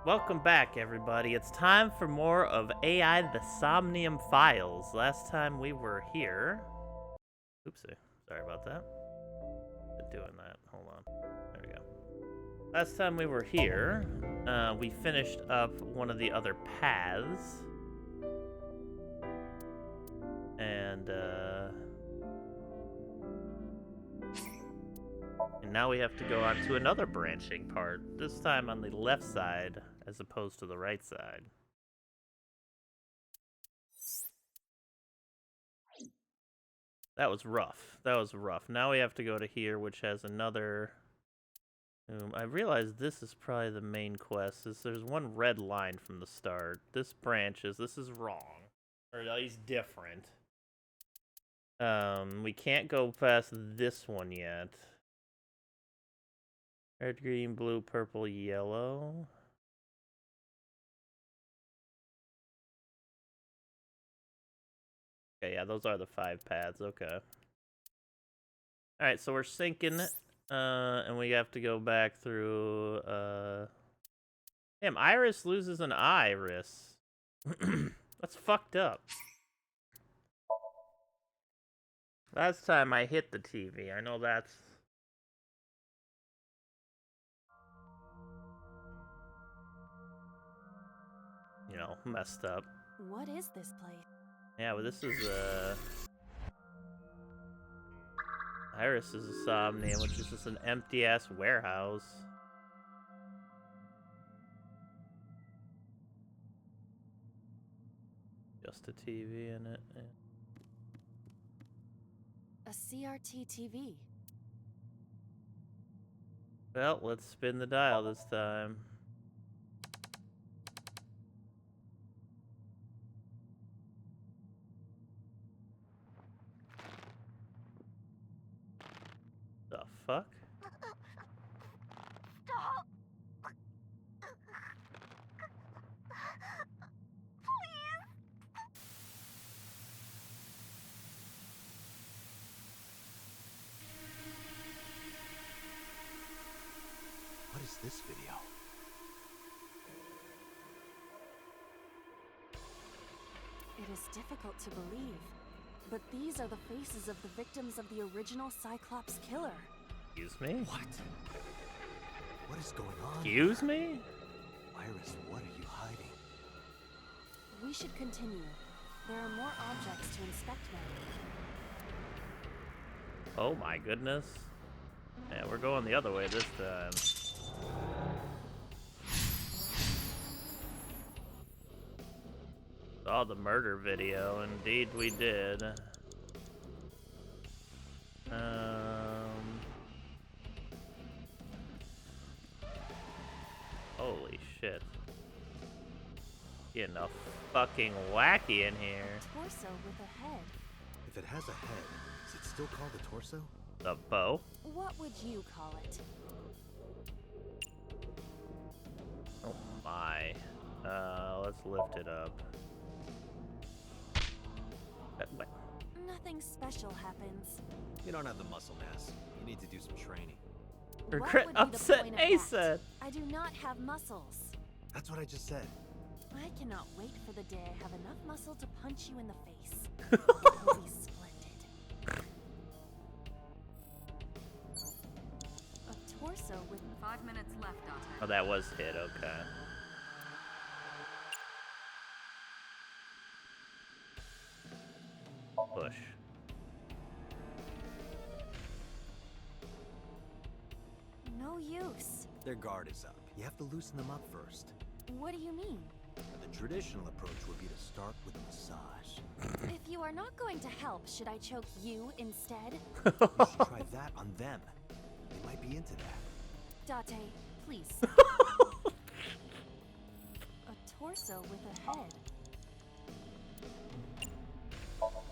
Welcome back, everybody. It's time for more of AI the Somnium Files. Last time we were here... Oopsie. Sorry about that. Been doing that. Hold on. There we go. Last time we were here, we finished up one of the other paths. And now we have to go on to another branching part, this time on the left side as opposed to the right side. That was rough. That was rough. Now we have to go to here, which has another... I realize this is probably the main quest. There's one red line from the start. This branches. This is wrong. Or at least different. We can't go past this one yet. Red, green, blue, purple, yellow. Okay, yeah, those are the 5 paths. Okay. Alright, so we're sinking, and we have to go back through, Damn, Iris loses an iris. That's fucked up. Last time I hit the TV, I know that's... you know, messed up. What is this place? Yeah, well, this is, Iris is a Somnium, which is just an empty-ass warehouse. Just a TV in it. Yeah. A CRT TV. Well, let's spin the dial this time. The fuck? Stop! What is this video? It is difficult to believe, but these are the faces of the victims of the original Cyclops killer. Excuse me? What? What is going on? Excuse me? Iris, what are you hiding? We should continue. There are more objects to inspect now. Oh my goodness. Yeah, we're going the other way this time. Saw the murder video, indeed we did. Holy shit. Getting a fucking wacky in here. Torso with a head. If it has a head, is it still called a torso? The bow? What would you call it? Oh my. Let's lift it up. What? Nothing special happens. You don't have the muscle mass. You need to do some training. Regret What would be the upset point of Ace that? said. I do not have muscles. That's what I just said. I cannot wait for the day I have enough muscle to punch you in the face. It will be splendid. A torso with 5 minutes left, Dante. Oh, that was hit, okay. Push. no use. Their guard is up. You have to loosen them up first. What do you mean? The traditional approach would be to start with a massage. If you are not going to help, should I choke you instead? You should try that on them. They might be into that. Date, please. A torso with a head.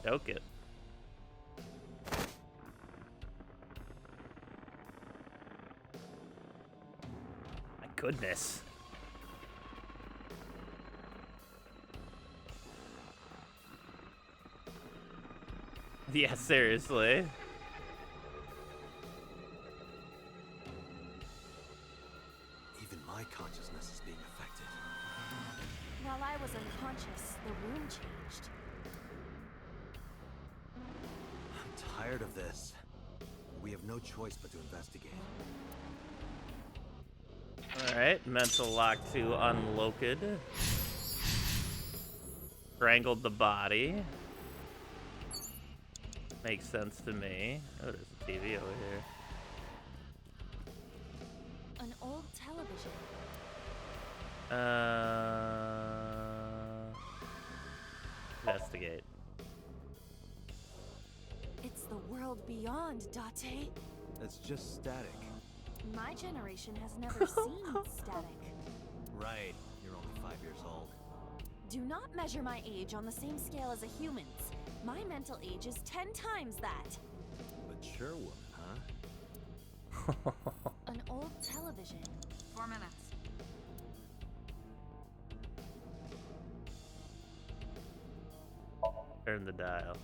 Choke it. My goodness. Yeah, seriously. Even my my consciousness is being affected. While I was unconscious, the room changed. I'm tired of this. We have no choice but to investigate. Alright, mental lock to unlocked. Strangled the body. Makes sense to me. Oh, there's a TV over here. An old television. Investigate. It's the world beyond, Date. It's just static. My generation has never seen static. Right. You're only 5 years old. Do not measure my age on the same scale as a human's. My mental age is 10 times that. Mature woman, huh? An old television. 4 minutes. Turn the dial.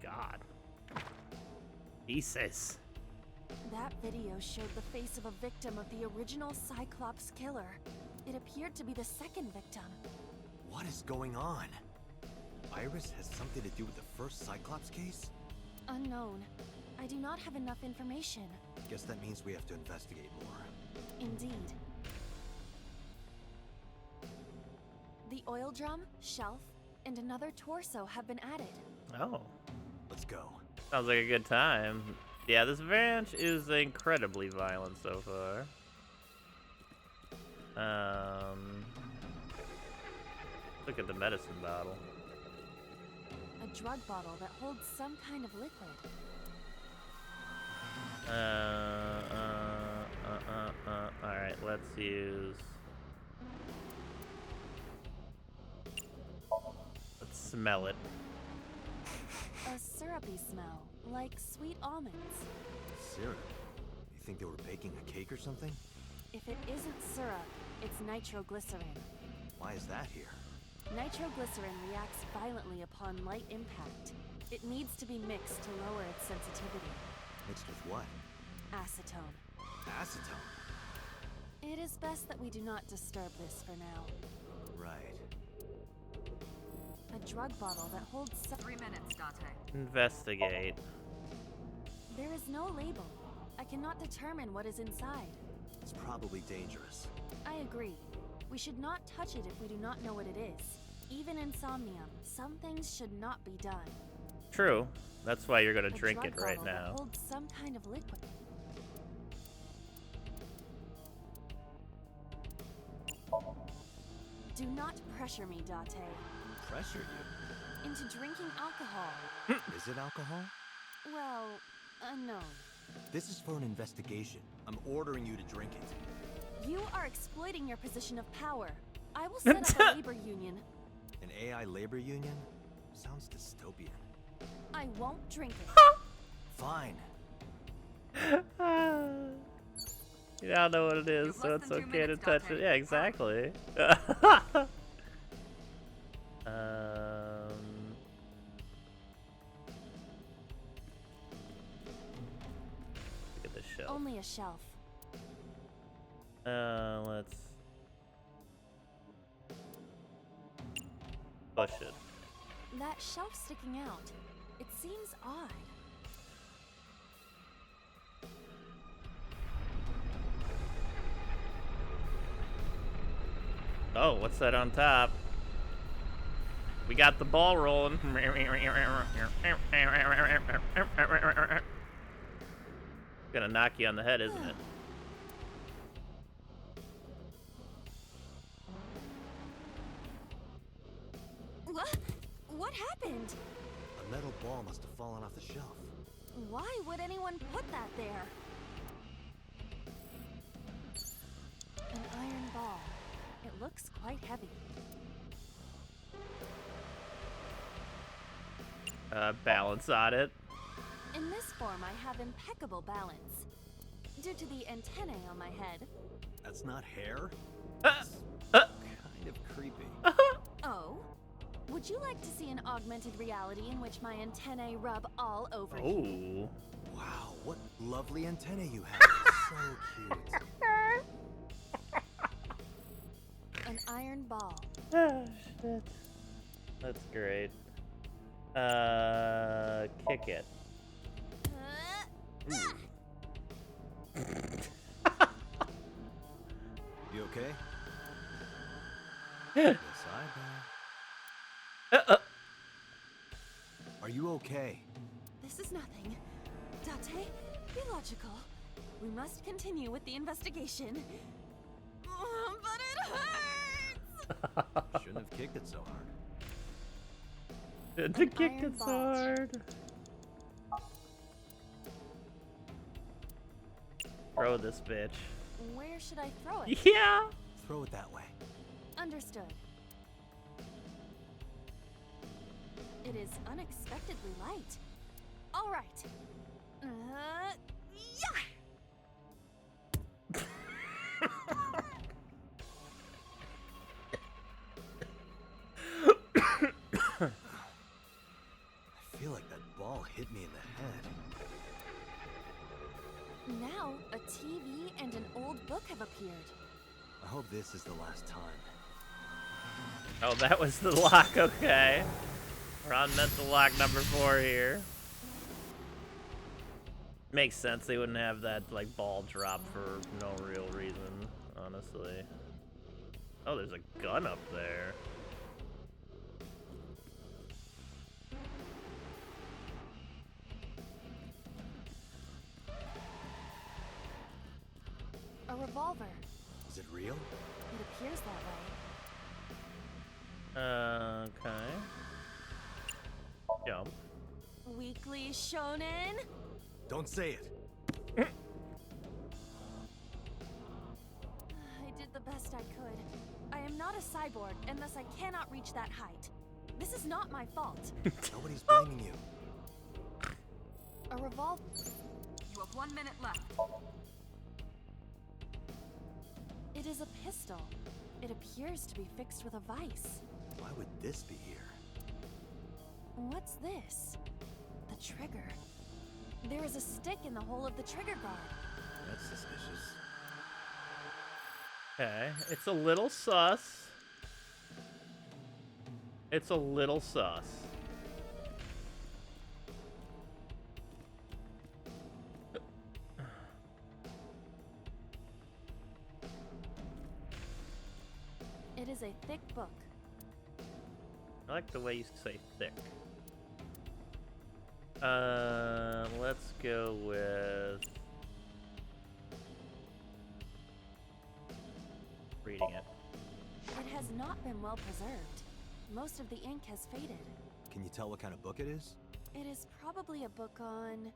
God. Jesus. That video showed the face of a victim of the original Cyclops killer. It appeared to be the second victim. What is going on? Iris has something to do with the first Cyclops case? Unknown. I do not have enough information. Guess that means we have to investigate more. Indeed. The oil drum, shelf, and another torso have been added. Oh. Let's go. Sounds like a good time. Yeah, this ranch is incredibly violent so far. Look at the medicine bottle. A drug bottle that holds some kind of liquid. Alright, let's use... Let's smell it. A syrupy smell, like sweet almonds. Syrup? You think they were baking a cake or something? If it isn't syrup, it's nitroglycerin. Why is that here? Nitroglycerin reacts violently upon light impact. It needs to be mixed to lower its sensitivity. Mixed with what? Acetone. Acetone? It is best that we do not disturb this for now. Right. A drug bottle that holds 3 minutes, Date. Investigate. There is no label. I cannot determine what is inside. It's probably dangerous. I agree. We should not touch it if we do not know what it is. Even in Somnium, some things should not be done. True. That's why you're gonna A drink drug it right bottle that now. holds some kind of liquid. Do not pressure me, Date. Pressure you? Into drinking alcohol. Is it alcohol? Well, unknown. This is for an investigation. I'm ordering you to drink it. You are exploiting your position of power. I will set up a labor union. An AI labor union? Sounds dystopian. I won't drink it. Fine. You don't know what it is, You've so less it's than 2 okay to minutes, touch Dante. it. Yeah, exactly. Look at the shelf. Only a shelf. Let's push it. That shelf sticking out. It seems odd. Oh, what's that on top? We got the ball rolling. Gonna knock you on the head, isn't it? What happened? A metal ball must have fallen off the shelf. Why would anyone put that there? An iron ball. It looks quite heavy. Balance on it. In this form, I have impeccable balance. due to the antennae on my head. That's not hair? Uh, Kind of creepy. Oh? Would you like to see an augmented reality in which my antennae rub all over you? Oh. Wow, what lovely antennae you have. So cute. An iron ball. Oh, shit. That's great. Kick it. Ah! You okay? Yes, I bet. Are you okay? This is nothing. Date, be logical. We must continue with the investigation. But it hurts! Shouldn't have kicked it so hard. To kick iron it so ball. hard. Throw this bitch. Where should I throw it? Yeah. Throw it that way. Understood. It is unexpectedly light. All right. Yeah! I feel like that ball hit me in the head. Now, a TV and an old book have appeared. I hope this is the last time. Oh, that was the lock. Okay. We're on mental lock number 4 here. Makes sense. They wouldn't have that like ball drop for no real reason, honestly. Oh, there's a gun up there. A revolver. Is it real? It appears that way. Okay. Jump. Weekly Shonen? Don't say it. I did the best I could. I am not a cyborg, and thus I cannot reach that height. This is not my fault. Nobody's blaming you. A revolver. You have 1 minute left. It is a pistol. It appears to be fixed with a vise. Why would this be here? What's this? The trigger. There is a stick in the hole of the trigger guard. That's suspicious. Okay. It's a little sus. It's a little sus. It is a thick book. I like the way you say thick. Let's go with reading it. It has not been well preserved. Most of the ink has faded. Can you tell what kind of book it is? It is probably a book on...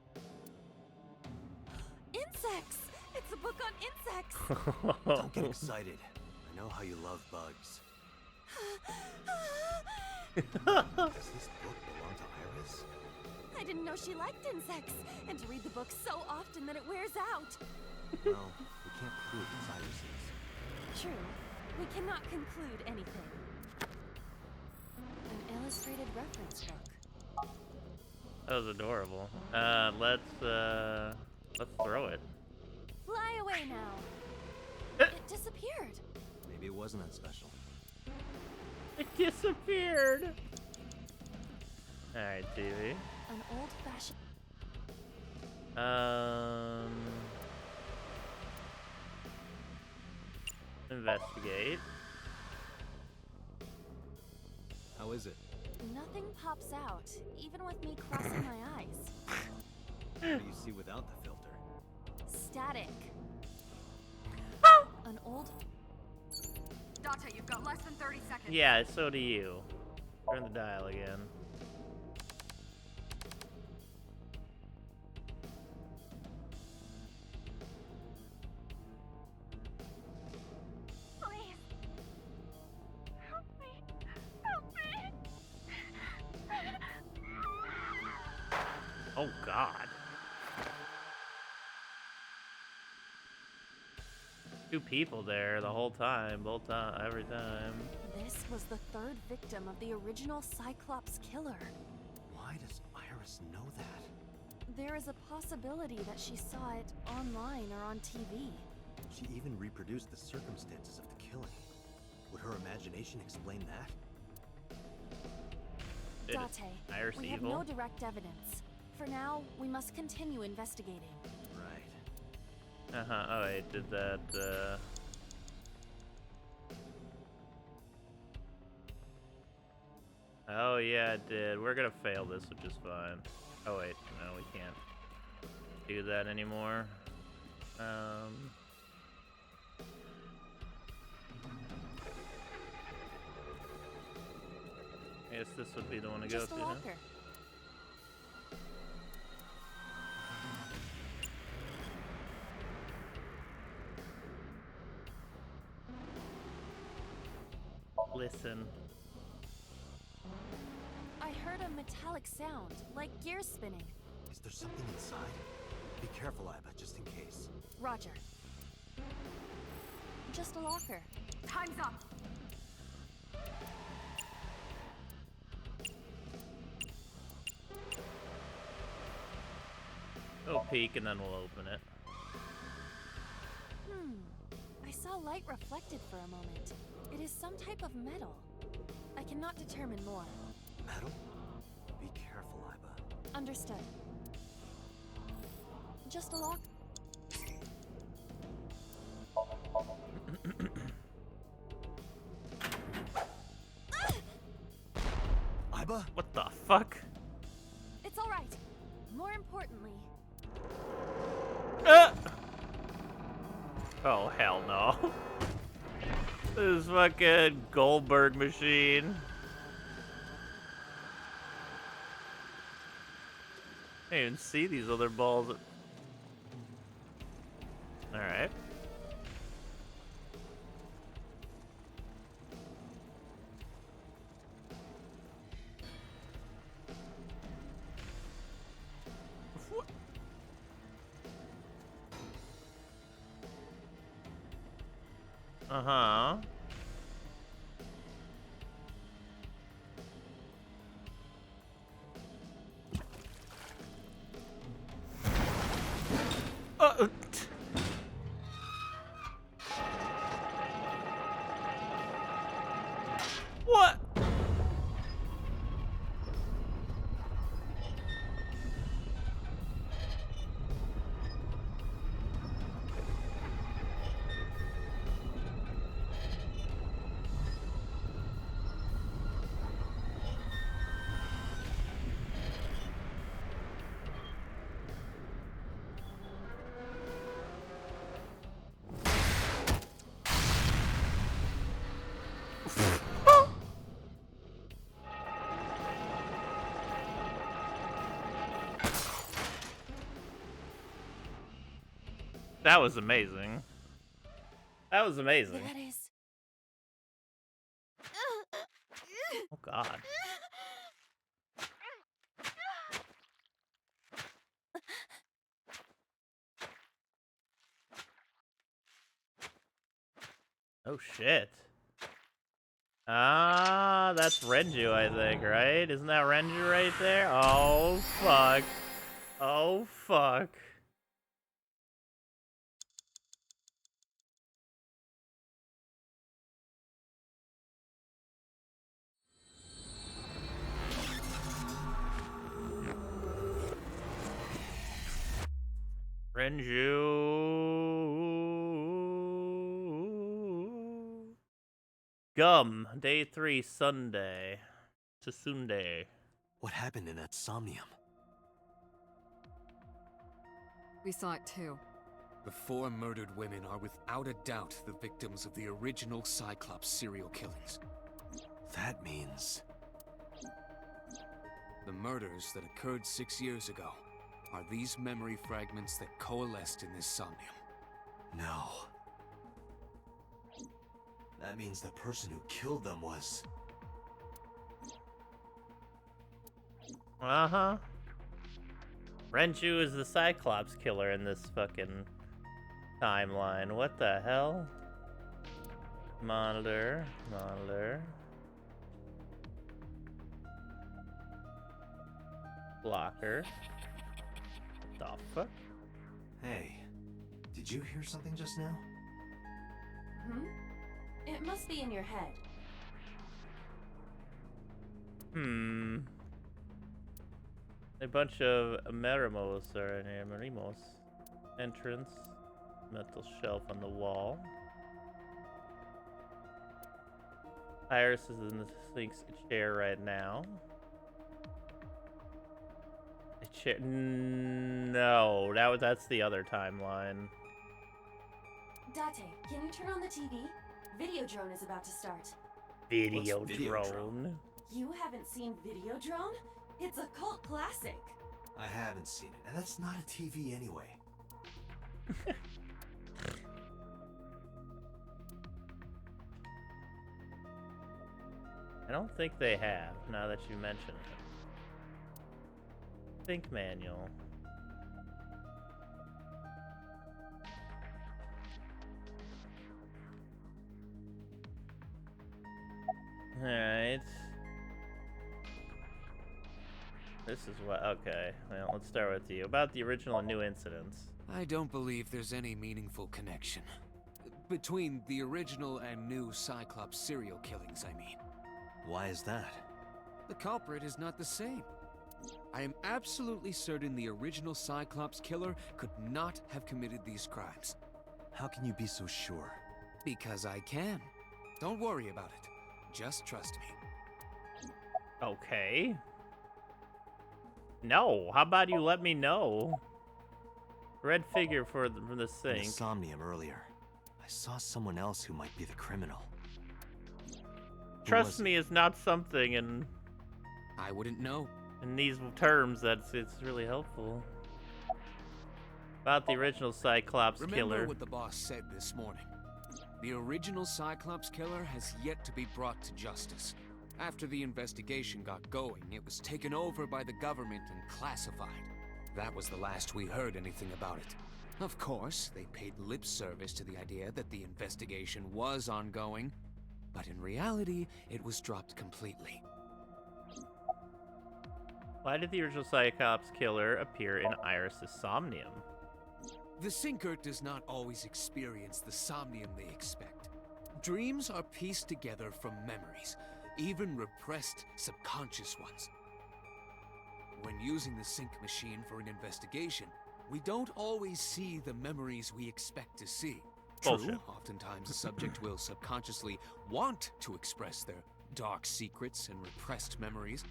insects! It's a book on insects! Don't get excited. I know how you love bugs. Does this book belong to Iris? I didn't know she liked insects, and to read the book so often that it wears out. Well, we can't prove it's Iris's. True, we cannot conclude anything. An illustrated reference book. That was adorable. Let's throw it. Fly away now. It disappeared. Maybe it wasn't that special. It disappeared. All right, TV. An old-fashioned... Investigate. How is it? Nothing pops out, even with me crossing my eyes. What do you see without the filter? Static. An old... Date, you've got less than 30 seconds. Yeah, so do you. Turn the dial again. Please. Help me. Help me. Oh God. 2 people there the whole time, both time, every time. This was the third victim of the original Cyclops killer. Why does Iris know that? There is a possibility that she saw it online or on TV. She even reproduced the circumstances of the killing. Would her imagination explain that? Date, Iris we have evil? no direct evidence. For now, we must continue investigating. Right. Oh wait, did that, Oh yeah, it did. We're gonna fail this, which is fine. Oh wait, no, we can't do that anymore. I guess this would be the one to go Just to, a huh? locker. Listen. I heard a metallic sound, like gears spinning. Is there something inside? Be careful, Iba, just in case. Roger. Just a locker. Time's up. We'll peek and then we'll open it. I saw light reflected for a moment. It is some type of metal. I cannot determine more. Metal? Be careful, Iba. Understood. Just a lock. Iba? What the fuck? It's all right. More importantly, Oh, hell no. This fucking Goldberg machine. I didn't even see these other balls. Alright. Uh-huh. What? That was amazing. That was amazing. that is. Oh god. Oh shit. Ah, that's Renju, I think, right? Isn't that Renju right there? Oh fuck. Oh fuck. Renju. Gum, day 3, Sunday. Tsunde. What happened in that Somnium? We saw it too. The 4 murdered women are without a doubt the victims of the original Cyclops serial killings. That means... The murders that occurred 6 years ago are these memory fragments that coalesced in this Somnium. No. That means the person who killed them was... Uh-huh. Renju is the Cyclops killer in this fucking Timeline. What the hell? Monitor. Monitor. Blocker. The fuck? Hey, did you hear something just now? Hmm? It must be in your head. A bunch of Merimos are in here. Merimos. Entrance. Metal shelf on the wall. Iris is in the Sphinx chair right now. A chair. No, that's the other timeline. Date, can you turn on the TV? Videodrone is about to start. Video What's Videodrone? drone. You haven't seen Videodrone? It's a cult classic. I haven't seen it, and that's not a TV anyway. I don't think they have, now that you mention it. Think manual. Alright. This is what, okay. Well, let's start with you. About the original and new incidents. I don't believe there's any meaningful connection. Between the original and new Cyclops serial killings, I mean. Why is that? The culprit is not the same. I am absolutely certain the original Cyclops killer could not have committed these crimes. How can you be so sure? Because I can. Don't worry about it. Just trust me. Okay. No, how about you let me know? Red figure from the In the sink. Somnium earlier, I saw someone else who might be the criminal. Trust me, it's not something in I wouldn't know. these terms it's really helpful. About the original Cyclops Remember killer. what the boss said this morning. The original Cyclops killer has yet to be brought to justice. After the investigation got going, it was taken over by the government and classified. That was the last we heard anything about it. Of course, they paid lip service to the idea that the investigation was ongoing, but in reality, it was dropped completely. Why did the original Cyclops killer appear in Iris' Somnium? The Sinker does not always experience the somnium they expect. Dreams are pieced together from memories, even repressed subconscious ones. When using the sync machine for an investigation, we don't always see the memories we expect to see. Bullshit. True, oftentimes the subject will subconsciously want to express their dark secrets and repressed memories.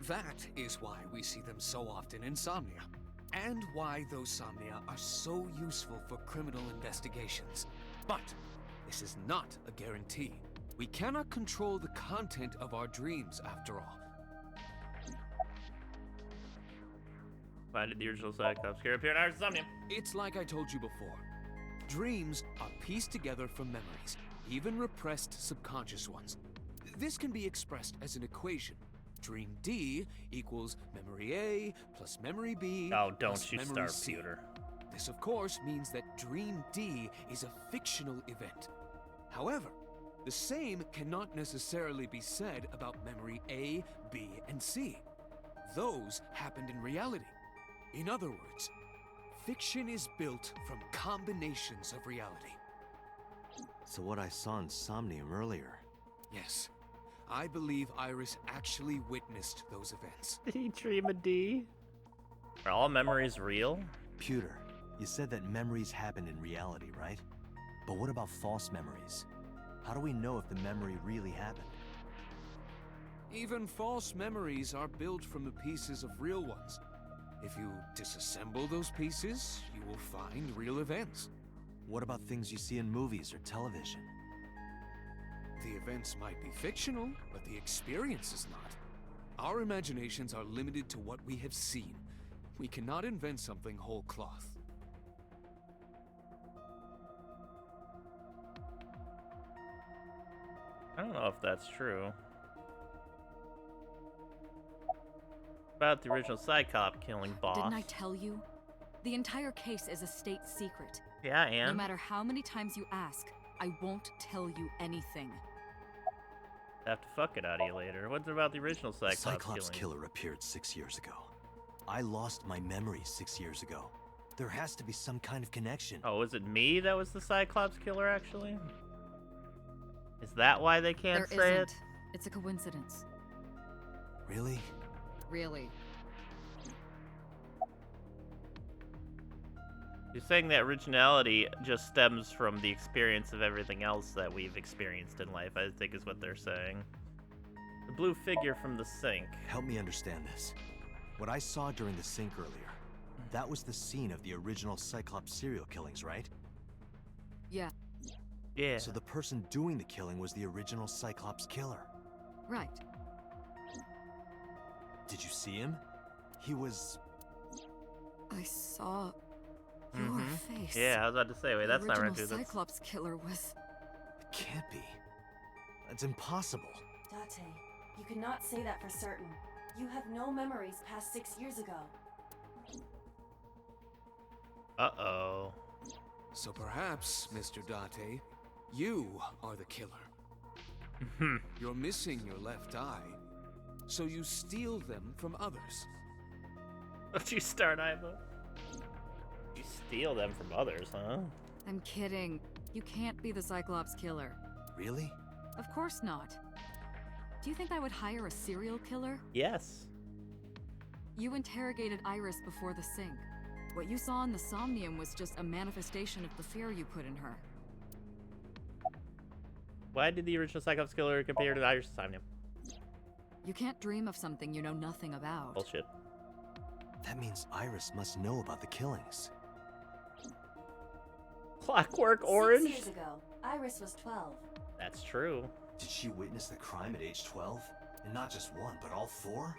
That is why we see them so often in Somnia, and why those Somnia are so useful for criminal investigations. But this is not a guarantee. We cannot control the content of our dreams, after all. Why did the original Cyclops killer appear in Iris' Somnium? It's like I told you before. Dreams are pieced together from memories, even repressed subconscious ones. This can be expressed as an equation. Dream D equals memory A plus memory B Oh, plus don't you memory start, C. Pewter. This, of course, means that Dream D is a fictional event. However, the same cannot necessarily be said about memory A, B, and C. Those happened in reality. In other words, fiction is built from combinations of reality. So what I saw in Somnium earlier. Yes, I believe Iris actually witnessed those events. Did he dream a D? Are all memories real? Pewter, you said that memories happen in reality, right? But what about false memories? How do we know if the memory really happened? Even false memories are built from the pieces of real ones. If you disassemble those pieces, you will find real events. What about things you see in movies or television? The events might be fictional, but the experience is not. Our imaginations are limited to what we have seen. We cannot invent something whole cloth. I don't know if that's true. About the original Cyclops killing boss. Didn't I tell you? The entire case is a state secret. Yeah, and No matter how many times you ask, I won't tell you anything. have to fuck it out of you later. What's about the original The Cyclops, Cyclops killing? killer appeared 6 years ago. I lost my memories 6 years ago. There has to be some kind of connection. Oh, was it me that was the Cyclops killer, actually? Is that why they can't There say isn't. it? It's a coincidence. Really? Really. You're saying that originality just stems from the experience of everything else that we've experienced in life, I think is what they're saying. The blue figure from the sink. Help me understand this. What I saw during the sink earlier, that was the scene of the original Cyclops serial killings, right? Yeah, Yeah. So the person doing the killing was the original Cyclops killer. right. Did you see him? He was... I saw your Mhm. face. Yeah, I was about to say, wait, The that's not right, original dude. That's... Cyclops killer was... It can't be. That's impossible. Date, you cannot say that for certain. You have no memories past 6 years ago. Uh-oh. So perhaps, Mr. Date, you are the killer. You're missing your left eye, so you steal them from others. Don't you start, Iva? You steal them from others, huh? I'm kidding. You can't be the Cyclops killer. Really? Of course not. Do you think I would hire a serial killer? Yes. You interrogated Iris before the sink. What you saw in the Somnium was just a manifestation of the fear you put in her. Why did the original Cyclops killer compare to the Irish Somnium? You can't dream of something you know nothing about. Bullshit. That means Iris must know about the killings. Clockwork Orange? 6 years ago, Iris was 12. That's true. Did she witness the crime at age 12? And not just one, but all 4?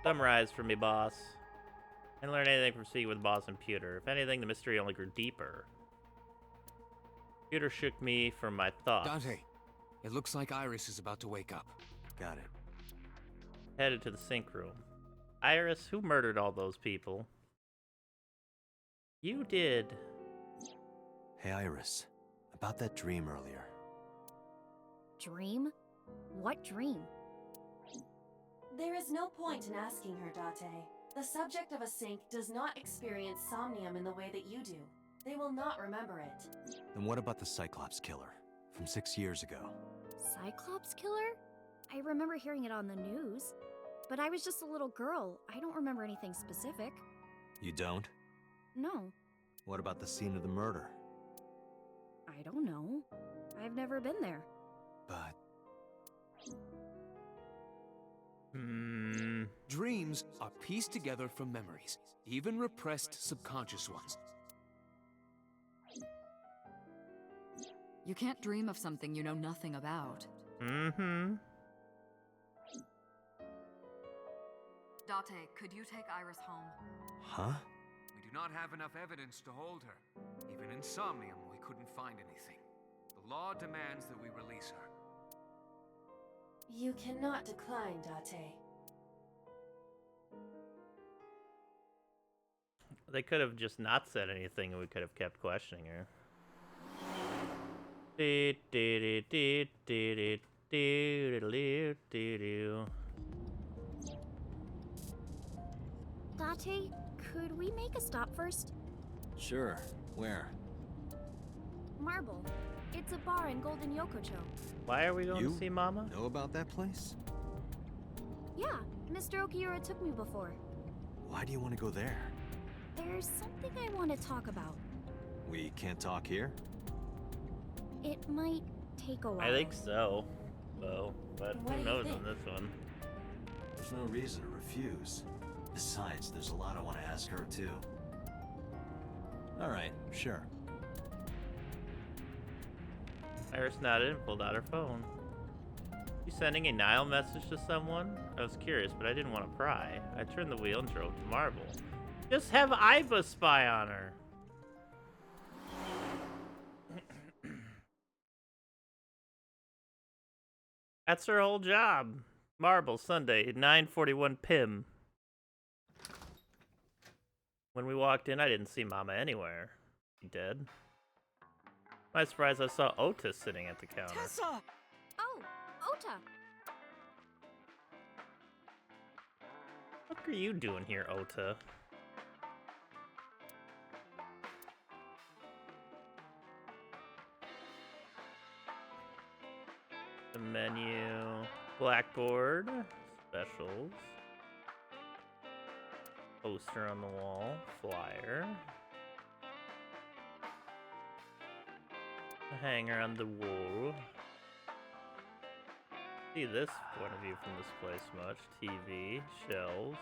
Summarize for me, boss. I didn't learn anything from speaking with boss and Pewter. If anything, the mystery only grew deeper. Pewter shook me from my thoughts. Dante, it looks like Iris is about to wake up. Got it. Headed to the sink room. Iris, who murdered all those people? You did. Hey, Iris. About that dream earlier. Dream? What dream? There is no point in asking her, Date. The subject of a sink does not experience somnium in the way that you do. They will not remember it. Then what about the Cyclops killer? From 6 years ago? Cyclops killer? I remember hearing it on the news. But I was just a little girl. I don't remember anything specific. You don't? No, What about the scene of the murder? I don't know. I've never been there. But... Dreams are pieced together from memories, even repressed subconscious ones. You can't dream of something you know nothing about. Mm-hmm. Date, could you take Iris home? Huh? We do not have enough evidence to hold her. Even in Somnium, we couldn't find anything. The law demands that we release her. You cannot decline, Date. They could have just not said anything and we could have kept questioning her. Dee, dee, dee, dee, dee, dee, dee, dee, dee. Date, could we make a stop first? Sure. Where? Marble. It's a bar in Golden Yokocho. Why are we going You to see Mama? Know about that place? Yeah, Mr. Okiura took me before. Why do you want to go there? There's something I want to talk about. We can't talk here? It might take a while. I think so. Well, but What do who you knows think? on this one? There's no reason to refuse. Besides, there's a lot I want to ask her, too. Alright, sure. Iris nodded and pulled out her phone. You sending a Nile message to someone? I was curious, but I didn't want to pry. I turned the wheel and drove to Marble. Just have Iva spy on her. That's her whole job. Marble, Sunday, 9:41 p.m. When we walked in, I didn't see Mama anywhere. She dead? My surprise, I saw Otis sitting at the counter. Tessa! Oh, Ota! What are you doing here, Ota? The menu, blackboard, specials, poster on the wall, flyer, a hanger on the wall. See this point of view from this place much. TV, shelves,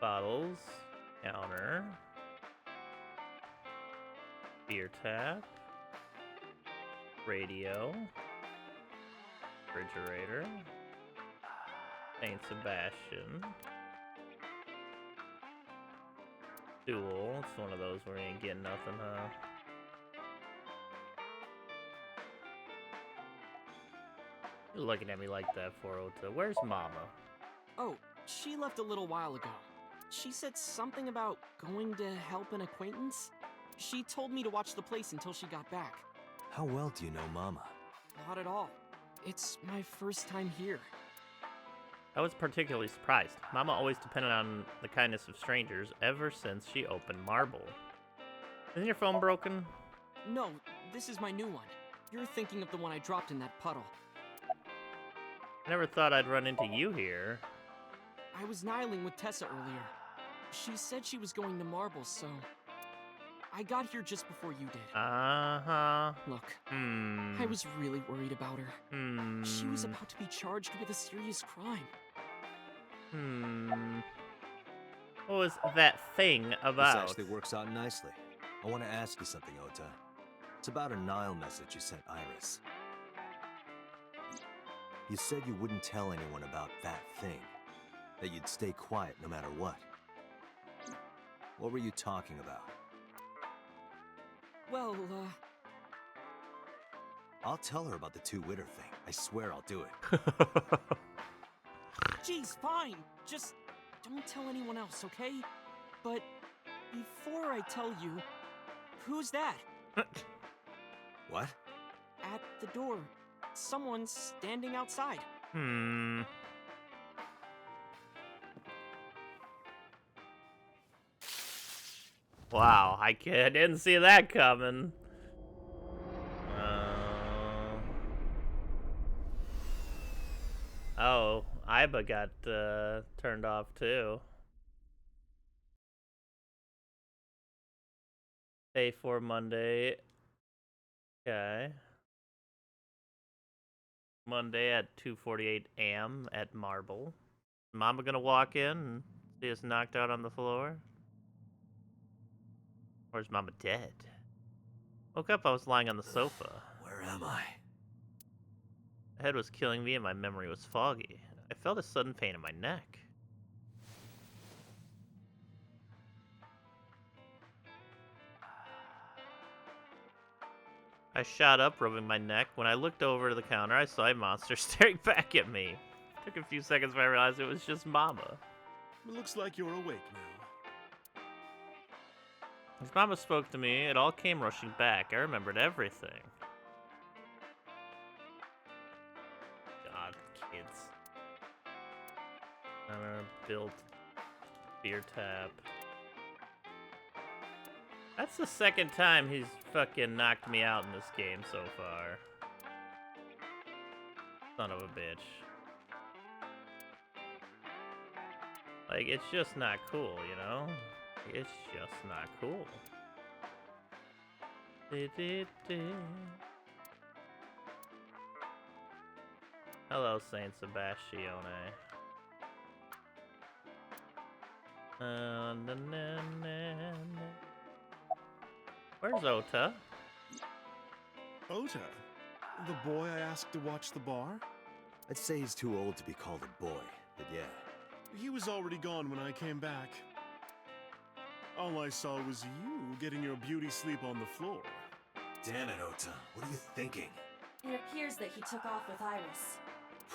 bottles, counter, beer tap, radio, refrigerator, Saint Sebastian, stool. It's one of those where you ain't getting nothing, huh? You're looking at me like that for Ota. Where's Mama? Oh, she left a little while ago. She said something about going to help an acquaintance. She told me to watch the place until she got back. How well do you know Mama? Not at all. It's my first time here. I was particularly surprised. Mama always depended on the kindness of strangers ever since she opened Marble. Isn't your phone broken? No, this is my new one. You're thinking of the one I dropped in that puddle. I never thought I'd run into you here. I was nihiling with Tessa earlier. She said she was going to Marble, so I got here just before you did. Uh-huh. Look, Hmm. I was really worried about her. Hmm. She was about to be charged with a serious crime. Hmm. What was that thing This about? actually works out nicely. I want to ask you something, Ota. It's about a Nile message you sent Iris. You said you wouldn't tell anyone about that thing. That you'd stay quiet no matter what. What were you talking about? Well, I'll tell her about the two-witter thing. I swear I'll do it. geez, fine. Just don't tell anyone else, okay? But before I tell you, who's that? What? At the door. Someone's standing outside. Hmm. Wow, I didn't see that coming. Oh, Iba got turned off too. Day 4 Monday. Okay. Monday at 2:48 a.m. at Marble. Mama gonna walk in and see us knocked out on the floor? Or is Mama dead? Woke up, I was lying on the sofa. Where am I? My head was killing me and my memory was foggy. I felt a sudden pain in my neck. I shot up, rubbing my neck. When I looked over to the counter, I saw a monster staring back at me. Took a few seconds before I realized it was just Mama. It looks like you're awake now. As Mama spoke to me, it all came rushing back. I remembered everything. God, kids. Built beer tap. That's the second time he's fucking knocked me out in this game so far. Son of a bitch. Like, it's just not cool, you know? It's just not cool. Hello, Saint Sebastione. Where's Ota? Ota? The boy I asked to watch the bar? I'd say he's too old to be called a boy, but yeah. He was already gone when I came back. All I saw was you getting your beauty sleep on the floor. Damn it, Ota. What are you thinking? It appears that he took off with Iris.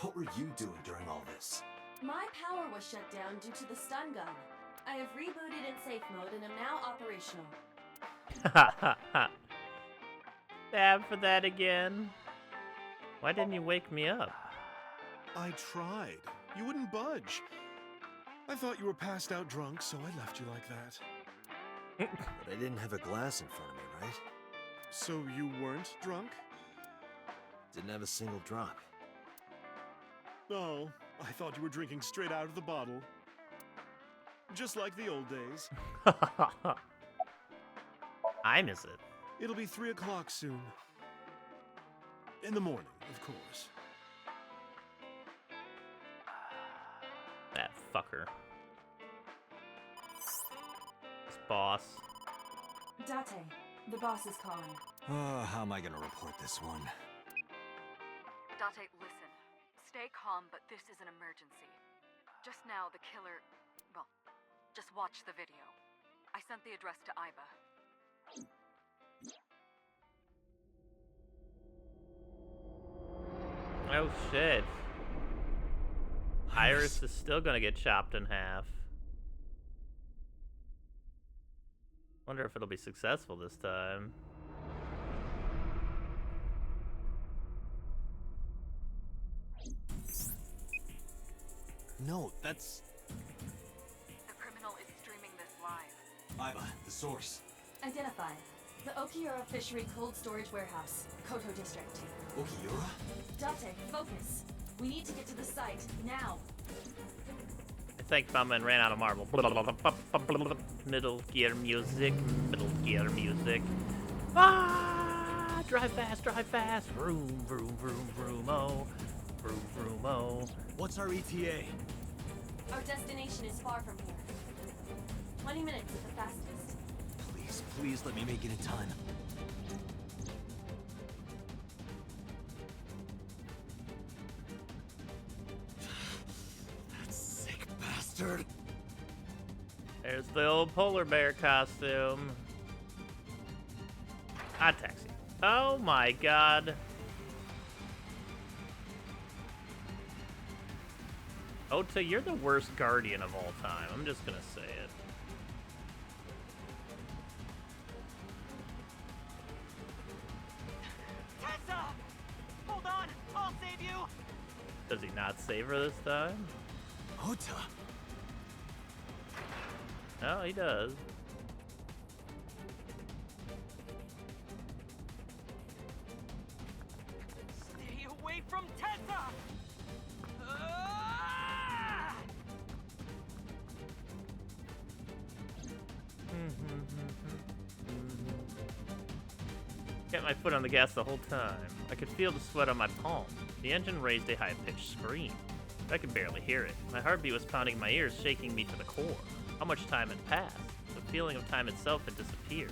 What were you doing during all this? My power was shut down due to the stun gun. I have rebooted in safe mode and am now operational. Stab for that again. Why didn't you wake me up? I tried. You wouldn't budge. I thought you were passed out drunk, so I left you like that. But I didn't have a glass in front of me, right? So you weren't drunk? Didn't have a single drop. Oh, I thought you were drinking straight out of the bottle. Just like the old days. I miss it. It'll be 3 o'clock soon. In the morning, of course. That fucker. This boss. Date, the boss is calling. Oh, how am I gonna report this one? Date, listen. Stay calm, but this is an emergency. Just now, the killer... Well, just watch the video. I sent the address to Iba. Oh shit. Iris is still gonna get chopped in half. Wonder if it'll be successful this time. No, that's... The criminal is streaming this live. Iba, the source. Identified. The Okiura Fishery Cold Storage Warehouse, Koto District. Okiura? Date, focus. We need to get to the site, now. I think Bumman ran out of marble. Middle gear music. Middle gear music. Ah! Drive fast, drive fast. Vroom, vroom, vroom, vroom, oh. Vroom, vroom, oh. What's our ETA? Our destination is far from here. 20 minutes at the fastest. Please, please let me make it in time. That sick bastard. There's the old polar bear costume. Hot taxi. Oh my god. Ota, you're the worst guardian of all time. I'm just gonna say it. Tessa! Hold on! I'll save you! Does he not save her this time? Ota! No, he does. Stay away from Tessa! Ah! Kept my foot on the gas the whole time. I could feel the sweat on my palm. The engine raised a high-pitched scream. I could barely hear it. My heartbeat was pounding in my ears, shaking me to the core. How much time had passed? The feeling of time itself had disappeared.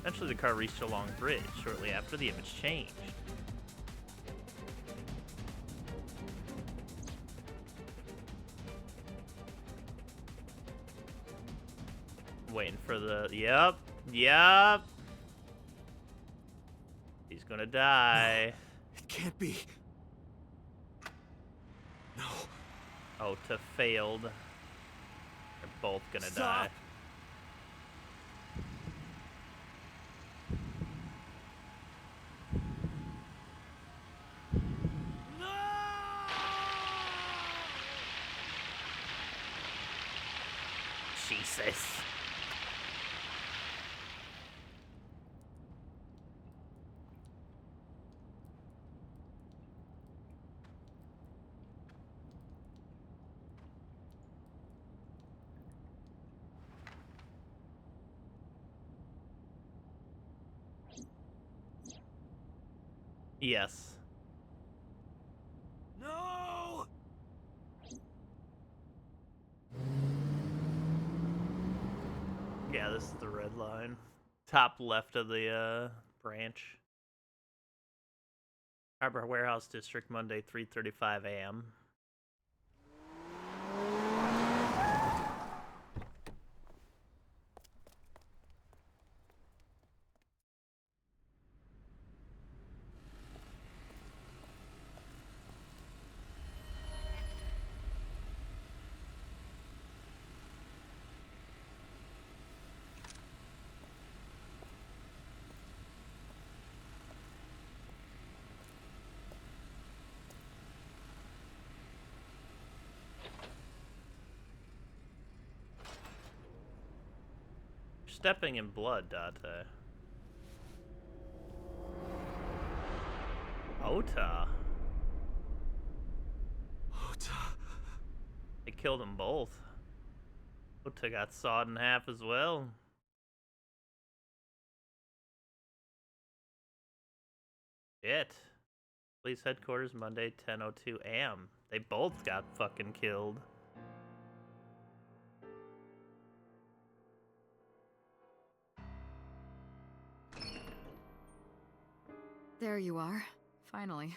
Eventually the car reached a long bridge. Shortly after, the image changed. Waiting for the... Yep. He's gonna die. It can't be. No. Ota failed. They're both gonna Stop. die. Jesus. Yes. No! Yeah, this is the red line. Top left of the branch. Harbor Warehouse District, Monday, 3:35 a.m. stepping in blood, Date. Ota. Ota. They killed them both. Ota got sawed in half as well. Shit. Police headquarters Monday, 10:02 a.m. They both got fucking killed. There you are. Finally.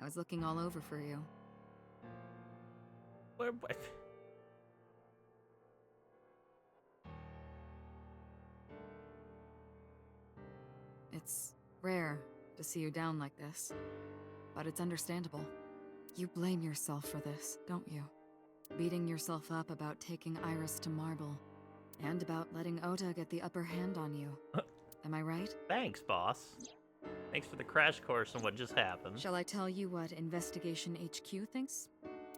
I was looking all over for you. Where? It's rare to see you down like this, but it's understandable. You blame yourself for this, don't you? Beating yourself up about taking Iris to Marble, and about letting Ota get the upper hand on you. Am I right? Thanks, boss. Thanks for the crash course on what just happened. Shall I tell you what Investigation HQ thinks?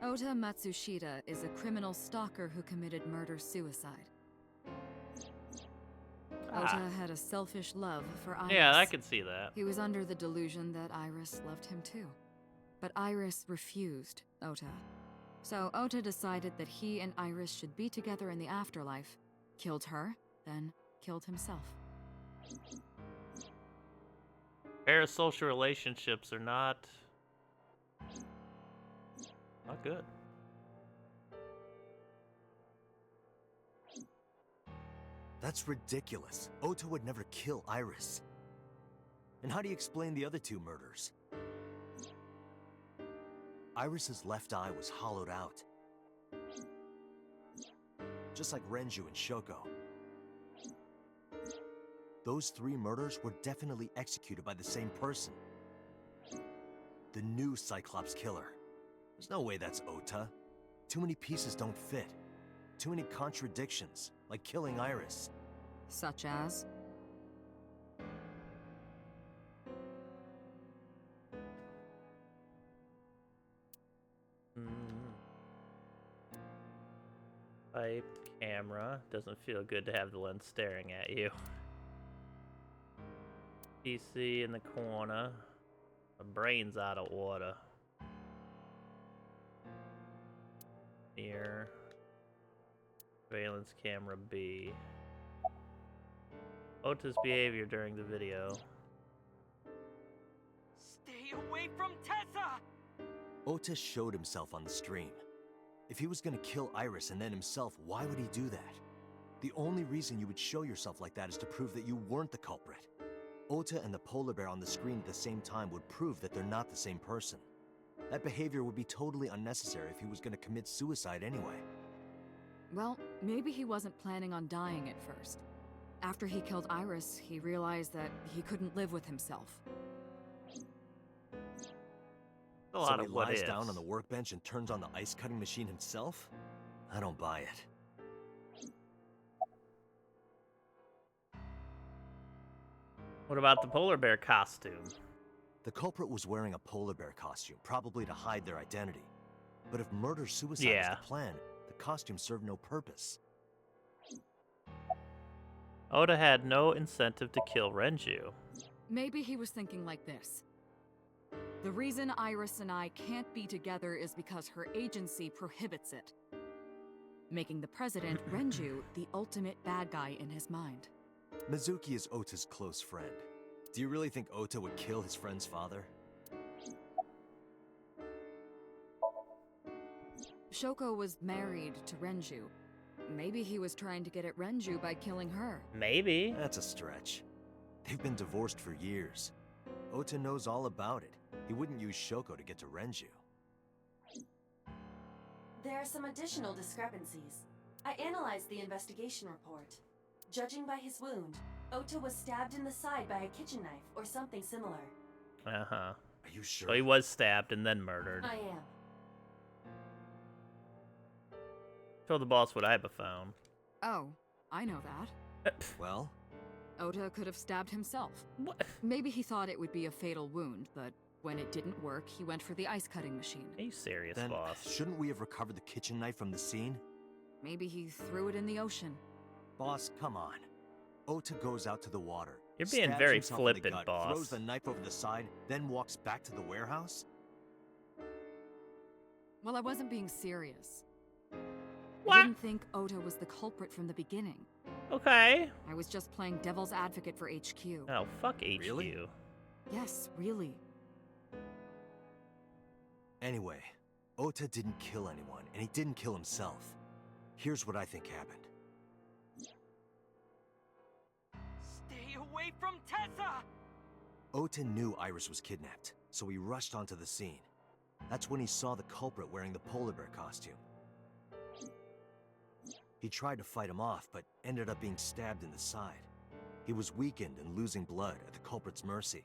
Ota Matsushita is a criminal stalker who committed murder-suicide. Ota had a selfish love for Iris. Yeah, I could see that. He was under the delusion that Iris loved him too. But Iris refused Ota. So Ota decided that he and Iris should be together in the afterlife, killed her, then killed himself. Parasocial relationships are not good. That's ridiculous. Ota would never kill Iris. And how do you explain the other two murders? Iris's left eye was hollowed out. Just like Renju and Shoko. Those three murders were definitely executed by the same person. The new Cyclops killer. There's no way that's Ota. Too many pieces don't fit. Too many contradictions, like killing Iris. Such as? Pipe, camera. Doesn't feel good to have the lens staring at you. PC in the corner. My brain's out of order. Mirror. Surveillance camera B. Ota's behavior during the video. Stay away from Tessa! Ota showed himself on the stream. If he was gonna kill Iris and then himself, why would he do that? The only reason you would show yourself like that is to prove that you weren't the culprit. Ota and the polar bear on the screen at the same time would prove that they're not the same person. That behavior would be totally unnecessary if he was gonna commit suicide anyway. Well, maybe he wasn't planning on dying at first. After he killed Iris, he realized that he couldn't live with himself. A lot So of he what lies ifs. down on the workbench and turns on the ice cutting machine himself? I don't buy it. What about the polar bear costume? The culprit was wearing a polar bear costume, probably to hide their identity. But if murder-suicide Yeah. was the plan, the costume served no purpose. Oda had no incentive to kill Renju. Maybe he was thinking like this. The reason Iris and I can't be together is because her agency prohibits it, making the president, Renju, the ultimate bad guy in his mind. Mizuki is Ota's close friend. Do you really think Ota would kill his friend's father? Shoko was married to Renju. Maybe he was trying to get at Renju by killing her. Maybe. That's a stretch. They've been divorced for years. Ota knows all about it. He wouldn't use Shoko to get to Renju. There are some additional discrepancies. I analyzed the investigation report. Judging by his wound, Ota was stabbed in the side by a kitchen knife or something similar. Uh-huh. Are you sure? So he was stabbed and then murdered. I am. Show the boss what Iba found. Oh, I know that. Well? Ota could have stabbed himself. What? Maybe he thought it would be a fatal wound, but when it didn't work, he went for the ice cutting machine. Are you serious, Then, boss? shouldn't we have recovered the kitchen knife from the scene? Maybe he threw it in the ocean. Boss, come on. Ota goes out to the water. You're being stabs very himself in the flippant, gut, boss. Throws the knife over the side, then walks back to the warehouse? Well, I wasn't being serious. What? I didn't think Ota was the culprit from the beginning. Okay. I was just playing devil's advocate for HQ. Oh, fuck HQ. Really? Yes, really. Anyway, Ota didn't kill anyone, and he didn't kill himself. Here's what I think happened. Stay away from Tessa! Ota knew Iris was kidnapped, so he rushed onto the scene. That's when he saw the culprit wearing the polar bear costume. He tried to fight him off, but ended up being stabbed in the side. He was weakened and losing blood at the culprit's mercy.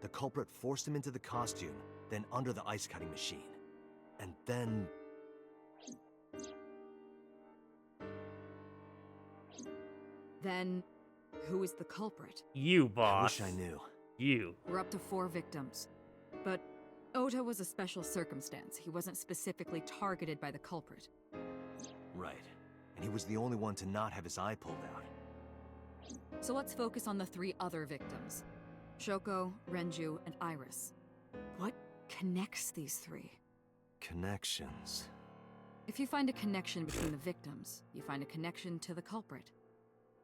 The culprit forced him into the costume, then under the ice-cutting machine. And then... Then, who is the culprit? You, boss. I wish I knew. You. We're up to 4 victims. But Ota was a special circumstance. He wasn't specifically targeted by the culprit. Right. And he was the only one to not have his eye pulled out. So let's focus on the 3 other victims. Shoko, Renju, and Iris. What connects these 3? Connections. If you find a connection between the victims, you find a connection to the culprit.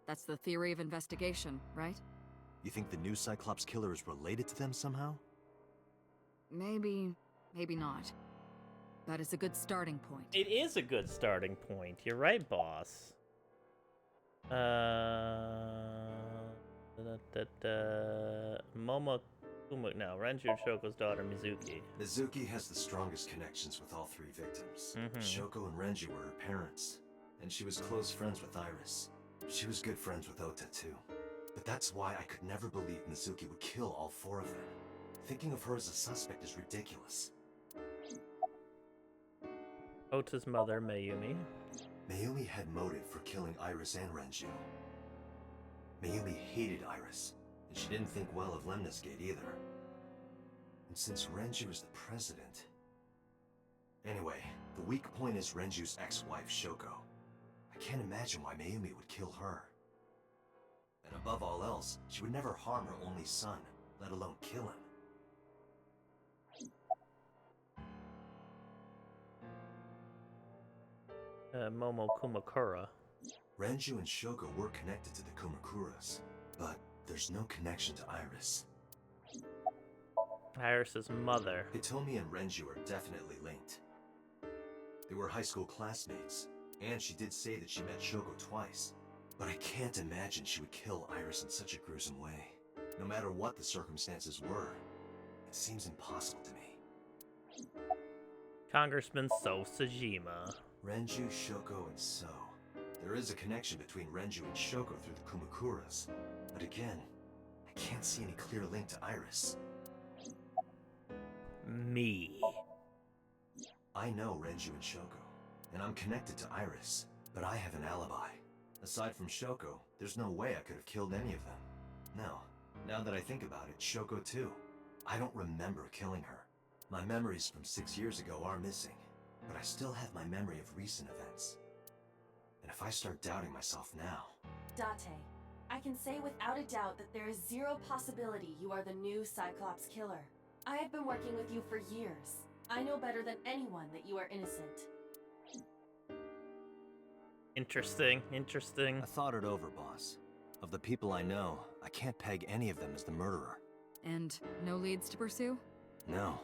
That's the theory of investigation, right? You think the new Cyclops killer is related to them somehow? Maybe, maybe not. But it's a good starting point. It is a good starting point. You're right, boss. Momo Kuma, no, Renju and Shoko's daughter, Mizuki. Mizuki has the strongest connections with all 3 victims. Shoko and Renju were her parents, and she was close friends with Iris. She was good friends with Ota, too. But that's why I could never believe Mizuki would kill all 4 of them. Thinking of her as a suspect is ridiculous. Ota's mother, Mayumi. Mayumi had motive for killing Iris and Renju. Mayumi hated Iris, and she didn't think well of Lemnis Gate either. And since Renju is the president... Anyway, the weak point is Renju's ex-wife, Shoko. I can't imagine why Mayumi would kill her. And above all else, she would never harm her only son, let alone kill him. Momo Kumakura. Renju and Shoko were connected to the Kumakuras, but there's no connection to Iris. Iris's mother. Hitomi and Renju are definitely linked. They were high school classmates, and she did say that she met Shoko twice. But I can't imagine she would kill Iris in such a gruesome way. No matter what the circumstances were, it seems impossible to me. Congressman So Sajima. Renju, Shoko, and So. There is a connection between Renju and Shoko through the Kumakuras. But again, I can't see any clear link to Iris. Me. I know Renju and Shoko, and I'm connected to Iris, but I have an alibi. Aside from Shoko, there's no way I could have killed any of them. No, now that I think about it, Shoko too. I don't remember killing her. My memories from 6 years ago are missing, but I still have my memory of recent events. And if I start doubting myself now... Date, I can say without a doubt that there is zero possibility you are the new Cyclops killer. I have been working with you for years. I know better than anyone that you are innocent. Interesting, interesting. I thought it over, boss. Of the people I know, I can't peg any of them as the murderer. And no leads to pursue? No.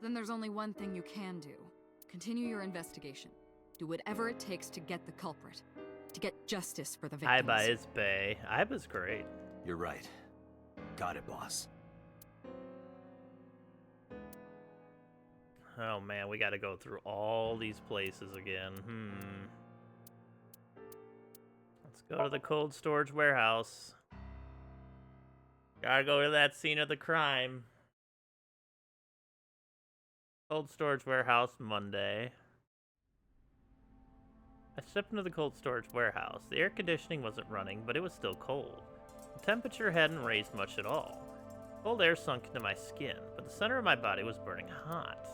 Then there's only one thing you can do. Continue your investigation. Do whatever it takes to get the culprit. To get justice for the victims. Aiba is bae. Aiba's great. You're right. Got it, boss. Oh man, we gotta go through all these places again. Let's go to the cold storage warehouse. Gotta go to that scene of the crime. Cold storage warehouse, Monday. I stepped into the cold storage warehouse. The air conditioning wasn't running, but it was still cold. The temperature hadn't raised much at all. Cold air sunk into my skin, but the center of my body was burning hot.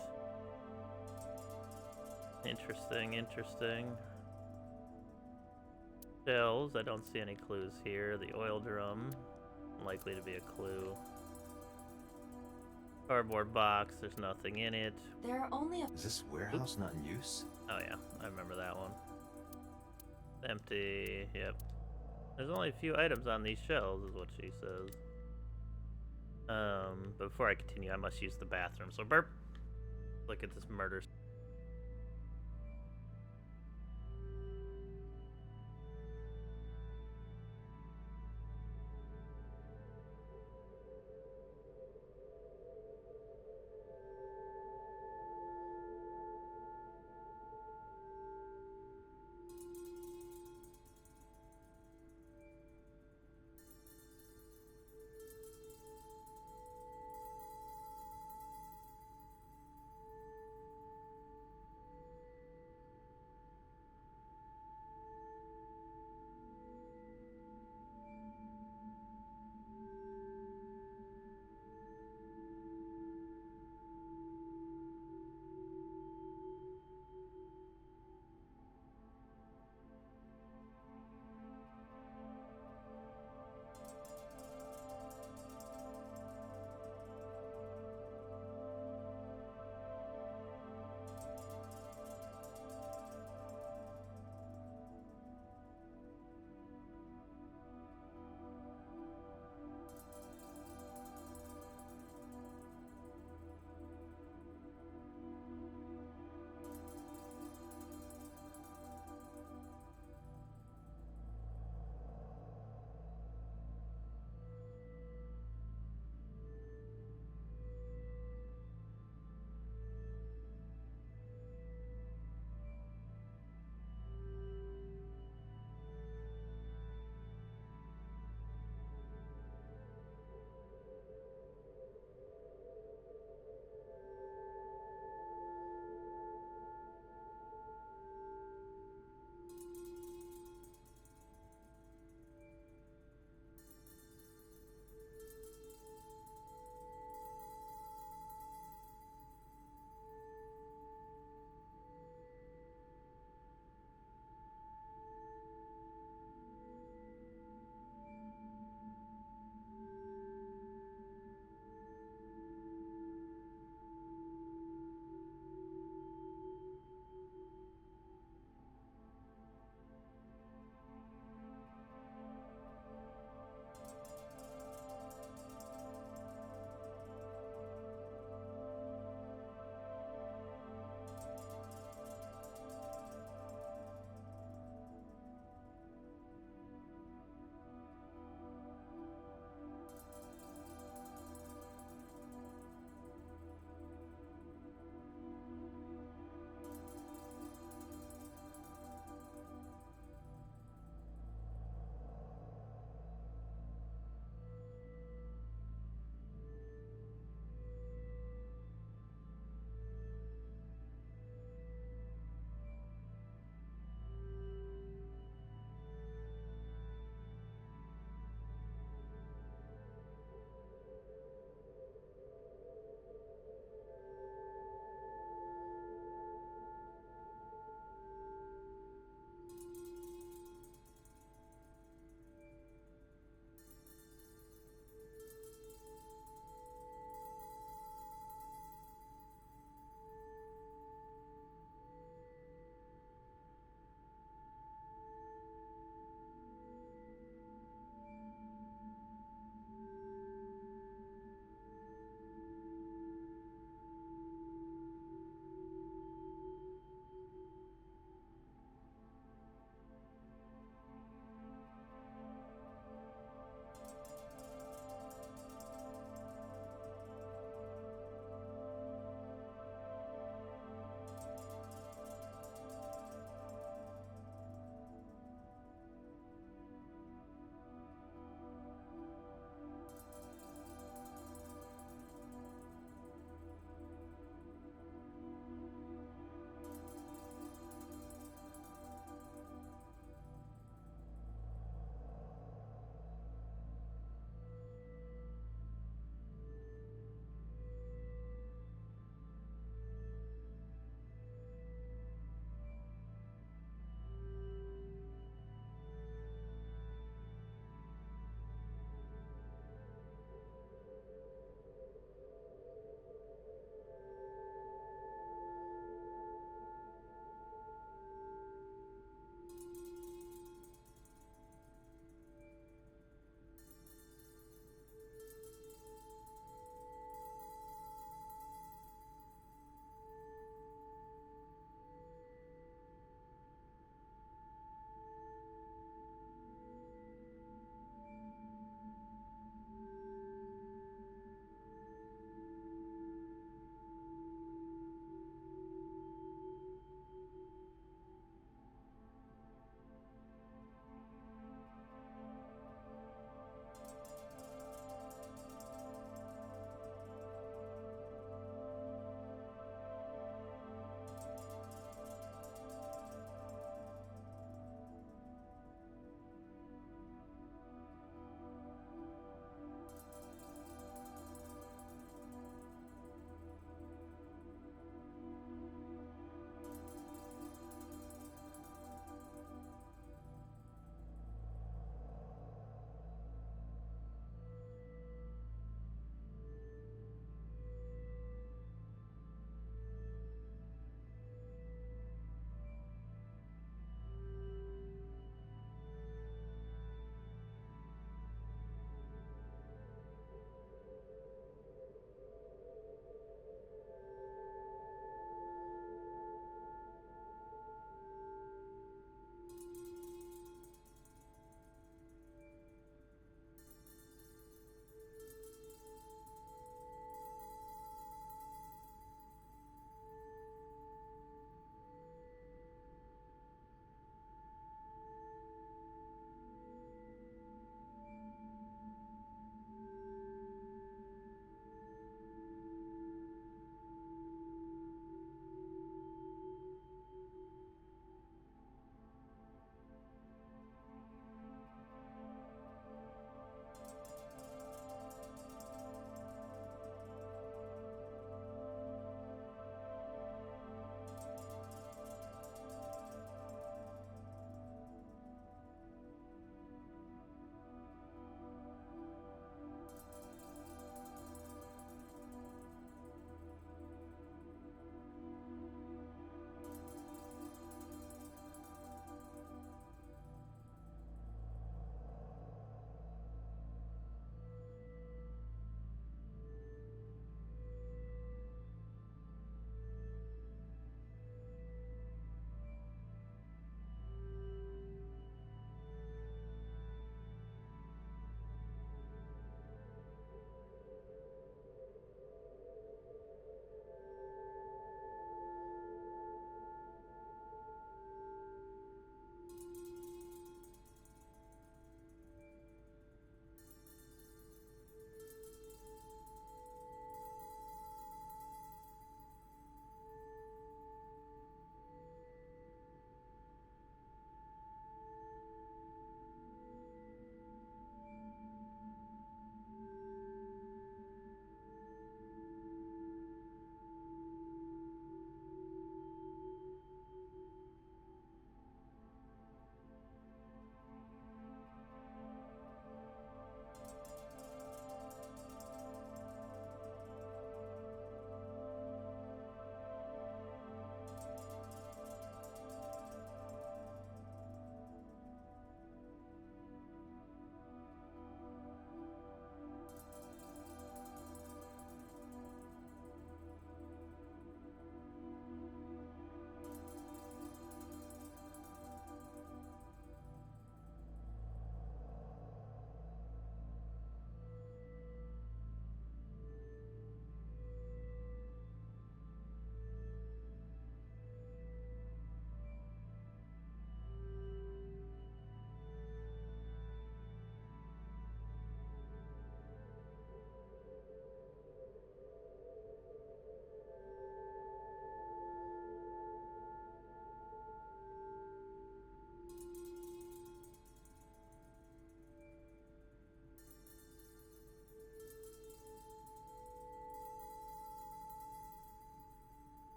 Interesting, interesting. Shells, I don't see any clues here. The oil drum, likely to be a clue. Cardboard box, there's nothing in it. There are only a Is this warehouse not in use? Oh yeah, I remember that one. Empty, yep. There's only a few items on these shelves, is what she says. But before I continue, I must use the bathroom. So burp. Look at this murder.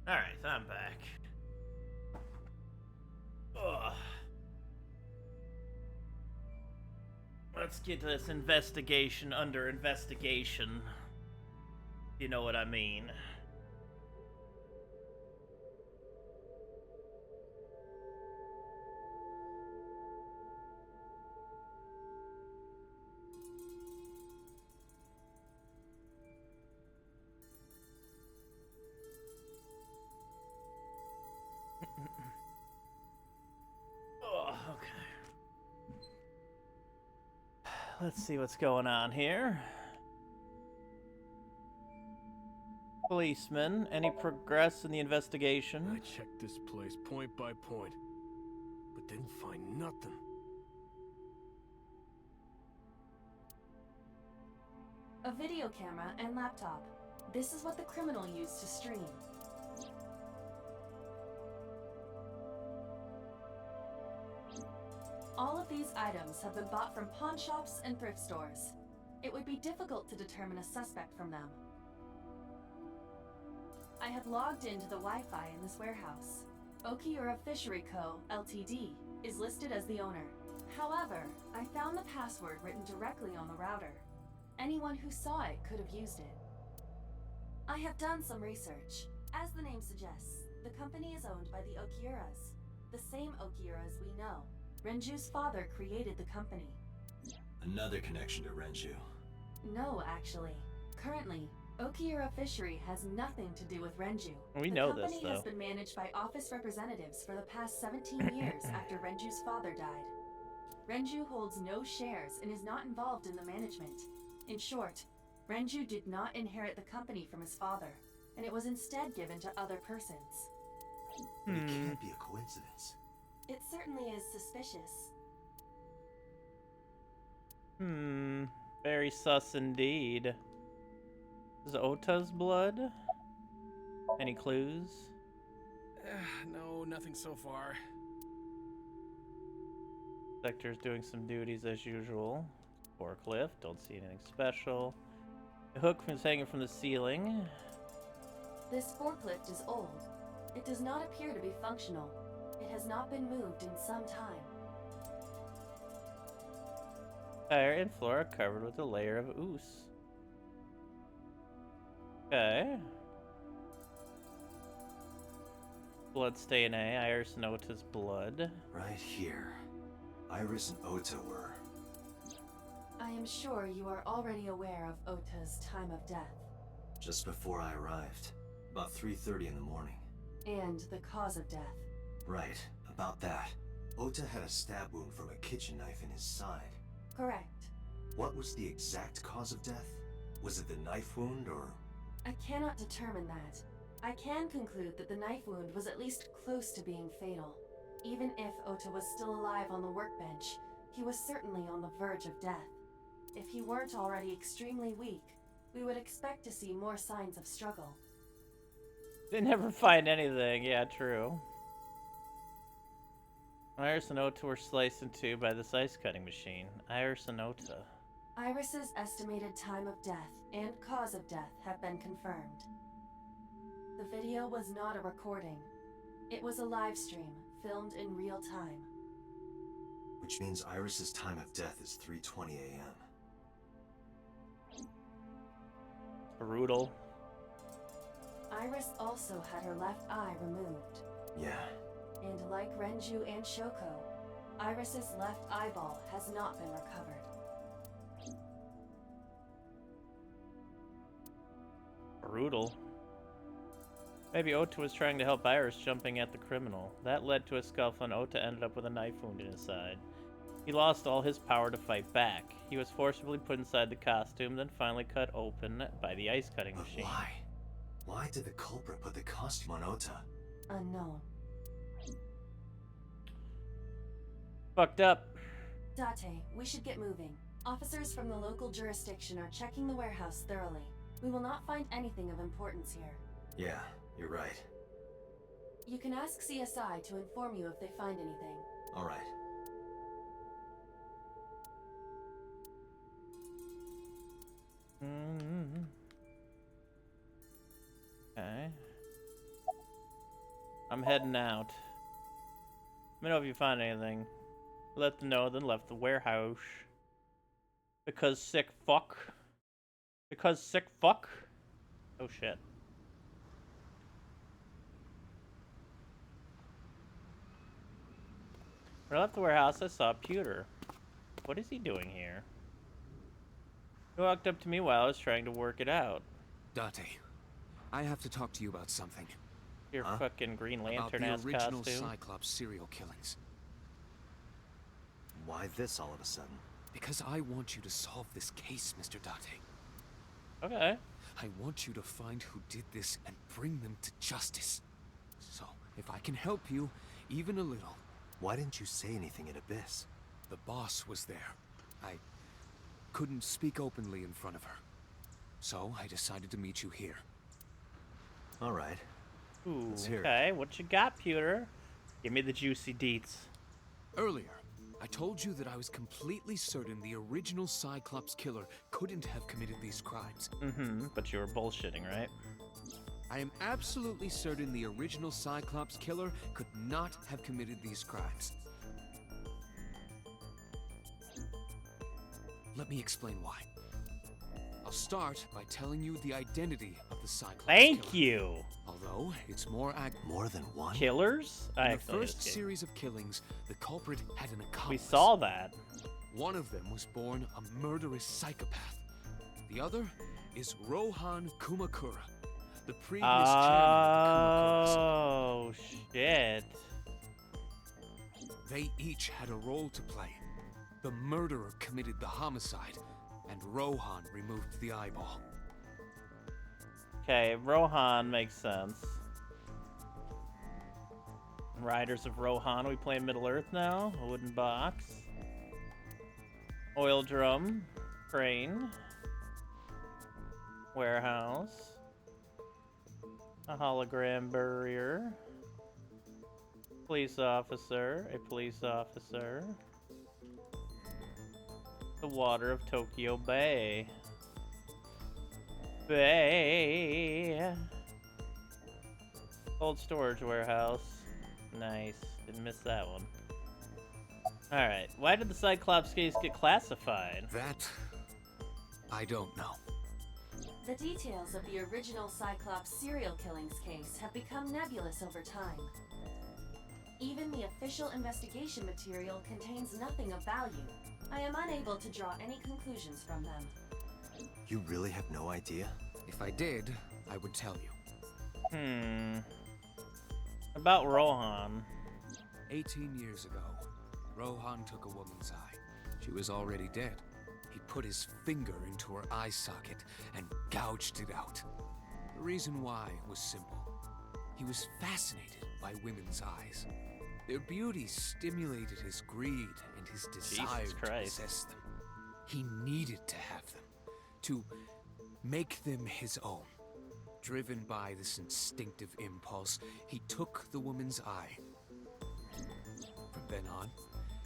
Alright, I'm back. Ugh. Let's get this investigation under investigation. You know what I mean. Oh, okay. Let's see what's going on here. Policeman, any progress in the investigation? I checked this place point by point, but didn't find nothing. A video camera and laptop. This is what the criminal used to stream. All of these items have been bought from pawn shops and thrift stores. It would be difficult to determine a suspect from them. I have logged into the Wi-Fi in this warehouse. Okiura Fishery Co., Ltd. is listed as the owner. However, I found the password written directly on the router. Anyone who saw it could have used it. I have done some research. As the name suggests, the company is owned by the Okiuras, the same Okiuras we know. Renju's father created the company. Another connection to Renju. No, actually. Currently, Okiura Fishery has nothing to do with Renju. We know this, The company has been managed by office representatives for the past 17 years after Renju's father died. Renju holds no shares and is not involved in the management. In short, Renju did not inherit the company from his father, and it was instead given to other persons. But it can't be a coincidence. It certainly is suspicious. Very sus indeed. Is Ota's blood? Any clues? No, nothing so far. Sector's doing some duties as usual. Forklift, don't see anything special. A hook is hanging from the ceiling. This forklift is old. It does not appear to be functional. It has not been moved in some time. Tire and floor are covered with a layer of ooze. Okay. Bloodstain A, Iris and Ota's blood. Right here. Iris and Ota were. I am sure you are already aware of Ota's time of death. Just before I arrived. About 3:30 in the morning. And the cause of death. Right, about that. Ota had a stab wound from a kitchen knife in his side. Correct. What was the exact cause of death? Was it the knife wound or... I cannot determine that. I can conclude that the knife wound was at least close to being fatal. Even if Ota was still alive on the workbench, he was certainly on the verge of death. If he weren't already extremely weak, we would expect to see more signs of struggle. They never find anything, yeah, true. Iris and Ota were sliced in two by this ice cutting machine. Iris and Ota. Iris's estimated time of death and cause of death have been confirmed. The video was not a recording. It was a live stream, filmed in real time. Which means Iris's time of death is 3:20 a.m. Brutal. Iris also had her left eye removed. Yeah. And like Renju and Shoko, Iris's left eyeball has not been recovered. Brutal. Maybe Ota was trying to help Iris jumping at the criminal. That led to a scuffle and Ota ended up with a knife wound in his side. He lost all his power to fight back. He was forcibly put inside the costume, then finally cut open by the ice cutting But machine. why? Why did the culprit put the costume on Ota? Unknown. Fucked up. Date, we should get moving. Officers from the local jurisdiction are checking the warehouse thoroughly. We will not find anything of importance here. Yeah, you're right. You can ask CSI to inform you if they find anything. All right. Okay. I'm heading out. Let me know if you find anything. Let them know, then left the warehouse. Because sick fuck. Because sick fuck. Oh shit. When I left the warehouse, I saw Pewter. What is he doing here? He walked up to me while I was trying to work it out. Date, I have to talk to you about something. Your fucking Green Lantern about ass the original costume. Cyclops serial killings. Why this all of a sudden? Because I want you to solve this case, Mr. Date. Okay. I want you to find who did this and bring them to justice. So, if I can help you, even a little. Why didn't you say anything at Abyss? The boss was there. I couldn't speak openly in front of her. So, I decided to meet you here. All right. Ooh, Let's hear it. okay. What you got, Pewter? Give me the juicy deets. Earlier, I told you that I was completely certain the original Cyclops killer couldn't have committed these crimes. But you were bullshitting, right? I am absolutely certain the original Cyclops killer could not have committed these crimes. Let me explain why. I'll start by telling you the identity of the Cyclops Thank killer. you. Although it's more More than one? Killers? In I the accidentally first escaped. series of killings, the culprit had an accomplice. We saw that. One of them was born a murderous psychopath. The other is Rohan Kumakura, the previous chairman of the Kumakuras. Oh, shit. They each had a role to play. The murderer committed the homicide, and Rohan removed the eyeball. Okay, Rohan makes sense. Riders of Rohan, we play Middle Earth now. A wooden box. Oil drum. Crane. Warehouse. A hologram barrier. Police officer. A police officer. The water of Tokyo Bay. Bay. Cold storage warehouse. Nice. Didn't miss that one. Alright. Why did the Cyclops case get classified? That, I don't know. The details of the original Cyclops serial killings case have become nebulous over time. Even the official investigation material contains nothing of value. I am unable to draw any conclusions from them. You really have no idea? If I did, I would tell you. About Rohan. 18 years ago, Rohan took a woman's eye. She was already dead. He put his finger into her eye socket and gouged it out. The reason why was simple. He was fascinated by women's eyes. Their beauty stimulated his greed and his desire to possess them. He needed to have them, to make them his own. Driven by this instinctive impulse, he took the woman's eye. From then on,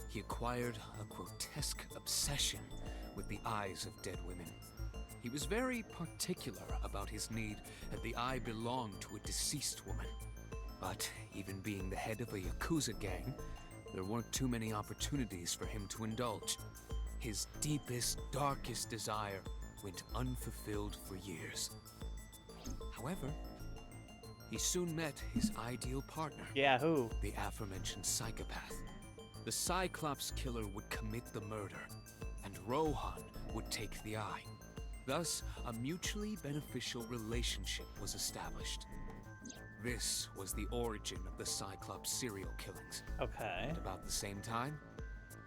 he acquired a grotesque obsession with the eyes of dead women. He was very particular about his need that the eye belonged to a deceased woman. But even being the head of a Yakuza gang, there weren't too many opportunities for him to indulge. His deepest, darkest desire went unfulfilled for years. However, he soon met his ideal partner. Yeah, who? The aforementioned psychopath. The Cyclops killer would commit the murder, and Rohan would take the eye. Thus, a mutually beneficial relationship was established. This was the origin of the Cyclops serial killings. Okay. At about the same time,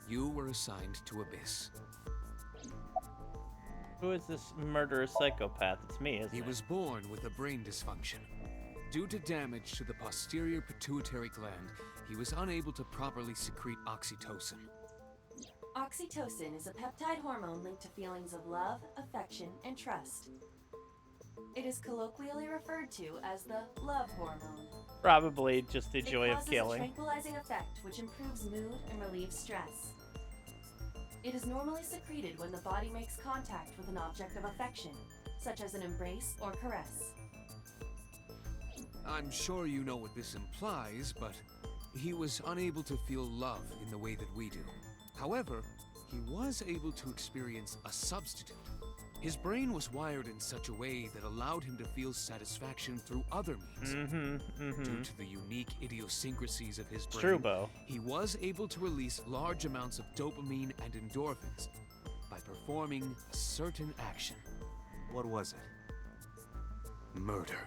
you were assigned to Abyss. Who is this murderous psychopath? It's me, isn't it? He was born with a brain dysfunction. Due to damage to the posterior pituitary gland, he was unable to properly secrete oxytocin. Oxytocin is a peptide hormone linked to feelings of love, affection, and trust. It is colloquially referred to as the love hormone. Probably just the joy of It killing. causes a tranquilizing effect which improves mood and relieves stress. It is normally secreted when the body makes contact with an object of affection, such as an embrace or caress. I'm sure you know what this implies, but he was unable to feel love in the way that we do. However, he was able to experience a substitute. His brain was wired in such a way that allowed him to feel satisfaction through other means. Due to the unique idiosyncrasies of his brain, True, Bo. he was able to release large amounts of dopamine and endorphins by performing a certain action. What was it? Murder.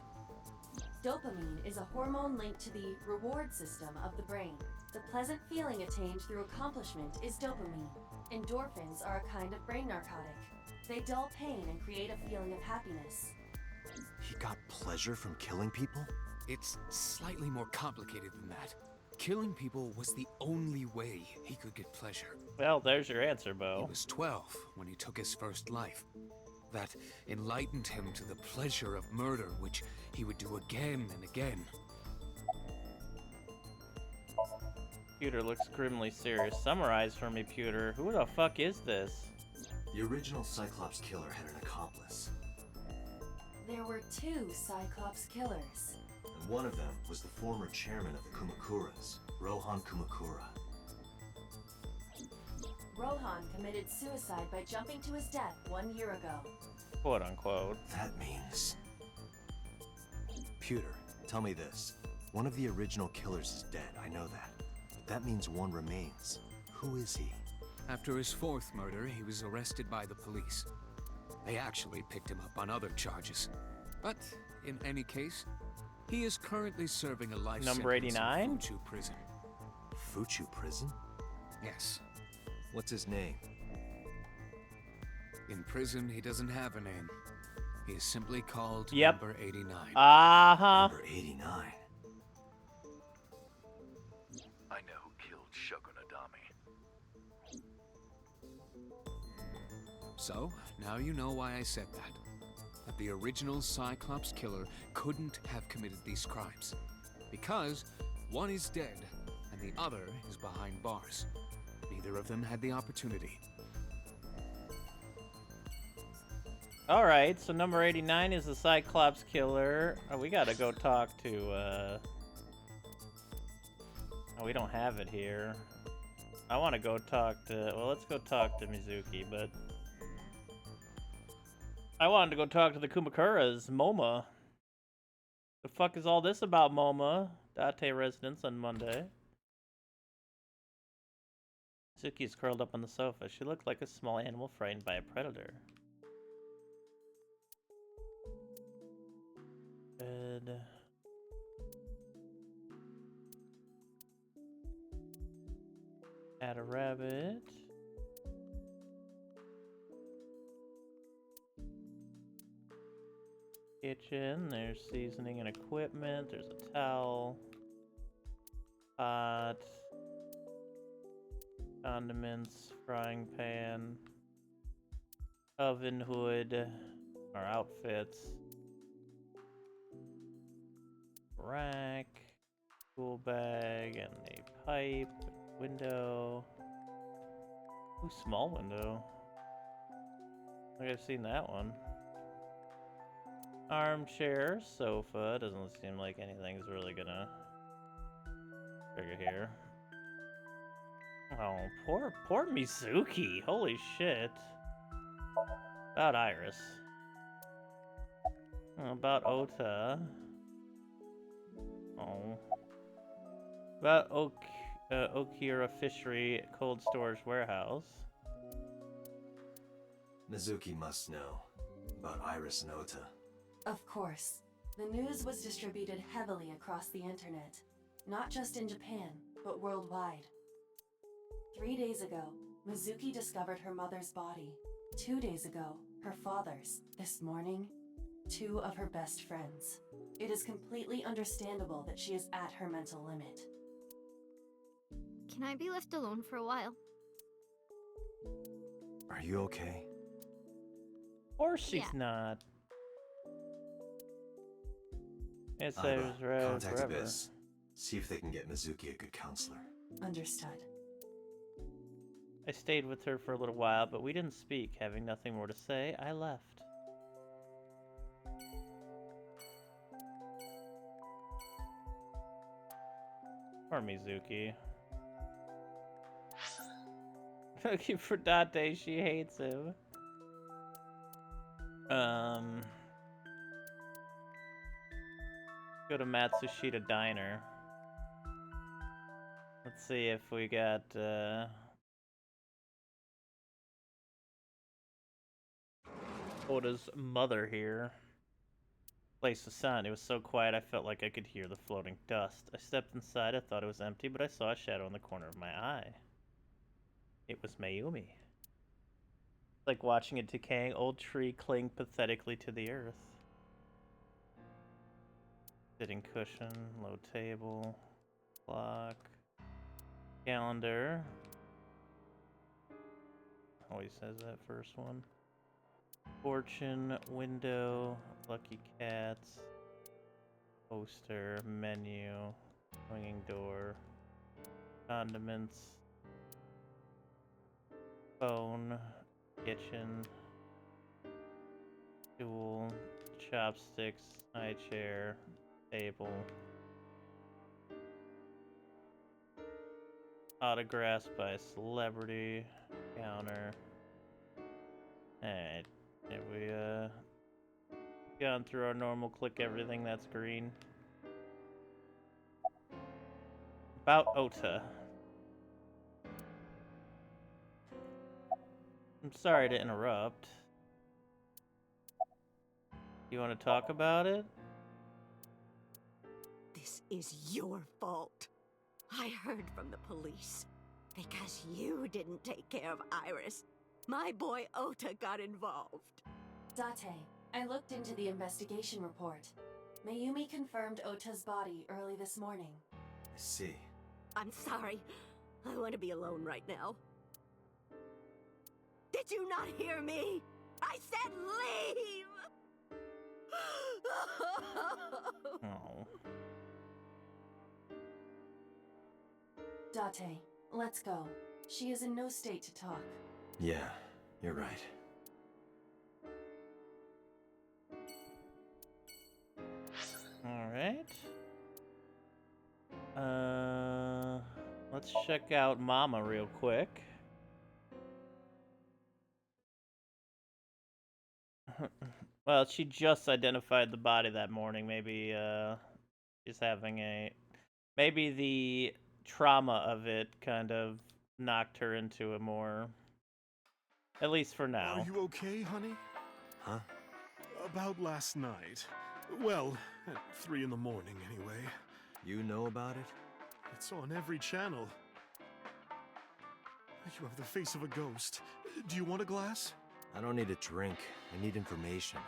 Dopamine is a hormone linked to the reward system of the brain. The pleasant feeling attained through accomplishment is dopamine. Endorphins are a kind of brain narcotic. They dull pain and create a feeling of happiness. He got pleasure from killing people? It's slightly more complicated than that. Killing people was the only way he could get pleasure. Well, there's your answer, Bo. He was 12 when he took his first life. That enlightened him to the pleasure of murder, which he would do again and again. Pewter looks grimly serious. Summarize for me, Pewter. Who the fuck is this? The original Cyclops killer had an accomplice, There were 2 Cyclops killers. and one of them was the former chairman of the Kumakuras, Rohan Kumakura. Rohan committed suicide by jumping to his death 1 year ago. Quote unquote. That means... Pewter, tell me this. One of the original killers is dead, I know that. But that means one remains. Who is he? After his 4th murder, he was arrested by the police. They actually picked him up on other charges. But, in any case, he is currently serving a life Number sentence 89? in Fuchu prison. Fuchu prison? Yes. What's his name? In prison, he doesn't have a name. He is simply called Yep. Number 89. Uh-huh. Number 89. I know who killed Shogun Adami. So, now you know why I said that. That the original Cyclops killer couldn't have committed these crimes. Because one is dead, and the other is behind bars. Neither of them had the opportunity. Alright, so number 89 is the Cyclops killer. Oh, we gotta go talk to, Oh, we don't have it here. I want to go talk to... Well, let's go talk to Mizuki, but... I wanted to go talk to the Kumakuras, MoMA. The fuck is all this about, MoMA? Date residence on Monday. Mizuki is curled up on the sofa. She looked like a small animal frightened by a predator. Bed. Add a rabbit. Kitchen. There's seasoning and equipment. There's a towel. Pot. Condiments. Frying pan. Oven hood. Our outfits. Rack. Tool bag and a pipe. Window. Ooh, small window. I think I've seen that one. Armchair, sofa. Doesn't seem like anything's really gonna trigger here. Oh, poor Mizuki. Holy shit. About Iris. About Ota. Oh. About Okira Fishery Cold Storage Warehouse. Mizuki must know about Iris and Ota. Of course. The news was distributed heavily across the internet. Not just in Japan, but worldwide. 3 days ago, Mizuki discovered her mother's body. 2 days ago, her father's. This morning, 2 of her best friends. It is completely understandable that she is at her mental limit. Can I be left alone for a while? Are you okay? Or she's Yeah. not. It Iba, saves Red contact forever. Abyss. See if they can get Mizuki a good counselor. Understood. I stayed with her for a little while, but we didn't speak. Having nothing more to say, I left. Or Mizuki. Looking for Date, she hates him. Go to Matsushita Diner. Let's see if we got, Oda's mother here. Place was silent. It was so quiet I felt like I could hear the floating dust. I stepped inside. I thought it was empty, but I saw a shadow in the corner of my eye. It was Mayumi. It's like watching a decaying old tree cling pathetically to the earth. Sitting cushion, low table, clock, calendar. Always says that first one. Fortune, window, lucky cats, poster, menu, swinging door, condiments, phone, kitchen, stool, chopsticks, high chair, table, autographs by a celebrity, counter. Alright, have we gone through our normal click everything that's green? About Ota. I'm sorry to interrupt. You want to talk about it? This is your fault. I heard from the police. Because you didn't take care of Iris, my boy Ota got involved. Date, I looked into the investigation report. Mayumi confirmed Ota's body early this morning. I see. I'm sorry. I want to be alone right now. Did you not hear me? I said leave! Oh. Date, let's go. She is in no state to talk. Yeah, you're right. Alright. Let's check out Mama real quick. Well, she just identified the body that morning. Maybe, she's having a... Maybe the trauma of it kind of knocked her into a more... At least for now. Are you okay, honey? Huh? About last night. Well, at 3 in the morning, anyway. You know about it? It's on every channel. You have the face of a ghost. Do you want a glass? I don't need a drink. I need information.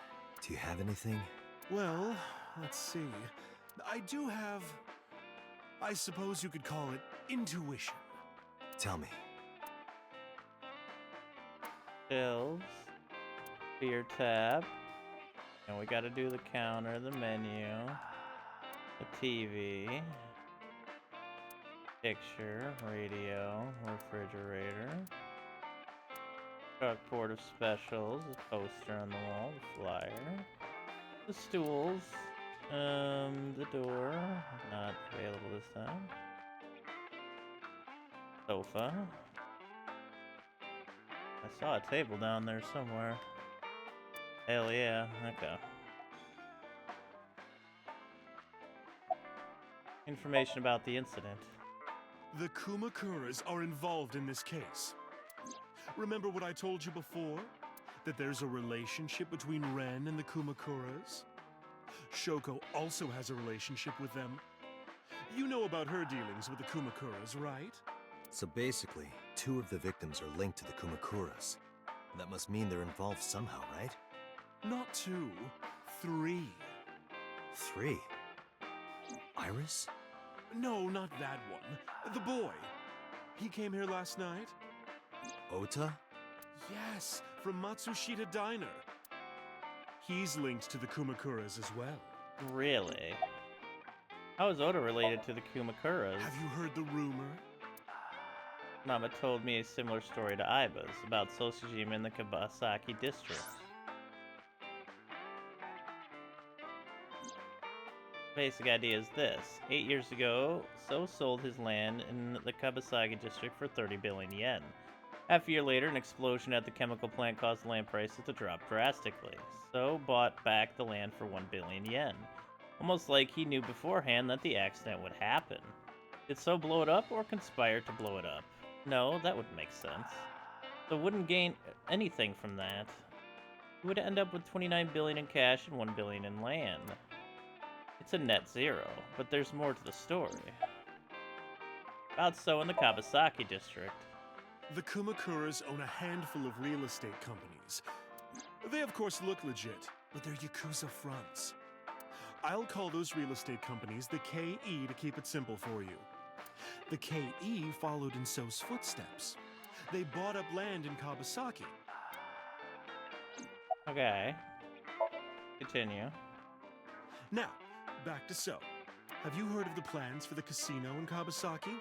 Do you have anything? Well, let's see. I do have... I suppose you could call it intuition. Tell me. Shelves. Beer tab. And we gotta do the counter, the menu, the TV, picture, radio, refrigerator, chalkboard of specials, a poster on the wall, the flyer, the stools, the door, not available this time, sofa. I saw a table down there somewhere. Hell yeah, okay. Information about the incident. The Kumakuras are involved in this case. Remember what I told you before? That there's a relationship between Ren and the Kumakuras? Shoko also has a relationship with them. You know about her dealings with the Kumakuras, right? So basically, 2 of the victims are linked to the Kumakuras. That must mean they're involved somehow, right? Not 2, 3. 3? Iris? No, not that one. The boy. He came here last night? Ota? Yes, from Matsushita Diner. He's linked to the Kumakuras as well. Really? How is Oda related to the Kumakuras? Have you heard the rumor? Mama told me a similar story to Aiba's about Sosujima in the Kabasaki district. basic idea is this. 8 years ago, So sold his land in the Kabasagi district for 30 billion yen. Half a year later, an explosion at the chemical plant caused land prices to drop drastically. So bought back the land for 1 billion yen. Almost like he knew beforehand that the accident would happen. Did So blow it up or conspire to blow it up? No, that wouldn't make sense. So wouldn't gain anything from that. He would end up with 29 billion in cash and 1 billion in land. It's a net zero, but there's more to the story. About So in the Kabasaki district. The Kumakuras own a handful of real estate companies. They of course look legit, but they're Yakuza fronts. I'll call those real estate companies the KE to keep it simple for you. The KE followed in So's footsteps. They bought up land in Kabasaki. Okay. Continue. Now, back to So. Have you heard of the plans for the casino in Kabasaki?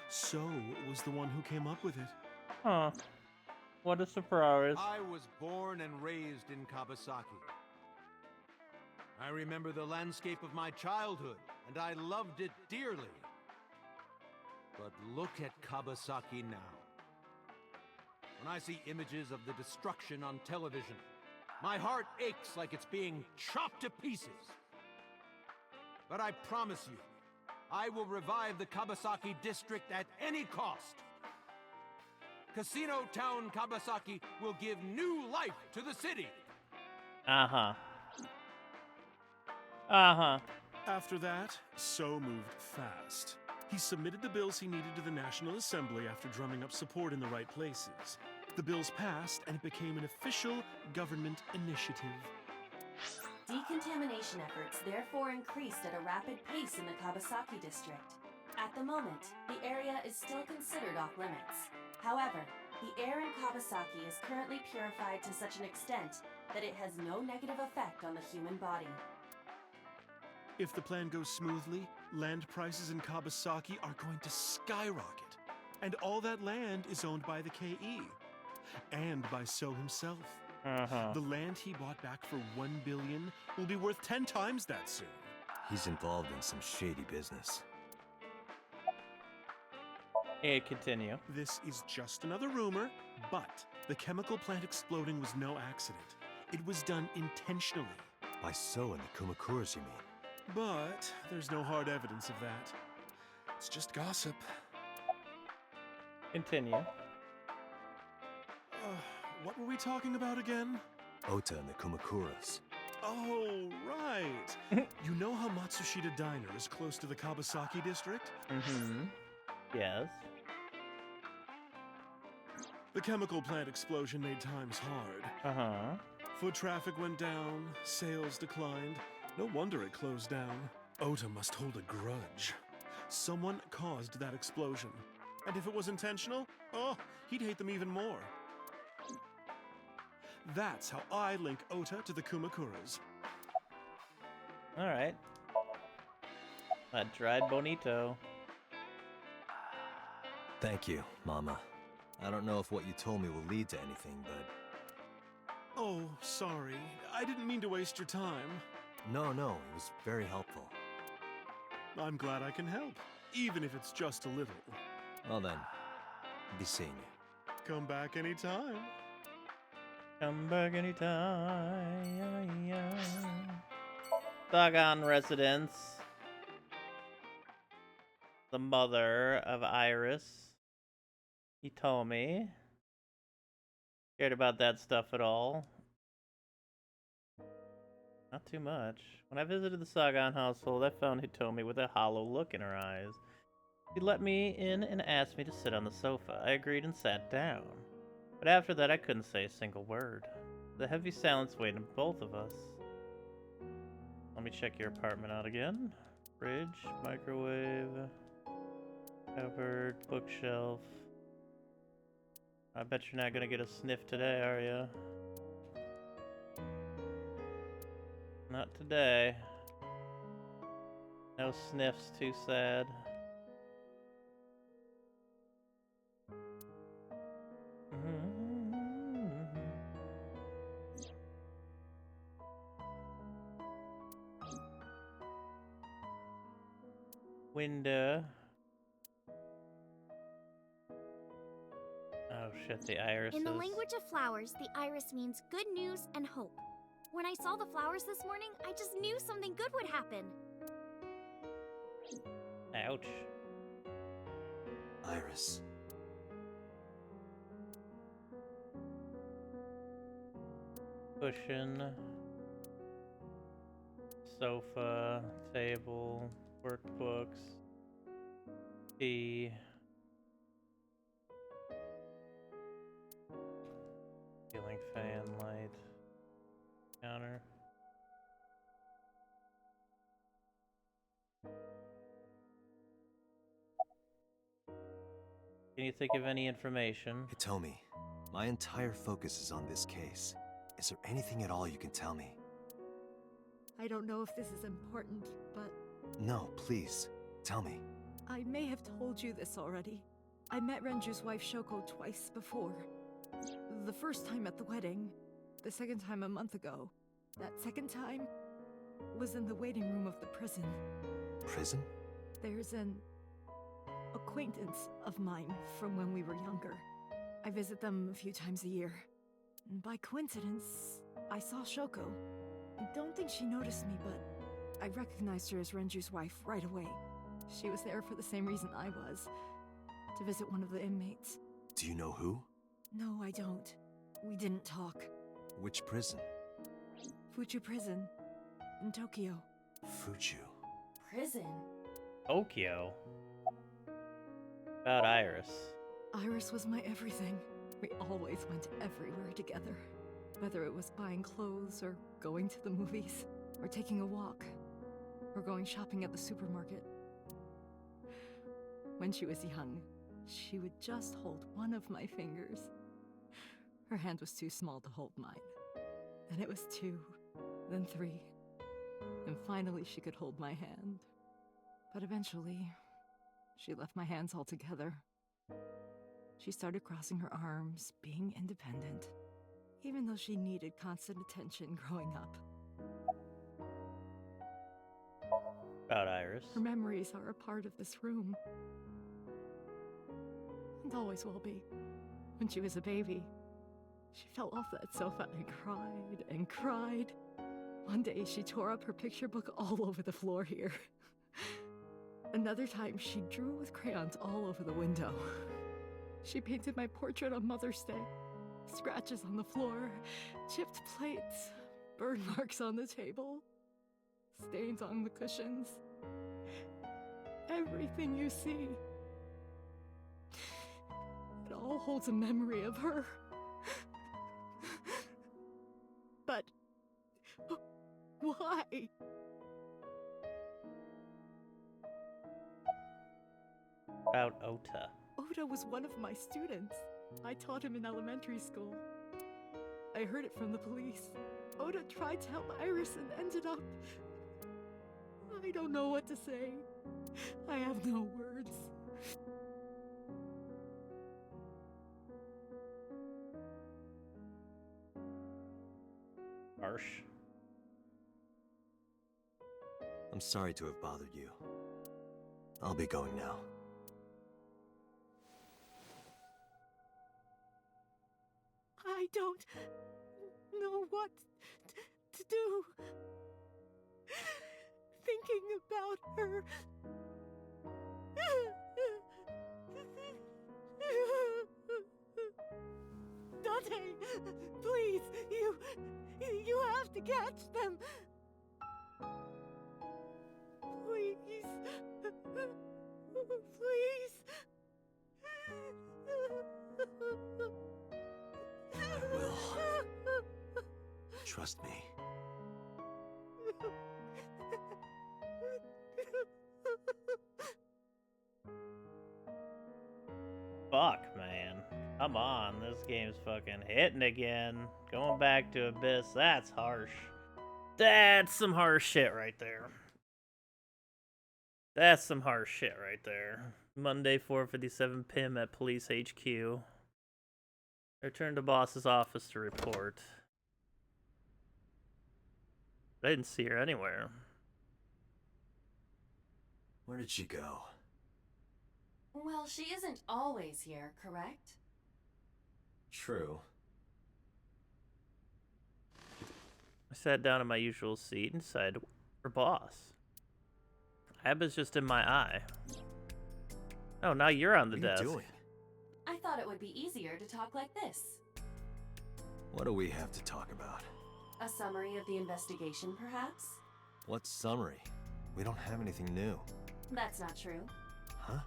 So was the one who came up with it. Huh. What a surprise. I was born and raised in Kabasaki. I remember the landscape of my childhood, and I loved it dearly. But look at Kabasaki now. When I see images of the destruction on television, my heart aches like it's being chopped to pieces. But I promise you, I will revive the Kabasaki district at any cost. Casino Town Kabasaki will give new life to the city. Uh-huh. Uh-huh. After that, So moved fast. He submitted the bills he needed to the National Assembly after drumming up support in the right places. The bills passed, and it became an official government initiative. Decontamination efforts therefore increased at a rapid pace in the Kabasaki district. At the moment, the area is still considered off limits. However, the air in Kabasaki is currently purified to such an extent that it has no negative effect on the human body. If the plan goes smoothly, land prices in Kabasaki are going to skyrocket. And all that land is owned by the KE. And by So himself. Uh-huh. The land he bought back for 1 billion will be worth 10 times that soon. He's involved in some shady business. And continue. This is just another rumor, but the chemical plant exploding was no accident. It was done intentionally. By So and the Kumakuras, you mean? But there's no hard evidence of that. It's just gossip. Continue. What were we talking about again? Ota and the Kumakuras. Oh, right. You know how Matsushita Diner is close to the Kabasaki district? Mm-hmm. Yes. The chemical plant explosion made times hard. Uh-huh. Foot traffic went down, sales declined. No wonder it closed down. Ota must hold a grudge. Someone caused that explosion. And if it was intentional, oh, he'd hate them even more. That's how I link Ota to the Kumakuras. Alright. That dried bonito. Thank you, Mama. I don't know if what you told me will lead to anything, but... Oh, sorry. I didn't mean to waste your time. No, it was very helpful. I'm glad I can help, even if it's just a little. Well then, be seeing you. Come back anytime. Come back anytime. Sagan residence. The mother of Iris. Hitomi. Cared about that stuff at all? Not too much. When I visited the Sagan household, I found Hitomi with a hollow look in her eyes. She let me in and asked me to sit on the sofa. I agreed and sat down. But after that, I couldn't say a single word. The heavy silence weighed on both of us. Let me check your apartment out again. Fridge, microwave, cupboard, bookshelf. I bet you're not gonna get a sniff today, are you? Not today. No sniffs, too sad. Window. Oh shit, the irises. In the language of flowers, the iris means good news and hope. When I saw the flowers this morning, I just knew something good would happen. Ouch. Iris. Cushion. Sofa. Table. Workbooks. Tea. Ceiling fan light. Counter. Can you think of any information? Hitomi, my entire focus is on this case. Is there anything at all you can tell me? I don't know if this is important, but No, please. Tell me. I may have told you this already. I met Renju's wife Shoko twice before. The first time at the wedding, the second time a month ago. That second time was in the waiting room of the prison. Prison? There's an acquaintance of mine from when we were younger. I visit them a few times a year. And by coincidence, I saw Shoko. I don't think she noticed me, but I recognized her as Renju's wife right away. She was there for the same reason I was, to visit one of the inmates. Do you know who? No, I don't. We didn't talk. Which prison? Fuchu Prison, in Tokyo. Fuchu. Prison? Tokyo? About Iris. Iris was my everything. We always went everywhere together. Whether it was buying clothes, or going to the movies, or taking a walk, or going shopping at the supermarket. When she was young, she would just hold one of my fingers. Her hand was too small to hold mine. Then it was 2, then 3, and finally she could hold my hand. But eventually, she left my hands altogether. She started crossing her arms, being independent, even though she needed constant attention growing up. About Iris. Her memories are a part of this room. And always will be. When she was a baby, she fell off that sofa and cried and cried. One day she tore up her picture book all over the floor here. Another time she drew with crayons all over the window. She painted my portrait on Mother's Day. Scratches on the floor, chipped plates, burn marks on the table, stains on the cushions. Everything you see. It all holds a memory of her. But why? About Ota. Oda was one of my students. I taught him in elementary school. I heard it from the police. Oda tried to help Iris and ended up... I don't know what to say. I have no words. Harsh. I'm sorry to have bothered you. I'll be going now. I don't know what to do. Thinking about her. Dante, please, you have to catch them. Please. Please. I will. Trust me. Fuck, man. Come on, this game's fucking hitting again. Going back to Abyss, that's harsh. That's some harsh shit right there. That's some harsh shit right there. Monday, 4:57 p.m. at Police HQ. Return to boss's office to report. I didn't see her anywhere. Where did she go? Well, she isn't always here, correct? True. I sat down in my usual seat and said, "Her boss." Abba's just in my eye. Oh, now you're on the What are desk. you doing? I thought it would be easier to talk like this. What do we have to talk about? A summary of the investigation, perhaps? What summary? We don't have anything new. That's not true. Huh?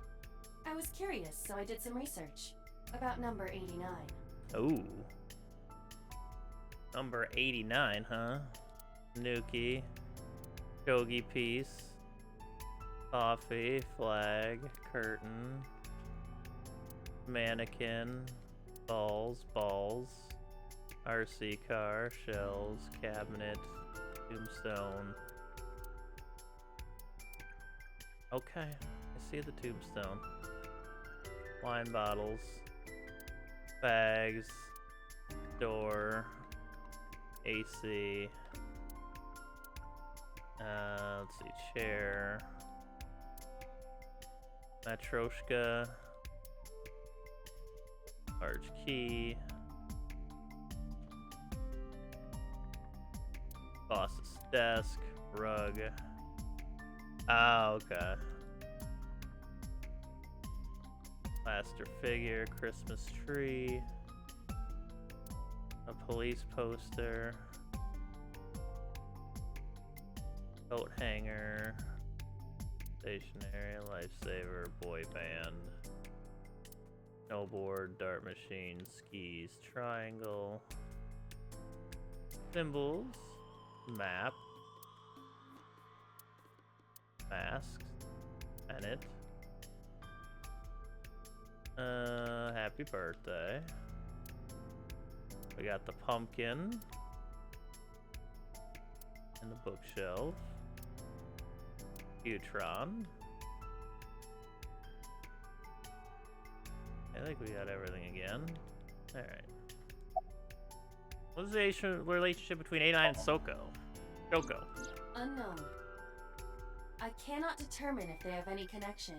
I was curious, so I did some research about number 89. Ooh. Number 89, huh? Nuki. Shogi piece. Coffee. Flag. Curtain. Mannequin. Balls. RC car. Shells. Cabinet. Tombstone. Okay. I see the tombstone. Wine bottles. Bags. Door. AC. Let's see. Chair. Matryoshka. Large key. Boss's desk. Rug. Ah, okay. Plaster figure. Christmas tree. A police poster. Coat hanger. Stationery. Lifesaver. Boy band. Snowboard. Dart machine. Skis. Triangle. Symbols. Map. Masks. Pennant. Happy birthday. We got the pumpkin. And the bookshelf. Neutron. I think we got everything again. Alright. What's the relationship between 89 and Shoko? Unknown. I cannot determine if they have any connection.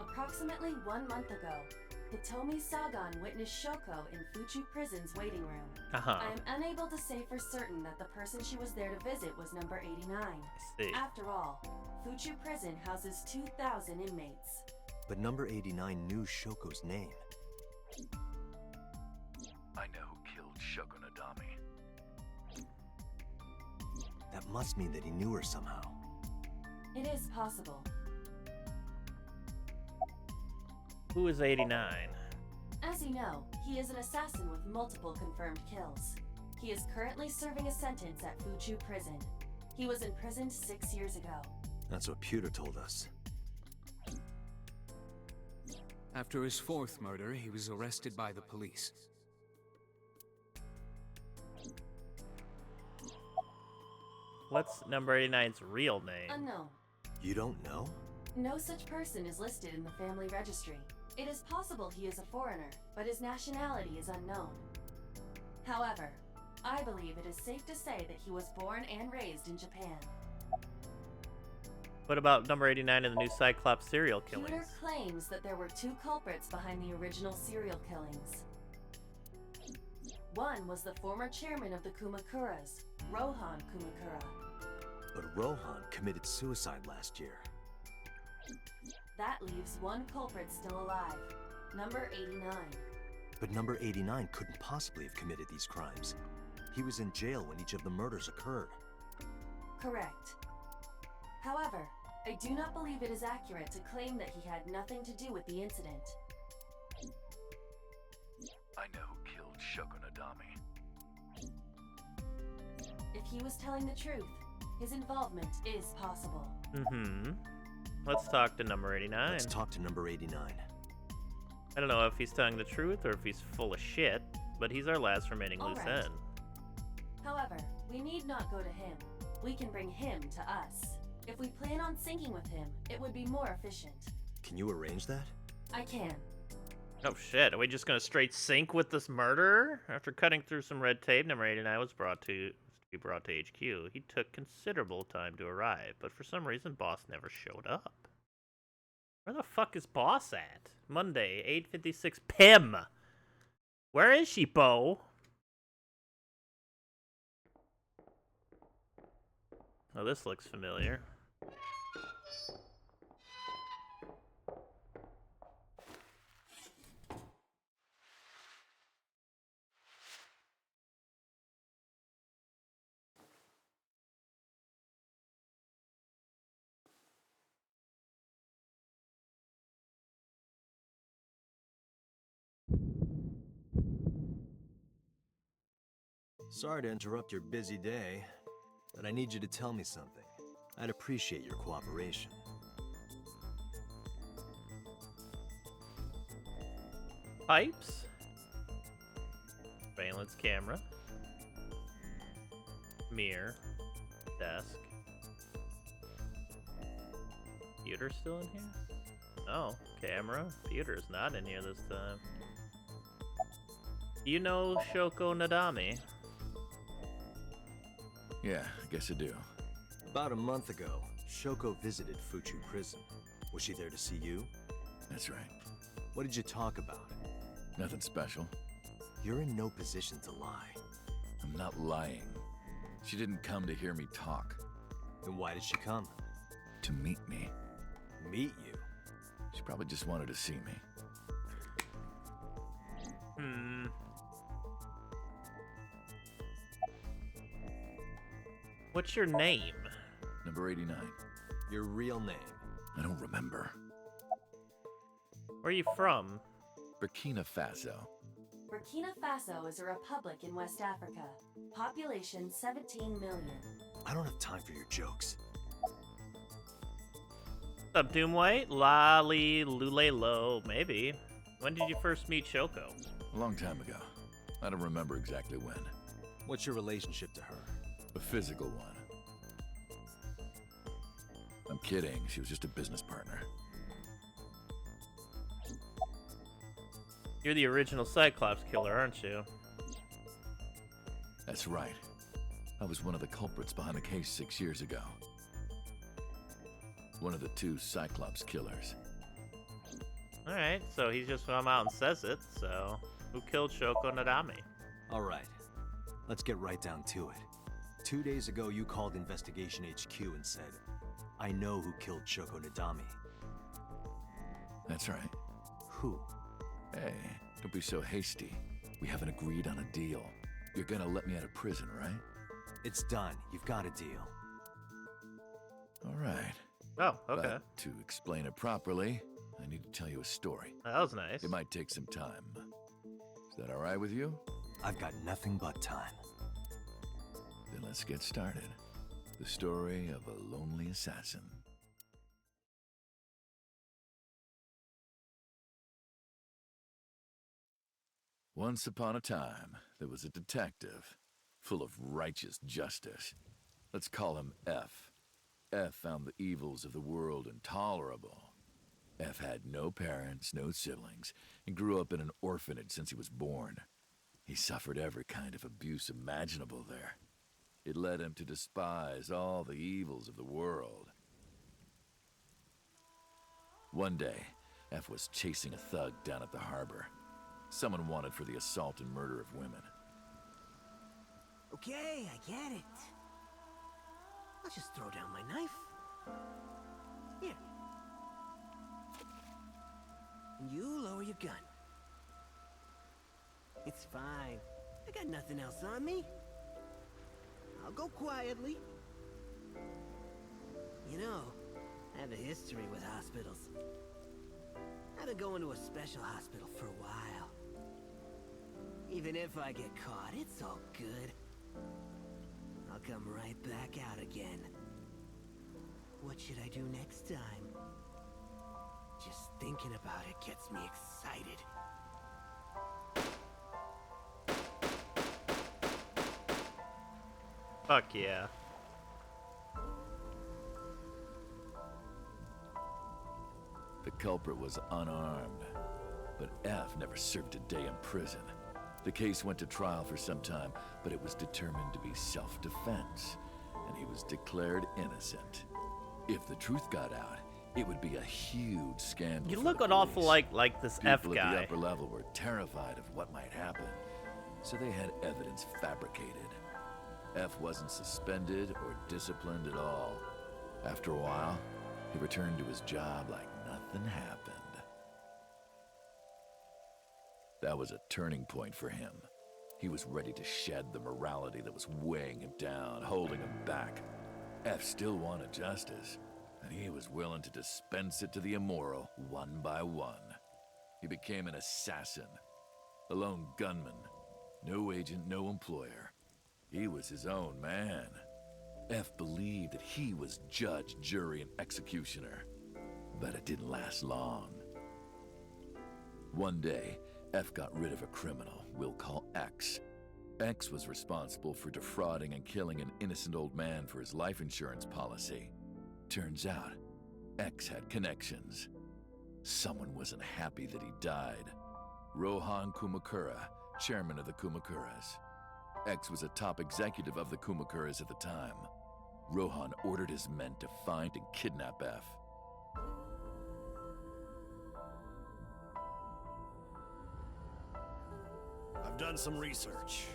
Approximately 1 month ago, Hitomi Sagan witnessed Shoko in Fuchu Prison's waiting room. I am unable to say for certain that the person she was there to visit was number 89. I see. After all, Fuchu Prison houses 2,000 inmates. But number 89 knew Shoko's name. I know who killed Shoko Nadami. That must mean that he knew her somehow. It is possible. Who is 89? As you know, he is an assassin with multiple confirmed kills. He is currently serving a sentence at Fuchu Prison. He was imprisoned 6 years ago. That's what Pewter told us. After his fourth murder, he was arrested by the police. What's number 89's real name? Unknown. You don't know? No such person is listed in the family registry. It is possible he is a foreigner, but his nationality is unknown. However, I believe it is safe to say that he was born and raised in Japan. What about number 89 in the new Cyclops serial killings? Pewter claims that there were 2 culprits behind the original serial killings. One was the former chairman of the Kumakuras, Rohan Kumakura. But Rohan committed suicide last year. That leaves 1 culprit still alive, number 89. But number 89 couldn't possibly have committed these crimes. He was in jail when each of the murders occurred. Correct. However, I do not believe it is accurate to claim that he had nothing to do with the incident. I know who killed Shoko Nadami. If he was telling the truth, his involvement is possible. Let's talk to number 89. Let's talk to number 89. I don't know if he's telling the truth or if he's full of shit, but he's our last remaining loose Alright. end. However, we need not go to him. We can bring him to us. If we plan on syncing with him, it would be more efficient. Can you arrange that? I can. Oh shit, are we just gonna straight sync with this murderer? After cutting through some red tape, number 89 was brought to be brought to HQ, he took considerable time to arrive, but for some reason, Boss never showed up. Where the fuck is Boss at? Monday, 8:56 p.m. Where is she, Bo? Oh, this looks familiar. Sorry to interrupt your busy day, but I need you to tell me something. I'd appreciate your cooperation. Pipes. Surveillance camera. Mirror. Desk. Computer still in here? No. Camera. Computer's not in here this time. Do you know Shoko Nadami? Yeah, I guess I do. About a month ago, Shoko visited Fuchu Prison. Was she there to see you? That's right. What did you talk about? Nothing special. You're in no position to lie. I'm not lying. She didn't come to hear me talk. Then why did she come? To meet me. Meet you? She probably just wanted to see me. What's your name? Number 89. Your real name? I don't remember. Where are you from? Burkina Faso. Burkina Faso is a republic in West Africa. Population 17 million. I don't have time for your jokes. What's up, Doomwhite? Lolly, Lule Lo, maybe. When did you first meet Shoko? A long time ago. I don't remember exactly when. What's your relationship to her? A physical one. I'm kidding. She was just a business partner. You're the original Cyclops killer, aren't you? That's right. I was one of the culprits behind the case 6 years ago. One of the 2 Cyclops killers. Alright, so he's just come out and says it, so... Who killed Shoko Nadami? Alright, let's get right down to it. 2 days ago, you called Investigation HQ and said, I know who killed Shoko Nadami. That's right. Who? Hey, don't be so hasty. We haven't agreed on a deal. You're gonna let me out of prison, right? It's done. You've got a deal. All right. Oh, okay. But to explain it properly, I need to tell you a story. That was nice. It might take some time. Is that all right with you? I've got nothing but time. Then let's get started. The story of a lonely assassin. Once upon a time, there was a detective, full of righteous justice. Let's call him F. F found the evils of the world intolerable. F had no parents, no siblings, and grew up in an orphanage since he was born. He suffered every kind of abuse imaginable there. It led him to despise all the evils of the world. One day, F was chasing a thug down at the harbor. Someone wanted for the assault and murder of women. Okay, I get it. I'll just throw down my knife. Here. And you lower your gun. It's fine. I got nothing else on me. I'll go quietly. You know, I have a history with hospitals. I've been going to a special hospital for a while. Even if I get caught, it's all good. I'll come right back out again. What should I do next time? Just thinking about it gets me excited. Fuck yeah. The culprit was unarmed, but F never served a day in prison. The case went to trial for some time, but it was determined to be self-defense, and he was declared innocent. If the truth got out, it would be a huge scandal. You for look the an awful police. like this F People at guy. the upper level were terrified of what might happen, so they had evidence fabricated. F wasn't suspended or disciplined at all. After a while, he returned to his job like nothing happened. That was a turning point for him. He was ready to shed the morality that was weighing him down, holding him back. F still wanted justice, and he was willing to dispense it to the immoral one by one. He became an assassin, a lone gunman, no agent, no employer. He was his own man. F believed that he was judge, jury, and executioner, but it didn't last long. One day, F got rid of a criminal we'll call X. X was responsible for defrauding and killing an innocent old man for his life insurance policy. Turns out, X had connections. Someone wasn't happy that he died. Rohan Kumakura, chairman of the Kumakuras. X was a top executive of the Kumakuras at the time. Rohan ordered his men to find and kidnap F. I've done some research.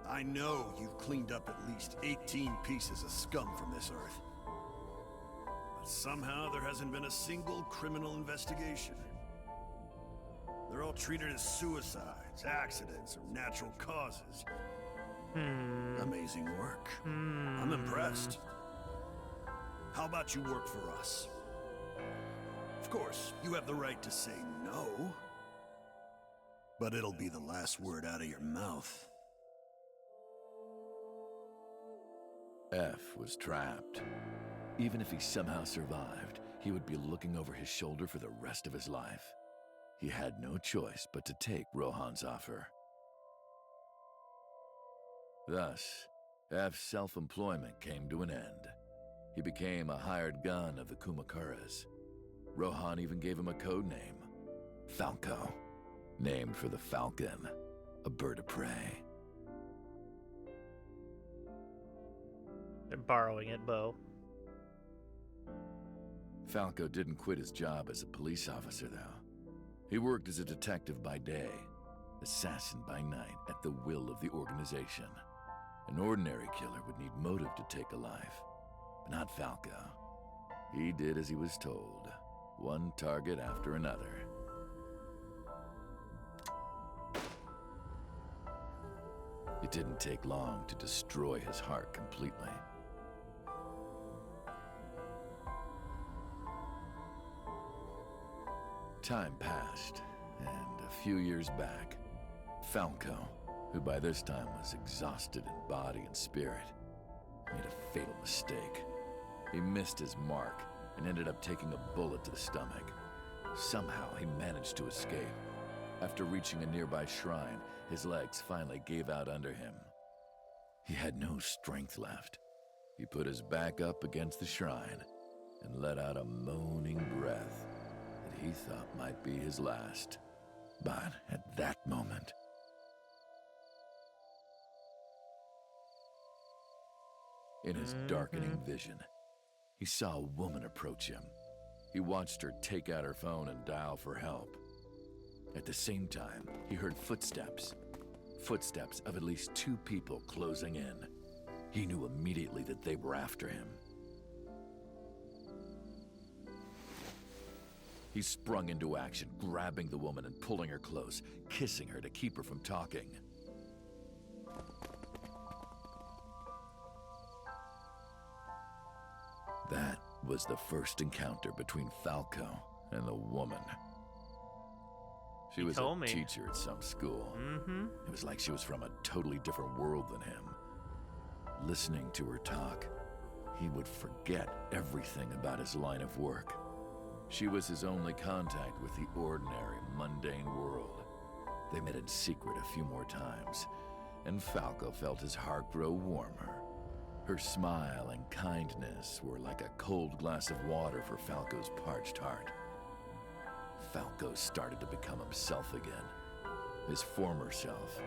I know you've cleaned up at least 18 pieces of scum from this earth. But somehow there hasn't been a single criminal investigation. They're all treated as suicides, accidents, or natural causes. Amazing work. I'm impressed. How about you work for us? Of course, you have the right to say no. But it'll be the last word out of your mouth. F was trapped. Even if he somehow survived, he would be looking over his shoulder for the rest of his life. He had no choice but to take Rohan's offer. Thus, F's self-employment came to an end. He became a hired gun of the Kumakuras. Rohan even gave him a code name, Falco, named for the falcon, a bird of prey. They're borrowing it, Bo. Falco didn't quit his job as a police officer, though. He worked as a detective by day, assassin by night, at the will of the organization. An ordinary killer would need motive to take a life, but not Falco. He did as he was told, one target after another. It didn't take long to destroy his heart completely. Time passed, and a few years back, Falco, who by this time was exhausted in body and spirit, made a fatal mistake. He missed his mark and ended up taking a bullet to the stomach. Somehow he managed to escape. After reaching a nearby shrine, his legs finally gave out under him. He had no strength left. He put his back up against the shrine and let out a moaning breath that he thought might be his last. But at that moment, in his darkening vision, he saw a woman approach him. He watched her take out her phone and dial for help. At the same time, he heard footsteps. Footsteps of at least 2 people closing in. He knew immediately that they were after him. He sprung into action, grabbing the woman and pulling her close, kissing her to keep her from talking. That was the first encounter between Falco and the woman. She was a teacher at some school. It was like she was from a totally different world than him. Listening to her talk, he would forget everything about his line of work. She was his only contact with the ordinary, mundane world. They met in secret a few more times, and Falco felt his heart grow warmer. Her smile and kindness were like a cold glass of water for Falco's parched heart. Falco started to become himself again, his former self.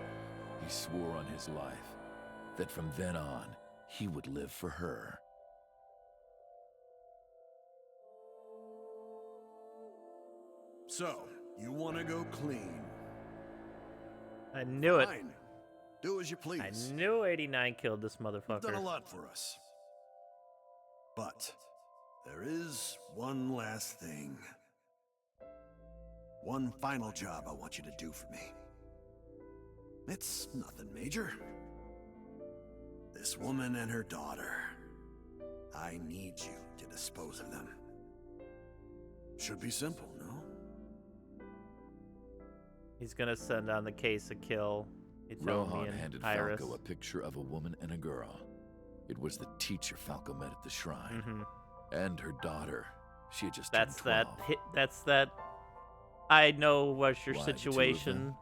He swore on his life that from then on, he would live for her. So, you want to go clean? I knew it. Fine. Do as you please. I knew 89 killed this You've motherfucker. done a lot for us. But there is one last thing. One final job I want you to do for me. It's nothing major. This woman and her daughter. I need you to dispose of them. Should be simple, no? He's gonna send on the case to kill Itomi Rohan and handed Iris. Falco a picture of a woman and a girl. It was the teacher Falco met at the shrine. And her daughter. She had just turned 12. That's that. I know what's your Why, the two of situation. them?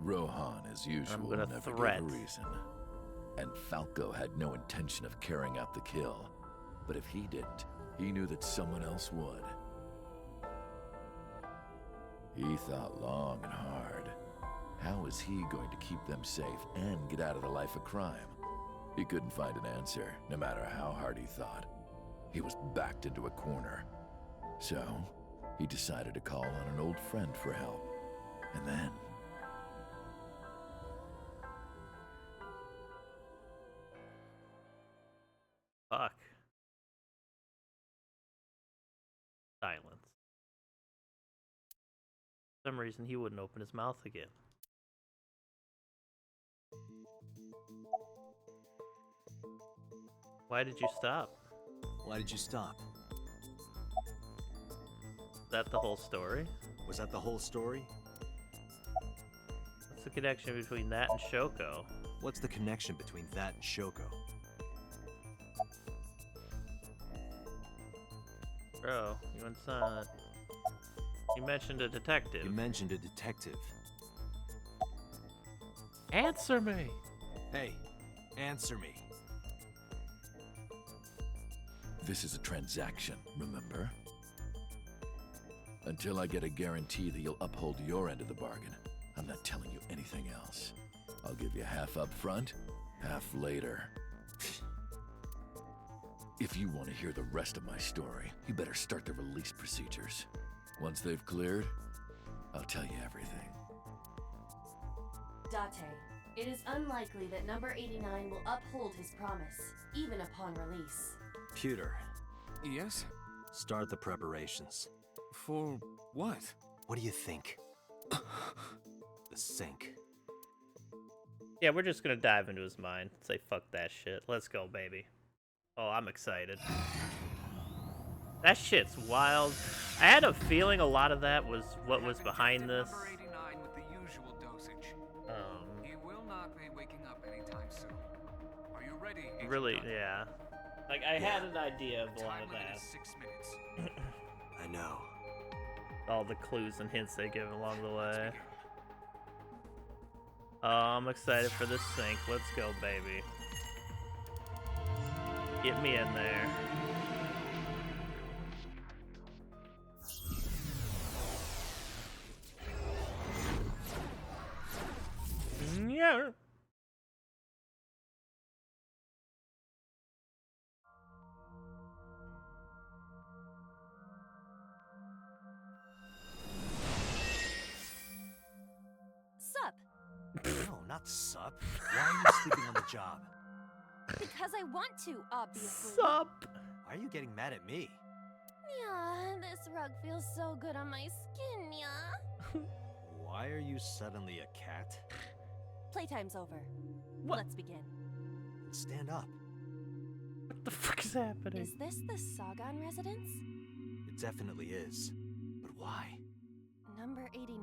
Rohan, as usual, gonna never threat. gave a reason. And Falco had no intention of carrying out the kill. But if he didn't, he knew that someone else would. He thought long and hard. How was he going to keep them safe and get out of the life of crime? He couldn't find an answer, no matter how hard he thought. He was backed into a corner. So, he decided to call on an old friend for help. And then... Fuck. Silence. For some reason, he wouldn't open his mouth again. Why did you stop? Why did you stop? Is that the whole story? Was that the whole story? What's the connection between that and Shoko? What's the connection between that and Shoko? Bro, you went silent. You mentioned a detective. You mentioned a detective. Answer me! Hey, answer me. This is a transaction, remember? Until I get a guarantee that you'll uphold your end of the bargain, I'm not telling you anything else. I'll give you half up front, half later. If you want to hear the rest of my story, you better start the release procedures. Once they've cleared, I'll tell you everything. Date, it is unlikely that number 89 will uphold his promise, even upon release. Pewter. Yes? Start the preparations. For what? What do you think? The sink. Yeah, we're just gonna dive into his mind. Say fuck that shit. Let's go, baby. Oh, I'm excited. That shit's wild. I had a feeling a lot of that was what was behind this. Number 89 with the usual dosage. He will not be waking up anytime soon. Are you ready? Agent Really, Dunn? yeah. Like, I had an idea of a lot of Time limit that. is 6 minutes. I know. All the clues and hints they give along the way. Oh, I'm excited for this sync. Let's go, baby. Get me in there. Yeah. Sup? No, not sup. Why are you sleeping on the job? Because I want to, obviously. Sup? Why are you getting mad at me? Yeah, this rug feels so good on my skin, yeah. Why are you suddenly a cat? Playtime's over. What? Let's begin. Stand up. What the fuck is happening? Is this the Sagan residence? It definitely is. But why? Number 89.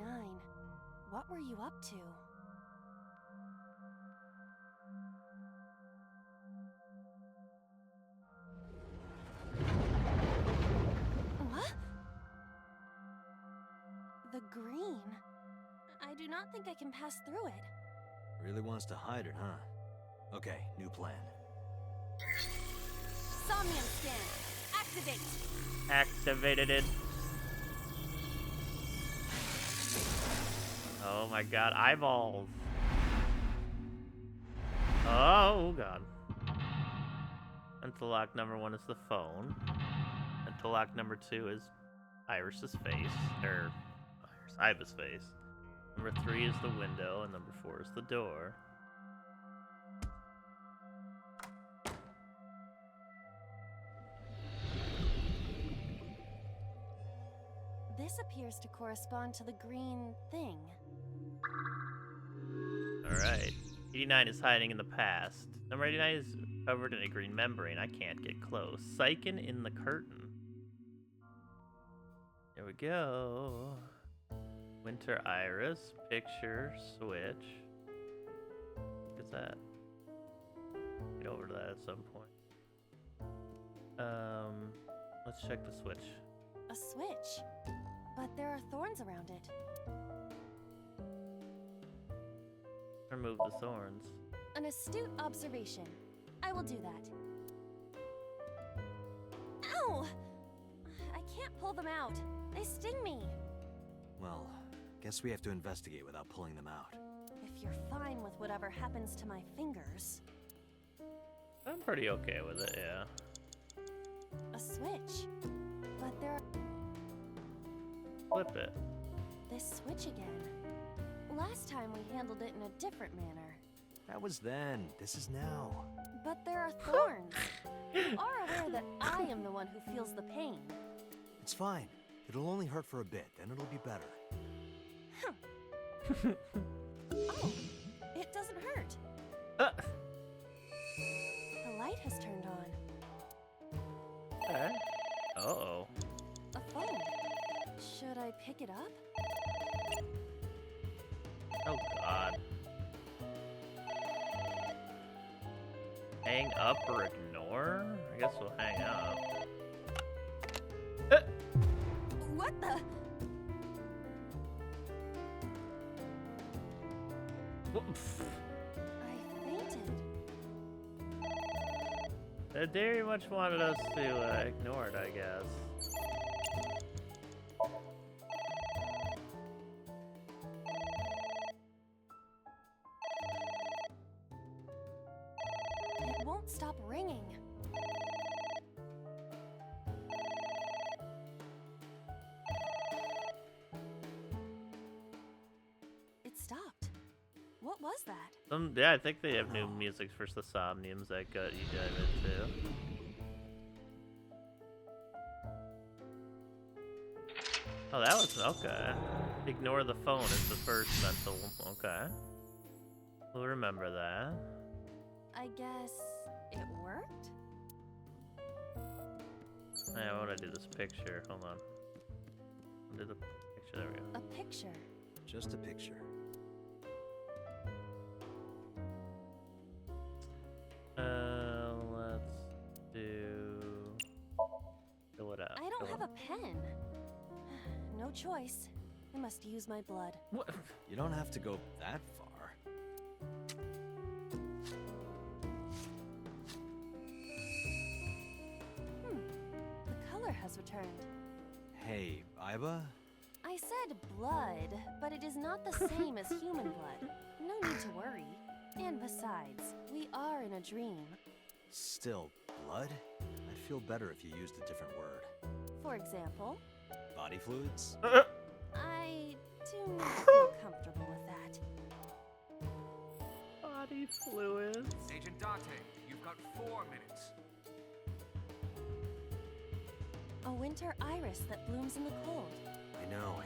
What were you up to? What? The green. I do not think I can pass through it. Really wants to hide it, huh? Okay, new plan. Somnium scan. Activate. Activated it. Oh my god, eyeballs. Oh god. Mental lock number 1 is the phone. Mental lock number 2 is Iris's face. Or Iva's face. Number 3 is the window, and number 4 is the door. This appears to correspond to the green thing. Alright. 89 is hiding in the past. Number 89 is covered in a green membrane. I can't get close. Psychen in the curtain. There we go. Winter Iris. Picture. Switch. What's that? Get over to that at some point. Let's check the switch. A switch? But there are thorns around it. Remove the thorns. An astute observation. I will do that. Ow! I can't pull them out. They sting me. Well, guess we have to investigate without pulling them out. If you're fine with whatever happens to my fingers. I'm pretty okay with it, yeah. A switch. But there are... Flip it. This switch again. Last time we handled it in a different manner. That was then. This is now. But there are thorns. You are aware that I am the one who feels the pain. It's fine. It'll only hurt for a bit, then it'll be better. Oh, it doesn't hurt. The light has turned on. Okay. Uh-oh. A phone. Should I pick it up? Oh god. Hang up or ignore? I guess we'll hang up. What the? I fainted. They very much wanted us to ignore it, I guess. It won't stop ringing. It stopped. What was that? Yeah, I think they have new music for the Somniums that got you dive into. Oh, that was okay. Ignore the phone is the first mental. Okay. We'll remember that. I guess it worked? I want to do this picture. Hold on. Do the picture. There we go. A picture. Just a picture. Let's do. Fill it out. I don't have a pen. No choice. I must use my blood. What? You don't have to go that far. The color has returned. Hey, Iba? I said blood, but it is not the same as human blood. No need to worry. And besides, we are in a dream. Still, blood? I'd feel better if you used a different word. For example, Body fluids? I do not feel comfortable with that. Body fluids. Agent Dante, you've got 4 minutes. A winter iris that blooms in the cold. I know.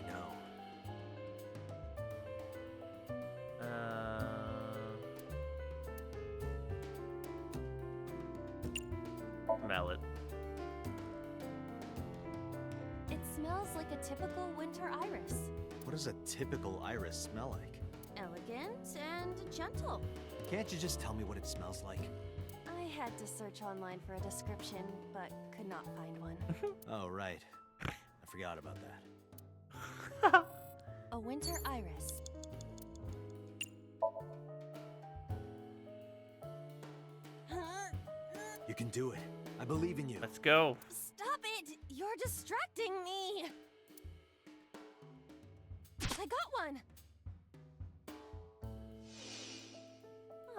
Smell it. It smells like a typical winter iris. What does a typical iris smell like? Elegant and gentle. Can't you just tell me what it smells like? I had to search online for a description, but could not find one. Oh, right. I forgot about that. A winter iris. You can do it. I believe in you. Let's go. Stop it! You're distracting me! I got one!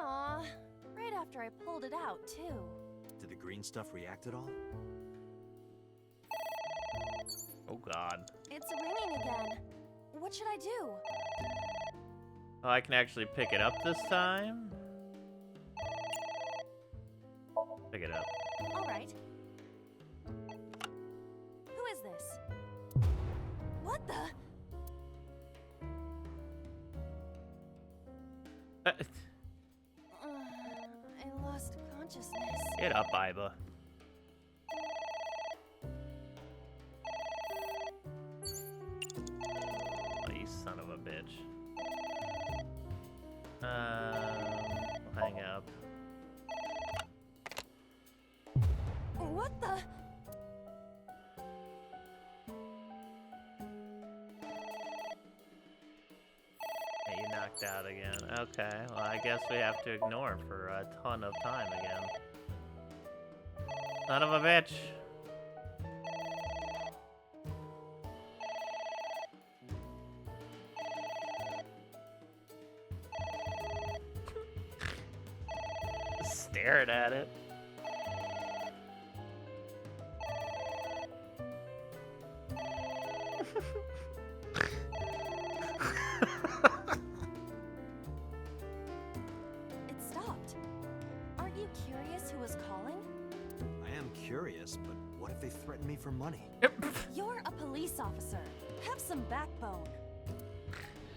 Aw, right after I pulled it out, too. Did the green stuff react at all? Oh god. It's ringing again. What should I do? Oh, I can actually pick it up this time? Pick it up. All right. Who is this? What the? I lost consciousness. Get up, Iba. Oh, you son of a bitch. We'll hang up. What the? Hey, you knocked out again. Okay, well, I guess we have to ignore for a ton of time again. Son of a bitch. Staring at it. It stopped. Aren't you curious who was calling? I am curious, but what if they threaten me for money? You're a police officer. Have some backbone.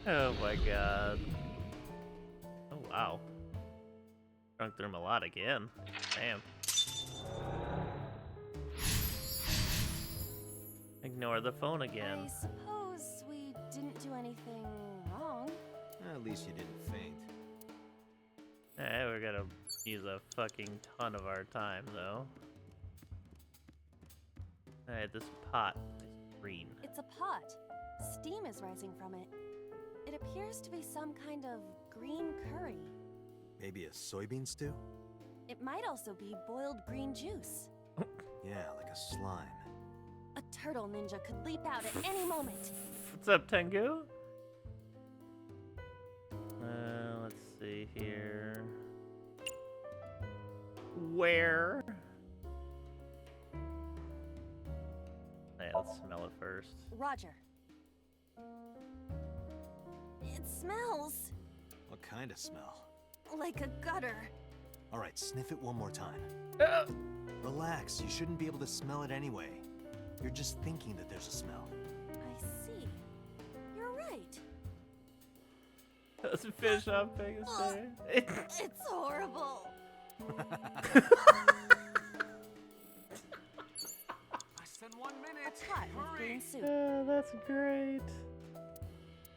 Oh my god. Oh wow. Drunk through him a lot again. Damn. Ignore the phone again. I suppose we didn't do anything wrong. At least you didn't faint. Hey, we're gonna use a fucking ton of our time though. Alright, this pot is green. It's a pot. Steam is rising from it. It appears to be some kind of green curry. Maybe a soybean stew? It might also be boiled green juice. Yeah, like a slime. A turtle ninja could leap out at any moment. What's up, Tengu? Let's see here. Where? Hey, let's smell it first. Roger. It smells What kind of smell? like a gutter. All right, sniff it one more time. Relax, you shouldn't be able to smell it anyway. You're just thinking that there's a smell. I see. You're right. Does fish on Vegas Day? It's horrible. Less than 1 minute. A pot with green soup. That's great.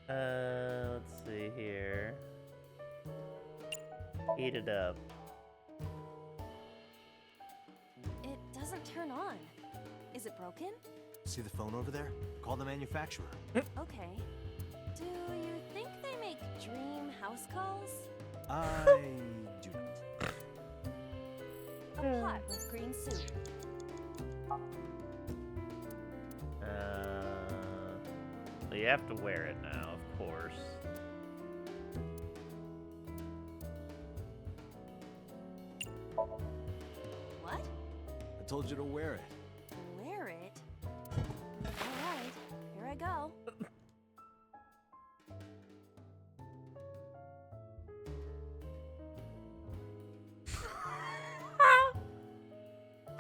Let's see here. Heat it up. It doesn't turn on. Is it broken? See the phone over there? Call the manufacturer. Okay. Do you think they make dream house calls? I do not. A pot with green soup. So you have to wear it now, of course. What? I told you to wear it. Wear it? Alright, here I go.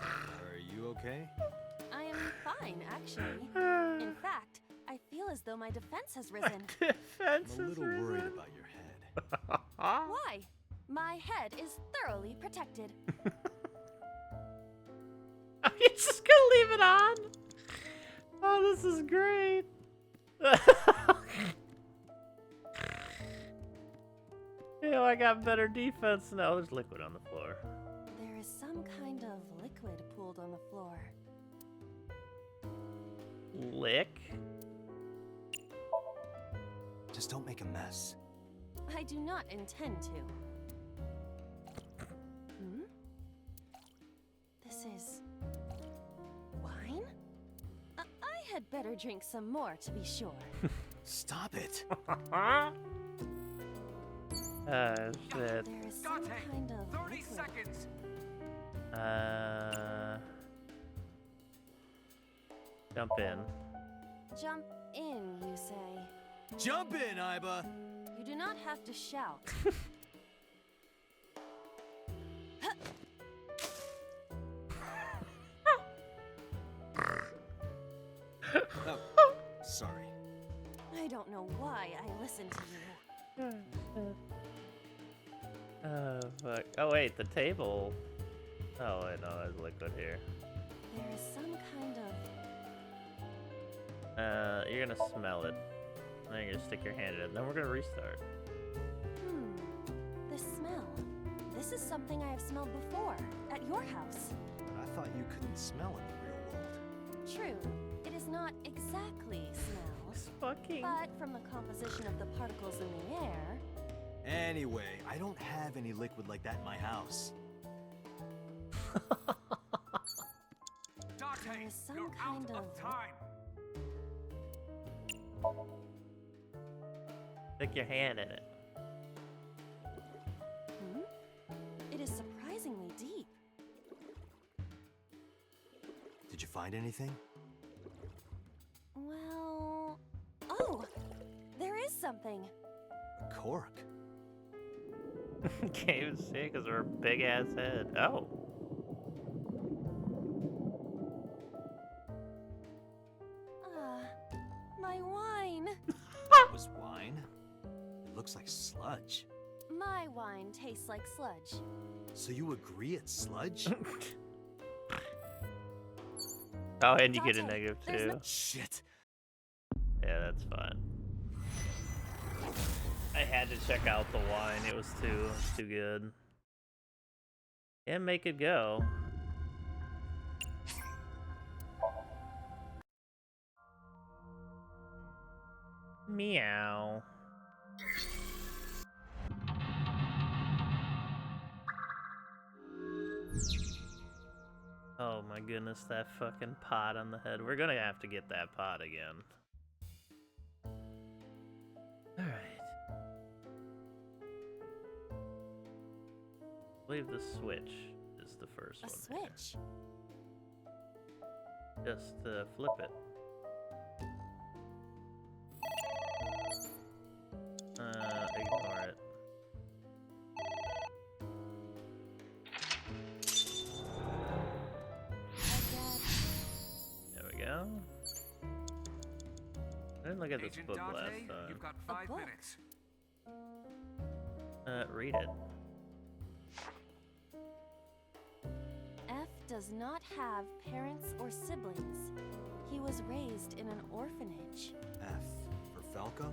Are you okay? I am fine, actually. In fact, I feel as though my defense has risen. Defense I'm a little worried about your head. Why? My head is thoroughly protected. Are you just gonna leave it on? Oh, this is great. Yo, I got better defense now. There's liquid on the floor. There is some kind of liquid pooled on the floor. Lick? Just don't make a mess. I do not intend to. Hmm? This is... wine? I had better drink some more to be sure. Stop it. Shit. There is some kind of 30 liquid. seconds. Jump in. Jump in, you say. Jump in, Iba! You do not have to shout. Oh, sorry. I don't know why I listened to you. Oh, fuck. Oh, wait, the table. Oh, wait, no, there's liquid here. There is some kind of... You're gonna smell it. Then you're gonna stick your hand in it, then we're gonna restart. The smell. This is something I have smelled before, at your house. But I thought you couldn't smell in the real world. True, it is not exactly smell, It's fucking... but from the composition of the particles in the air... Anyway, I don't have any liquid like that in my house. Dante, There is some you're kind out of... of time. Stick your hand in it. It is surprisingly deep. Did you find anything? Well... Oh! There is something. A cork. Can't even see it because of her big ass head. Oh. My wine. That was wine? It looks like sludge. My wine tastes like sludge. So you agree it's sludge? Oh, and you get a Dante, negative there's too. no- Shit. Yeah, that's fine. I had to check out the wine. It was too good. And make it go. Meow. Oh my goodness, that fucking pot on the head. We're gonna have to get that pot again. Alright. I believe the switch is the first A one. switch. Here. Just flip it. Ignore it. There we go. I didn't look at this Agent book Dante, last time. you've got 5 book? minutes. Read it. F does not have parents or siblings. He was raised in an orphanage. F for Falco?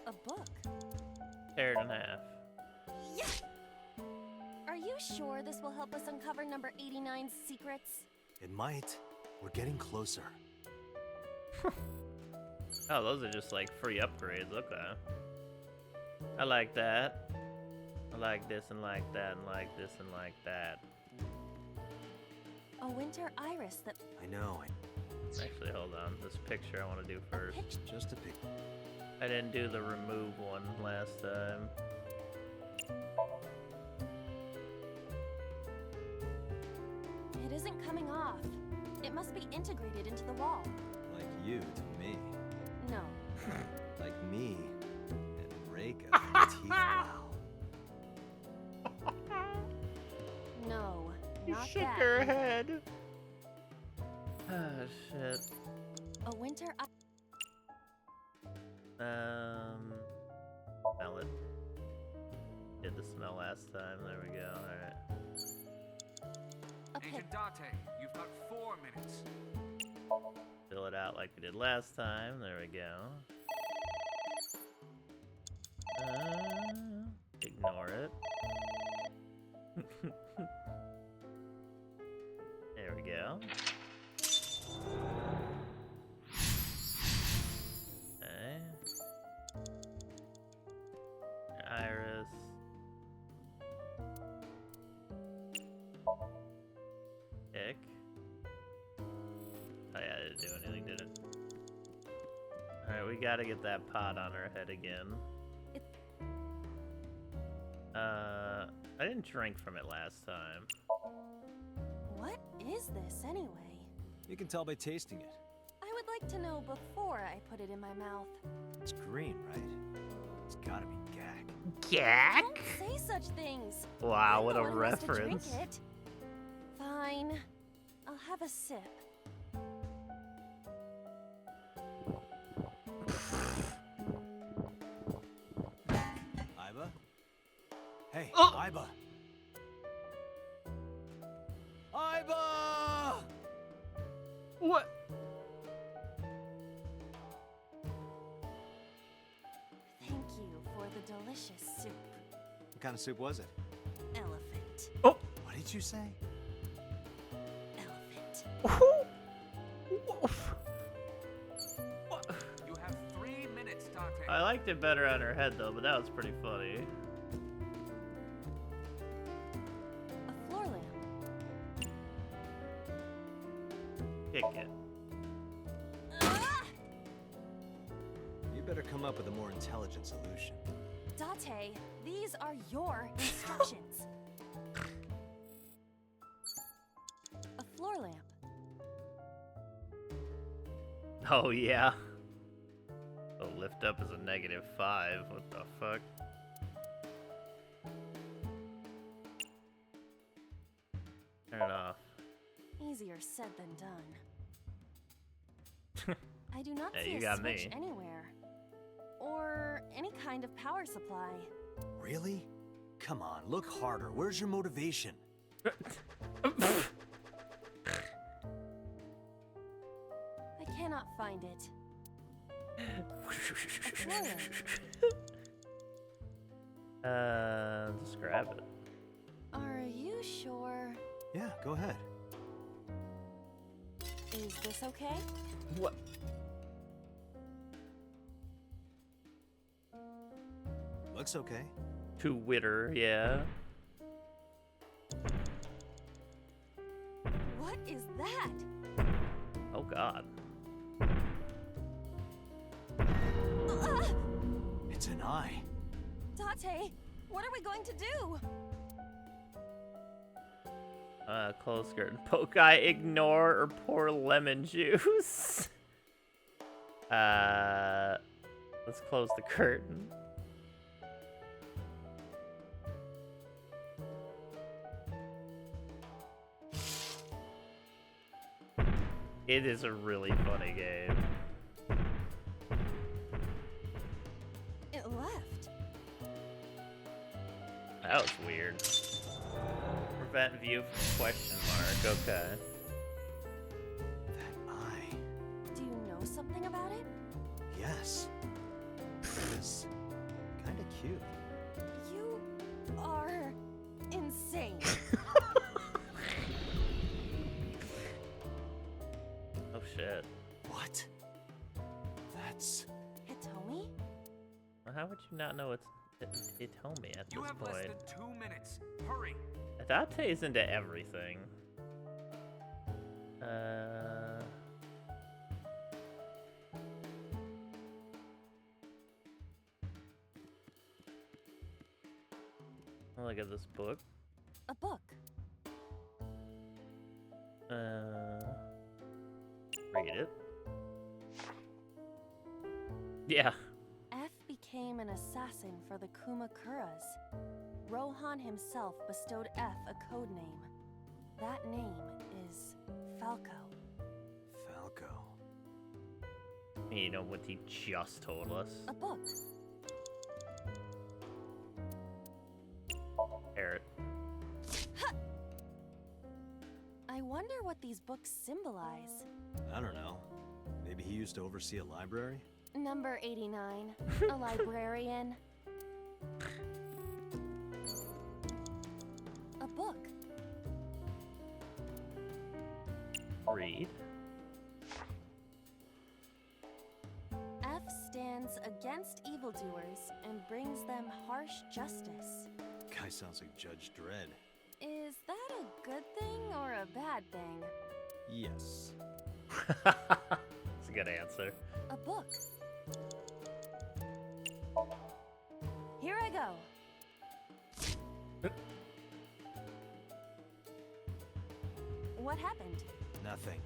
A book. Tear it in half. Yes! Are you sure this will help us uncover number 89's secrets? It might. We're getting closer. Oh, those are just like free upgrades. Okay. I like that. I like this and like that and like this and like that. A winter iris that... I know. Actually, hold on. This picture I want to do first. Just a pic. I didn't do the remove one last time. It isn't coming off. It must be integrated into the wall. Like you to me. No. Like me and Reika. Teeth wow. No. You Not shook that. her head. Oh, shit. A winter Smell it. Did the smell last time. There we go. Alright. Agent Dante, you've got 4 minutes. Fill it out like we did last time. There we go. Ignore it. There we go. Okay. Iris. Pick. Oh yeah, I didn't do anything, did it? Alright, we gotta get that pot on our head again. I didn't drink from it last time. What is this anyway? You can tell by tasting it. I would like to know before I put it in my mouth. It's green, right? It's gotta be gag. Gag? Don't say such things. Wow, I'm what the a one who has to drink reference. it. Fine. I'll have a sip. Iba? Hey, Oh! Iba! Iba! What? Thank you for the delicious soup. What kind of soup was it? Elephant. Oh! What did you say? Elephant. You have 3 minutes, Dante. I liked it better on her head though, but that was pretty funny. A floor lamp. Kick it. Ah! You better come up with a more intelligent solution. Date, these are your instructions. A floor lamp. Oh yeah. Oh, lift up is a -5. What the fuck? Turn it off. Easier said than done. I do not Hey, see you a got switch me. anywhere. Or any kind of power supply. Really? Come on, look harder. Where's your motivation? I cannot find it. A floor lamp. Just grab it. Are you sure? Yeah, go ahead. Is this okay? What? Looks okay. To Witter, yeah. What is that? Oh god. Ah! It's an eye. Date, what are we going to do? Close skirt and poke eye, ignore, or pour lemon juice. Let's close the curtain. It is a really funny game. It left. That was weird. Prevent view from question mark. Okay. That eye. Do you know something about it? Yes. It is kind of cute. You are insane. Oh shit. What? That's... Hitomi? Well, how would you not know it's Hitomi at You this have less point? than 2 minutes. Hurry. Adate's into everything. Look at this book. A book. Read it. Yeah. F became an assassin for the Kumakuras. Rohan himself bestowed F a code name. That name is Falco. Falco. You know what he just told us? A book. Parrot. I wonder what these books symbolize. I don't know. Maybe he used to oversee a library? Number 89, a librarian. A book. Read. F stands against evildoers and brings them harsh justice. Guy sounds like Judge Dredd. Is that a good thing or a bad thing? Yes. That's a good answer. A book. Here I go. What happened? Nothing.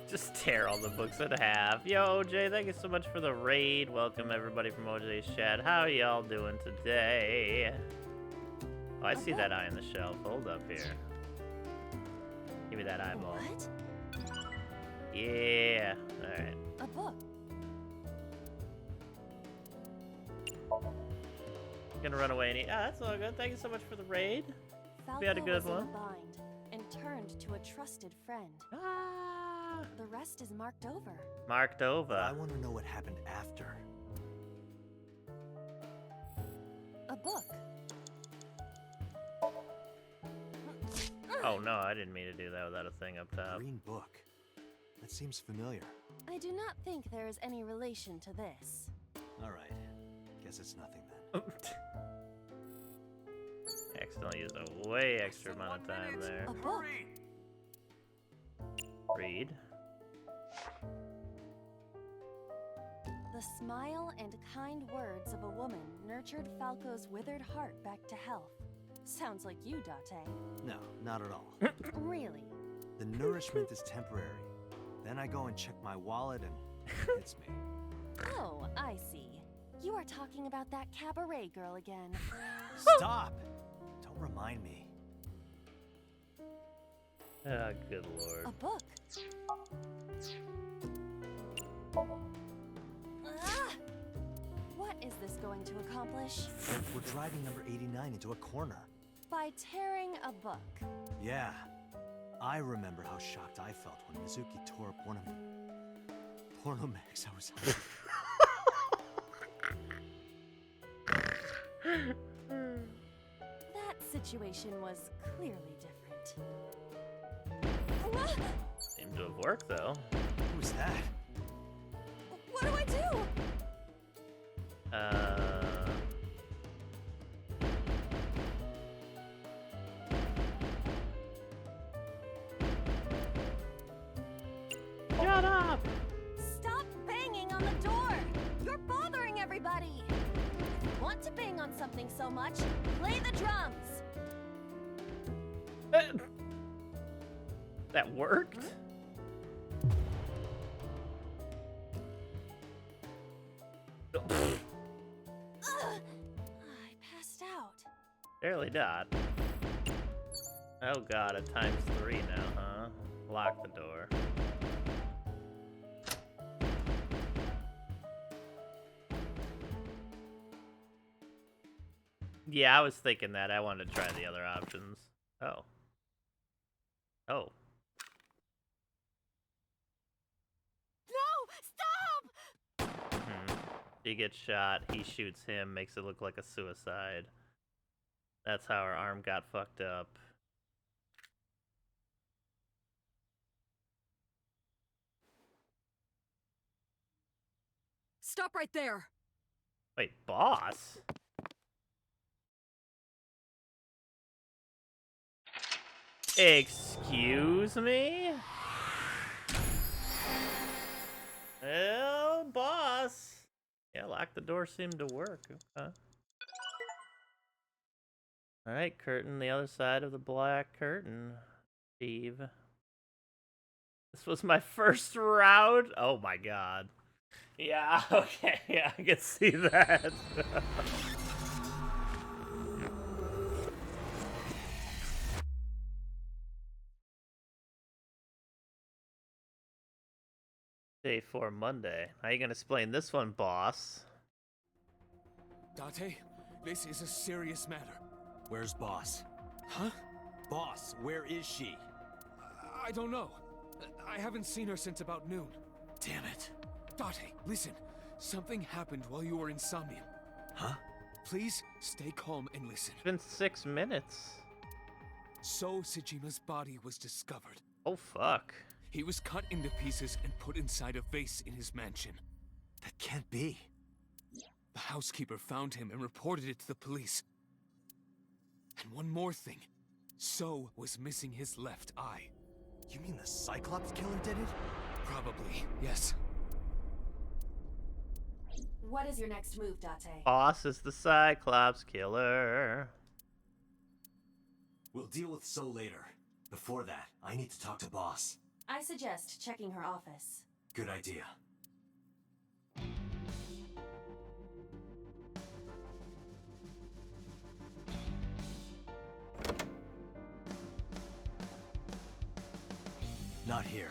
Just tear all the books in half. Yo, OJ, thank you so much for the raid. Welcome everybody from OJ's chat. How y'all doing today? Oh, I see that eye on the shelf. Hold up here. Give me that eyeball. What? Yeah. Alright. A book. Gonna run away any. Ah, that's all good. Thank you so much for the raid. Falco We had a good was one. in a bind and turned to a trusted friend. The rest is marked over. Marked over. I want to know what happened after. A book. Oh no, I didn't mean to do that without a thing up top. Green book. That seems familiar. I do not think there is any relation to this. All right. Guess it's nothing then. Accidentally used a way extra amount of time there. A book. Read. The smile and kind words of a woman nurtured Falco's withered heart back to health. Sounds like you, Date. No, not at all. Really? The nourishment is temporary. Then I go and check my wallet and it's me. Oh, I see. You are talking about that cabaret girl again. Stop! Don't remind me. Ah, good lord. A book. What is this going to accomplish? We're driving number 89 into a corner. By tearing a book. Yeah. I remember how shocked I felt when Mizuki tore up one of the porno mags I was That situation was clearly different. Seemed to have worked though. Who's that? What do I do? Shut up! Stop banging on the door! You're bothering everybody! If you want to bang on something so much, play the drums! That worked? I passed out. Barely not. Oh god, at times 3 now, huh? Lock the door. Yeah, I was thinking that. I wanted to try the other options. Oh. Oh. No! Stop! He gets shot, he shoots him, makes it look like a suicide. That's how her arm got fucked up. Stop right there! Wait, boss? Excuse me? Well, boss. Yeah, lock the door seemed to work. Okay. Alright, curtain, the other side of the black curtain. Steve. This was my first round? Oh my god. Yeah, okay, yeah, I can see that. Day 4 Monday. How you gonna explain this one, boss? Date, this is a serious matter. Where's Boss? Huh? Boss, where is she? I don't know. I haven't seen her since about noon. Damn it. Date, listen. Something happened while you were in Somnium. Huh? Please stay calm and listen. It's been 6 minutes. So Sejima's body was discovered. Oh fuck. He was cut into pieces and put inside a vase in his mansion. That can't be. The housekeeper found him and reported it to the police. And one more thing. So was missing his left eye. You mean the Cyclops killer did it? Probably, yes. What is your next move, Date? Boss is the Cyclops killer. We'll deal with So later. Before that, I need to talk to Boss. I suggest checking her office. Good idea. Not here.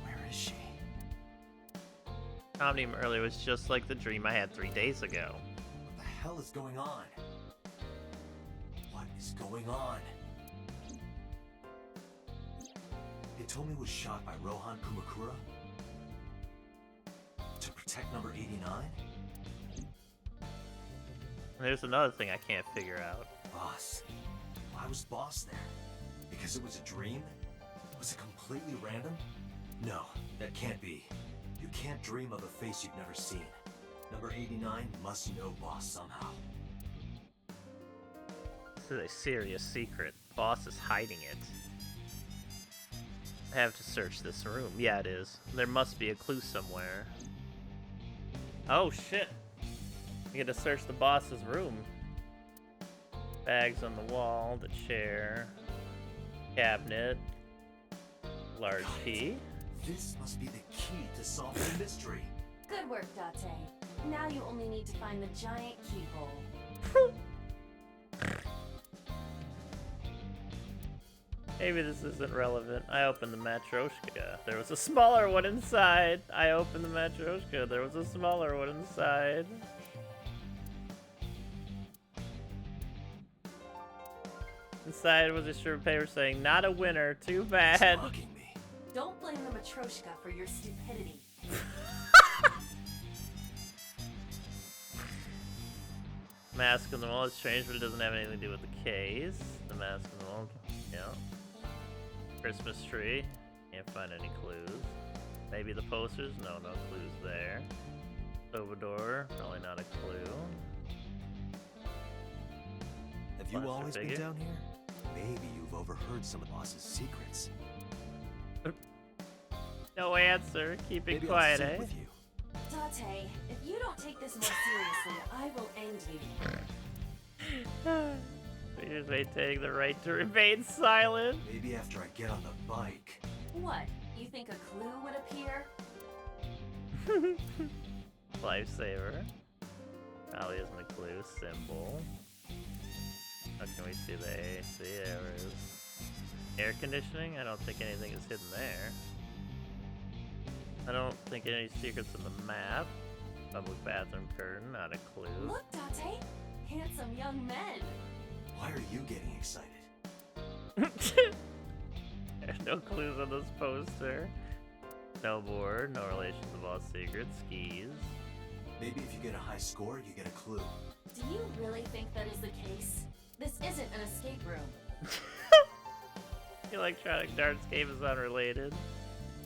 Where is she? Somnium earlier was just like the dream I had 3 days ago. What the hell is going on? What is going on? Hitomi was shot by Rohan Kumakura? To protect number 89? There's another thing I can't figure out. Boss. Why was Boss there? Because it was a dream? Was it completely random? No, that can't be. You can't dream of a face you've never seen. Number 89 must know Boss somehow. This is a serious secret. Boss is hiding it. I have to search this room. Yeah, it is. There must be a clue somewhere. Oh, shit. I get to search the boss's room. Bags on the wall, the chair, cabinet, large key. This must be the key to solving the mystery. Good work, Date. Now you only need to find the giant keyhole. Maybe this isn't relevant. I opened the Matryoshka. There was a smaller one inside. I opened the Matryoshka. There was a smaller one inside. Inside was a strip of paper saying, "Not a winner. Too bad." Don't blame the Matryoshka for your stupidity. Mask on the wall is strange, but it doesn't have anything to do with the case. The mask on the wall, yeah. Christmas tree. Can't find any clues. Maybe the posters? No clues there. Salvador, probably not a clue. Have you always been down here? Maybe you've overheard some of Boss's secrets. No answer. Keep it Maybe quiet, I'll sit eh? with you. Date, if you don't take this more seriously, I will end you. Leaders maintaining the right to remain silent. Maybe after I get on the bike. What? You think a clue would appear? Lifesaver. Probably isn't a clue. Symbol. How can we see the AC? There it is. Air conditioning? I don't think anything is hidden there. I don't think any secrets in the map. Public bathroom curtain, not a clue. Look, Date! Handsome young men! Why are you getting excited? There's no clues on this poster. Snowboard, no relation to Boss Secrets, skis. Maybe if you get a high score, you get a clue. Do you really think that is the case? This isn't an escape room. Electronic darts game is unrelated.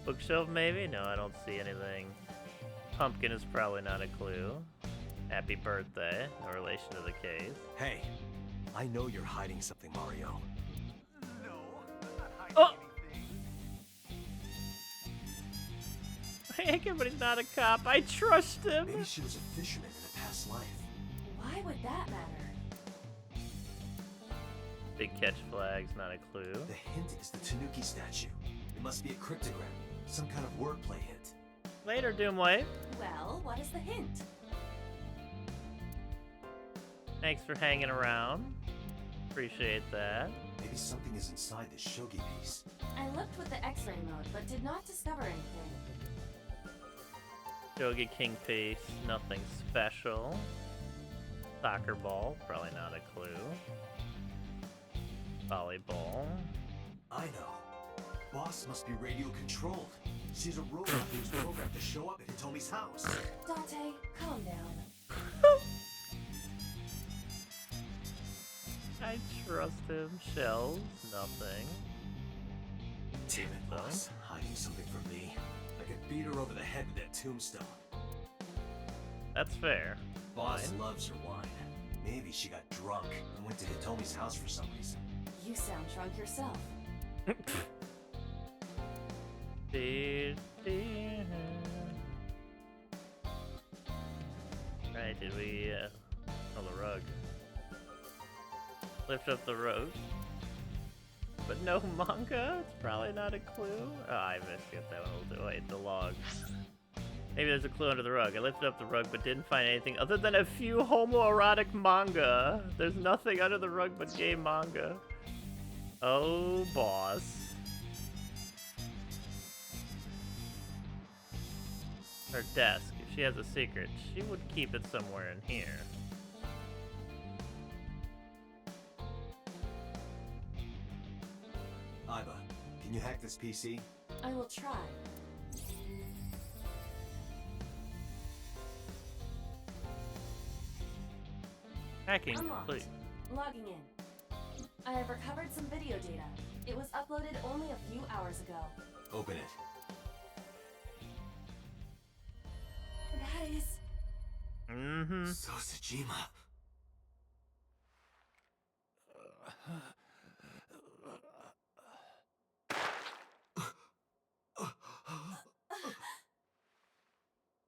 Bookshelf maybe? No, I don't see anything. Pumpkin is probably not a clue. Happy birthday, no relation to the case. Hey, I know you're hiding something, Mario. No, I'm not hiding anything. But he's not a cop. I trust him. Maybe she was a fisherman in a past life. Why would that matter? Big catch flags, not a clue. The hint is the Tanuki statue. It must be a cryptogram, some kind of wordplay hint. Later, Doomway. Well, what is the hint? Thanks for hanging around. Appreciate that. Maybe something is inside this shogi piece. I looked with the X-ray mode, but did not discover anything. Shogi King piece, nothing special. Soccer ball, probably not a clue. Volleyball. I know. Boss must be radio controlled. She's a robot who's programmed to show up at Hitomi's house. Date, calm down. I trust him. Shells, nothing. Damn it, Boss. Hiding something from me. I could beat her over the head with that tombstone. That's fair. Boss Fine. loves her wine. Maybe she got drunk and went to Hitomi's house for some reason. You sound drunk yourself. did we, oh, the rug. Lift up the rug. But no manga? It's probably not a clue. Oh, I missed that one. Wait, the log. Maybe there's a clue under the rug. I lifted up the rug but didn't find anything other than a few homoerotic manga. There's nothing under the rug but gay manga. Oh, boss. Her desk. If she has a secret, she would keep it somewhere in here. Iva, can you hack this PC? I will try. Hacking Unlocked. complete. Logging in. I have recovered some video data. It was uploaded only a few hours ago. Open it. That is... Mm-hmm. Sosajima.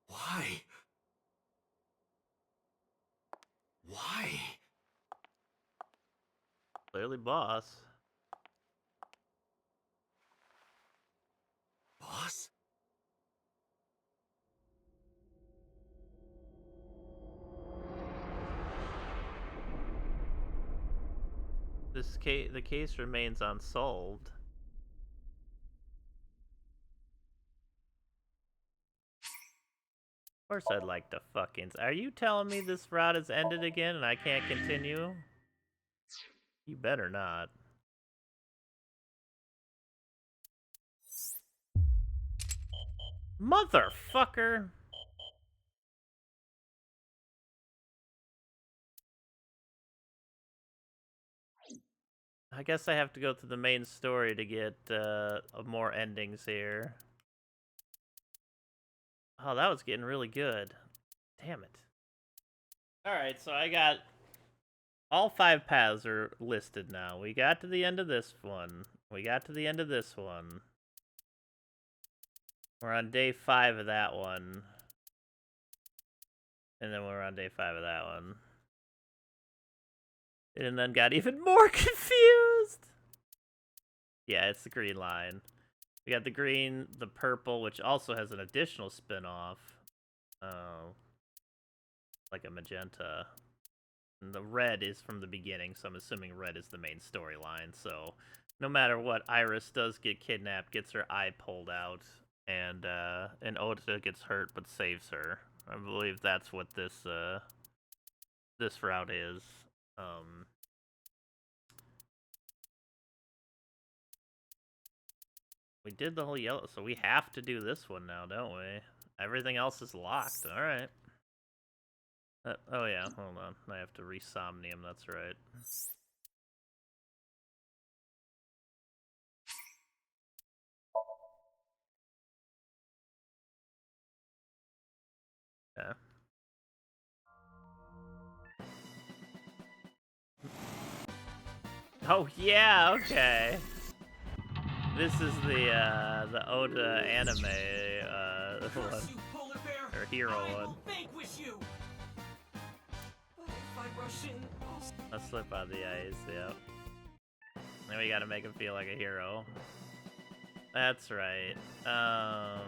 Why? Why? Clearly boss. Boss? The case remains unsolved. Of course I'd like to fucking... Are you telling me this route has ended again and I can't continue? You better not. Motherfucker! I guess I have to go through the main story to get more endings here. Oh, that was getting really good. Damn it. Alright, so I got... All 5 paths are listed now. We got to the end of this one. We got to the end of this one. We're on day 5 of that one. And then we're on day 5 of that one. And then got even more confused! Yeah, it's the green line. We got the green, the purple, which also has an additional spin-off. Like a magenta. And the red is from the beginning, so I'm assuming red is the main storyline. So no matter what, Iris does get kidnapped, gets her eye pulled out, and Ota gets hurt but saves her. I believe that's what this this route is. We did the whole yellow, so we have to do this one now, don't we? Everything else is locked. All right. Oh yeah, hold on. I have to re-Somnium, that's right. Yeah. Oh yeah, okay. This is the Oda anime one. Or hero one. I'll slip on the ice, yeah. Then we gotta make him feel like a hero. That's right. I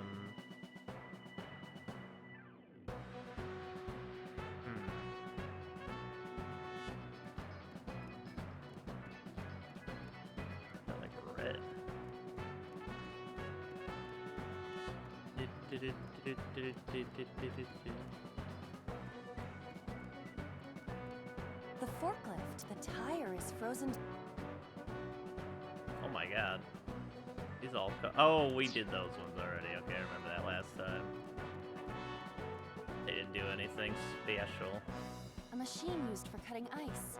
like red. The forklift, the tire is frozen. Oh my god. These all oh, we did those ones already. Okay, I remember that last time. They didn't do anything special. A machine used for cutting ice.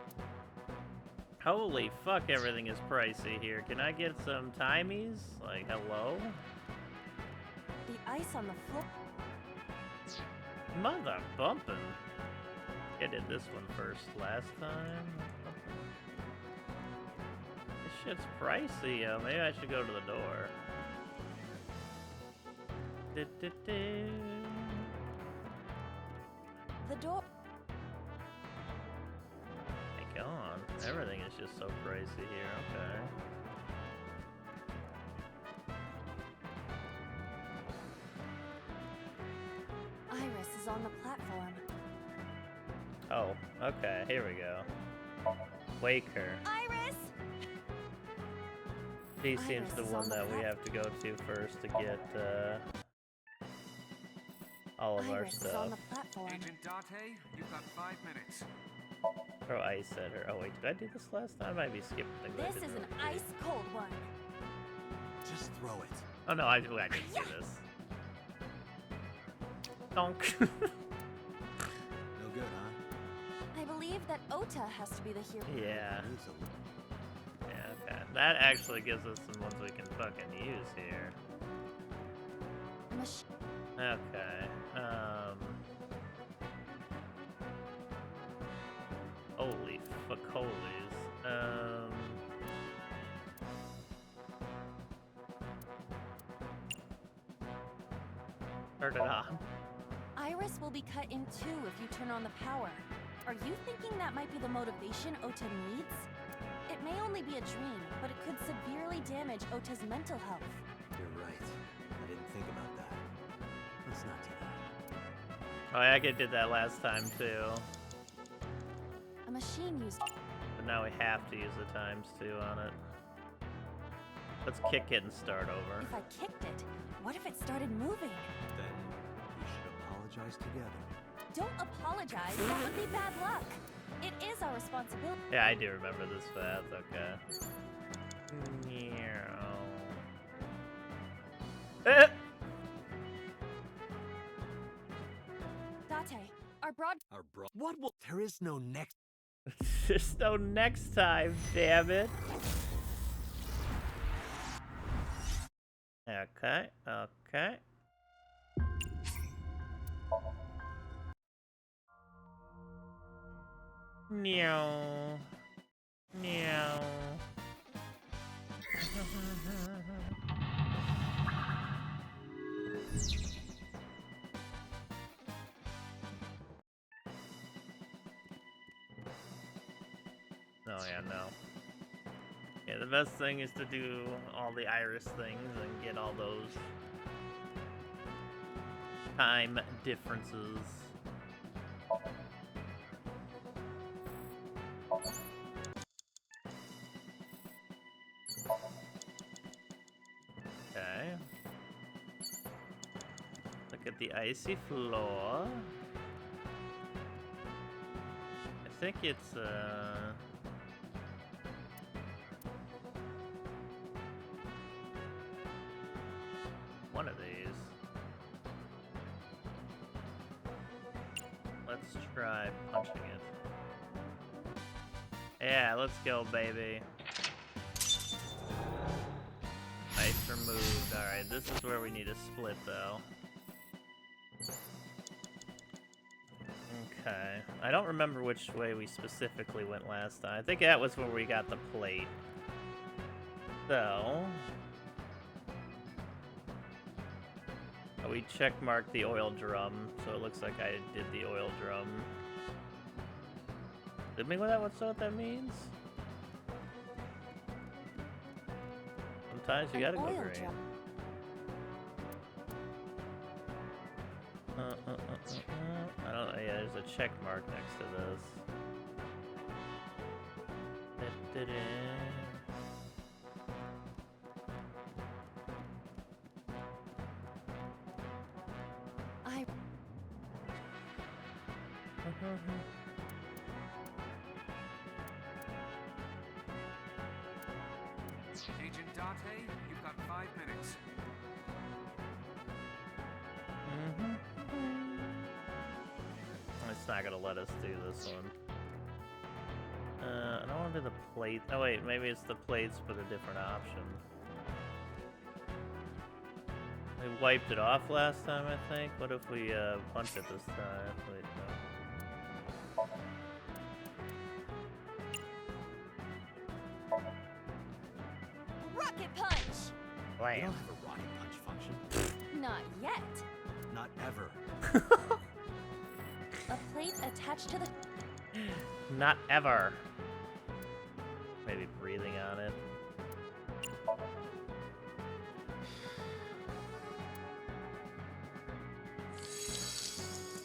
Holy fuck, everything is pricey here. Can I get some timies? Like, hello? The ice on the floor. Mother bumpin'. I did this one first last time. This shit's pricey, yo. Maybe I should go to the door. The door. Everything is just so crazy here. Okay. Iris is on the platform. Oh, okay. Here we go. Wake her. Iris! She Iris seems the is one on the that we have to go to first to get all of our Iris is on the stuff. platform. Agent Date, you've got 5 minutes. Throw ice at her. Oh wait, did I do this last time? I might be skipping things. I This didn't is an really do. ice cold one. Just throw it. Oh no, I didn't see this. Donk. No good, huh? I believe that Ota has to be the hero. Yeah. Yeah, okay. That actually gives us some ones we can fucking use here. Okay. Holy fuck, holies. Turn it on. Iris will be cut in two if you turn on the power. Are you thinking that might be the motivation Ota needs? It may only be a dream, but it could severely damage Ota's mental health. You're right. I didn't think about that. Let's not do that. Oh, I did that last time too. A machine used. But now we have to use the ×2 on it. Let's kick it and start over. If I kicked it, what if it started moving? Then we should apologize together. Don't apologize. That would be bad luck. It is our responsibility. Yeah, I do remember this path. Okay. Eh! Date, our broad. What will? There is no next. There's no next time, damn it. Okay, okay. Meow. Meow. Oh yeah, no. Yeah, the best thing is to do all the iris things and get all those time differences. Okay. Look at the icy floor. I think it's one of these. Let's try punching it. Yeah, let's go, baby. Ice removed. Alright, this is where we need a split, though. Okay. I don't remember which way we specifically went last time. I think that was where we got the plate. So... we checkmarked the oil drum, so it looks like I did the oil drum. Did me with that? What's what that means? Sometimes you gotta go green. I don't know. Yeah, there's a check mark next to this. Agent Date, you've got 5 minutes. It's not gonna let us do this one. I don't want to do the plate. Oh wait, maybe it's the plates with a different option. We wiped it off last time, I think. What if we punch it this time? Wait, no. Rocket punch! Blam. We don't have a rocket punch function. Not yet. Not ever. A plate attached to the. Not ever. Maybe breathing on it.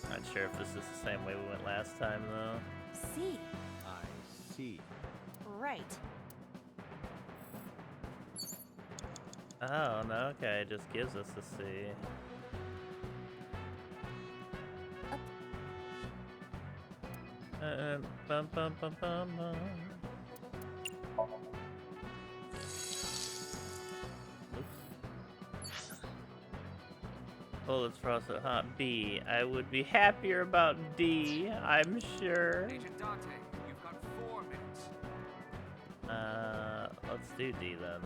Not sure if this is the same way we went last time, though. C. I see. Right. Oh, no, okay, it just gives us the C. Bum, bum, bum, bum, bum. Bullets frosted hot. B. I would be happier about D, I'm sure. Agent Dante, you've got 4 minutes. Let's do D then.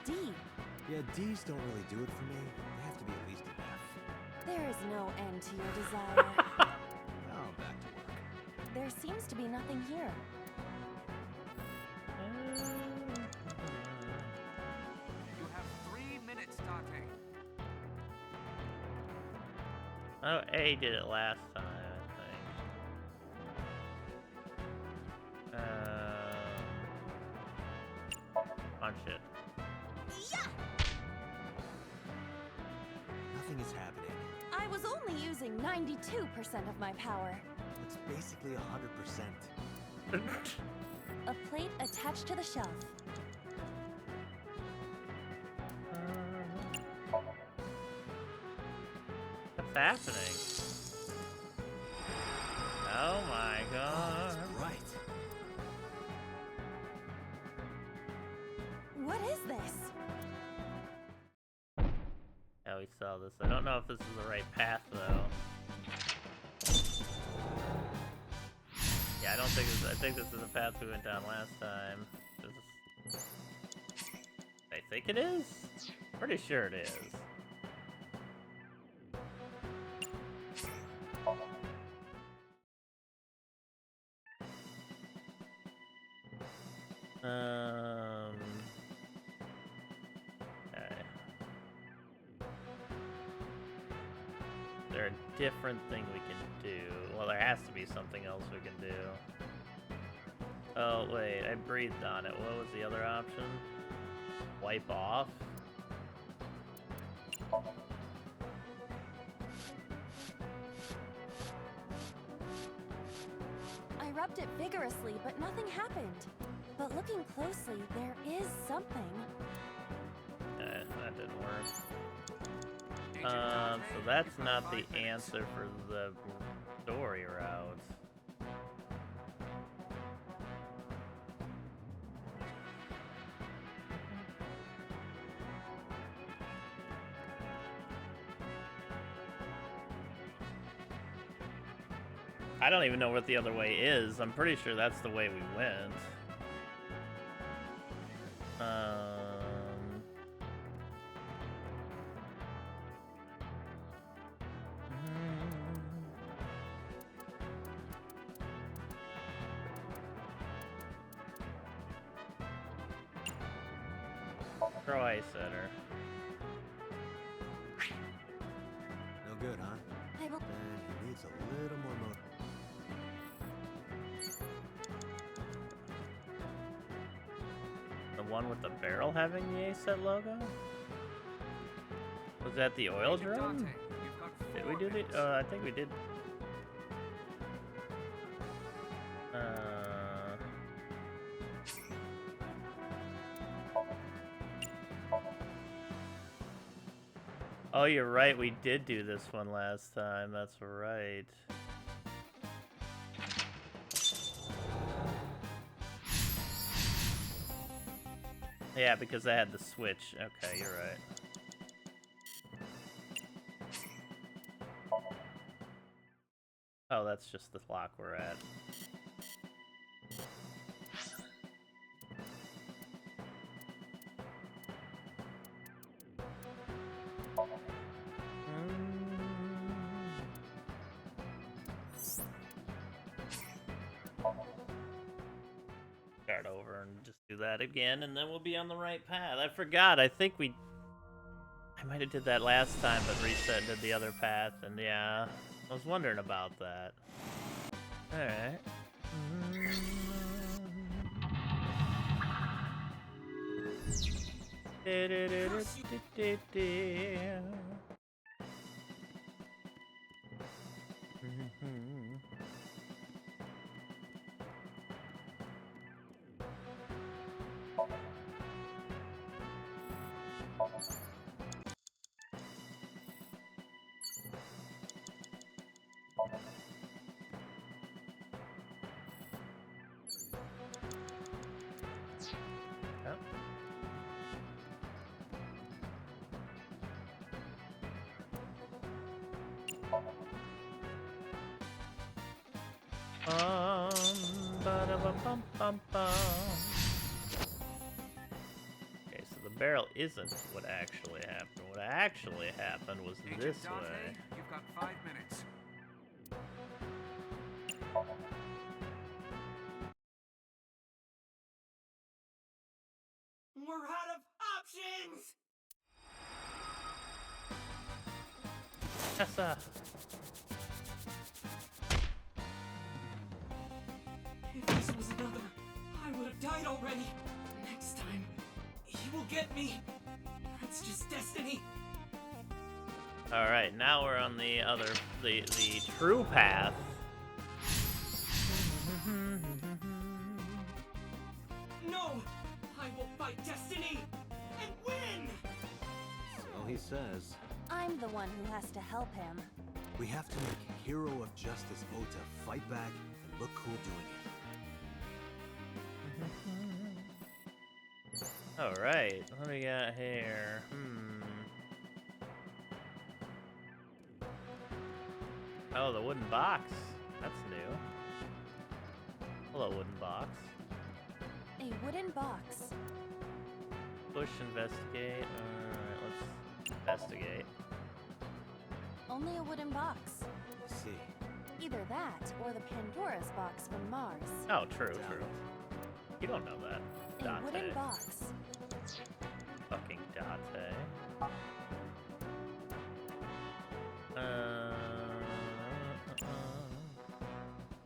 D. Yeah, D's don't really do it for me. They have to be at least an F. There is no end to your desire. Oh, back to work. There seems to be nothing here. You have 3 minutes, Dante. Oh, A did it last time, I think. Punch it. Nothing is happening. I was only using 92% of my power. It's basically 100%. A plate attached to the shelf. What's happening? Oh my god. That's right. What is this? Yeah, we saw this. I don't know if this is the right path, though. Yeah, I don't think this. I think this is the path we went down last time. I think it is. Pretty sure it is. Okay. Is there a different thing we can do? Well, there has to be something else we can do. Oh, wait, I breathed on it. What was the other option? Wipe off? I rubbed it vigorously, but nothing happened. But looking closely, there is something. That didn't work. So that's not the answer for the story route. I don't even know what the other way is. I'm pretty sure that's the way we went. Throw ice at her. No good, huh? I will. Then he needs a little more motor. The one with the barrel having the ACET logo? Was that the oil drum? Did we do the? I think we did. Oh, you're right. We did do this one last time. That's right. Yeah, because I had the switch. Okay, you're right. Oh, that's just the clock we're at. start over and just do that again, and then we'll be on the right path. I forgot. I think I might have did that last time, but reset and did the other path, and yeah, I was wondering about that. All right. Okay, so the barrel isn't what actually happened. What actually happened was Agent this Dante, way. you've got 5 minutes. We're out of options! Tessa! If this was another, I would have died already. Next time, he will get me. That's just destiny. Alright, now we're on the true path. No! I will fight destiny and win! So he says. I'm the one who has to help him. We have to make Hero of Justice Ota fight back and look cool doing it. Alright, what do we got here? Oh, the wooden box. That's new. Hello, wooden box. A wooden box. Push, investigate. Alright, let's investigate. Only a wooden box. See. Either that or the Pandora's box from Mars. Oh, true. You don't know that. A Dante. wooden box. Fucking Dante.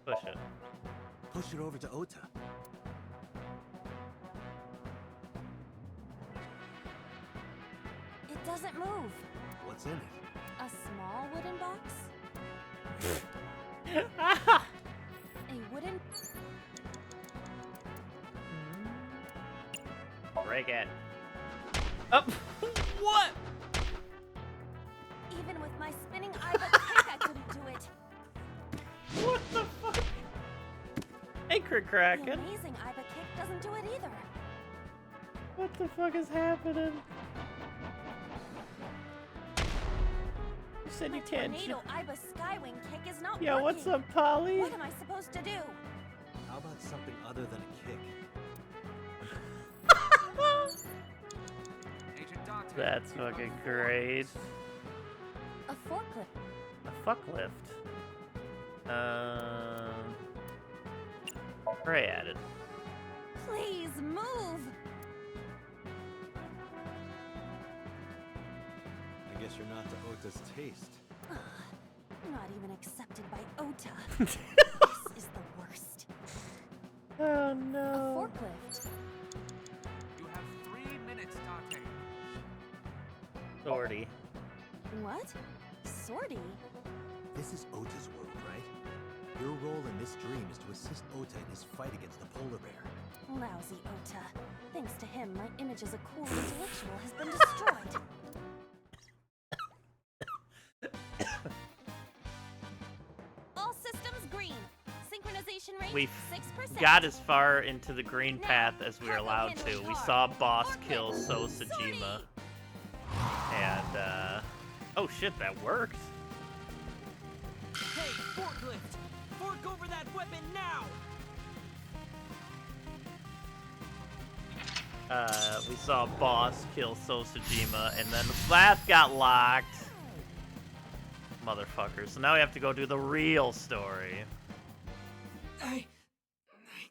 Push it. Push it over to Ota. It doesn't move. What's in it? A small wooden box? A wooden... Break it. Oh! What? Even with my spinning eye but kick, I couldn't do it. What the fuck? Anchor The Kraken. amazing Iva kick doesn't do it either. What the fuck is happening? You said you can't. Tornado Iva Skywing kick is not Yeah, working. what's up, Polly? What am I supposed to do? How about something other than a kick? Agent Dante. That's fucking great. A forklift. A fucklift. Pray added. Please move. I guess you're not to Ota's taste. Not even accepted by Ota. This is the worst. Oh A no. forklift. You have 3 minutes, Dante. Sorty. What? Sortie? This is Ota's world, right? Your role in this dream is to assist Ota in his fight against the polar bear. Lousy Ota. Thanks to him, my image as a cool intellectual has been destroyed. All systems green. Synchronization rate We 6%. got as far into the green path as we were allowed to. We saw boss kill Sosajima. And, oh shit, that worked. Hey, forklift! Fork over that weapon now! We saw boss kill Sosajima, and then that got locked. Motherfucker. So now we have to go do the real story. I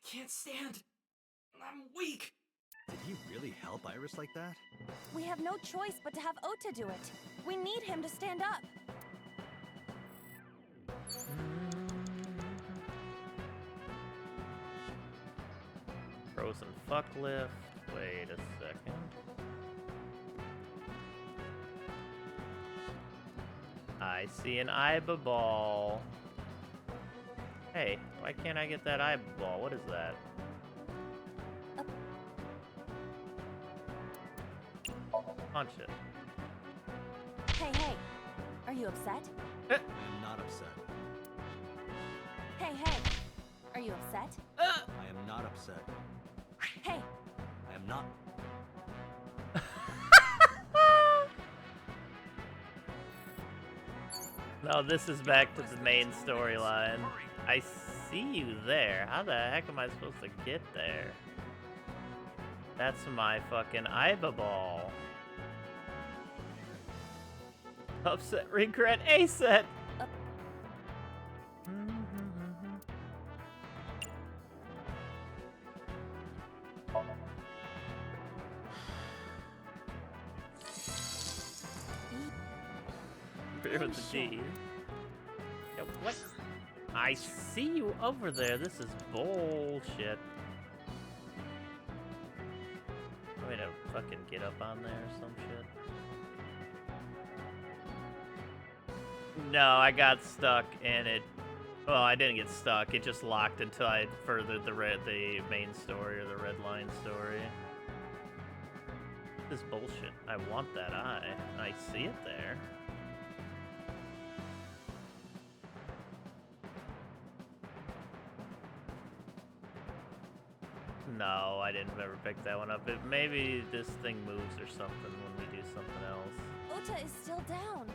can't stand I'm weak. Did he really help Iris like that? We have no choice but to have Ota do it. We need him to stand up. Frozen fuck lift. Wait a second. I see an Iba ball. Hey, why can't I get that Iba ball? What is that? Punch it. Hey, hey. Are you upset? I'm not upset. Hey, hey. Are you upset? I am not upset. Hey. I am not. No, this is back to the main storyline. I see you there. How the heck am I supposed to get there? That's my fucking Iba ball. Upset, regret, A-set. Beer with the D. Yo, what? I see you over there. This is bullshit. I'm gonna fucking get up on there or some shit. No, I got stuck and it. Well, I didn't get stuck. It just locked until I furthered the main story or the red line story. This is bullshit. I want that eye. I see it there. No, I didn't ever pick that one up. Maybe this thing moves or something when we do something else. Ota is still down.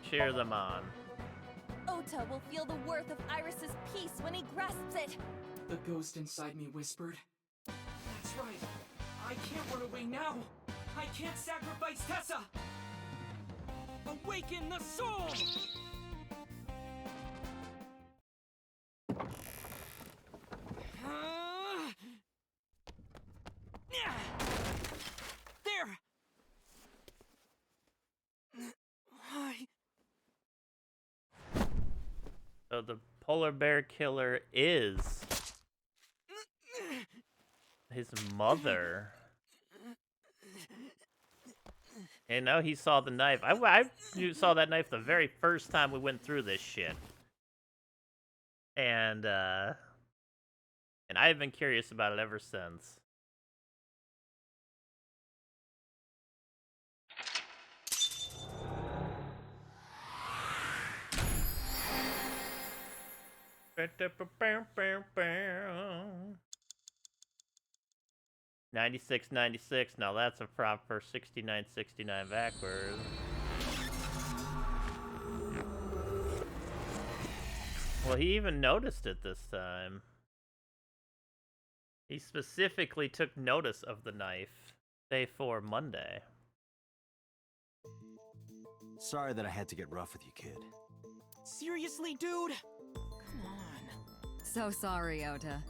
Cheer them on. Ota will feel the worth of Iris's peace when he grasps it. The ghost inside me whispered. That's right. I can't run away now. I can't sacrifice Tessa. Awaken the soul! There! So the polar bear killer is his mother. And now he saw the knife. I saw that knife the very first time we went through this shit. And I've been curious about it ever since. $96.96. Now that's a proper $69.69 backwards. Well, he even noticed it this time. He specifically took notice of the knife. Day 4, Monday. Sorry that I had to get rough with you, kid. Seriously, dude? Come on. So sorry, Ota.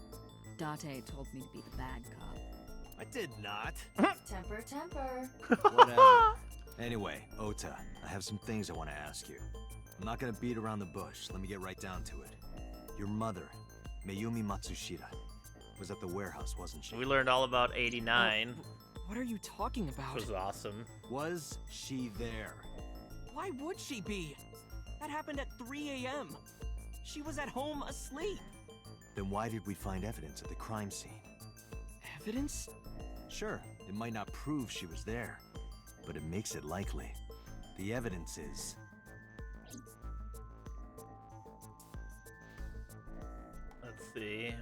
Date told me to be the bad cop. I did not. Temper, temper. Whatever. Anyway, Ota, I have some things I want to ask you. I'm not gonna beat around the bush. Let me get right down to it. Your mother, Mayumi Matsushita, was at the warehouse, wasn't she? We learned all about 89. What are you talking about? It was awesome. Was she there? Why would she be? That happened at 3 a.m. She was at home asleep. Then why did we find evidence at the crime scene? Evidence? Sure, it might not prove she was there, but it makes it likely. The evidence is... Let's see.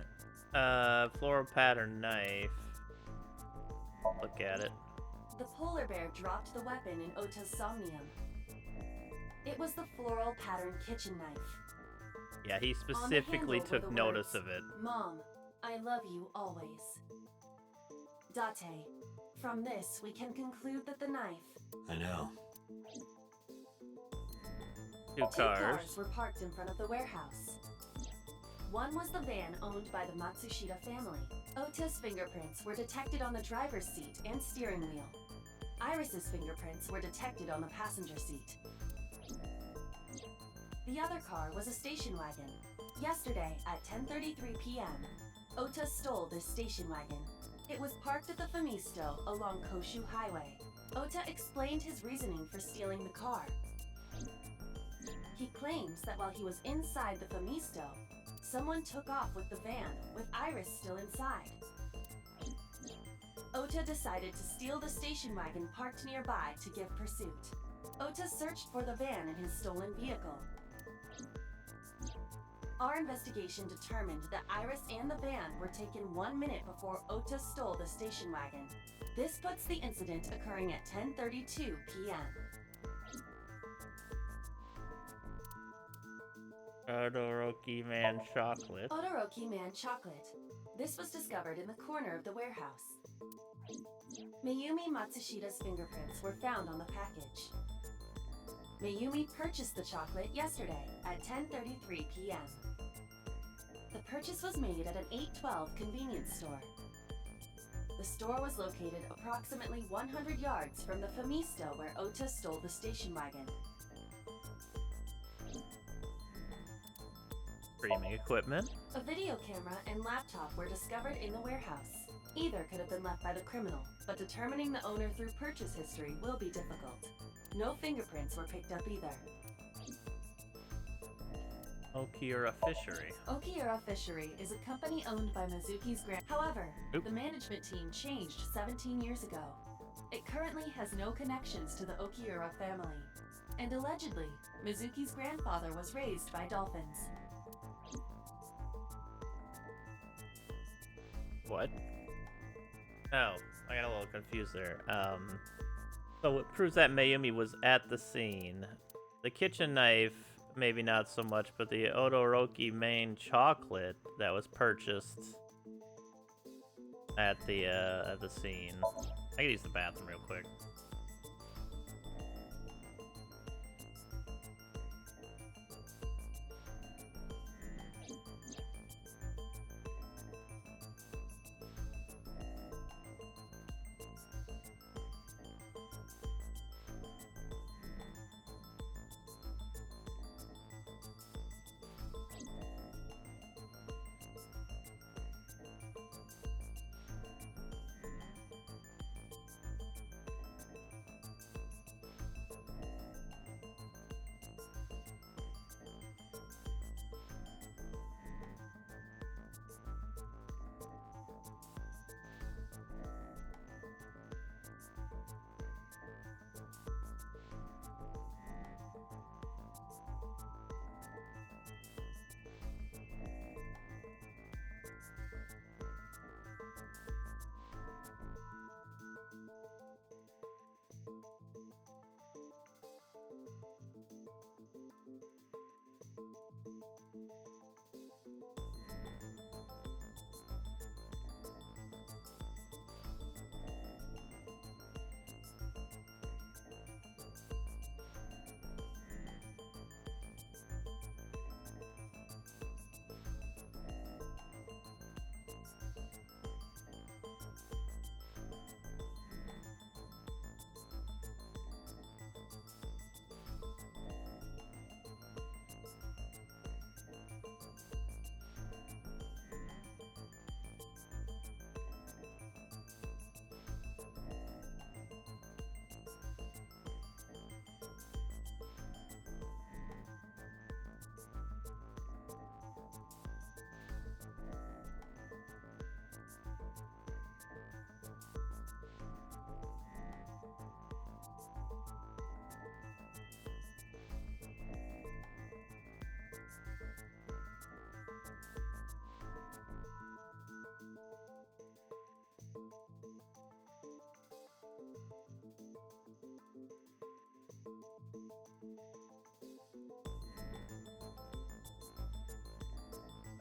Floral pattern knife. Look at it. The polar bear dropped the weapon in Ota's Somnium. It was the floral pattern kitchen knife. Yeah, he specifically took notice of it. Mom, I love you always. Date, from this we can conclude that the knife... I know. Two cars. Were parked in front of the warehouse. One was the van owned by the Matsushita family. Ota's fingerprints were detected on the driver's seat and steering wheel. Iris's fingerprints were detected on the passenger seat. The other car was a station wagon. Yesterday at 10:33 p.m., Ota stole this station wagon. It was parked at the Famisto along Koshu Highway. Ota explained his reasoning for stealing the car. He claims that while he was inside the Famisto, someone took off with the van, with Iris still inside. Ota decided to steal the station wagon parked nearby to give pursuit. Ota searched for the van in his stolen vehicle. Our investigation determined that Iris and the van were taken 1 minute before Ota stole the station wagon. This puts the incident occurring at 10:32 p.m. Todoroki Man chocolate. Todoroki Man chocolate. This was discovered in the corner of the warehouse. Mayumi Matsushita's fingerprints were found on the package. Mayumi purchased the chocolate yesterday at 10:33 p.m. The purchase was made at an 812 convenience store. The store was located approximately 100 yards from the Famisto where Ota stole the station wagon. Streaming equipment. A video camera and laptop were discovered in the warehouse. Either could have been left by the criminal, but determining the owner through purchase history will be difficult. No fingerprints were picked up either. Okiura Fishery. Okiura Fishery is a company owned by Mizuki's However, the management team changed 17 years ago. It currently has no connections to the Okiura family. And allegedly, Mizuki's grandfather was raised by dolphins. What? Oh, I got a little confused there. So it proves that Mayumi was at the scene. The kitchen knife, maybe not so much, but the Todoroki main chocolate that was purchased at the scene. I can use the bathroom real quick.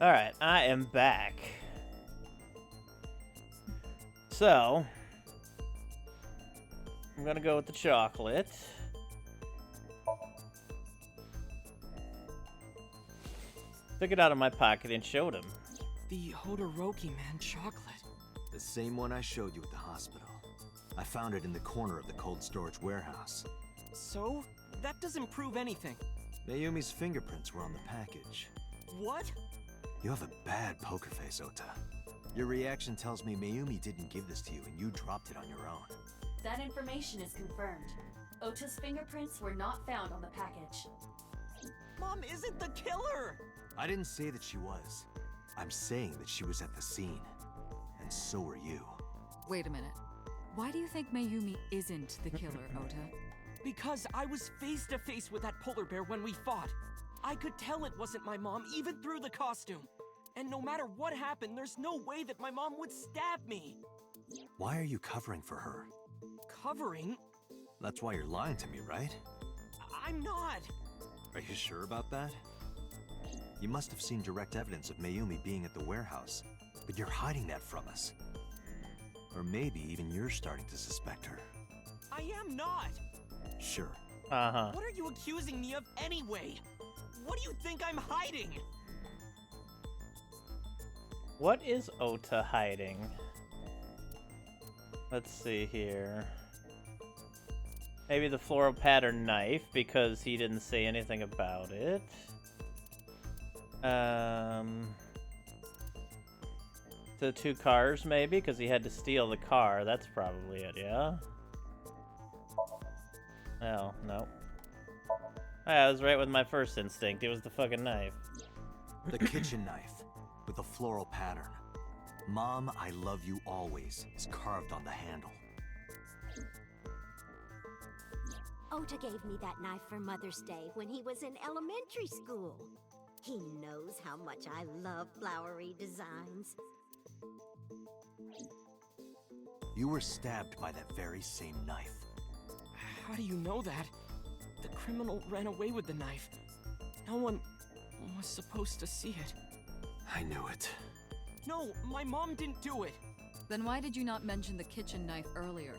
Alright, I am back. So, I'm gonna go with the chocolate. Took it out of my pocket and showed him. The Hodoroki man chocolate. The same one I showed you at the hospital. I found it in the corner of the cold storage warehouse. So? That doesn't prove anything. Mayumi's fingerprints were on the package. What? You have a bad poker face, Ota. Your reaction tells me Mayumi didn't give this to you and you dropped it on your own. That information is confirmed. Ota's fingerprints were not found on the package. Mom isn't the killer! I didn't say that she was. I'm saying that she was at the scene. And so were you. Wait a minute. Why do you think Mayumi isn't the killer, Ota? Because I was face to face with that polar bear when we fought. I could tell it wasn't my mom, even through the costume. And no matter what happened, there's no way that my mom would stab me. Why are you covering for her? Covering? That's why you're lying to me, right? I'm not. Are you sure about that? You must have seen direct evidence of Mayumi being at the warehouse, but you're hiding that from us. Or maybe even you're starting to suspect her. I am not. Sure. Uh-huh. What are you accusing me of anyway? What do you think I'm hiding? What is Ota hiding? Let's see here. Maybe the floral pattern knife, because he didn't say anything about it. The 2 cars, maybe, because he had to steal the car. That's probably it, yeah? Oh, no. I was right with my first instinct. It was the fucking knife. The kitchen knife, with a floral pattern. Mom, I love you always, is carved on the handle. Ota gave me that knife for Mother's Day when he was in elementary school. He knows how much I love flowery designs. You were stabbed by that very same knife. How do you know that? The criminal ran away with the knife. No one was supposed to see it. I knew it. No, my mom didn't do it. Then why did you not mention the kitchen knife earlier?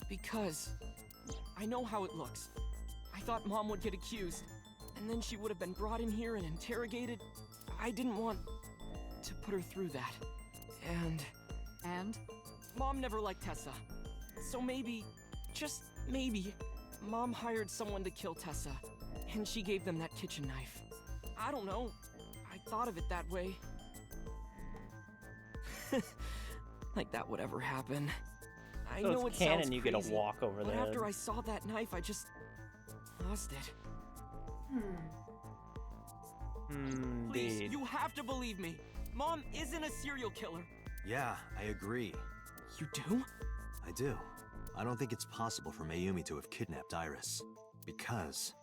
Because I know how it looks. I thought Mom would get accused, and then she would have been brought in here and interrogated. I didn't want to put her through that. And? Mom never liked Tessa. So maybe, just maybe, Mom hired someone to kill Tessa, and she gave them that kitchen knife. I don't know. I thought of it that way. Like that would ever happen. I So know it's it sounds canon, you get a crazy, walk over but there. after I saw that knife, I just lost it. Please, Indeed. you have to believe me. Mom isn't a serial killer. Yeah, I agree. You do? I do. I don't think it's possible for Mayumi to have kidnapped Iris. Because...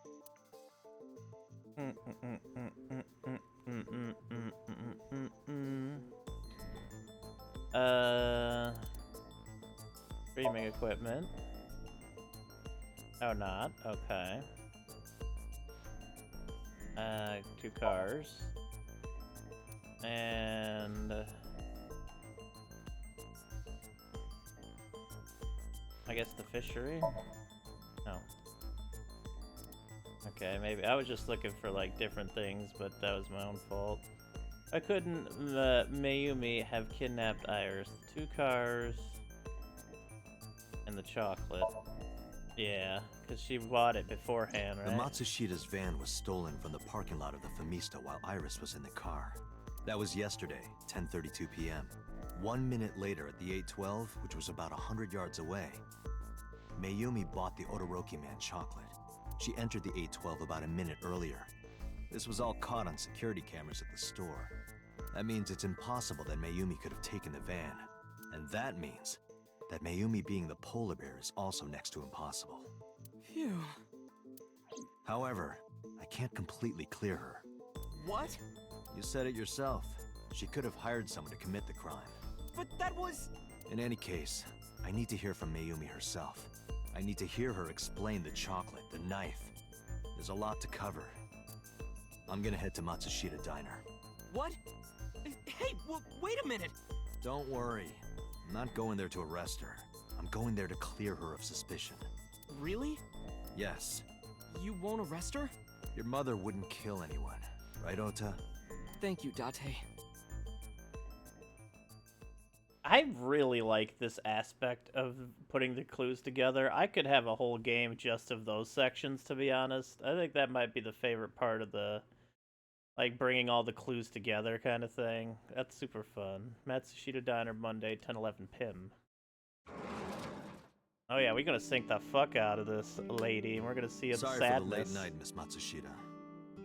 Streaming equipment. Oh, not. Okay. 2 cars. And... I guess the fishery? No. Okay, maybe. I was just looking for, like, different things, but that was my own fault. I couldn't Mayumi have kidnapped Iris. 2 cars... and the chocolate. Yeah, because she bought it beforehand, right? The Matsushida's van was stolen from the parking lot of the Famista while Iris was in the car. That was yesterday, 10:32 p.m. 1 minute later at the 812, which was about 100 yards away, Mayumi bought the Odoroki man chocolate. She entered the 812 about a minute earlier. This was all caught on security cameras at the store. That means it's impossible that Mayumi could have taken the van. And that means that Mayumi being the polar bear is also next to impossible. Phew. However, I can't completely clear her. What? You said it yourself. She could have hired someone to commit the crime. But that was... In any case, I need to hear from Mayumi herself. I need to hear her explain the chocolate, the knife. There's a lot to cover. I'm gonna head to Matsushita Diner. What? Hey, wait a minute! Don't worry. I'm not going there to arrest her. I'm going there to clear her of suspicion. Really? Yes. You won't arrest her? Your mother wouldn't kill anyone, right, Ota? Thank you, Date. I really like this aspect of putting the clues together. I could have a whole game just of those sections, to be honest. I think that might be the favorite part of the, like, bringing all the clues together kind of thing. That's super fun. Matsushita Diner, Monday, 10:11 p.m. Oh yeah, we're gonna sink the fuck out of this lady, and we're gonna see a Sorry sadness. for the late night, Miss Matsushita,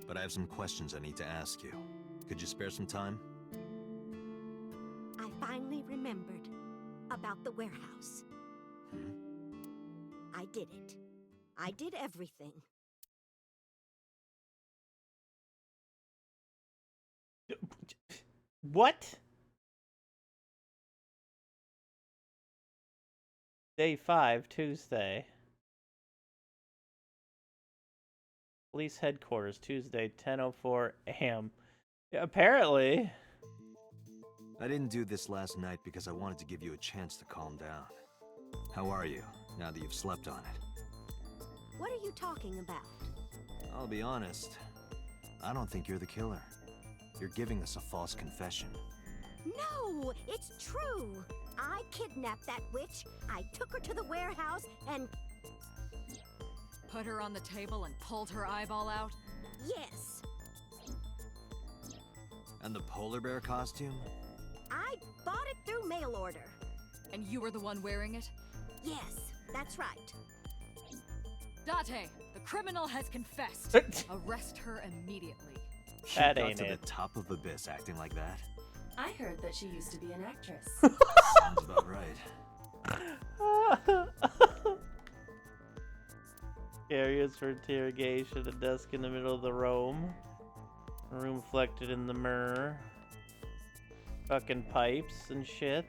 but I have some questions I need to ask you. Could you spare some time? I finally remembered about the warehouse. I did it. I did everything. What? Day 5, Tuesday. Police headquarters, Tuesday, 10:04 a.m. Yeah, apparently. I didn't do this last night because I wanted to give you a chance to calm down. How are you, now that you've slept on it? What are you talking about? I'll be honest. I don't think you're the killer. You're giving us a false confession. No, it's true. I kidnapped that witch. I took her to the warehouse and... Put her on the table and pulled her eyeball out? Yes. And the polar bear costume? I bought it through mail order. And you were the one wearing it? Yes, that's right. Date, the criminal has confessed. Arrest her immediately. She That got ain't to it. the top of Abyss acting like that? I heard that she used to be an actress. Sounds about right. Areas for interrogation, a desk in the middle of the room. A room reflected in the mirror. Fucking pipes and shit.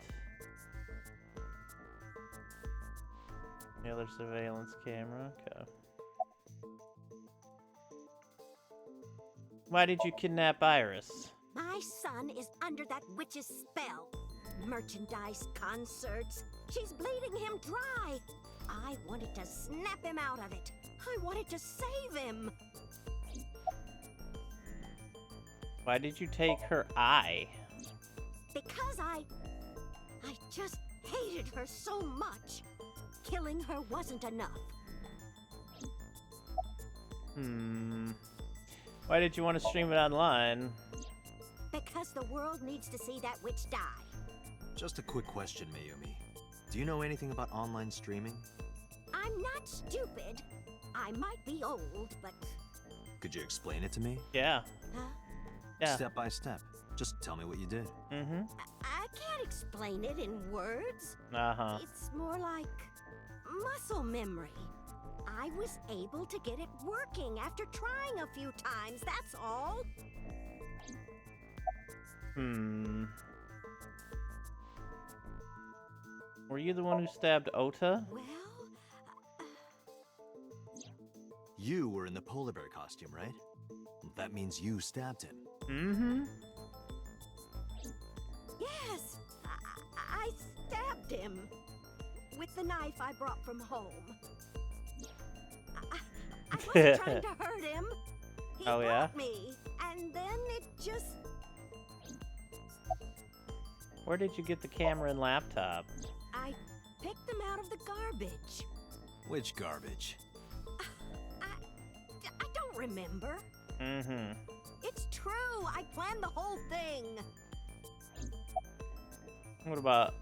The other surveillance camera. Okay. Why did you kidnap Iris? My son is under that witch's spell. Merchandise, concerts. She's bleeding him dry. I wanted to snap him out of it. I wanted to save him. Why did you take her eye? Because I just hated her so much. Killing her wasn't enough. Why did you want to stream it online? Because the world needs to see that witch die. Just a quick question, Mayumi. Do you know anything about online streaming? I'm not stupid. I might be old, but... Could you explain it to me? Yeah. Huh? Yeah. Step by step. Just tell me what you did. I can't explain it in words. Uh-huh. It's more like muscle memory. I was able to get it working after trying a few times, that's all. Were you the one who stabbed Ota? Well... You were in the polar bear costume, right? That means you stabbed him. Yes! I stabbed him. With the knife I brought from home. I wasn't trying to hurt him. He brought me. And then it just... Where did you get the camera and laptop? I picked them out of the garbage. Which garbage? I don't remember. It's true. I planned the whole thing. What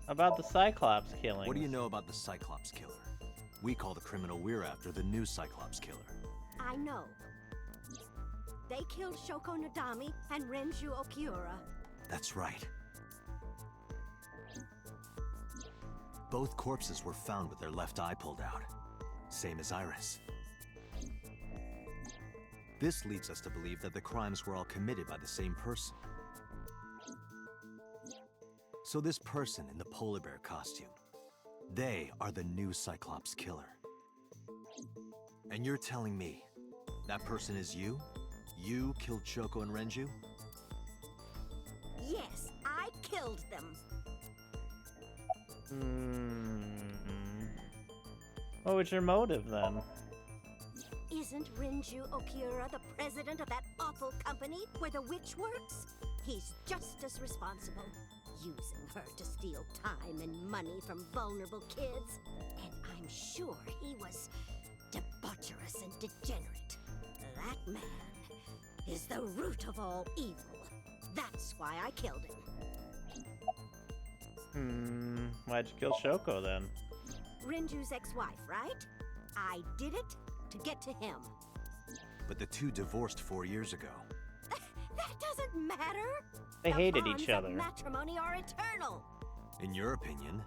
about the Cyclops killing? What do you know about the Cyclops killer? We call the criminal we're after the new Cyclops killer. I know. They killed Shoko Nadami and Renju Okiura. That's right. Both corpses were found with their left eye pulled out. Same as Iris. This leads us to believe that the crimes were all committed by the same person. So this person in the polar bear costume, they are the new Cyclops killer. And you're telling me that person is you? You killed Shoko and Renju? Yes, I killed them. What was your motive then? Isn't Renju Okiura the president of that awful company where the witch works? He's just as responsible, using her to steal time and money from vulnerable kids. And I'm sure he was debaucherous and degenerate. That man is the root of all evil. That's why I killed him. Why'd you kill Shoko then? Rinju's ex-wife, right? I did it to get to him. But the two divorced 4 years ago. That doesn't matter. They hated bonds each other. Of matrimony are eternal. In your opinion,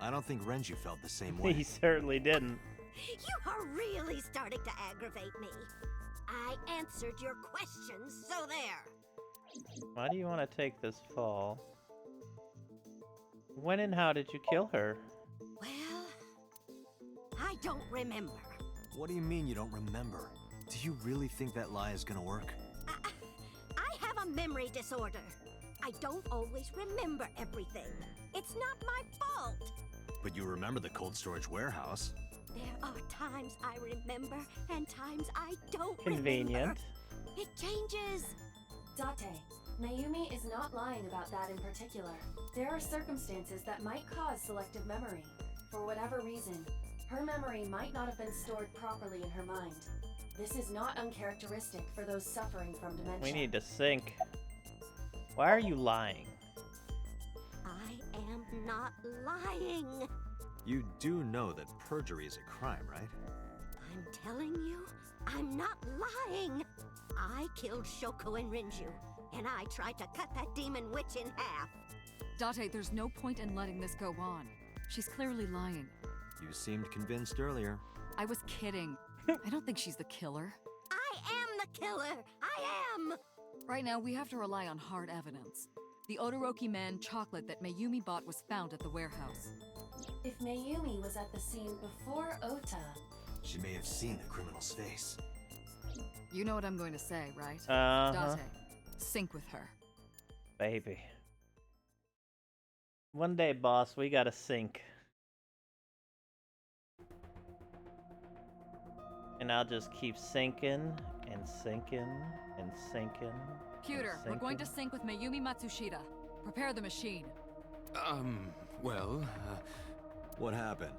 I don't think Renju felt the same way. He certainly didn't. You are really starting to aggravate me. I answered your questions, so there. Why do you want to take this fall? When and how did you kill her? Well, I don't remember. What do you mean you don't remember? Do you really think that lie is gonna work? I have a memory disorder. I don't always remember everything. It's not my fault. But you remember the cold storage warehouse. There are times I remember and times I don't Convenient. remember. It changes. Date, Mayumi is not lying about that in particular. There are circumstances that might cause selective memory. For whatever reason, her memory might not have been stored properly in her mind. This is not uncharacteristic for those suffering from dementia. We need to sync. Why are you lying? I am not lying. You do know that perjury is a crime, right? I'm telling you, I'm not lying. I killed Shoko and Rinju, and I tried to cut that demon witch in half. Date, there's no point in letting this go on. She's clearly lying. You seemed convinced earlier. I was kidding. I don't think she's the killer. I am the killer! I am! Right now, we have to rely on hard evidence. The Odoroki Man chocolate that Mayumi bought was found at the warehouse. If Mayumi was at the scene before Ota... She may have seen the criminal's face. You know what I'm going to say, right? Uh-huh. Date, sync with her. Baby. One day, boss, we gotta sync. And I'll just keep sinking and sinking and sinking. Pewter, we're going to sync with Mayumi Matsushita. Prepare the machine. What happened?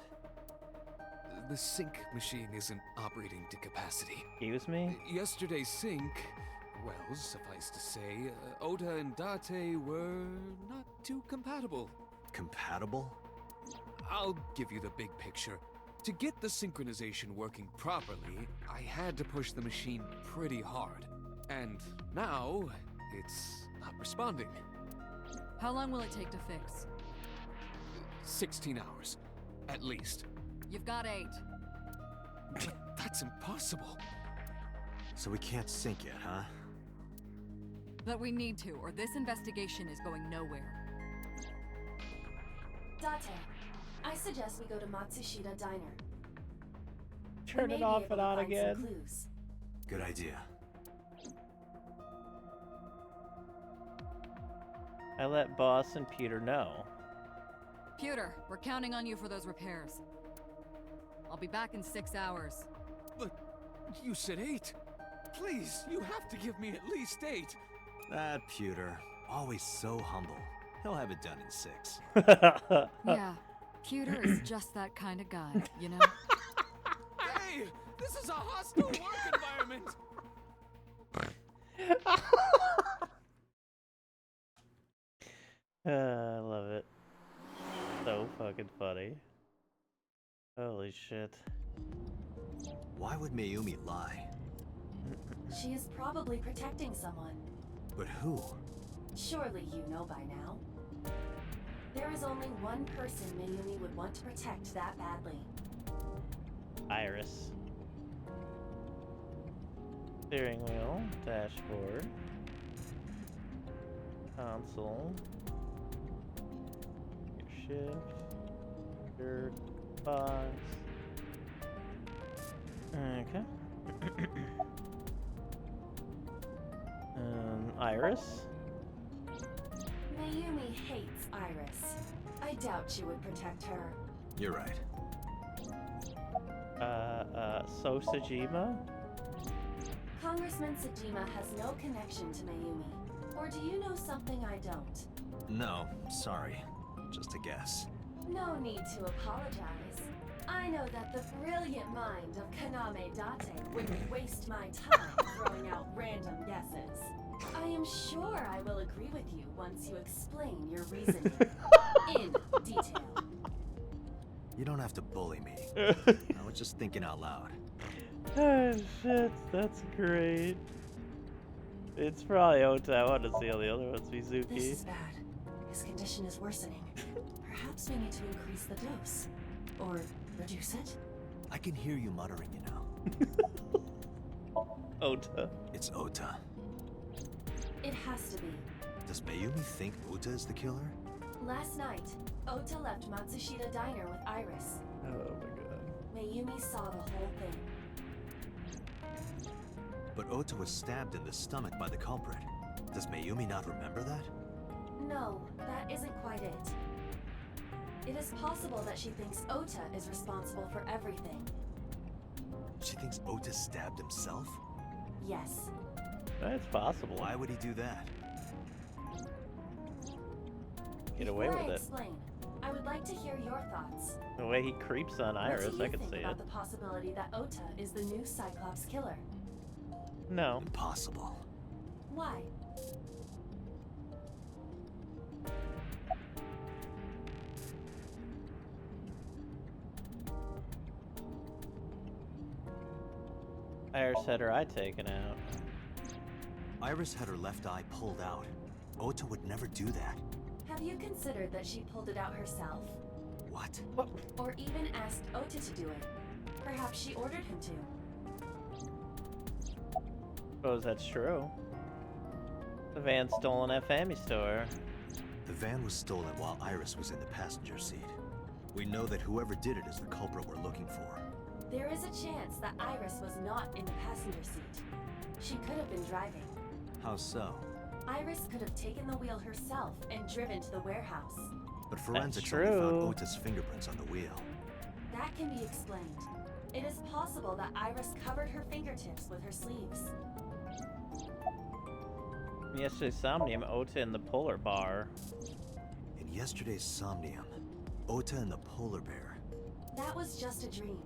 The sync machine isn't operating to capacity. Excuse me? Yesterday's sync, well, suffice to say, Ota and Date were not too compatible. Compatible? I'll give you the big picture. To get the synchronization working properly, I had to push the machine pretty hard. And now, it's not responding. How long will it take to fix? 16 hours, at least. You've got 8. But that's impossible. So we can't sync yet, huh? But we need to, or this investigation is going nowhere. Date, I suggest we go to Matsushita Diner. Turn it off and on again. Clues. Good idea. I let boss and Peter know. Pewter, we're counting on you for those repairs. I'll be back in 6 hours. But you said 8. Please, you have to give me at least 8. That Pewter, always so humble. He'll have it done in 6. Yeah, Pewter is just that kind of guy, you know? Hey, this is a hostile work environment. I love it. So fucking funny. Holy shit. Why would Mayumi lie? She is probably protecting someone. But who? Surely you know by now. There is only one person Mayumi would want to protect that badly. Iris. Steering wheel, dashboard, console, your shift, your box. Okay. Iris. Mayumi hates Iris. I doubt she would protect her. You're right. Sajima? Congressman Sajima has no connection to Mayumi. Or do you know something I don't? No, sorry. Just a guess. No need to apologize. I know that the brilliant mind of Kaname Date wouldn't waste my time throwing out random guesses. I am sure I will agree with you once you explain your reasoning in detail. You don't have to bully me. I was just thinking out loud. Oh shit, that's great. It's probably Ota. I want to see all the other ones. Mizuki. This is bad. His condition is worsening. Perhaps we need to increase the dose. Or reduce it? I can hear you muttering, you know. Ota. It's Ota. It has to be. Does Mayumi think Ota is the killer? Last night, Ota left Matsushita Diner with Iris. Oh my god. Mayumi saw the whole thing. But Ota was stabbed in the stomach by the culprit. Does Mayumi not remember that? No, that isn't quite it. It is possible that she thinks Ota is responsible for everything. She thinks Ota stabbed himself? Yes. It's possible. Why would he do that? Get away Before with I it. explain, I would like to hear your thoughts. The way he creeps on Iris, What do you I could think see about it. the possibility that Ota is the new Cyclops killer? No. Impossible. Why? Iris had her eye taken out. Iris had her left eye pulled out. Ota would never do that. Have you considered that she pulled it out herself? What? Or even asked Ota to do it? Perhaps she ordered him to. Suppose that's true. The van stolen at Fammy Store. The van was stolen while Iris was in the passenger seat. We know that whoever did it is the culprit we're looking for. There is a chance that Iris was not in the passenger seat. She could have been driving. How so? Iris could have taken the wheel herself and driven to the warehouse. But forensics only found Ota's fingerprints on the wheel. That can be explained. It is possible that Iris covered her fingertips with her sleeves. Yesterday's Somnium, Ota in the polar bar. In yesterday's Somnium, Ota and the polar bear. That was just a dream.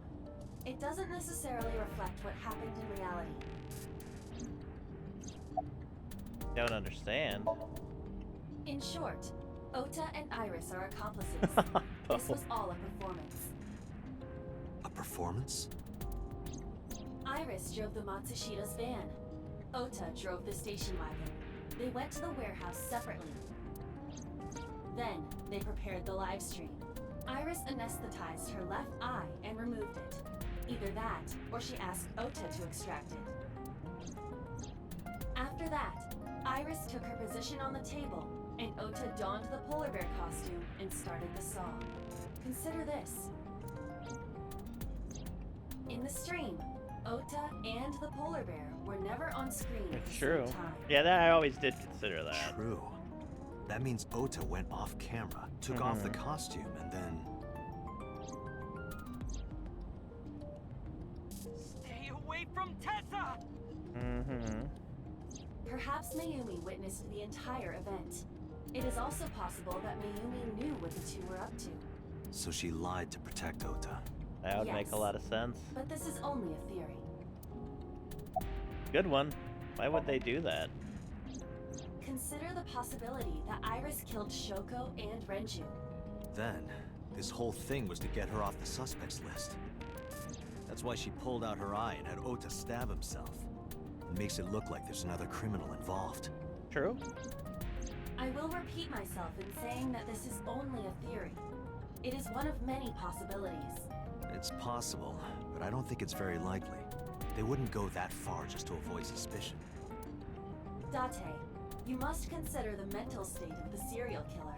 It doesn't necessarily reflect what happened in reality. Don't understand. In short, Ota and Iris are accomplices. This was all a performance. A performance? Iris drove the Matsushita's van. Ota drove the station wagon. They went to the warehouse separately. Then, they prepared the live stream. Iris anesthetized her left eye and removed it. Either that, or she asked Ota to extract it. After that, Iris took her position on the table, and Ota donned the polar bear costume and started the song. Consider this. In the stream, Ota and the polar bear were never on screen at It's the true. same time. Yeah, that I always did consider that. True. That means Ota went off camera, took off the costume, and then... Stay away from Tessa! Perhaps Mayumi witnessed the entire event. It is also possible that Mayumi knew what the two were up to. So she lied to protect Ota. That would make a lot of sense. But this is only a theory. Good one. Why would they do that? Consider the possibility that Iris killed Shoko and Renju. Then, this whole thing was to get her off the suspects list. That's why she pulled out her eye and had Ota stab himself. It makes it look like there's another criminal involved. True. I will repeat myself in saying that this is only a theory. It is one of many possibilities. It's possible, but I don't think it's very likely. They wouldn't go that far just to avoid suspicion. Date, you must consider the mental state of the serial killer.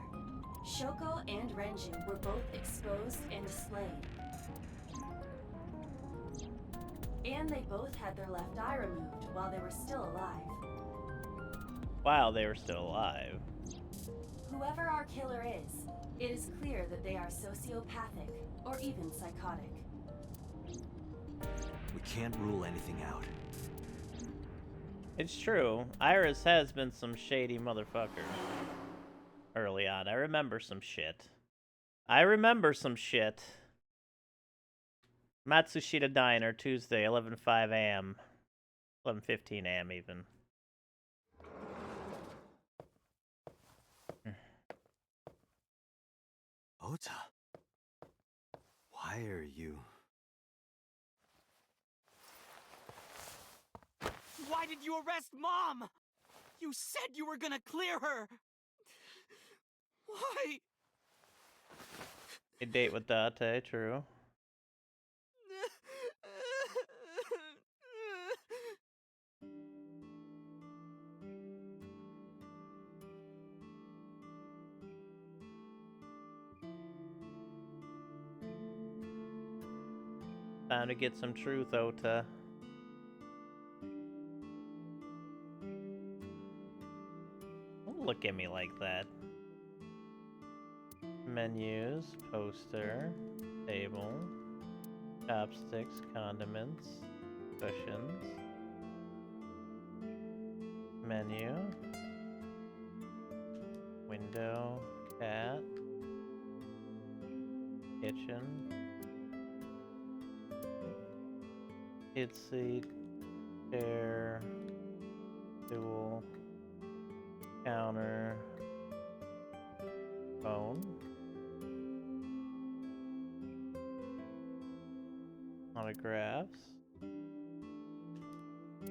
Shoko and Renju were both exposed and displayed. And they both had their left eye removed while they were still alive. Wow, they were still alive. Whoever our killer is, it is clear that they are sociopathic or even psychotic. We can't rule anything out. It's true. Iris has been some shady motherfucker early on. I remember some shit. Matsushita Diner, Tuesday, 11:05 a.m. 11:15 a.m. even. Ota, why are you... Why did you arrest Mom? You said you were gonna clear her. Why? A date with Date, true. Time to get some truth, Ota. Don't look at me like that. Menus, poster, table, chopsticks, condiments, cushions, menu, window, cat, kitchen, kid seat, chair, stool, counter, phone, autographs,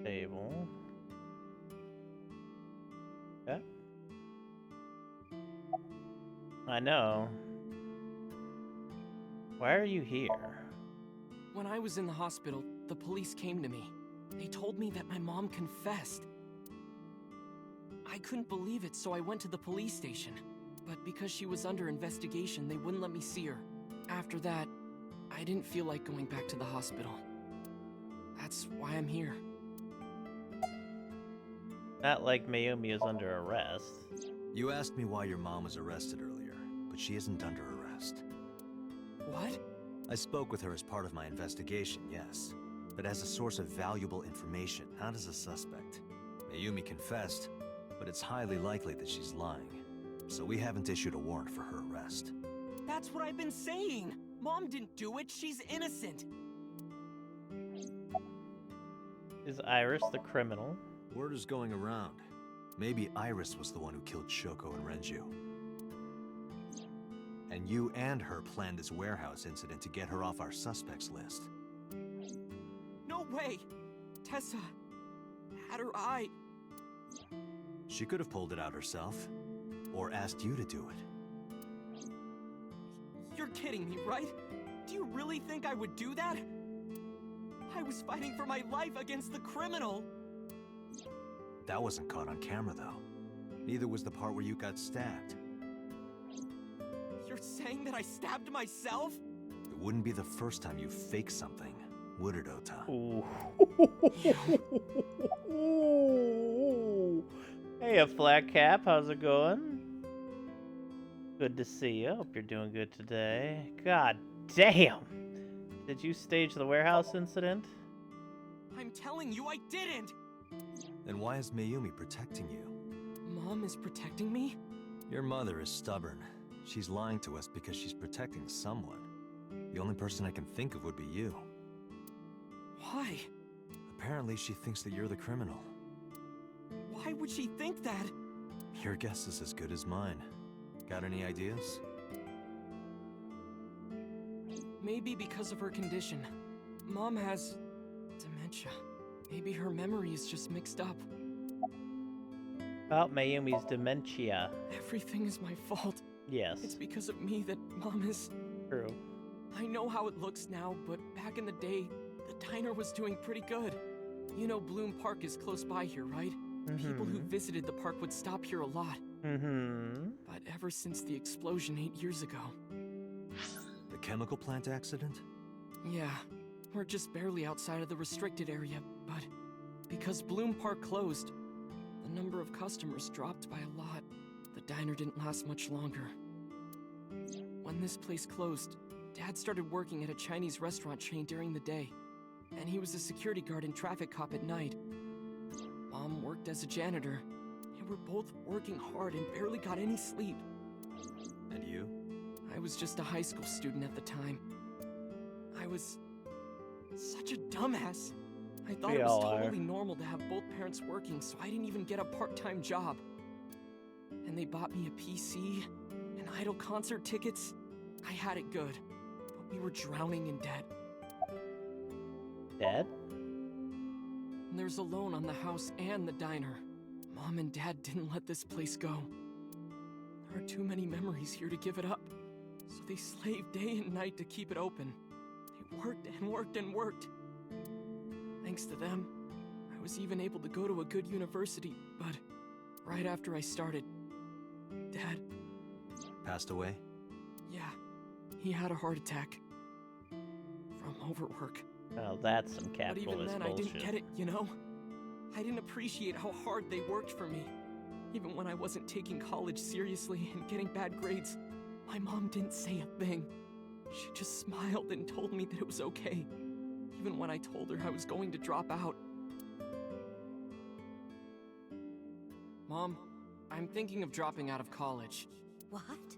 table. Okay. I know. Why are you here? When I was in the hospital, the police came to me. They told me that my mom confessed. I couldn't believe it, so I went to the police station. But because she was under investigation, they wouldn't let me see her. After that, I didn't feel like going back to the hospital. That's why I'm here. Not like Mayumi is under arrest. You asked me why your mom was arrested earlier, but she isn't under arrest. What? I spoke with her as part of my investigation, yes. But as a source of valuable information, not as a suspect. Mayumi confessed, but it's highly likely that she's lying. So we haven't issued a warrant for her arrest. That's what I've been saying! Mom didn't do it, she's innocent! Is Iris the criminal? Word is going around. Maybe Iris was the one who killed Shoko and Renju. And you and her planned this warehouse incident to get her off our suspects list. No way! Tessa had her eye. She could have pulled it out herself, or asked you to do it. You're kidding me, right? Do you really think I would do that? I was fighting for my life against the criminal! That wasn't caught on camera, though. Neither was the part where you got stabbed. You're saying that I stabbed myself? It wouldn't be the first time you faked something, would it, Ota? Hey, Flat Cap, how's it going? Good to see you. Hope you're doing good today. God damn! Did you stage the warehouse incident? I'm telling you, I didn't! Then why is Mayumi protecting you? Mom is protecting me? Your mother is stubborn. She's lying to us because she's protecting someone. The only person I can think of would be you. Why? Apparently she thinks that you're the criminal. Why would she think that? Your guess is as good as mine. Got any ideas? Maybe because of her condition. Mom has dementia. Maybe her memory is just mixed up. About Mayumi's dementia. Everything is my fault. Yes. It's because of me that Mom is... True. I know how it looks now, but back in the day, the diner was doing pretty good. You know Bloom Park is close by here, right? People who visited the park would stop here a lot. But ever since the explosion 8 years ago... The chemical plant accident? Yeah, we're just barely outside of the restricted area, but because Bloom Park closed, the number of customers dropped by a lot. The diner didn't last much longer. When this place closed, Dad started working at a Chinese restaurant chain during the day, and he was a security guard and traffic cop at night. Mom worked as a janitor. And we're both working hard and barely got any sleep. And you? I was just a high school student at the time. I was such a dumbass. I thought We it was all are. totally normal to have both parents working, so I didn't even get a part-time job. And they bought me a PC and Idol concert tickets. I had it good, but we were drowning in debt. Dead? And there's a loan on the house and the diner. Mom and Dad didn't let this place go. There are too many memories here to give it up. So they slaved day and night to keep it open. They worked and worked and worked. Thanks to them, I was even able to go to a good university, but right after I started, Dad... Passed away? Yeah, he had a heart attack. From overwork. Oh, that's some But capitalist even then, bullshit. I didn't get it, you know? I didn't appreciate how hard they worked for me. Even when I wasn't taking college seriously and getting bad grades, my mom didn't say a thing. She just smiled and told me that it was okay. Even when I told her I was going to drop out. Mom, I'm thinking of dropping out of college. What?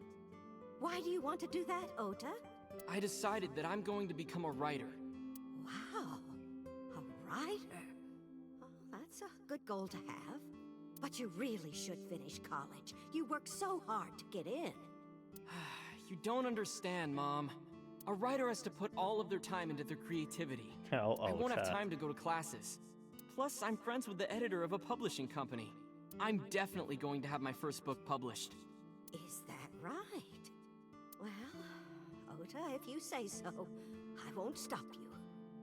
Why do you want to do that, Ota? I decided that I'm going to become a writer. Wow, a writer. Oh, that's a good goal to have. But you really should finish college. You work so hard to get in. You don't understand, Mom. A writer has to put all of their time into their creativity. Oh, I won't have Ota. time to go to classes. Plus, I'm friends with the editor of a publishing company. I'm definitely going to have my first book published. Is that right? Well, Ota, if you say so, I won't stop you.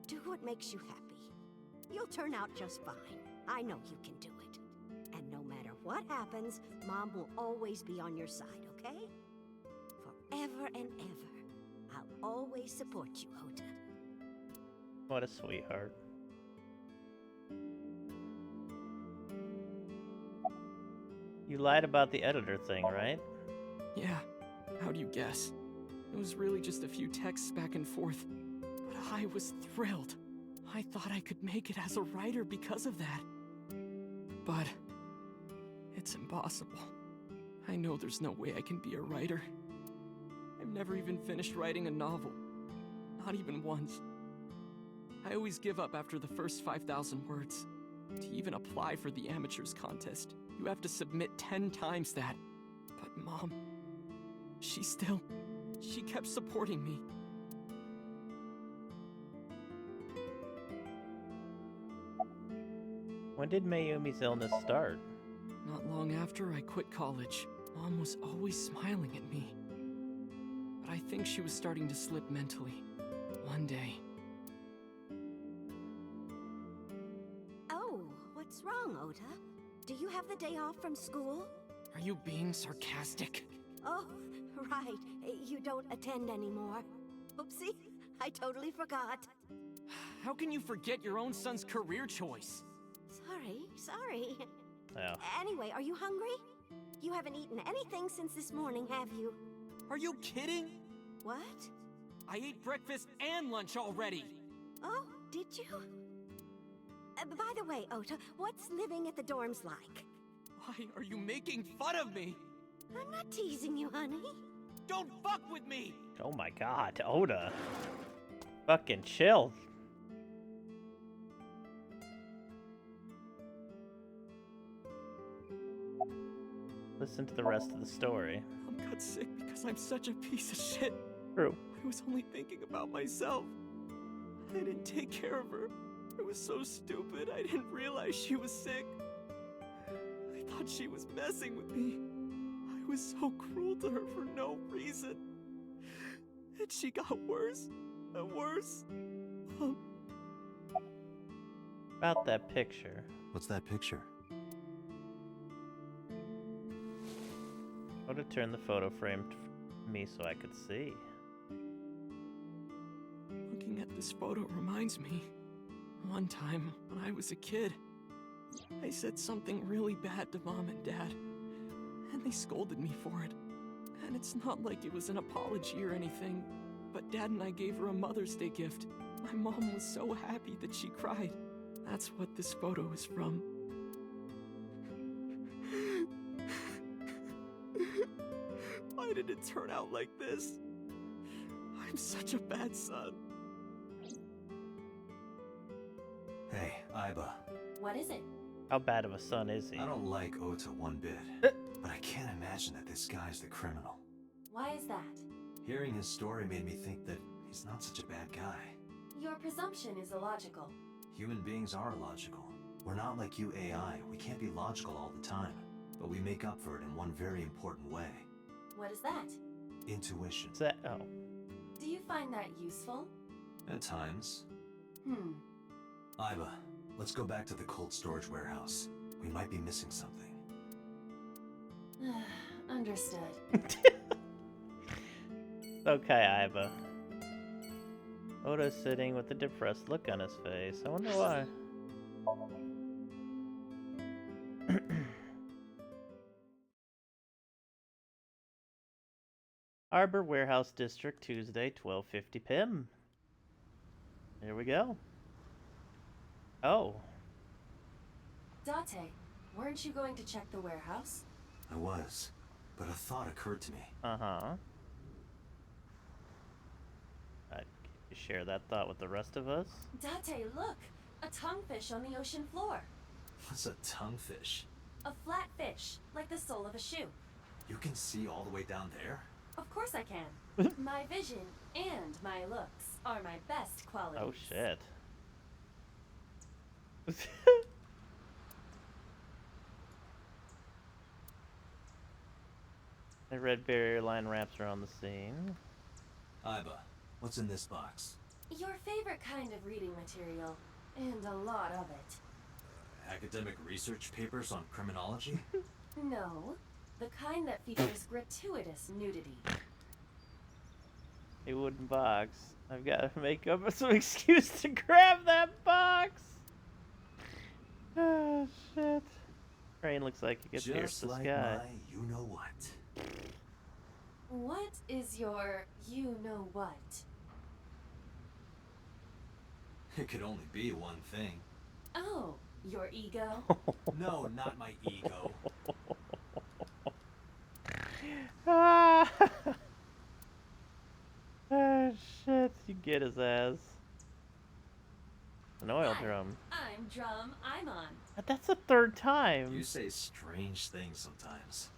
Do what makes you happy. You'll turn out just fine. I know you can do it. And no matter what happens, Mom will always be on your side, okay? Forever and ever. I'll always support you, Ota. What a sweetheart. You lied about the editor thing, right? Yeah, how do you guess? It was really just a few texts back and forth. But I was thrilled. I thought I could make it as a writer because of that. But it's impossible. I know there's no way I can be a writer. I've never even finished writing a novel. Not even once. I always give up after the first 5,000 words. To even apply for the amateurs contest, you have to submit 10 times that. But Mom, she kept supporting me. When did Mayumi's illness start? Not long after I quit college, Mom was always smiling at me. But I think she was starting to slip mentally. One day. Oh, what's wrong, Ota? Do you have the day off from school? Are you being sarcastic? Oh, right. You don't attend anymore. Oopsie, I totally forgot. How can you forget your own son's career choice? Sorry. Oh. Anyway, are you hungry? You haven't eaten anything since this morning, have you? Are you kidding? What? I ate breakfast and lunch already. Oh, did you? By the way, Ota, what's living at the dorms like? Why are you making fun of me? I'm not teasing you, honey. Don't fuck with me! Oh my god, Oda. Fucking chill. Listen to the rest of the story. Mom got sick because I'm such a piece of shit. True. I was only thinking about myself. I didn't take care of her. I was so stupid, I didn't realize she was sick. I thought she was messing with me. I was so cruel to her for no reason. And she got worse and worse. About that picture. What's that picture? I would have turned the photo frame to me so I could see. Looking at this photo reminds me. One time, when I was a kid, I said something really bad to Mom and Dad. And they scolded me for it. And it's not like it was an apology or anything. But Dad and I gave her a Mother's Day gift. My mom was so happy that she cried. That's what this photo is from. Why did it turn out like this? I'm such a bad son. Hey, Iba. What is it? How bad of a son is he? I don't like Ota one bit, but I can't imagine that this guy's the criminal. Why is that? Hearing his story made me think that he's not such a bad guy. Your presumption is illogical. Human beings are illogical. We're not like you AI. We can't be logical all the time. But we make up for it in one very important way. What is that? Intuition. Is that... Oh. Do you find that useful? At times. Iba, let's go back to the cold storage warehouse. We might be missing something. Understood. Okay, Iba. Oda's sitting with a depressed look on his face. I wonder why. Arbor Warehouse District, Tuesday, 12:50 p.m. Here we go. Oh. Date, weren't you going to check the warehouse? I was, but a thought occurred to me. Uh-huh. You share that thought with the rest of us? Date, look! A tonguefish on the ocean floor. What's a tonguefish? A flat fish, like the sole of a shoe. You can see all the way down there? Of course I can. My vision and my looks are my best qualities. Oh, shit. The red barrier line wraps around the scene. Iba, what's in this box? Your favorite kind of reading material, and a lot of it. Academic research papers on criminology? No, the kind that features gratuitous nudity. A wooden box. I've got to make up some excuse to grab that box. Oh, shit. Rain looks like it could pierce the like sky. My you-know-what. What is your you-know-what? It could only be one thing. Oh, your ego? No, not my ego. Ah! Oh, shit. You get his ass. An oil drum. I'm drum, I'm on. That's the third time. You say strange things sometimes.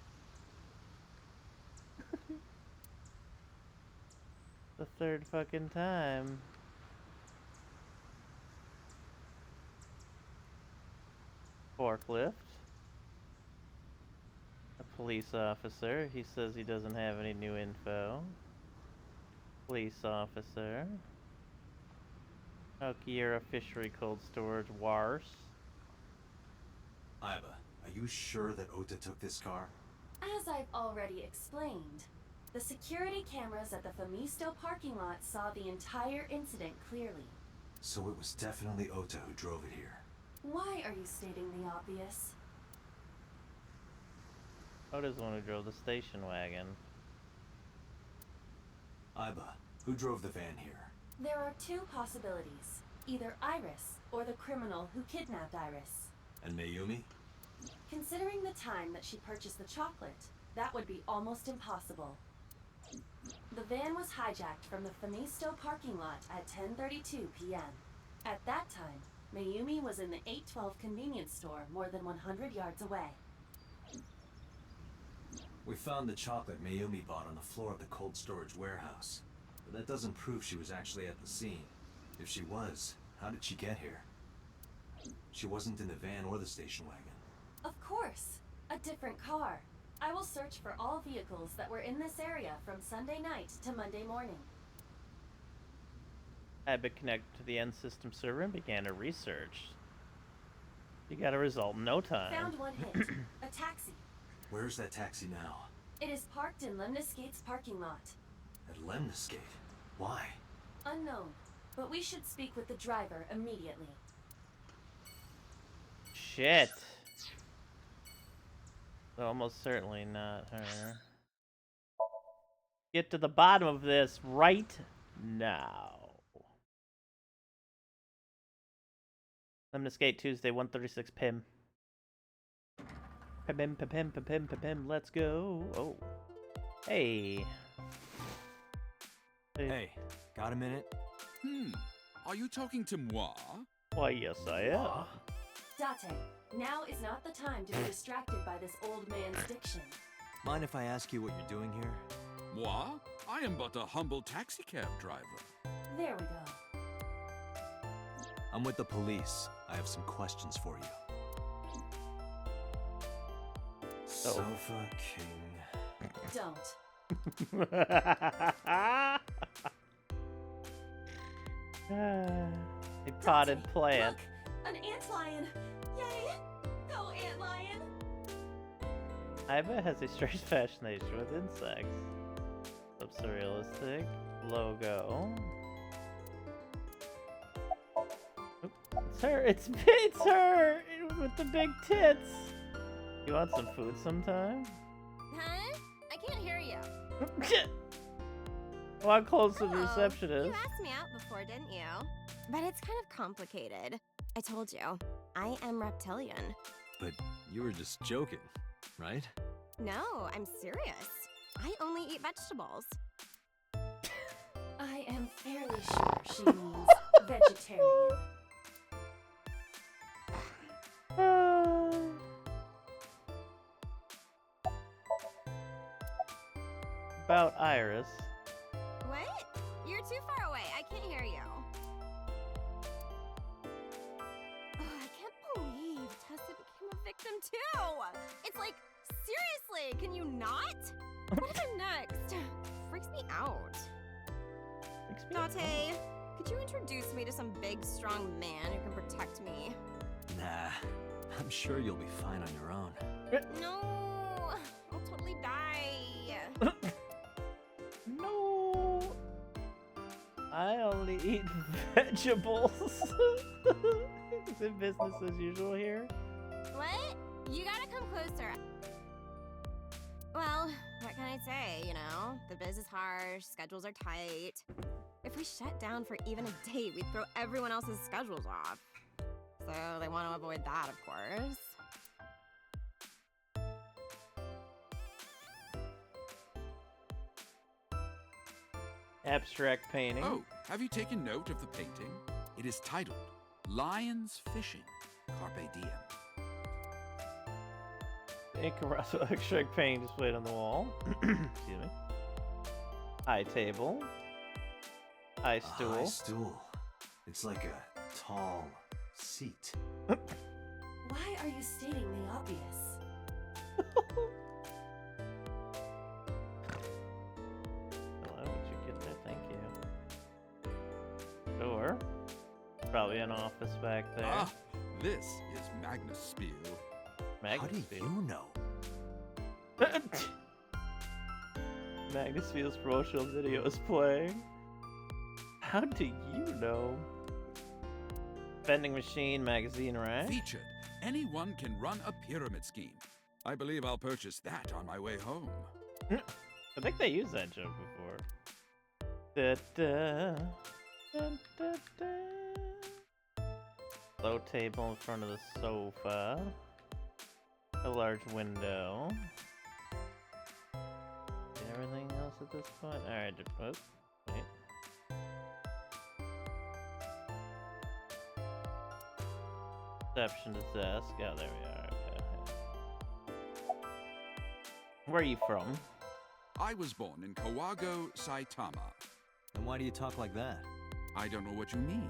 The third fucking time. Forklift. A police officer. He says he doesn't have any new info. Police officer. Okiura Fishery Cold Storage Wars. Iba, are you sure that Ota took this car? As I've already explained, the security cameras at the Famisto parking lot saw the entire incident clearly. So it was definitely Ota who drove it here. Why are you stating the obvious? Oda's the one who drove the station wagon. Iba, who drove the van here? There are two possibilities. Either Iris, or the criminal who kidnapped Iris. And Mayumi? Considering the time that she purchased the chocolate, that would be almost impossible. The van was hijacked from the Famisto parking lot at 10:32 p.m. At that time, Mayumi was in the 812 convenience store more than 100 yards away. We found the chocolate Mayumi bought on the floor of the cold storage warehouse. But that doesn't prove she was actually at the scene. If she was, how did she get here? She wasn't in the van or the station wagon. Of course, a different car. I will search for all vehicles that were in this area from Sunday night to Monday morning. Abbott connected to the end system server and began a research. You got a result in no time. Found one hit. A taxi. Where's that taxi now? It is parked in Lemniscate's parking lot. At Lemniscate? Why? Unknown, but we should speak with the driver immediately. Shit. Almost certainly not her. Get to the bottom of this right now. Lemniscate Tuesday, 1:36 p.m. Pim, let's go. Oh. Hey. Hey, got a minute? Are you talking to moi? Why, yes, I am. Date, now is not the time to be distracted by this old man's diction. Mind if I ask you what you're doing here? Moi? I am but a humble taxicab driver. There we go. I'm with the police. I have some questions for you. Sofa King. Don't. A potted plant. An antlion! Yay! Go, antlion! Iba has a strange fascination with insects. Surrealistic logo. It's her! It's her! With the big tits! You want some food sometime? Huh? I can't hear you. Walk close to the Hello. receptionist. You asked me out before, didn't you? But it's kind of complicated. I told you, I am reptilian. But you were just joking, right? No, I'm serious. I only eat vegetables. I am fairly sure she means vegetarian. About Iris. What? You're too far away. I can't hear you. Oh, I can't believe Tessa became a victim too. It's like, seriously, can you not? What if I'm next? Freaks me out. Date, could you introduce me to some big, strong man who can protect me? Nah, I'm sure you'll be fine on your own. No, I'll totally die. No. I only eat vegetables. Is it business as usual here? What? You gotta come closer. Well, what can I say, you know? The biz is harsh, schedules are tight. If we shut down for even a day, we'd throw everyone else's schedules off. So they want to avoid that, of course. Abstract painting. Oh, have you taken note of the painting? It is titled Lions Fishing, Carpe Diem. Incorruptible abstract painting displayed on the wall. Excuse me. High table. High stool. High stool. It's like a tall seat. Why are you stating the obvious? Hello, would you get there? Thank you. Door. Probably an office back there. Ah, this is Magnus Spiel. How do you know? Magnus Field's promotional video is playing. How do you know? Vending machine magazine rack. Featured. Anyone can run a pyramid scheme. I believe I'll purchase that on my way home. I think they used that joke before. Da, da, da, da, da. Low table in front of the sofa. A large window. Everything else at this point? Alright, wait. Reception desk. Oh, there we are. Okay. Where are you from? I was born in Kawago, Saitama. And why do you talk like that? I don't know what you mean.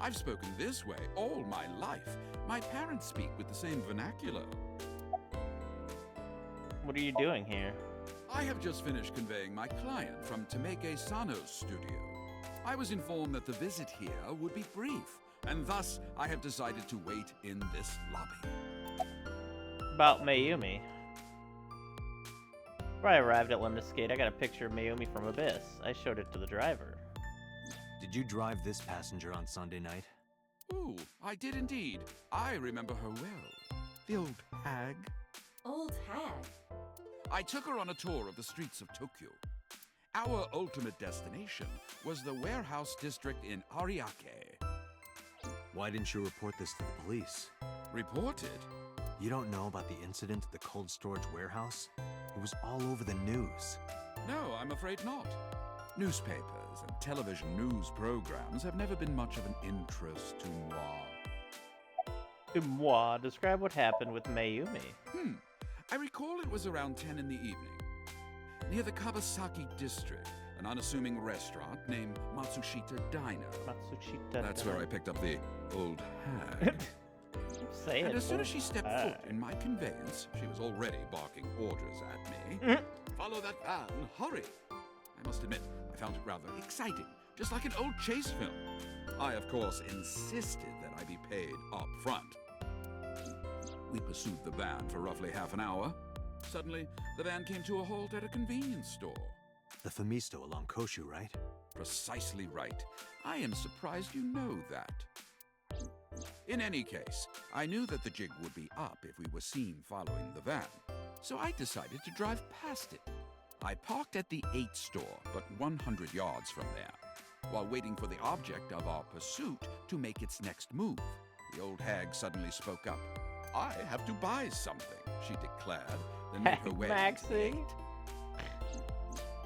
I've spoken this way all my life. My parents speak with the same vernacular. What are you doing here? I have just finished conveying my client from Tameke Sano's studio. I was informed that the visit here would be brief, and thus I have decided to wait in this lobby. About Mayumi. Before I arrived at Lemniscate, I got a picture of Mayumi from Abyss. I showed it to the driver. Did you drive this passenger on Sunday night? Ooh, I did indeed. I remember her well. The old hag. Old hag? I took her on a tour of the streets of Tokyo. Our ultimate destination was the warehouse district in Ariake. Why didn't you report this to the police? Reported? You don't know about the incident at the cold storage warehouse? It was all over the news. No, I'm afraid not. Newspapers and television news programs have never been much of an interest to moi. To moi, describe what happened with Mayumi. I recall it was around 10 in the evening. Near the Kabasaki district, an unassuming restaurant named Matsushita Diner. That's where I picked up the old hag. Say And it, as soon old as she stepped hag. foot in my conveyance, she was already barking orders at me. Follow that van, hurry! I must admit, I found it rather exciting, just like an old chase film. I, of course, insisted that I be paid up front. We pursued the van for roughly half an hour. Suddenly, the van came to a halt at a convenience store. The Famisto along Koshu, right? Precisely right. I am surprised you know that. In any case, I knew that the jig would be up if we were seen following the van, so I decided to drive past it. I parked at the 8 store, but 100 yards from there, while waiting for the object of our pursuit to make its next move. The old hag suddenly spoke up. I have to buy something, she declared, then made her way into the Maxie? 8.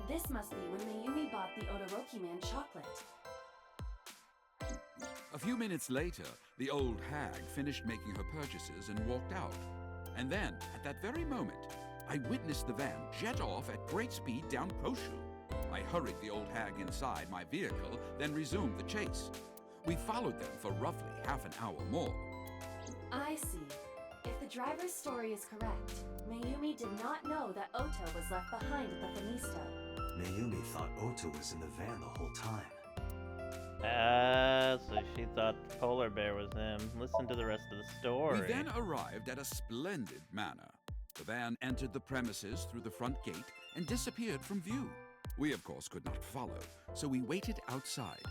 This must be when Mayumi bought the Odoroki Man chocolate. A few minutes later, the old hag finished making her purchases and walked out. And then, at that very moment, I witnessed the van jet off at great speed down Koshu. I hurried the old hag inside my vehicle, then resumed the chase. We followed them for roughly half an hour more. I see. If the driver's story is correct, Mayumi did not know that Oto was left behind at the Famisto. Mayumi thought Oto was in the van the whole time. So she thought the polar bear was him. Listen to the rest of the story. We then arrived at a splendid manor. The van entered the premises through the front gate and disappeared from view. We, of course, could not follow, so we waited outside.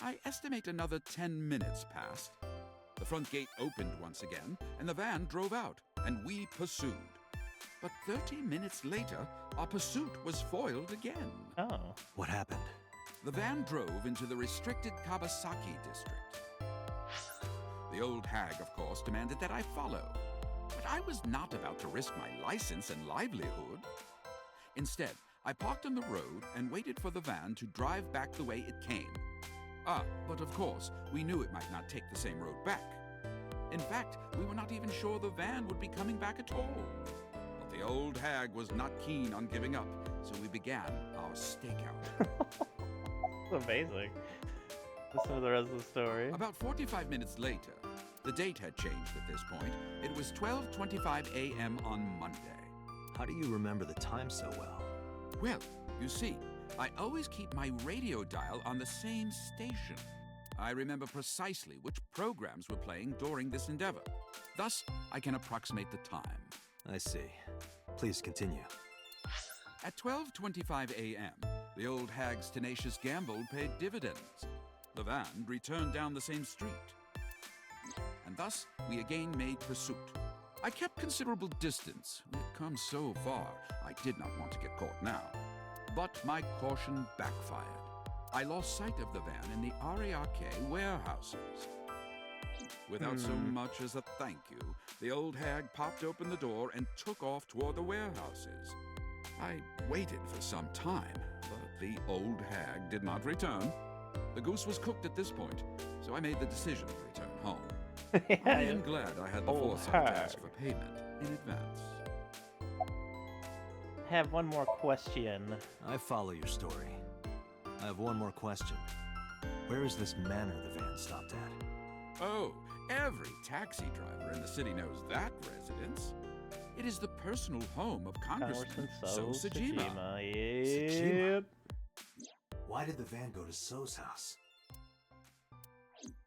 I estimate another 10 minutes passed. The front gate opened once again, and the van drove out, and we pursued. But 30 minutes later, our pursuit was foiled again. Oh. What happened? The van drove into the restricted Kabasaki district. The old hag, of course, demanded that I follow. But I was not about to risk my license and livelihood. Instead, I parked on the road and waited for the van to drive back the way it came. But of course, we knew it might not take the same road back. In fact, we were not even sure the van would be coming back at all. But the old hag was not keen on giving up, so we began our stakeout. Amazing. Listen to the rest of the story. About 45 minutes later, the date had changed at this point. It was 12:25 a.m. on Monday. How do you remember the time so well? Well, you see, I always keep my radio dial on the same station. I remember precisely which programs were playing during this endeavor. Thus, I can approximate the time. I see. Please continue. At 12:25 a.m., the old hag's tenacious gamble paid dividends. The van returned down the same street. And thus, we again made pursuit. I kept considerable distance. We had come so far, I did not want to get caught now. But my caution backfired. I lost sight of the van in the Ariake warehouses. Without so much as a thank you, the old hag popped open the door and took off toward the warehouses. I waited for some time, but the old hag did not return. The goose was cooked at this point, so I made the decision to return home. I am glad I had the foresight to ask for payment in advance. I have one more question. I follow your story. I have one more question. Where is this manor the van stopped at? Oh, every taxi driver in the city knows that residence. It is the personal home of Congressman So Sajima. Yep. Why did the van go to So's house?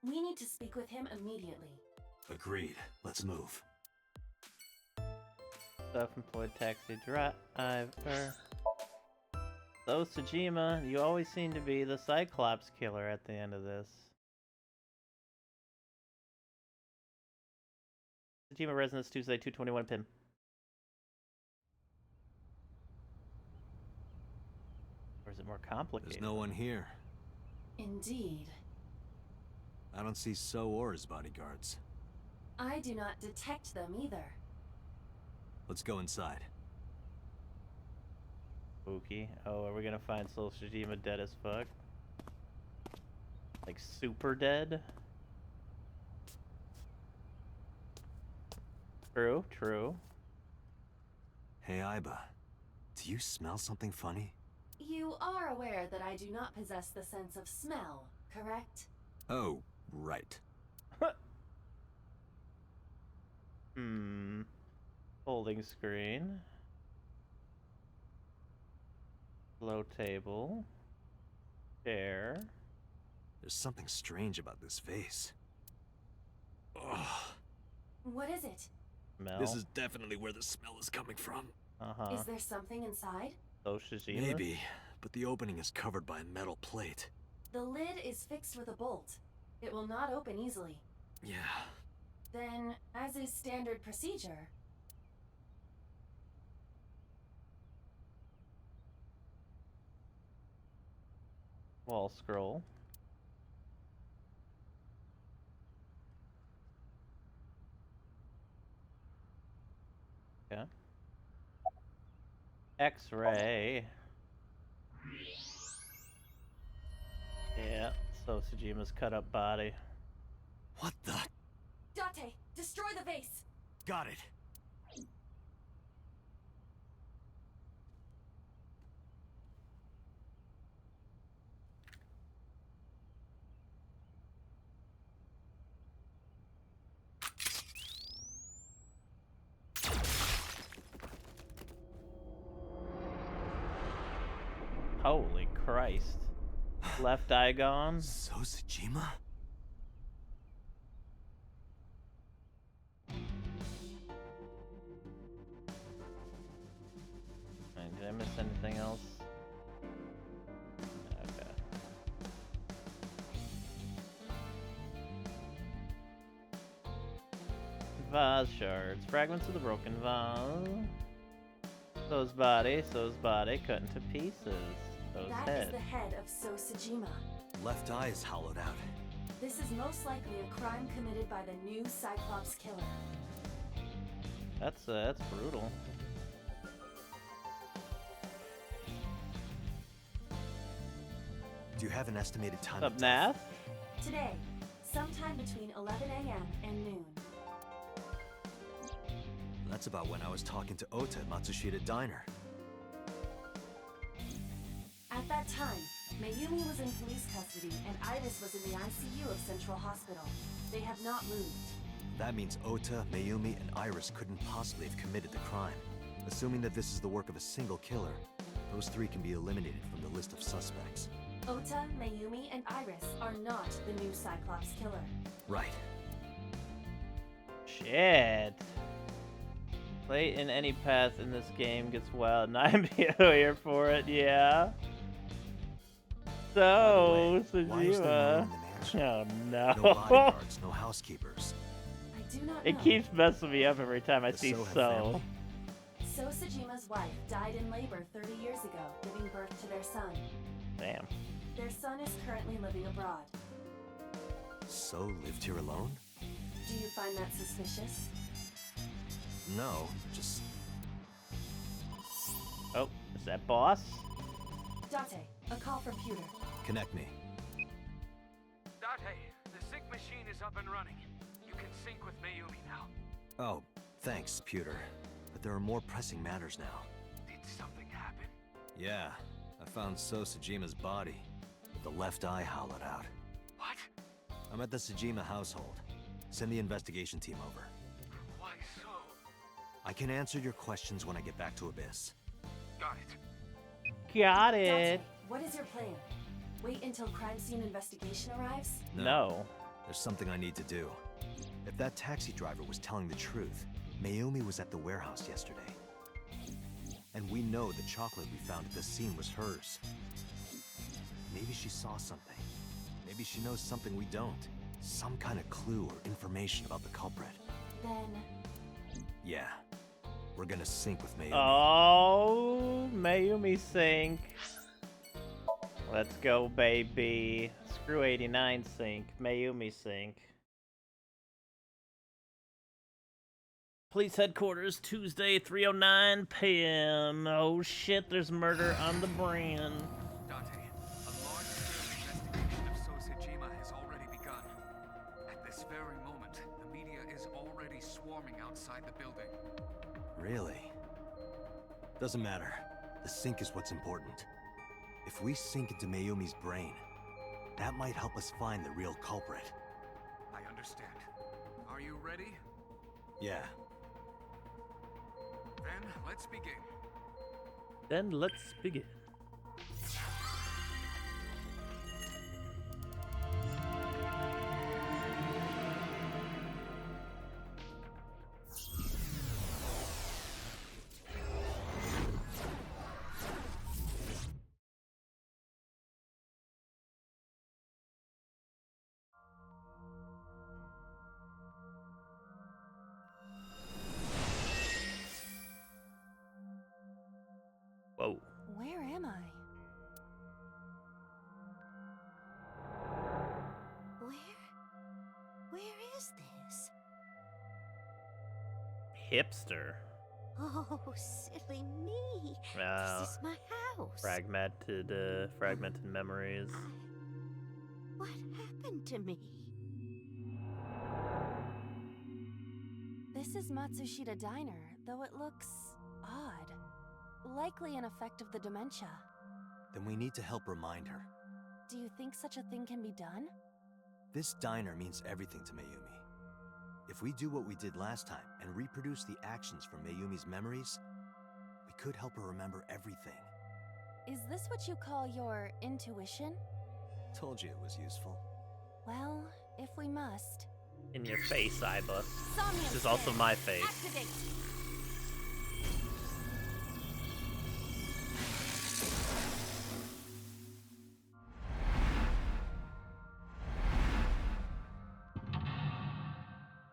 We need to speak with him immediately. Agreed. Let's move. Self-employed taxi driver. So Sajima, you always seem to be the Cyclops killer at the end of this. Sajima Residence Tuesday, 2:21 p.m. Or is it more complicated? There's no one here. Indeed. I don't see So or his bodyguards. I do not detect them either. Let's go inside. Spooky. Oh, are we gonna find Soul Shijima dead as fuck? Like super dead? True, true. Hey, Aiba. Do you smell something funny? You are aware that I do not possess the sense of smell, correct? Oh, right. Folding screen. Low table. Chair. There's something strange about this vase. Ugh. What is it? Smell. This is definitely where the smell is coming from. Uh-huh. Is there something inside? Soul Shijima? Maybe, but the opening is covered by a metal plate. The lid is fixed with a bolt. It will not open easily. Yeah. Then, as is standard procedure... Wall scroll. Okay. X-ray. Yeah, so Tsujima's cut up body. What the? Date, destroy the vase! Got it. Holy Christ. Left eye gone? So Tsushima? Did I miss anything else? Okay. Vase shards. Fragments of the broken vase. So's body, cut into pieces. So's That head. is the head of So Sajima. Left eye is hollowed out. This is most likely a crime committed by the new Cyclops killer. That's brutal. Do you have an estimated time? What's up, Nath? Today, sometime between 11 a.m. and noon. That's about when I was talking to Ota at Matsushita Diner. At that time, Mayumi was in police custody and Iris was in the ICU of Central Hospital. They have not moved. That means Ota, Mayumi, and Iris couldn't possibly have committed the crime. Assuming that this is the work of a single killer, those three can be eliminated from the list of suspects. Ota, Mayumi, and Iris are not the new Cyclops killer. Right. Shit. Play in any path in this game gets wild, and I'm here for it, yeah. So, Why is there no one in the mansion? Oh No no. bodyguards, no housekeepers. I do not know. It keeps messing me up every time I Does see So have So. family? So Sajima's wife died in labor 30 years ago, giving birth to their son. Damn. Their son is currently living abroad. So lived here alone? Do you find that suspicious? No, just... Oh, is that boss? Date, a call from Pewter. Connect me. Date, the sync machine is up and running. You can sync with Mayumi now. Oh, thanks, Pewter. But there are more pressing matters now. Did something happen? Yeah, I found So Sajima's body, with the left eye hollowed out. What? I'm at the Sajima household. Send the investigation team over. Why so? I can answer your questions when I get back to Abyss. Got it. Got Date, it. what is your plan? Wait until crime scene investigation arrives? No. There's something I need to do. If that taxi driver was telling the truth, Mayumi was at the warehouse yesterday. And we know the chocolate we found at the scene was hers. Maybe she saw something. Maybe she knows something we don't. Some kind of clue or information about the culprit. Then... Yeah. We're gonna sync with Mayumi. Oh, Mayumi sync. Let's go, baby. Screw 89 sync. Mayumi sync. Police headquarters, Tuesday, 3:09 p.m. Oh shit, there's murder on the brand. Dante, a large-scale investigation of Sosejima has already begun. At this very moment, the media is already swarming outside the building. Really? Doesn't matter. The sync is what's important. If we sink into Mayumi's brain, that might help us find the real culprit. I understand. Are you ready? Yeah. Then let's begin. Then let's begin. Whoa. Where am I? Where is this? Hipster. Oh, silly me. Wow. This is my house. Fragmented memories. What happened to me? This is Matsushita Diner, though it looks odd. Likely an effect of the dementia. Then we need to help remind her. Do you think such a thing can be done? This diner means everything to Mayumi. If we do what we did last time and reproduce the actions from Mayumi's memories, we could help her remember everything. Is this what you call your intuition? Told you it was useful. Well, if we must. In your face, Iba. Somnium This is also my face. Activate.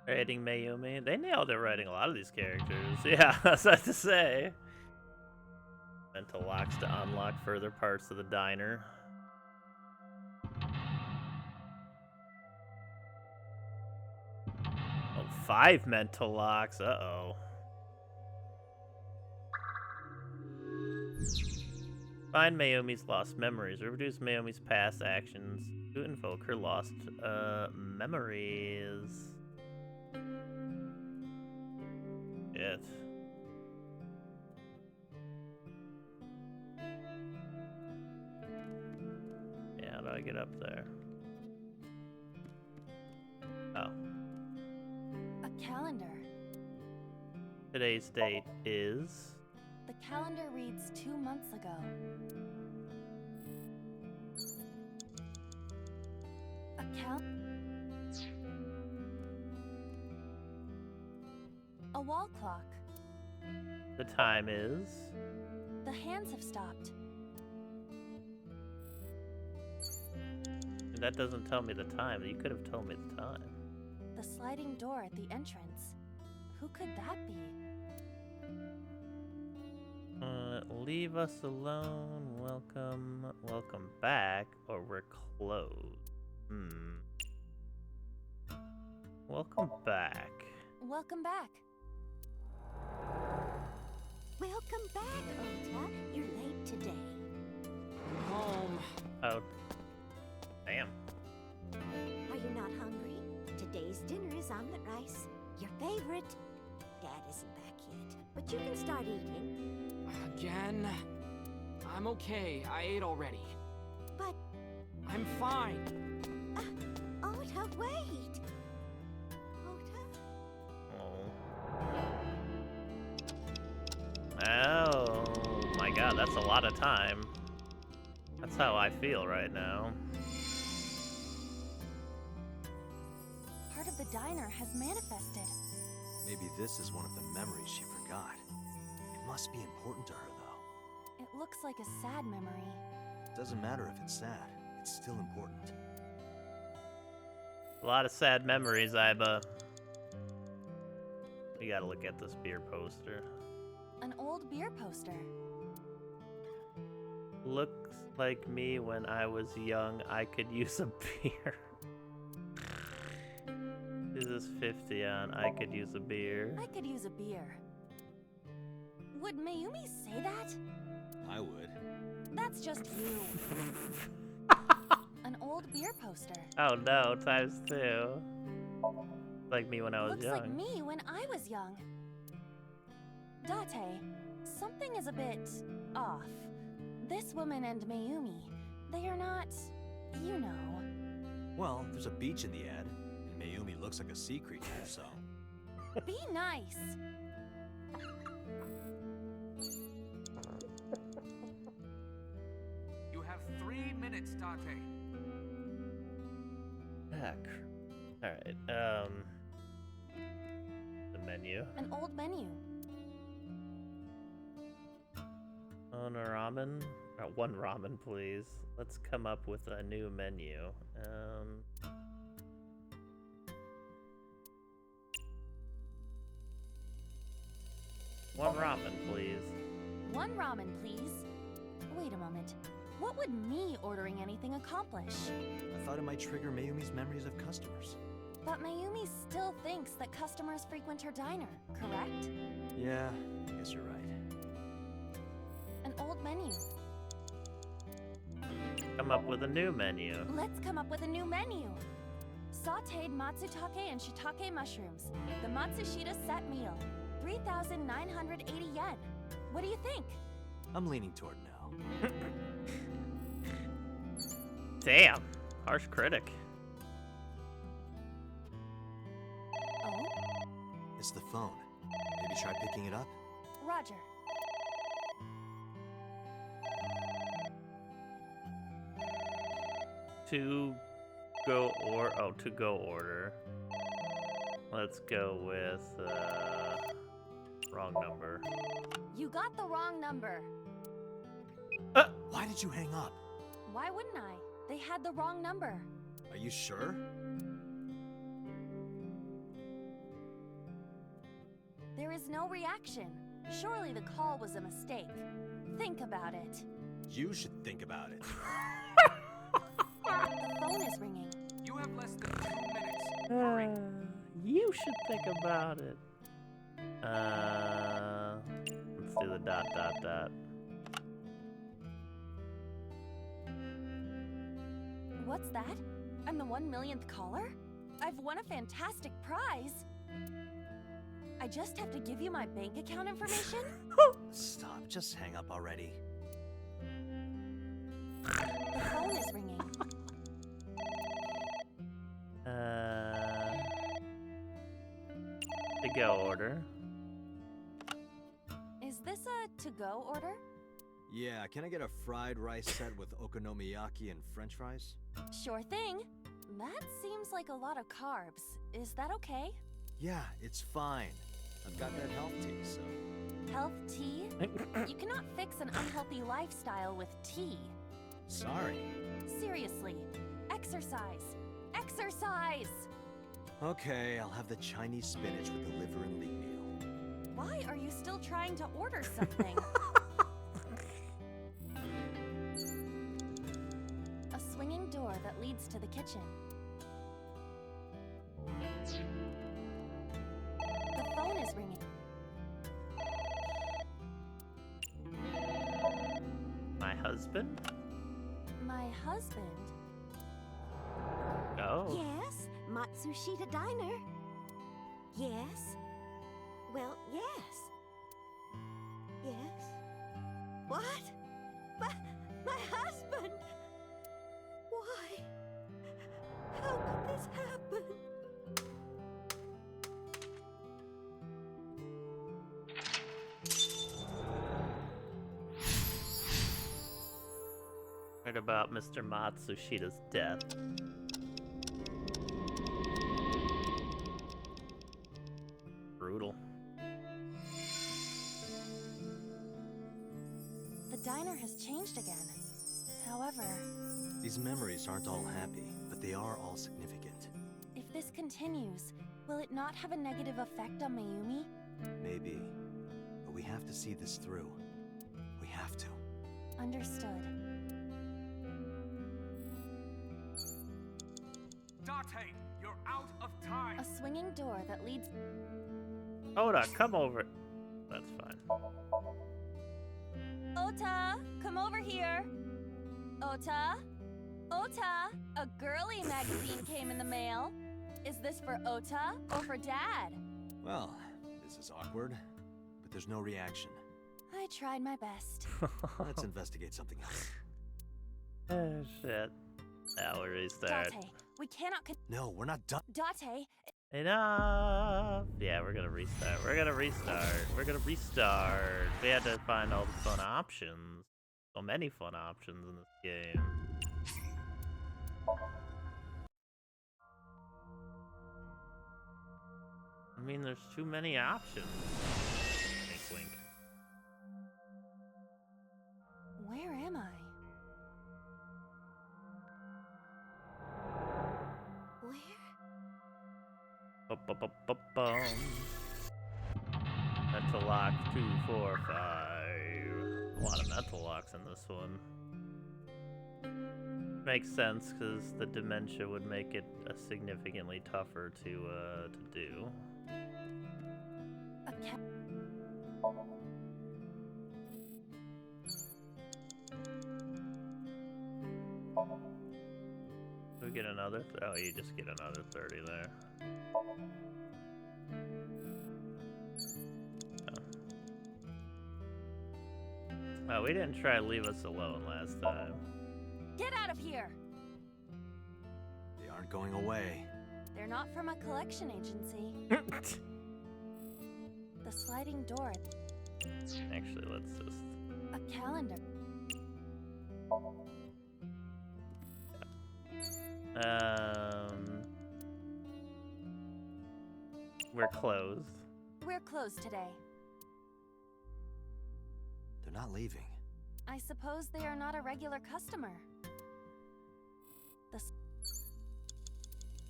Writing Mayumi. They nailed it writing a lot of these characters. Yeah, that's what to say. Mental locks to unlock further parts of the diner. Oh, 5 mental locks. Uh-oh. Find Mayumi's lost memories. Reproduce Mayumi's past actions to invoke her lost memories. Shit. Yeah, how do I get up there? Oh. A calendar. Today's date is... The calendar reads 2 months ago. A wall clock. The time is... The hands have stopped. That doesn't tell me the time. You could have told me the time. The sliding door at the entrance. Who could that be? Leave us alone. Welcome back, or we're closed. Welcome back. Welcome back. Welcome back, Ota. You're late today. Home. Oh. Damn. Are you not hungry? Today's dinner is omelet rice. Your favorite. Dad isn't back yet, but you can start eating. Again? I'm okay. I ate already. But... I'm fine. Ota, wait. Ota? Oh my god, that's a lot of time. That's how I feel right now. Part of the diner has manifested. Maybe this is one of the memories she forgot. It must be important to her, though. It looks like a sad memory. Doesn't matter if it's sad. It's still important. A lot of sad memories, Iba. We gotta look at this beer poster. An old beer poster. Looks like me when I was young. I could use a beer. Is a is 50 on I could use a beer. I could use a beer. Would Mayumi say that? I would. That's just you. An old beer poster. Oh no, ×2. Like me when I was Looks young. like me when I was young. Date, something is a bit off. This woman and Mayumi, they are not, you know. Well, there's a beach in the ad, and Mayumi looks like a sea creature, so... Be nice. You have 3 minutes, Date. Alright, the menu. An old menu. On a ramen? One ramen, please. Let's come up with a new menu. One ramen, please. One ramen, please. Wait a moment. What would me ordering anything accomplish? I thought it might trigger Mayumi's memories of customers. But Mayumi still thinks that customers frequent her diner, correct? Yeah, I guess you're right. An old menu. Come up with a new menu. Let's come up with a new menu. Sauteed matsutake and shiitake mushrooms. The Matsushita set meal. 3,980 yen. What do you think? I'm leaning toward no. Damn, harsh critic. Oh? It's the phone. Maybe try picking it up? Roger. To go order. Let's go with wrong number. You got the wrong number. Why did you hang up? Why wouldn't I? They had the wrong number. Are you sure? There is no reaction. Surely the call was a mistake. Think about it. You should think about it. The phone is ringing. You have less than 2 minutes. Hurry. You should think about it. Let's do the ... What's that? I'm the 1 millionth caller? I've won a fantastic prize. I just have to give you my bank account information? Stop, just hang up already. The phone is ringing. To-go order. Is this a to-go order? Yeah, can I get a fried rice set with okonomiyaki and french fries? Sure thing. That seems like a lot of carbs. Is that okay? Yeah, it's fine. I've got that health tea, so... Health tea? You cannot fix an unhealthy lifestyle with tea. Sorry. Seriously. Exercise. Exercise! Okay, I'll have the Chinese spinach with the liver and leek meal. Why are you still trying to order something? A swinging door that leads to the kitchen. The phone is ringing. My husband? My husband? Oh. Yes, Matsushita Diner. Yes. Well, yes. Yes. What? My husband! Why? How could this happen? Heard about Mr. Matsushita's death. Brutal. The diner has changed again. However, These memories aren't all happy, but they are all significant. if this continues, will it not have a negative effect on Mayumi? Maybe. But we have to see this through. We have to. Understood. Date, you're You're out of time. A swinging door that leads. Oda, come over. That's fine. Ota, come over here. Ota? Ota, a girly magazine came in the mail. Is this for Ota or for Dad? Well, this is awkward, but there's no reaction. I tried my best. Let's investigate something else. Oh, shit. Now we'll restart. Date, we cannot. No, we're not done. Date. Enough! Yeah, we're gonna restart. We're gonna restart. We're gonna restart. We had to find all the fun options. So many fun options in this game. I mean, there's too many options. Wink, wink. Where am I? Bum. Mental lock 2, 4, 5. A lot of mental locks in this one. Makes sense because the dementia would make it significantly tougher to do. Do we get another? Oh, you just get another 30 there. Oh, we didn't try to leave us alone last time. Get out of here! They aren't going away. They're not from a collection agency. The sliding door. Actually, let's just... A calendar. We're closed. We're closed today. They're not leaving. I suppose they are not a regular customer.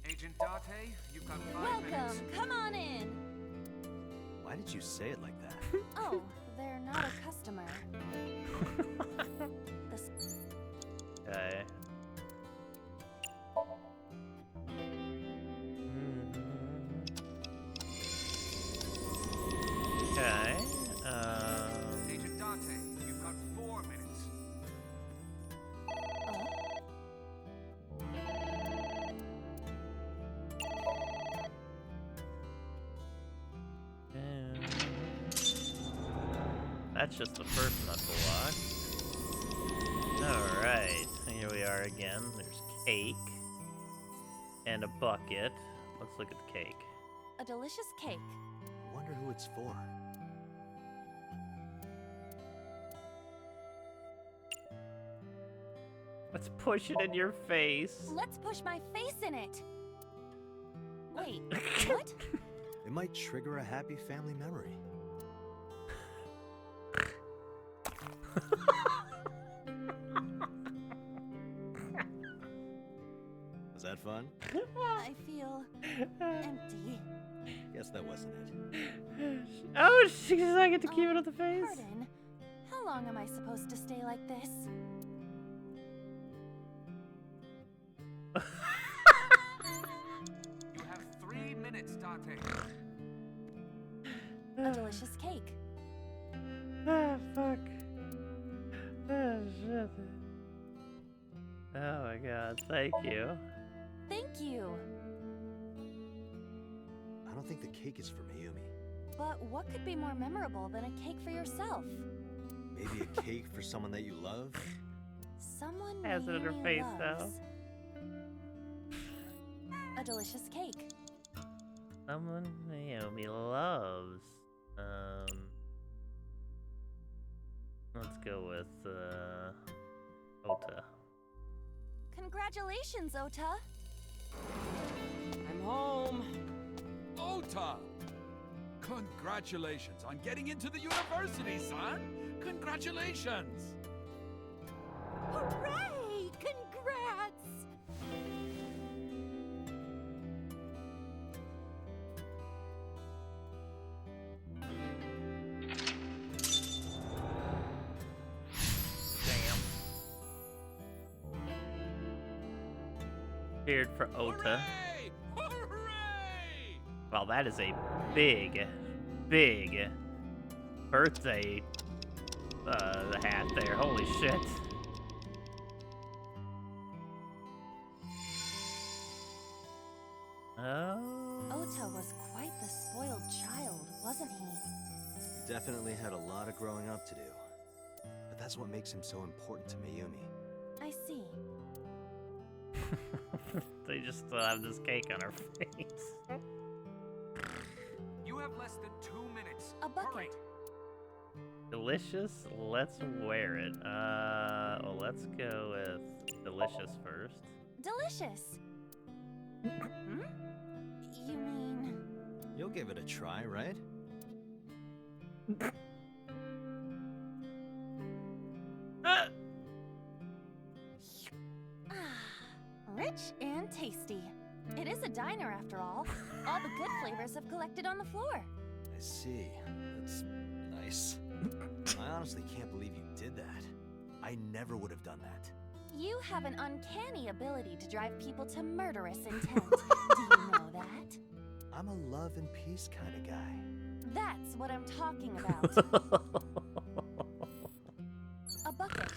Agent Date, you've got 5 Welcome! minutes. Come on in! Why did you say it like that? Oh, they're not a customer. Okay. Okay. Agent Date, you've got 4 minutes. That's just the first mental lock. Alright, here we are again. There's cake. And a bucket. Let's look at the cake. A delicious cake. I wonder who it's for. Let's push it in your face. Let's push my face in it! Wait, what? It might trigger a happy family memory. Was that fun? I feel empty. Guess that wasn't it. Oh, jeez, I get to keep it on the face. Pardon. How long am I supposed to stay like this? You have 3 minutes, Date. A delicious cake. Ah, fuck. Ah, shit. Oh my god, thank you. Thank you. I don't think the cake is for Mayumi. But what could be more memorable than a cake for yourself? Maybe a cake for someone that you love? Someone Has it in her Mayumi face loves. A delicious cake. Someone Naomi loves. Let's go with, Ota. Congratulations, Ota. I'm home. Ota! Congratulations on getting into the university, son! Congratulations! Hooray! Congrats! Cheered for Ota. Hooray! Well, that is a big, big birthday hat there. Holy shit. Oh. Ota was quite the spoiled child, wasn't he? He definitely had a lot of growing up to do. But that's what makes him so important to Mayumi. I see. They just still have this cake on her face. You have less than 2 minutes. A bucket. Delicious? Let's wear it. Well, let's go with delicious first. Delicious. Hmm? You mean... You'll give it a try, right? Rich and tasty. It is a diner after all. All the good flavors have collected on the floor. I see. That's nice. I honestly can't believe you did that. I never would have done that. You have an uncanny ability to drive people to murderous intent. Do you know that? I'm a love and peace kind of guy. That's what I'm talking about. A bucket.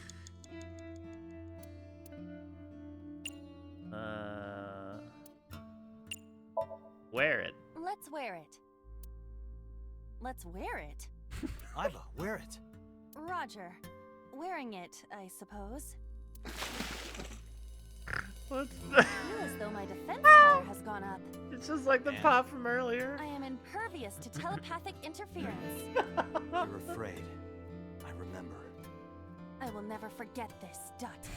Wear it. Let's wear it. Let's wear it? Iva, wear it. Roger. Wearing it, I suppose. What? I feel as though my defense tower has gone up. It's just like the pop from earlier. I am impervious to telepathic interference. You're afraid. I remember. I will never forget this, Dot.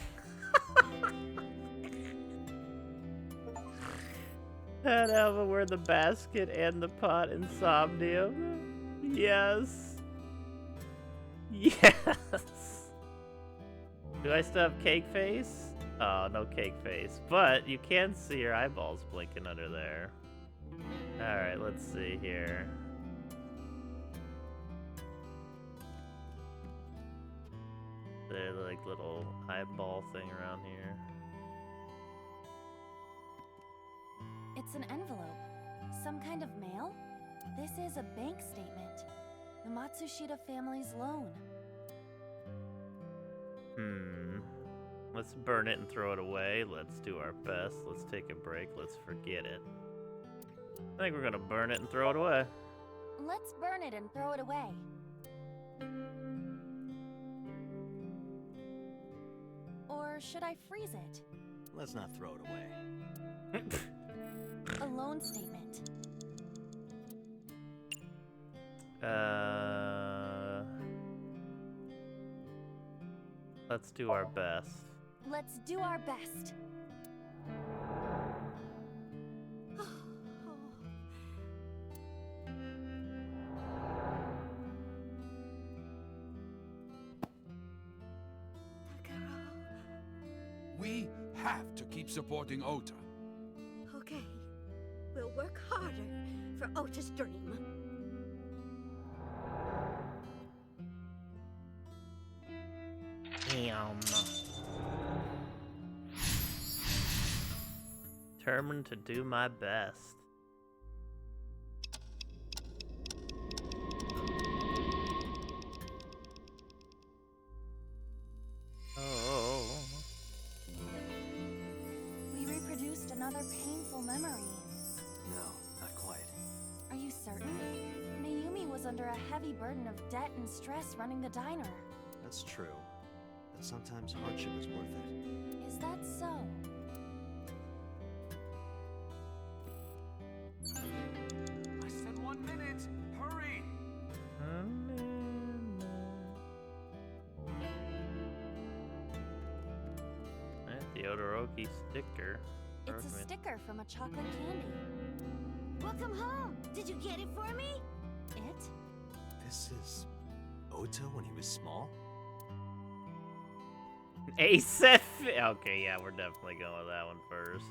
Had Alva wear the basket and the pot in Somnium. Yes. Yes. Do I still have cake face? Oh, no cake face. But you can see her eyeballs blinking under there. Alright, let's see here. There's like little eyeball thing around here. It's an envelope. Some kind of mail? This is a bank statement. The Matsushita family's loan. Let's burn it and throw it away. Let's do our best. Let's take a break. Let's forget it. I think we're gonna burn it and throw it away. Let's burn it and throw it away. Or should I freeze it? Let's not throw it away. A loan statement. Let's do our best. Let's do our best. We have to keep supporting Ota. Okay. We'll work harder for Ota's dream. Damn. Determined to do my best. Oh. We reproduced another painful memory. No, not quite. Are you certain? Mayumi was under a heavy burden of debt and stress running the diner. That's true. But sometimes hardship is worth it. Is that so? Less than 1 minute. Hurry! The Odoroki sticker. It's a sticker from a chocolate candy. Welcome home. Did you get it for me? It? This is Ota when he was small? Asef? Okay, yeah, we're definitely going with that one first.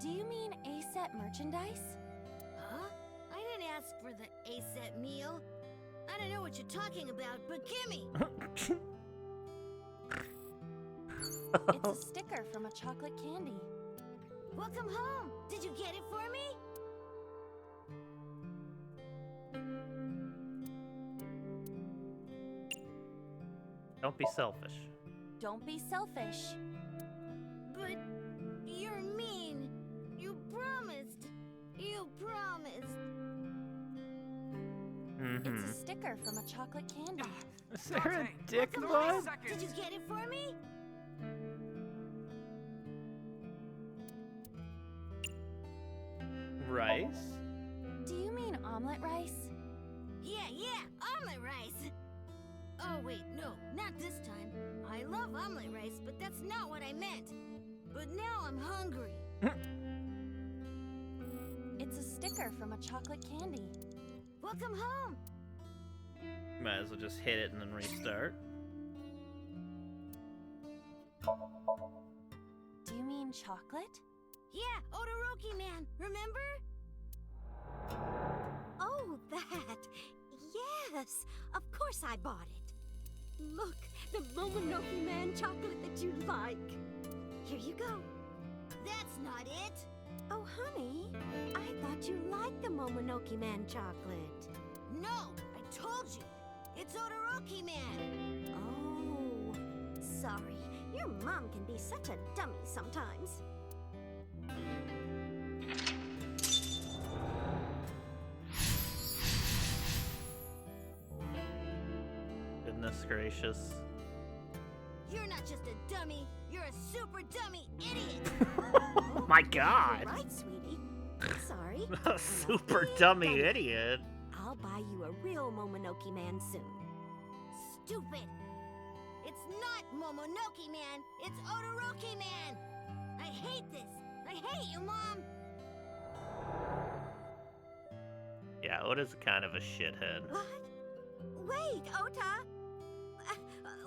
Do you mean A-set merchandise? Huh? I didn't ask for the A-set meal. I don't know what you're talking about, but gimme! It's a sticker from a chocolate candy. Welcome home. Did you get it for me? Don't be selfish. Don't be selfish. But you're mean. You promised. You promised. It's a sticker from a chocolate candy. Is there a dick one? Did you get it for me? Rice? Do you mean omelet rice? Yeah, omelet rice. Oh, wait, no, not this time. I love omelet rice, but that's not what I meant. But now I'm hungry. It's a sticker from a chocolate candy. Welcome home. Might as well just hit it and then restart. Do you mean chocolate? Yeah, Odoroki Man, remember? Oh, that. Yes, of course I bought it. Look, the Momonoke Man chocolate that you like. Here you go. That's not it. Oh, honey, I thought you liked the Momonoke Man chocolate. No, I told you. It's Odoroki Man. Oh, sorry. Your mom can be such a dummy sometimes. Goodness gracious. You're not just a dummy, you're a super dummy idiot. Oh my god. You're right, sweetie. Sorry. A super dummy idiot. I'll buy you a real Momonoke Man soon. Stupid. It's not Momonoke Man, it's Odoroki Man. I hate this. I hate you, Mom. Yeah, Oda's kind of a shithead. What? Wait, Ota.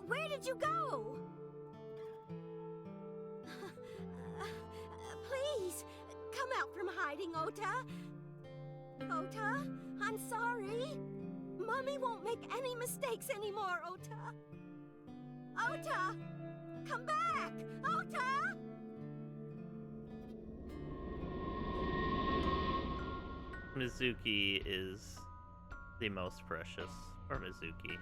Where did you go? Please, come out from hiding, Ota. Ota, I'm sorry. Mommy won't make any mistakes anymore, Ota. Ota, come back, Ota. Mizuki is the most precious. Or Mizuki.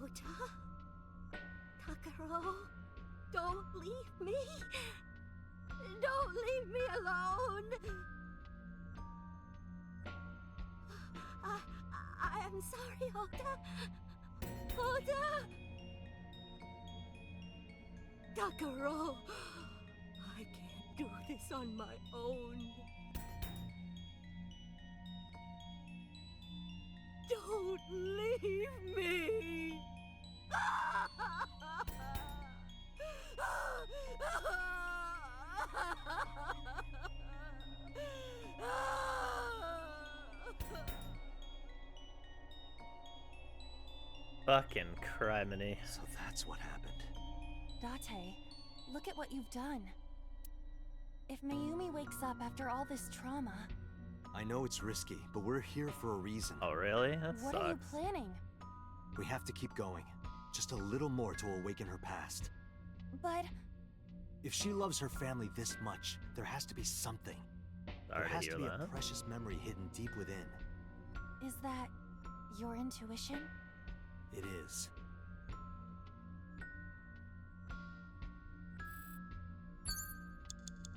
Ota? Takaro, don't leave me. Don't leave me alone. I'm sorry, Ota. Ota! Takaro, I can't do this on my own. Don't leave me! Fucking criminy. So that's what happened. Date, look at what you've done. If Mayumi wakes up after all this trauma... I know it's risky, but we're here for a reason. Oh, really? That what sucks. are you planning? We have to keep going. Just a little more to awaken her past. But... If she loves her family this much, there has to be something. Sorry there has to to hear be that. a precious memory hidden deep within. Is that your intuition? It is.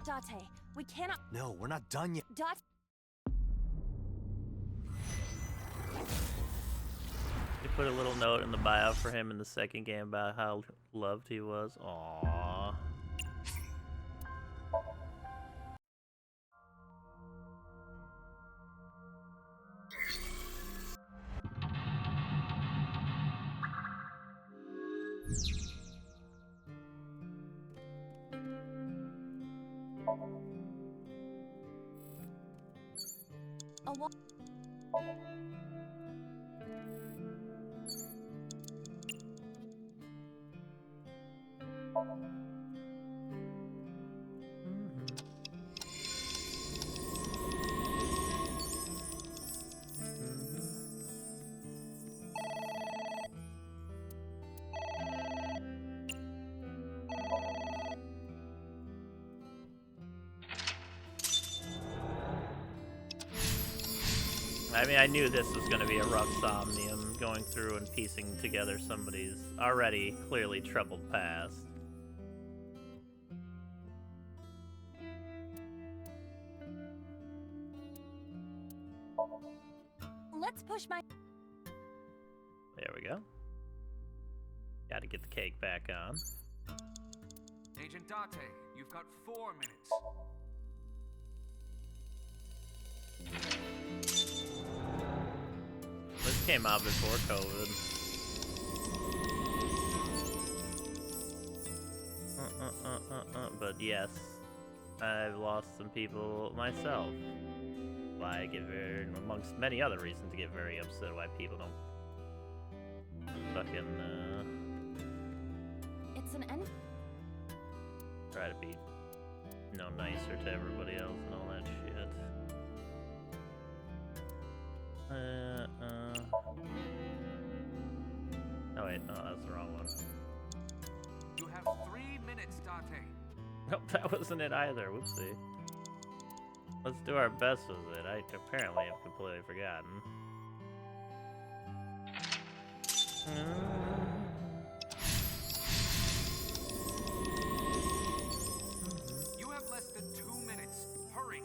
Date, we cannot... No, we're not done yet. Date... You put a little note in the bio for him in the second game about how loved he was. Aww. A wa- I mean, I knew this was going to be a rough Somnium, going through and piecing together somebody's already clearly troubled past. Let's push my... There we go. Gotta get the cake back on. Agent Date, you've got 4 minutes. This came out before COVID. But yes, I've lost some people myself. Why I get very, amongst many other reasons, to get very upset why people don't fucking It's an end. try to be nicer to everybody else and all that shit. Oh wait, no, that's the wrong one. You have 3 minutes, Date. Nope, that wasn't it either. Whoopsie. Let's do our best with it. I apparently have completely forgotten. You have less than 2 minutes. Hurry.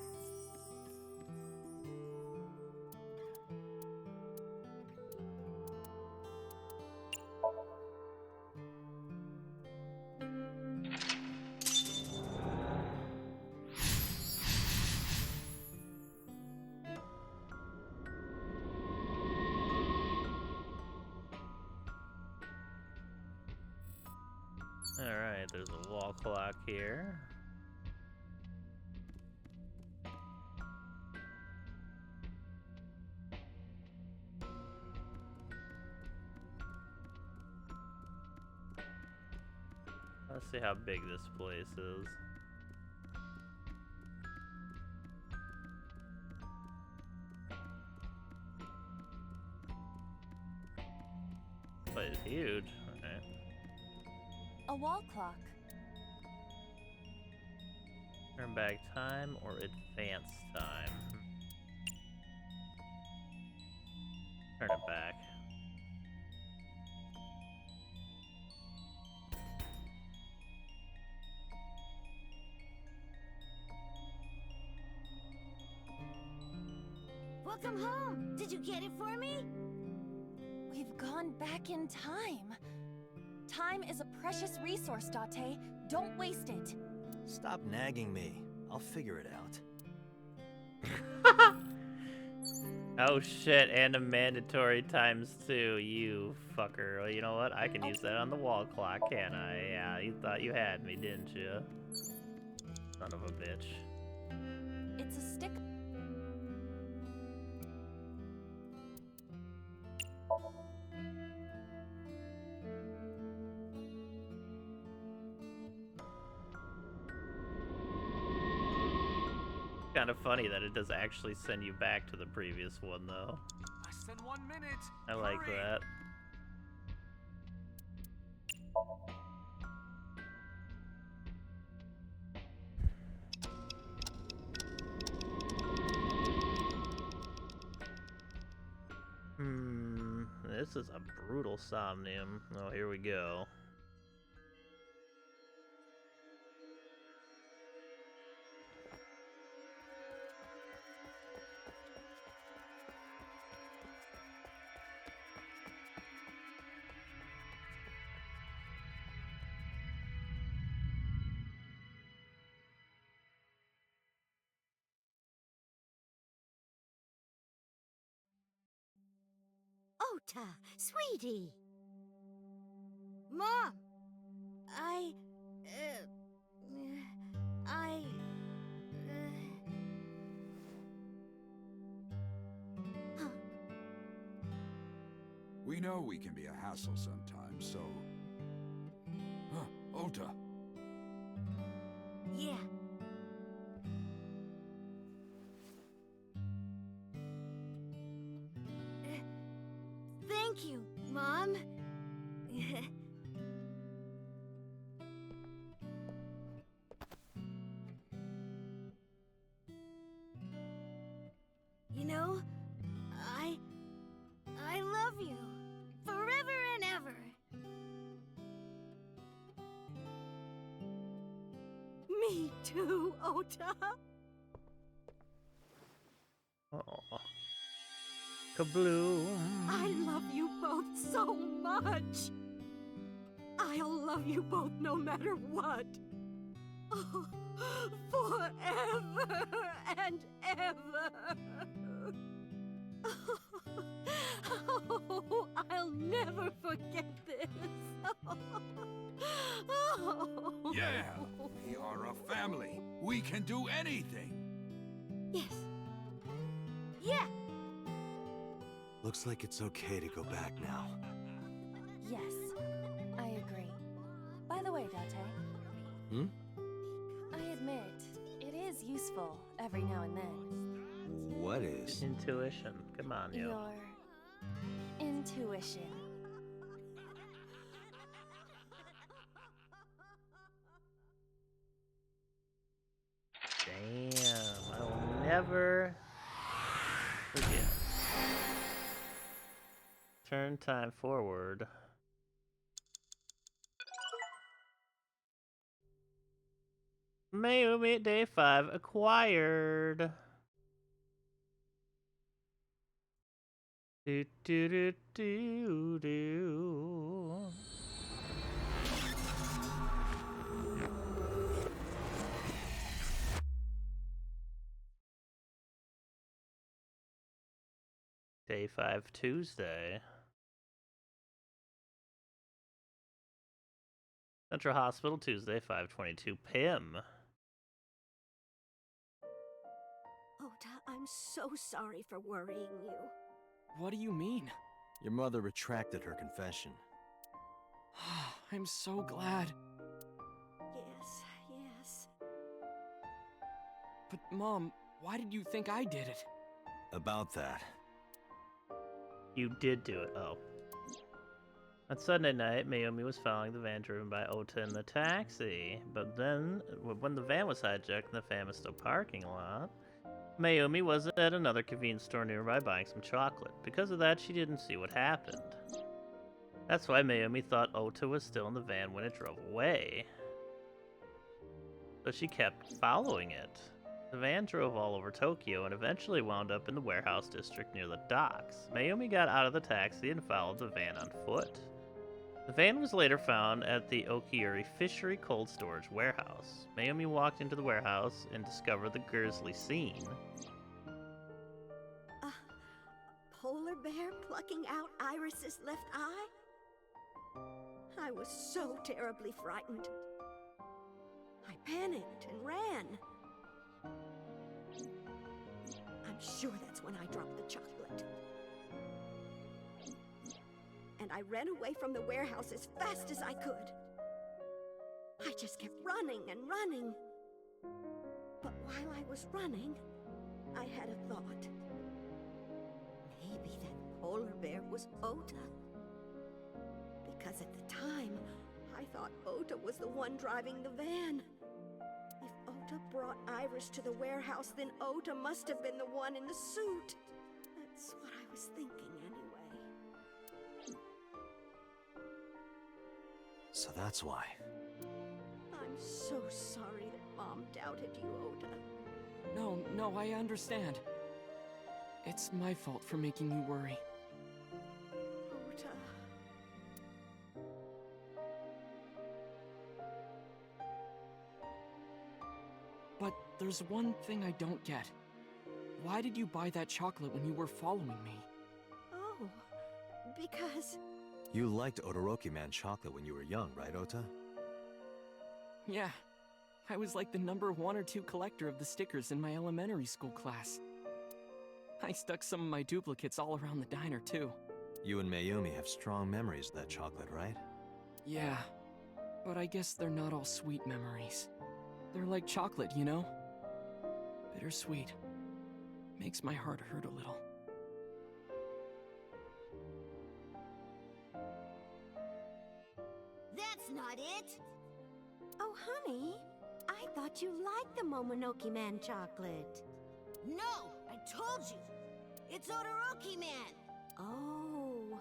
Alright, there's a wall clock here. Let's see how big this place is. Place is huge. Okay. A wall clock. Turn back time or advance time? Turn it back. Welcome home. Did you get it for me? We've gone back in time. Time is a precious resource, Date. Don't waste it. Stop nagging me. I'll figure it out. Oh shit, and a mandatory ×2, you fucker. Well, you know what? I can use that on the wall clock, can't I? Yeah, you thought you had me, didn't you? Son of a bitch. It's a stick. Kind of funny that it does actually send you back to the previous one, though. Less than 1 minute. I like Hurry. that. This is a brutal Somnium. Oh, here we go. Ota, sweetie. Mom, I... We know we can be a hassle sometimes, so... Ota. Yeah. Thank you, Mom. You know, Me too, Ota. Oh. Kabloom. I love you both so much. I'll love you both no matter what. Oh, forever and ever. Oh, I'll never forget this. Oh. Yeah, we are a family. We can do anything. Yes. Yeah. Looks like it's okay to go back now. Yes, I agree. By the way, Date, Hmm? I admit, it is useful every now and then. What is? Intuition. Come on, yo. Your intuition. Damn, I will never forget. Turn time forward. Mayumi at day 5 acquired. Do do do do do. Day 5 Tuesday. Central Hospital Tuesday 5:22 p.m. Ota, I'm so sorry for worrying you. What do you mean? Your mother retracted her confession. I'm so glad. Yes, yes. But Mom, why did you think I did it? About that. You did do it. Oh. On Sunday night, Mayumi was following the van driven by Ota in the taxi. But then, when the van was hijacked in the Famisto parking lot, Mayumi was at another convenience store nearby buying some chocolate. Because of that, she didn't see what happened. That's why Mayumi thought Ota was still in the van when it drove away. So she kept following it. The van drove all over Tokyo and eventually wound up in the warehouse district near the docks. Mayumi got out of the taxi and followed the van on foot. The van was later found at the Okiuri Fishery Cold Storage Warehouse. Mayumi walked into the warehouse and discovered the grisly scene. A polar bear plucking out Iris's left eye? I was so terribly frightened. I panicked and ran. I'm sure that's when I dropped the chocolate. And I ran away from the warehouse as fast as I could. I just kept running and running. But while I was running, I had a thought. Maybe that polar bear was Ota. Because at the time, I thought Ota was the one driving the van. If Ota brought Iris to the warehouse, then Ota must have been the one in the suit. That's what I was thinking anyway. So that's why. I'm so sorry that Mom doubted you, Ota. No, I understand. It's my fault for making you worry. Ota. But there's one thing I don't get. Why did you buy that chocolate when you were following me? Oh, because... You liked Odoroki Man chocolate when you were young, right, Ota? Yeah. I was like the number 1 or 2 collector of the stickers in my elementary school class. I stuck some of my duplicates all around the diner, too. You and Mayumi have strong memories of that chocolate, right? Yeah. But I guess they're not all sweet memories. They're like chocolate, you know? Bittersweet. Makes my heart hurt a little. That's not it! Oh, honey, I thought you liked the Momonoki Man chocolate. No! I told you! It's Odoroki Man! Oh,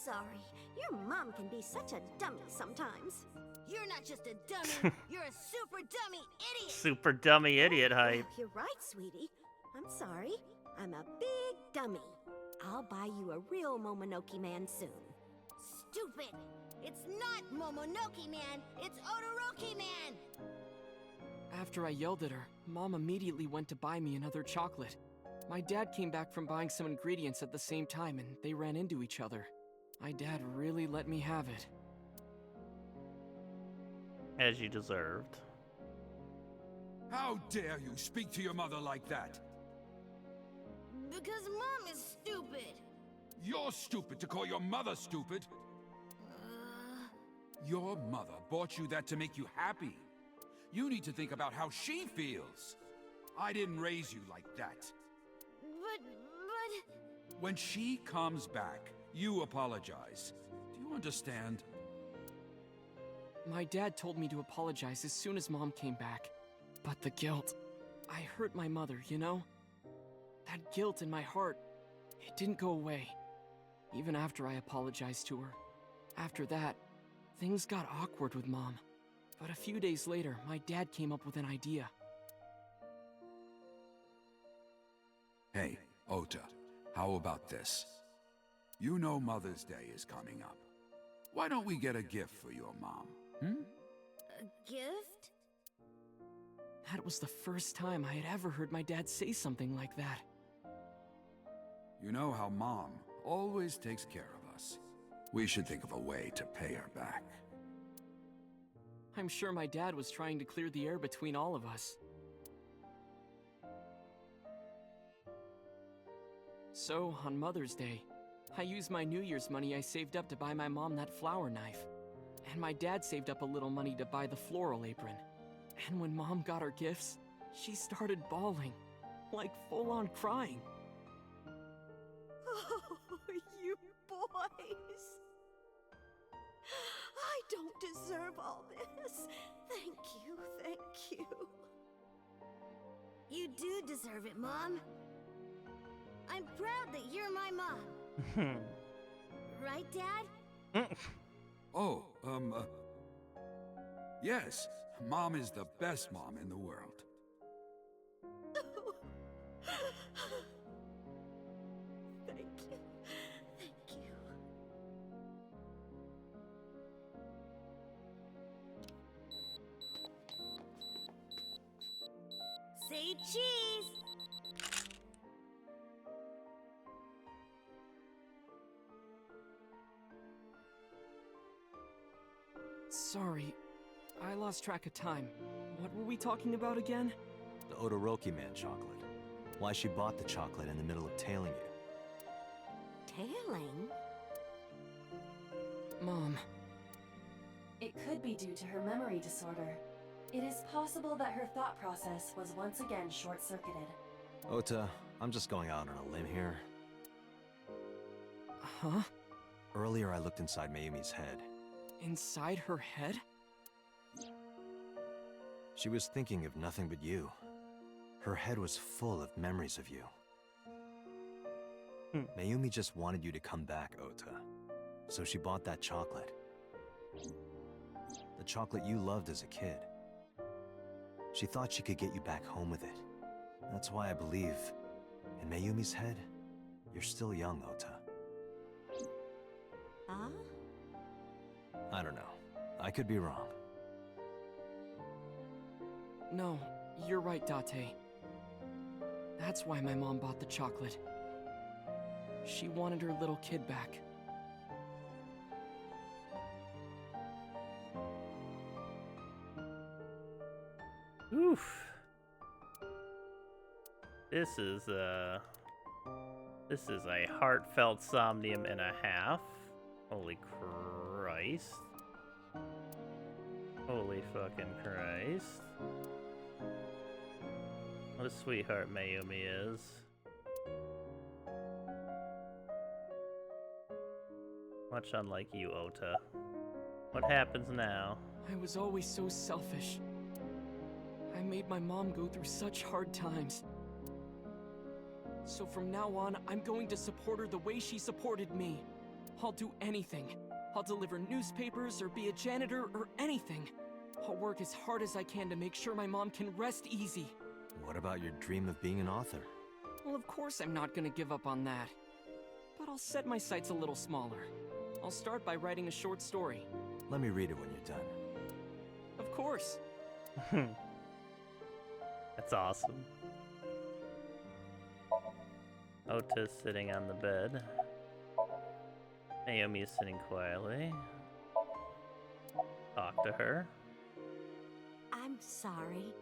sorry. Your mom can be such a dummy sometimes. You're not just a dummy, you're a super dummy idiot! Super dummy idiot hype. You're right, sweetie. I'm sorry. I'm a big dummy. I'll buy you a real Momonoke Man soon. Stupid! It's not Momonoke Man, it's Odoroki Man! After I yelled at her, Mom immediately went to buy me another chocolate. My dad came back from buying some ingredients at the same time and they ran into each other. My dad really let me have it. As you deserved. How dare you speak to your mother like that? Because Mom is stupid. You're stupid to call your mother stupid. Your mother bought you that to make you happy. You need to think about how she feels. I didn't raise you like that. But... When she comes back, you apologize. Do you understand? My dad told me to apologize as soon as Mom came back. But the guilt... I hurt my mother, you know? That guilt in my heart, it didn't go away. Even after I apologized to her. After that, things got awkward with Mom. But a few days later, my dad came up with an idea. Hey, Ota, how about this? You know Mother's Day is coming up. Why don't we get a gift for your mom, A gift? That was the first time I had ever heard my dad say something like that. You know how Mom always takes care of us. We should think of a way to pay her back. I'm sure my dad was trying to clear the air between all of us. So, on Mother's Day, I used my New Year's money I saved up to buy my mom that flower knife. And my dad saved up a little money to buy the floral apron. And when Mom got her gifts, she started bawling. Like full-on crying. Oh, you boys! I don't deserve all this. Thank you. You do deserve it, Mom. I'm proud that you're my mom. Right, Dad? Yes, Mom is the best mom in the world. Thank you. Say cheese! Sorry, I lost track of time. What were we talking about again? The Odoroki Man chocolate. Why she bought the chocolate in the middle of tailing you. Tailing? Mom. It could be due to her memory disorder. It is possible that her thought process was once again short-circuited. Ota, I'm just going out on a limb here. Huh? Earlier I looked inside Mayumi's head. Inside her head? She was thinking of nothing but you. Her head was full of memories of you. Mayumi just wanted you to come back, Ota. So she bought that chocolate. The chocolate you loved as a kid. She thought she could get you back home with it. That's why I believe, in Mayumi's head, you're still young, Ota. Huh? I don't know. I could be wrong. No, you're right, Date. That's why my mom bought the chocolate. She wanted her little kid back. Oof. This is a heartfelt Somnium and a half. Holy Christ. Holy fucking Christ. What a sweetheart Mayumi is. Much unlike you, Ota. What happens now? I was always so selfish. I made my mom go through such hard times. So from now on, I'm going to support her the way she supported me. I'll do anything. I'll deliver newspapers or be a janitor or anything. I'll work as hard as I can to make sure my mom can rest easy. What about your dream of being an author? Well, of course I'm not gonna give up on that. But I'll set my sights a little smaller. I'll start by writing a short story. Let me read it when you're done. Of course. That's awesome. Ota's sitting on the bed. Naomi is sitting quietly. Talk to her. I'm sorry.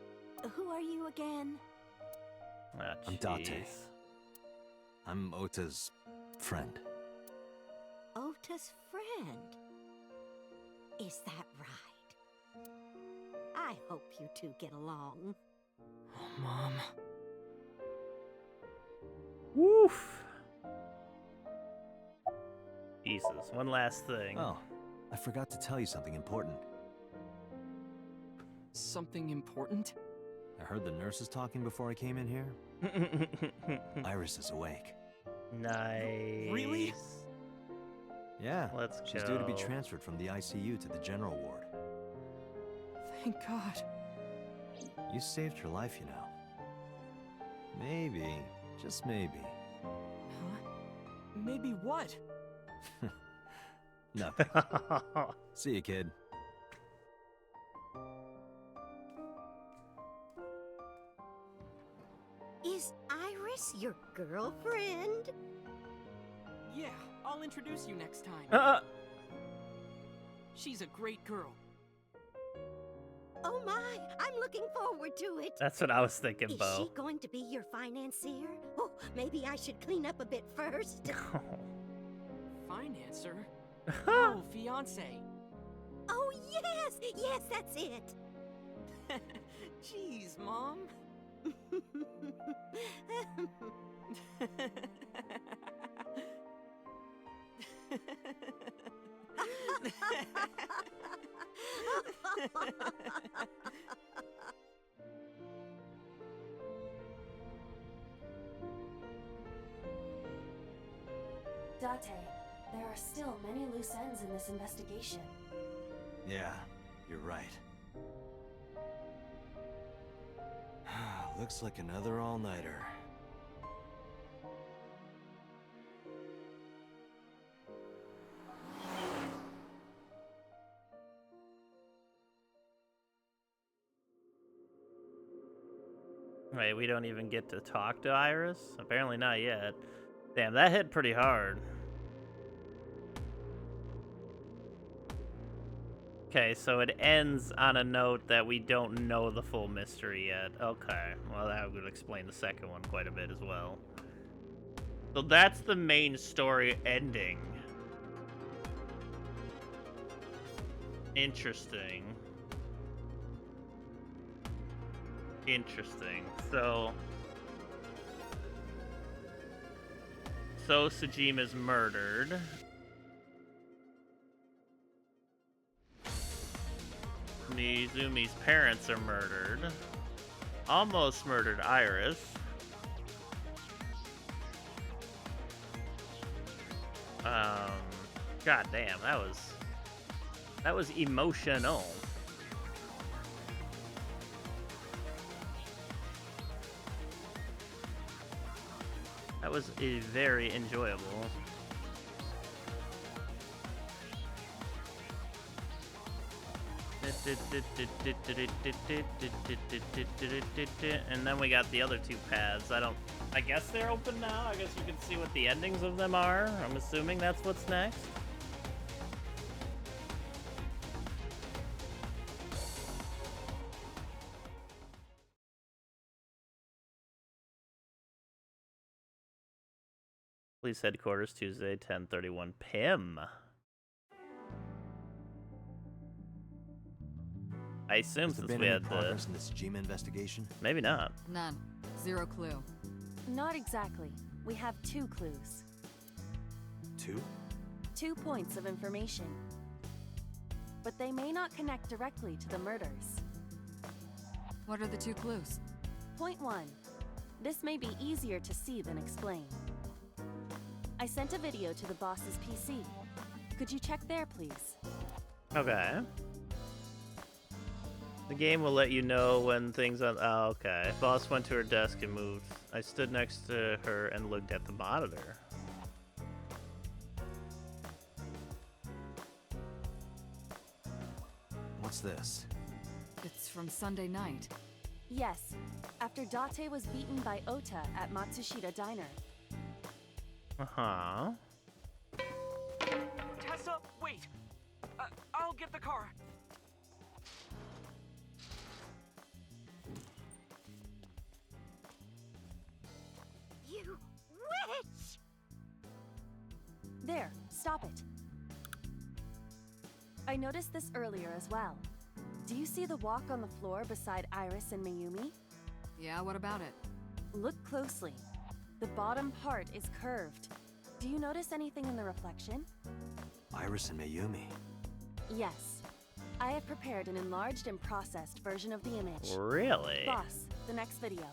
Who are you again? Ah, I'm Date. I'm Ota's friend. Ota's friend? Is that right? I hope you two get along. Oh, Mom. Woof. Jesus, one last thing. Oh, I forgot to tell you something important. Something important? I heard the nurses talking before I came in here. Iris is awake. Nice. Really? Yeah, Let's she's go. due to be transferred from the ICU to the general ward. Thank God. You saved her life, you know. Maybe, just maybe. Huh? Maybe what? Nothing. See you, kid. Is Iris your girlfriend? Yeah, I'll introduce you next time. She's a great girl. Oh my, I'm looking forward to it. That's what I was thinking, Is Bo. she going to be your financier? Oh, maybe I should clean up a bit first. Financer? Oh, fiance. Oh, yes! Yes, that's it! Jeez, Mom. Date, there are still many loose ends in this investigation. Yeah, you're right. Looks like another all-nighter. Wait, we don't even get to talk to Iris? Apparently not yet. Damn, that hit pretty hard. Okay, so it ends on a note that we don't know the full mystery yet. Okay, well that would explain the second one quite a bit as well. So that's the main story ending. Interesting. Interesting. So Sajima's murdered. Mizumi's parents are murdered. Almost murdered Iris. God damn, that was emotional. That was very enjoyable. And then we got the other two paths. I guess they're open now. I guess you can see what the endings of them are. I'm assuming that's what's next. Police headquarters, Tuesday, 10:31 p.m. I assume Has there since been we any had progress in this Jima investigation? Maybe not. None. Zero clue. Not exactly. We have 2 clues. 2? 2 points of information. But they may not connect directly to the murders. What are the 2 clues? Point 1. This may be easier to see than explain. I sent a video to the boss's PC. Could you check there, please? Okay. The game will let you know when things on. Oh, okay. Boss went to her desk and moved. I stood next to her and looked at the monitor. What's this? It's from Sunday night. Yes, after Date was beaten by Ota at Matsushita Diner. Uh-huh. Tessa, wait! I'll get the car. You witch! There, stop it. I noticed this earlier as well. Do you see the walk on the floor beside Iris and Mayumi? Yeah, what about it? Look closely. The bottom part is curved. Do you notice anything in the reflection? Iris and Mayumi. Yes. I have prepared an enlarged and processed version of the image. Really? Boss, the next video.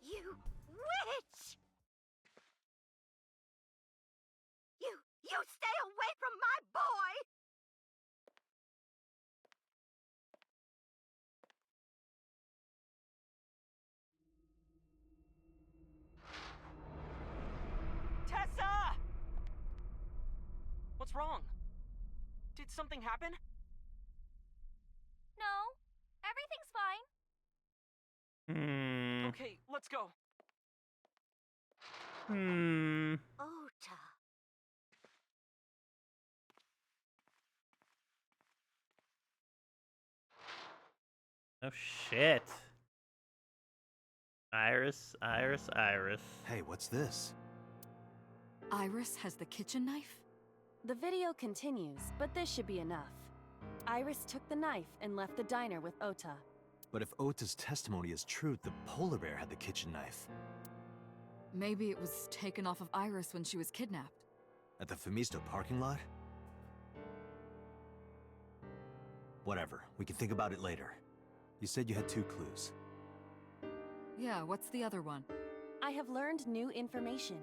You witch! You stay away from my boy! Tessa! What's wrong? Did something happen? No, everything's fine. Okay, let's go. Ota. Oh shit. Iris. Hey, what's this? Iris has the kitchen knife? The video continues, but this should be enough. Iris took the knife and left the diner with Ota. But if Ota's testimony is true, the polar bear had the kitchen knife. Maybe it was taken off of Iris when she was kidnapped. At the Femisto parking lot? Whatever, we can think about it later. You said you had 2 clues. Yeah, what's the other one? I have learned new information.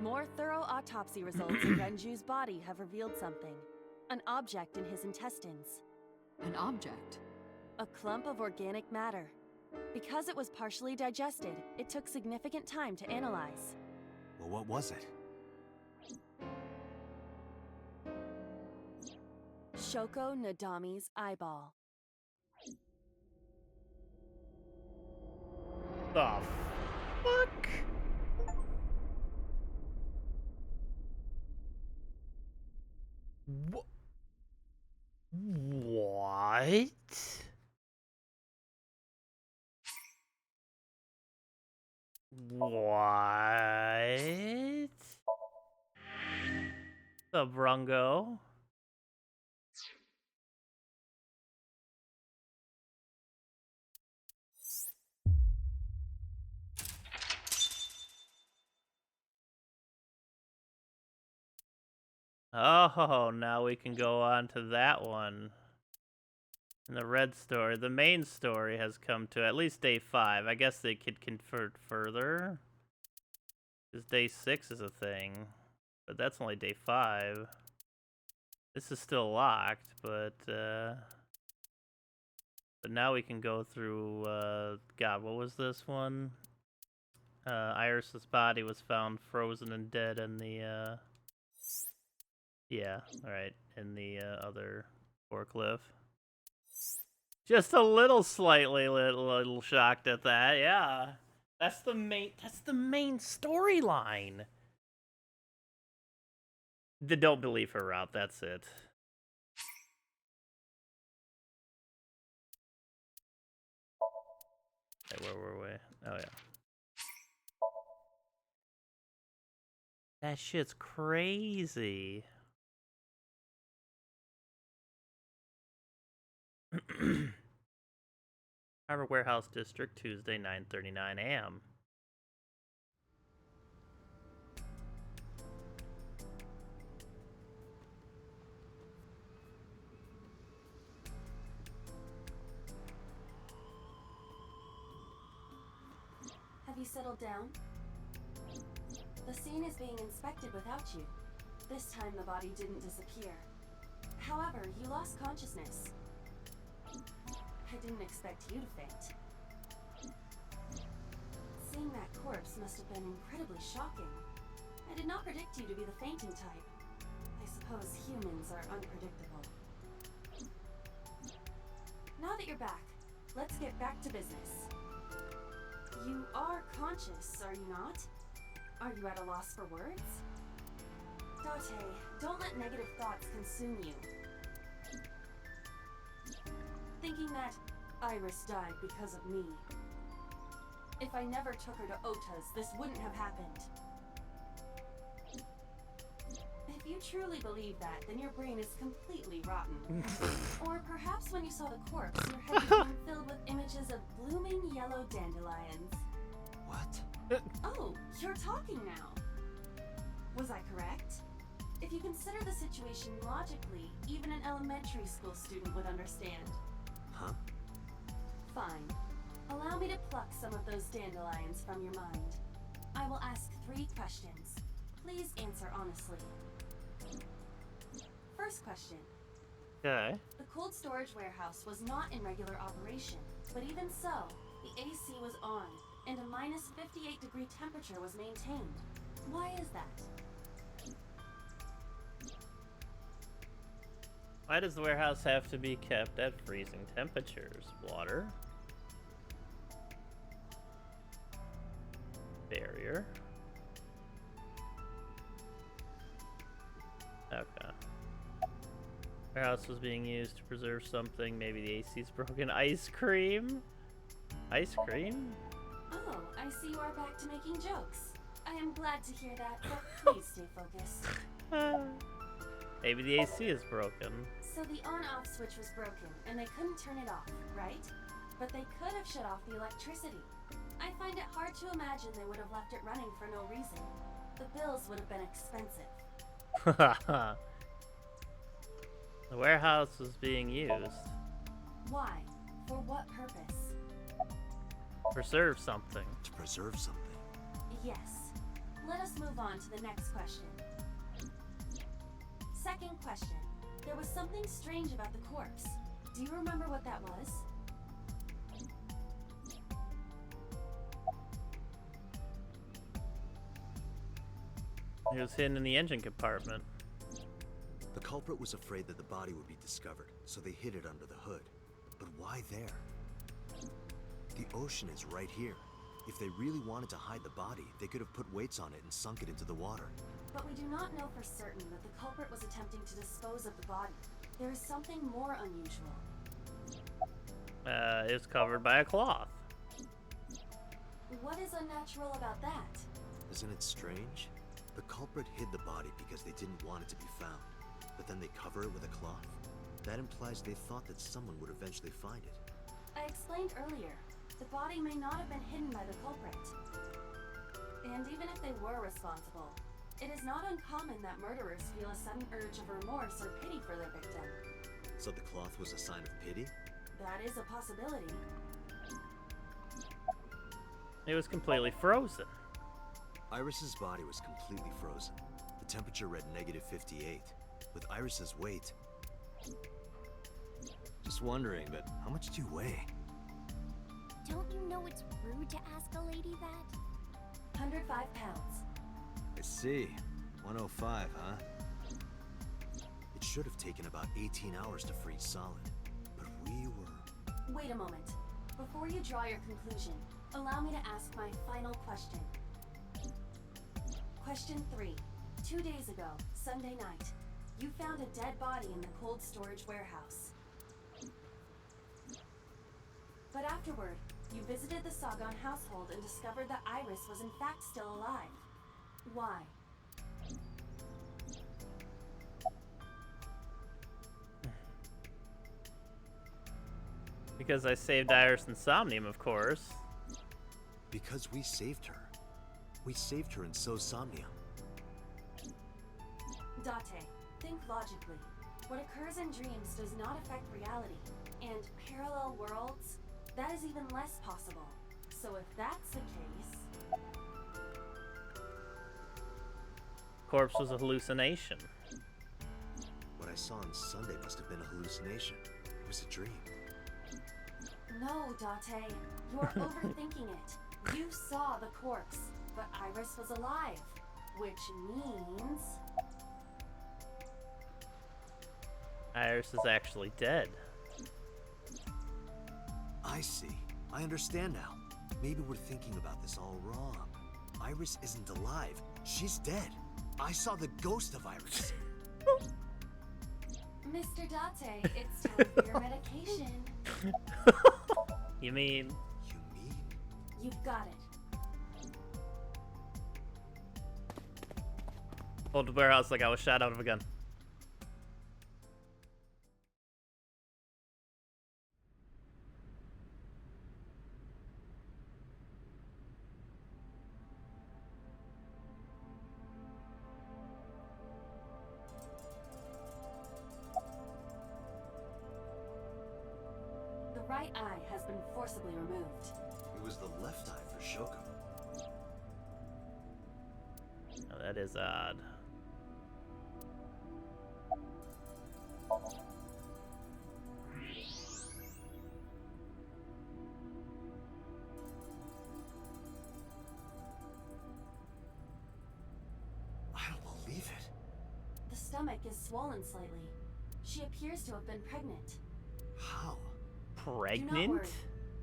More thorough autopsy results in Renju's body have revealed something. An object in his intestines. An object? A clump of organic matter. Because it was partially digested, it took significant time to analyze. Well, what was it? Shoko Nadami's eyeball. The fuck? What? What? The Brungo? Oh, now we can go on to that one. And the red story, the main story has come to at least day 5. I guess they could convert further. Because day 6 is a thing. But that's only day 5. This is still locked, but now we can go through, God, what was this one? Iris's body was found frozen and dead in the, yeah, alright, in the, other forklift. Just a little little shocked at that, yeah. That's the main storyline. Don't believe her route, that's it. Hey, where were we? Oh yeah. That shit's crazy. Harbor Warehouse District, Tuesday, 9:39 a.m. you settled down? The scene is being inspected without you. This time the body didn't disappear. However, you lost consciousness. I didn't expect you to faint. Seeing that corpse must have been incredibly shocking. I did not predict you to be the fainting type. I suppose humans are unpredictable. Now that you're back, let's get back to business. You are conscious, are you not? Are you at a loss for words? Date, don't let negative thoughts consume you. Thinking that Iris died because of me. If I never took her to Ota's, this wouldn't have happened. If you truly believe that, then your brain is completely rotten. Or perhaps when you saw the corpse, your head became filled with images of blooming yellow dandelions. What? Oh, you're talking now. Was I correct? If you consider the situation logically, even an elementary school student would understand. Huh? Fine. Allow me to pluck some of those dandelions from your mind. I will ask 3 questions. Please answer honestly. First question. Okay. The cold storage warehouse was not in regular operation, but even so, the AC was on, and a minus 58-degree temperature was maintained. Why is that? Why does the warehouse have to be kept at freezing temperatures? Water. Barrier. Okay. Warehouse was being used to preserve something. Maybe the AC's broken. Ice cream? Ice cream? Oh, I see you are back to making jokes. I am glad to hear that, but please stay focused. Maybe the AC is broken. So the on-off switch was broken, and they couldn't turn it off, right? But they could have shut off the electricity. I find it hard to imagine they would have left it running for no reason. The bills would have been expensive. The warehouse was being used. Why? For what purpose? Preserve something. To preserve something? Yes. Let us move on to the next question. Second question. There was something strange about the corpse. Do you remember what that was? It was hidden in the engine compartment. The culprit was afraid that the body would be discovered, so they hid it under the hood. But why there? The ocean is right here. If they really wanted to hide the body, they could have put weights on it and sunk it into the water. But we do not know for certain that the culprit was attempting to dispose of the body. There is something more unusual. It's covered by a cloth. What is unnatural about that? Isn't it strange? The culprit hid the body because they didn't want it to be found. But then they cover it with a cloth? That implies they thought that someone would eventually find it. I explained earlier, the body may not have been hidden by the culprit. And even if they were responsible, it is not uncommon that murderers feel a sudden urge of remorse or pity for their victim. So the cloth was a sign of pity? That is a possibility. It was completely frozen. Iris's body was completely frozen. The temperature read -58. With Iris's weight... Just wondering, but how much do you weigh? Don't you know it's rude to ask a lady that? 105 pounds. I see. 105, huh? It should have taken about 18 hours to freeze solid. But we were... Wait a moment. Before you draw your conclusion, allow me to ask my final question. Question 3. 2 days ago, Sunday night, you found a dead body in the cold storage warehouse. But afterward, you visited the Sagan household and discovered that Iris was in fact still alive. Why? Because I saved Iris and Somnium, of course. Because we saved her. We saved her and so Somnium. Date, think logically. What occurs in dreams does not affect reality. And parallel worlds? That is even less possible. So if that's the case... Corpse was a hallucination. What I saw on Sunday must have been a hallucination. It was a dream. No, Date. You're overthinking it. You saw the corpse, but Iris was alive, which means... Iris is actually dead. I see. I understand now. Maybe we're thinking about this all wrong. Iris isn't alive. She's dead. I saw the ghost of Iris. Mr. Date, it's time for your medication. You mean? You've got it. Hold the warehouse like I was shot out of a gun. The right eye has been forcibly removed. It was the left eye for Shoko. Oh, that is odd. I don't believe it. The stomach is swollen slightly. She appears to have been pregnant. How? Do not Pregnant? worry.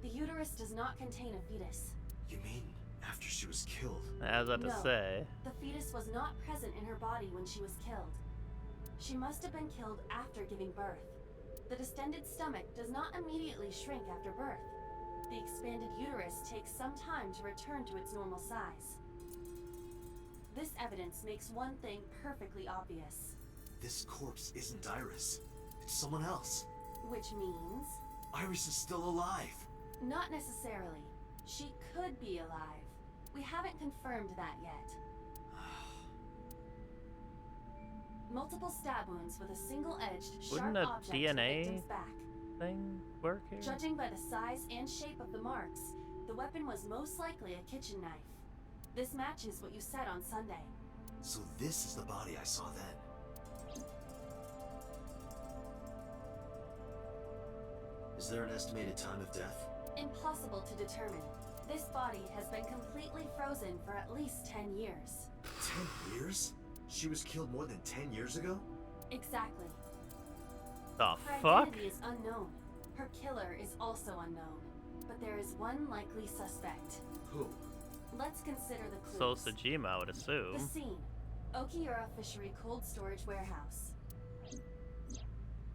The uterus does not contain a fetus. You mean after she was killed? I was about to No, say. the fetus was not present in her body when she was killed. She must have been killed after giving birth. The distended stomach does not immediately shrink after birth. The expanded uterus takes some time to return to its normal size. This evidence makes one thing perfectly obvious. This corpse isn't Iris. It's someone else. Which means... Iris is still alive. Not necessarily. She could be alive. We haven't confirmed that yet. Multiple stab wounds with a single-edged, sharp Wouldn't a object to the DNA victim's back. thing work here? Judging by the size and shape of the marks, the weapon was most likely a kitchen knife. This matches what you said on Sunday. So this is the body I saw then. Is there an estimated time of death? Impossible to determine. This body has been completely frozen for at least 10 years. 10 years? She was killed more than 10 years ago? Exactly. The Her fuck? identity is unknown. Her killer is also unknown. But there is one likely suspect. Who? Let's consider the clues. So Sajima, I would The assume. scene. Okiura Fishery Cold Storage Warehouse.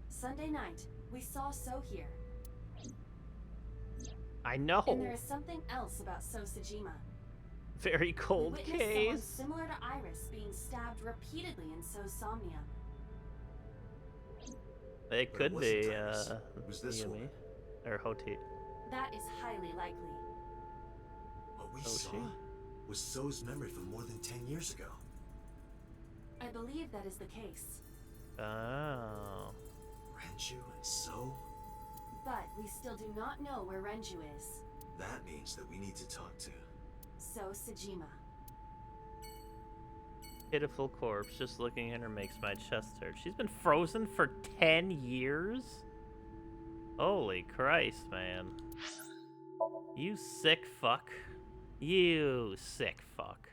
Sunday night, we saw So here. I know. And there is something else about So Sajima. Very cold We witnessed someone case. similar to Iris being stabbed repeatedly in So's Somnium. It But could it be, wasn't Iris. It was this Yumi. woman. Or Hoti. That is highly likely. What we Oh, saw she? was So's memory from more than 10 years ago. I believe that is the case. Oh. Renju and So? But we still do not know where Renju is. That means that we need to talk to. So Sajima. Pitiful corpse. Just looking at her makes my chest hurt. She's been frozen for 10 years? Holy Christ, man. You sick fuck. You sick fuck.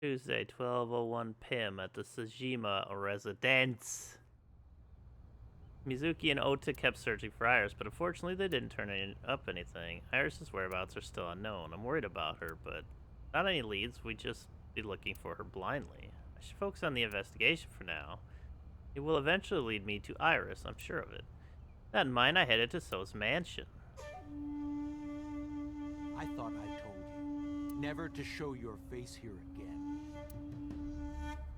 Tuesday, 12:01 p.m. at the Sajima residence. Mizuki and Ota kept searching for Iris, but unfortunately they didn't turn up anything. Iris's whereabouts are still unknown. I'm worried about her, but not any leads. We just be looking for her blindly. I should focus on the investigation for now. It will eventually lead me to Iris, I'm sure of it. That in mind, I headed to So's mansion. I thought I told you never to show your face here again.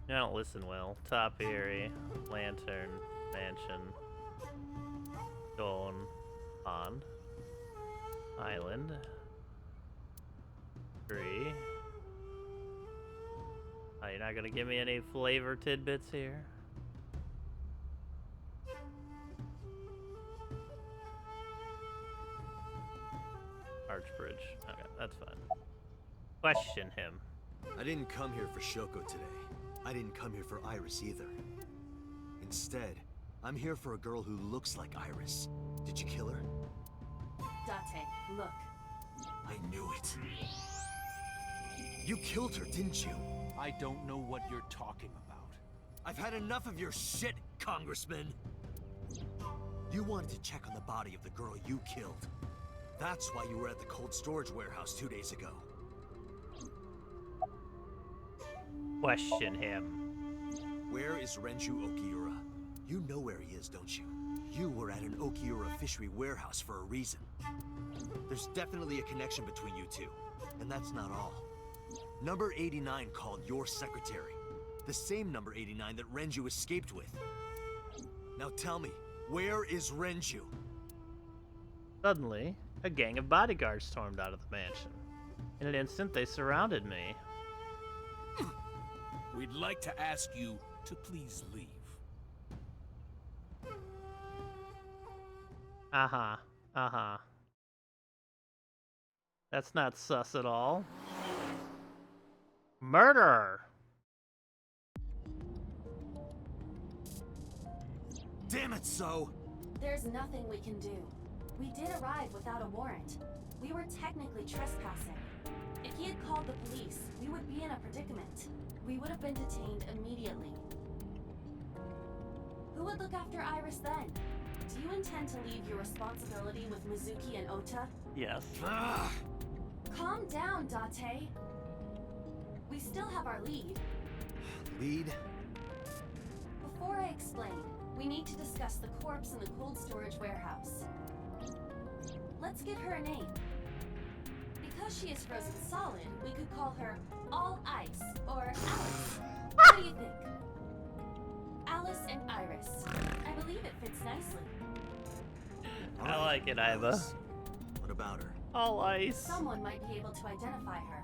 I don't listen well. Topiary, Lantern, Mansion, Stone, Pond, Island, Tree. Oh, you're not gonna give me any flavor tidbits here? That's fine. Question him. I didn't come here for Shoko today. I didn't come here for Iris either. Instead, I'm here for a girl who looks like Iris. Did you kill her? Date, look. I knew it. You killed her, didn't you? I don't know what you're talking about. I've had enough of your shit, Congressman. You wanted to check on the body of the girl you killed. That's why you were at the cold storage warehouse 2 days ago. Question him. Where is Renju Okiura? You know where he is, don't you? You were at an Okiura fishery warehouse for a reason. There's definitely a connection between you two. And that's not all. Number 89 called your secretary. The same number 89 that Renju escaped with. Now tell me, where is Renju? Suddenly, a gang of bodyguards stormed out of the mansion. In an instant, they surrounded me. We'd like to ask you to please leave. Uh-huh. Uh-huh. That's not sus at all. Murder! Damn it, so! There's nothing we can do. We did arrive without a warrant. We were technically trespassing. If he had called the police, we would be in a predicament. We would have been detained immediately. Who would look after Iris then? Do you intend to leave your responsibility with Mizuki and Ota? Yes. Calm down, Date. We still have our lead. Lead? Before I explain, we need to discuss the corpse in the cold storage warehouse. Let's get her a name. Because she is frozen solid, we could call her All Ice or Alice. What do you think? Alice and Iris. I believe it fits nicely. I like it, Iva. What about her? All ice. Someone might be able to identify her.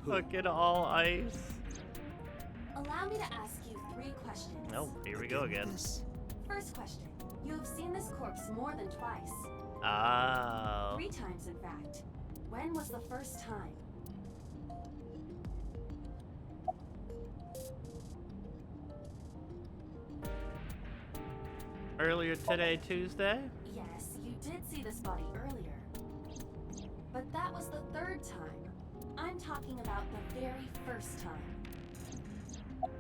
Look at all ice. Allow me to ask you 3 questions. Oh, here we go again. First question. You have seen this corpse more than twice. Oh. 3 times, in fact. When was the first time? Earlier today, Tuesday? Yes, you did see this body earlier. But that was the 3rd time. I'm talking about the very first time.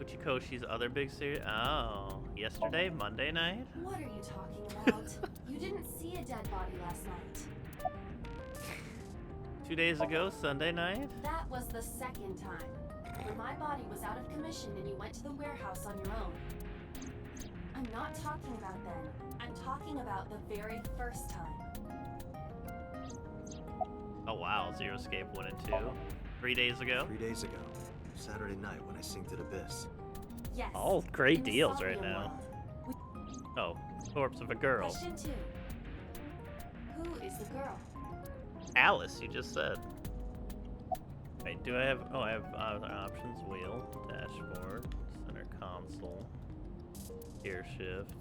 Uchikoshi's other big series? Oh. Yesterday? Monday night? What are you talking about? You didn't see a dead body last night. 2 days ago, Sunday night? That was the 2nd time. When my body was out of commission and you went to the warehouse on your own. I'm not talking about then. I'm talking about the very first time. Oh wow, Zero Escape 1 and 2. 3 days ago? 3 days ago. Saturday night when I synced at Abyss. Yes. All great in the deals Somnium right now. world. Oh, corpse of a girl. Question 2. Who is the girl? Alice, you just said. Wait, do I have... Oh, I have other options. Wheel, dashboard, center console, gear shift,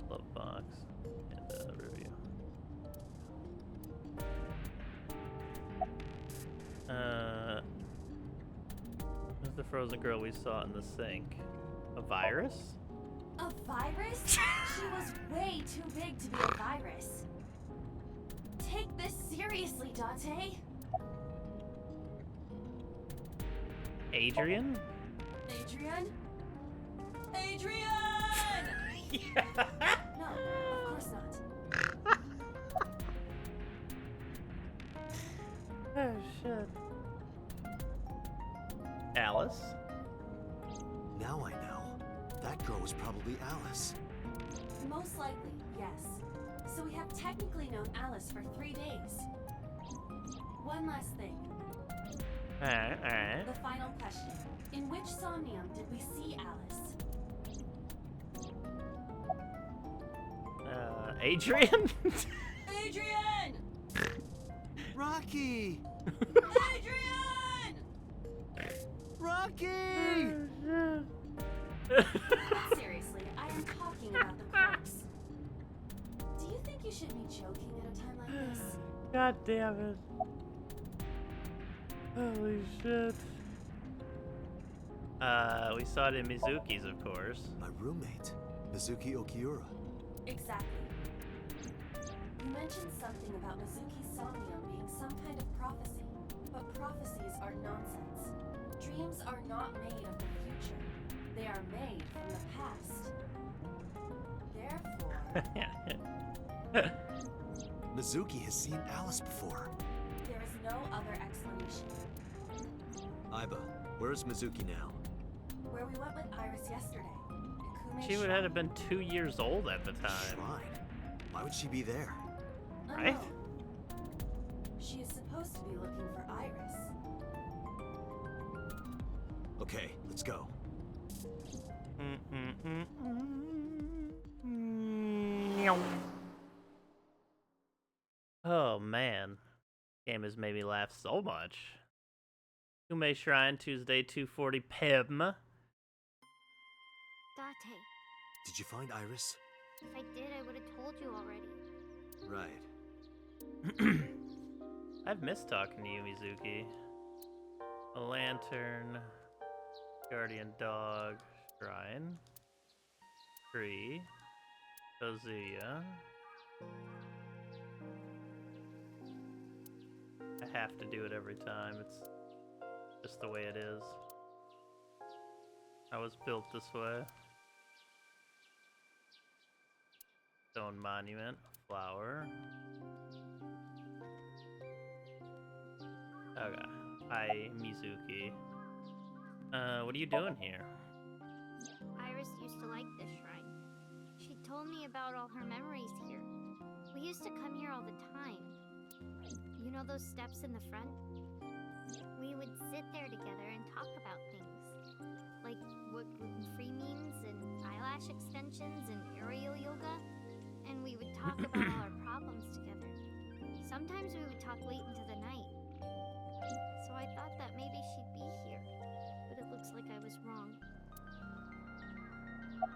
glove box, and review. Who's the frozen girl we saw in the sink? A virus? A virus? She was way too big to be a virus. Take this seriously, Date. Adrian? Adrian? Adrian! Yeah. No, of course not. Oh, shit. Alice? Now I know. That girl was probably Alice. Most likely, yes. So we have technically known Alice for 3 days. One last thing. Alright. The final question. In which Somnium did we see Alice? Adrian? Adrian! Rocky! Adrian! Rocky! Seriously, I am talking about the corpse. Do you think you should be joking at a time like this? God damn it. Holy shit. We saw it in Mizuki's, of course. My roommate, Mizuki Okiura. Exactly. You mentioned something about Mizuki's Somnium being some kind of prophecy, but prophecies are nonsense. Dreams are not made of the future. They are made from the past. Therefore... Mizuki has seen Alice before. There is no other explanation. Aiba, where is Mizuki now? Where we went with Iris yesterday. She would have been 2 years old at the time. Shrine? Why would she be there? Right? She is supposed to be looking for Iris. Okay, let's go. Oh man, game has made me laugh so much. Kume Shrine, Tuesday, 2:40 p.m. Date, Did you find Iris? if I did, I would have told you already. Right. I've missed talking to you, Mizuki. A lantern, guardian dog, shrine, tree, Kazuya. I have to do it every time. It's just the way it is. I was built this way. Stone monument, flower. Okay. Hi, Mizuki. What are you doing here? Iris used to like this shrine. She told me about all her memories here. We used to come here all the time. You know those steps in the front? We would sit there together and talk about things. Like what gluten-free means, and eyelash extensions, and aerial yoga. And we would talk about all our problems together. Sometimes we would talk late into the night. So I thought that maybe she'd be here. But it looks like I was wrong.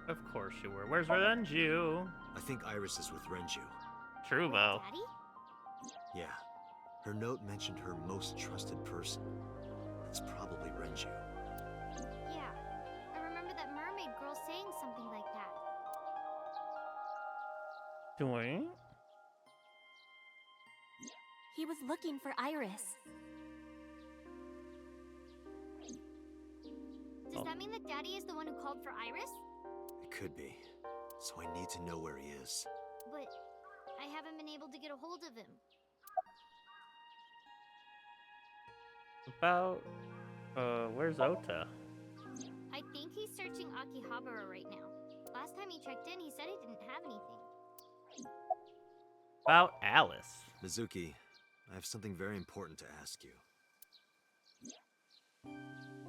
Of course you were. Where's Renju? I think Iris is with Renju. True, Bo. Daddy? Yeah. Her note mentioned her most trusted person. It's probably Renju. Yeah. I remember that mermaid girl saying something like that. Doing? He was looking for Iris. Does that mean that Daddy is the one who called for Iris? It could be. So I need to know where he is. But I haven't been able to get a hold of him. About, where's Ota? I think he's searching Akihabara right now. Last time he checked in, he said he didn't have anything. About Alice. Mizuki, I have something very important to ask you.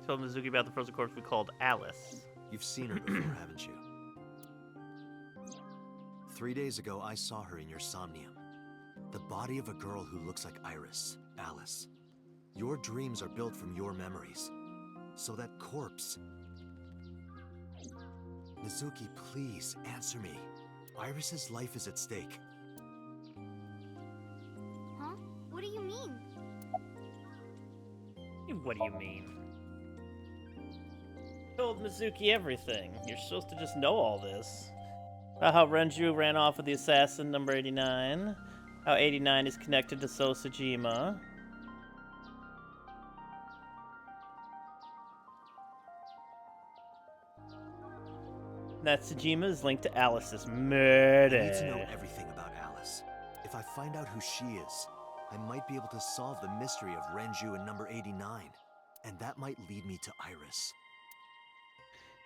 Told Mizuki about the frozen corpse we called Alice. You've seen her before, haven't you? 3 days ago, I saw her in your Somnium. The body of a girl who looks like Iris, Alice. Your dreams are built from your memories. So that corpse... Mizuki, please, answer me. Iris's life is at stake. Huh? What do you mean? What do you mean? Told Mizuki everything. You're supposed to just know all this. About how Renju ran off with the assassin number 89. How 89 is connected to Sosajima. That Sojima is linked to Alice's murder. I need to know everything about Alice. If I find out who she is, I might be able to solve the mystery of Renju and number 89. And that might lead me to Iris.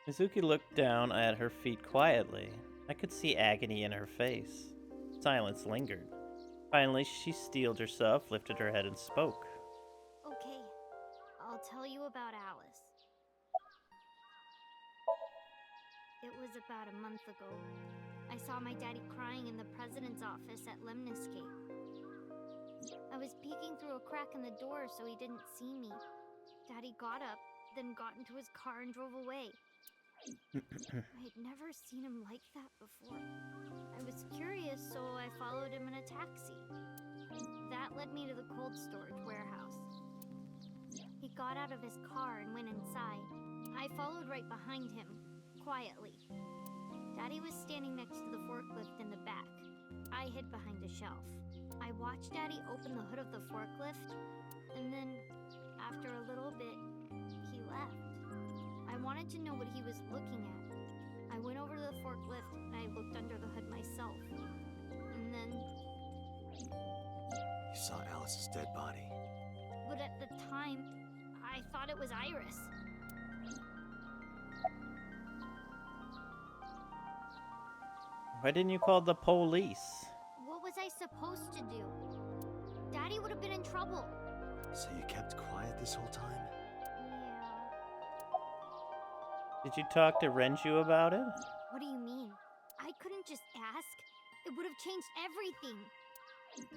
Mizuki looked down at her feet quietly. I could see agony in her face. Silence lingered. Finally, she steeled herself, lifted her head, and spoke. Okay, I'll tell you about Alice. It was about a month ago. I saw my daddy crying in the president's office at Lemniscape. I was peeking through a crack in the door so he didn't see me. Daddy got up, then got into his car and drove away. I'd never seen him like that before. I was curious, so I followed him in a taxi. That led me to the cold storage warehouse. He got out of his car and went inside. I followed right behind him, quietly. Daddy was standing next to the forklift in the back. I hid behind a shelf. I watched Daddy open the hood of the forklift, and then, after a little bit, he left. I wanted to know what he was looking at. I went over to the forklift and I looked under the hood myself. And then... You saw Alice's dead body. But at the time, I thought it was Iris. Why didn't you call the police? What was I supposed to do? Daddy would have been in trouble. So you kept quiet this whole time? Did you talk to Renju about it? What do you mean? I couldn't just ask. It would have changed everything.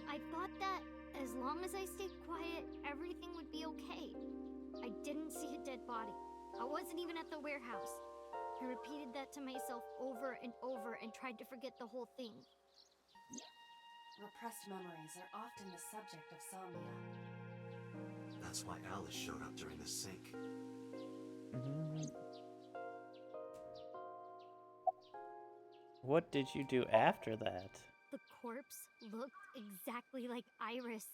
I thought that as long as I stayed quiet, everything would be okay. I didn't see a dead body. I wasn't even at the warehouse. I repeated that to myself over and over and tried to forget the whole thing. Repressed memories are often the subject of somnia. That's why Alice showed up during the sync. What did you do after that? The corpse looked exactly like Iris.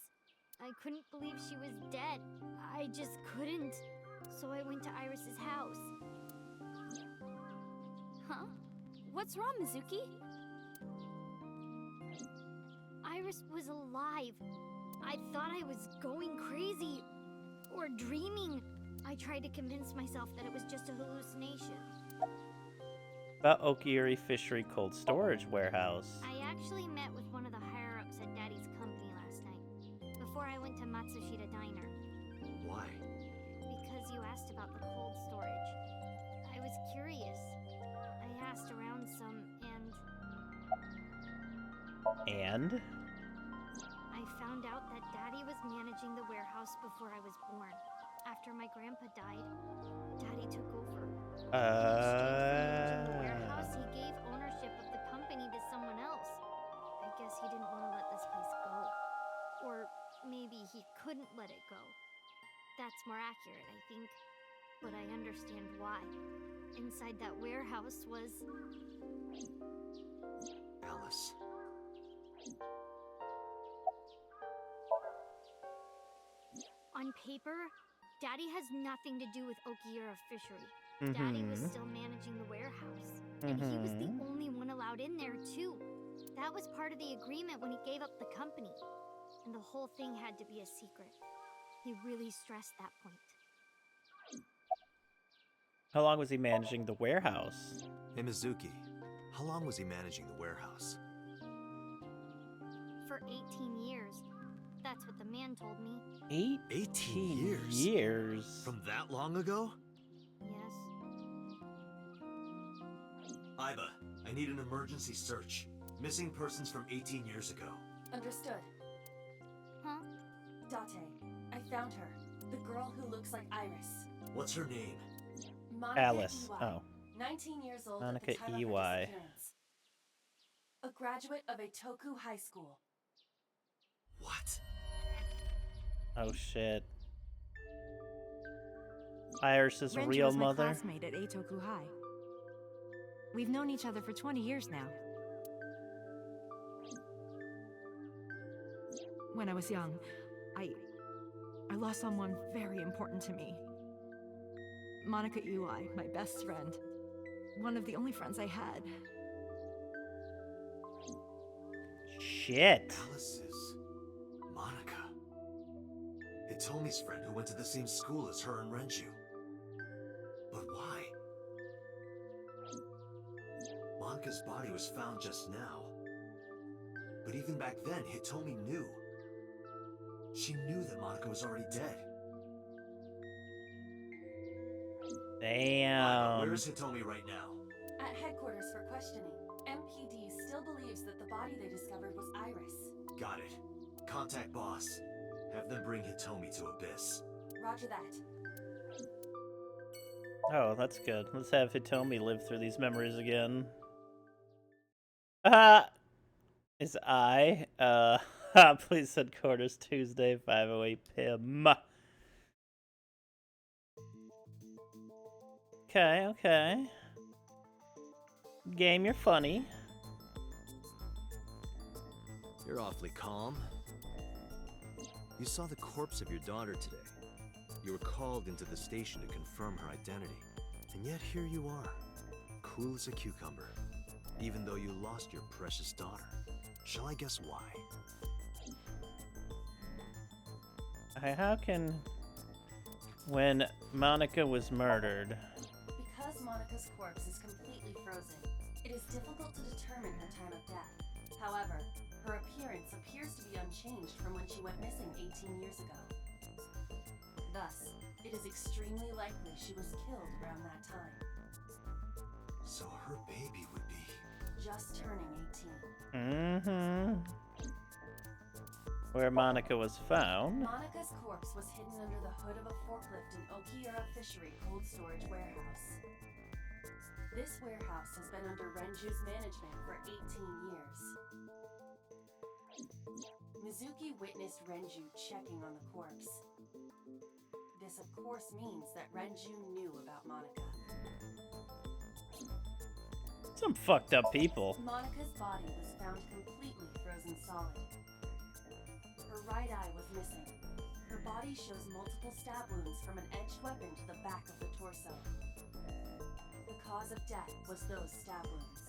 I couldn't believe she was dead. I just couldn't. So I went to Iris's house. Huh? What's wrong, Mizuki? Iris was alive. I thought I was going crazy. Or dreaming. I tried to convince myself that it was just a hallucination. About Okiuri Fishery Cold Storage Warehouse. I actually met with one of the higher-ups at Daddy's company last night, before I went to Matsushita Diner. Why? Because you asked about the cold storage. I was curious. I asked around some, And? I found out that Daddy was managing the warehouse before I was born. After my grandpa died, Daddy took over. In exchange for managing the warehouse, he gave ownership of the company to someone else. I guess he didn't want to let this place go. Or maybe he couldn't let it go. That's more accurate, I think. But I understand why. Inside that warehouse was... Alice. On paper, Daddy has nothing to do with Okiura Fishery. Daddy was still managing the warehouse. And he was the only one allowed in there, too. That was part of the agreement when he gave up the company. And the whole thing had to be a secret. He really stressed that point. How long was he managing the warehouse? Hey, Mizuki. How long was he managing the warehouse? For 18 years. That's what the man told me. 18 years? Years? From that long ago? Yes. Iba, I need an emergency search. Missing persons from 18 years ago. Understood. Huh? Date, I found her. The girl who looks like Iris. What's her name? Monica Alice. Iwai, Oh. 19 years old Monica at the time of her Iwai. disappearance. A graduate of Itoku High School. What? Oh shit. Iris's Renju real was my mother? classmate at Eitoku High. We've known each other for 20 years now. When I was young, I lost someone very important to me. Monica Iwai, my best friend. One of the only friends I had. Shit. Alice's Monica. Hitomi's friend who went to the same school as her and Renju. But why? Monica's body was found just now. But even back then, Hitomi knew. She knew that Monica was already dead. Damn. Where is Hitomi right now? At headquarters for questioning. MPD still believes that the body they discovered was Iris. Got it. Contact boss. Have them bring Hitomi to Abyss. Roger that. Oh, that's good. Let's have Hitomi live through these memories again. Is I, Please send quarters Tuesday, 5:08 p.m. Okay, okay. Game, you're funny. You're awfully calm. You saw the corpse of your daughter today. You were called into the station to confirm her identity. And yet here you are, cool as a cucumber, even though you lost your precious daughter. Shall I guess why? How can... When Monica was murdered... Because Monica's corpse is completely frozen, it is difficult to determine her time of death. However, her appearance appears to be unchanged from when she went missing 18 years ago. Thus, it is extremely likely she was killed around that time. So her baby would be... Just turning 18. Mm-hmm. Where Monica was found. Monica's corpse was hidden under the hood of a forklift in Okiura Fishery cold storage warehouse. This warehouse has been under Renju's management for 18 years. Mizuki witnessed Renju checking on the corpse. This of course means that Renju knew about Monica. Some fucked up people. Monica's body was found completely frozen solid. Her right eye was missing. Her body shows multiple stab wounds from an edged weapon to the back of the torso. The cause of death was those stab wounds.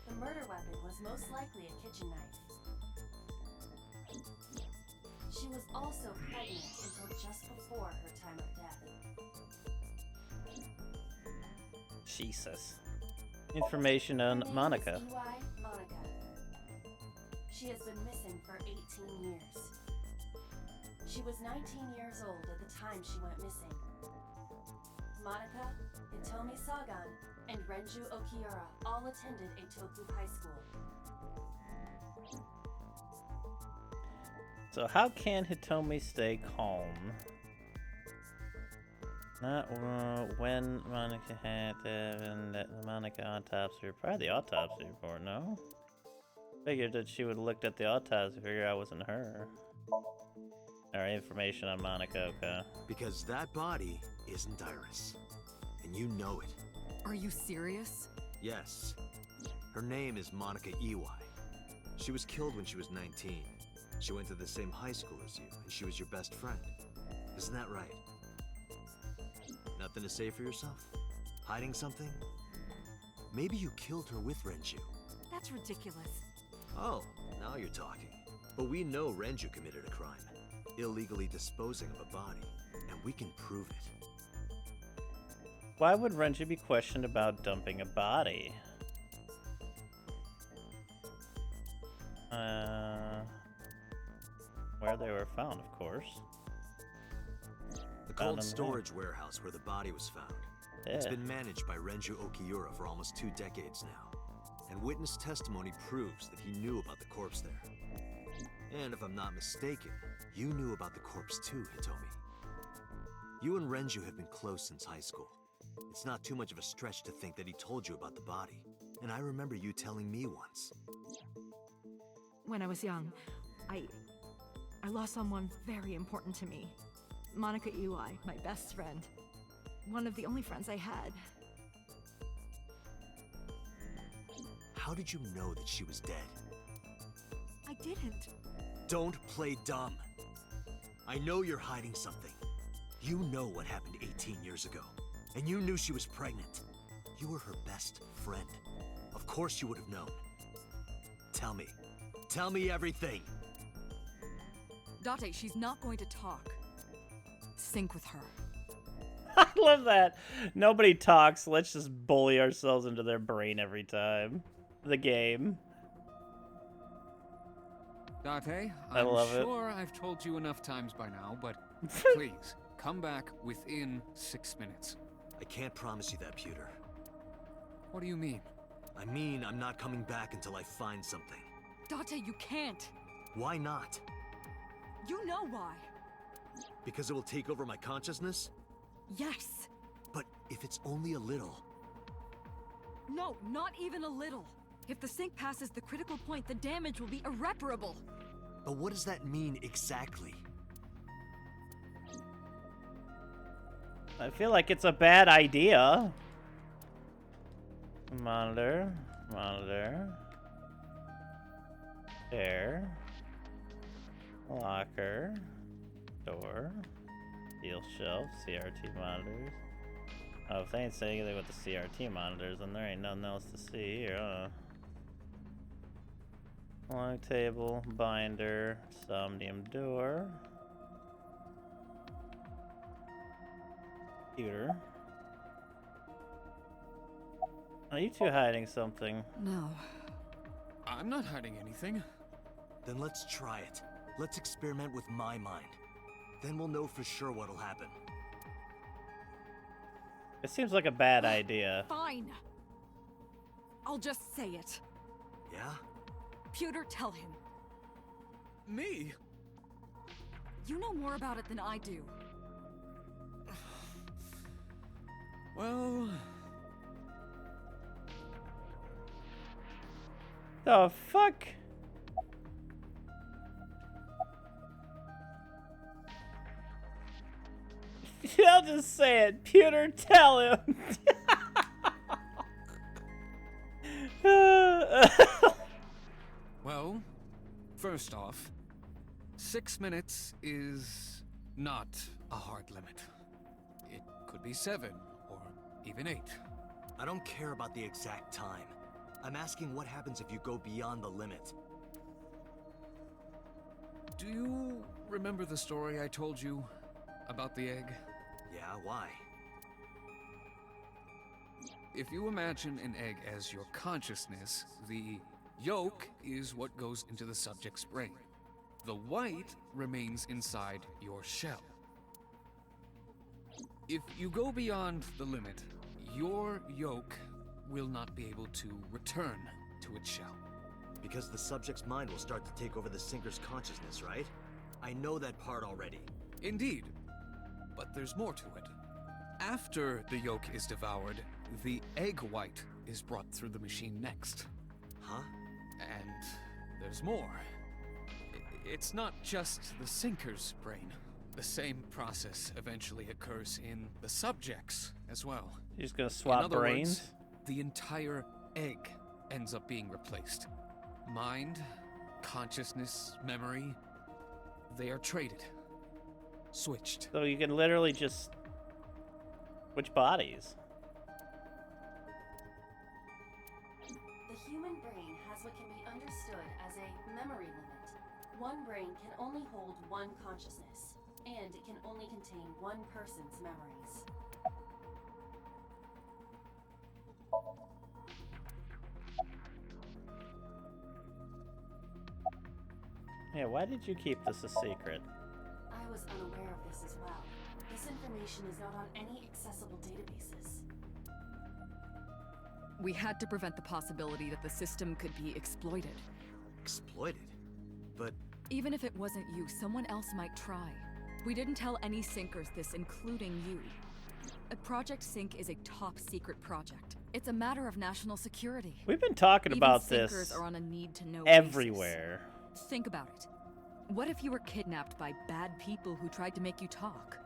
The murder weapon was most likely a kitchen knife. She was also pregnant until just before her time of death. Jesus. Information on Monica. Monica. She has been missing for 18 years. She was 19 years old at the time she went missing. Monica, Hitomi Sagan, and Renju Okiura all attended Eitoku High School. So how can Hitomi stay calm? Not when Monica had the Monica autopsy report. Probably the autopsy report, no? Figured that she would have looked at the autopsy to figure out it wasn't her. Alright, information on Monica, okay. Because that body isn't Iris. And you know it. Are you serious? Yes. Her name is Monica Iwai. She was killed when she was 19. She went to the same high school as you, and she was your best friend. Isn't that right? Nothing to say for yourself? Hiding something? Maybe you killed her with Renju. That's ridiculous. Oh, now you're talking. But we know Renju committed a crime. Illegally disposing of a body. And we can prove it. Why would Renju be questioned about dumping a body? Where they were found, of course. The cold storage warehouse where the body was found. Yeah. It's been managed by Renju Okiura for almost 2 decades now. And witness testimony proves that he knew about the corpse there. And if I'm not mistaken, you knew about the corpse too, Hitomi. You and Renju have been close since high school. It's not too much of a stretch to think that he told you about the body. And I remember you telling me once. When I was young, I lost someone very important to me. Monica Iwai, my best friend. One of the only friends I had. How did you know that she was dead? I didn't. Don't play dumb. I know you're hiding something. You know what happened 18 years ago. And you knew she was pregnant. You were her best friend. Of course you would have known. Tell me. Tell me everything. Date, she's not going to talk. Sync with her. I love that. Nobody talks. Let's just bully ourselves into their brain every time. The game. Date, I love it. I'm sure I've told you enough times by now, but please, come back within 6 minutes. I can't promise you that, Pewter. What do you mean? I mean, I'm not coming back until I find something. Date, you can't. Why not? You know why. Because it will take over my consciousness? Yes. But if it's only a little... No, not even a little. If the sync passes the critical point, the damage will be irreparable. But what does that mean exactly? I feel like it's a bad idea. Monitor. Monitor. Chair. Locker. Door. Steel shelf. CRT monitors. Oh, if they ain't saying anything with the CRT monitors, then there ain't nothing else to see here, Long table, binder, Somnium door. Computer. Are you two hiding something? No. I'm not hiding anything. Then let's try it. Let's experiment with my mind. Then we'll know for sure what'll happen. It seems like a bad idea. Fine. I'll just say it. Yeah? Pewter, tell him. Me? You know more about it than I do. Well... The fuck? I'll just say it. Pewter, tell him. Well, first off, 6 minutes is not a hard limit. It could be 7, or even 8. I don't care about the exact time. I'm asking what happens if you go beyond the limit. Do you remember the story I told you about the egg? Yeah, why? If you imagine an egg as your consciousness, the yolk is what goes into the subject's brain. The white remains inside your shell. If you go beyond the limit, your yolk will not be able to return to its shell. Because the subject's mind will start to take over the sinker's consciousness, right? I know that part already. Indeed. But there's more to it. After the yolk is devoured, the egg white is brought through the machine next. Huh? And there's more. It's not just the sinker's brain. The same process eventually occurs in the subject's as well. You're just gonna swap in other brains? Words, the entire egg ends up being replaced. Mind, consciousness, memory, they are traded. Switched. So you can literally just switch bodies. The human brain has what can be understood as a memory limit. One brain can only hold one consciousness, and it can only contain one person's memories. Yeah, why did you keep this a secret? I was unaware of this as well. This information is not on any accessible databases. We had to prevent the possibility that the system could be exploited. Exploited? But... Even if it wasn't you, someone else might try. We didn't tell any sinkers this, including you. Project Sync is a top-secret project. It's a matter of national security. We've been talking about sinkers this are on a need-to-know everywhere. basis. Think about it. What if you were kidnapped by bad people who tried to make you talk?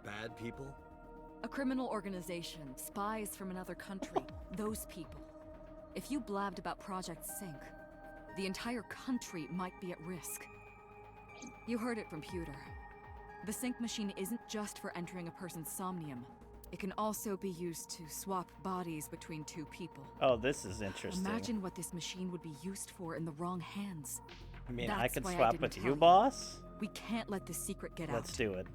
Bad people? A criminal organization, spies from another country, those people. If you blabbed about Project Sync, the entire country might be at risk. You heard it from Pewter. The sync machine isn't just for entering a person's somnium. It can also be used to swap bodies between two people. Oh, this is interesting. Imagine what this machine would be used for in the wrong hands. I mean, That's I can why swap didn't with tell you, boss? We can't let the secret get out. Let's do it.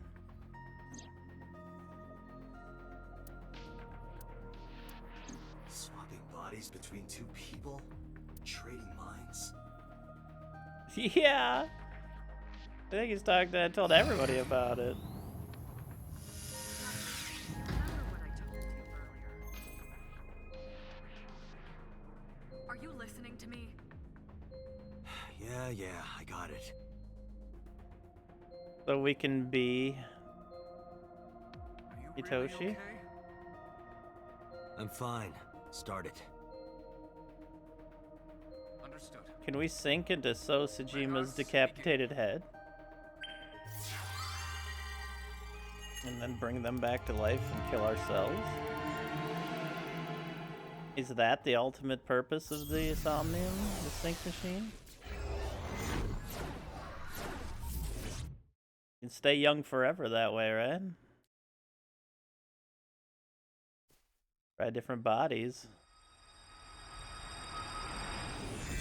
Swapping bodies between two people? Trading minds? Yeah! I think he's told everybody about it. Are you listening to me? Yeah, I got it. So we can be Hitoshi? Really okay? I'm fine. Start it. Understood. Can we sink into Sosajima's decapitated head? And then bring them back to life and kill ourselves? Is that the ultimate purpose of the Somnium, the sink machine? You can stay young forever that way, right? Try different bodies.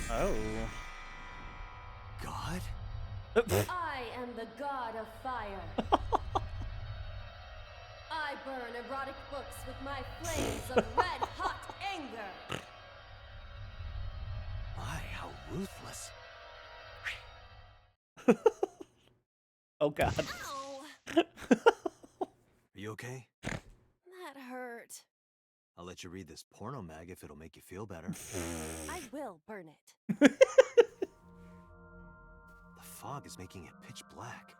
Oh. God? I am the god of fire. I burn erotic books with my flames of red-hot anger. My, how ruthless. Oh god. Are you okay? That hurt. I'll let you read this porno mag if it'll make you feel better. I will burn it. The fog is making it pitch black.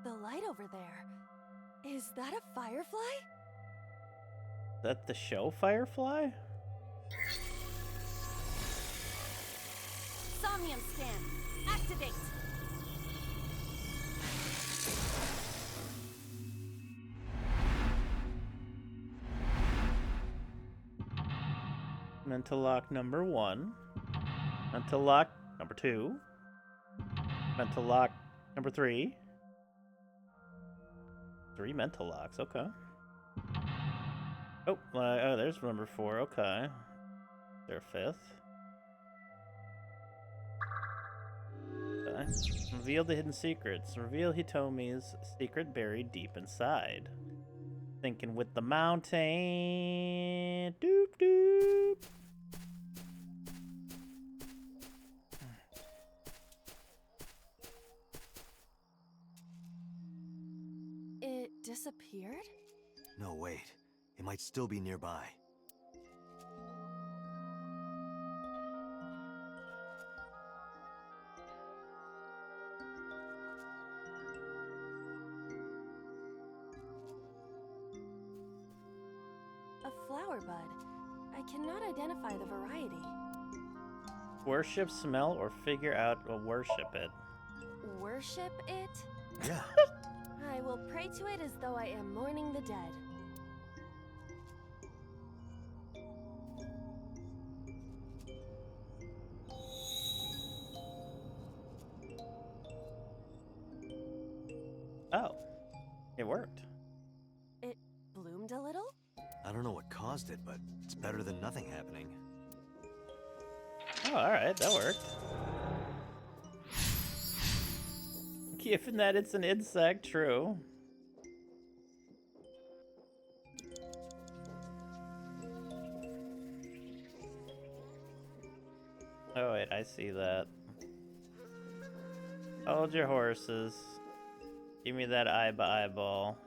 The light over there. Is that a firefly? Is that the show Firefly? Somnium scan. Activate. Mental lock number 1. Mental lock number 2. Mental lock number 3. 3 mental locks, okay. Oh, oh, there's number 4, okay. Is there a 5th? Okay. Reveal the hidden secrets. Reveal Hitomi's secret buried deep inside. Thinking with the mountain. Doop doop. It disappeared? No, wait. It might still be nearby. A flower bud. I cannot identify the variety. Worship, smell, or figure out or worship it. Worship it? Yeah. I will pray to it as though I am mourning the dead. Oh, it worked. It bloomed a little? I don't know what caused it, but it's better than nothing happening. Oh, alright, that worked. Given that it's an insect, true. Oh wait, I see that. Hold your horses. Give me that eye by eyeball.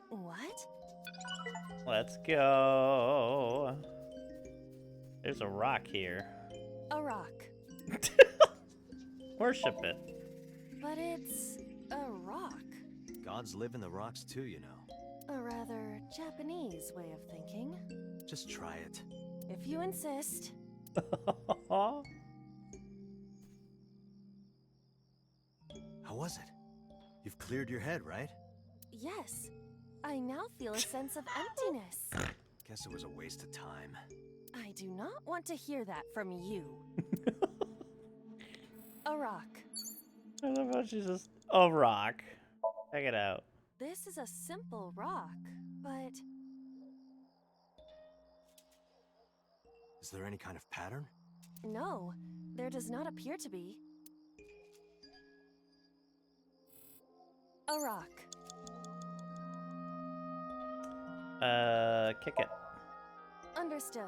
What? Let's go. There's a rock here. A rock. Worship it. But it's a rock. Gods live in the rocks too, you know. A rather Japanese way of thinking. Just try it. If you insist. How was it? You've cleared your head, right? Yes. I now feel a sense of emptiness. Guess it was a waste of time. I do not want to hear that from you. A rock. I love how she's just a rock. Check it out. This is a simple rock, but... Is there any kind of pattern? No, there does not appear to be. A rock. Kick it. Understood.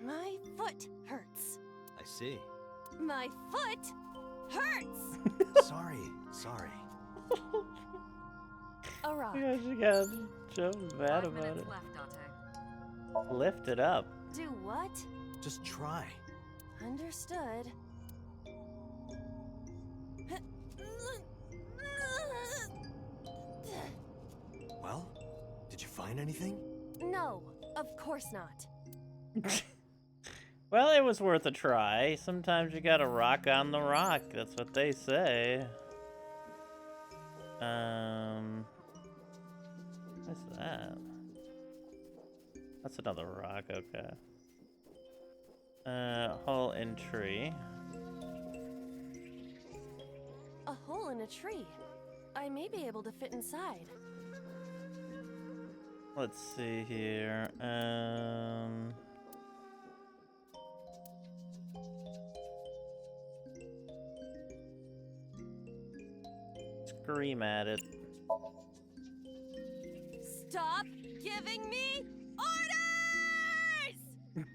My foot hurts. I see. My foot hurts! Sorry. A rock. Yeah, she got jumped mad 5 about minutes it. left, Date. Lift it up. Do what? Just try. Understood. find anything? No, of course not. Well, it was worth a try. Sometimes you gotta rock on the rock. That's what they say. What's that? That's another rock, okay. Hole in tree. A hole in a tree. I may be able to fit inside. Let's see here. Scream at it. Stop giving me orders!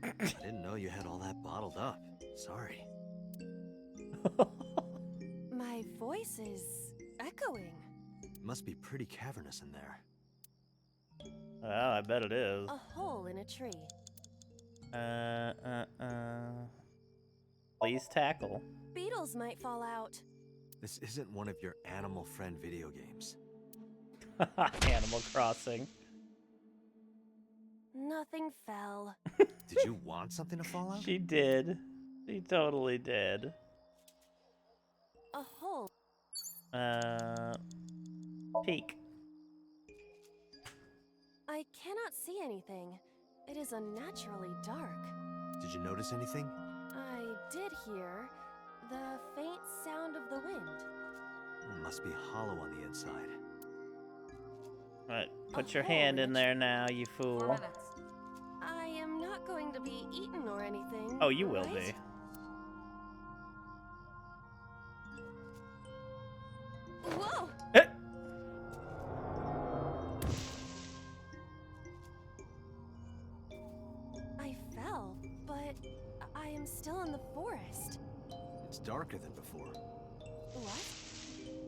I didn't know you had all that bottled up. Sorry. My voice is echoing. It must be pretty cavernous in there. Oh, I bet it is. A hole in a tree. Please tackle. Beetles might fall out. This isn't one of your animal friend video games. Animal Crossing. Nothing fell. Did you want something to fall out? She did. She totally did. A hole. Peek. I cannot see anything. It is unnaturally dark. Did you notice anything? I did hear the faint sound of the wind. It must be hollow on the inside. Alright, put your hand in there now, you fool. I am not going to be eaten or anything. Oh, you will right? be. Whoa! I fell, but I am still in the forest. It's darker than before. What?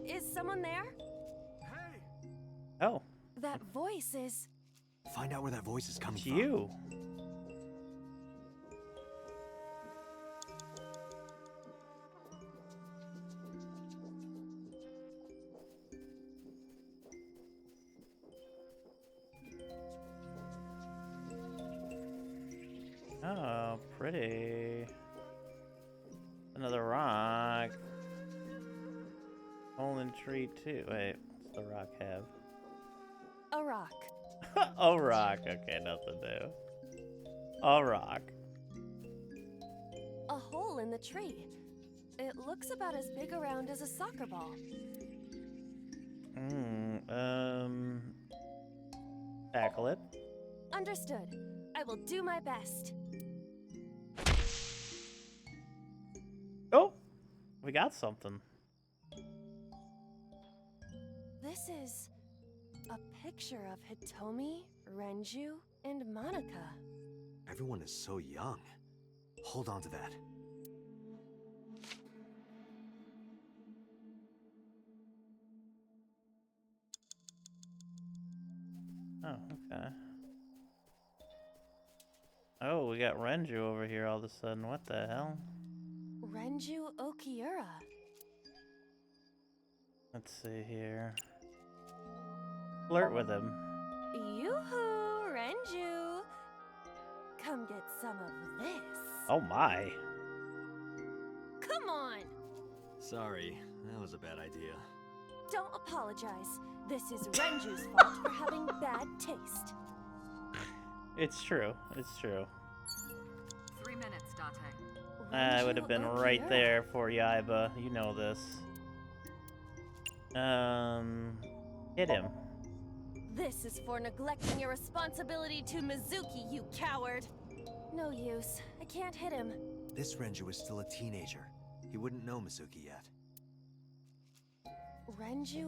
Is someone there? Oh. That voice is... Find out where that voice is coming It's from. you. Oh, pretty. Another rock. Hole in tree too. Wait, what's the rock have? A rock. A rock. Okay, nothing new. A rock. A hole in the tree. It looks about as big around as a soccer ball. Tackle it. Understood. I will do my best. Oh, we got something. This is a picture of Hitomi, Renju, and Monica. Everyone is so young. Hold on to that. Oh, okay. Oh, we got Renju over here all of a sudden. What the hell? Renju Okiura. Let's see here. Flirt with him. Yoo-hoo, Renju! Come get some of this. Oh my. Come on! Sorry, that was a bad idea. Don't apologize. This is Renju's fault for having bad taste. It's true. It's true. 3 minutes, Date. I would have been right there for you, Iba. You know this. Hit him. This is for neglecting your responsibility to Mizuki, you coward! No use. I can't hit him. This Renju is still a teenager. He wouldn't know Mizuki yet. Renju?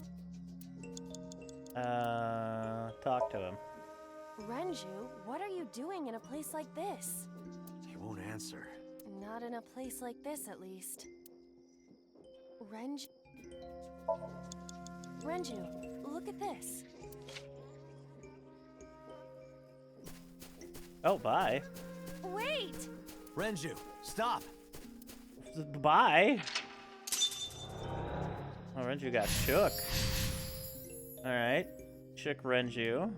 Talk to him. Renju, what are you doing in a place like this? He won't answer. Not in a place like this, at least. Renju, look at this. Oh, bye. Wait! Renju, stop! Bye. Oh, Renju got shook. Alright. Shook Renju.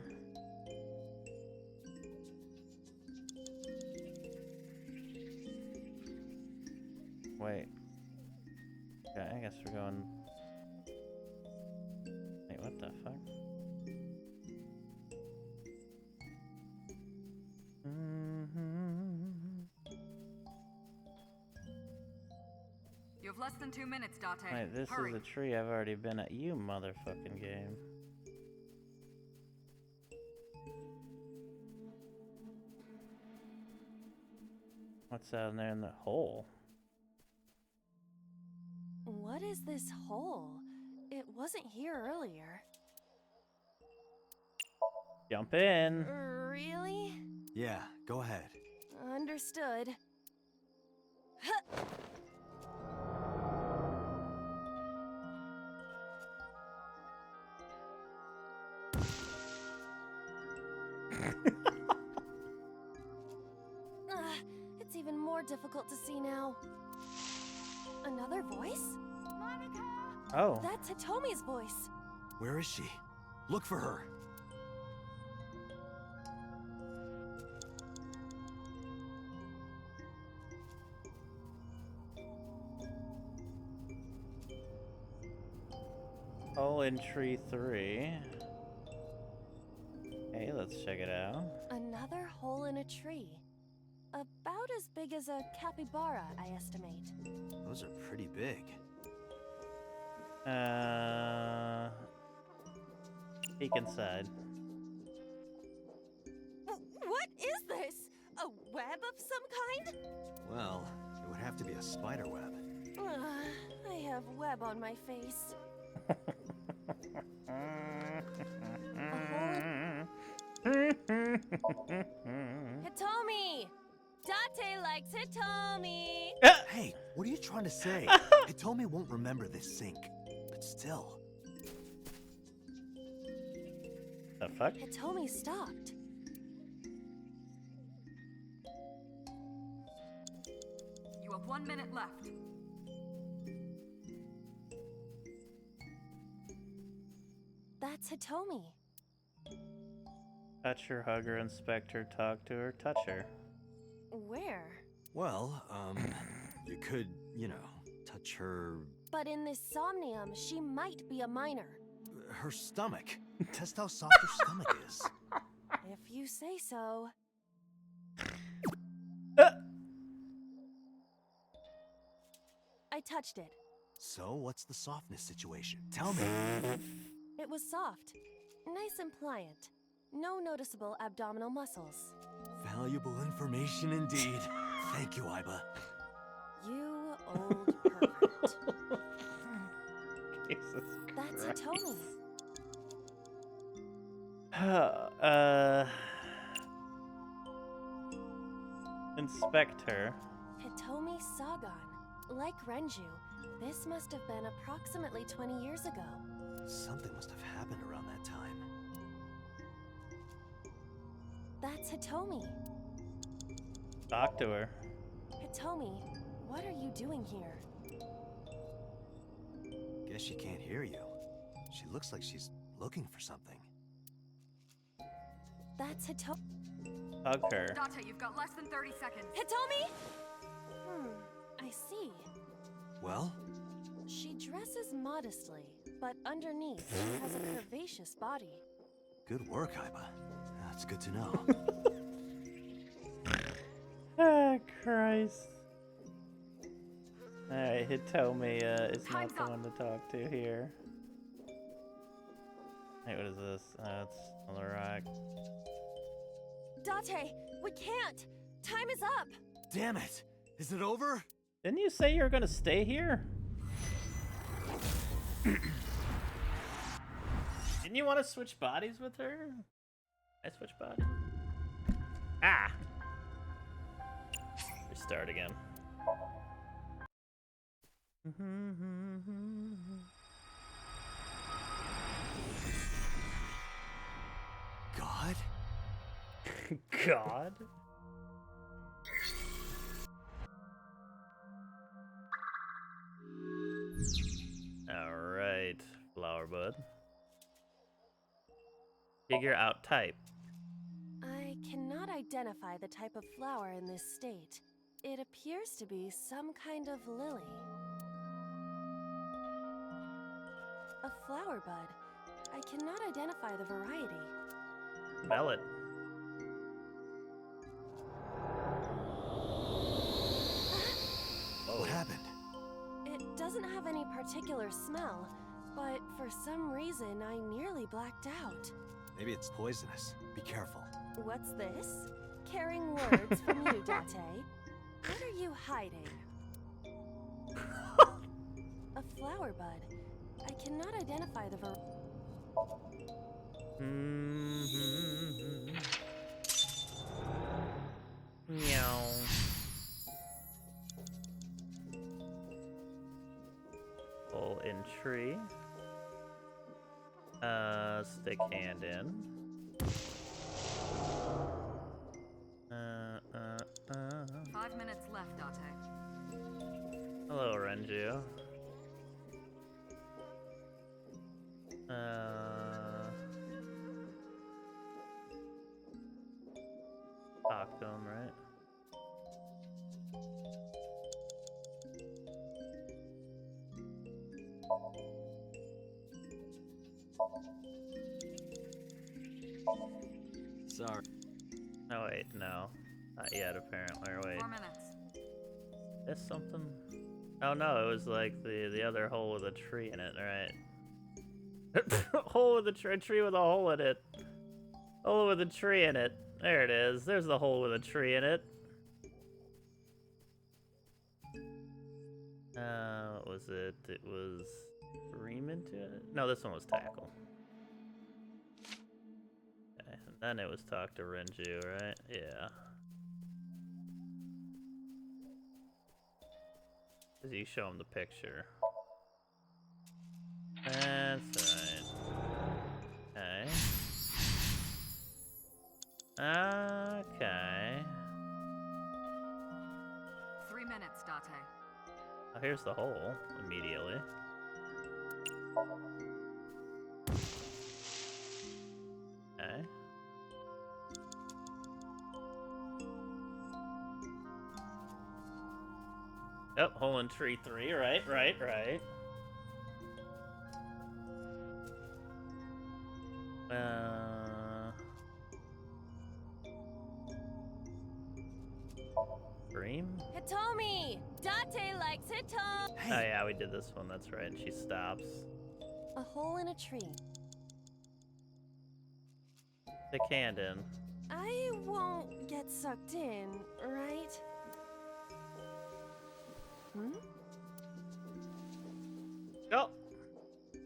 Wait. Okay, I guess we're going... Wait, what the fuck? You have less than 2 minutes, Date. Wait, this Hurry. is a tree I've already been at. You motherfucking game. What's down there in the hole? What is this hole? It wasn't here earlier. Jump in. Really? Yeah, go ahead. Understood. It's even more difficult to see now. Another voice? Monica! Oh. That's Hitomi's voice. Where is she? Look for her. Hole in tree 3. Hey, let's check it out. Another hole in a tree. About as big as a capybara, I estimate. Those are pretty big. Peek inside. What is this? A web of some kind? Well, it would have to be a spider web. I have web on my face. Hitomi! Date likes Hitomi! Hey, what are you trying to say? Hitomi won't remember this sink, but still. The fuck? Hitomi stopped. You have 1 minute left. That's Hitomi. Touch her, hug her, inspect her, talk to her, touch her. Where? Well, you could, you know, touch her... But in this Somnium, she might be a minor. her stomach. Test how soft her stomach is. If you say so. I touched it. So, what's the softness situation? Tell me. It was soft. Nice and pliant. No noticeable abdominal muscles. Valuable information indeed. Thank you, Iba. You old pervert. Jesus That's Christ. Hitomi. Inspector. Hitomi Sagan. Like Renju, this must have been approximately 20 years ago. Something must have happened around that time. That's Hitomi. Talk to her. Hitomi, what are you doing here? Guess she can't hear you. She looks like she's looking for something. That's Hitomi. Hug her. Date, you've got less than 30 seconds. Hitomi? I see. Well? She dresses modestly, but underneath she has a curvaceous body. Good work, Iba. That's good to know. Ah, Christ. Alright, Hitomi is not the one to talk to here. Hey, what is this? It's on the rock. Date, we can't! Time is up! Damn it! Is it over? Didn't you say you were gonna stay here? Didn't you want to switch bodies with her? I switch bodies? Ah! Restart again. God? God? Alright, flower bud. Figure out type. I cannot identify the type of flower in this state. It appears to be some kind of lily. A flower bud. I cannot identify the variety. Smell it. What happened? It doesn't have any particular smell, but for some reason I nearly blacked out. Maybe it's poisonous. Be careful. What's this? Caring words from you, Date. What are you hiding? A flower bud. I cannot identify the variety. Meow. Hole in tree. Stick hand in. 5 minutes left, Date. Hello, Renju. Talk to him, right? Sorry. Oh wait, no. Not yet, apparently. Or wait. 4 minutes. Is something? Oh no, it was like the other hole with a tree in it, right? Hole with a tree with a hole in it. Hole with a tree in it. There it is. There's the hole with a tree in it. What was it? It was Ream into it? No, this one was Tackle. Okay, and then it was Talk to Renju, right? Yeah. Cause you show him the picture. That's right. Okay. Okay. 3 minutes, Date. Oh, here's the hole immediately. Okay. Yep, hole in tree 3, right. Dream? Hitomi! Date likes Hitomi! Oh yeah, we did this one, that's right. She stops. A hole in a tree. Stick hand in. I won't get sucked in, right? Go!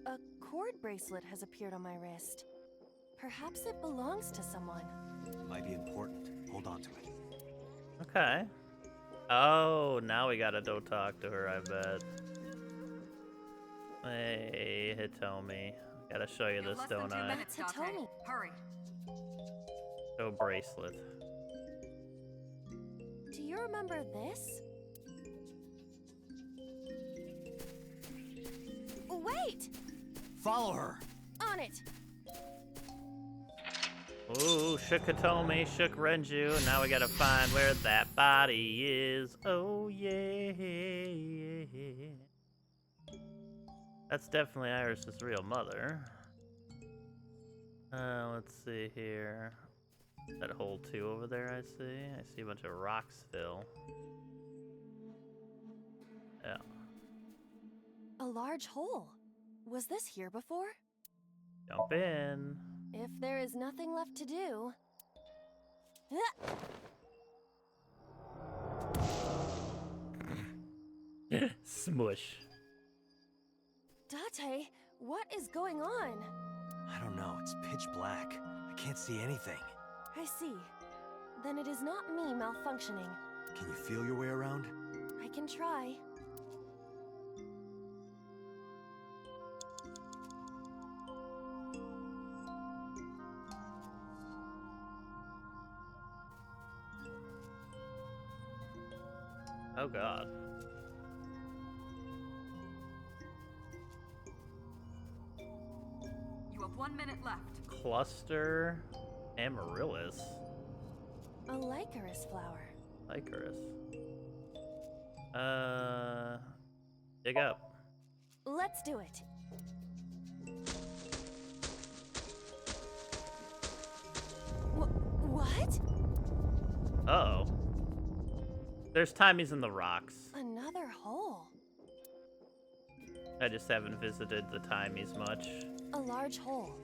A cord bracelet has appeared on my wrist. Perhaps it belongs to someone. Might be important. Hold on to it. Okay. Oh, now we gotta go talk to her, I bet. Hey, Hitomi. Gotta show you this, don't I? Minutes, Hitomi. Hurry. Show bracelet. Do you remember this? Wait! Follow her! On it! Ooh, shook Hitomi, shook Renju, and now we gotta find where that body is. Oh, yeah. That's definitely Iris' real mother. Let's see here. That hole 2 over there, I see. I see a bunch of rocks still. Yeah. A large hole. Was this here before? Jump in. If there is nothing left to do... Smush. Date, what is going on? I don't know. It's pitch black. I can't see anything. I see. Then it is not me malfunctioning. Can you feel your way around? I can try. Oh god. You have 1 minute left. Cluster Amaryllis. A Lycoris flower. Lycoris. Dig up. Let's do it. What? Uh-oh. There's timies in the rocks. Another hole. I just haven't visited the timies much. A large hole.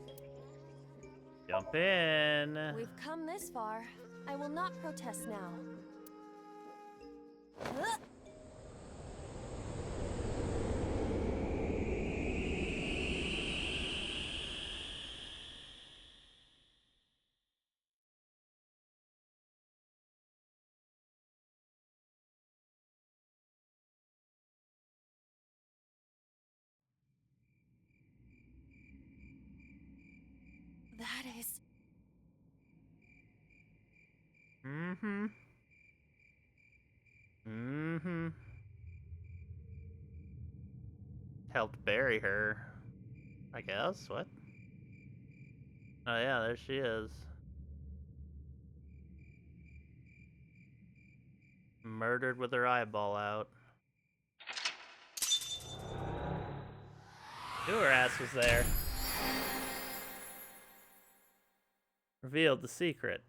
Jump in. We've come this far. I will not protest now. That is... Mm-hmm. Mm-hmm. Helped bury her. I guess. What? Oh yeah, there she is. Murdered with her eyeball out. Knew her ass was there. Revealed the secret.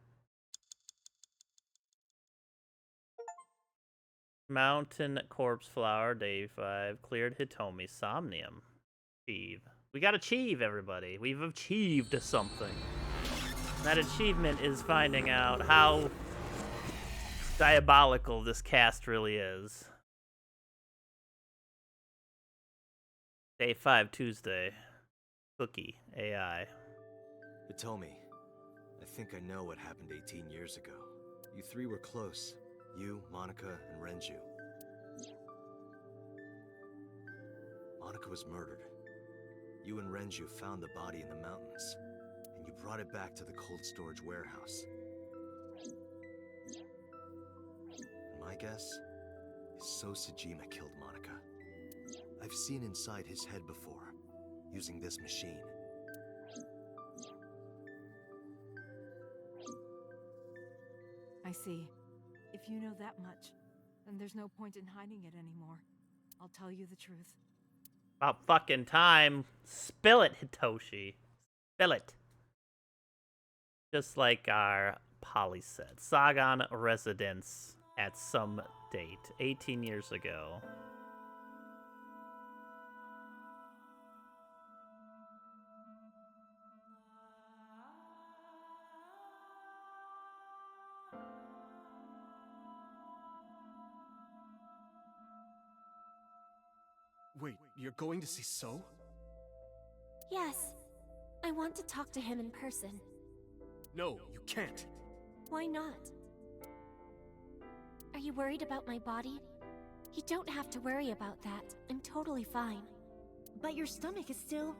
Mountain Corpse Flower, day 5. Cleared Hitomi. Somnium. Achieve. We got achieve, everybody. We've achieved something. That achievement is finding out how diabolical this cast really is. Day 5, Tuesday. Cookie, AI. Hitomi, I think I know what happened 18 years ago. You three were close. You, Monica, and Renju. Monica was murdered. You and Renju found the body in the mountains, and you brought it back to the cold storage warehouse. My guess is So Sejima killed Monica. I've seen inside his head before, using this machine. I see. If you know that much, then there's no point in hiding it anymore. I'll tell you the truth. About fucking time. Spill it, Hitoshi. Spill it. Just like our Polly said. Sagan residence at some date. 18 years ago. Wait, you're going to see So? Yes. I want to talk to him in person. No, you can't. Why not? Are you worried about my body? You don't have to worry about that. I'm totally fine. But your stomach is still...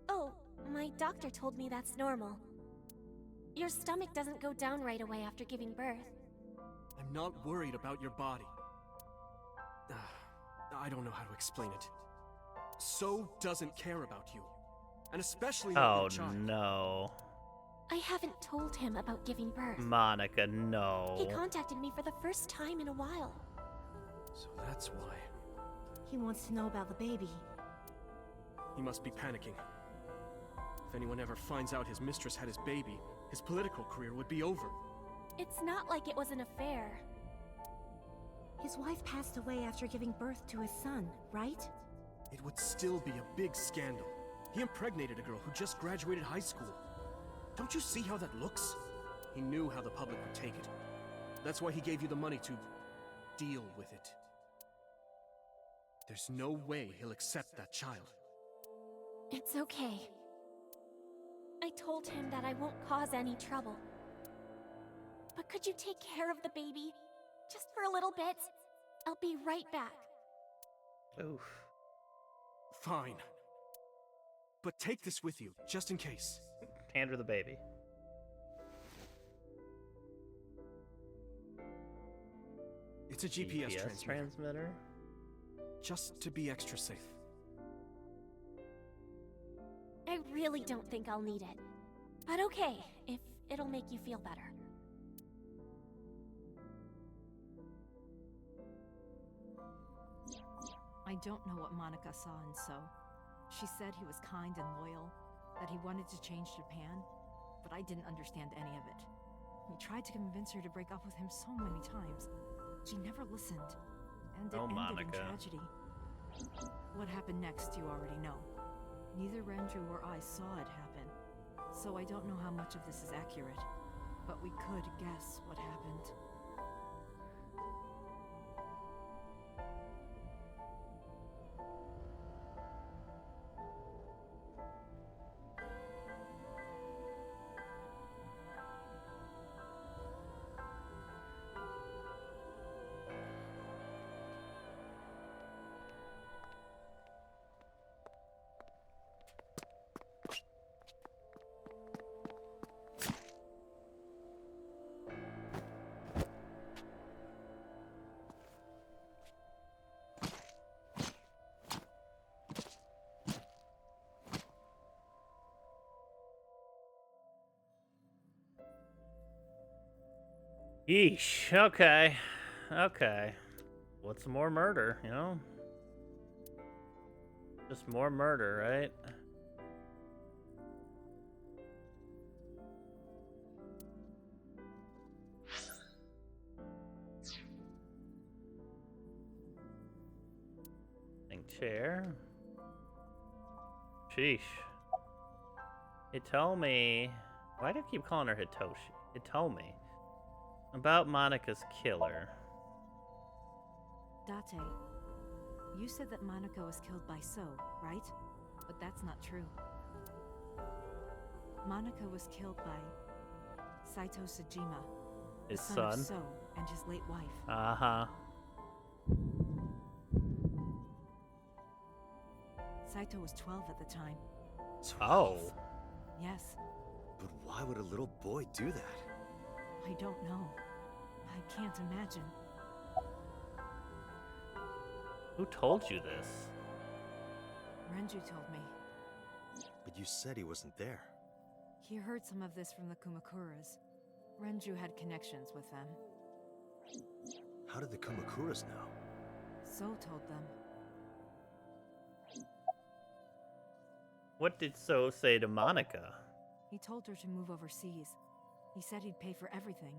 Oh, my doctor told me that's normal. Your stomach doesn't go down right away after giving birth. I'm not worried about your body. I don't know how to explain it. So doesn't care about you. And especially not your child. No. I haven't told him about giving birth. Monica, no. He contacted me for the first time in a while. So that's why. He wants to know about the baby. He must be panicking. If anyone ever finds out his mistress had his baby, his political career would be over. It's not like it was an affair. His wife passed away after giving birth to his son, right? It would still be a big scandal. He impregnated a girl who just graduated high school. Don't you see how that looks? He knew how the public would take it. That's why he gave you the money to deal with it. There's no way he'll accept that child. It's okay. I told him that I won't cause any trouble. But could you take care of the baby? Just for a little bit? I'll be right back. Oof. Fine. But take this with you, just in case. Hand her the baby. It's a GPS transmitter? Just to be extra safe. I really don't think I'll need it. But okay, if it'll make you feel better. I don't know what Monica saw in So. She said he was kind and loyal, that he wanted to change Japan, but I didn't understand any of it. We tried to convince her to break up with him so many times. She never listened, and it Oh, ended in Monica. tragedy. What happened next, you already know. Neither Renju or I saw it happen, so I don't know how much of this is accurate, but we could guess what happened. Yeesh. Okay. Okay. What's more murder, you know? Just more murder, right? Chair. Sheesh. Hitomi. Why do I keep calling her Hitoshi? Hitomi. About Monica's killer. Date, you said that Monica was killed by So, right? But that's not true. Monica was killed by Saito Sejima, His the son son? of So and his late wife. Uh-huh. Saito was 12 at the time. 12? Oh. Yes, But why would a little boy do that? I don't know. I can't imagine. Who told you this? Renju told me. But you said he wasn't there. He heard some of this from the Kumakuras. Renju had connections with them. How did the Kumakuras know? So told them. What did So say to Monica? He told her to move overseas. He said he'd pay for everything.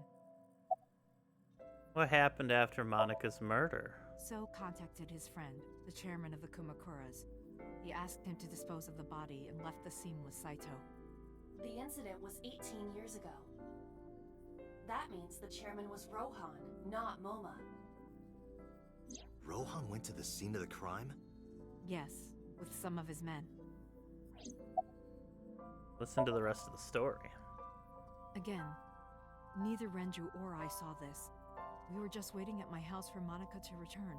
What happened after Monica's murder? So contacted his friend, the chairman of the Kumakuras. He asked him to dispose of the body and left the scene with Saito. The incident was 18 years ago. That means the chairman was Rohan, not Moma. Rohan went to the scene of the crime? Yes, with some of his men. Listen to the rest of the story. Again, neither Renju or I saw this. We were just waiting at my house for Monica to return.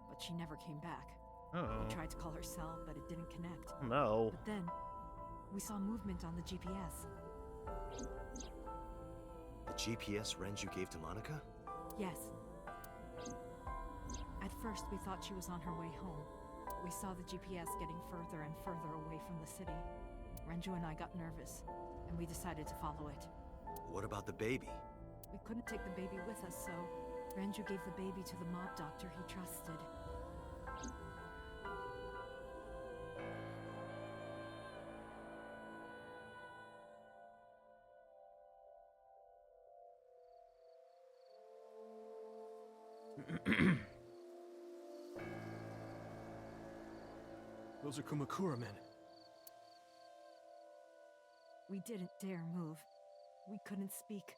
But she never came back. Oh. We tried to call her cell, but it didn't connect. No. But then, we saw movement on the GPS. The GPS Renju gave to Monica? Yes. At first, we thought she was on her way home. We saw the GPS getting further and further away from the city. Renju and I got nervous, and we decided to follow it. What about the baby? We couldn't take the baby with us, so Renju gave the baby to the mob doctor he trusted. Those are Kumakura men. We didn't dare move. We couldn't speak.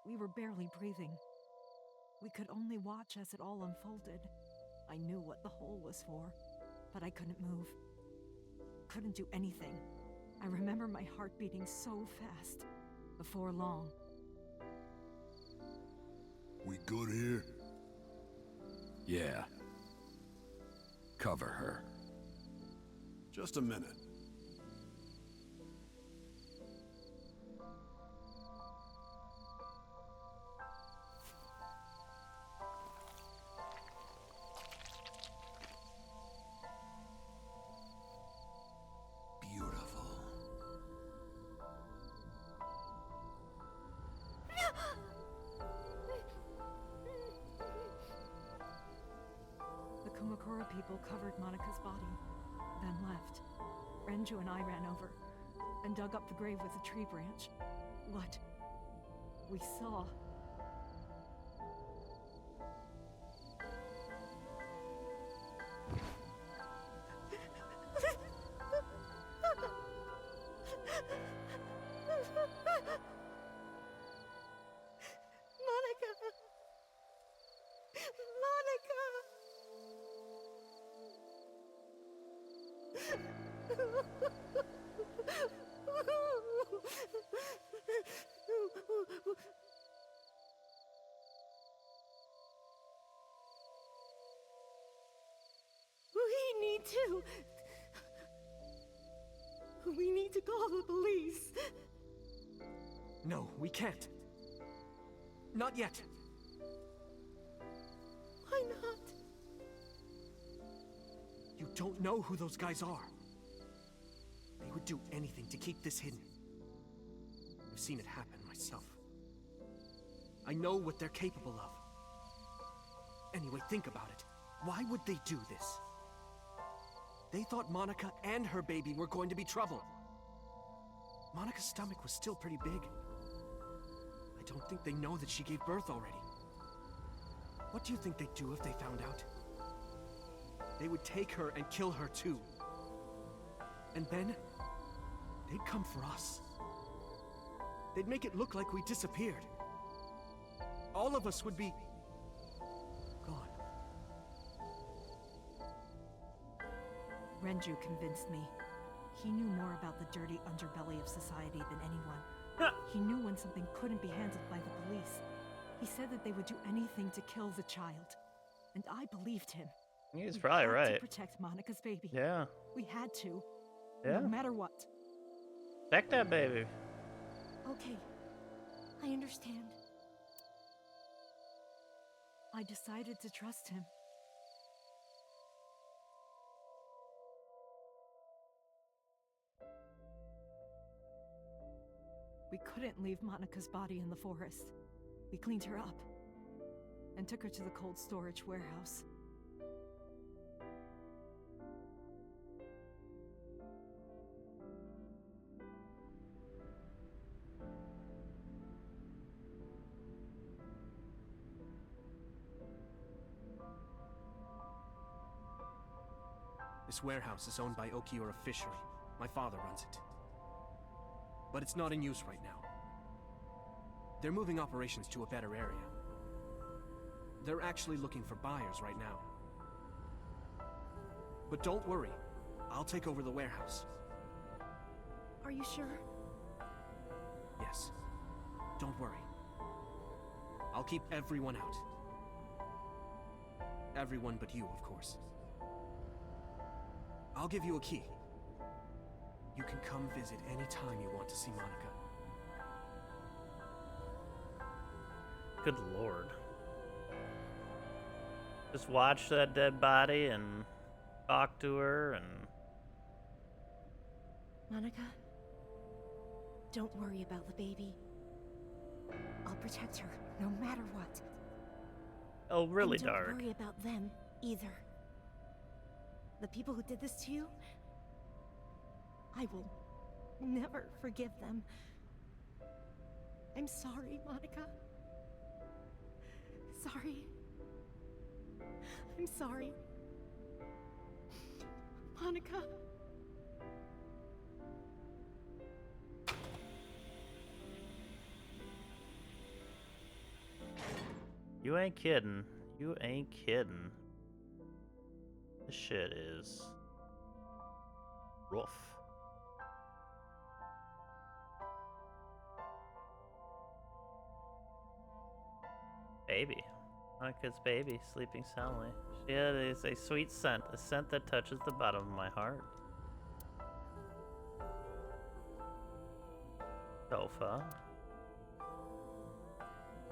We were barely breathing. We could only watch as it all unfolded. I knew what the hole was for, but I couldn't move. Couldn't do anything. I remember my heart beating so fast. Before long. We good here? Yeah. Cover her. Just a minute. Beautiful. Cora people covered Monica's body, then left. Renju and I ran over and dug up the grave with a tree branch. What we saw. Monica! We need to call the police. No, we can't. Not yet. Why not? You don't know who those guys are. They would do anything to keep this hidden. I've seen it happen myself. I know what they're capable of. Anyway, think about it. Why would they do this? They thought Monica and her baby were going to be trouble. Monica's stomach was still pretty big. I don't think they know that she gave birth already. What do you think they'd do if they found out? They would take her and kill her too. And then, they'd come for us. They'd make it look like we disappeared. All of us would be gone. Renju convinced me. He knew more about the dirty underbelly of society than anyone. He knew when something couldn't be handled by the police. He said that they would do anything to kill the child. And I believed him. He's probably We had right. to protect Monica's baby. Yeah. We had to. Yeah. No matter what. Protect that baby. Okay. I understand. I decided to trust him. We couldn't leave Monica's body in the forest. We cleaned her up and took her to the cold storage warehouse. This warehouse is owned by Okiura Fishery. My father runs it. But it's not in use right now. They're moving operations to a better area. They're actually looking for buyers right now. But don't worry, I'll take over the warehouse. Are you sure? Yes. Don't worry. I'll keep everyone out. Everyone but you, of course. I'll give you a key. You can come visit anytime you want to see Monica. Good lord. Just watch that dead body and talk to her and... Monica, don't worry about the baby. I'll protect her, no matter what. Oh, really and dark. Don't worry about them, either. The people who did this to you, I will never forgive them. I'm sorry, Monica. Sorry. I'm sorry. Monica. You ain't kidding. You ain't kidding. This shit is rough. Baby. Monica's baby, sleeping soundly. She is a sweet scent, a scent that touches the bottom of my heart. Sofa.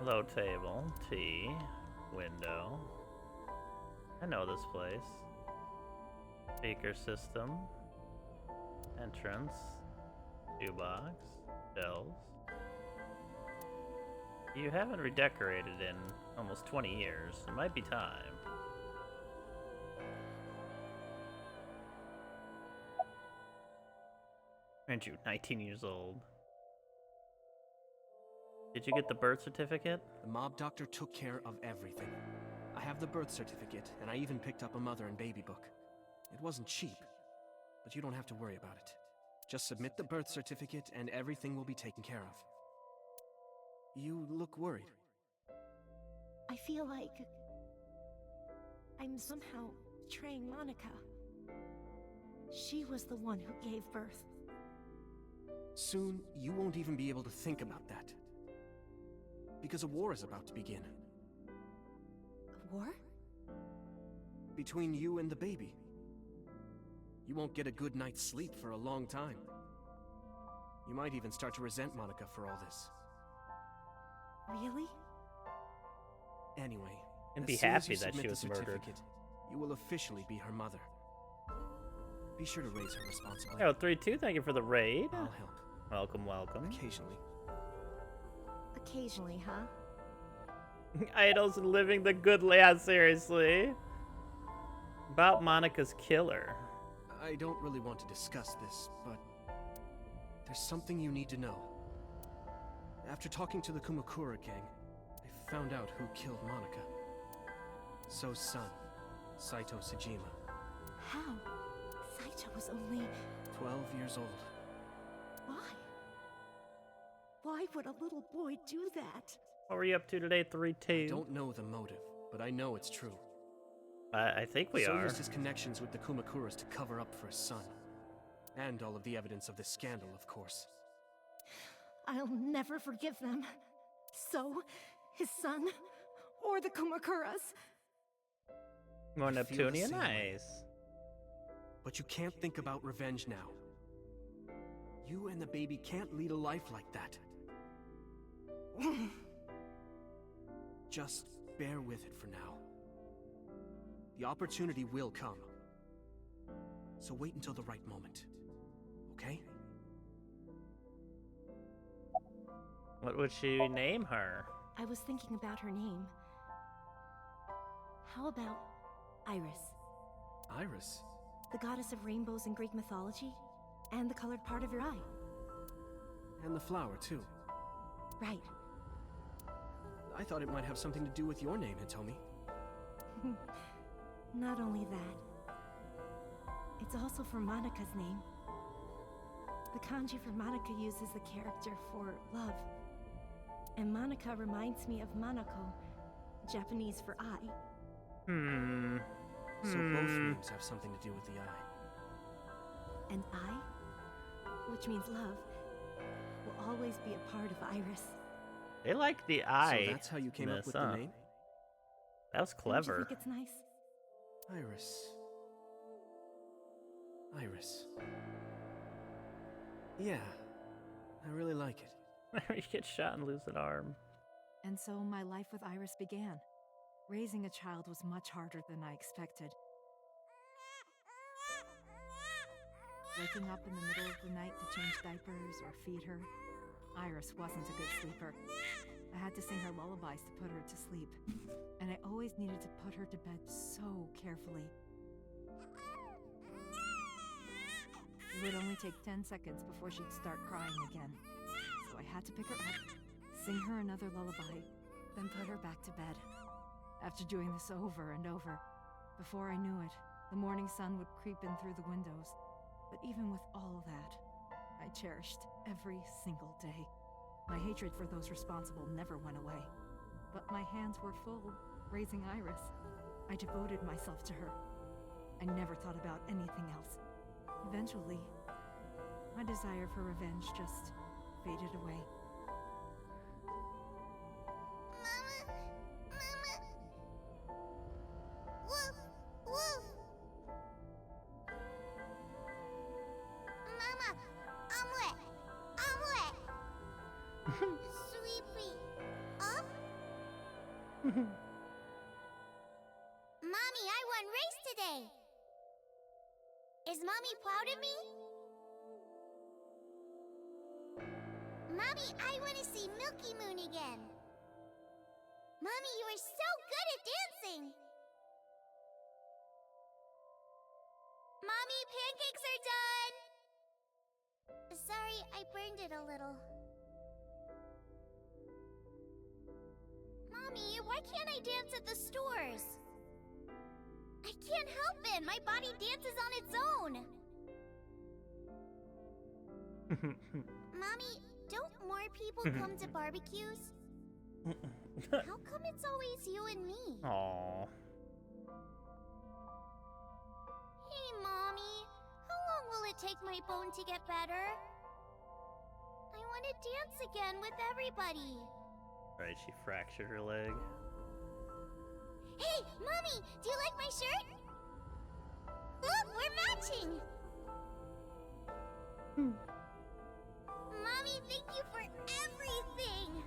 Low table, tea, window. I know this place. Speaker system. Entrance. Shoebox. Shelves. You haven't redecorated in almost 20 years. It might be time. Aren't you 19 years old? Did you get the birth certificate? The mob doctor took care of everything. I have the birth certificate, and I even picked up a mother and baby book. It wasn't cheap, but you don't have to worry about it. Just submit the birth certificate, and everything will be taken care of. You look worried. I feel like I'm somehow betraying Monica. She was the one who gave birth. Soon, you won't even be able to think about that. Because a war is about to begin. A war? Between you and the baby. You won't get a good night's sleep for a long time. You might even start to resent Monica for all this. Really? Anyway, And as be soon as you happy that submit she the was murdered. certificate, you will officially be her mother. Be sure to raise her responsibly. Oh, 3-2, thank you for the raid. I'll help. Welcome, welcome. Occasionally. Occasionally, huh? Idols and living the good life, seriously. About Monica's killer. I don't really want to discuss this, but there's something you need to know. After talking to the Kumakura gang, I found out who killed Monica. So's son, Saito Sejima. How? Saito was only 12 years old. Why? Why would a little boy do that? What were you up to today, 3-2? I don't know the motive, but I know it's true. I think we So are. used his connections with the Kumakuras to cover up for his son. And all of the evidence of this scandal, of course. I'll never forgive them. So, his son, or the Kumakuras. More I feel the Neptunian, same way. nice. But you can't think about revenge now. You and the baby can't lead a life like that. Just bear with it for now. The opportunity will come. So wait until the right moment. Okay? What would she name her? I was thinking about her name. How about Iris? Iris? The goddess of rainbows in Greek mythology, and the colored part of your eye. And the flower, too. Right. I thought it might have something to do with your name, Hitomi. Not only that, it's also for Monika's name. The kanji for Monica uses the character for love. And Monica reminds me of Manako, Japanese for eye. So both names have something to do with the eye. And I, which means love, will always be a part of Iris. They like the eye. So that's how you came up with huh? the name? That was Don't you clever. think it's nice? Iris. Iris. Yeah, I really like it. You get shot and lose an arm. And so my life with Iris began. Raising a child was much harder than I expected. Waking up in the middle of the night to change diapers or feed her. Iris wasn't a good sleeper. I had to sing her lullabies to put her to sleep. And I always needed to put her to bed so carefully. It would only take 10 seconds before she'd start crying again. So I had to pick her up, sing her another lullaby, then put her back to bed. After doing this over and over, before I knew it, the morning sun would creep in through the windows. But even with all that, I cherished every single day. My hatred for those responsible never went away. But my hands were full, raising Iris. I devoted myself to her. I never thought about anything else. Eventually, my desire for revenge just faded away. Mama, I'm wet. I'm wet. Sweepy. Huh? Mommy, I won race today. Is Mommy proud of me? Mommy, I want to see Milky Moon again. Mommy, you are so good at dancing. Mommy, pancakes are done. Sorry, I burned it a little. Mommy, why can't I dance at the stores? I can't help it. My body dances on its own. Mommy, don't more people come to barbecues? How come it's always you and me? Aww. Hey, Mommy. How long will it take my bone to get better? I want to dance again with everybody. Right, she fractured her leg. Hey, Mommy, do you like my shirt? Look, we're matching! Mommy, thank you for everything!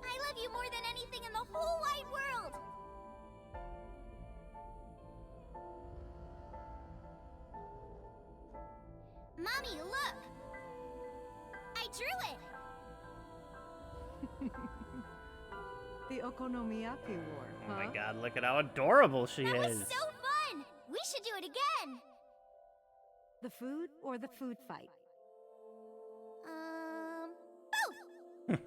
I love you more than anything in the whole wide world! Mommy, look! I drew it! The Okonomiyaki War, Oh huh? my god, look at how adorable she That is. was so fun! We should do it again! The food or the food fight? Both!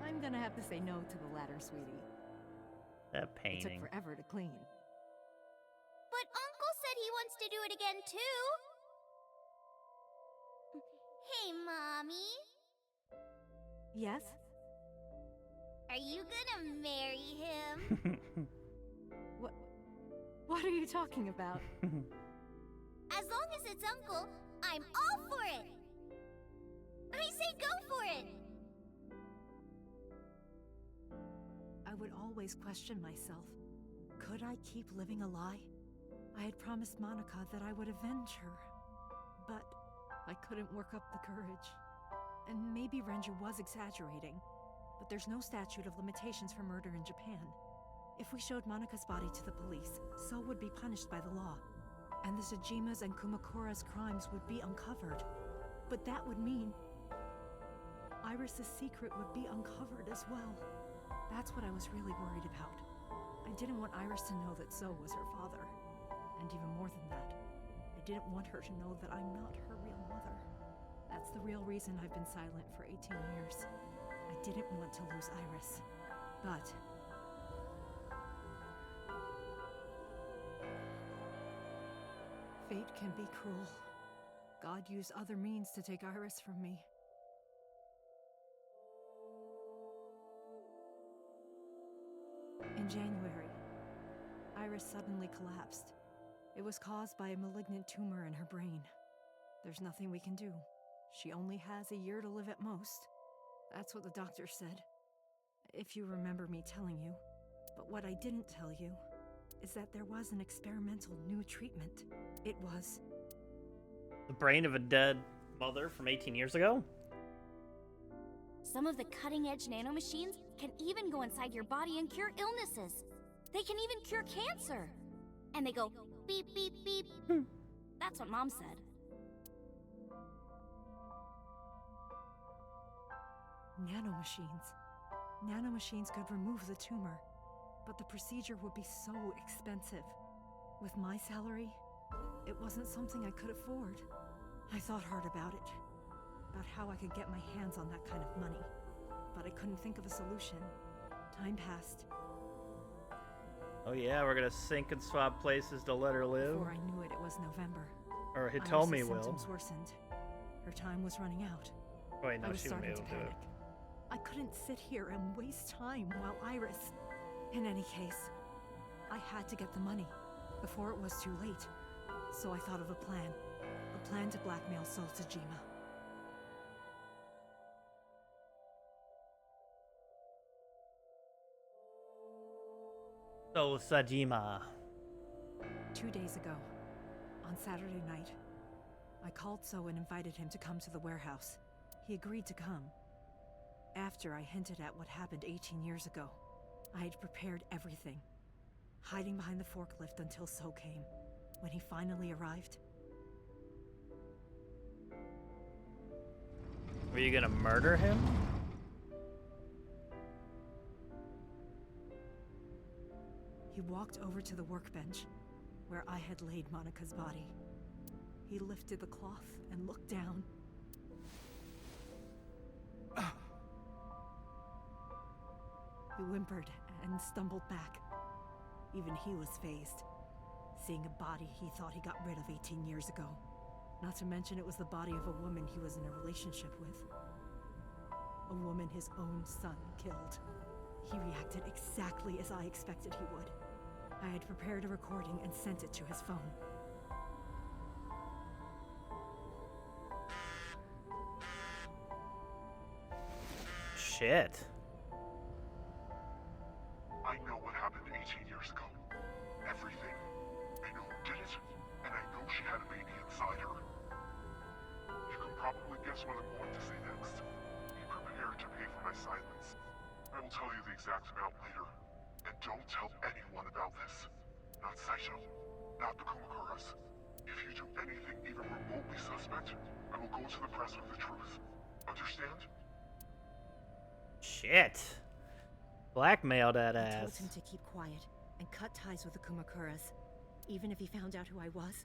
I'm gonna have to say no to the latter, sweetie. That It painting. took forever to clean. But Uncle said he wants to do it again, too! Hey, Mommy. Yes? Are you gonna marry him? What are you talking about? As long as it's Uncle, I'm all for it! I say go for it! I would always question myself. Could I keep living a lie? I had promised Monica that I would avenge her. But I couldn't work up the courage. And maybe Renju was exaggerating. But there's no statute of limitations for murder in Japan. If we showed Monika's body to the police, So would be punished by the law. And the Sajima's and Kumakura's crimes would be uncovered. But that would mean Iris's secret would be uncovered as well. That's what I was really worried about. I didn't want Iris to know that So was her father. And even more than that, I didn't want her to know that I'm not her real mother. That's the real reason I've been silent for 18 years. I didn't want to lose Iris. But fate can be cruel. God used other means to take Iris from me. In January, Iris suddenly collapsed. It was caused by a malignant tumor in her brain. There's nothing we can do. She only has a year to live at most. That's what the doctor said. If you remember me telling you. But what I didn't tell you is that there was an experimental new treatment. It was The brain of a dead mother from 18 years ago? Some of the cutting-edge nanomachines can even go inside your body and cure illnesses. They can even cure cancer. And they go beep, beep, beep. That's what Mom said. nanomachines. Nanomachines could remove the tumor, but the procedure would be so expensive. With my salary, it wasn't something I could afford. I thought hard about it, about how I could get my hands on that kind of money, but I couldn't think of a solution. Time passed. Oh yeah, we're gonna sink and swap places to let her live? Before I knew it, it was November. Or Hitomi Iris's will. symptoms worsened. Her time was running out. Wait, no, I was she won't be starting able to to do it. panic. I couldn't sit here and waste time while Iris... In any case, I had to get the money before it was too late. So I thought of a plan to blackmail Sol Tajima. So Sajima. 2 days ago, on Saturday night, I called So and invited him to come to the warehouse. He agreed to come. After I hinted at what happened 18 years ago, I had prepared everything, hiding behind the forklift until So came. When he finally arrived, Were you gonna murder him? he walked over to the workbench where I had laid Monica's body. He lifted the cloth and looked down. He whimpered and stumbled back. Even he was fazed, seeing a body he thought he got rid of 18 years ago. Not to mention it was the body of a woman he was in a relationship with. A woman his own son killed. He reacted exactly as I expected he would. I had prepared a recording and sent it to his phone. Shit. I know what happened 18 years ago. Everything. I know who did it, and I know she had a baby inside her. You can probably guess what I'm going to say next. Be prepared to pay for my silence. I will tell you the exact amount later. And don't tell anyone about this. Not Saito. Not the Kumakuras. If you do anything even remotely suspect, I will go to the press with the truth. Understand? Shit. Blackmail that I ass. told him to keep quiet and cut ties with the Kumakuras. Even if he found out who I was,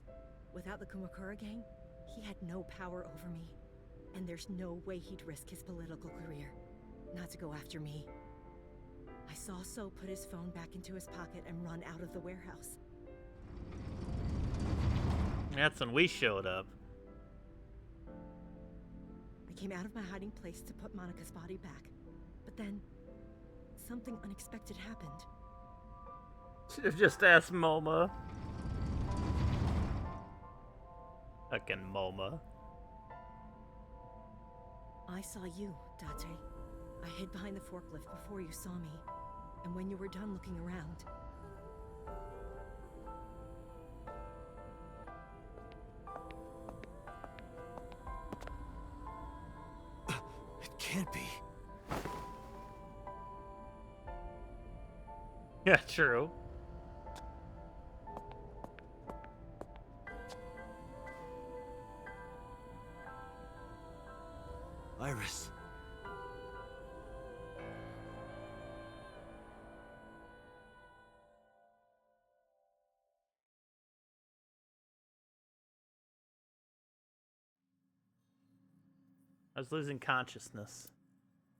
without the Kumakura gang, he had no power over me. And there's no way he'd risk his political career, not to go after me. I saw So put his phone back into his pocket and run out of the warehouse. That's when we showed up. I came out of my hiding place to put Monika's body back. But then, something unexpected happened. Should have just asked Moma. Fucking Moma. I saw you, Date. I hid behind the forklift before you saw me. And when you were done looking around... It can't be. Yeah, true. Iris. I was losing consciousness.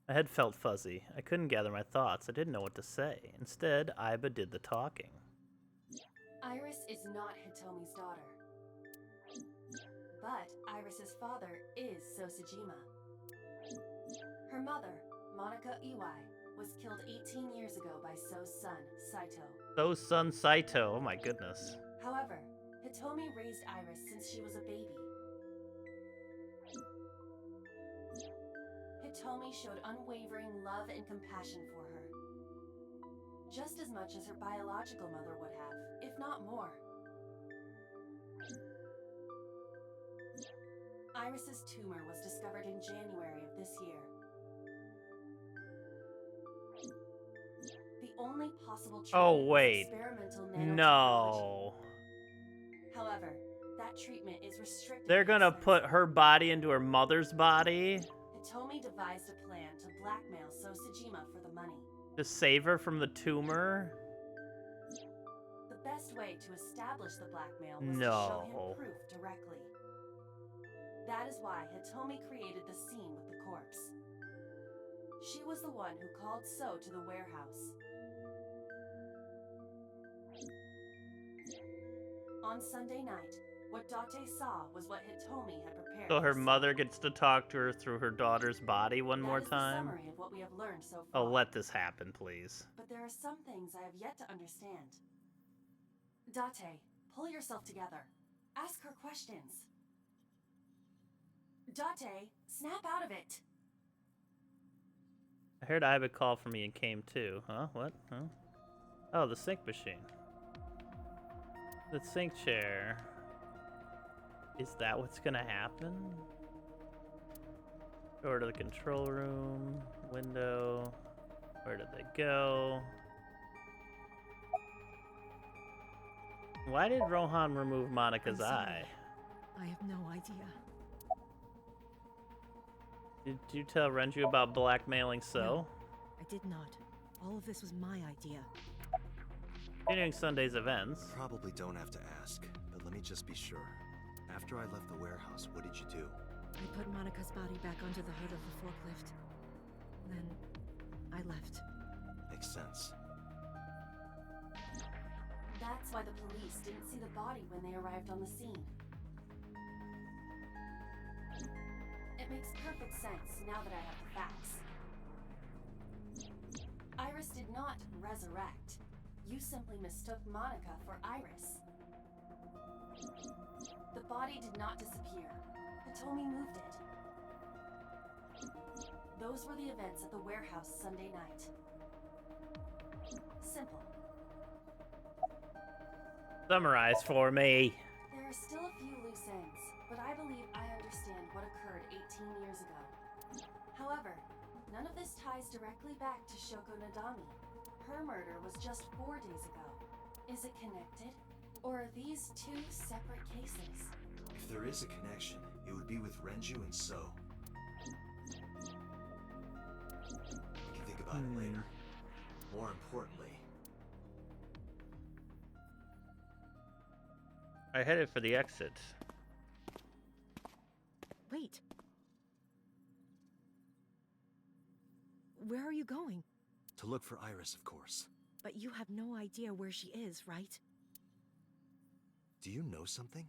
My head felt fuzzy. I couldn't gather my thoughts. I didn't know what to say. Instead, Aiba did the talking. Iris is not Hitomi's daughter. But Iris's father is Sosajima. Her mother, Monika Iwai, was killed 18 years ago by So's son, Saito. So's son Saito. Oh my goodness. However, Hitomi raised Iris since she was a baby. Hitomi showed unwavering love and compassion for her. Just as much as her biological mother would have, if not more. Iris's tumor was discovered in January of this year. The only possible treatment Oh wait. is experimental nanotechnology. No. However, that treatment is restricted. They're gonna put her body into her mother's body Hitomi devised a plan to blackmail Sosajima for the money. to save her from the tumor. The best way to establish the blackmail was to No. show him proof directly. That is why Hitomi created the scene with the corpse. She was the one who called So to the warehouse. On Sunday night, what Date saw was what Hitomi had prepared. So her for So. mother gets to talk to her through her daughter's body one more That is time. the summary of what we have learned so far. Oh, let this happen, please. But there are some things I have yet to understand. Date, pull yourself together. Ask her questions. Date, snap out of it. I heard Aiba call for me and came too. Huh? What? Huh? Oh, the sink machine. The sink chair. Is that what's gonna happen? Door to the control room. Window. Where did they go? Why did Rohan remove Monika's I'm sorry. eye? I have no idea. Did you tell Renju about blackmailing So? No, I did not. All of this was my idea. Continuing Sunday's events. Probably don't have to ask, but let me just be sure. After I left the warehouse, what did you do? I put Monica's body back onto the hood of the forklift. Then I left. Makes sense. That's why the police didn't see the body when they arrived on the scene. It makes perfect sense now that I have the facts. Iris did not resurrect. You simply mistook Monica for Iris. The body did not disappear. Hitomi moved it. Those were the events at the warehouse Sunday night. Simple. Summarize for me. There are still a few loose ends, but I believe I understand what occurred 18 years ago. However, none of this ties directly back to Shoko Nadami. Her murder was just 4 days ago. Is it connected? Or are these two separate cases? If there is a connection, it would be with Renju and So. We can think about it later. More importantly, I headed for the exit. Wait. Where are you going? to look for Iris, of course. But you have no idea where she is, right? Do you know something?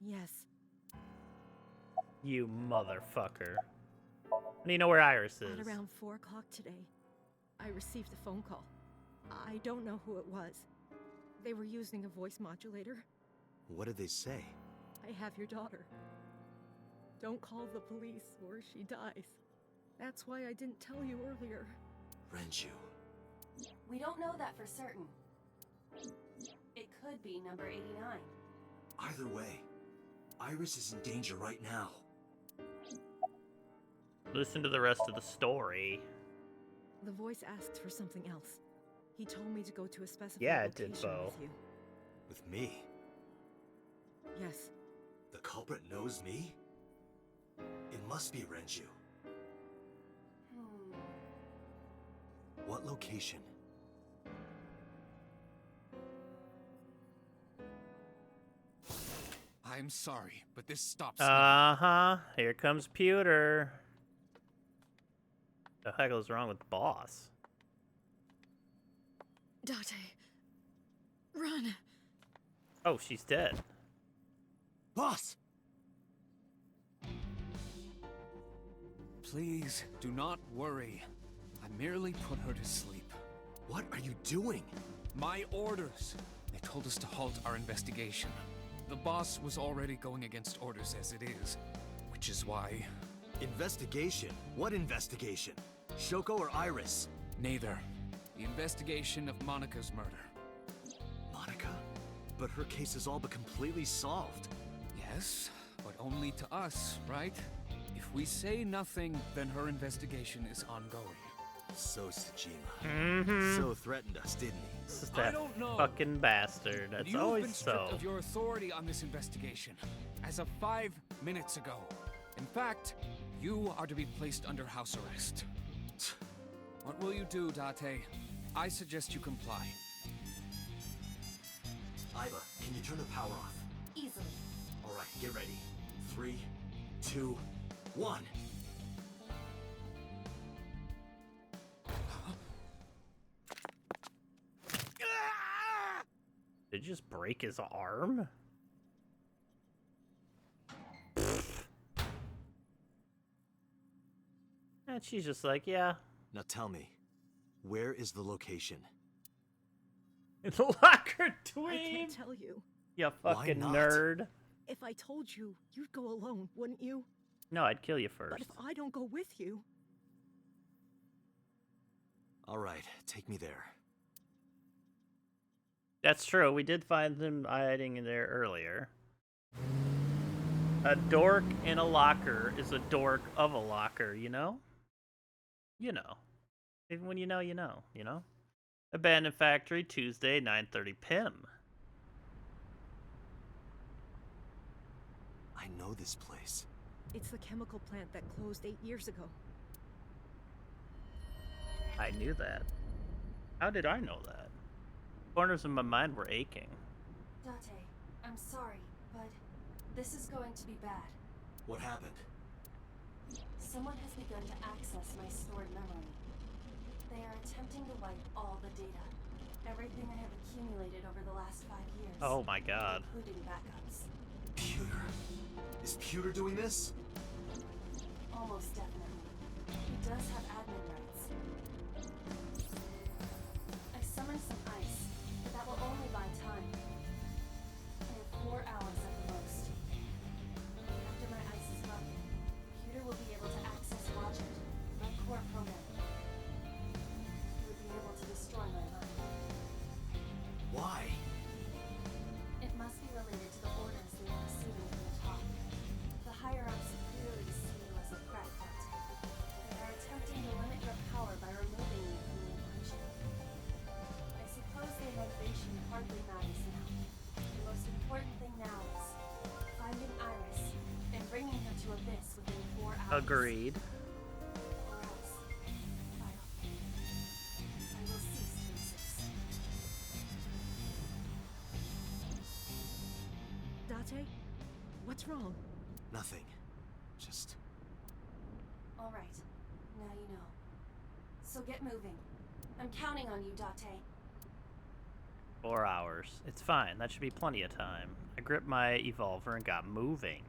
Yes. You motherfucker. How do you know where Iris is? At around 4 o'clock today, I received a phone call. I don't know who it was. They were using a voice modulator. What did they say? I have your daughter. Don't call the police or she dies. That's why I didn't tell you earlier. Renju. We don't know that for certain. It could be number 89. Either way, Iris is in danger right now. Listen to the rest of the story. The voice asked for something else. He told me to go to a specific location with you. With me? Yes. The culprit knows me? It must be Renju. What location? I'm sorry, but this stops now. Uh-huh. Here comes Pewter. The heck is wrong with the boss? Date. Run. Oh, she's dead. Boss! Please, do not worry. I merely put her to sleep. What are you doing? My orders. They told us to halt our investigation. The boss was already going against orders as it is, which is why... Investigation? What investigation? Shoko or Iris? Neither. The investigation of Monica's murder. Monica? But her case is all but completely solved. Yes, but only to us, right? If we say nothing, then her investigation is ongoing. So Tsushima. Mm-hmm. So threatened us, didn't he? This is that fucking bastard. That's You've always been stripped so. of your authority on this investigation, as of 5 minutes ago. In fact, you are to be placed under house arrest. What will you do, Date? I suggest you comply. Iva, can you turn the power off? Easily. Alright, get ready. 3, 2, 1. Did you just break his arm? And she's just like, yeah. Now tell me, where is the location? In the locker, I dweeb! can't tell you. You fucking not? nerd. If I told you, you'd go alone, wouldn't you? No, I'd kill you first. But if I don't go with you... Alright, take me there. That's true. We did find them hiding in there earlier. A dork in a locker is a dork of a locker, you know? You know. Even when you know, you know, you know? Abandoned Factory, Tuesday, 9:30 p.m. I know this place. It's the chemical plant that closed 8 years ago. I knew that. How did I know that? Corners of my mind were aching. Date, I'm sorry, but this is going to be bad. What happened? Someone has begun to access my stored memory. They are attempting to wipe all the data. Everything I have accumulated over the last 5 years. Oh my god. Including backups. Pewter. Is Pewter doing this? Almost definitely. He does have admin rights. I summoned some ice, but that will only buy time. I have 4 hours at the most. After my ice is broken, Pewter will be able to access Logic, my core programming. He would be able to destroy my mind. Why? It must be related to the orders they are receiving from the top. The higher-ups clearly see you as a threat, Dante. They are attempting to limit your power by removing you from the equation. I suppose their motivation hardly matters now. The most important thing now is finding Iris and bringing her to Abyss within 4 hours. Agreed. Or else, I will cease to exist. Date? What's wrong? Nothing. Just... All right, now you know. So get moving. I'm counting on you, Date. 4 hours. It's fine. That should be plenty of time. I gripped my evolver and got moving.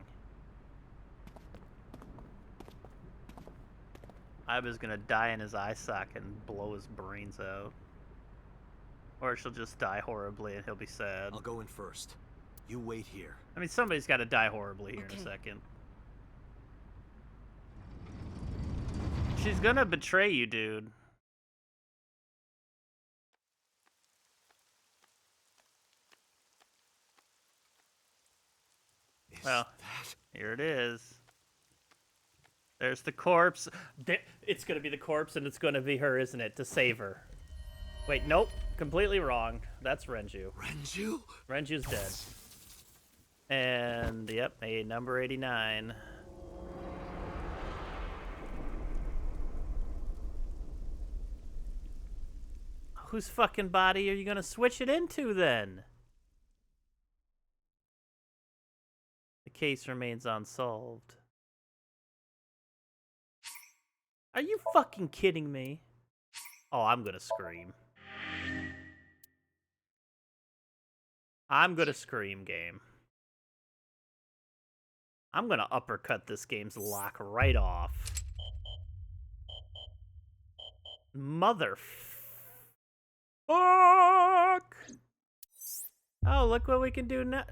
I was gonna die in his eye socket and blow his brains out. Or she'll just die horribly and he'll be sad. I'll go in first. You wait here. I mean, somebody's gotta die horribly here in a second. She's gonna betray you, dude. Well, here it is. There's the corpse. It's gonna be the corpse, and it's gonna be her, isn't it? To save her. Wait, nope. Completely wrong. That's Renju. Renju? Renju's dead. And, yep, a number 89. Whose fucking body are you gonna switch it into, then? The case remains unsolved. Are you fucking kidding me? Oh, I'm gonna scream. I'm gonna scream, game. I'm gonna uppercut this game's lock right off. Mother... Fuck! Oh, look what we can do now.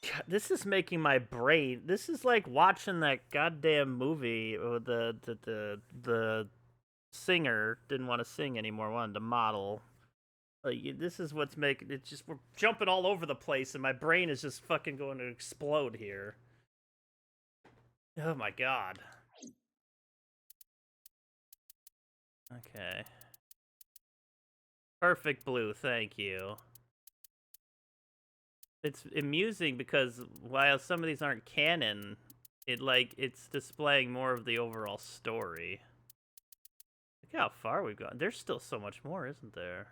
God, this is making my brain... This is like watching that goddamn movie with the singer didn't want to sing anymore, wanted to model. Like, this is what's making it just... We're jumping all over the place and my brain is just fucking going to explode here. Oh my god. Okay. Perfect blue, thank you. It's amusing because while some of these aren't canon, it's displaying more of the overall story. Look how far we've gone. There's still so much more, isn't there?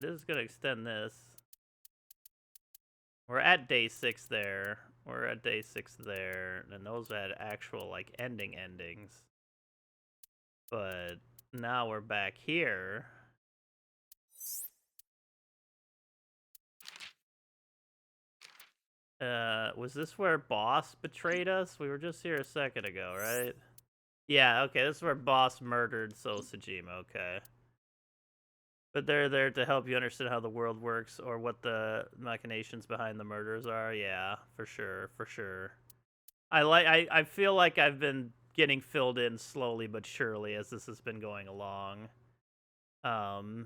This is gonna extend this. We're at day 6 there. We're at day 6 there. And those had actual, like, endings. But now we're back here. Was this where Boss betrayed us? We were just here a second ago, right? Yeah, okay, this is where Boss murdered Sosajima, okay. But they're there to help you understand how the world works or what the machinations behind the murders are. Yeah, for sure, for sure. I feel like I've been getting filled in slowly but surely as this has been going along. Fuck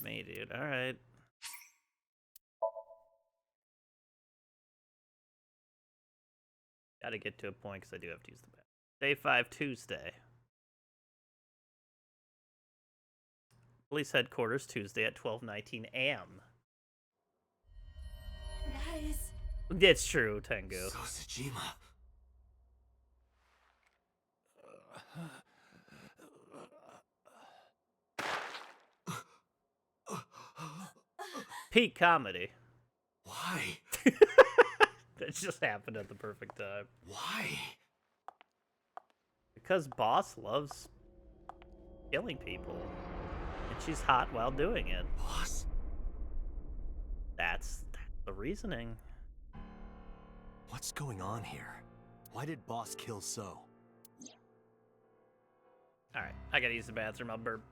me, dude. All right. Gotta get to a point because I do have to use the bathroom. Day 5, Tuesday. Police headquarters, Tuesday at 12:19 a.m. That is... It's true, Tengu. Sosajima. peak comedy. Why? It just happened at the perfect time. Why? Because Boss loves killing people. And she's hot while doing it. Boss? That's the reasoning. What's going on here? Why did Boss kill So? Alright, I gotta use the bathroom. I'll burp.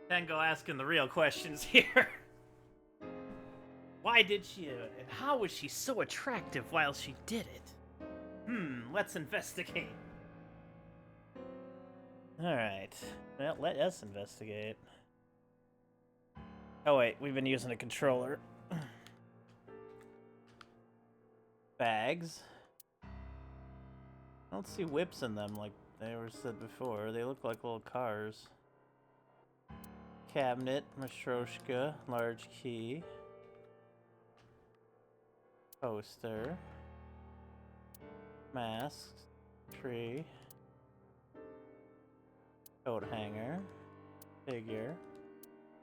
Then go asking the real questions here. Why did she do it? And how was she so attractive while she did it? Let's investigate. Alright. Well, let us investigate. Oh wait, we've been using a controller. Bags. I don't see whips in them like they were said before. They look like little cars. Cabinet, Matryoshka, large key. Poster. Masks. Tree. Coat hanger. Figure.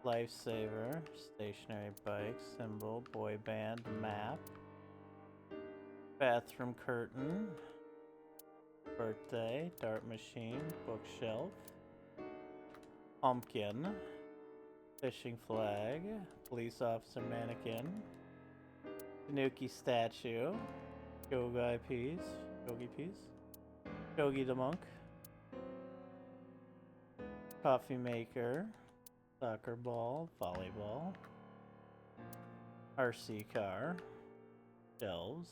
Lifesaver. Stationary bike. Symbol. Boy band. Map. Bathroom curtain. Birthday. Dart machine. Bookshelf. Pumpkin. Fishing flag. Police officer mannequin. Tanuki statue. Yogi piece. Yogi piece. Yogi the monk. Coffee maker. Soccer ball. Volleyball. RC car. Shelves.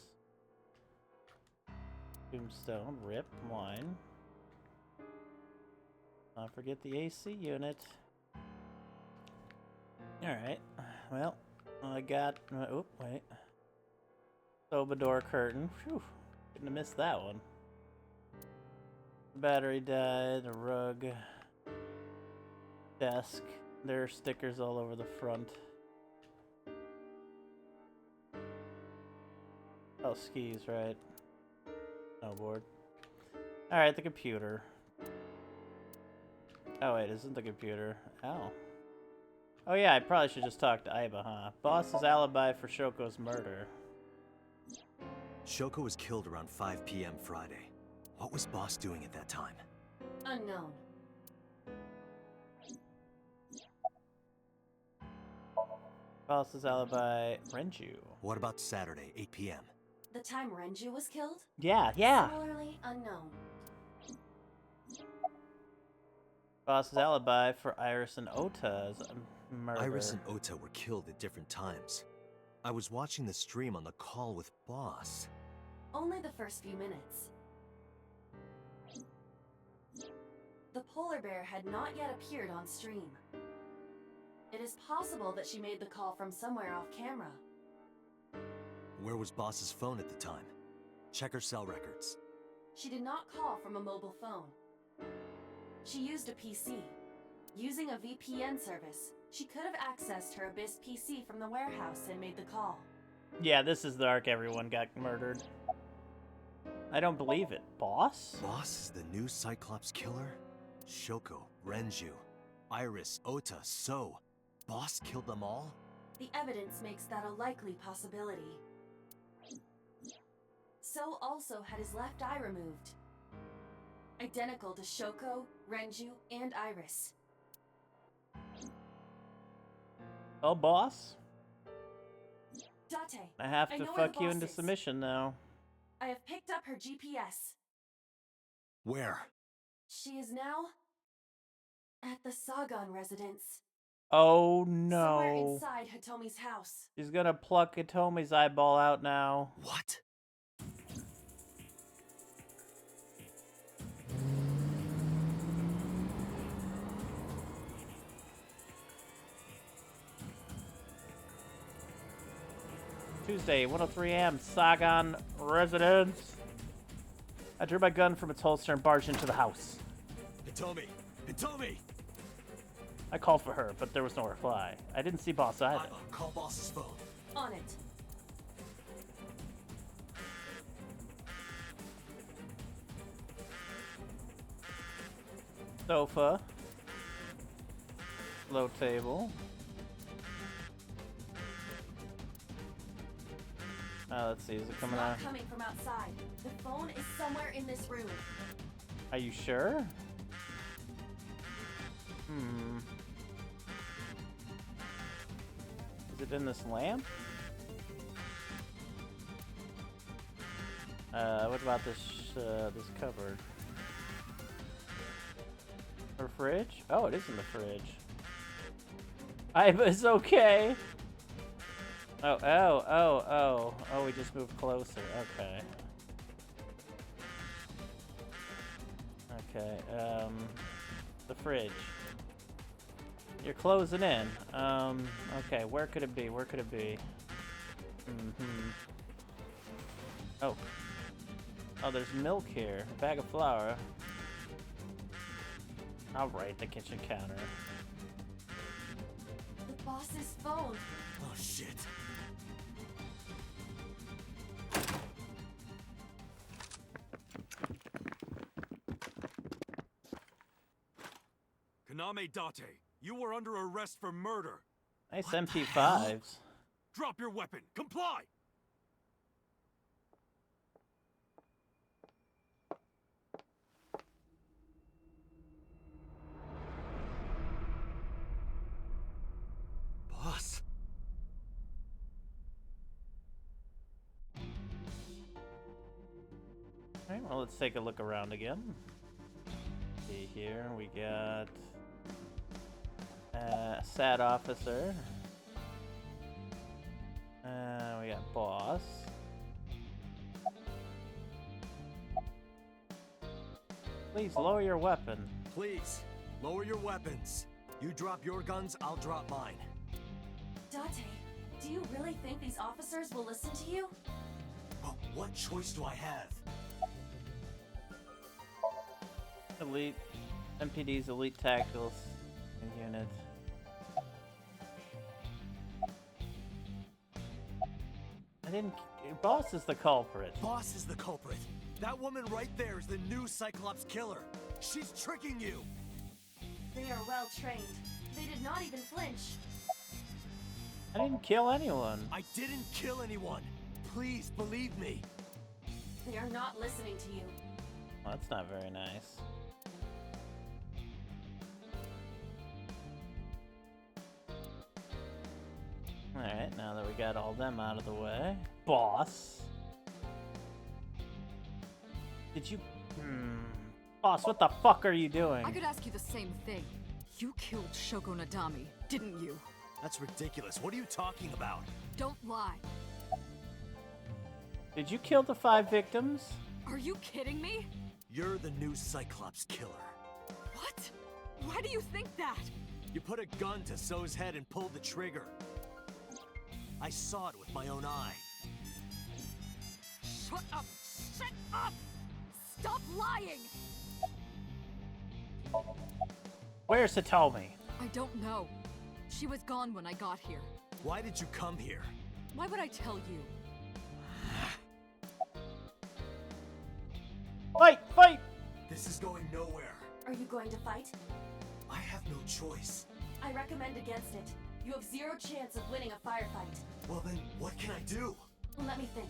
Tombstone. Rip. Wine. Don't forget the AC unit. Alright. Well, I got... oh, wait. Soba door curtain. Phew. Couldn't have missed that one. Battery died. A rug. Desk. There are stickers all over the front. Oh, skis, right. Snowboard. Alright, the computer. Oh wait, isn't the computer? Oh. Oh yeah, I probably should just talk to Aiba, huh? Boss's alibi for Shoko's murder. Shoko was killed around 5 p.m. Friday. What was Boss doing at that time? Unknown. Boss's alibi, Renju. What about Saturday, 8 p.m.? The time Renju was killed? Yeah, yeah. Similarly unknown. Boss's alibi for Iris and Ota's murder. Iris and Ota were killed at different times. I was watching the stream on the call with Boss. Only the first few minutes. The polar bear had not yet appeared on stream. It is possible that she made the call from somewhere off camera. Where was Boss's phone at the time? Check her cell records. She did not call from a mobile phone. She used a PC. Using a VPN service, she could have accessed her Abyss PC from the warehouse and made the call. Yeah, this is the arc everyone got murdered. I don't believe it. Boss? Boss is the new Cyclops killer? Shoko, Renju, Iris, Ota, So. Boss killed them all? The evidence makes that a likely possibility. So also had his left eye removed. Identical to Shoko, Renju, and Iris. Oh, boss? Date, I have to know where fuck the you boss into is. submission now. I have picked up her GPS. Where? She is now at the Sagan residence. Oh Somewhere no. inside Hitomi's house. She's gonna pluck Hitomi's eyeball out now. What? Tuesday, 1:03 a.m., Sagan residence. I drew my gun from its holster and barged into the house. Hitomi! Hitomi! I called for her, but there was no reply. I didn't see Boss either. Call Boss's phone. On it. Sofa. Low table. Let's see, is it coming out? It's not coming from outside. The phone is somewhere in this room. Are you sure? Is it in this lamp? What about this this cupboard? Her fridge? Oh, it is in the fridge. It's okay. Oh, we just moved closer. Okay. Okay, the fridge. You're closing in. Okay, where could it be? Where could it be? Oh. Oh, there's milk here. A bag of flour. Alright, the kitchen counter. The boss's phone. Oh, shit. Kaname Date, you were under arrest for murder. Nice MP5s. Drop your weapon. Comply! Boss. Alright, well, let's take a look around again. See here, we got sad officer. We got boss. Please lower your weapon. Please, lower your weapons. You drop your guns, I'll drop mine. Date, do you really think these officers will listen to you? But what choice do I have? Elite MPD's elite tactical unit. I didn't. Boss is the culprit. Boss is the culprit. That woman right there is the new Cyclops killer. She's tricking you. They are well trained. They did not even flinch. I didn't kill anyone. I didn't kill anyone. Please believe me. They are not listening to you. Well, that's not very nice. Alright, now that we got all them out of the way. Boss. Did you... Boss, what the fuck are you doing? I could ask you the same thing. You killed Shoko Nadami, didn't you? That's ridiculous. What are you talking about? Don't lie. Did you kill the 5 victims? Are you kidding me? You're the new Cyclops killer. What? Why do you think that? You put a gun to So's head and pulled the trigger. I saw it with my own eye. Shut up! Shut up! Stop lying! Where's Satomi? I don't know. She was gone when I got here. Why did you come here? Why would I tell you? Fight! Fight! This is going nowhere. Are you going to fight? I have no choice. I recommend against it. You have 0 chance of winning a firefight. Well then, what can I do? Let me think.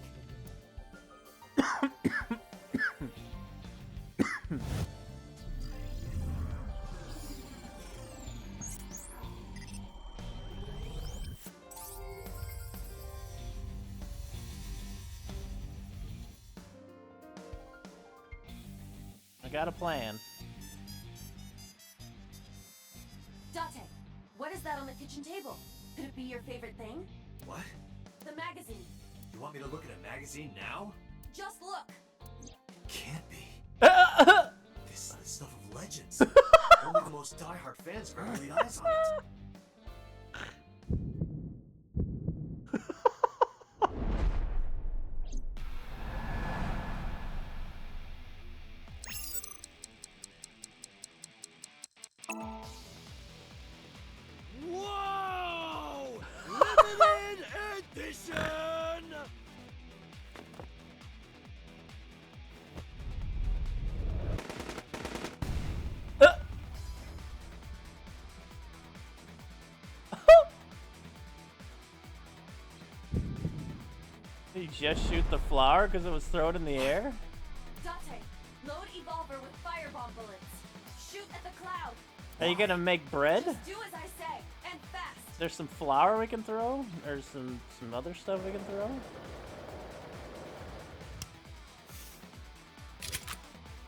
I got a plan. Date, what is that on the kitchen table? Could it be your favorite thing? What? The magazine. You want me to look at a magazine now? Just look. Can't be. This is the stuff of legends. Only the most diehard fans are gonna lay eyes on it. Whoa! Limited edition! Did you just shoot the flower because it was thrown in the air? Date, load Evolver with firebomb bullets. Shoot at the cloud. Are you gonna make bread? Just do as I say, and fast. There's some flour we can throw? Or some other stuff we can throw?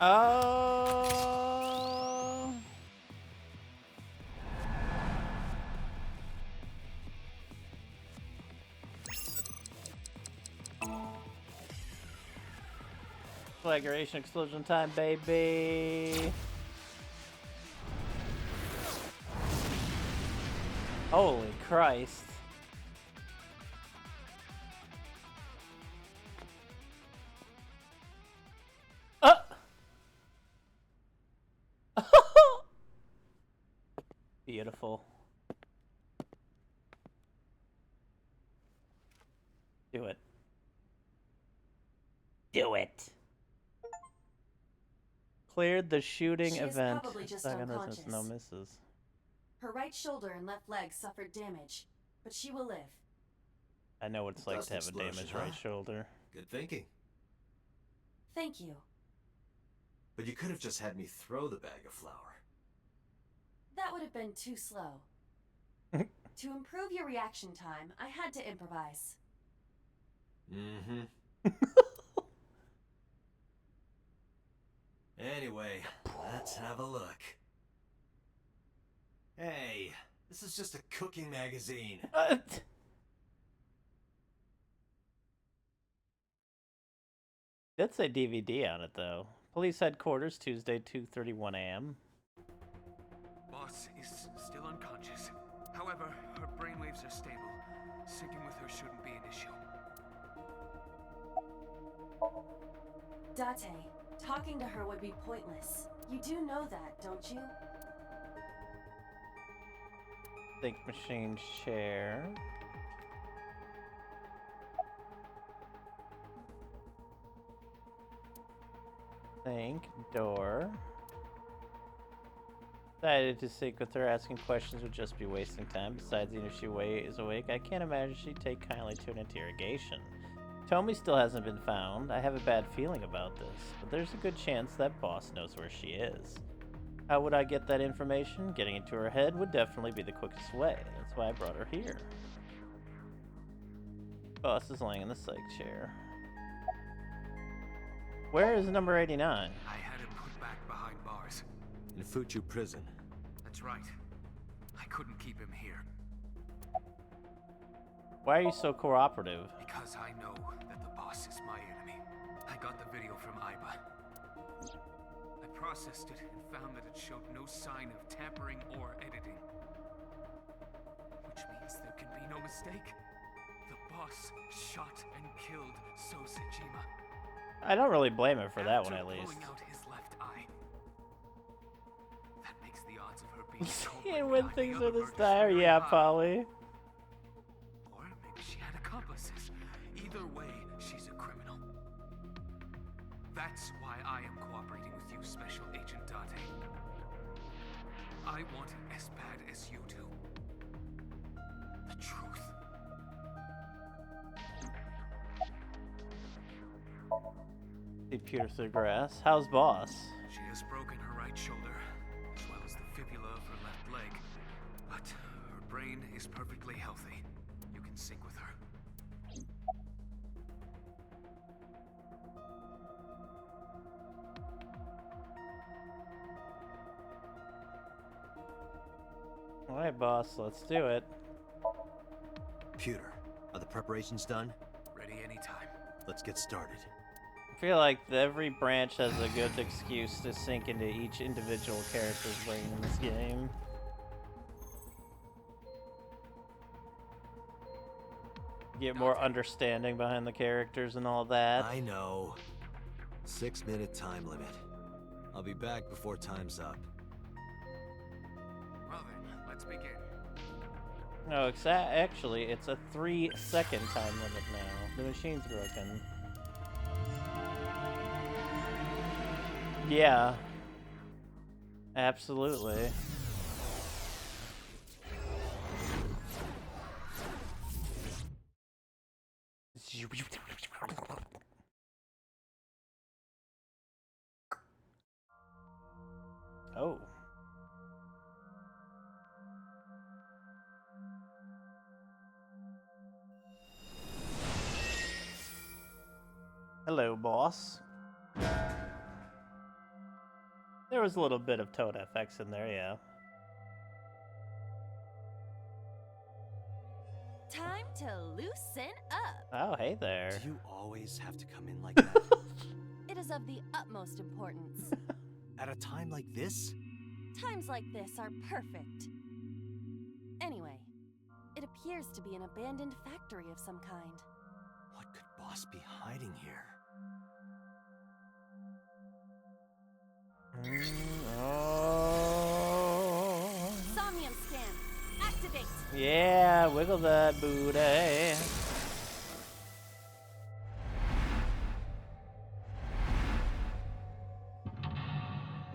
Oh. Flagration explosion time, baby. Holy Christ. Beautiful. Do it. Do it. Cleared the shooting She is event. probably just Second unconscious. resistance, no misses. Her right shoulder and left leg suffered damage, but she will live. I know what it's like Dust to have a explosion, damaged huh? right shoulder. Good thinking. Thank you. But you could have just had me throw the bag of flour. That would have been too slow. To improve your reaction time, I had to improvise. Mm-hmm. Anyway, let's have a look. Hey, this is just a cooking magazine. Did say DVD on it though. Police headquarters, Tuesday, 2:31 a.m. Boss is still unconscious. However, her brainwaves are stable. Syncing with her shouldn't be an issue. Date, talking to her would be pointless. You do know that, don't you? Think machine chair. Think door. Decided to sync with her. Asking questions would just be wasting time. Besides, even if she is awake, I can't imagine she'd take kindly to an interrogation. Tomi still hasn't been found. I have a bad feeling about this, but there's a good chance that boss knows where she is. How would I get that information? Getting into her head would definitely be the quickest way. That's why I brought her here. Boss is laying in the psych chair. Where is number 89? I had him put back behind bars. In Fuchu prison. That's right. I couldn't keep him here. Why are you so cooperative? Because I know that the boss is my enemy. I got the video from Aiba. I processed it and found that it showed no sign of tampering or editing. Which means there can be no mistake. The boss shot and killed Sosejima. I don't really blame her for that one, at least. Pulling out his left eye. That makes the odds of her being And when things are this dire, yeah, Polly. Or maybe she had accomplices. Either way, she's a criminal. That's why I am cooperating with you, Special Agent Date. I want it as bad as you do. The truth. They peer through grass. How's boss? She has broken her right shoulder, as well as the fibula of her left leg. But her brain is perfectly healthy. You can sync with her. Alright, boss, let's do it. Computer, are the preparations done? Ready anytime. Let's get started. I feel like every branch has a good excuse to sink into each individual character's brain in this game. Get more understanding behind the characters and all that. I know. 6-minute time limit. I'll be back before time's up. Well then, let's begin. No, actually, it's a 3-second time limit now. The machine's broken. Yeah. Absolutely. Oh. Hello, boss. There was a little bit of Toad FX in there, yeah. Time to loosen up. Oh, hey there. Do you always have to come in like that? It is of the utmost importance. At a time like this? Times like this are perfect. Anyway, it appears to be an abandoned factory of some kind. What could Boss be hiding here? Oh. Somnium scan. Activate. Yeah, wiggle that booty.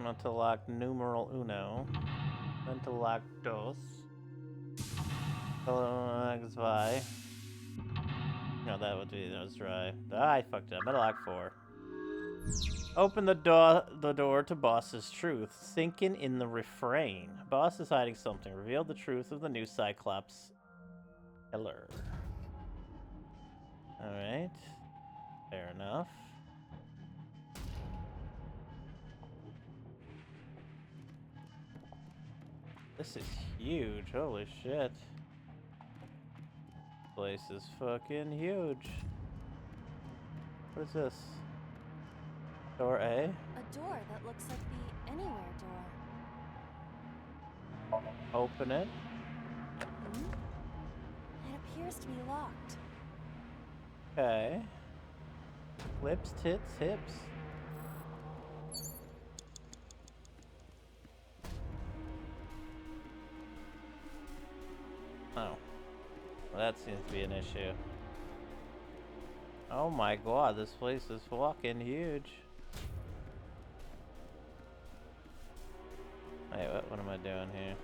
Mental lock numeral uno. Mental lock dos. Zwei. No, that would be those dry. Ah, I fucked up. Mental lock 4. Open the door to Boss's truth. Sinking in the refrain. Boss is hiding something. Reveal the truth of the new Cyclops killer. Alright. Fair enough. This is huge. Holy shit. This place is fucking huge. What is this? Door A? A door that looks like the Anywhere door. Open it. It appears to be locked. Okay. Lips, tits, hips. Oh. Well, that seems to be an issue. Oh my god, this place is fucking huge. Wait, what am I doing here?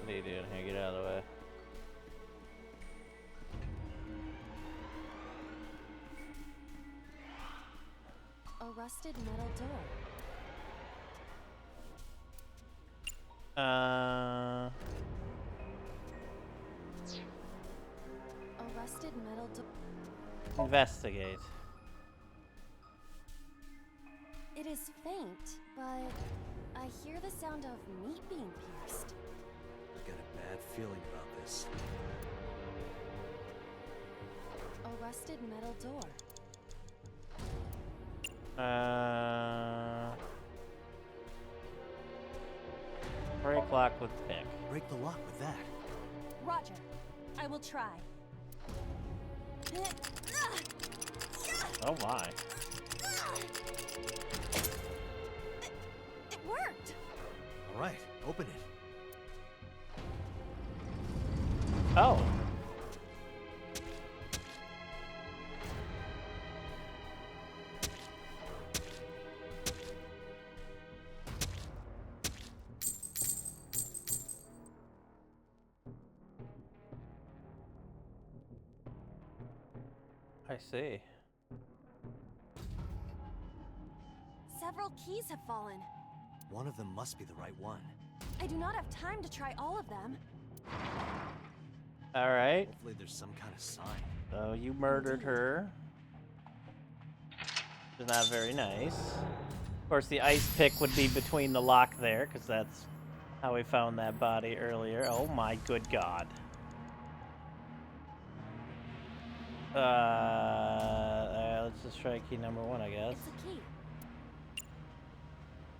What are you doing here? Get out of the way. A rusted metal door. Uh. A rusted metal door. Investigate. It is faint, but I hear the sound of meat being pierced. I got a bad feeling about this. A rusted metal door. Break lock with pick. Break the lock with that. Roger. I will try. Oh my. It worked! All right, open it. Oh. I see. Several keys have fallen. One of them must be the right one. I do not have time to try all of them. Alright. Hopefully there's some kind of sign. So you murdered her. Which is not very nice. Of course, the ice pick would be between the lock there, because that's how we found that body earlier. Oh my good god. Let's just try key number 1, I guess. It's a key.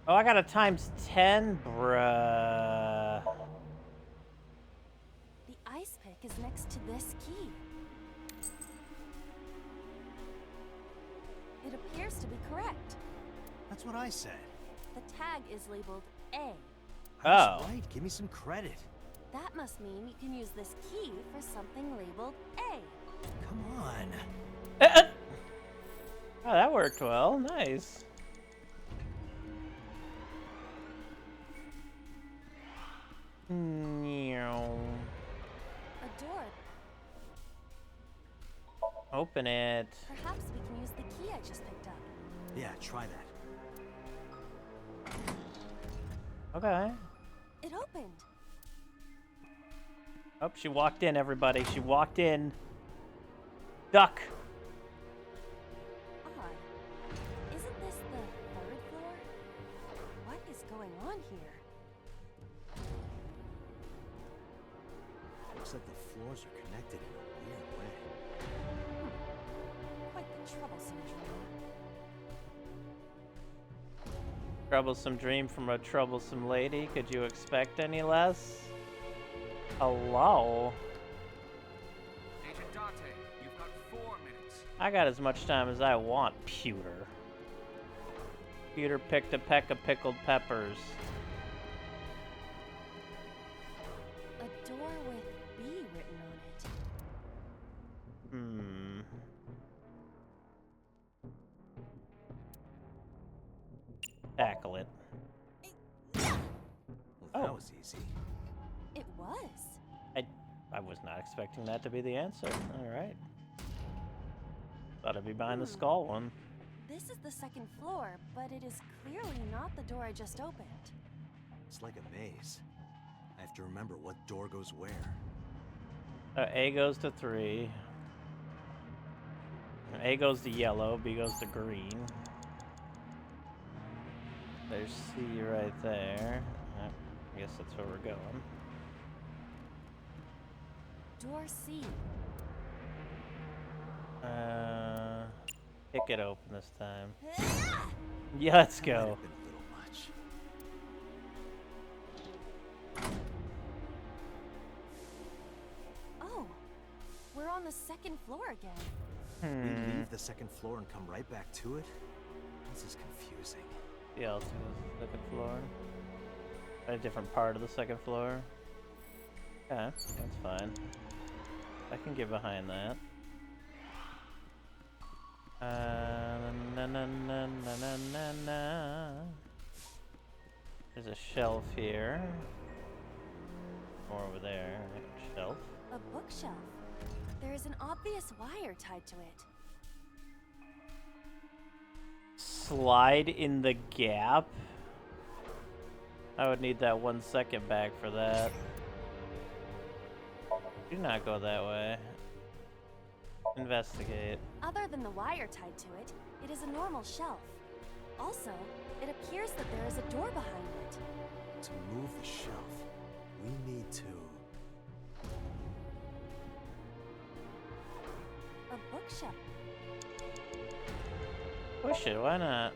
Oh, I got a times 10, bruh. The ice pick is next to this key. It appears to be correct. That's what I said. The tag is labeled A. I was right. Give me some credit. That must mean you can use this key for something labeled A. Come on. Oh, that worked well. Nice. Meow. A door. Open it. Perhaps we can use the key I just picked up. Yeah, try that. Okay. It opened. Oh, she walked in, everybody. She walked in. Duck. Odd. Isn't this the 3rd floor? What is going on here? Looks like the floors are connected in a weird way. Quite the troublesome dream. Troublesome dream from a troublesome lady. Could you expect any less? Hello? Agent Date, you've got 4 minutes. I got as much time as I want, Pewter. Pewter picked a peck of pickled peppers. A door with B written on it. Hmm. Tackle it. Well, that Oh. was easy. It was. I was not expecting that to be the answer. Alright. Thought it'd be behind the skull one. This is the 2nd floor, but it is clearly not the door I just opened. It's like a maze. I have to remember what door goes where. A goes to 3. A goes to yellow, B goes to green. There's C right there. Yep, I guess that's where we're going. Door C. Kick it open this time. Yeah, let's That might go. have been a little much. Oh, we're on the 2nd floor again. We leave the 2nd floor and come right back to it? This is confusing. Yeah, let's go to the 2nd floor. A different part of the 2nd floor. Okay, that's fine. I can get behind that. Na na na na na na na. There's a shelf here. More over there. Shelf. A bookshelf. There is an obvious wire tied to it. Slide in the gap? I would need that 1 second back for that. Do not go that way. Investigate. Other than the wire tied to it, it is a normal shelf. Also, it appears that there is a door behind it. To move the shelf, we need to... A bookshelf. Push it, why not?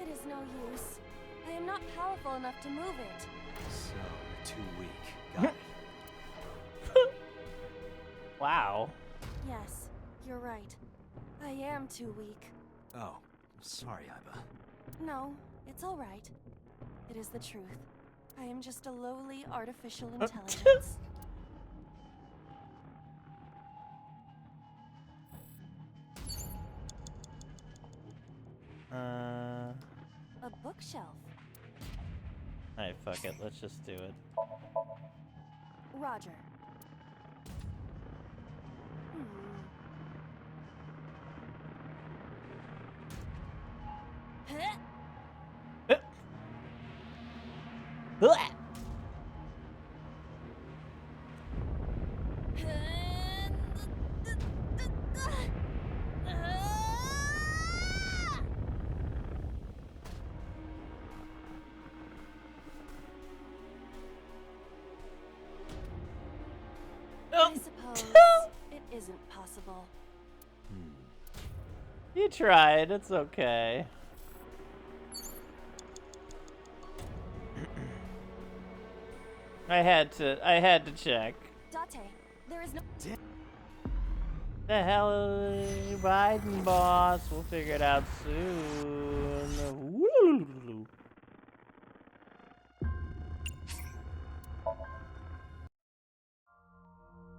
It is no use. I am not powerful enough to move it. So, you're too weak. Got it. Wow. Yes, you're right. I am too weak. Oh, sorry, Iba. No, it's all right. It is the truth. I am just a lowly artificial intelligence. A bookshelf. Alright, fuck it. Let's just do it. Roger. I suppose it isn't possible. You tried, it's okay. I had to check. Date, there is no... The hell are you Biden, boss? We'll figure it out soon. Woo.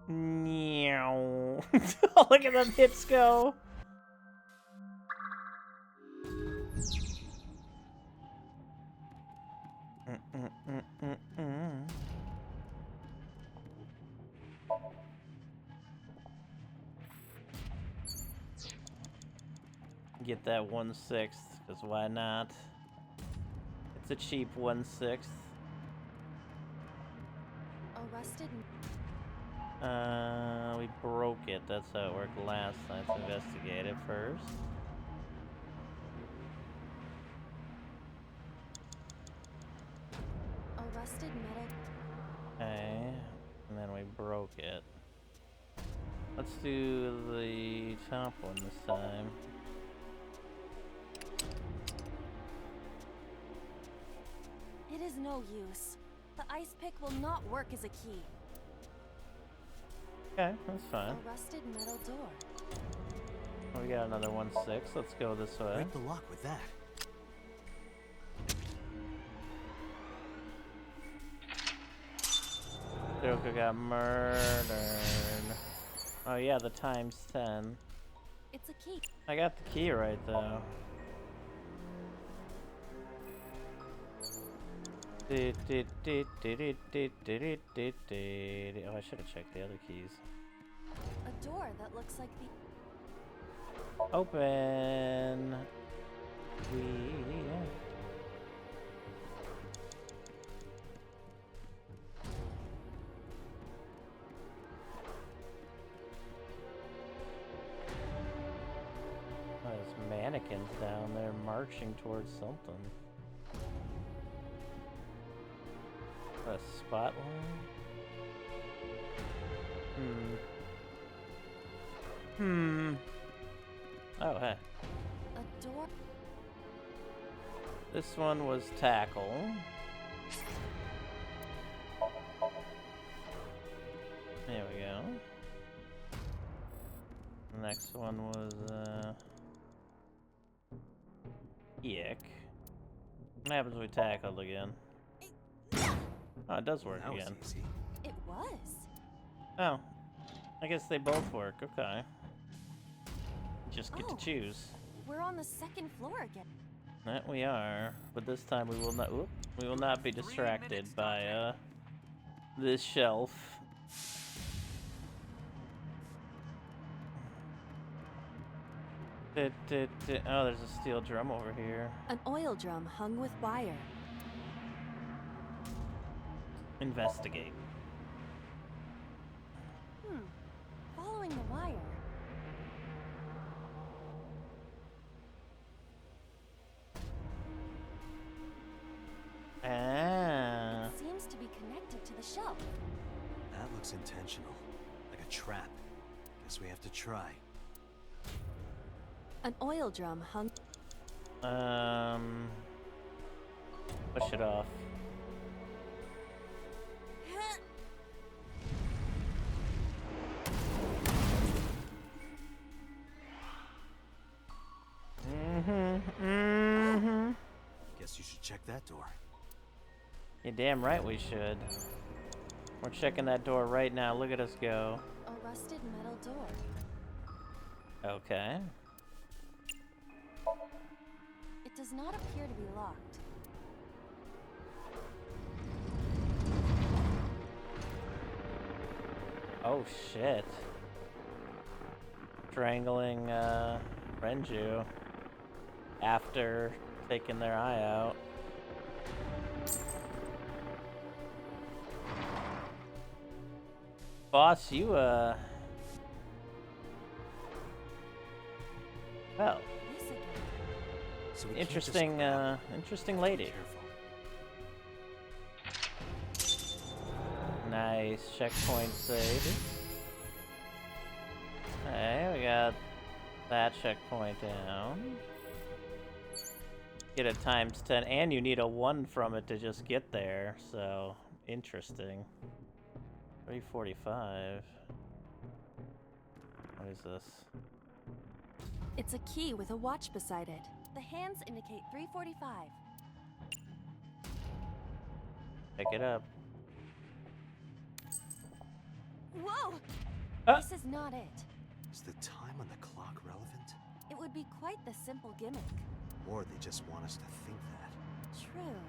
Meow. Look at them hits go. Get that 1/6, because why not? It's a cheap 1/6. A rusted... We broke it. That's how it worked last time. Let's investigate it first. A rusted metal... Okay, and then we broke it. Let's do the top one this time. It is no use. The ice pick will not work as a key. Okay, that's fine. A rusted metal door. We got another 1/6. Let's go this way. Break the lock with that. Joker got murdered. Oh yeah, the ×10. It's a key. I got the key right though. Oh, I should have checked the other keys. A door that looks like the... Open. Oh, there's mannequins down there marching towards something. A spotlight? Oh, hey. A door... This one was tackle. There we go. The next one was, Yick. What happens when we tackle again? Oh, it does work again. Easy. It was. Oh. I guess they both work, okay. Just get to choose. We're on the second floor again. That we are, but this time we will not. Whoop, we will not be distracted by this shelf. Oh, there's a steel drum over here. An oil drum hung with wire. Investigate. Following the wire. Ah. It seems to be connected to the shelf. That looks intentional. Like a trap. Guess we have to try. An oil drum hung. Push it off. Guess you should check that door. You're damn right we should. We're checking that door right now. Look at us go. A rusted metal door. Okay. It does not appear to be locked. Oh shit. Strangling Renju after taking their eye out. Boss, you well, So interesting interesting lady. Nice checkpoint save. Okay, we got that checkpoint down. Get it times 10, and you need a 1 from it to just get there, so interesting. 345. What is this? It's a key with a watch beside it. The hands indicate 3:45. Pick it up. Whoa! This is not it. Is the time on the clock relevant? It would be quite the simple gimmick. Or they just want us to think that. True.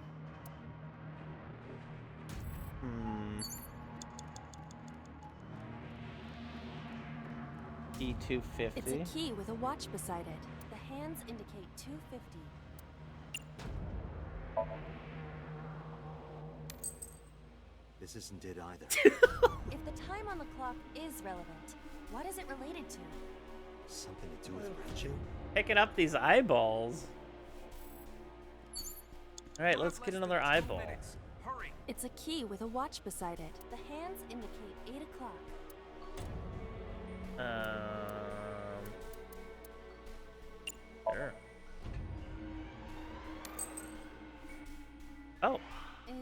E250. It's a key with a watch beside it. The hands indicate 2:50. This isn't it either. If the time on the clock is relevant, what is it related to? Something to do with Renju? Picking up these eyeballs. Alright, let's get another eyeball. It's a key with a watch beside it. The hands indicate 8 o'clock. Sure. Oh.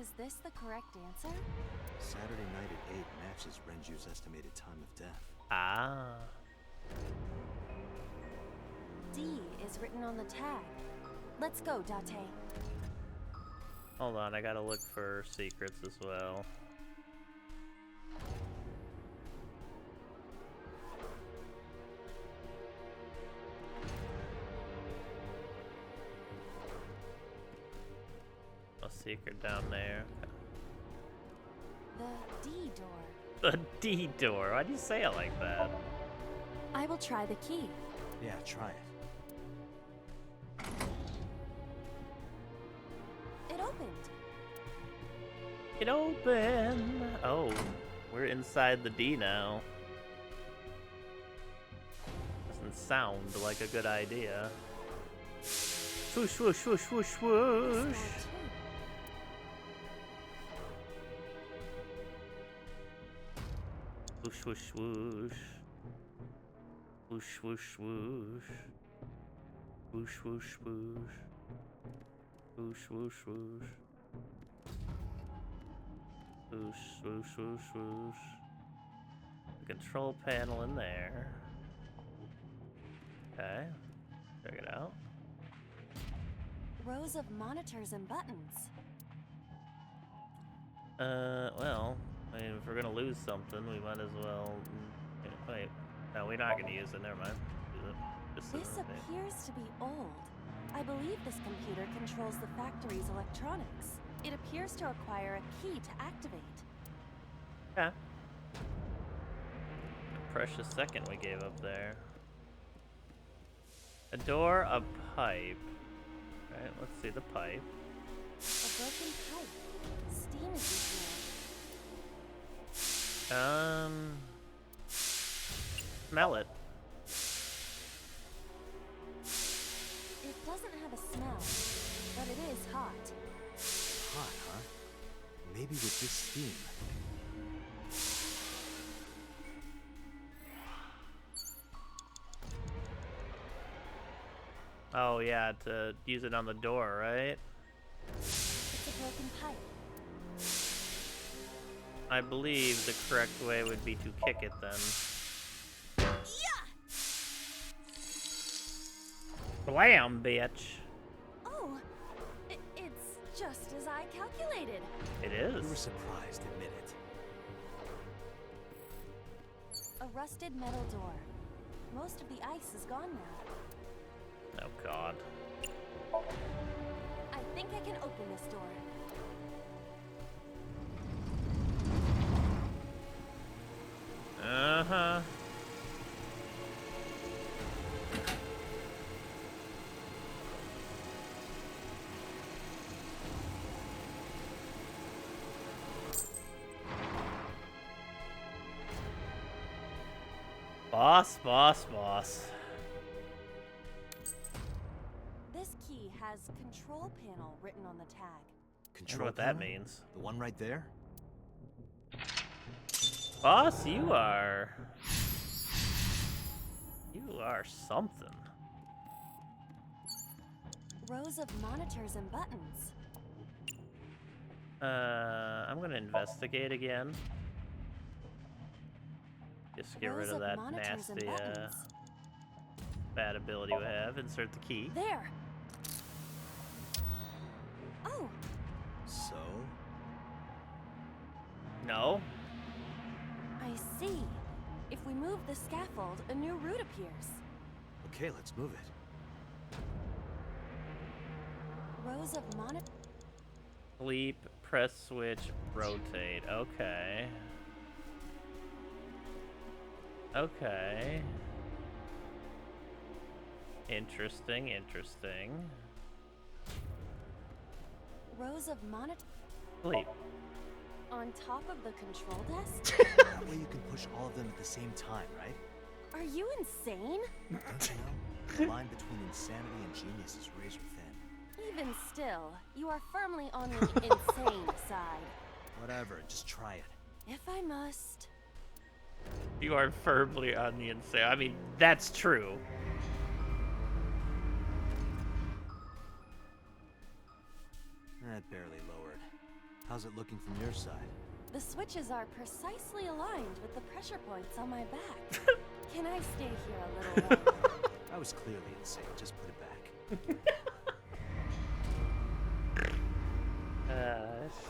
Is this the correct answer? Saturday night at 8 matches Renju's estimated time of death. Ah. D is written on the tag. Let's go, Date. Hold on, I gotta look for secrets as well. A secret down there. The D door. The D door. Why do you say it like that? I will try the key. Yeah, try it. It opened. It opened. Oh, we're inside the D now. Doesn't sound like a good idea. Swoosh, swoosh, swoosh, swoosh, swoosh. Swoosh, swoosh, swoosh. Swoosh, swoosh, swoosh. Swoosh, swoosh, swoosh. Swoosh, swoosh, swoosh. Swoosh, swoosh, swoosh, swoosh. The control panel in there. Okay, check it out. Rows of monitors and buttons. Well, I mean, if we're gonna lose something, we might as well. Wait, no, we're not gonna use it. Never mind. Use it. This This isn't it. appears to be old. I believe this computer controls the factory's electronics. It appears to require a key to activate. Yeah. A precious second we gave up there. A door, a pipe. Alright, let's see the pipe. A broken pipe. Steam is leaking Smell it. It doesn't have a smell, but it is hot. Hot, huh? Maybe with this steam. Oh yeah, to use it on the door, right? It's a broken pipe. I believe the correct way would be to kick it then. Blam, bitch. Oh, it's just as I calculated. It is. You were surprised, admit it. A rusted metal door. Most of the ice is gone now. Oh god. I think I can open this door. Uh-huh. Boss, boss, boss. This key has control panel written on the tag. I wonder what that means. The one right there? Boss, you are something. Rows of monitors and buttons. I'm gonna investigate again. Just get rid of that nasty, bad ability we have. Insert the key. There. Oh. So? No. I see. If we move the scaffold, a new route appears. Okay, let's move it. Rows of monitors. Sleep, press switch, rotate. Okay. Okay. Interesting, interesting. Rows of monitors. Sleep. On top of the control desk? That way you can push all of them at the same time, right? Are you insane? Don't you know? The line between insanity and genius is razor thin. Even still, you are firmly on the insane side. Whatever, just try it. If I must. You are firmly on the insane. I mean, that's true. That barely lowered. How's it looking from your side? The switches are precisely aligned with the pressure points on my back. Can I stay here a little longer? I was clearly insane. Just put it back.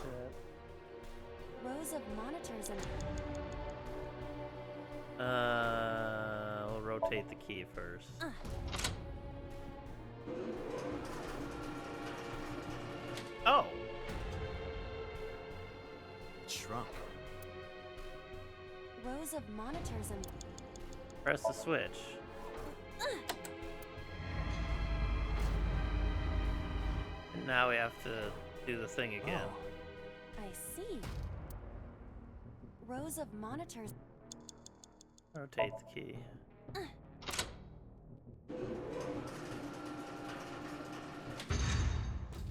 Shit. Rows of monitors and... We'll rotate the key first. Oh! It shrunk. Rows of monitors and... Press the switch. And now we have to do the thing again. Oh, I see. Rows of monitors... Rotate the key.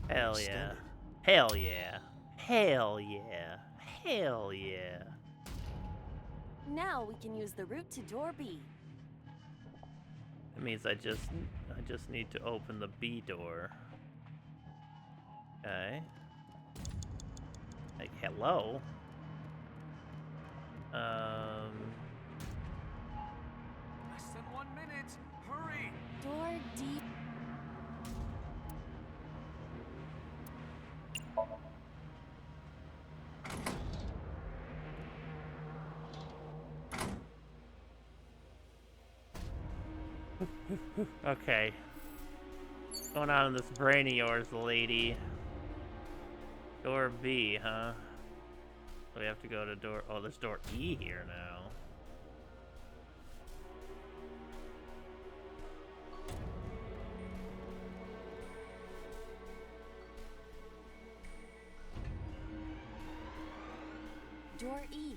Hell yeah. Hell yeah. Hell yeah. Hell yeah. Now we can use the route to door B. That means I just need to open the B door. Okay. Like, hello? Less than 1 minute. Hurry. Door D. Okay. What's going on in this brain of yours, lady? Door B, huh? So we have to go to door... Oh, there's door E here now. Door E.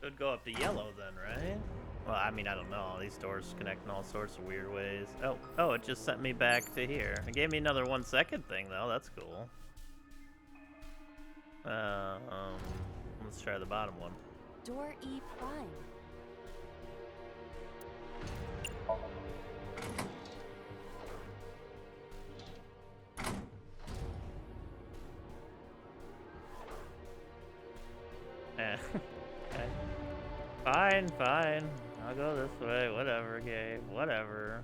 Could go up to yellow then, right? Well, I mean, I don't know. These doors connect in all sorts of weird ways. Oh, it just sent me back to here. It gave me another 1 second thing, though. That's cool. Let's try the bottom one. Door E prime. Okay. Fine. I'll go this way. Whatever, Gabe. Whatever.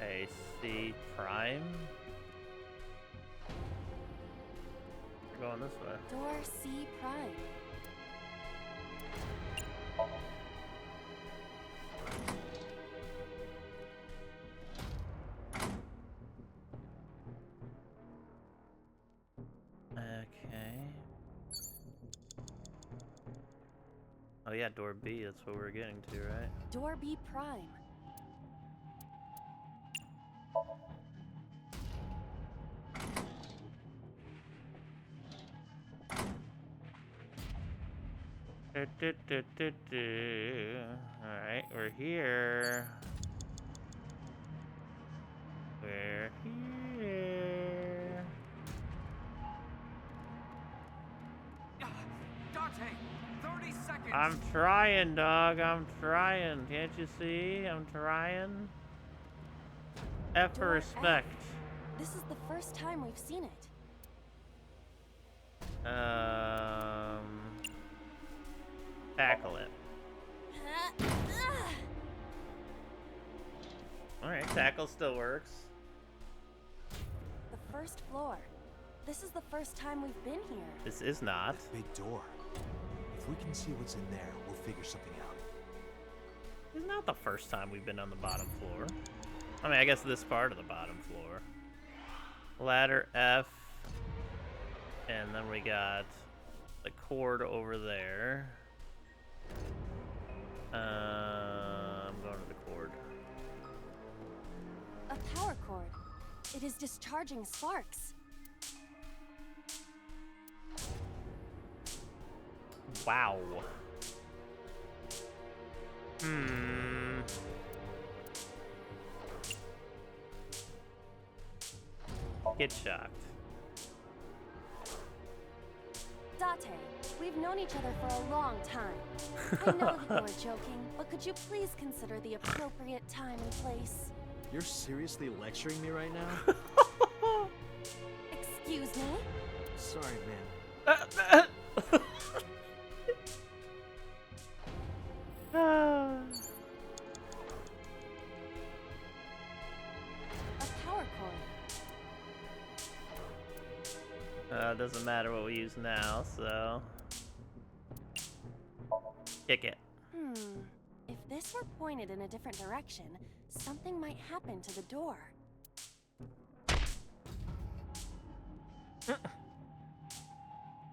AC prime? We're going this way. Door C prime. Okay. Oh yeah, door B, that's what we're getting to, right? Door B prime. Alright, we're here. We're here. Dante, 30 seconds. I'm trying, dog. I'm trying. Can't you see? I'm trying. F for respect. This is the first time we've seen it. Tackle it. Alright, tackle still works. The first floor. This is the first time we've been here. This is not. Big door. If we can see what's in there, we'll figure something out. It's not the first time we've been on the bottom floor. I mean, I guess this part of the bottom floor. Ladder F. And then we got the cord over there. I'm going to the cord. A power cord. It is discharging sparks. Wow. Get shocked. Date, we've known each other for a long time. I know that you're joking, but could you please consider the appropriate time and place? You're seriously lecturing me right now? Excuse me? Sorry, man. A power cord. Doesn't matter what we use now, so... Kick it. If this were pointed in a different direction, something might happen to the door.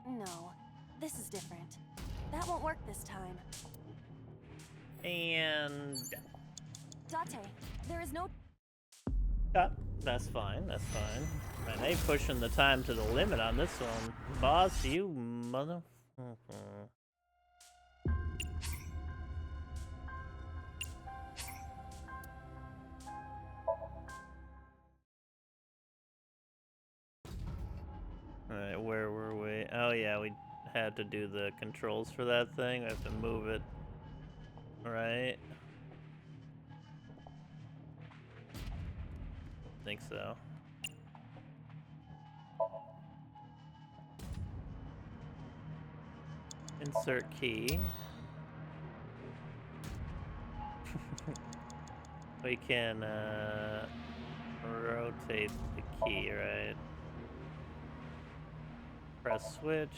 No, this is different. That won't work this time. And... Date, there is no... That's fine, that's fine. Man, they pushing the time to the limit on this one. Boss, you mother... Alright, where were we? Oh yeah, we had to do the controls for that thing. We have to move it. Right? I think so. Insert key. We can Rotate the key, right? Press switch.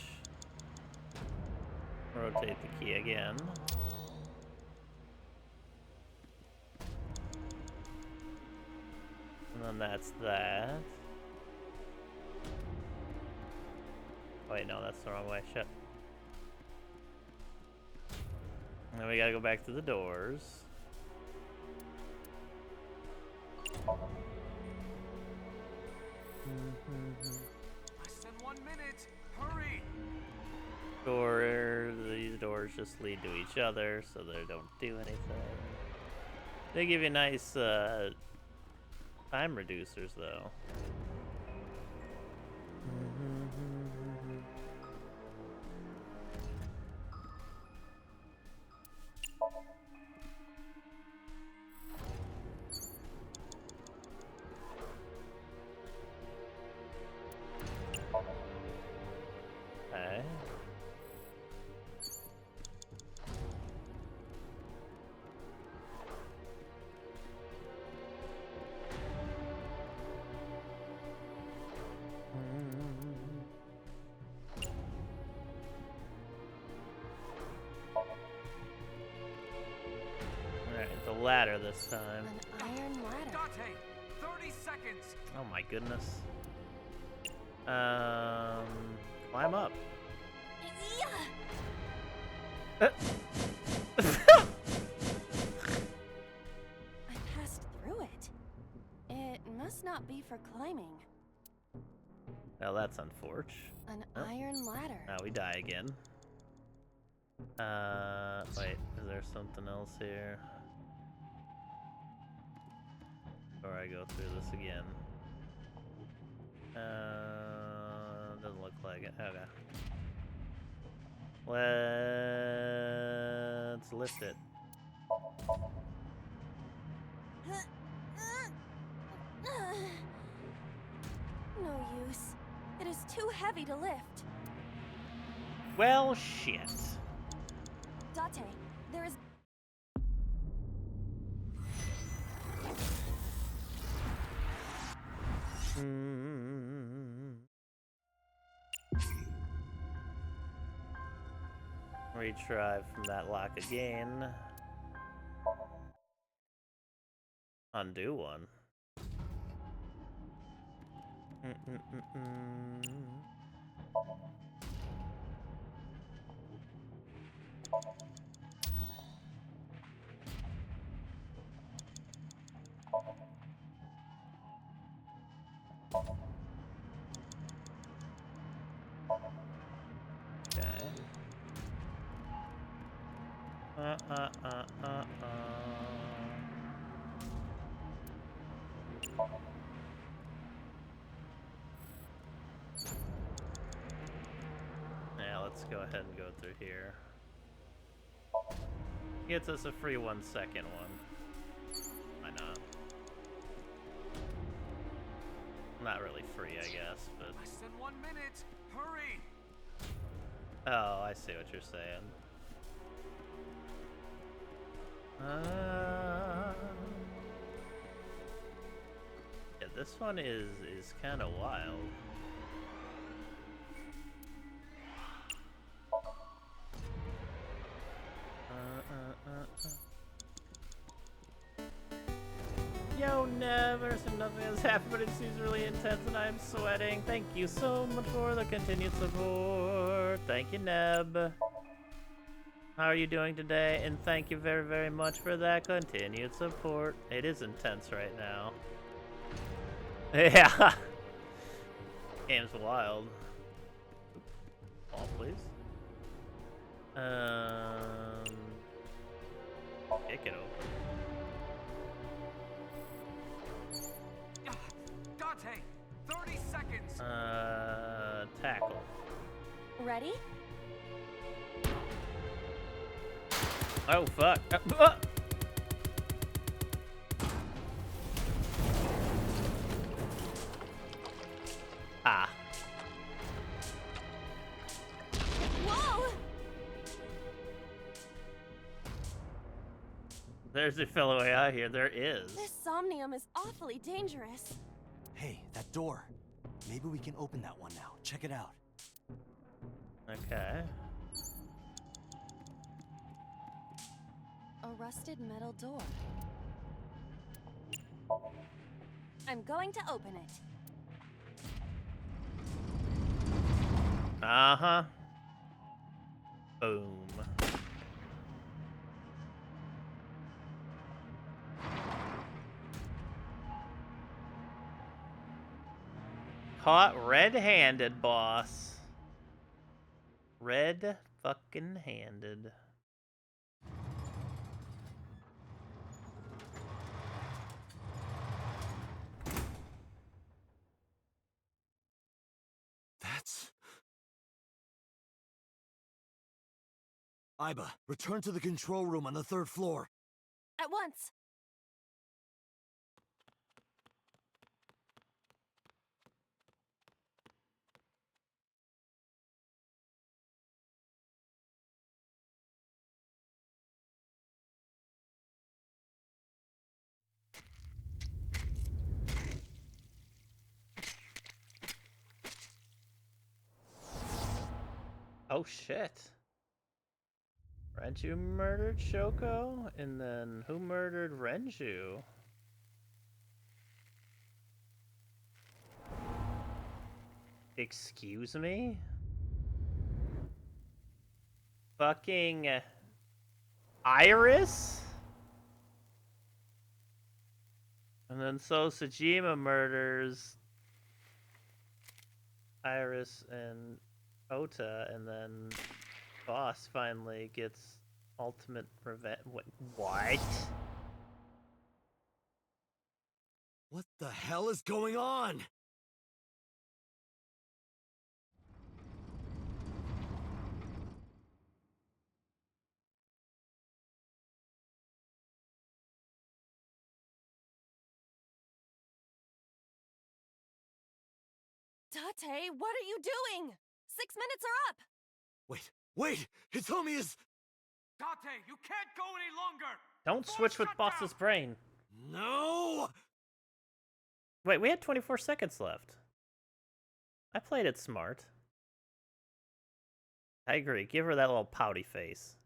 Rotate the key again. And then that's that. Oh, wait, no, that's the wrong way. Shit. And then we gotta go back to the doors. Less than 1 minute. Hurry! These doors just lead to each other, so they don't do anything. They give you nice time reducers, though. Okay. Alright, the ladder this time. An iron ladder. Dante, 30 seconds. Oh my goodness. Climb up. I passed through it. It must not be for climbing. Well, that's unfortunate. An iron ladder. Now we die again. Wait, is there something else here? Or I go through this again? Doesn't look like it. Okay. Let's lift it. No use. It is too heavy to lift. Well, shit. Date, there is... Retry from that lock again. Undo one. Okay. Yeah, let's go ahead and go through here. Gets us a free 1 second one. Why not? Not really free, I guess, but... Less than 1 minute. Hurry! Oh, I see what you're saying. Yeah, this one is kind of wild. Yo, never said nothing has happened, but it seems really intense and I'm sweating. Thank you so much for the continued support. Thank you, Neb. How are you doing today? And thank you very, very much for that continued support. It is intense right now. Yeah. Game's wild. Ball, please. Kick it open. Dante, 30 seconds. Tackle. Ready? Oh, fuck. Ah. Whoa! There's a fellow way out here. There is. This Somnium is awfully dangerous. Hey, that door. Maybe we can open that one now. Check it out. Okay. A rusted metal door. I'm going to open it. Uh-huh. Boom. Caught red-handed, boss. Red fucking handed. That's... Iba, return to the control room on the 3rd floor. At once. Oh shit. Renju murdered Shoko, and then who murdered Renju? Excuse me? Fucking Iris? And then so Sajima murders Iris and Ota, and then Boss finally gets ultimate revenge. What? What the hell is going on? Tate, what are you doing? 6 minutes are up! Wait! Hitomi is... Date, you can't go any longer! Don't switch with Boss's brain. No! Wait, we had 24 seconds left. I played it smart. I agree. Give her that little pouty face.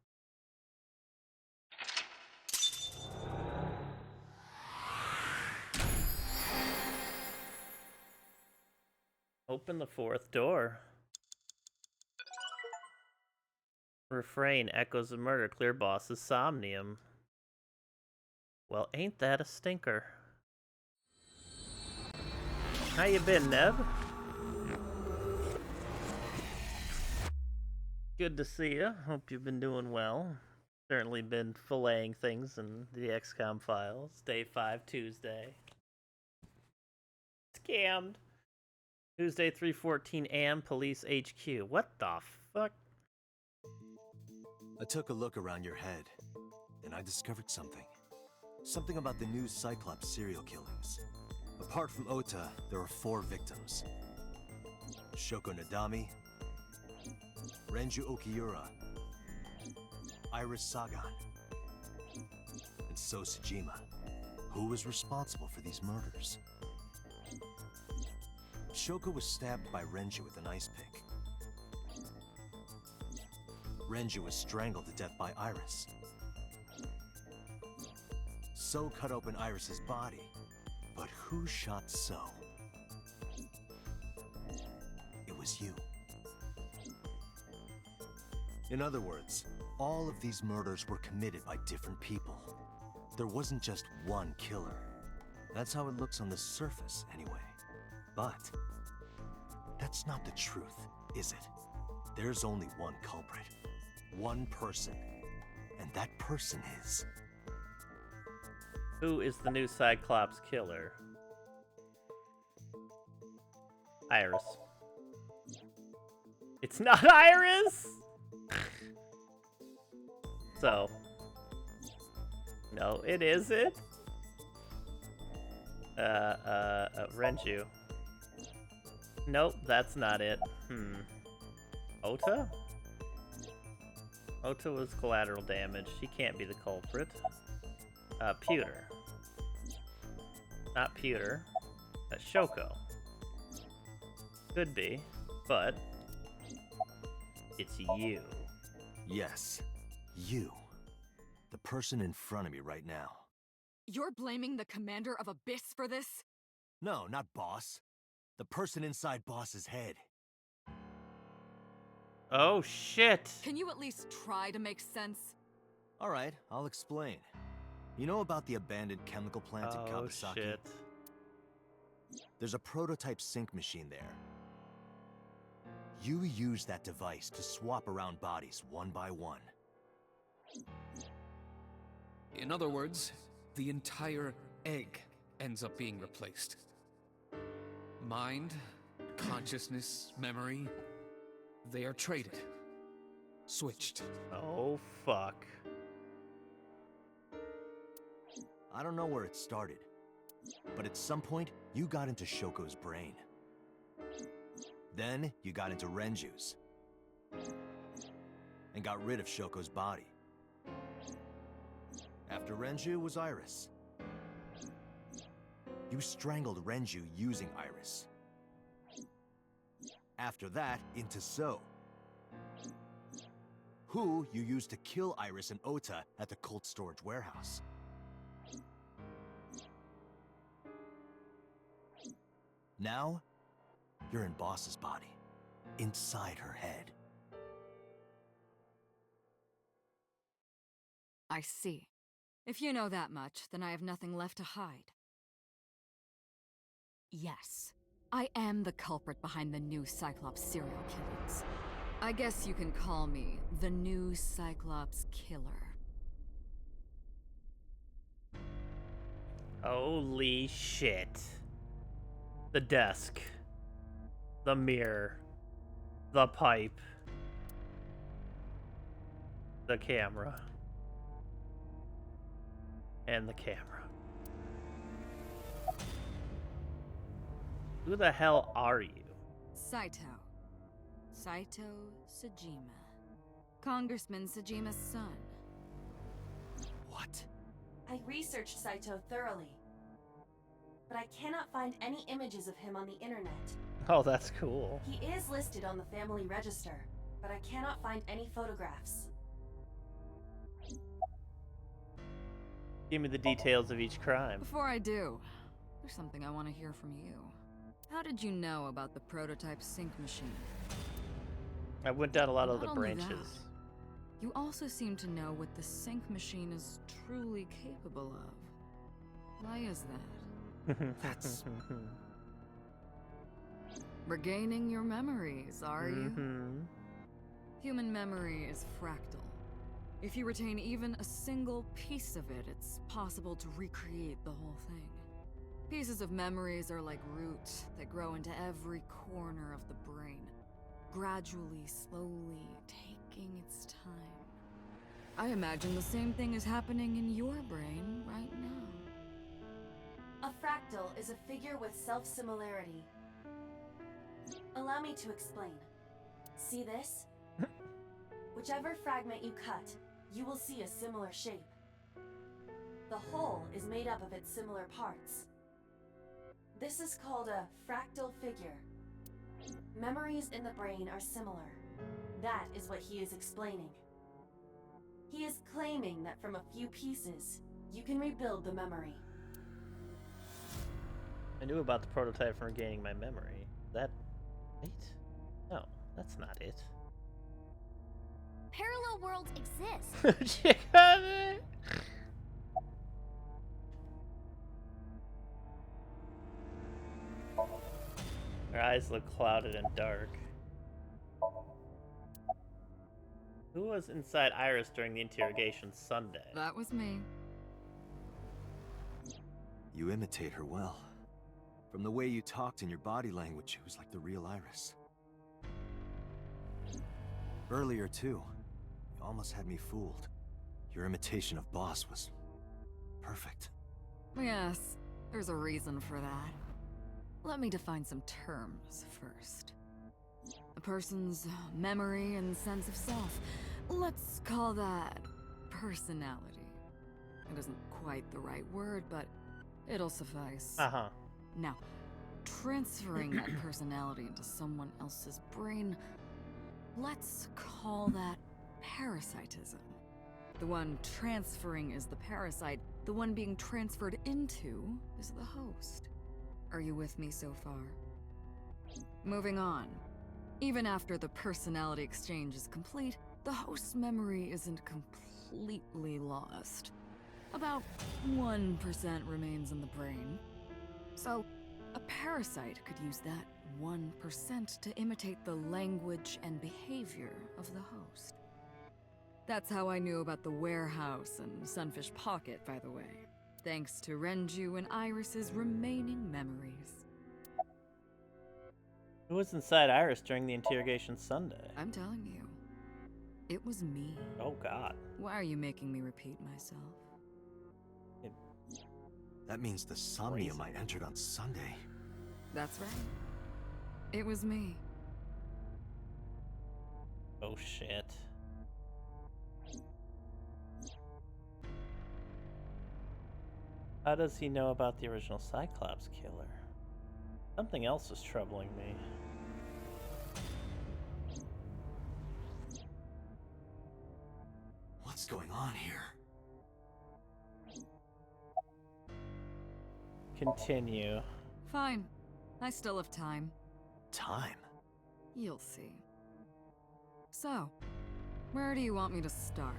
Open the 4th door. Refrain echoes of murder. Clear boss's Somnium. Well, ain't that a stinker? How you been, Neb? Good to see you. Hope you've been doing well. Certainly been filleting things in the XCOM files. Day 5, Tuesday. Scammed. Tuesday, 3:14 a.m. Police HQ. What the fuck? I took a look around your head, and I discovered something. Something about the new Cyclops serial killings. Apart from Ota, there are 4 victims. Shoko Nadami, Renju Okiura, Iris Sagan, and So Sajima. Who was responsible for these murders? Shoko was stabbed by Renju with an ice pick. Renju was strangled to death by Iris. So cut open Iris's body. But who shot So? It was you. In other words, all of these murders were committed by different people. There wasn't just one killer. That's how it looks on the surface, anyway. But that's not the truth, is it? There's only one culprit. One person. And that person is... Who is the new Cyclops killer? Iris. It's not Iris! So. No, it isn't. Renju. Nope, that's not it. Ota? Ota was collateral damage. She can't be the culprit. Pewter. Not Pewter. That's Shoko. Could be, but it's you. Yes, you. The person in front of me right now. You're blaming the commander of Abyss for this? No, not Boss. The person inside Boss's head. Oh, shit! Can you at least try to make sense? Alright, I'll explain. You know about the abandoned chemical plant in Kawasaki? Shit. There's a prototype sync machine there. You use that device to swap around bodies one by one. In other words, the entire egg ends up being replaced. Mind, consciousness, memory, they are traded. Switched. Oh, fuck. I don't know where it started, but at some point, you got into Shoko's brain. Then, you got into Renju's. And got rid of Shoko's body. After Renju was Iris. You strangled Renju using Iris. After that, into So. Who you used to kill Iris and Ota at the cult storage warehouse. Now, you're in Boss's body, inside her head. I see. If you know that much, then I have nothing left to hide. Yes, I am the culprit behind the new Cyclops serial killings. I guess you can call me the new Cyclops killer. Holy shit. The desk. The mirror. The pipe. The camera. And the camera. Who the hell are you? Saito. Saito Sajima. Congressman Sajima's son. What? I researched Saito thoroughly, but I cannot find any images of him on the internet. Oh, that's cool. He is listed on the family register, but I cannot find any photographs. Give me the details of each crime. Before I do, there's something I want to hear from you. How did you know about the prototype sync machine? I went down a lot of the Not only branches. that, you also seem to know what the sync machine is truly capable of. Why is that? That's... Regaining your memories, are you? Mm-hmm. Human memory is fractal. If you retain even a single piece of it, it's possible to recreate the whole thing. Pieces of memories are like roots that grow into every corner of the brain, gradually, slowly, taking its time. I imagine the same thing is happening in your brain right now. A fractal is a figure with self-similarity. Allow me to explain. See this? Whichever fragment you cut, you will see a similar shape. The whole is made up of its similar parts. This is called a fractal figure. Memories in the brain are similar. That is what he is explaining. He is claiming that from a few pieces, you can rebuild the memory. I knew about the prototype for regaining my memory. That... Wait? No, that's not it. Parallel worlds exist. Her eyes look clouded and dark. Who was inside Iris during the interrogation Sunday? That was me. You imitate her well. From the way you talked and your body language, it was like the real Iris. Earlier, too, you almost had me fooled. Your imitation of Boss was perfect. Yes, there's a reason for that. Let me define some terms first. A person's memory and sense of self. Let's call that personality. It isn't quite the right word, but it'll suffice. Uh-huh. Now, transferring that personality into someone else's brain, let's call that parasitism. The one transferring is the parasite, the one being transferred into is the host. Are you with me so far? Moving on. Even after the personality exchange is complete, the host's memory isn't completely lost. About 1% remains in the brain. So, a parasite could use that 1% to imitate the language and behavior of the host. That's how I knew about the warehouse and Sunfish Pocket, by the way. Thanks to Renju and Iris's remaining memories. Who was inside Iris during the interrogation Sunday? I'm telling you. It was me. Oh, God. Why are you making me repeat myself? That means the Somnium I entered on Sunday. That's right. It was me. Oh, shit. How does he know about the original Cyclops killer? Something else is troubling me. What's going on here? Continue. Fine. I still have time. Time? You'll see. So, where do you want me to start?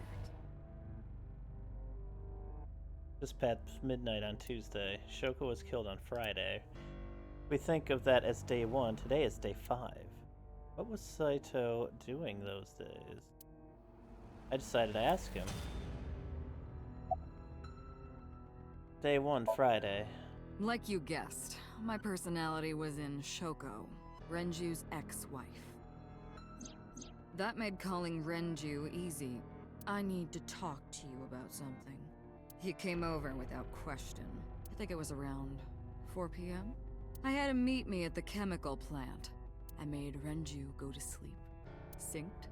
Just past midnight on Tuesday. Shoko was killed on Friday. We think of that as day 1. Today is day 5. What was Saito doing those days? I decided to ask him. Day 1, Friday. Like you guessed, my personality was in Shoko, Renju's ex-wife. That made calling Renju easy. I need to talk to you about something. He came over without question. I think it was around 4 p.m. I had him meet me at the chemical plant. I made Renju go to sleep. Synced,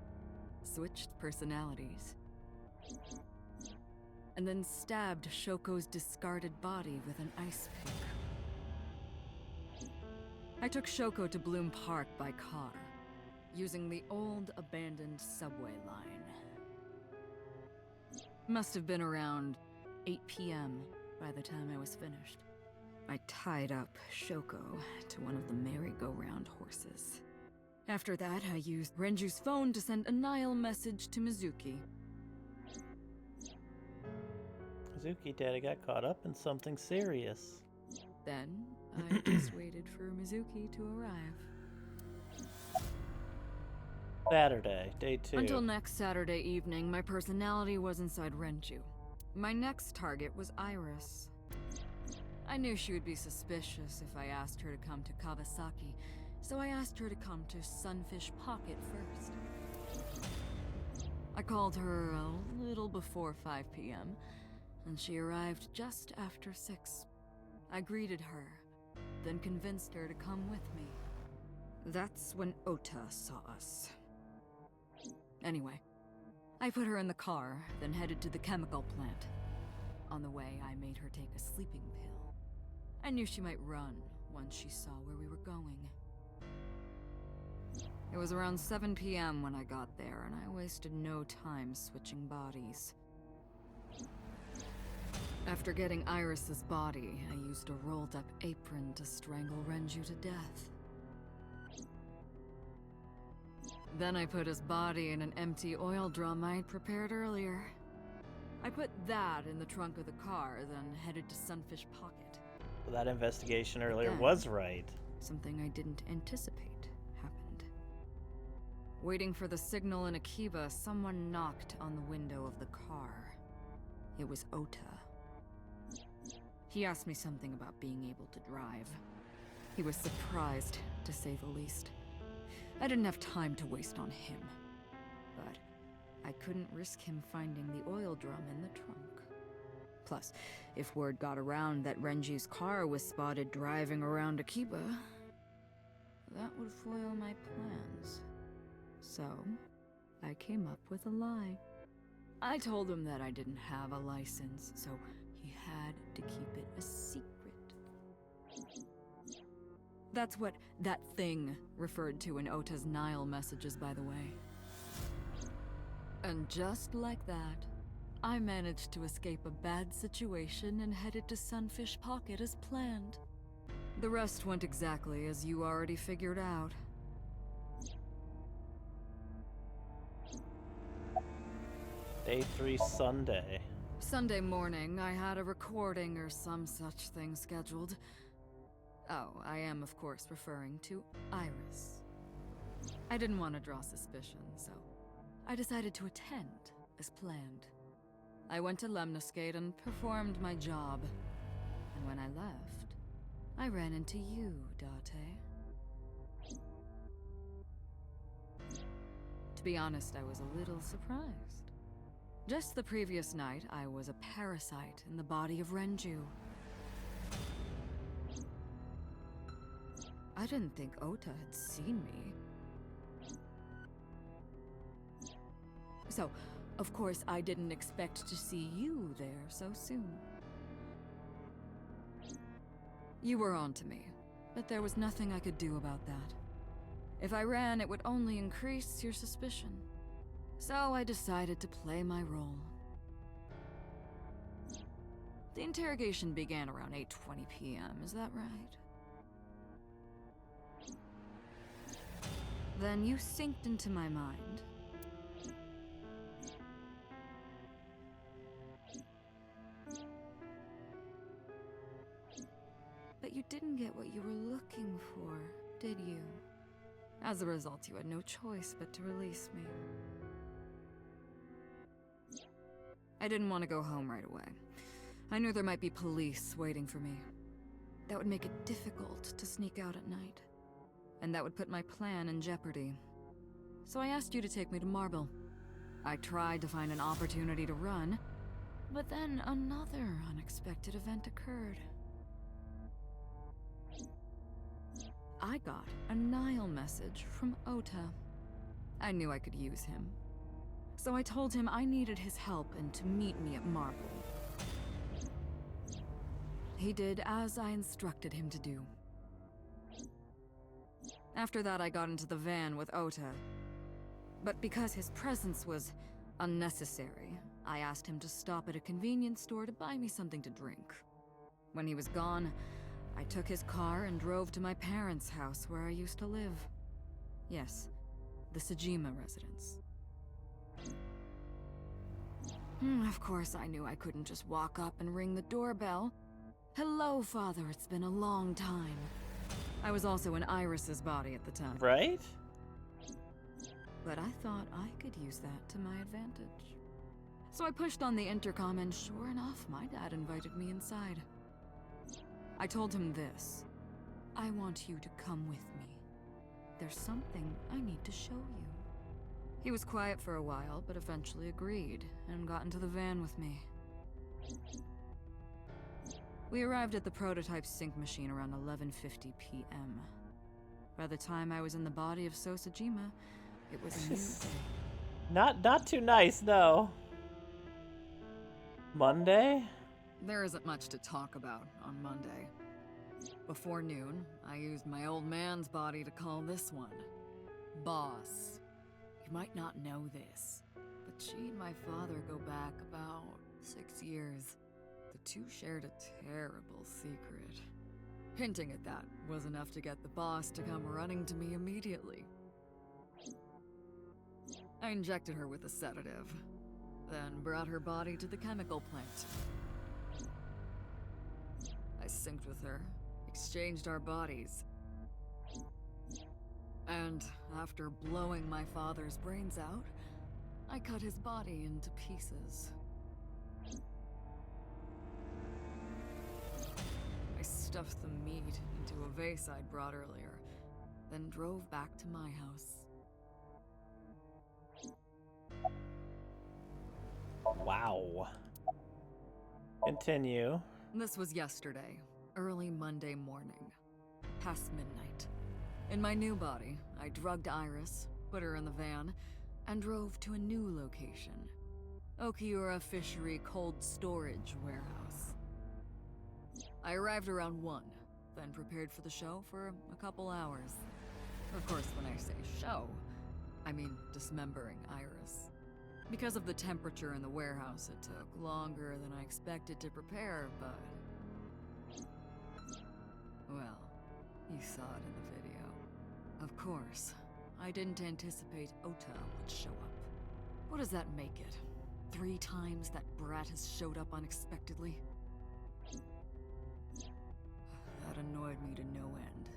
switched personalities, and then stabbed Shoko's discarded body with an ice pick. I took Shoko to Bloom Park by car, using the old abandoned subway line. Must have been around 8 p.m. by the time I was finished. I tied up Shoko to one of the merry-go-round horses. After that, I used Renju's phone to send a Nile message to Mizuki. Mizuki Daddy got caught up in something serious. Then, I just waited for Mizuki to arrive. Saturday, day 2. Until next Saturday evening, my personality was inside Renju. My next target was Iris. I knew she would be suspicious if I asked her to come to Kawasaki, so I asked her to come to Sunfish Pocket first. I called her a little before 5 p.m., and she arrived just after 6. I greeted her, then convinced her to come with me. That's when Ota saw us. Anyway, I put her in the car, then headed to the chemical plant. On the way, I made her take a sleeping pill. I knew she might run once she saw where we were going. It was around 7 p.m. when I got there, and I wasted no time switching bodies. After getting Iris's body, I used a rolled-up apron to strangle Renju to death. Then I put his body in an empty oil drum I'd prepared earlier. I put that in the trunk of the car, then headed to Sunfish Pocket. Well, that investigation earlier Then, was right. Something I didn't anticipate happened. Waiting for the signal in Akiba, someone knocked on the window of the car. It was Ota. He asked me something about being able to drive. He was surprised, to say the least. I didn't have time to waste on him. But I couldn't risk him finding the oil drum in the trunk. Plus, if word got around that Renji's car was spotted driving around Akiba, that would foil my plans. So, I came up with a lie. I told him that I didn't have a license, so he had to keep it a secret. That's what that thing referred to in Ota's Nile messages, by the way. And just like that, I managed to escape a bad situation and headed to Sunfish Pocket as planned. The rest went exactly as you already figured out. Day 3 Sunday. Sunday morning, I had a recording or some such thing scheduled. Oh, I am, of course, referring to Iris. I didn't want to draw suspicion, so I decided to attend as planned. I went to Lemniscate and performed my job. And when I left, I ran into you, Date. To be honest, I was a little surprised. Just the previous night, I was a parasite in the body of Renju. I didn't think Ota had seen me. So, of course, I didn't expect to see you there so soon. You were on to me, but there was nothing I could do about that. If I ran, it would only increase your suspicion. So I decided to play my role. The interrogation began around 8:20 p.m., is that right? Then you synced into my mind. But you didn't get what you were looking for, did you? As a result, you had no choice but to release me. I didn't want to go home right away. I knew there might be police waiting for me. That would make it difficult to sneak out at night. And that would put my plan in jeopardy. So I asked you to take me to Marble. I tried to find an opportunity to run, but then another unexpected event occurred. I got a Nile message from Ota. I knew I could use him. So I told him I needed his help and to meet me at Marble. He did as I instructed him to do. After that, I got into the van with Ota. But because his presence was unnecessary, I asked him to stop at a convenience store to buy me something to drink. When he was gone, I took his car and drove to my parents' house where I used to live. Yes, the Sejima residence. Of course, I knew I couldn't just walk up and ring the doorbell. Hello, Father, it's been a long time. I was also in Iris's body at the time. Right? But I thought I could use that to my advantage. So I pushed on the intercom and sure enough, my dad invited me inside. I told him this. I want you to come with me. There's something I need to show you. He was quiet for a while, but eventually agreed and got into the van with me. We arrived at the prototype sync machine around 11:50 p.m. By the time I was in the body of Sosajima, it was a new day. Not too nice, no. Monday? There isn't much to talk about on Monday. Before noon, I used my old man's body to call this one Boss. You might not know this, but she and my father go back about 6 years. The two shared a terrible secret. Hinting at that was enough to get the boss to come running to me immediately. I injected her with a sedative, then brought her body to the chemical plant. I synced with her, exchanged our bodies. And after blowing my father's brains out, I cut his body into pieces. I stuffed the meat into a vase I'd brought earlier, then drove back to my house. Wow. Continue. This was yesterday, early Monday morning, past midnight. In my new body, I drugged Iris, put her in the van, and drove to a new location. Okiura Fishery Cold Storage Warehouse. I arrived around 1, then prepared for the show for a couple hours. Of course, when I say show, I mean dismembering Iris. Because of the temperature in the warehouse, it took longer than I expected to prepare, but... well, you saw it in the video. Of course, I didn't anticipate Ota would show up. What does that make it? 3 times that brat has showed up unexpectedly? That annoyed me to no end,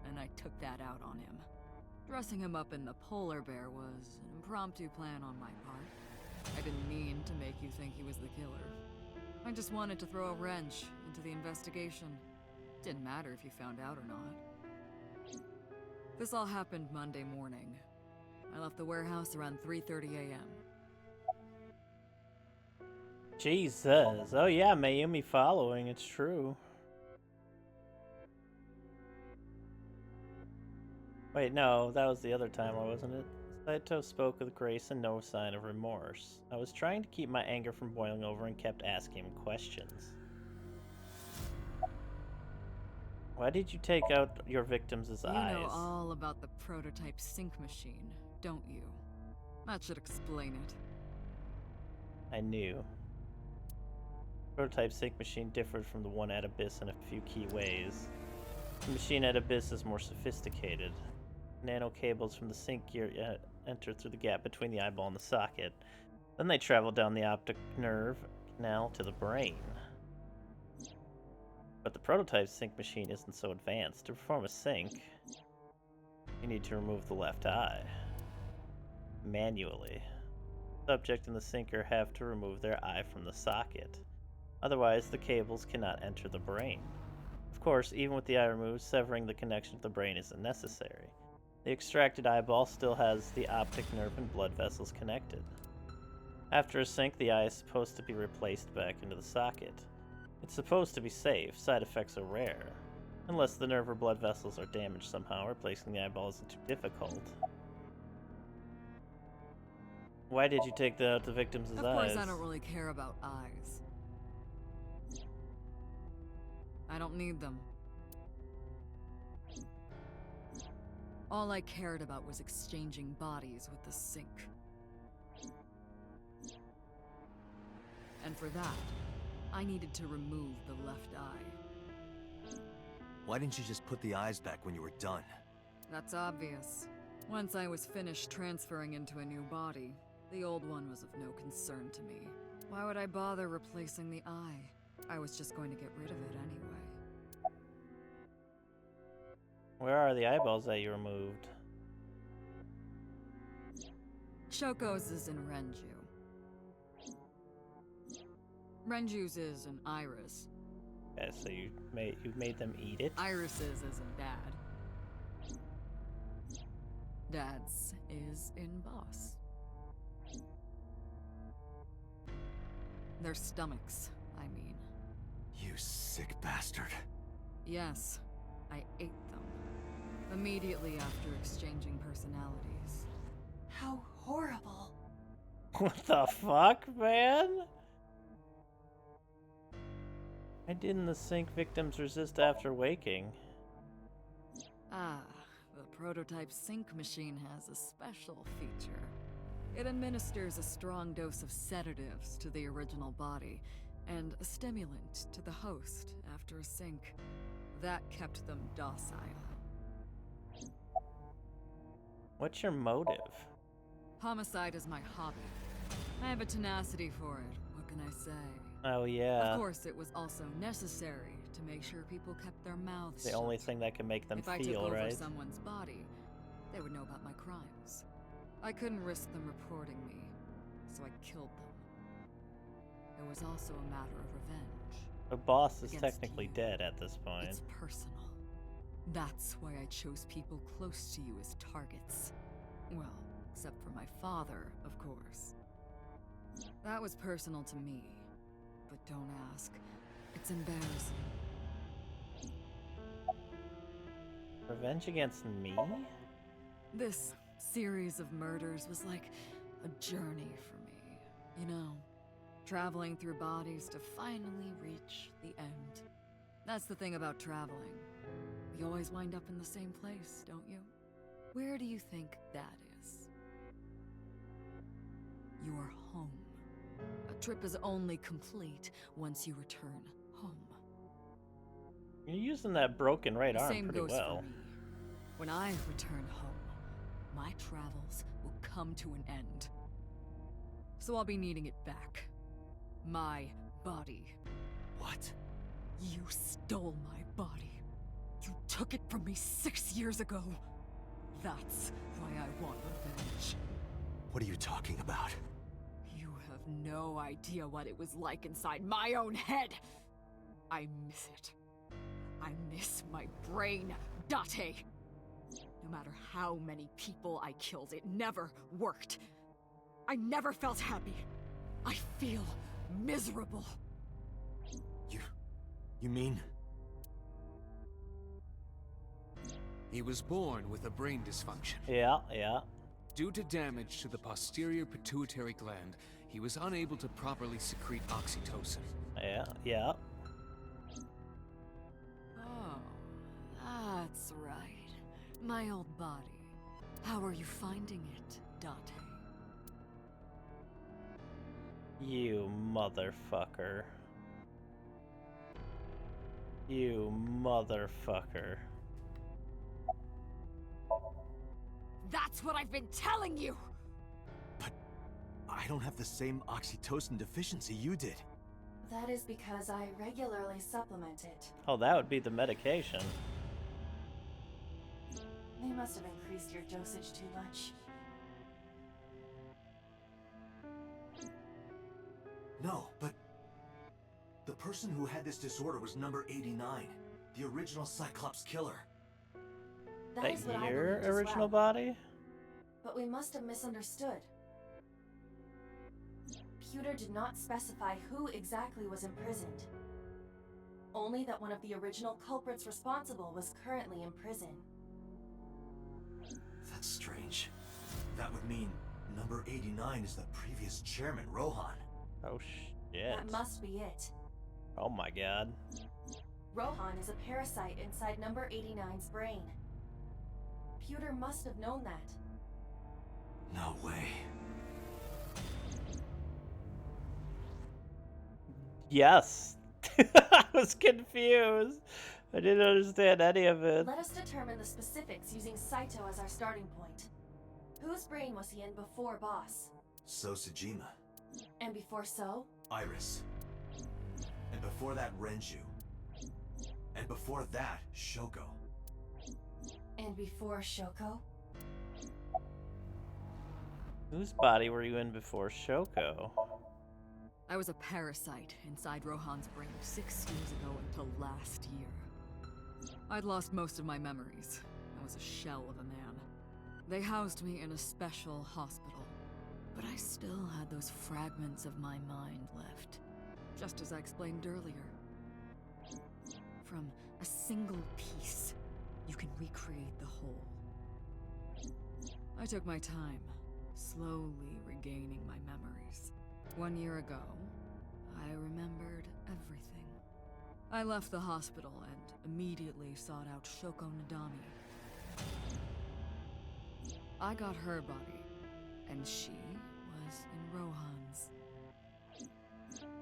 and I took that out on him. Dressing him up in the polar bear was an impromptu plan on my part. I didn't mean to make you think he was the killer. I just wanted to throw a wrench into the investigation. Didn't matter if you found out or not. This all happened Monday morning. I left the warehouse around 3:30 a.m. Jesus. Oh yeah, Mayumi following, it's true. Wait, no, that was the other time, wasn't it? Saito spoke with grace and no sign of remorse. I was trying to keep my anger from boiling over and kept asking him questions. Why did you take out your victims' eyes? You know all about the prototype sync machine, don't you? That should explain it. I knew. Prototype sync machine differed from the one at Abyss in a few key ways. The machine at Abyss is more sophisticated. Nano cables from the sync gear enter through the gap between the eyeball and the socket. Then they travel down the optic nerve canal to the brain. But the prototype sync machine isn't so advanced. To perform a sync, you need to remove the left eye. Manually. The subject and the syncer have to remove their eye from the socket. Otherwise, the cables cannot enter the brain. Of course, even with the eye removed, severing the connection to the brain isn't necessary. The extracted eyeball still has the optic nerve and blood vessels connected. After a sync, the eye is supposed to be replaced back into the socket. It's supposed to be safe. Side effects are rare. Unless the nerve or blood vessels are damaged somehow, replacing the eyeball isn't too difficult. Why did you take out the victims' eyes? Of course, I don't really care about eyes. I don't need them. All I cared about was exchanging bodies with the sync. And for that, I needed to remove the left eye. Why didn't you just put the eyes back when you were done? That's obvious. Once I was finished transferring into a new body, the old one was of no concern to me. Why would I bother replacing the eye? I was just going to get rid of it anyway. Where are the eyeballs that you removed? Shoko's is in Renju. Renju's is an iris. Okay, so you made them eat it? Iris's is in Dad. Dad's is in Boss. Their stomachs, I mean. You sick bastard. Yes, I ate them. Immediately after exchanging personalities. How horrible. What the fuck, man? Why didn't the sync victims resist after waking? Ah, the prototype sync machine has a special feature. It administers a strong dose of sedatives to the original body, and a stimulant to the host after a sync. That kept them docile. What's your motive? Homicide is my hobby. I have a tenacity for it, what can I say? Oh yeah. Of course, it was also necessary to make sure people kept their mouths The shut. only thing that can make them If I feel, took over right? someone's body, they would know about my crimes. I couldn't risk them reporting me, so I killed them. It was also a matter of revenge. The boss is Against technically you. dead at this point. It's personal. That's why I chose people close to you as targets. Well, except for my father, of course. That was personal to me. But don't ask. It's embarrassing. Revenge against me? This series of murders was like a journey for me. You know, traveling through bodies to finally reach the end. That's the thing about traveling. We always wind up in the same place, don't you? Where do you think that is? Your home. A trip is only complete once you return home. You're using that broken right The arm same pretty goes well. for me. When I return home, my travels will come to an end. So I'll be needing it back. My body. What? You stole my body. You took it from me 6 years ago. That's why I want revenge. What are you talking about? You have no idea what it was like inside my own head. I miss it. I miss my brain, Date. No matter how many people I killed, it never worked. I never felt happy. I feel miserable. You mean? He was born with a brain dysfunction. Yeah. Due to damage to the posterior pituitary gland, he was unable to properly secrete oxytocin. Yeah. Oh, that's right. My old body. How are you finding it, Date? You motherfucker. You motherfucker. That's what I've been telling you! But I don't have the same oxytocin deficiency you did. That is because I regularly supplement it. Oh, that would be the medication. They must have increased your dosage too much. No, but the person who had this disorder was number 89, the original Cyclops killer. That is what I your believed as original well. body? But we must have misunderstood. Pewter did not specify who exactly was imprisoned. Only that one of the original culprits responsible was currently in prison. That's strange. That would mean number 89 is the previous chairman, Rohan. Oh shit. That must be it. Oh my god. Rohan is a parasite inside number 89's brain. Pewter must have known that. No way. Yes. I was confused. I didn't understand any of it. Let us determine the specifics using Saito as our starting point. Whose brain was he in before Boss? So Sejima. And before So? Iris. And before that, Renju. And before that, Shoko. And before Shoko? Whose body were you in before Shoko? I was a parasite inside Rohan's brain 6 years ago until last year. I'd lost most of my memories. I was a shell of a man. They housed me in a special hospital, but I still had those fragments of my mind left, just as I explained earlier. From a single piece, you can recreate the whole. I took my time, slowly regaining my memories. 1 year ago, I remembered everything. I left the hospital and immediately sought out Shoko Nadami. I got her body, and she was in Rohan's.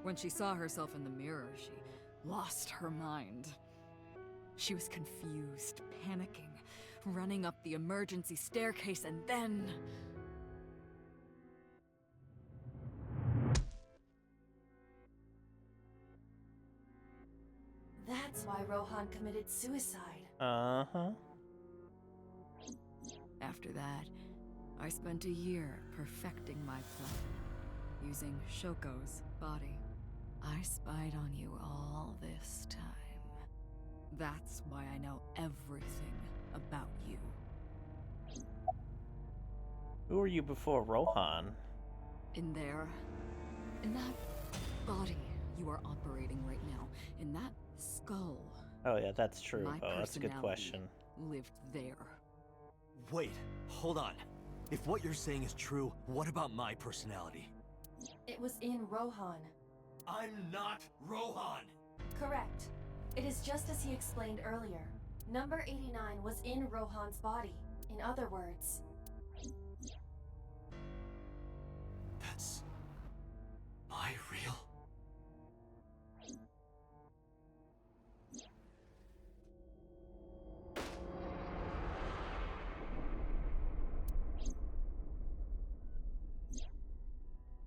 When she saw herself in the mirror, she lost her mind. She was confused, panicking, running up the emergency staircase, and then... That's why Rohan committed suicide. Uh-huh. After that, I spent a year perfecting my plan, using Shoko's body. I spied on you all this time. That's why I know everything about you. Who were you before Rohan? In there, in that body you are operating right now, in that skull. Oh yeah, that's true. My Oh, that's a good personality question. lived there. Wait, hold on. If what you're saying is true, what about my personality? It was in Rohan. I'm not Rohan! Correct. It is just as he explained earlier. Number 89 was in Rohan's body. In other words... That's... my real...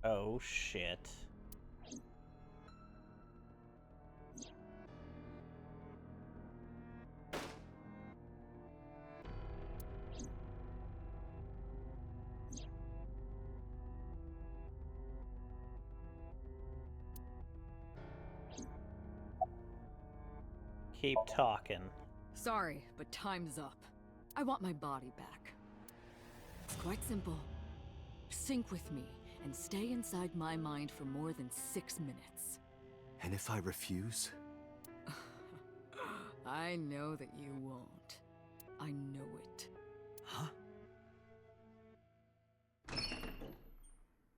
Oh shit. Keep talking. Sorry, but time's up. I want my body back. It's quite simple. Sync with me and stay inside my mind for more than 6 minutes. And if I refuse? I know that you won't. I know it. Huh?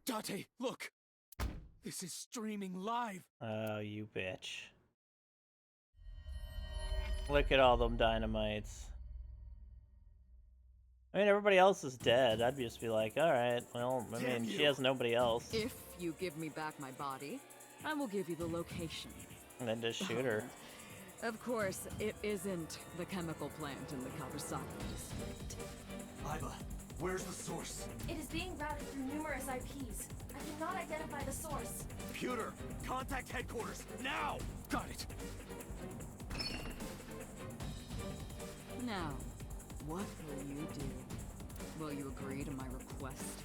Date, look! This is streaming live! Oh, you bitch. Look at all them dynamites. I mean, everybody else is dead. I'd just be like, alright, well, I mean, she has nobody else. If you give me back my body, I will give you the location. And then just shoot her. Of course, it isn't the chemical plant in the Kawasaki district. Iva, where's the source? It is being routed through numerous IPs. I cannot identify the source. Computer, contact headquarters, now! Got it! Now, what will you do? Will you agree to my request?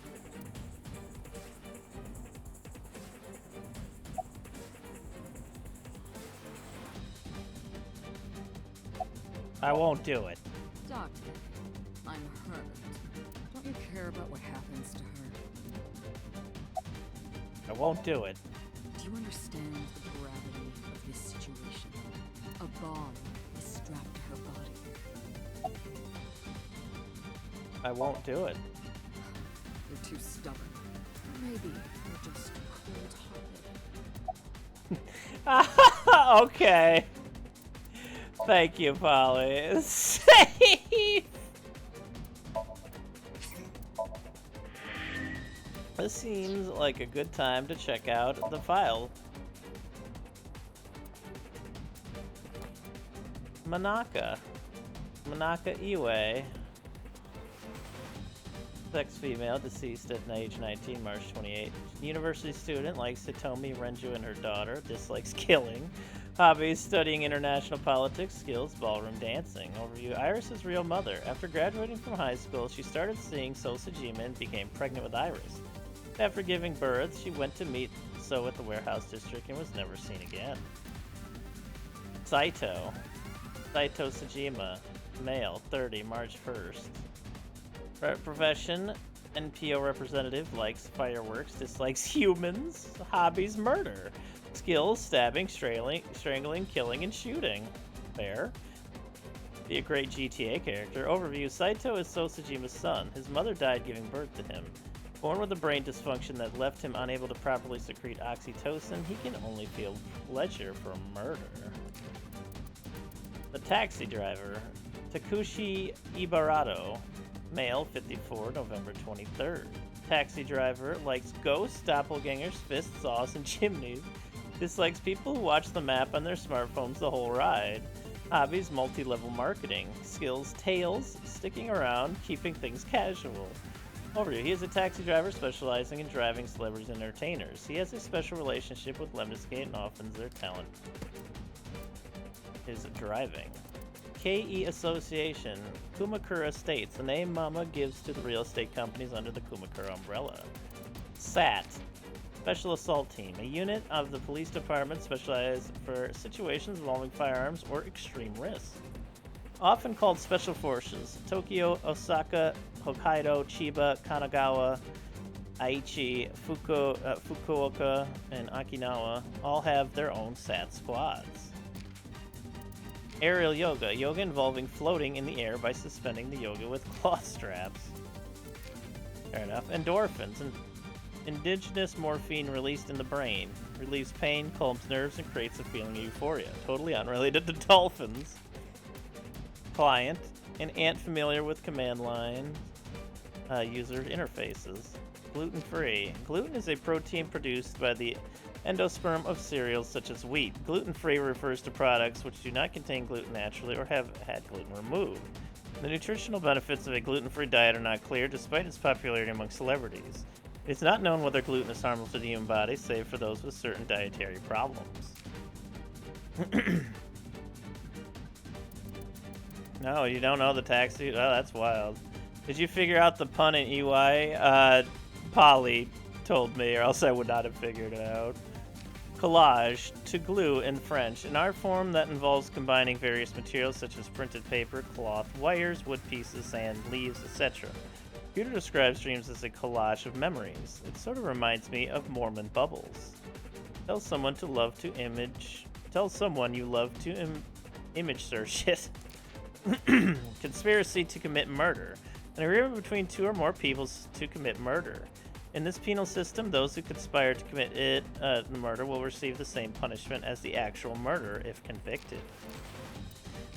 I won't do it. Doctor, I'm hurt. Don't you care about what happens to her? I won't do it. Do you understand the gravity of this situation? A bomb is strapped to her body. I won't do it. You're too stubborn. Maybe you're just cold-hearted. Okay. Thank you, Polly. Safe! This seems like a good time to check out the file. Manaka Iwe. Sex female, deceased at age 19, March 28. University student, likes Hitomi Renju and her daughter, dislikes killing. Hobbies, studying international politics, skills, ballroom dancing. Overview, Iris's real mother. After graduating from high school, she started seeing So Sajima and became pregnant with Iris. After giving birth, she went to meet So at the warehouse district and was never seen again. Saito Sajima, male, 30, March 1st. Profession, NPO representative, likes fireworks, dislikes humans. Hobbies, murder. Skills, stabbing, strangling, killing, and shooting. Fair. Be a great GTA character. Overview, Saito is So Sajima's son. His mother died giving birth to him. Born with a brain dysfunction that left him unable to properly secrete oxytocin, he can only feel pleasure from murder. The taxi driver, Takushi Ibarado. Male, 54, November 23rd. Taxi driver, likes ghosts, doppelgangers, fists, saws, and chimneys. Dislikes people who watch the map on their smartphones the whole ride. Hobbies, multi-level marketing. Skills, tails, sticking around, keeping things casual. Overview, he is a taxi driver specializing in driving celebrities and entertainers. He has a special relationship with Lemniscate and often their talent is driving. KE Association, Kumakura Estates, the name Mama gives to the real estate companies under the Kumakura umbrella. SAT, Special Assault Team, a unit of the police department specialized for situations involving firearms or extreme risks. Often called Special Forces, Tokyo, Osaka, Hokkaido, Chiba, Kanagawa, Aichi, Fukuoka, and Okinawa all have their own SAT squads. Aerial yoga. Yoga involving floating in the air by suspending the yoga with cloth straps. Fair enough. Endorphins. Indigenous morphine released in the brain. Relieves pain, calms nerves, and creates a feeling of euphoria. Totally unrelated to dolphins. Client. An ant familiar with command line user interfaces. Gluten-free. Gluten is a protein produced by the endosperm of cereals such as wheat. Gluten-free refers to products which do not contain gluten naturally or have had gluten removed. The nutritional benefits of a gluten-free diet are not clear despite its popularity among celebrities. It's not known whether gluten is harmful to the human body, save for those with certain dietary problems. No, you don't know the taxi? Oh, that's wild. Did you figure out the pun in EY? Polly told me, or else I would not have figured it out. Collage, to glue in French, an art form that involves combining various materials such as printed paper, cloth, wires, wood pieces, sand, leaves, etc. Peter describes dreams as a collage of memories. It sort of reminds me of Mormon bubbles. Tell someone you love to image search it. Conspiracy to commit murder. An agreement between two or more people to commit murder. In this penal system, those who conspire to commit murder will receive the same punishment as the actual murderer if convicted.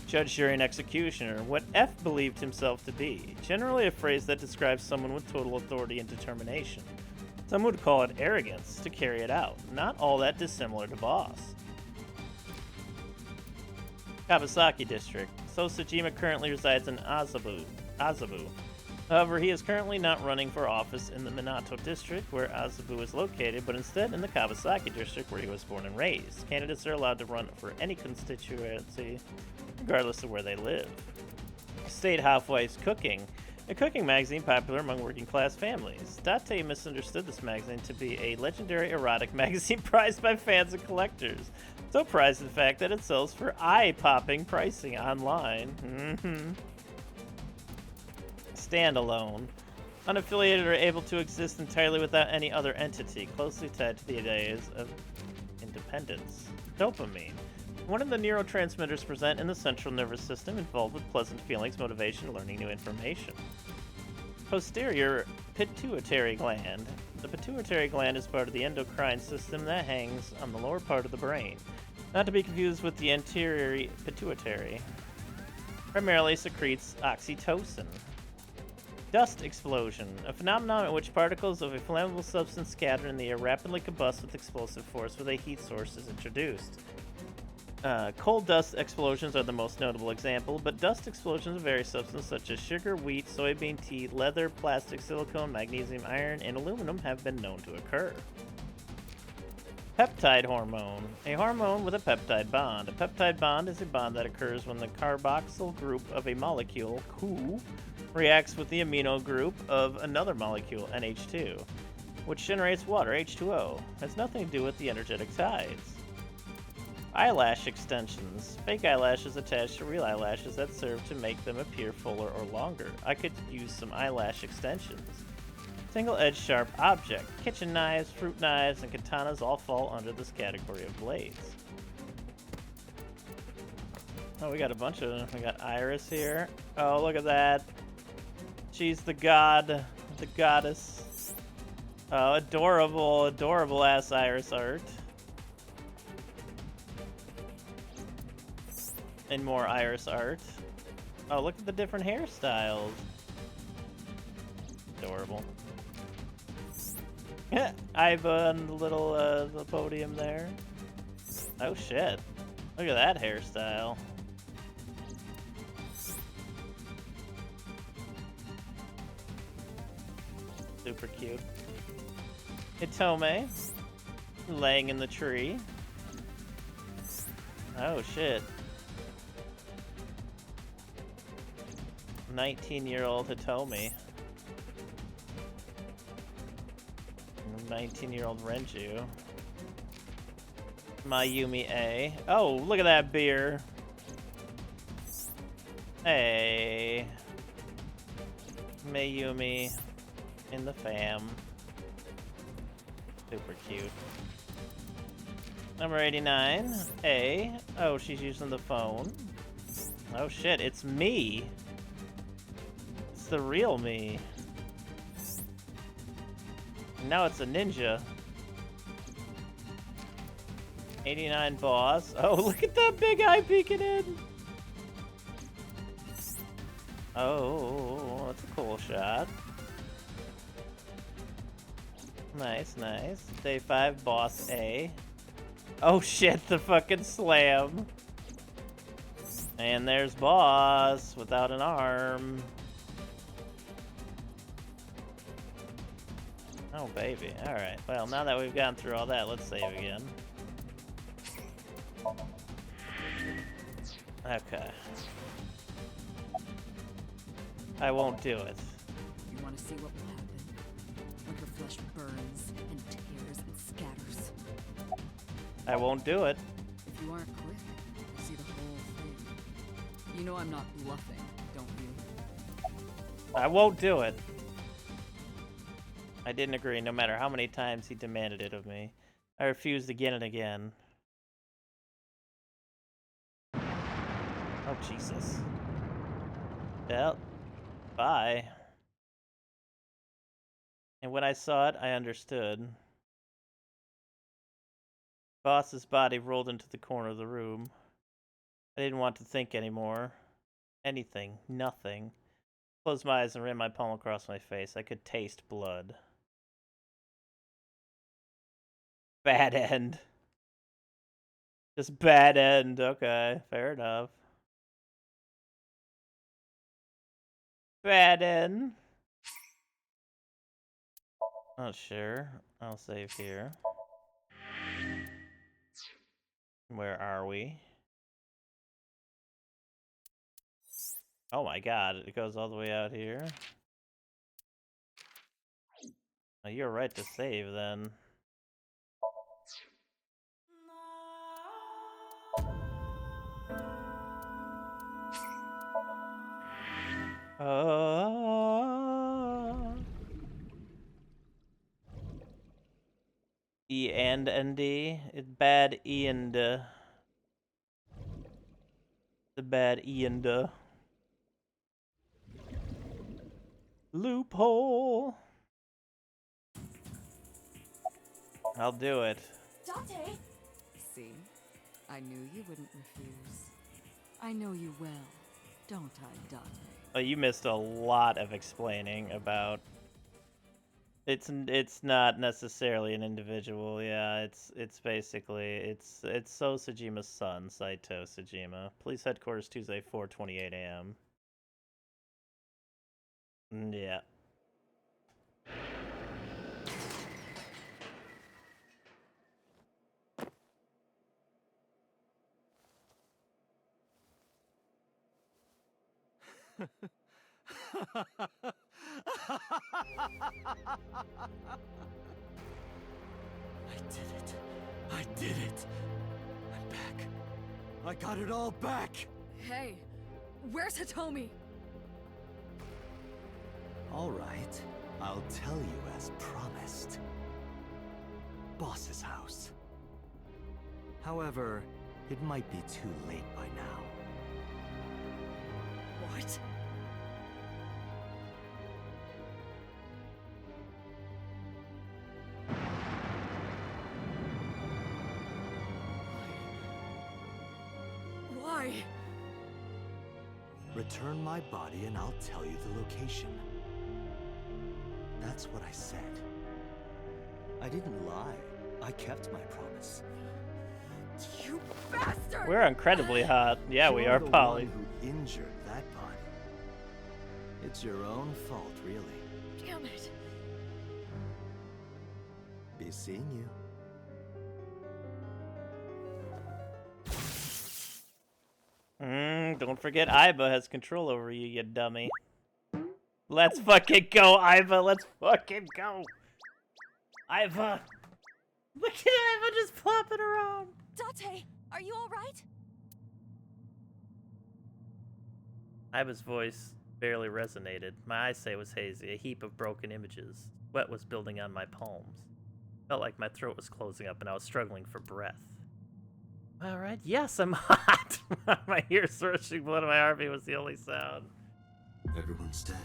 Judge, jury, and executioner. What F believed himself to be. Generally a phrase that describes someone with total authority and determination. Some would call it arrogance to carry it out. Not all that dissimilar to boss. Kawasaki District. So Sejima currently resides in Azabu. However, he is currently not running for office in the Minato District, where Azabu is located, but instead in the Kawasaki District, where he was born and raised. Candidates are allowed to run for any constituency, regardless of where they live. State Housewives Cooking, a cooking magazine popular among working-class families. Date misunderstood this magazine to be a legendary erotic magazine prized by fans and collectors. So prized, in fact, that it sells for eye-popping pricing online. Standalone. Unaffiliated or able to exist entirely without any other entity, closely tied to the ideas of independence. Dopamine. One of the neurotransmitters present in the central nervous system involved with pleasant feelings, motivation, learning new information. Posterior pituitary gland. The pituitary gland is part of the endocrine system that hangs on the lower part of the brain. Not to be confused with the anterior pituitary. Primarily secretes oxytocin. Dust explosion, a phenomenon in which particles of a flammable substance scattered in the air rapidly combust with explosive force with a heat source is introduced. Coal dust explosions are the most notable example, but dust explosions of various substances such as sugar, wheat, soybean, tea, leather, plastic, silicone, magnesium, iron, and aluminum have been known to occur. Peptide hormone, a hormone with a peptide bond. A peptide bond is a bond that occurs when the carboxyl group of a molecule, Q, reacts with the amino group of another molecule, NH2, which generates water, H2O. It has nothing to do with the energetic tides. Eyelash extensions. Fake eyelashes attached to real eyelashes that serve to make them appear fuller or longer. I could use some eyelash extensions. Single-edged sharp object. Kitchen knives, fruit knives, and katanas all fall under this category of blades. Oh, we got a bunch of... We got Iris here. Oh, look at that. She's the god. The goddess. Oh, adorable, adorable-ass Iris art. And more Iris art. Oh, look at the different hairstyles. Adorable. Iva on the little the podium there. Oh shit. Look at that hairstyle. Super cute. Hitome. Laying in the tree. Oh shit. 19-year-old Hitomi. 19-year-old Renju. Mayumi A. Oh, look at that beer. Hey. Mayumi in the fam. Super cute. Number 89. A. Oh, she's using the phone. Oh shit, it's me. It's the real me. Now it's a ninja. 89 boss. Oh, look at that big eye peeking in. Oh, that's a cool shot. Nice, nice. Day 5, boss A. Oh shit, the fucking slam. And there's boss without an arm. Oh baby, alright. Well, now that we've gone through all that, let's save again. Okay. I won't do it. You want to see what will happen when her flesh burns and tears and scatters. I won't do it. If you aren't quick, you'll see the whole thing. You know I'm not bluffing, don't you? I won't do it. I didn't agree, no matter how many times he demanded it of me. I refused again and again. Oh, Jesus. Well, bye. And when I saw it, I understood. Boss's body rolled into the corner of the room. I didn't want to think anymore. Anything. Nothing. Closed my eyes and ran my palm across my face. I could taste blood. Bad end. Just bad end. Okay, fair enough. Bad end. Oh, sure. I'll save here. Where are we? Oh my god, it goes all the way out here. Oh, you're right to save then. E and ND. It's bad E and the bad E and loophole. I'll do it. Dante! See? I knew you wouldn't refuse. I know you well, don't I, Dante? Oh, you missed a lot of explaining about. It's not necessarily an individual. Yeah, it's basically it's So Tsujima's son, Saito Tsujima. Police headquarters Tuesday, 4:28 a.m. Yeah. I did it. I did it. I'm back. I got it all back. Hey, where's Hitomi? All right. I'll tell you as promised. Boss's house. However, it might be too late by now. What? Why? Return my body and I'll tell you the location. That's what I said. I didn't lie. I kept my promise. You bastard! We're incredibly hot. Yeah, we are, You're the Polly. one who injured that body. It's your own fault, really. Damn it. Be seeing you. Don't forget Aiba has control over you, you dummy. Let's fucking go, Aiba. Let's fucking go. Aiba. Look at Aiba just flopping around. Dante, are you alright? Aiba's voice barely resonated. My eyesight was hazy, a heap of broken images. Sweat was building on my palms. Felt like my throat was closing up and I was struggling for breath. Alright, yes, I'm hot! My ears rushing blood in my heartbeat was the only sound. Everyone's dead.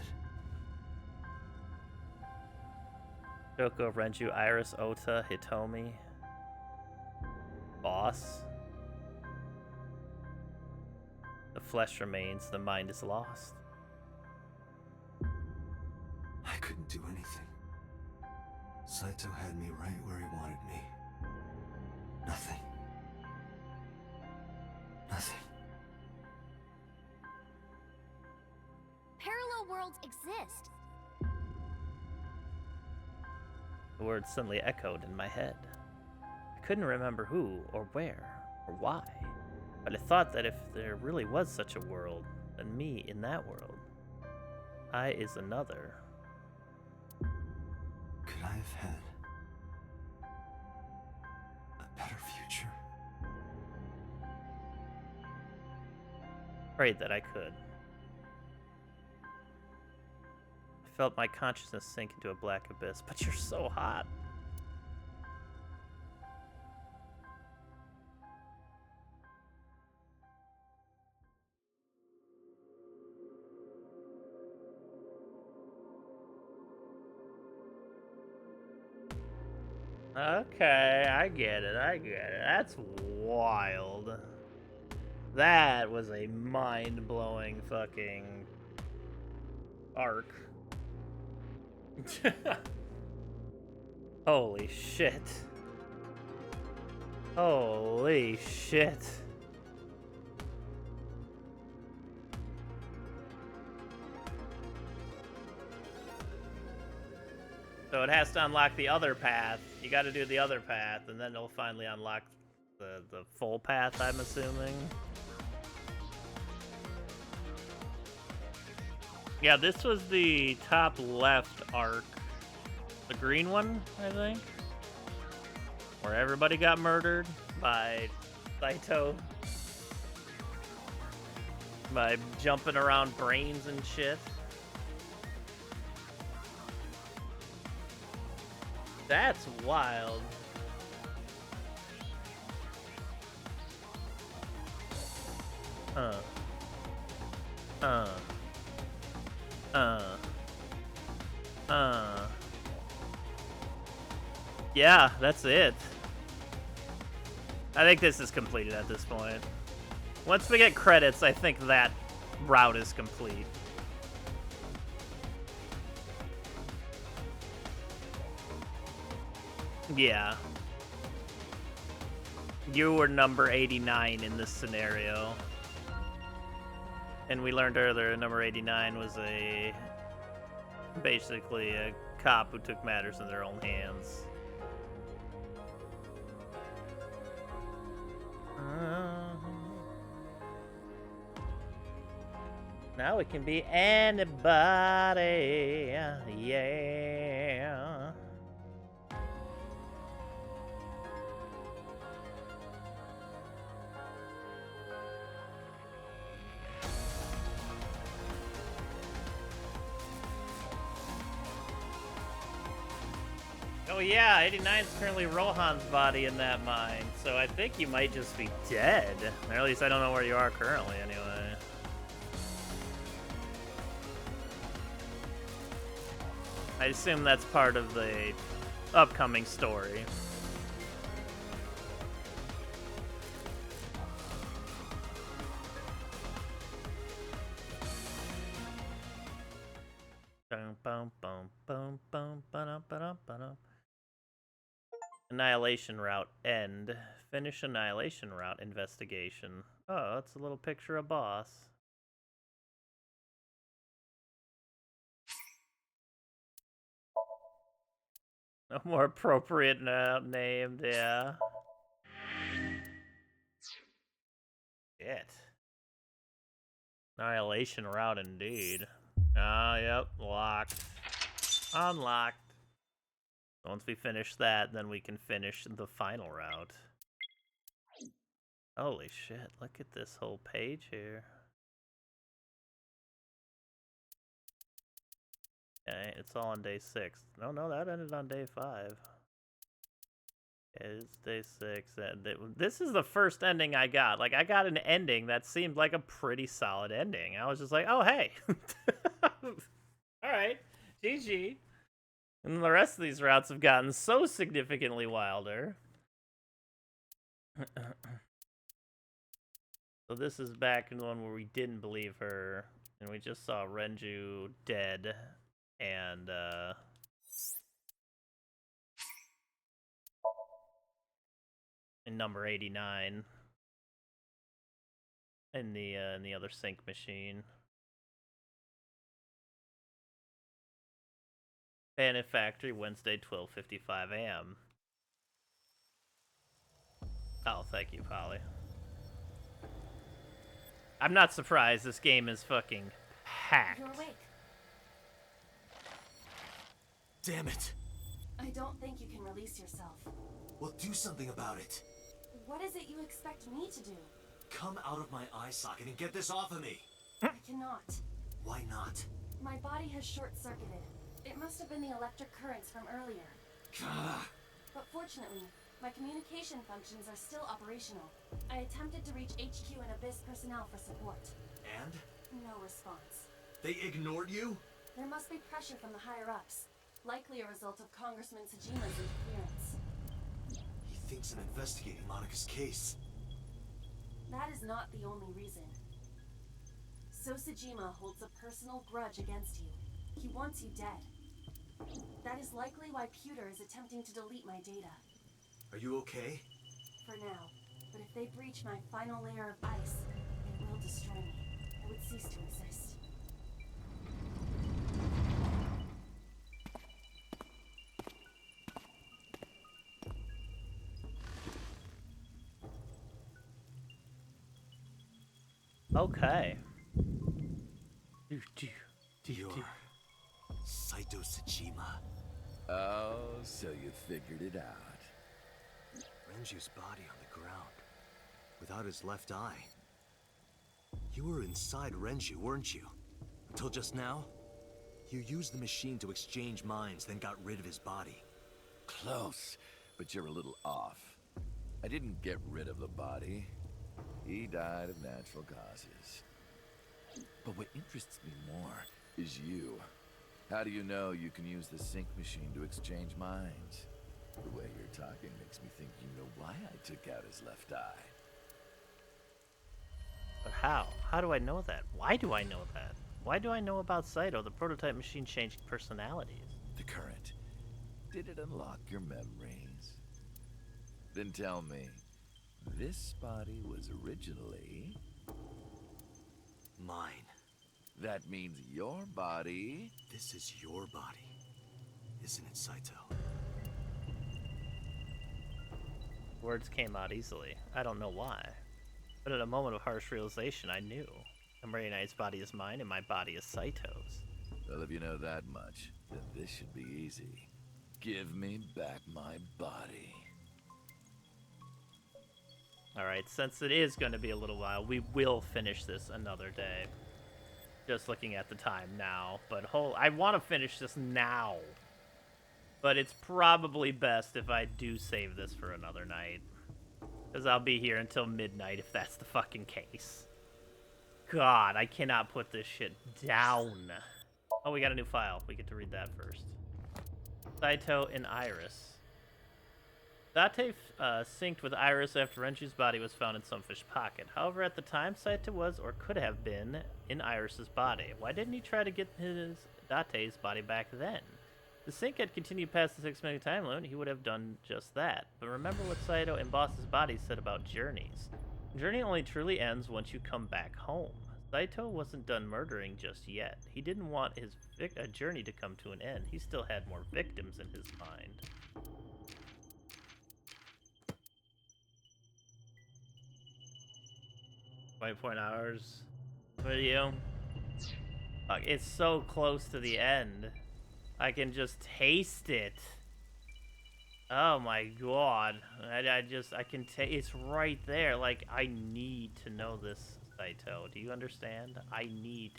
Shoko, Renju, Iris, Ota, Hitomi. Boss. The flesh remains, the mind is lost. I couldn't do anything. Saito had me right where he wanted me. Nothing. Nothing. Parallel worlds exist. The words suddenly echoed in my head. I couldn't remember who, or where, or why, but I thought that if there really was such a world, then me in that world, I is another. Could I have had a better future? Prayed that I could. I felt my consciousness sink into a black abyss, but you're so hot. Okay, I get it, That's wild. That was a mind-blowing fucking arc. Holy shit. Holy shit. So it has to unlock the other path. You gotta do the other path, and then it'll finally unlock the full path, I'm assuming. Yeah, this was the top left arc. The green one, I think. Where everybody got murdered by Saito. By jumping around brains and shit. That's wild. Yeah, that's it. I think this is completed at this point. Once we get credits, I think that route is complete. Yeah. You were number 89 in this scenario. And we learned earlier number 89 was basically a cop who took matters in their own hands. Now it can be anybody, yeah. Oh yeah, 89 is currently Rohan's body in that mine, so I think you might just be dead. Or at least I don't know where you are currently, anyway. I assume that's part of the upcoming story. Annihilation route end. Finish annihilation route investigation. Oh, that's a little picture of boss. No more appropriate named, yeah. Shit. Annihilation route indeed. Ah, yep, locked. Unlocked. Once we finish that, then we can finish the final route. Holy shit, look at this whole page here. Okay, it's all on day 6. No, that ended on day 5. It's day 6. This is the first ending I got. Like, I got an ending that seemed like a pretty solid ending. I was just like, oh, hey. Alright, GG. And the rest of these routes have gotten so significantly wilder. So this is back in the one where we didn't believe her, and we just saw Renju dead, and in number 89 in the other sync machine. Bandit Factory, Wednesday, 12:55 a.m. Oh, thank you, Polly. I'm not surprised. This game is fucking packed. You're awake. Damn it. I don't think you can release yourself. Well, do something about it. What is it you expect me to do? Come out of my eye socket and get this off of me. I cannot. Why not? My body has short-circuited. It must have been the electric currents from earlier. Gah. But fortunately, my communication functions are still operational. I attempted to reach HQ and Abyss personnel for support. And? No response. They ignored you? There must be pressure from the higher-ups. Likely a result of Congressman Tsujima's interference. He thinks I'm investigating Monika's case. That is not the only reason. So Tsujima holds a personal grudge against you. He wants you dead. That is likely why Pewter is attempting to delete my data. Are you okay? For now. But if they breach my final layer of ice, it will destroy me. I would cease to exist. Okay. You're Saito Tsuchima. Oh, so you figured it out. Renju's body on the ground, without his left eye. You were inside Renju, weren't you? Until just now? You used the machine to exchange minds, then got rid of his body. Close, but you're a little off. I didn't get rid of the body. He died of natural causes. But what interests me more is you. How do you know you can use the sync machine to exchange minds? The way you're talking makes me think you know why I took out his left eye. But how? How do I know that? Why do I know that? Why do I know about Saito, the prototype machine changing personalities? The current. Did it unlock your memories? Then tell me, this body was originally... mine. That means your body... This is your body, isn't it, Saito? Words came out easily. I don't know why. But at a moment of harsh realization, I knew. Emery Knight's body is mine, and my body is Saito's. Well, if you know that much, then this should be easy. Give me back my body. Alright, since it is going to be a little while, we will finish this another day. Just looking at the time now. But I want to finish this now. But it's probably best if I do save this for another night. Because I'll be here until midnight if that's the fucking case. God, I cannot put this shit down. Oh, we got a new file. We get to read that first. Saito and Iris. Date synced with Iris after Renju's body was found in Sunfish Pocket. However, at the time, Saito was or could have been in Iris's body. Why didn't he try to get his Date's body back then? If the sync had continued past the 6-minute time limit, he would have done just that. But remember what Saito and Boss's body said about journeys. A journey only truly ends once you come back home. Saito wasn't done murdering just yet. He didn't want his journey to come to an end. He still had more victims in his mind. .hours video. Fuck, it's so close to the end. I can just taste it. Oh my god. I can taste, it's right there. Like, I need to know this, Saito. Do you understand? I need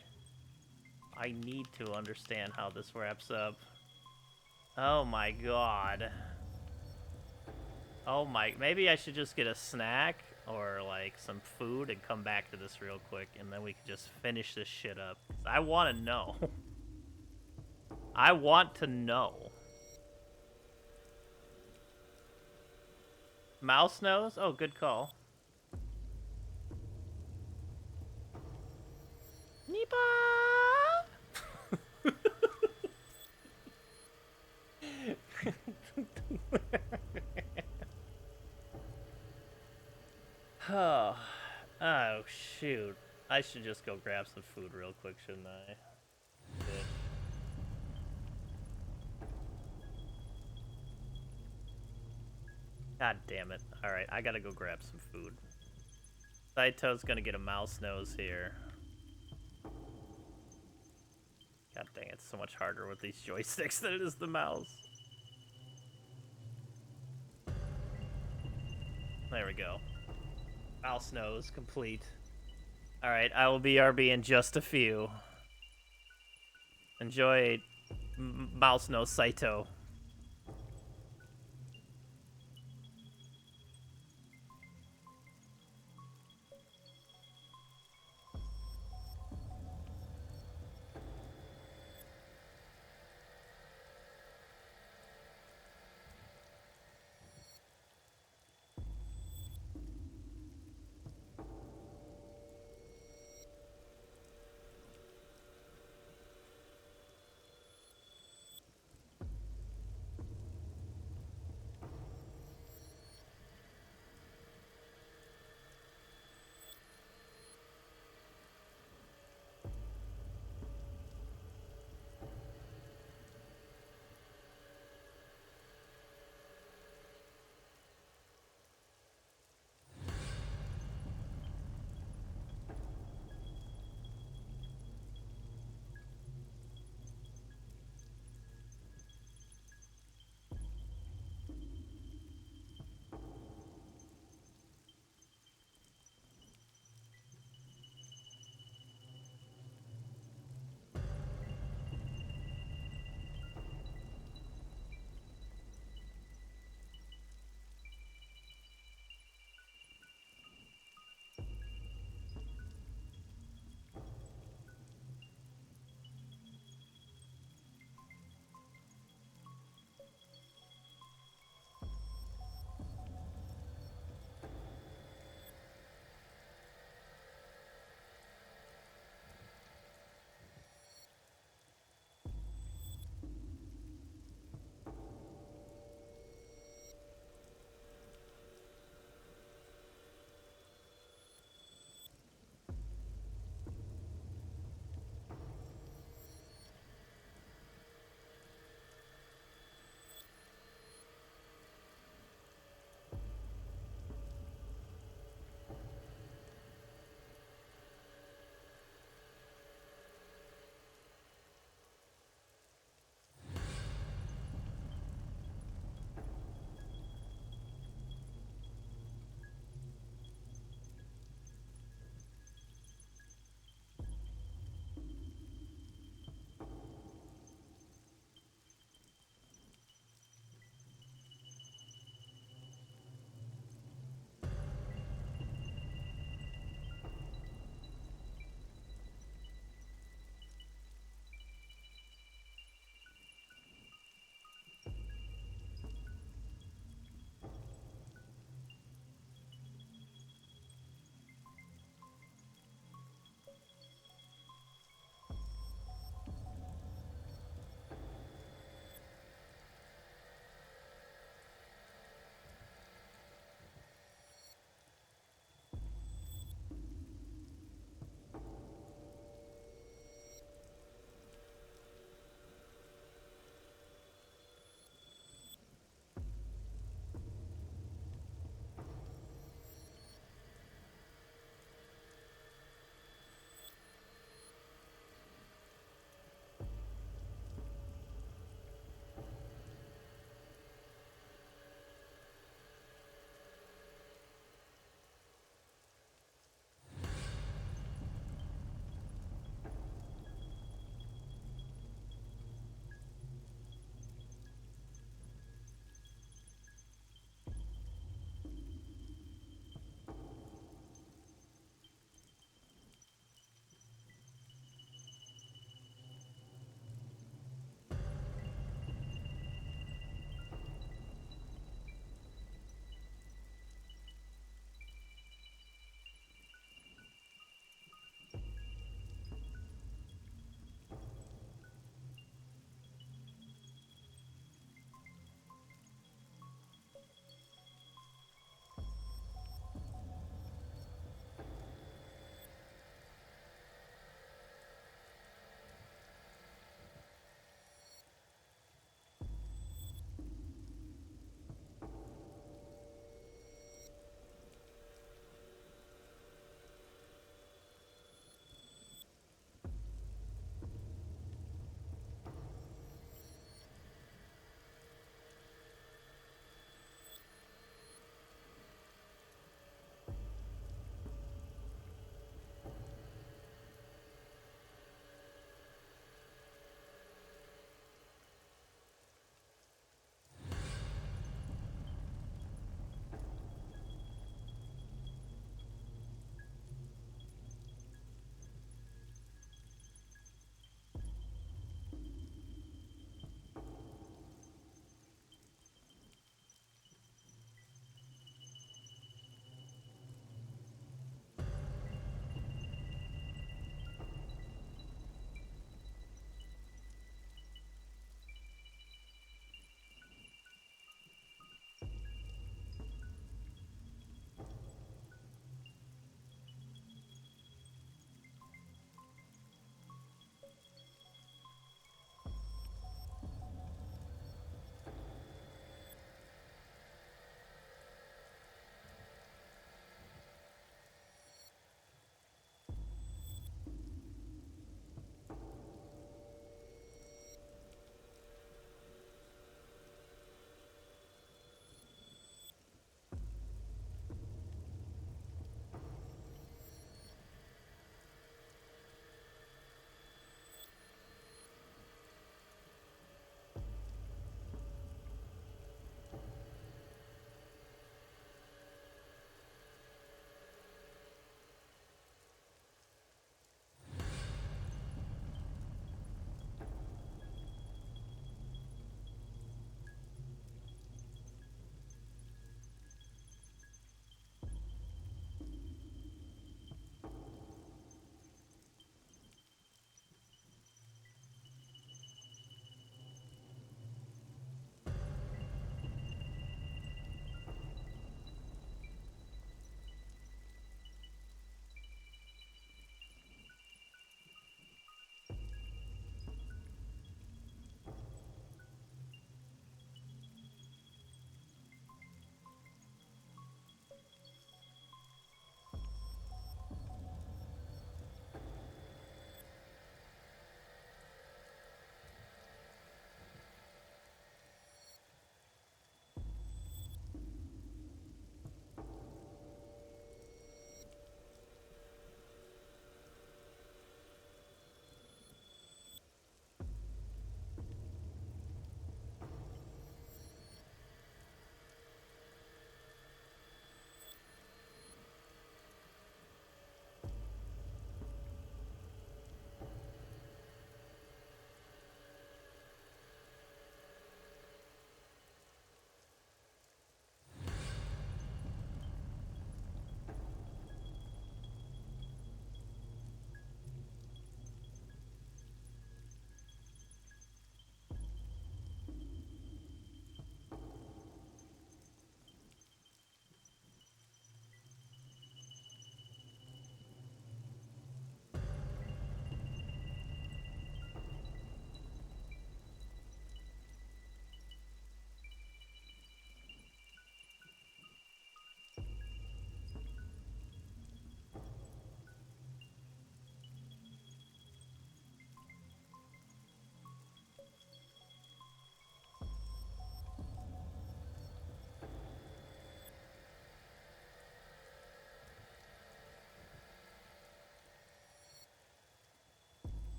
to understand how this wraps up. Oh my god. Oh my, maybe I should just get a snack or like some food and come back to this real quick and then we can just finish this shit up. I want to know. I want to know. Mouse nose? Oh, good call. Nipa! Oh. Oh, shoot. I should just go grab some food real quick, shouldn't I? Shit. God damn it. Alright, I gotta go grab some food. Saito's gonna get a mouse nose here. God dang, it's so much harder with these joysticks than it is the mouse. There we go. Mouse nose complete. Alright, I will BRB in just a few. Enjoy mouse nose Saito.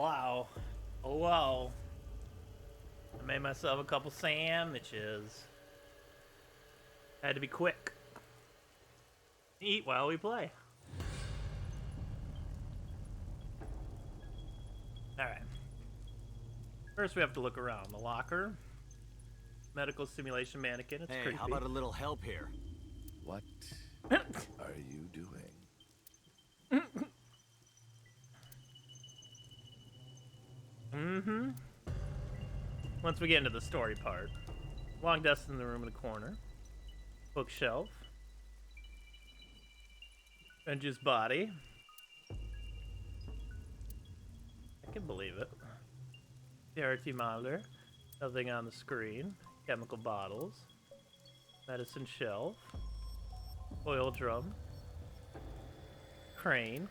Wow. Oh, wow. I made myself a couple sandwiches. Had to be quick. Eat while we play. Alright. First we have to look around. The locker. Medical simulation mannequin. It's hey, creepy. how about a little help here? What are you doing? Mm-hmm. Once we get into the story part. Long desk in the room in the corner. Bookshelf. Renju's body. I can believe it. CRT monitor. Nothing on the screen. Chemical bottles. Medicine shelf. Oil drum. Crane.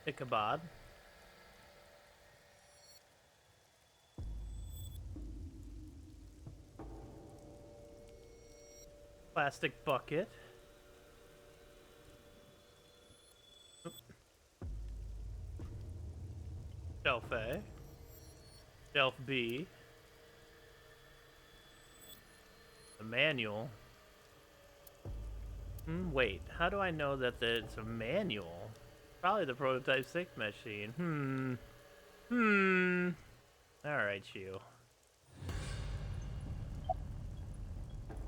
Ichabod. Plastic bucket. Shelf A. Shelf B. The manual. Wait, how do I know that it's a manual? Probably the prototype sync machine. Alright, you.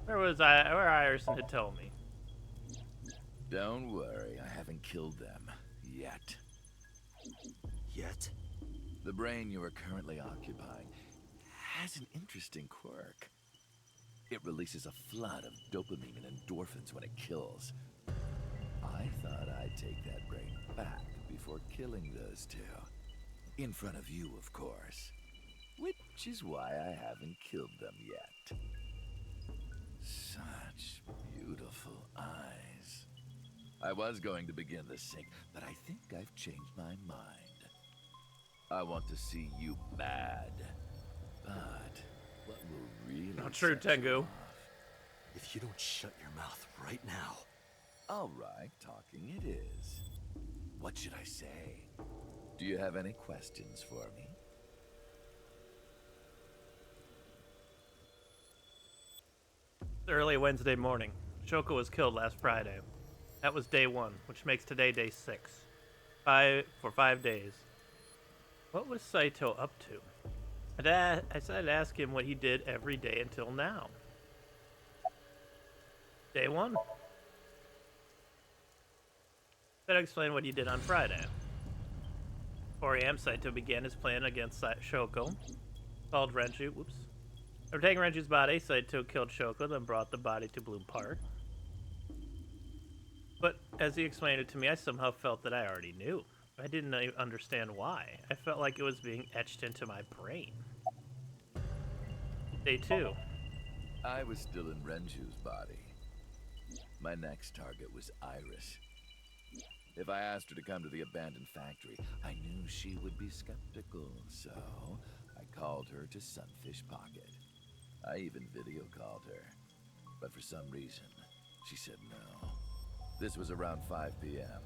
Where Iverson had told me? Don't worry, I haven't killed them. Yet. Yet? The brain you are currently occupying has an interesting quirk. It releases a flood of dopamine and endorphins when it kills. I thought I'd take that brain back before killing those two. In front of you, of course. Which is why I haven't killed them yet. Such beautiful eyes. I was going to begin the sync, but I think I've changed my mind. I want to see you mad. But what will really Not true, set you Tengu. off? If you don't shut your mouth right now. All right, talking it is. What should I say? Do you have any questions for me? It's early Wednesday morning. Shoko was killed last Friday. That was day 1, which makes today day 6. For 5 days. What was Saito up to? I said I'd ask him what he did every day until now. Day 1. Then explain what he did on Friday. 4 a.m. Saito began his plan against Shoko. Called Renju. Whoops. After taking Renju's body, Saito killed Shoko, then brought the body to Bloom Park. But as he explained it to me, I somehow felt that I already knew. I didn't understand why. I felt like it was being etched into my brain. Day 2. I was still in Renju's body. My next target was Iris. If I asked her to come to the abandoned factory, I knew she would be skeptical, so I called her to Sunfish Pocket. I even video called her, but for some reason, she said no. This was around 5 p.m.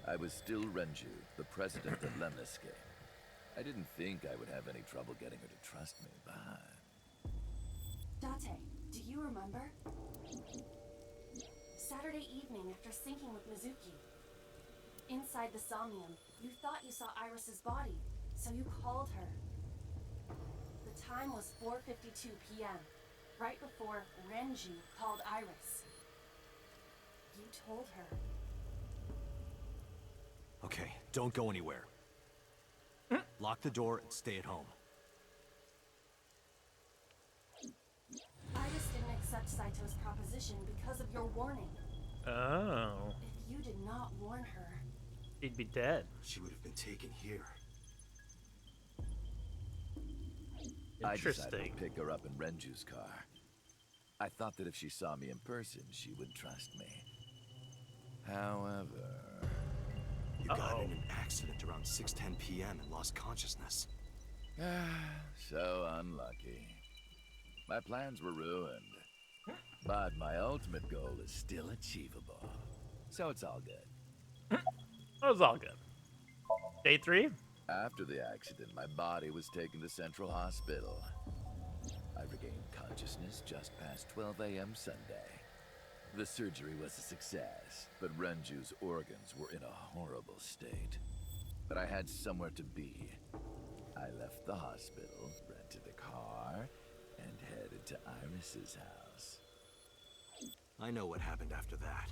I was still Renju, the president of Lemniscape. I didn't think I would have any trouble getting her to trust me, but... Date, do you remember? Saturday evening after syncing with Mizuki. Inside the Somnium, you thought you saw Iris's body, so you called her. The time was 4:52 p.m., right before Renju called Iris. You told her. Okay, don't go anywhere. Lock the door and stay at home. Iris didn't accept Saito's proposition because of your warning. Oh. If you did not warn her... She'd be dead. She would have been taken here. I decided to pick her up in Renju's car. I thought that if she saw me in person, she would trust me. However... You got in an accident around 6:10 p.m. and lost consciousness. So unlucky. My plans were ruined. But my ultimate goal is still achievable. So it's all good. It was all good. Day 3? After the accident, my body was taken to Central Hospital. I regained consciousness just past 12 a.m. Sunday. The surgery was a success, but Renju's organs were in a horrible state. But I had somewhere to be. I left the hospital, rented a car, and headed to Iris's house. I know what happened after that.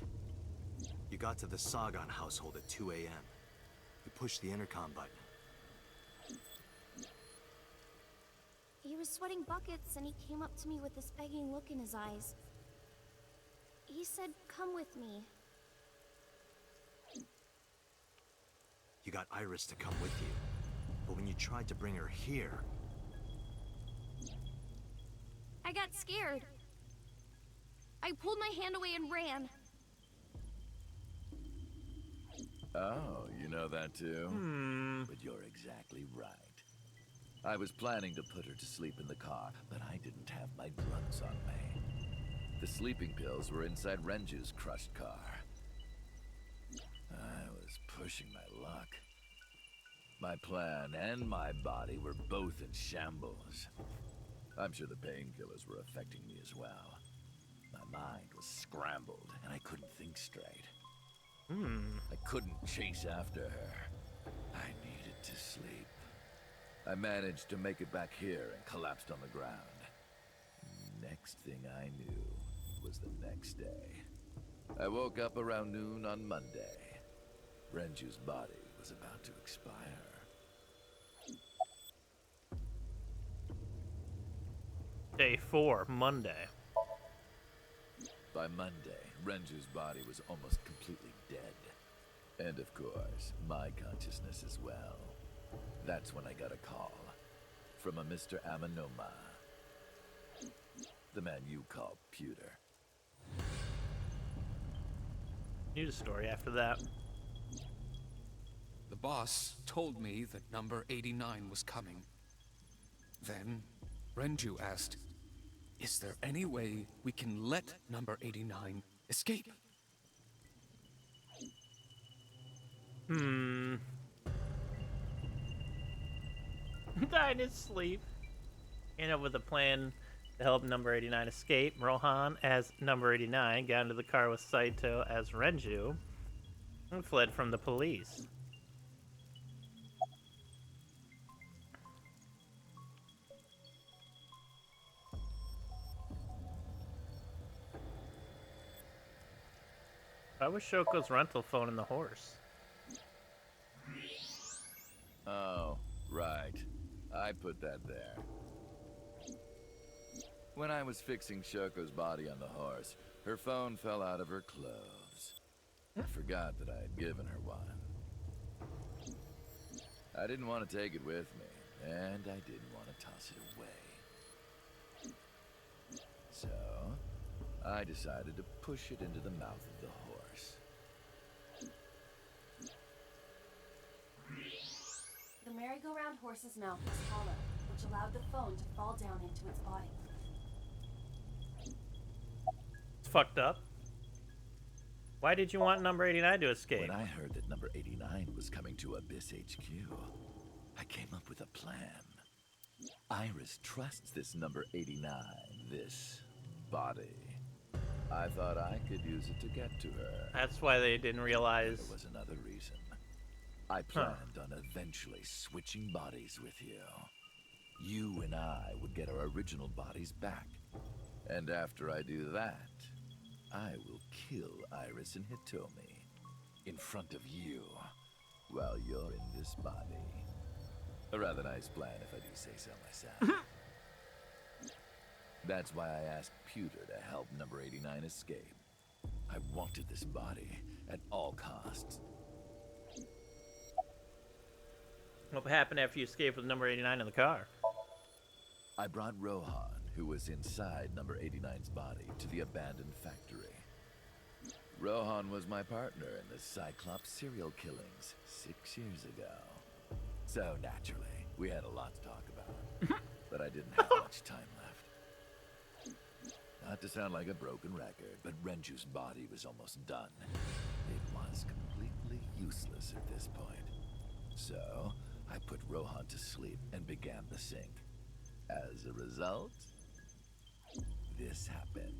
You got to the Sagan household at 2 a.m. You pushed the intercom button. He was sweating buckets and he came up to me with this begging look in his eyes. He said, "Come with me." You got Iris to come with you. But when you tried to bring her here... I got scared. I pulled my hand away and ran. Oh, you know that too? But you're exactly right. I was planning to put her to sleep in the car, but I didn't have my drugs on me. The sleeping pills were inside Renju's crushed car. I was pushing my luck. My plan and my body were both in shambles. I'm sure the painkillers were affecting me as well. My mind was scrambled, and I couldn't think straight. I couldn't chase after her. I needed to sleep. I managed to make it back here and collapsed on the ground. Next thing I knew was the next day. I woke up around noon on Monday. Renju's body was about to expire. Day 4, Monday. By Monday, Renju's body was almost completely dead. And of course, my consciousness as well. That's when I got a call from a Mr. Amanoma. The man you call Pewter. News story after that. The boss told me that number 89 was coming. Then, Renju asked, "Is there any way we can let number 89 escape?" Died in his sleep. Came up with a plan to help number 89 escape. Rohan as number 89 got into the car with Saito as Renju and fled from the police. Why was Shoko's rental phone in the horse? Oh, right. I put that there. When I was fixing Shoko's body on the horse, her phone fell out of her clothes. I forgot that I had given her one. I didn't want to take it with me, and I didn't want to toss it away. So, I decided to push it into the mouth of the horse. The merry-go-round horse's mouth was hollow, which allowed the phone to fall down into its body. It's fucked up. Why did you want number 89 to escape? When I heard that number 89 was coming to Abyss HQ, I came up with a plan. Iris trusts this number 89, this body. I thought I could use it to get to her. That's why they didn't realize. There was another reason. I planned on eventually switching bodies with you. You and I would get our original bodies back. And after I do that, I will kill Iris and Hitomi in front of you while you're in this body. A rather nice plan if I do say so myself. That's why I asked Pewter to help number 89 escape. I wanted this body at all costs. What happened after you escaped with number 89 in the car? I brought Rohan, who was inside number 89's body, to the abandoned factory. Rohan was my partner in the Cyclops serial killings 6 years ago. So naturally, we had a lot to talk about. But I didn't have much time left. Not to sound like a broken record, but Renju's body was almost done. It was completely useless at this point. So, I put Rohan to sleep and began the sync. As a result, this happened.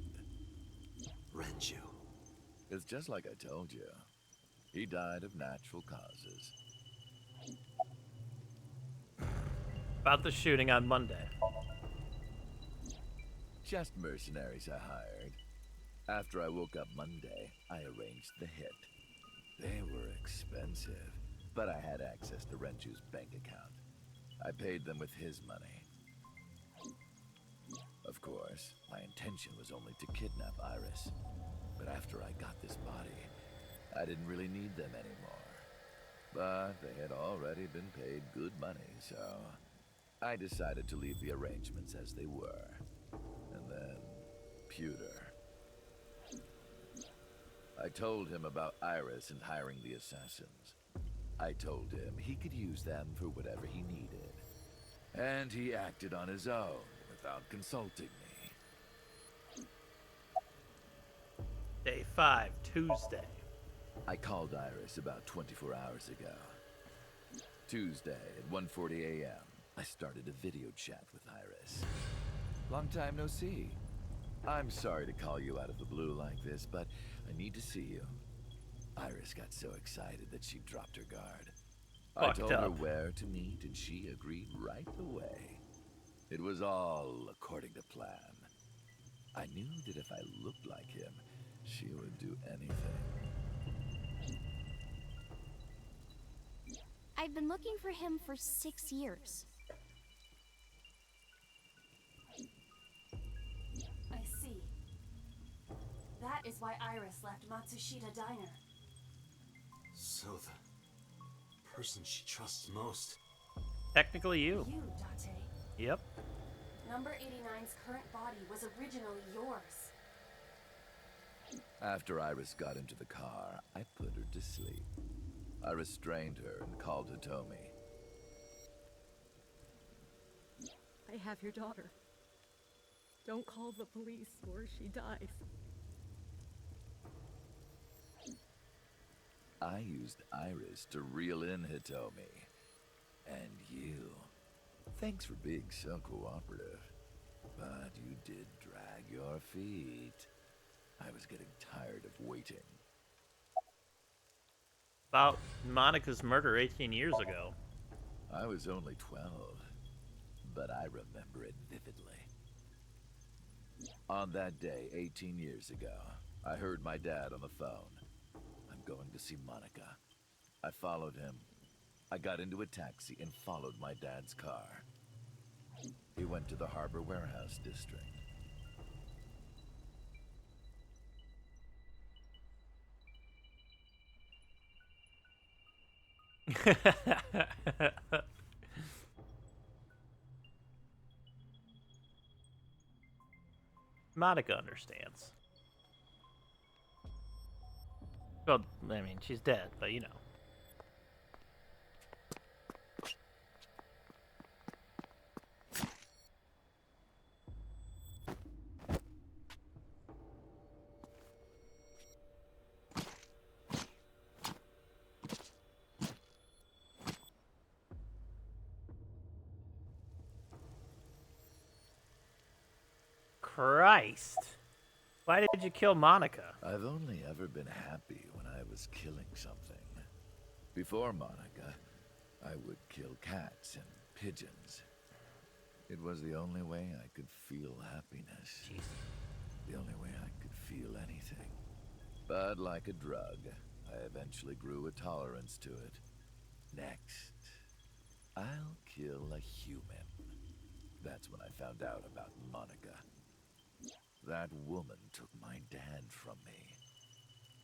Renju. It's just like I told you. He died of natural causes. About the shooting on Monday. Just mercenaries I hired. After I woke up Monday, I arranged the hit. They were expensive, but I had access to Renju's bank account. I paid them with his money. Of course, my intention was only to kidnap Iris. But after I got this body, I didn't really need them anymore. But they had already been paid good money, so I decided to leave the arrangements as they were. And then, Pewter. I told him about Iris and hiring the assassins. I told him he could use them for whatever he needed. And he acted on his own, without consulting me. Day 5, Tuesday. I called Iris about 24 hours ago. Tuesday at 1:40 a.m., I started a video chat with Iris. Long time no see. I'm sorry to call you out of the blue like this, but I need to see you. Iris got so excited that she dropped her guard. I told her where to meet, and she agreed right away. It was all according to plan. I knew that if I looked like him, she would do anything. I've been looking for him for 6 years. I see. That is why Iris left Matsushita Diner. So the person she trusts most. Technically you. You, Date. Yep. Number 89's current body was originally yours. After Iris got into the car, I put her to sleep. I restrained her and called Hitomi. I have your daughter. Don't call the police or she dies. I used Iris to reel in Hitomi. And you. Thanks for being so cooperative. But you did drag your feet. I was getting tired of waiting. About Monica's murder 18 years ago. I was only 12, but I remember it vividly. On that day, 18 years ago, I heard my dad on the phone. I'm going to see Monica. I followed him. I got into a taxi and followed my dad's car. He went to the Harbor Warehouse District. Monica understands. Well, I mean, she's dead, but you know. Christ. Why did you kill Monica? I've only ever been happy when I was killing something. Before Monica, I would kill cats and pigeons. It was the only way I could feel happiness. Jeez. The only way I could feel anything. But like a drug, I eventually grew a tolerance to it. Next, I'll kill a human. That's when I found out about Monica. That woman took my dad from me.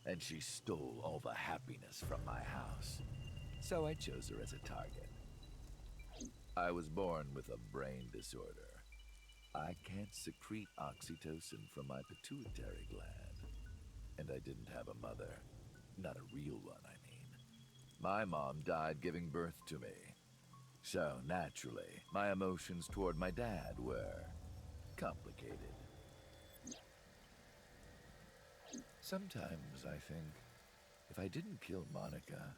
And she stole all the happiness from my house. So I chose her as a target. I was born with a brain disorder. I can't secrete oxytocin from my pituitary gland. And I didn't have a mother. Not a real one, I mean. My mom died giving birth to me. So, naturally, my emotions toward my dad were complicated. Sometimes I think, if I didn't kill Monica,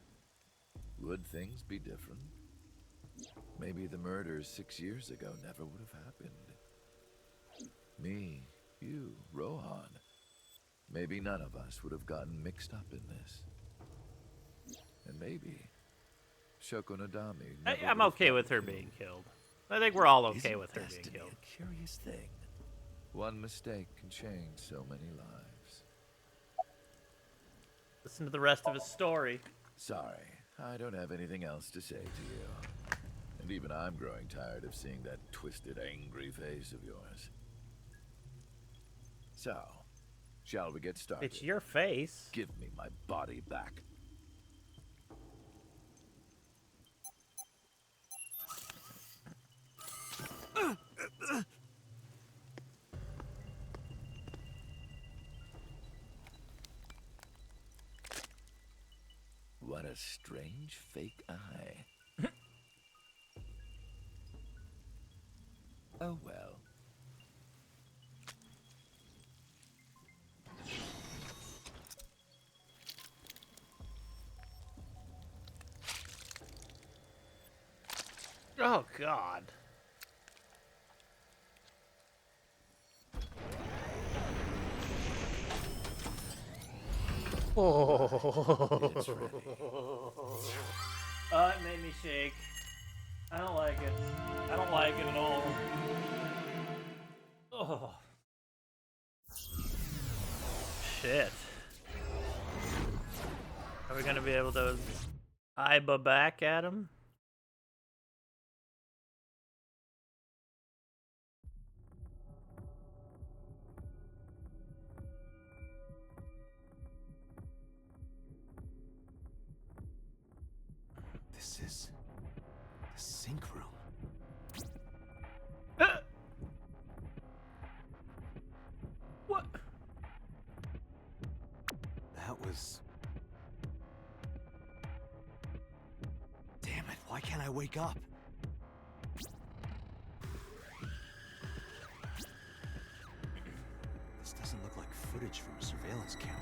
Would things be different? Maybe the murders 6 years ago never would have happened. Me, you, Rohan. Maybe none of us would have gotten mixed up in this. And maybe Shoko Nadami never I'm would have okay with her gotten being killed. I think we're all okay Isn't with her being destiny killed. a curious thing? One mistake can change so many lives. Listen to the rest of his story. Sorry, I don't have anything else to say to you. And even I'm growing tired of seeing that twisted, angry face of yours. So, shall we get started? It's your face. Give me my body back. What a strange fake eye. Oh well. Oh, God. Oh. It's ready. It made me shake. I don't like it. I don't like it at all. Oh. Shit. Are we gonna be able to Iba back at him? This is the sink room. What? That was... Damn it, why can't I wake up? This doesn't look like footage from a surveillance camera.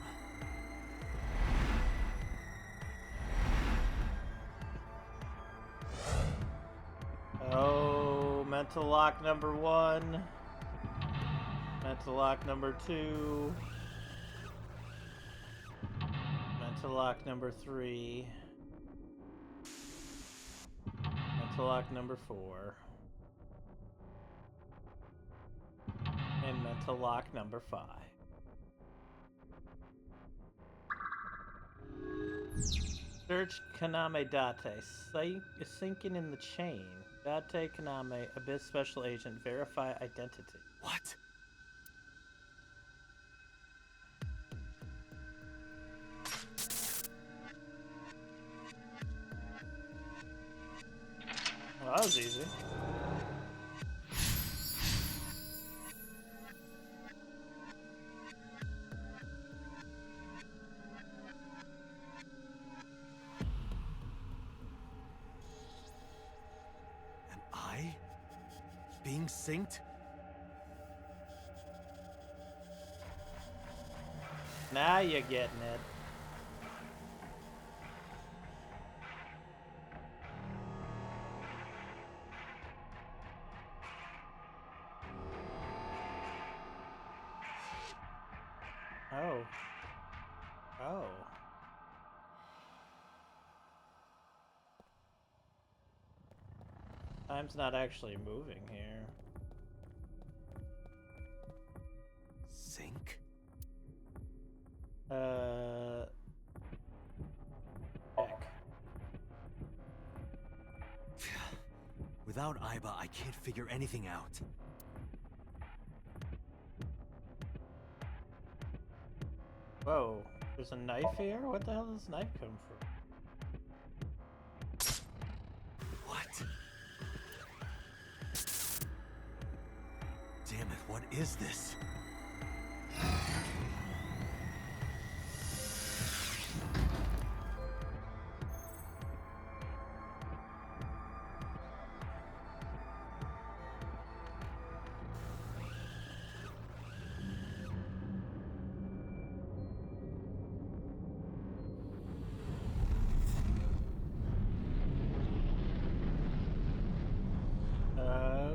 Oh, mental lock number 1. Mental lock number 2. Mental lock number 3. Mental lock number 4. And mental lock number 5. Search Kaname Date. Sinking in the chain. Date Kaname, Abyss Special Agent. Verify identity. What? Well, that was easy. Am I being synced? Now you're getting it. Oh. Oh. Time's not actually moving here. Sync? Check. Without Iba, I can't figure anything out. Whoa, there's a knife here? What the hell does this knife come from? What? Damn it, what is this?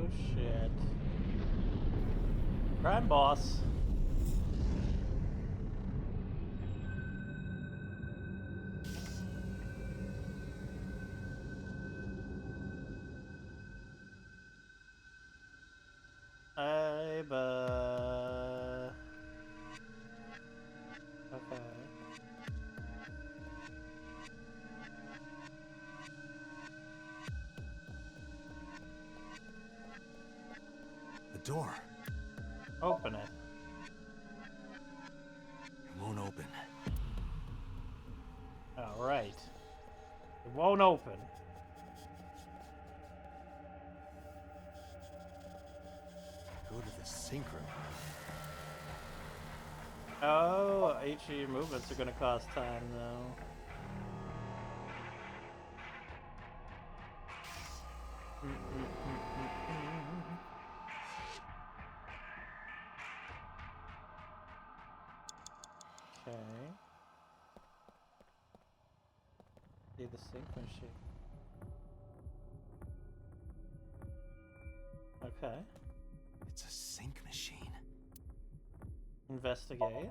Oh shit. Crime boss. Okay. The door. Open it. It won't open. Alright. It won't open. Go to the sink room. Oh, each of your movements are gonna cost time, though. Okay. See the sink machine. Okay. It's a sink machine. Investigate.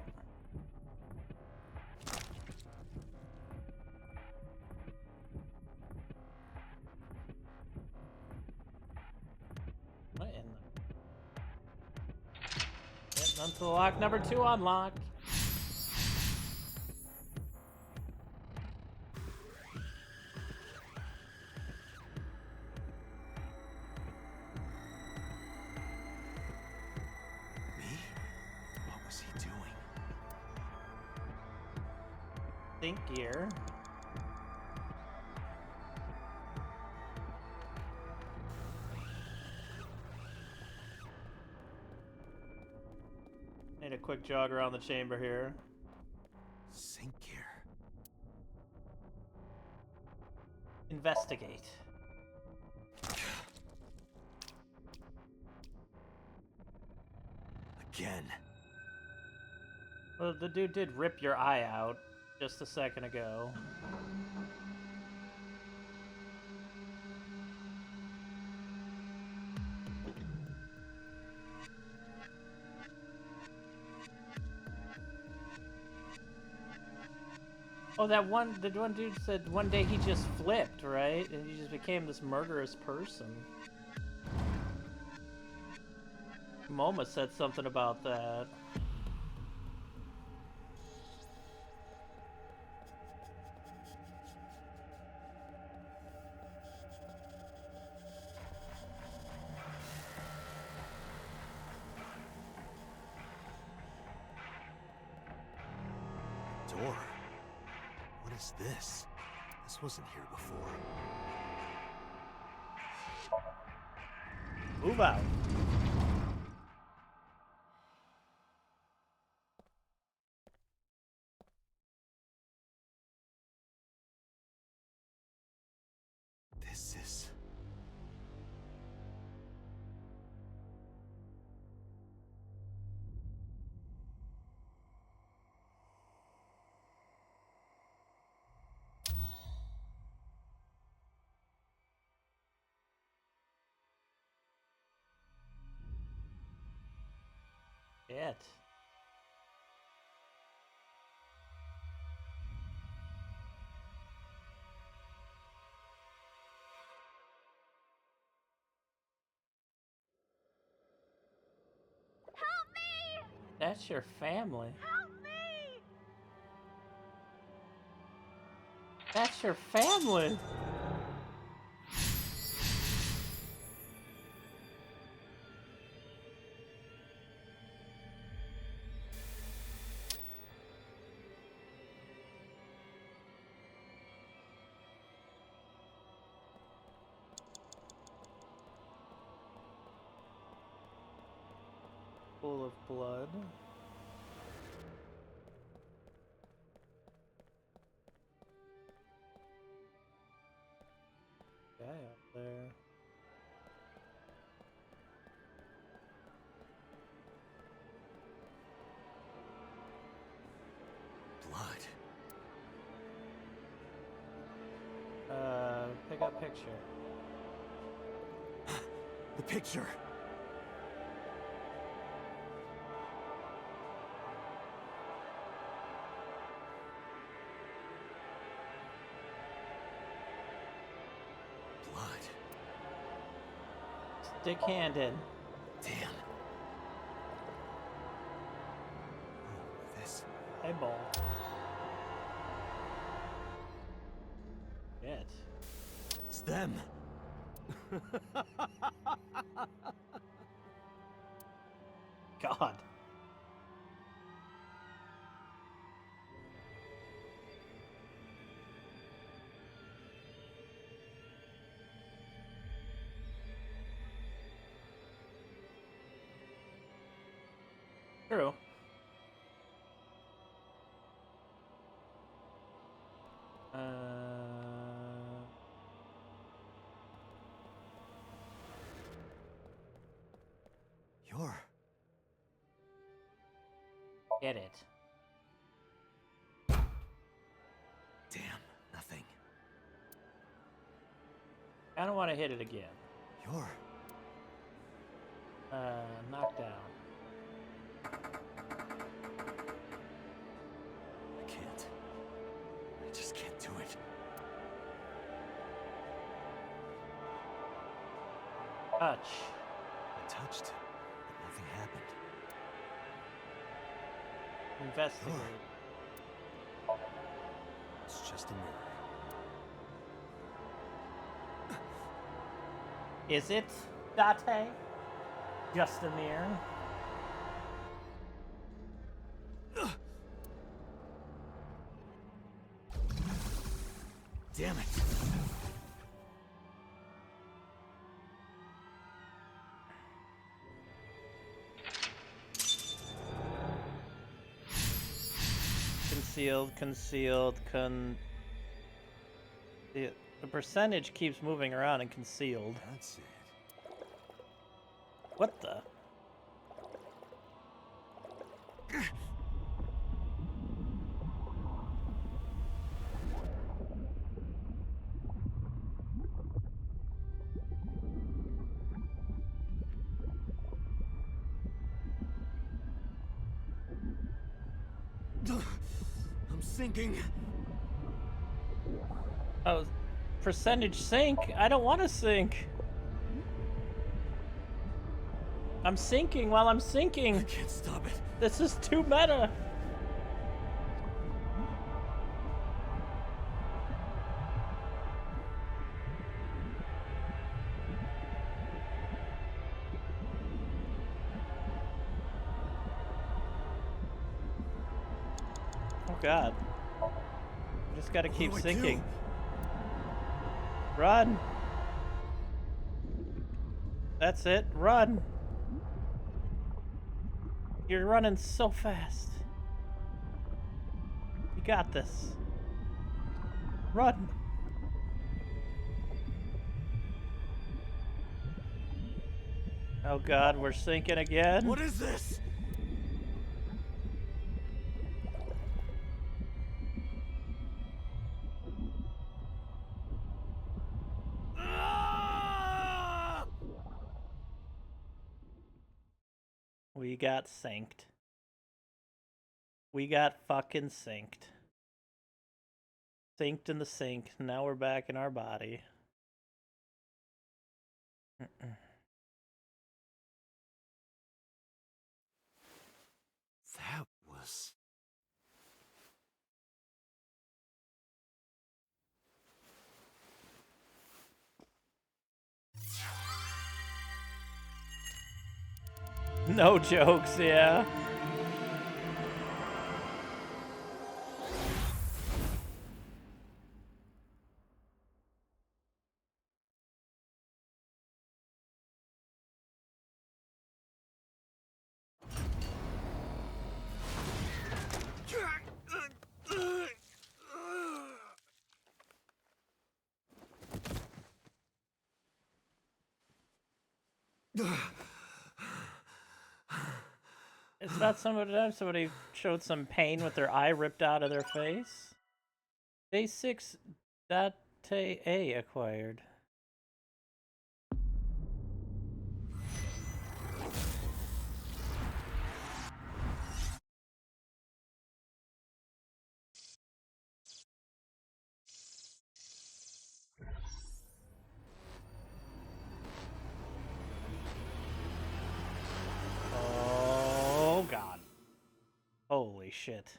What in the... Getting onto lock number 2 unlocked. What was he doing? Think gear. Need a quick jog around the chamber here. Sink gear. Investigate. Again. Well, the dude did rip your eye out just a second ago. Oh, the one dude said one day he just flipped, right? And he just became this murderous person. Moma said something about that. Door. What is this? This wasn't here before. Move out. This is... Shit. Help me! That's your family. Help me! That's your family. Full of blood. Guy up there. Blood. Pick up picture. The picture. Blood. Stick-handed. Damn. This. Eyeball. Shit. It's them. God. True. You're... Get it. Damn, nothing. I don't want to hit it again. You're... Knockdown. I can't. I just can't do it. Touch. I touched, but nothing happened. Investigate. It's just a mirror. Is it, Date? Just a mirror? Damn it. Concealed. The percentage keeps moving around and concealed. That's it. What the? I'm sinking. Oh, percentage sink? I don't want to sink. I'm sinking while I'm sinking. I can't stop it. This is too meta. Oh God. I just gotta keep sinking. Run! That's it, run! You're running so fast. You got this. Run! Oh God, we're sinking again. What is this? We got synced. We got fucking synced. Synced in the sink. Now we're back in our body. That was... No jokes, yeah. It's not somebody showed some pain with their eye ripped out of their face. Day 6 Date A acquired. shit.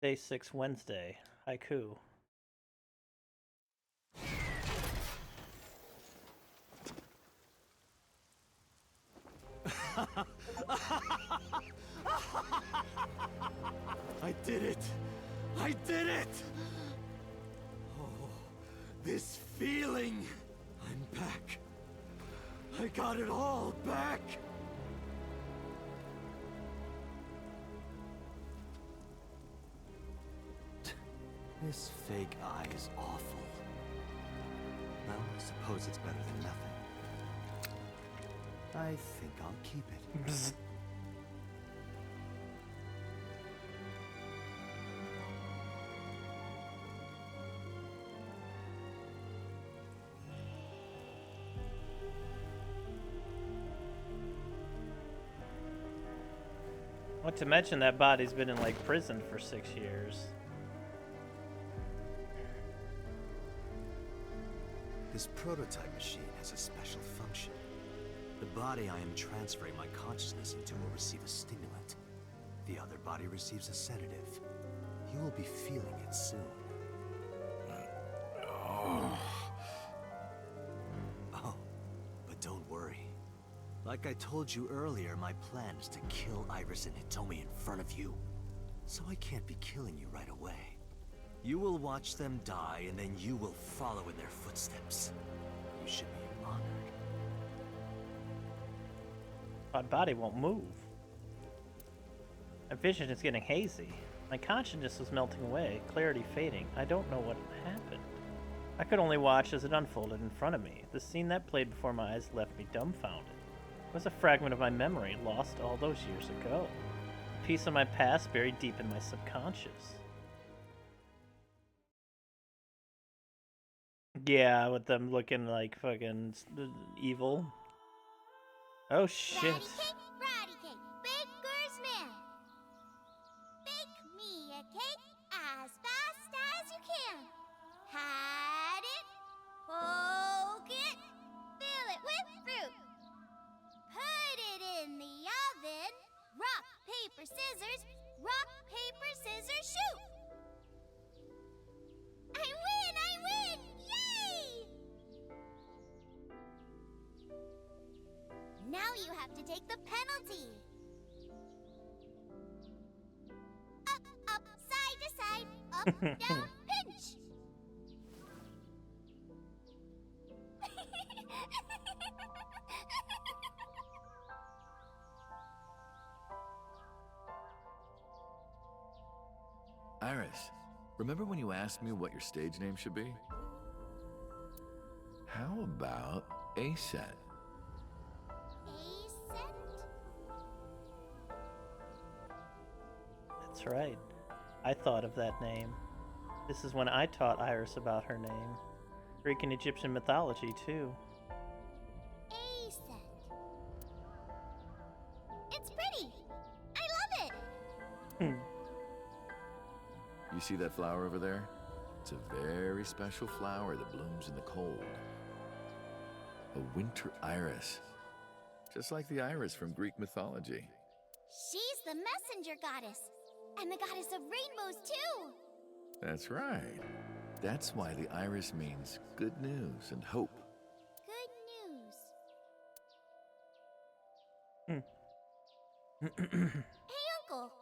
Day 6, Wednesday. Haiku. I did it! I did it! Oh, this feeling! I'm back. I got it all back! This fake eye is awful. Well, I suppose it's better than nothing. I think I'll keep it. Bzz. Not to mention that body's been in like prison for 6 years. This prototype machine has a special function. The body I am transferring my consciousness into will receive a stimulant. The other body receives a sedative. You will be feeling it soon. Oh, but don't worry. Like I told you earlier, my plan is to kill Iris and Hitomi in front of you. So I can't be killing you right away. You will watch them die, and then you will follow in their footsteps. You should be honored. My body won't move. My vision is getting hazy. My consciousness was melting away, clarity fading. I don't know what happened. I could only watch as it unfolded in front of me. The scene that played before my eyes left me dumbfounded. It was a fragment of my memory, lost all those years ago. A piece of my past buried deep in my subconscious. Yeah, with them looking like fucking evil. Oh shit. Ratty cake, baker's man. Bake me a cake as fast as you can. Hat it, poke it, fill it with fruit. Put it in the oven. Rock, paper, scissors. Rock, paper, scissors, shoot. I win! I win! Yay! Now you have to take the penalty. Up, up, side to side, up, down, pinch. Iris, remember when you asked me what your stage name should be? How about A-Set? That's right. I thought of that name. This is when I taught Iris about her name. Greek and Egyptian mythology, too. A-Set. It's pretty. I love it. You see that flower over there? It's a very special flower that blooms in the cold. A winter iris. Just like the iris from Greek mythology. She's the messenger goddess. And the goddess of rainbows, too. That's right. That's why the iris means good news and hope. Good news. Hey, Uncle.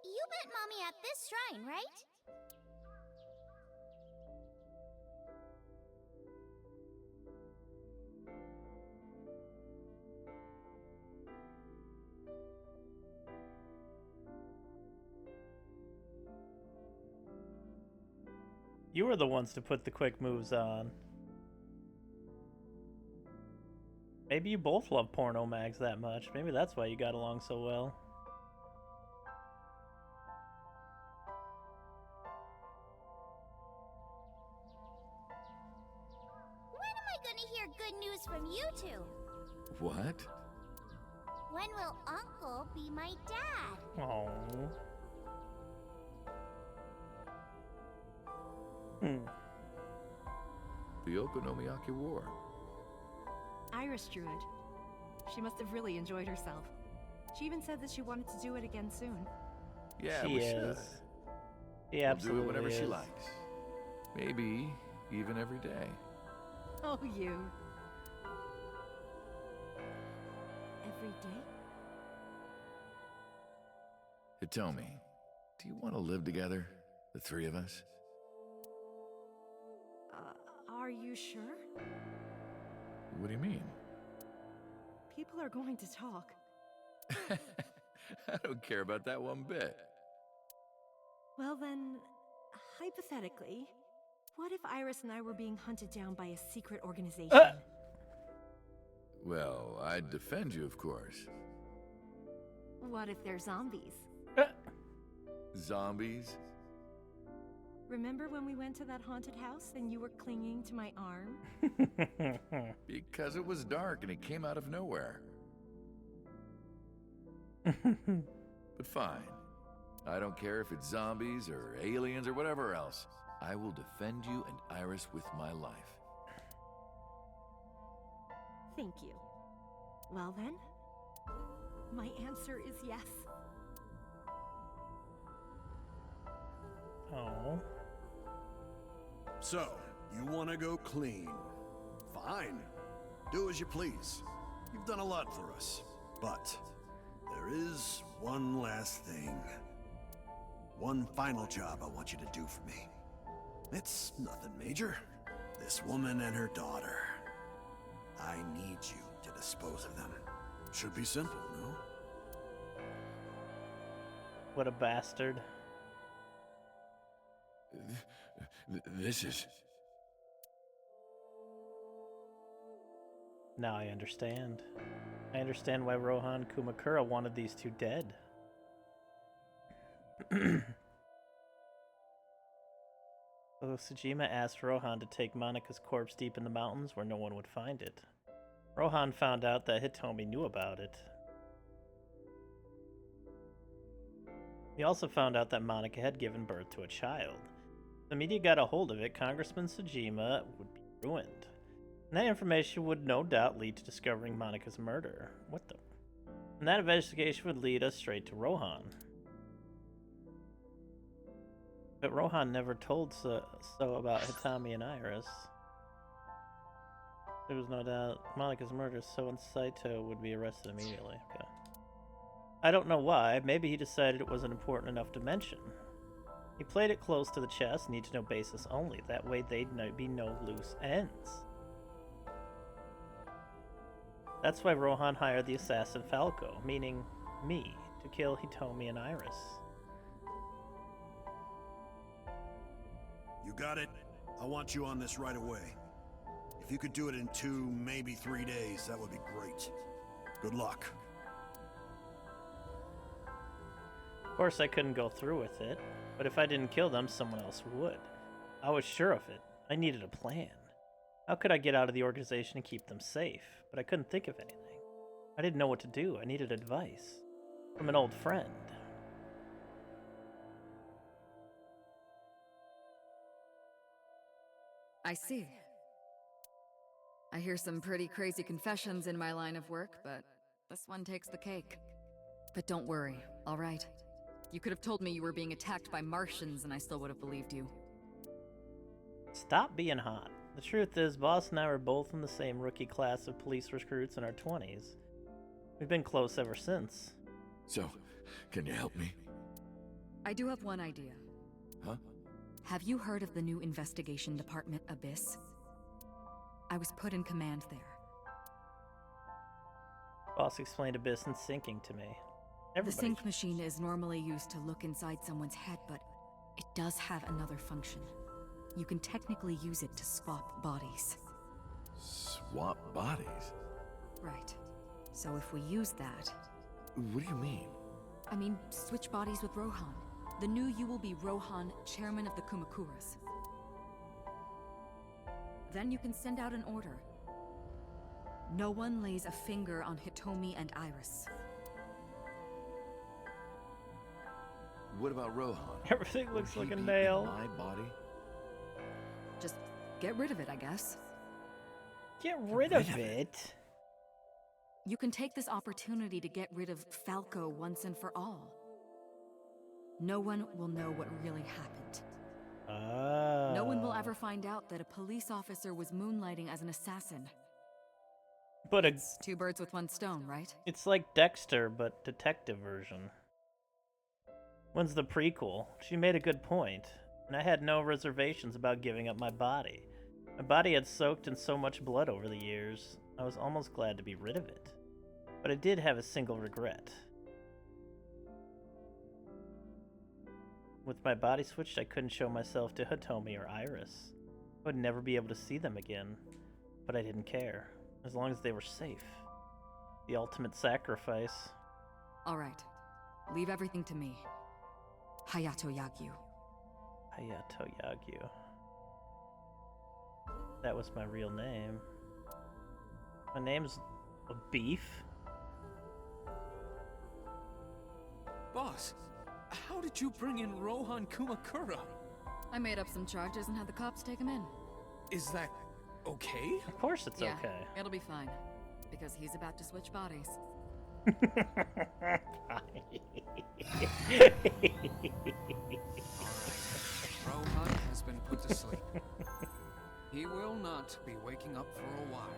You met Mommy at this shrine, right? You were the ones to put the quick moves on. Maybe you both love porno mags that much. Maybe that's why you got along so well. When am I gonna hear good news from you two? What? When will Uncle be my dad? Oh. The Okonomiyaki War. Iris drew it. She must have really enjoyed herself. She even said that she wanted to do it again soon. Yeah, She we is. should. She We'll do absolutely it whenever she is. likes. Maybe even every day. Oh, you. Every day? Hitomi, do you want to live together? The three of us? Are you sure? What do you mean? People are going to talk. I don't care about that one bit. Well then, hypothetically, what if Iris and I were being hunted down by a secret organization? Well, I'd defend you, of course. What if they're zombies? Zombies? Remember when we went to that haunted house and you were clinging to my arm? Because it was dark and it came out of nowhere. But fine. I don't care if it's zombies or aliens or whatever else. I will defend you and Iris with my life. Thank you. Well then, my answer is yes. Oh. So, you want to go clean? Fine. Do as you please. You've done a lot for us. But there is one last thing. One final job I want you to do for me. It's nothing major. This woman and her daughter. I need you to dispose of them. Should be simple, no? What a bastard. This is... Now I understand. I understand why Rohan Kumakura wanted these two dead. So Tsujima asked Rohan to take Monika's corpse deep in the mountains where no one would find it. Rohan found out that Hitomi knew about it. He also found out that Monika had given birth to a child. If the media got a hold of it, Congressman Tsujima would be ruined. And that information would no doubt lead to discovering Monika's murder. What the? And that investigation would lead us straight to Rohan. But Rohan never told so about Hitomi and Iris. There was no doubt Monika's murder, so and Saito would be arrested immediately. Okay. I don't know why. Maybe he decided it wasn't important enough to mention. He played it close to the chest, need to know basis only. That way there'd be no loose ends. That's why Rohan hired the assassin Falco, meaning me, to kill Hitomi and Iris. You got it. I want you on this right away. If you could do it in 2, maybe 3 days, that would be great. Good luck. Of course I couldn't go through with it, but if I didn't kill them, someone else would. I was sure of it. I needed a plan. How could I get out of the organization and keep them safe? But I couldn't think of anything. I didn't know what to do. I needed advice. From an old friend. I see. I hear some pretty crazy confessions in my line of work, but this one takes the cake. But don't worry, all right? You could have told me you were being attacked by Martians and I still would have believed you. Stop being hot. The truth is, Boss and I were both in the same rookie class of police recruits in our 20s. We've been close ever since. So, can you help me? I do have one idea. Huh? Have you heard of the new investigation department, Abyss? I was put in command there. Boss explained Abyss and syncing to me. The sync machine is normally used to look inside someone's head, but it does have another function. You can technically use it to swap bodies. Swap bodies? Right. So if we use that... What do you mean? I mean, switch bodies with Rohan. The new you will be Rohan, chairman of the Kumakuras. Then you can send out an order. No one lays a finger on Hitomi and Iris. What about Rohan? Everything looks Would like a he be nail. in my body? Just get rid of it, I guess. Get rid of it? You can take this opportunity to get rid of Falco once and for all. No one will know what really happened. No one will ever find out that a police officer was moonlighting as an assassin. But it's two birds with one stone, right? It's like Dexter, but detective version. When's the prequel? She made a good point, and I had no reservations about giving up my body. My body had soaked in so much blood over the years, I was almost glad to be rid of it. But I did have a single regret. With my body switched, I couldn't show myself to Hitomi or Iris. I would never be able to see them again, but I didn't care, as long as they were safe. The ultimate sacrifice. All right, leave everything to me. Hayato Yagyu. Hayato Yagyu. That was my real name. My name's Beef? Boss, how did you bring in Rohan Kumakura? I made up some charges and had the cops take him in. Is that okay? Of course it's yeah, okay. It'll be fine, because he's about to switch bodies. Rohan has been put to sleep. He will not be waking up for a while.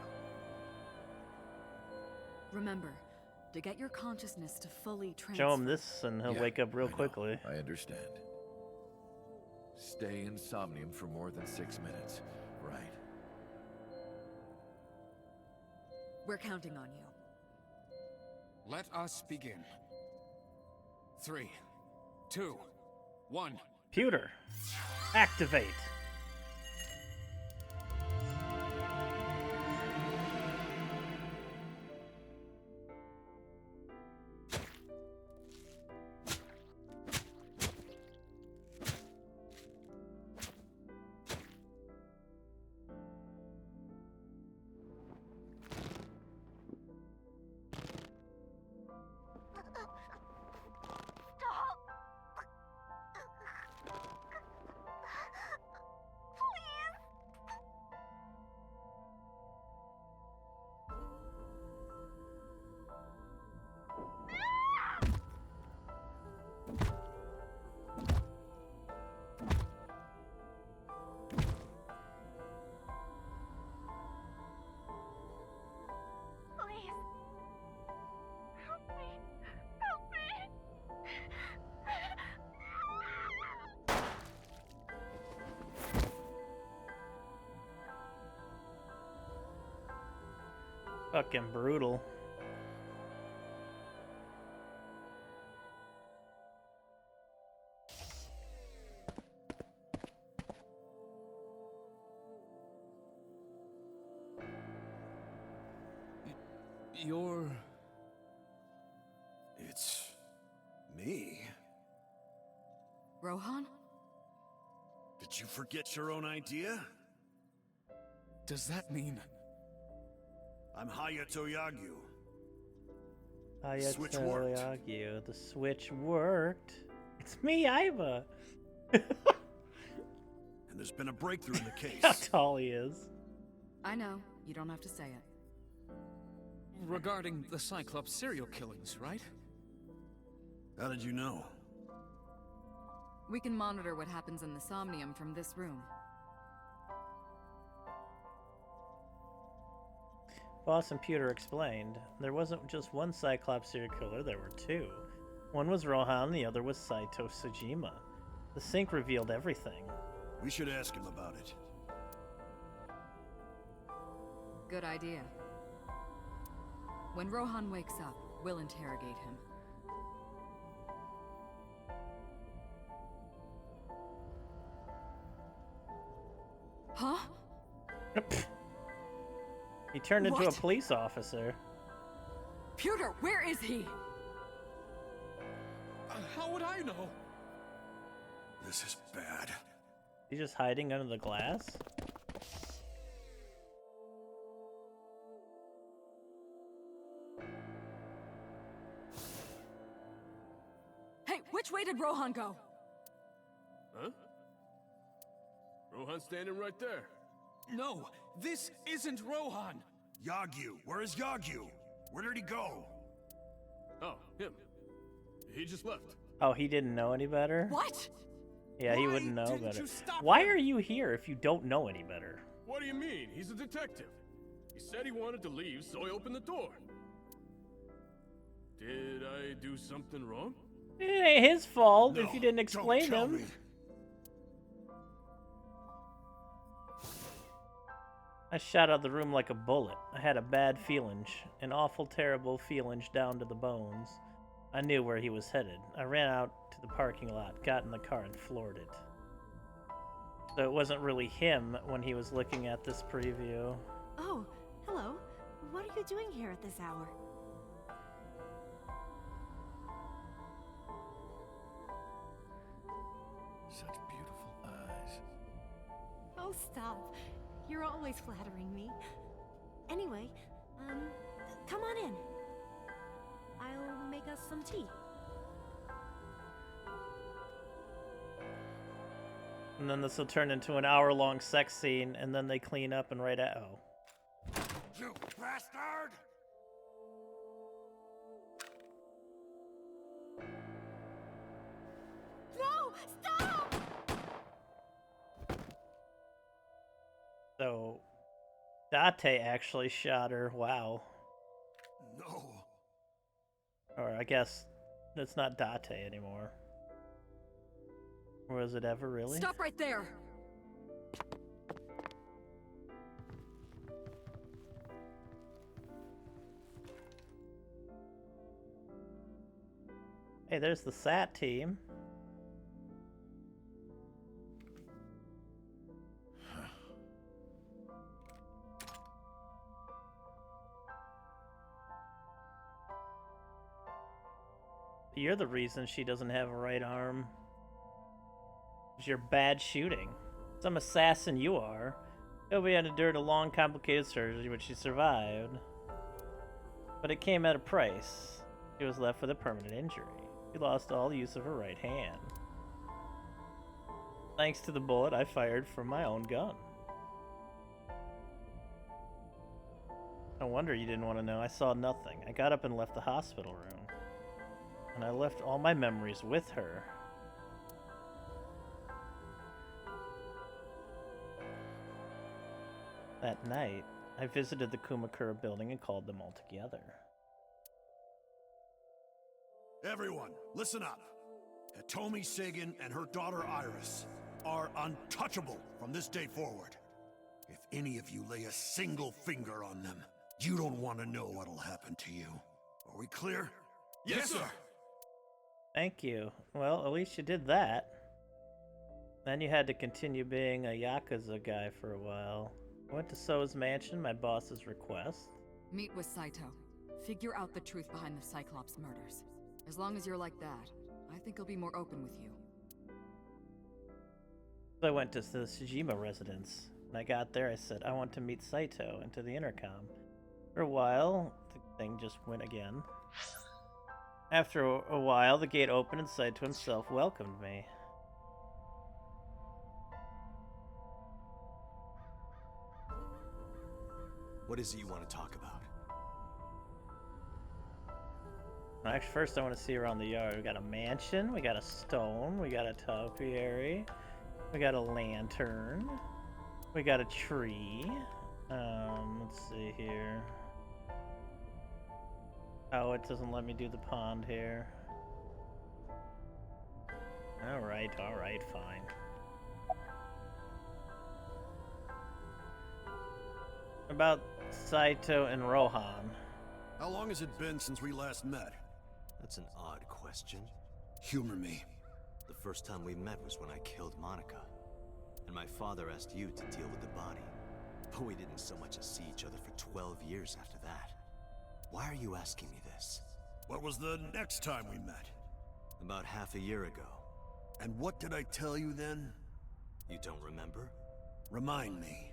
Remember, to get your consciousness to fully transfer... Show him this and he'll wake up real quickly. I understand. Stay in Somnium for more than 6 minutes, right? We're counting on you. Let us begin. 3, 2, 1. Computer, activate. Fucking brutal. You're... It's... me? Rohan? Did you forget your own idea? Does that mean... I'm Hayato Yagyu. Hayato Switch worked. Yagyu. The switch worked. It's me, Iva. And there's been a breakthrough in the case. How tall he is. I know. You don't have to say it. Regarding the Cyclops serial killings, right? How did you know? We can monitor what happens in the Somnium from this room. Boss and Pewter explained, there wasn't just one Cyclops serial killer, there were two. One was Rohan, the other was Saito Sejima. The sync revealed everything. We should ask him about it. Good idea. When Rohan wakes up, we'll interrogate him. Huh? He turned into a What? police officer. Pewter, where is he? How would I know? This is bad. He's just hiding under the glass? Hey, which way did Rohan go? Huh? Rohan's standing right there. No, this isn't Rohan. Yagyu, where is Yagyu? Where did he go? Oh, him. He just left. Oh, he didn't know any better? What? Yeah, he Why wouldn't know didn't better. you stop Why him? are you here if you don't know any better? What do you mean? He's a detective. He said he wanted to leave, so I opened the door. Did I do something wrong? It ain't his fault if No, you didn't don't explain tell him. me. I shot out of the room like a bullet. I had a bad feeling, an awful terrible feeling down to the bones. I knew where he was headed. I ran out to the parking lot, got in the car, and floored it. So it wasn't really him when he was looking at this preview. Oh, hello. What are you doing here at this hour? Such beautiful eyes. Oh, stop. You're always flattering me. Anyway, come on in. I'll make us some tea. And then this will turn into an hour-long sex scene, and then they clean up and right at You bastard! No! Stop! So, Date actually shot her. Wow. No. Or I guess it's not Date anymore. Or was it ever really? Stop right there! Hey, there's the SAT team. You're the reason she doesn't have a right arm. It's your bad shooting. Some assassin you are. Kobe had endured a long, complicated surgery, but she survived. But it came at a price. She was left with a permanent injury. She lost all use of her right hand. Thanks to the bullet I fired from my own gun. No wonder you didn't want to know. I saw nothing. I got up and left the hospital room. And I left all my memories with her. That night, I visited the Kumakura building and called them all together. Everyone, listen up. Hitomi Sagan and her daughter Iris are untouchable from this day forward. If any of you lay a single finger on them, you don't want to know what'll happen to you. Are we clear? Yes, sir. Thank you. Well, at least you did that. Then you had to continue being a Yakuza guy for a while. I went to So's mansion, my boss's request. Meet with Saito. Figure out the truth behind the Cyclops murders. As long as you're like that, I think he'll be more open with you. So I went to the Tsujima residence. When I got there, I said, I want to meet Saito, into the intercom. For a while, the thing just went again. After a while, the gate opened and Saito himself welcomed me. What is it you want to talk about? Actually, first I want to see around the yard. We got a mansion, we got a stone, we got a topiary, we got a lantern, we got a tree. Let's see here. Oh, it doesn't let me do the pond here. Alright, fine. About Saito and Rohan. How long has it been since we last met? That's an odd question. Humor me. The first time we met was when I killed Monica. And my father asked you to deal with the body. But we didn't so much as see each other for 12 years after that. Why are you asking me this? What was the next time we met? About half a year ago. And what did I tell you then? You don't remember? Remind me.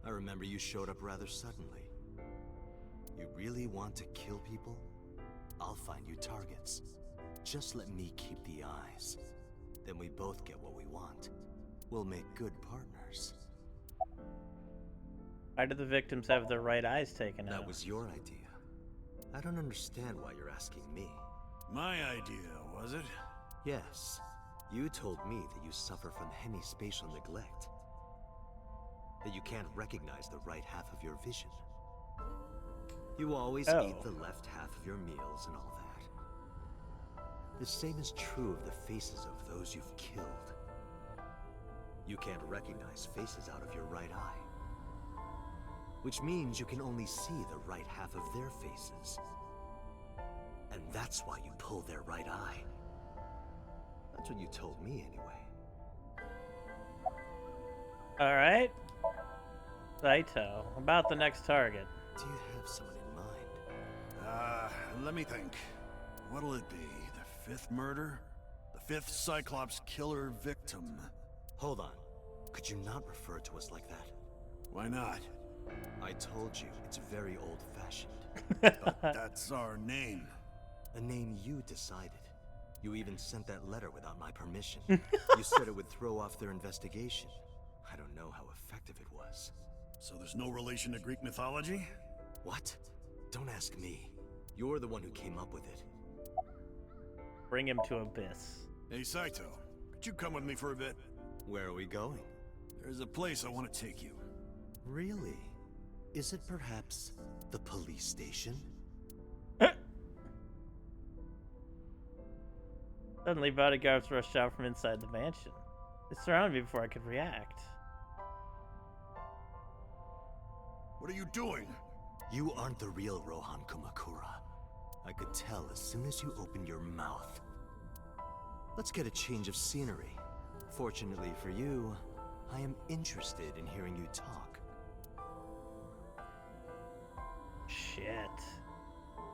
I remember you showed up rather suddenly. You really want to kill people? I'll find you targets. Just let me keep the eyes. Then we both get what we want. We'll make good partners. Why do the victims have their right eyes taken out? That was your idea. I don't understand why you're asking me. My idea, was it? Yes. You told me that you suffer from hemispatial neglect. That you can't recognize the right half of your vision. You always eat the left half of your meals and all that. The same is true of the faces of those you've killed. You can't recognize faces out of your right eye. Which means you can only see the right half of their faces. And that's why you pull their right eye. That's what you told me anyway. Alright. Saito, about the next target. Do you have someone in mind? Let me think. What'll it be? The fifth murder? The fifth Cyclops killer victim? Hold on. Could you not refer to us like that? Why not? I told you, it's very old-fashioned. But that's our name. A name you decided. You even sent that letter without my permission. You said it would throw off their investigation. I don't know how effective it was. So there's no relation to Greek mythology? What? Don't ask me. You're the one who came up with it. Bring him to Abyss. Hey, Saito, could you come with me for a bit? Where are we going? There's a place I want to take you. Really? Is it perhaps the police station? Suddenly, bodyguards rushed out from inside the mansion. They surrounded me before I could react. What are you doing? You aren't the real Rohan Kumakura. I could tell as soon as you opened your mouth. Let's get a change of scenery. Fortunately for you, I am interested in hearing you talk. Shit.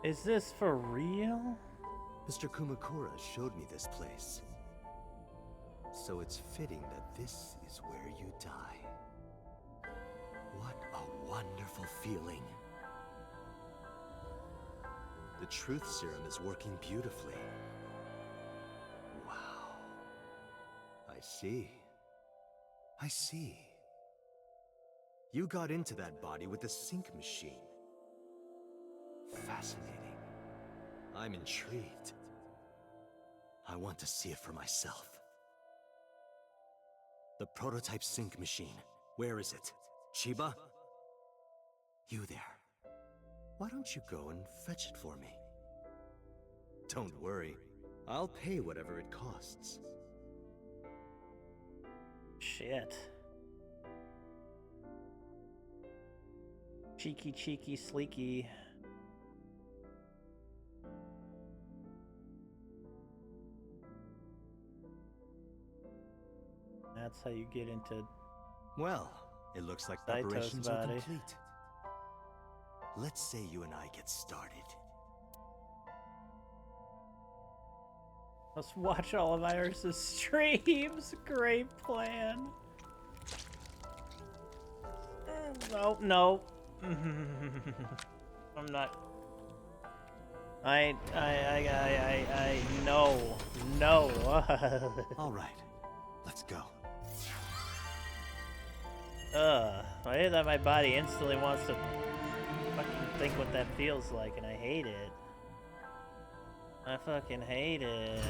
Is this for real? Mr. Kumakura showed me this place. So it's fitting that this is where you die. What a wonderful feeling. The truth serum is working beautifully. Wow. I see. I see. You got into that body with the sync machine. Fascinating. I'm intrigued. I want to see it for myself. The prototype sync machine. Where is it? Chiba? You there. Why don't you go and fetch it for me? Don't worry. I'll pay whatever it costs. Shit. Cheeky, cheeky, sleeky. That's how you get into... Well, it looks like Saito's preparations are body. complete. Let's say you and I get started. Let's watch all of Iris's streams. Great plan. No, no. I'm not. No. All right, let's go. I hate that my body instantly wants to fucking think what that feels like, and I hate it. I fucking hate it.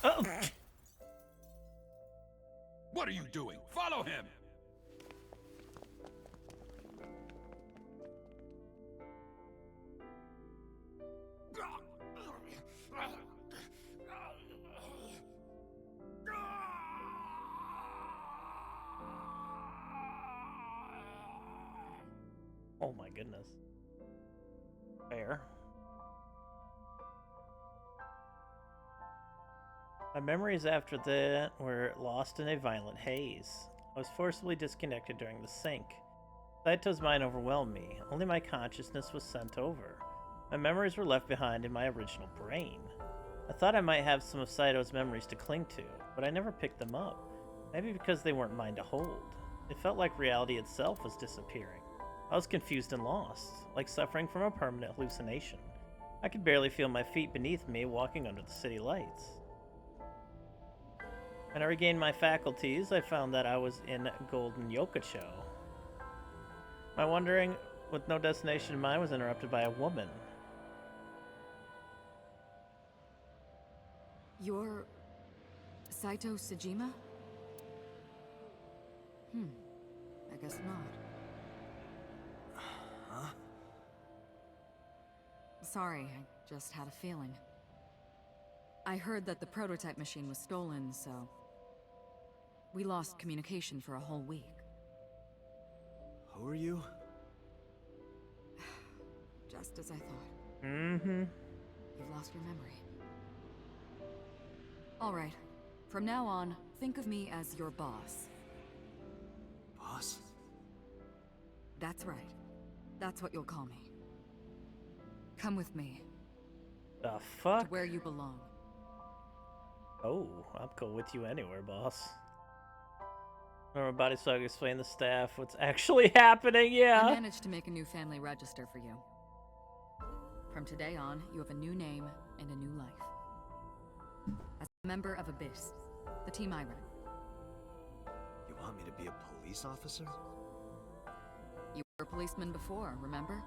Oh. What are you doing? Follow him! Oh my goodness. Fair. My memories after that were lost in a violent haze. I was forcibly disconnected during the sync. Saito's mind overwhelmed me. Only my consciousness was sent over. My memories were left behind in my original brain. I thought I might have some of Saito's memories to cling to, but I never picked them up. Maybe because they weren't mine to hold. It felt like reality itself was disappearing. I was confused and lost, like suffering from a permanent hallucination. I could barely feel my feet beneath me walking under the city lights. When I regained my faculties, I found that I was in Golden Yokocho. My wandering with no destination in mind was interrupted by a woman. You're... Saito Sejima? I guess not. Huh? Sorry, I just had a feeling. I heard that the prototype machine was stolen, so... we lost communication for a whole week. Who are you? Just as I thought. Mm-hmm. You've lost your memory. Alright. From now on, think of me as your boss. Boss? That's right. That's what you'll call me. Come with me. The fuck? To where you belong. Oh, I'll go with you anywhere, boss. Normal body so I can explain to the staff what's actually happening, yeah. I managed to make a new family register for you. From today on, you have a new name and a new life. As a member of Abyss, the team I run. You want me to be a police officer? You were a policeman before, remember?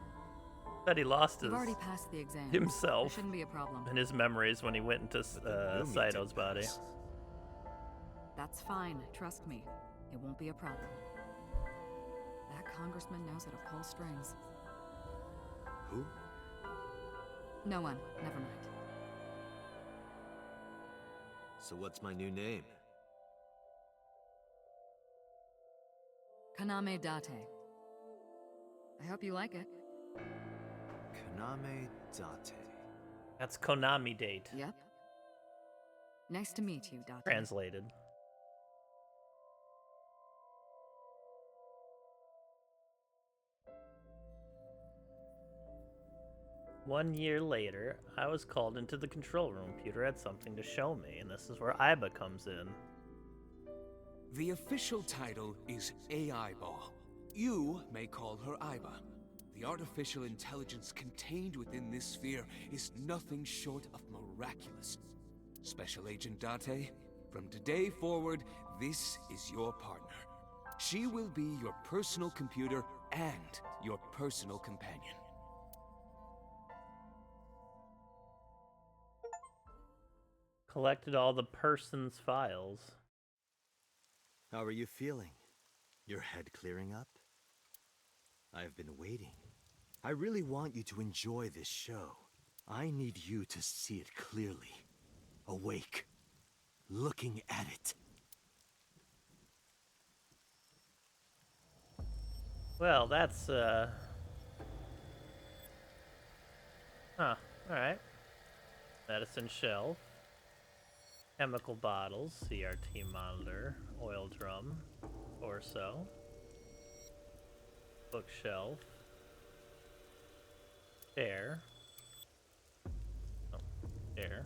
That he lost You've already passed the exam. himself. There shouldn't be a problem. And his memories when he went into Saito's body. That's fine, trust me. It won't be a problem. That congressman knows how to pull strings. Who? No one, never mind. So what's my new name? Kaname Date. I hope you like it. Kaname Date. That's Konami date. Yep. Nice to meet you, Date. Translated. One year later, I was called into the control room. Pewter had something to show me, and this is where Aiba comes in. The official title is AI Ball. You may call her Aiba. The artificial intelligence contained within this sphere is nothing short of miraculous. Special Agent Date, from today forward, this is your partner. She will be your personal computer and your personal companion. Collected all the person's files. How are you feeling? Your head clearing up? I've been waiting. I really want you to enjoy this show. I need you to see it clearly. Awake. Looking at it. Well, that's, Huh, alright. Medicine shelf. Chemical bottles, CRT monitor, oil drum, torso, bookshelf, chair, chair,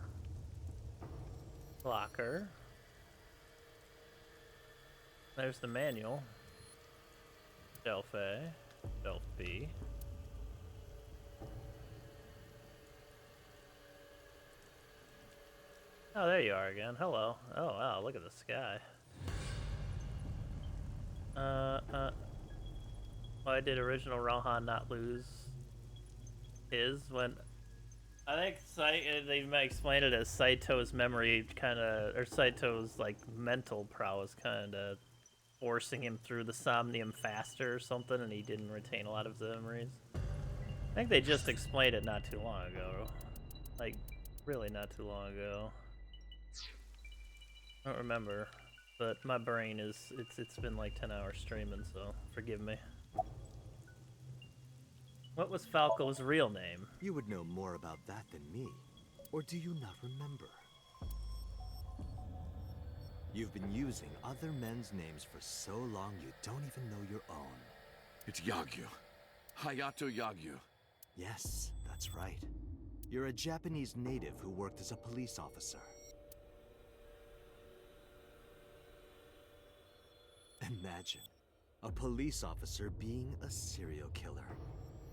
locker, there's the manual, shelf A, shelf B. Oh, there you are again. Hello. Oh, wow, look at the sky. Why did original Rohan not lose his when... I think they might explain it as Saito's memory kinda, or Saito's, like, mental prowess kinda forcing him through the Somnium faster or something, and he didn't retain a lot of the memories. I think they just explained it not too long ago. Like, really not too long ago. I don't remember, but my brain is, it's been like 10 hours streaming, so forgive me. What was Falco's real name? You would know more about that than me. Or do you not remember? You've been using other men's names for so long you don't even know your own. It's Yagyu. Hayato Yagyu. Yes, that's right. You're a Japanese native who worked as a police officer. Imagine, a police officer being a serial killer.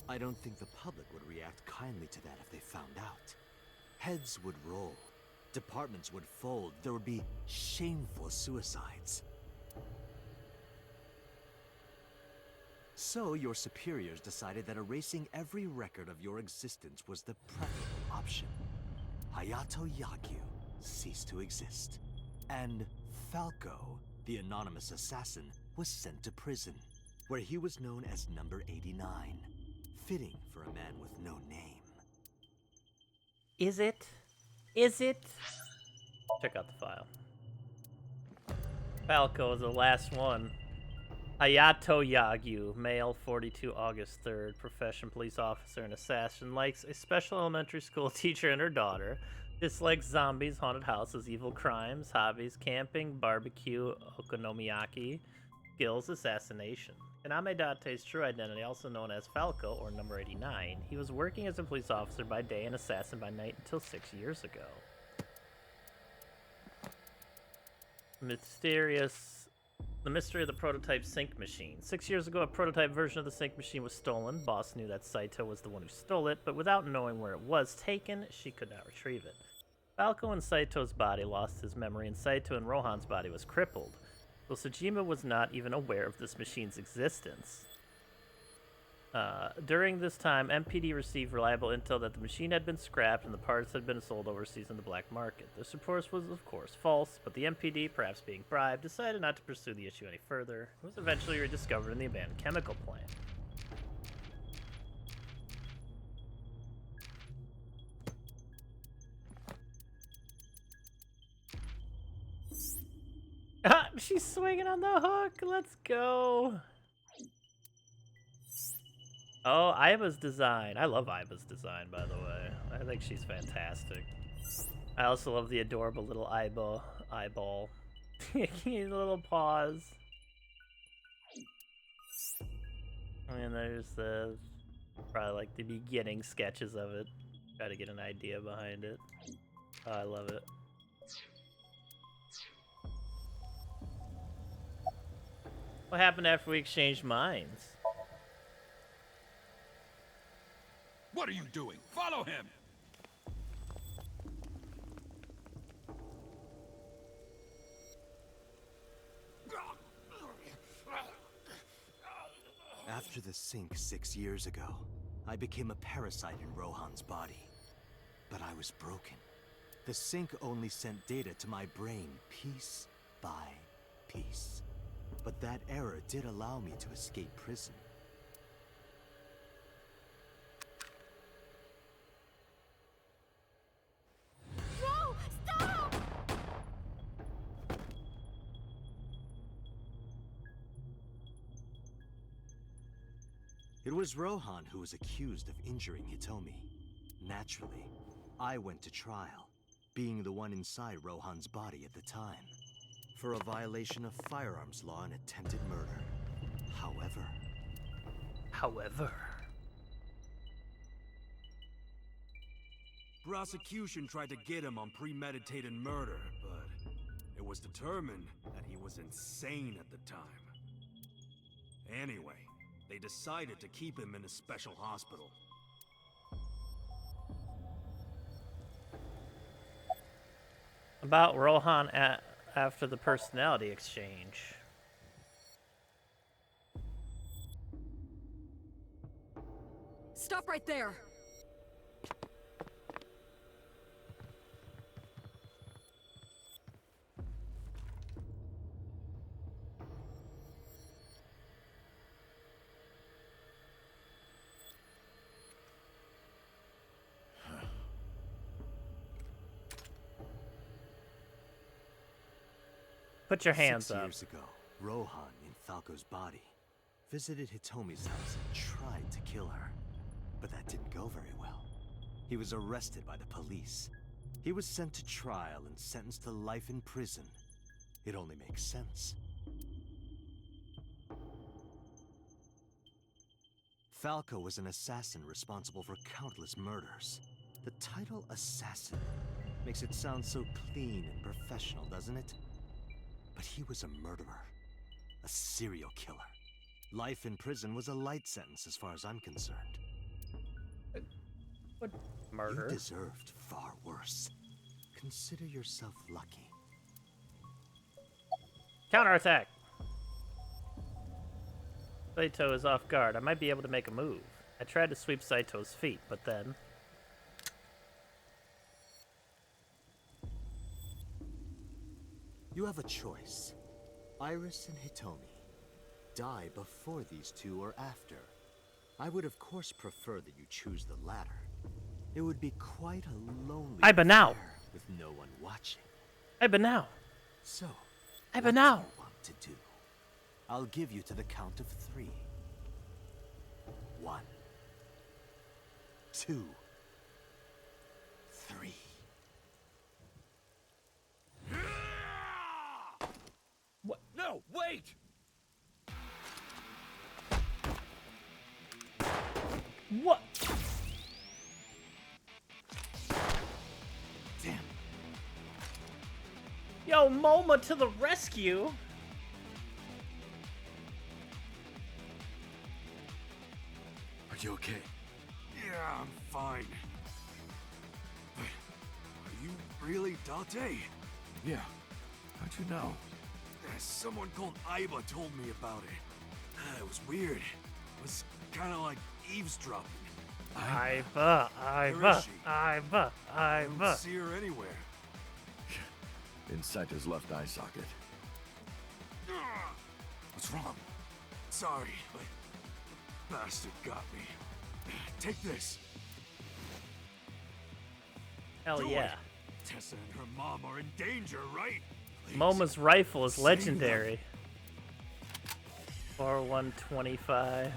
I don't think the public would react kindly to that if they found out. Heads would roll, departments would fold, there would be shameful suicides. So your superiors decided that erasing every record of your existence was the preferable option. Hayato Yagyu ceased to exist. And Falco, the anonymous assassin, was sent to prison, where he was known as Number 89. Fitting for a man with no name. Is it? Is it? Check out the file. Falco is the last one. Hayato Yagyu, male, 42, August 3rd, profession police officer and assassin, likes a special elementary school teacher and her daughter, dislikes zombies, haunted houses, evil crimes, hobbies, camping, barbecue, okonomiyaki, skills, assassination. Kaname Date's true identity, also known as Falco, or Number 89, he was working as a police officer by day and assassin by night until 6 years ago. The mystery of the prototype sync machine. 6 years ago, a prototype version of the sync machine was stolen. Boss knew that Saito was the one who stole it, but without knowing where it was taken, she could not retrieve it. Falco in Saito's body lost his memory, and Saito in Rohan's body was crippled. So Tsujima was not even aware of this machine's existence. During this time, MPD received reliable intel that the machine had been scrapped and the parts had been sold overseas in the black market. This report was, of course, false, but the MPD, perhaps being bribed, decided not to pursue the issue any further. It was eventually rediscovered in the abandoned chemical plant. Ah, she's swinging on the hook. Let's go. Oh, Aiba's design. I love Aiba's design, by the way. I think she's fantastic. I also love the adorable little eyeball. His little paws. And there's the, probably like the beginning sketches of it. Try to get an idea behind it. Oh, I love it. What happened after we exchanged minds? What are you doing? Follow him! After the sink 6 years ago, I became a parasite in Rohan's body. But I was broken. The sink only sent data to my brain piece by piece. But that error did allow me to escape prison. No! Stop! It was Rohan who was accused of injuring Hitomi. Naturally, I went to trial, being the one inside Rohan's body at the time, for a violation of firearms law and attempted murder. However... Prosecution tried to get him on premeditated murder, but it was determined that he was insane at the time. Anyway, they decided to keep him in a special hospital. About Rohan after the personality exchange. Stop right there! Put your hands 6 up. years ago, Rohan, in Falco's body, visited Hitomi's house and tried to kill her. But that didn't go very well. He was arrested by the police. He was sent to trial and sentenced to life in prison. It only makes sense. Falco was an assassin responsible for countless murders. The title assassin makes it sound so clean and professional, doesn't it? But he was a murderer, a serial killer. Life in prison was a light sentence as far as I'm concerned. What murder? You deserved far worse. Consider yourself lucky. Counterattack! Saito is off guard. I might be able to make a move. I tried to sweep Saito's feet, but then... You have a choice. Iris and Hitomi. Die before these two or after. I would of course prefer that you choose the latter. It would be quite a lonely now. with no one watching. now. So, now. what do you want to do? I'll give you to the count of 3. 1, 2, 3. What? No, wait! What? Damn. Yo, Moma to the rescue! Are you okay? Yeah, I'm fine. But are you really Date? Yeah. How'd you know? Someone called Aiba told me about it. It was weird. It was kind of like eavesdropping. Aiba. I don't see her anywhere. Inside his left eye socket. What's wrong? Sorry, but bastard got me. Take this. Hell Do yeah. it. Tessa and her mom are in danger, right? Please. Moma's rifle is legendary. For 125.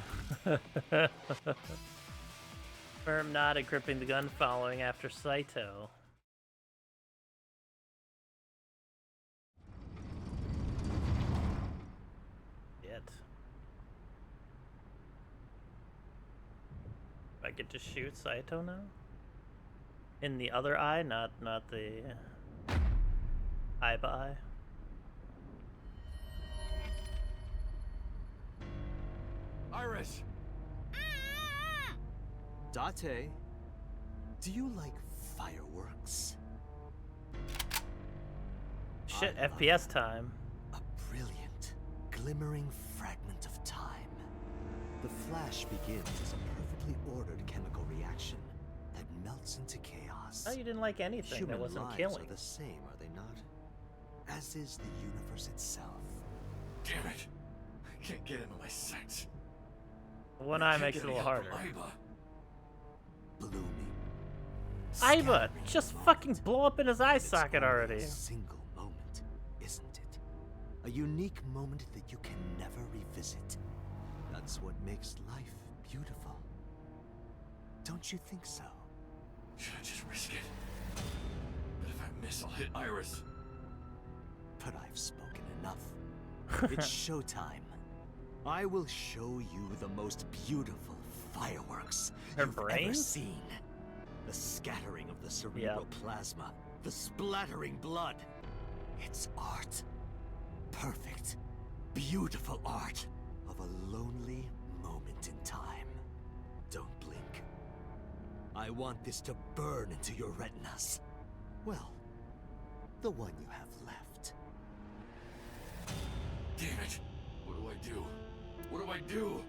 Firm nodded, gripping the gun, following after Saito. Yet. I get to shoot Saito now? In the other eye, not the Aiba eye. Iris! Date, do you like fireworks? Shit, FPS time. A brilliant, glimmering fragment of time. The flash begins as a perfectly ordered chemical reaction that melts into chaos. Oh, you didn't like anything Human that wasn't lives killing. are the same, are they not? As is the universe itself. Damn it. I can't get into my sights. One eye makes it a little harder. Blooming. Aiba, just fucking blow up in his eye socket already. A single moment, isn't it? A unique moment that you can never revisit. That's what makes life beautiful. Don't you think so? Should I just risk it? But if I miss, I'll hit Iris. But I've spoken enough. It's showtime. I will show you the most beautiful fireworks you've ever seen. The scattering of the cerebral plasma, the splattering blood. It's art. Perfect, beautiful art of a lonely moment in time. Don't blink. I want this to burn into your retinas. Well, the one you have left. Damn it. What do I do? What do I do?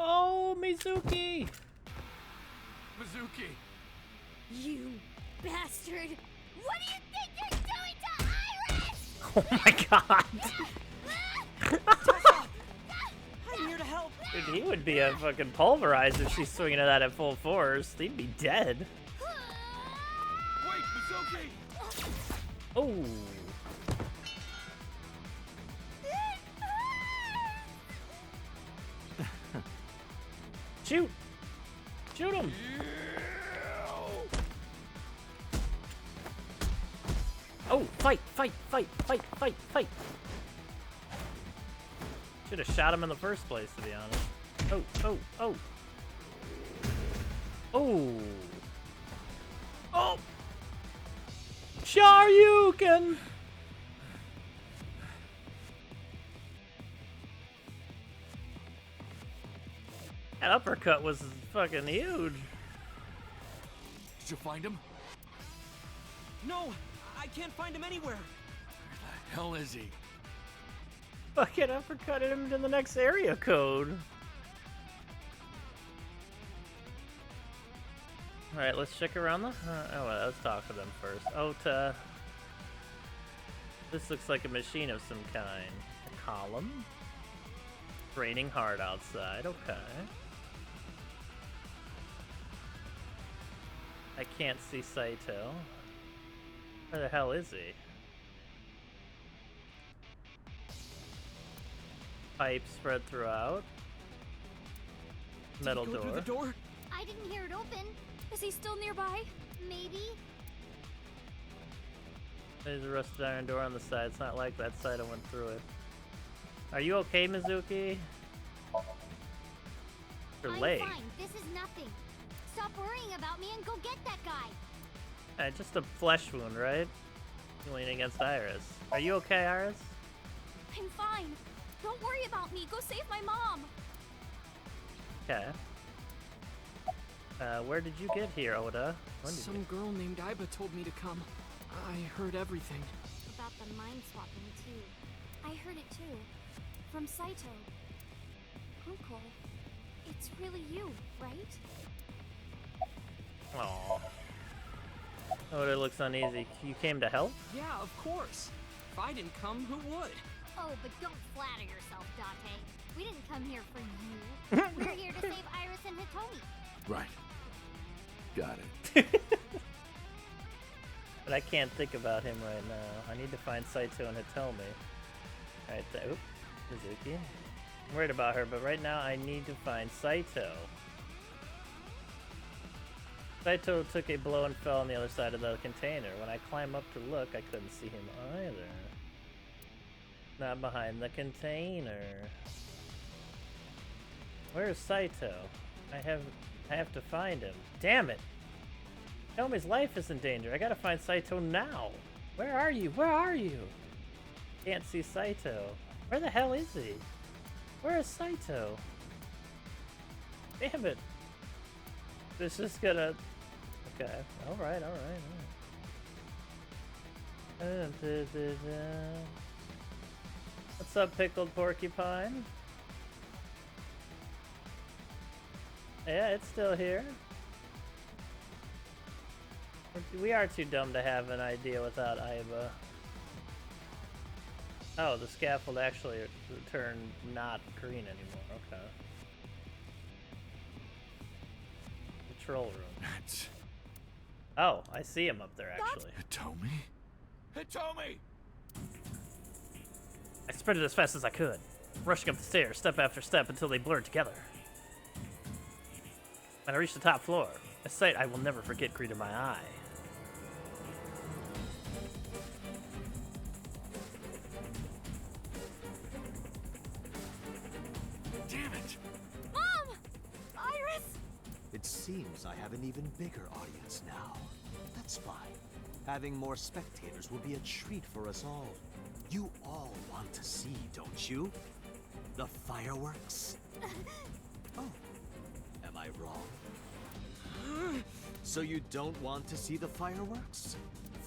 Oh, Mizuki! Mizuki! You bastard! What do you think you're doing to Iris? Oh my god! I'm here to help. Dude, he would be a fucking pulverized if she's swinging at that at full force. He'd be dead. Wait, Mizuki! Oh. Shoot! Shoot him! Oh, fight, fight, fight, fight, fight, fight. Should have shot him in the first place, to be honest. Oh, oh, oh. Oh. Oh. Shoryuken. That uppercut was fucking huge. Did you find him? No, I can't find him anywhere. Where the hell is he? Fucking uppercutted him to the next area code. Alright, let's check around the... oh, well, let's talk to them first. Ota. This looks like a machine of some kind. A column. Raining hard outside, okay. I can't see Saito. Where the hell is he? Pipe spread throughout. Metal Did he go door. through the door? I didn't hear it open. Is he still nearby? Maybe? There's a rusted iron door on the side. It's not like that side I went through it. Are you okay, Mizuki? Your leg. I'm fine. This is nothing. Stop worrying about me and go get that guy. Just a flesh wound, right? You're leaning against Iris. Are you okay, Iris? I'm fine. Don't worry about me. Go save my mom. Okay. Where did you get here, Oda? When did Some girl named Iba told me to come. I heard everything. About the mind swapping, too. I heard it, too. From Saito. Uncle, it's really you, right? Aww. Oda looks uneasy. You came to help? Yeah, of course. If I didn't come, who would? Oh, but don't flatter yourself, Date. We didn't come here for you. We're here to save Iris and Hitomi. Right. Got it. But I can't think about him right now. I need to find Saito and Hitomi. Alright, oop, Mizuki. I'm worried about her, but right now I need to find Saito. Saito took a blow and fell on the other side of the container. When I climbed up to look, I couldn't see him either. Not behind the container. Where's Saito? I have to find him. Damn it! Hitomi's life is in danger. I gotta find Saito now. Where are you? Where are you? Can't see Saito. Where the hell is he? Where is Saito? Damn it! This is gonna... Okay. Alright, alright, alright. What's up, pickled porcupine? Yeah, it's still here. We are too dumb to have an idea without Aiba. Oh, the scaffold actually turned not green anymore. Okay. Control room. Oh, I see him up there actually. Hitomi? Hitomi! I sprinted as fast as I could, rushing up the stairs, step after step, until they blurred together. When I reached the top floor, a sight I will never forget greeted my eye. Damn it! Mom! Iris! It seems I have an even bigger audience now. That's fine. Having more spectators will be a treat for us all. You all want to see, don't you? The fireworks? Oh, am I wrong? So you don't want to see the fireworks?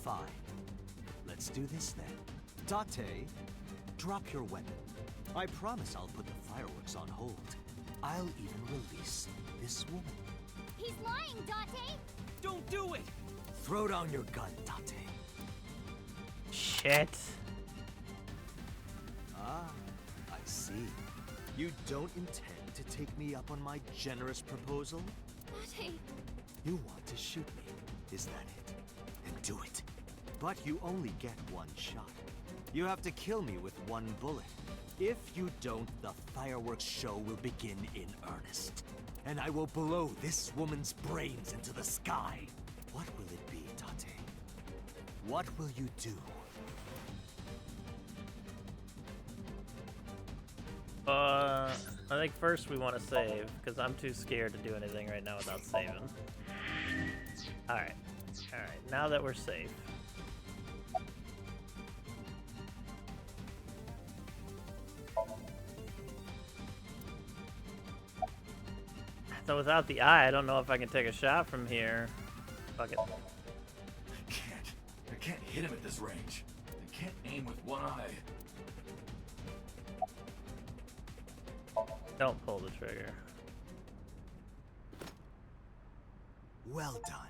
Fine. Let's do this then. Date, drop your weapon. I promise I'll put the fireworks on hold. I'll even release this woman. He's lying, Date! Don't do it! Throw down your gun, Date. Shit. Ah, I see. You don't intend to take me up on my generous proposal? Date! You want to shoot me, is that it? Then do it. But you only get one shot. You have to kill me with one bullet. If you don't, the fireworks show will begin in earnest. And I will blow this woman's brains into the sky. What will it be, Date? What will you do? I think first we want to save, because I'm too scared to do anything right now without saving. Alright. Alright, now that we're safe. So without the eye, I don't know if I can take a shot from here. Fuck it. I can't hit him at this range. I can't aim with one eye. Don't pull the trigger. Well done.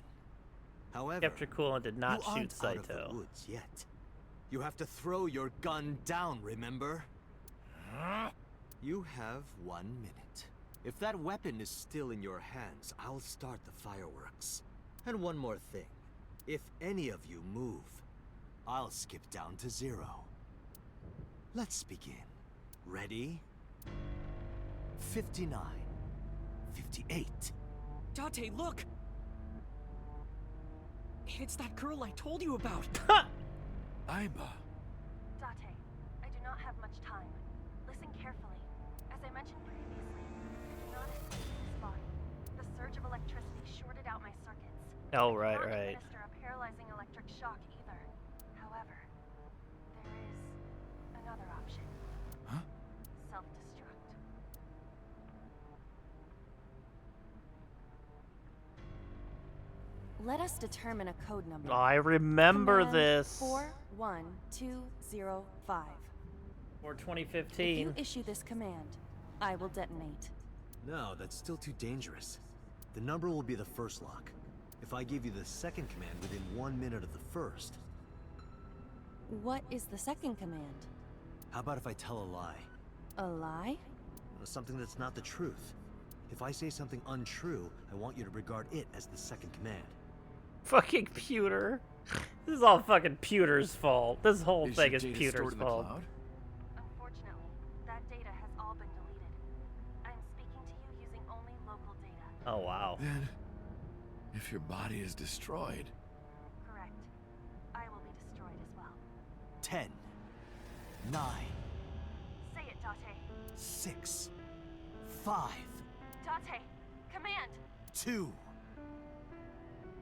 However, Kept your cool and did not you shoot aren't out of the Saito. woods yet. You have to throw your gun down, remember? You have 1 minute. If that weapon is still in your hands, I'll start the fireworks. And one more thing. If any of you move, I'll skip down to 0. Let's begin. Ready? 59. 58. Date, look! It's that girl I told you about. Aiba. Date, I do not have much time. Listen carefully. As I mentioned previously, I do not escape this body. The surge of electricity shorted out my circuits. Oh, right, I cannot right. administer a paralyzing electric shock either. However, there is another option. Huh? Self-destruct. Let us determine a code number. I remember Command this. 41205. For If 2015. you issue this command, I will detonate. No, that's still too dangerous. The number will be the first lock. If I give you the second command within 1 minute of the first, What is the second command? how about if I tell a lie? A lie? Something that's not the truth. If I say something untrue, I want you to regard it as the second command. Fucking Pewter. This is all fucking Pewter's fault. This whole Is thing your is data Pewter's stored in the fault. cloud? Unfortunately, that data has all been deleted. I'm speaking to you using only local data. Oh, wow. Then, if your body is destroyed, Correct. I will be destroyed as well. 10, 9, Say it, Date. 6, 5, Date, command! 2,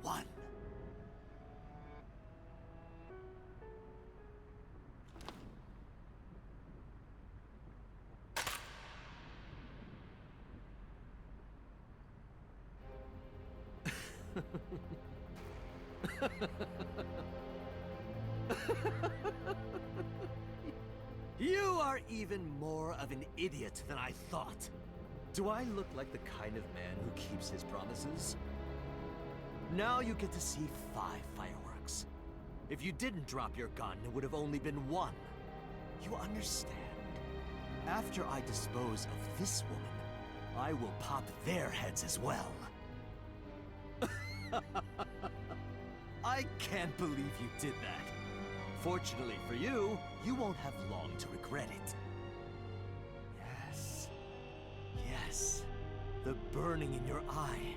1. You are even more of an idiot than I thought. Do I look like the kind of man who keeps his promises? Now you get to see 5 fireworks. If you didn't drop your gun, it would have only been 1. You understand? After I dispose of this woman, I will pop their heads as well. I can't believe you did that. Fortunately for you, you won't have long to regret it. Yes. Yes. The burning in your eye.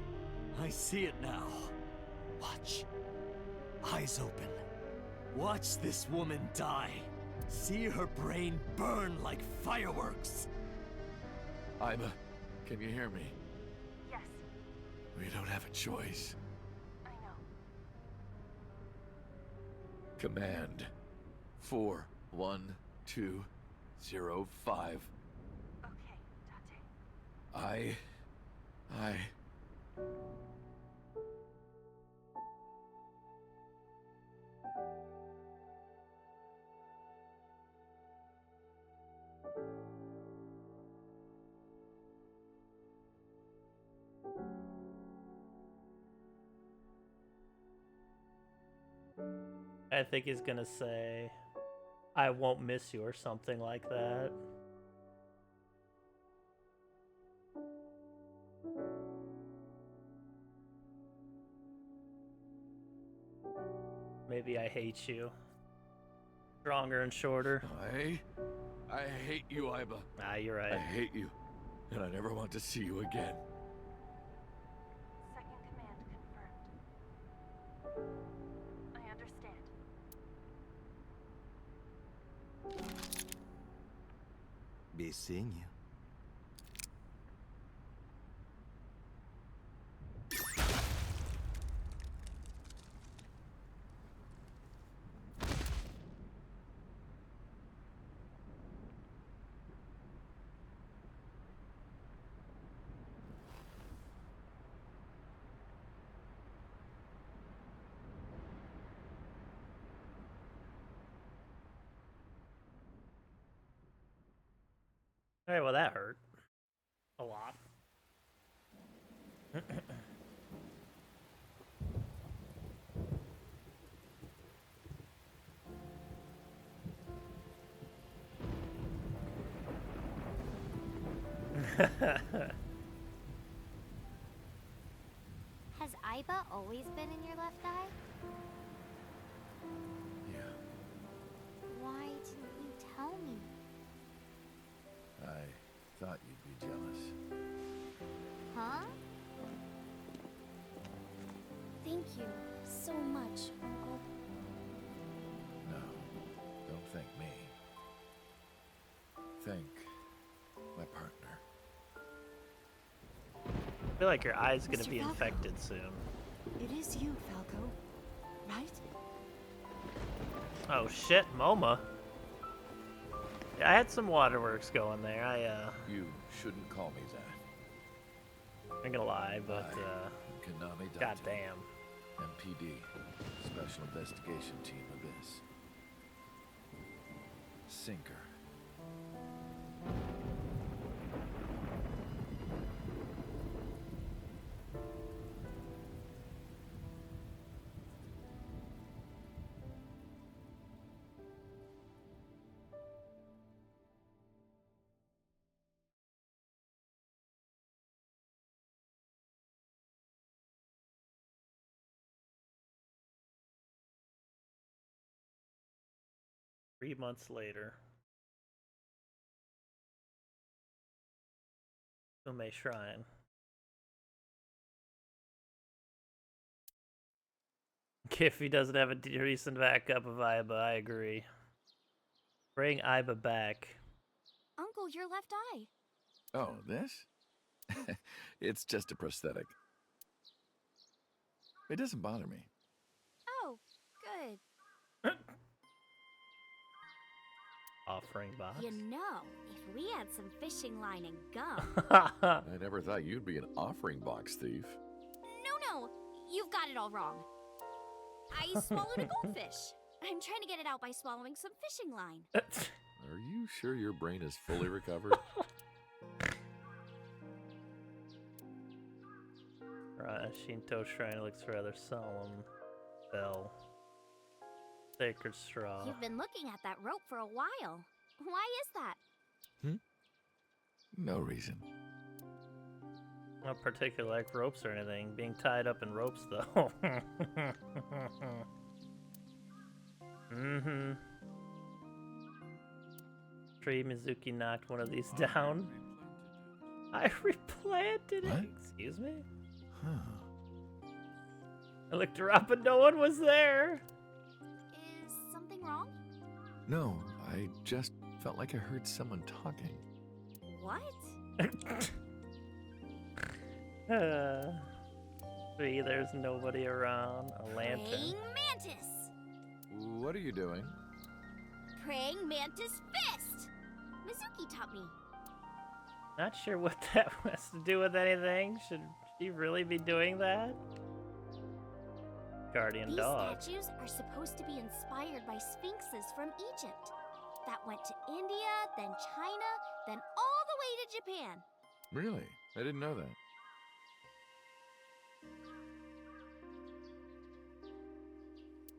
I see it now. Watch. Eyes open. Watch this woman die. See her brain burn like fireworks. Aiba, can you hear me? Yes, We don't have a choice. I know. Command 41205. Okay, Date. I. I think he's gonna say, I won't miss you or something like that. Maybe I hate you. Stronger and shorter. I hate you, Aiba. Ah, you're right. I hate you, and I never want to see you again. Second command confirmed. I understand. Be seeing you. Alright, well that hurt. A lot. Has Iba always been in your left eye? Yeah, Why didn't you tell me? I thought you'd be jealous. Huh? Thank you so much, Uncle. No, don't thank me. Thank my partner. I feel like your eye's gonna Mr. be Falco. infected soon. It is you, Falco. Right? Oh shit, MoMA. Yeah, I had some waterworks going there. You shouldn't call me that. I'm gonna lie, but Konami Date, goddamn. MPD, Special Investigation Team Abyss. Sinker. Three months later. Sume Shrine. Kiffy doesn't have a recent backup of Iba, I agree. Bring Iba back. Uncle, your left eye. Oh, this? It's just a prosthetic. It doesn't bother me. Oh, good. Offering box. You know, if we had some fishing line and gum. I never thought you'd be an offering box thief. No, you've got it all wrong. I swallowed a goldfish. I'm trying to get it out by swallowing some fishing line. Are you sure your brain is fully recovered? Shinto Shrine looks rather solemn. Bell. Sacred straw. You've been looking at that rope for a while. Why is that? No reason. Not particularly like ropes or anything. Being tied up in ropes, though. Tree Mizuki knocked one of these down. I replanted it. What? Excuse me? Huh. I looked around, but no one was there. Is something wrong? No, I just felt like I heard someone talking. What? See, there's nobody around. A lantern. Praying mantis. What are you doing? Praying mantis fist. Mizuki taught me. Not sure what that has to do with anything. Should she really be doing that? Guardian These dog. statues are supposed to be inspired by sphinxes from Egypt. That went to India, then China, then all the way to Japan. Really? I didn't know that.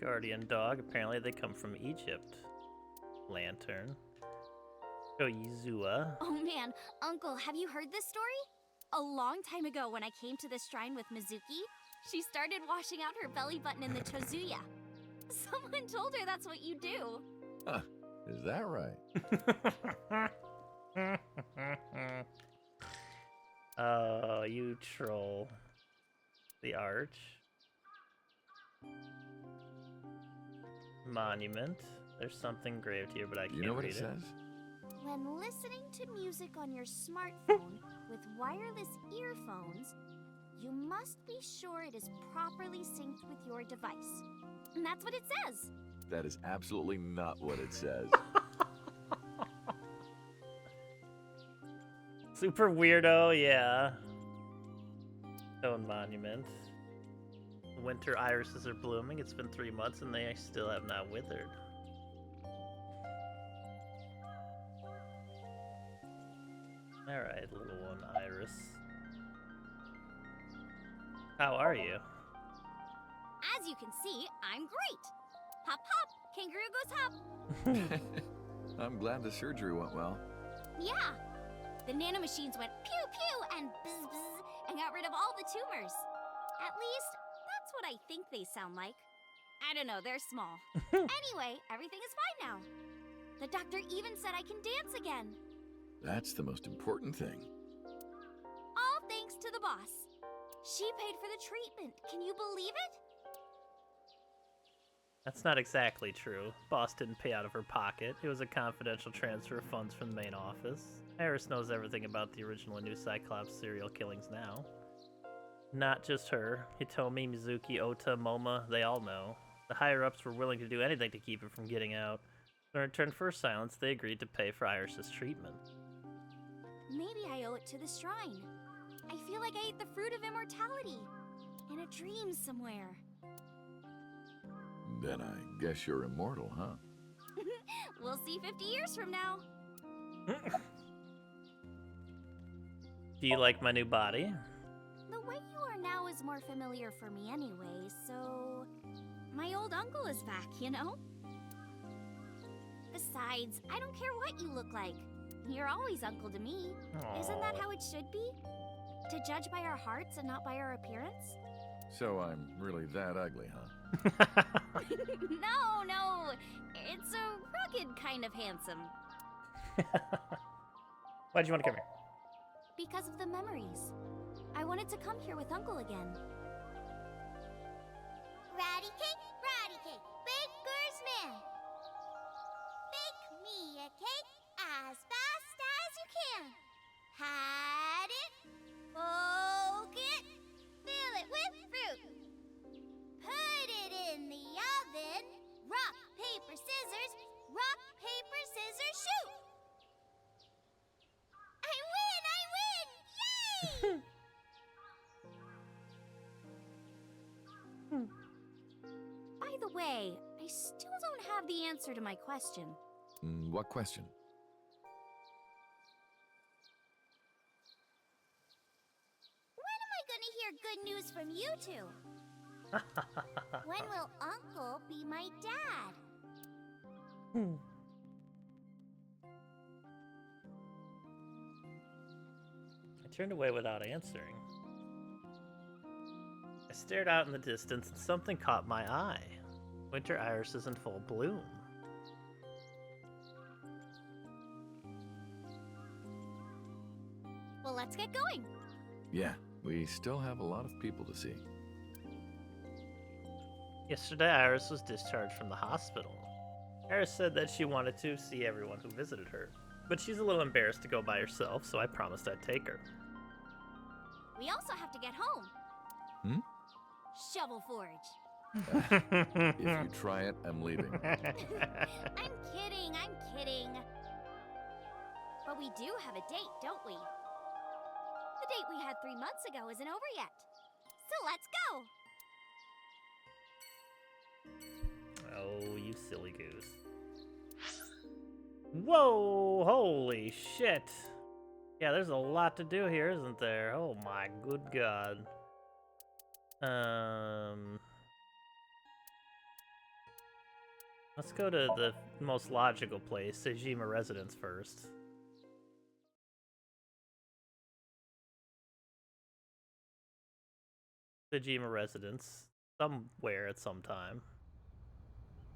Guardian dog. Apparently they come from Egypt. Lantern. Koizua. Oh man, Uncle, have you heard this story? A long time ago when I came to this shrine with Mizuki, she started washing out her belly button in the Chozuya. Someone told her that's what you do. Huh. Is that right? Oh, you troll. The arch. Monument. There's something engraved here, but I can't read it. You know what it says? When listening to music on your smartphone with wireless earphones, you must be sure it is properly synced with your device. And that's what it says. That is absolutely not what it says. Super weirdo, yeah. Stone monument. Winter irises are blooming. It's been 3 months and they still have not withered. Alright, little one, Iris. How are you? As you can see, I'm great. Hop hop, kangaroo goes hop. I'm glad the surgery went well. Yeah. The nanomachines went pew pew and bzz bzz and got rid of all the tumors. At least, that's what I think they sound like. I don't know, they're small. Anyway, everything is fine now. The doctor even said I can dance again. That's the most important thing. All thanks to the boss. She paid for the treatment. Can you believe it? That's not exactly true. Boss didn't pay out of her pocket. It was a confidential transfer of funds from the main office. Iris knows everything about the original and new Cyclops serial killings now. Not just her. Hitomi, Mizuki, Ota, Moma, they all know. The higher-ups were willing to do anything to keep it from getting out. In return for silence, they agreed to pay for Iris's treatment. Maybe I owe it to the shrine. I feel like I ate the fruit of immortality. In a dream somewhere. Then I guess you're immortal, huh? We'll see 50 years from now. Do you like my new body? The way you are now is more familiar for me anyway, so... My old uncle is back, you know? Besides, I don't care what you look like. You're always uncle to me. Aww. Isn't that how it should be? To judge by our hearts and not by our appearance? So I'm really that ugly, huh? No. It's a rugged kind of handsome. Why'd you want to come here? Because of the memories. I wanted to come here with Uncle again. Ratty cake, baker's man. Bake me a cake as fast as you can. Had it, poke it, fill it with fruit. Put it in the oven. Rock, paper, scissors. Rock, paper, scissors, shoot. I win! Yay! By the way, I still don't have the answer to my question. What question? When am I gonna hear good news from you two? When will Uncle be my dad? I turned away without answering. I stared out in the distance and something caught my eye. Winter iris is in full bloom. Well, let's get going. Yeah, we still have a lot of people to see. Yesterday, Iris was discharged from the hospital. Iris said that she wanted to see everyone who visited her, but she's a little embarrassed to go by herself, so I promised I'd take her. We also have to get home. Shovel Forge. If you try it, I'm leaving. I'm kidding. But we do have a date, don't we? The date we had 3 months ago isn't over yet. So let's go! Oh, you silly goose. Whoa, holy shit. Yeah, there's a lot to do here, isn't there? Oh my good god. Let's go to the most logical place, Sejima Residence first. Sejima Residence, somewhere at some time.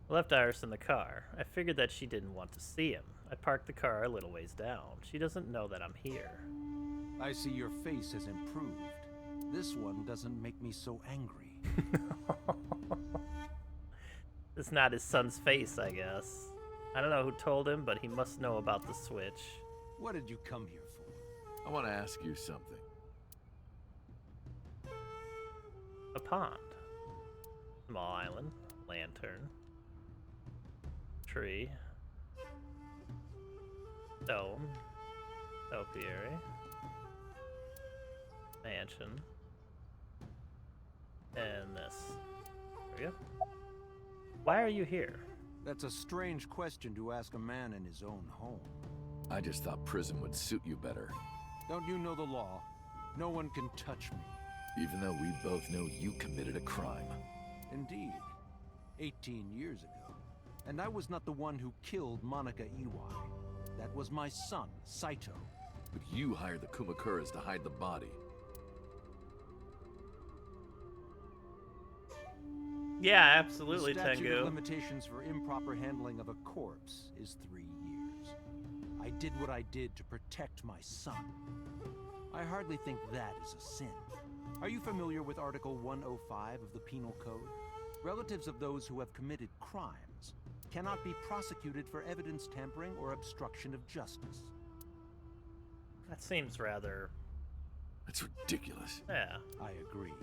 I left Iris in the car. I figured that she didn't want to see him. I parked the car a little ways down. She doesn't know that I'm here. I see your face has improved. This one doesn't make me so angry. It's not his son's face, I guess. I don't know who told him, but he must know about the switch. What did you come here for? I want to ask you something. A pond. Small island. Lantern. Tree. Stone. Topiary. Mansion. And this. There we go. Why are you here? That's a strange question to ask a man in his own home. I just thought prison would suit you better. Don't you know the law? No one can touch me. Even though we both know you committed a crime. Indeed. 18 years ago. And I was not the one who killed Monica Iwai. That was my son, Saito. But you hired the Kumakuras to hide the body. Yeah, absolutely, The statute of Tengu. limitations for improper handling of a corpse is 3 years. I did what I did to protect my son. I hardly think that is a sin. Are you familiar with Article 105 of the Penal Code? Relatives of those who have committed crimes cannot be prosecuted for evidence tampering or obstruction of justice. That seems rather... That's ridiculous. Yeah. I agree.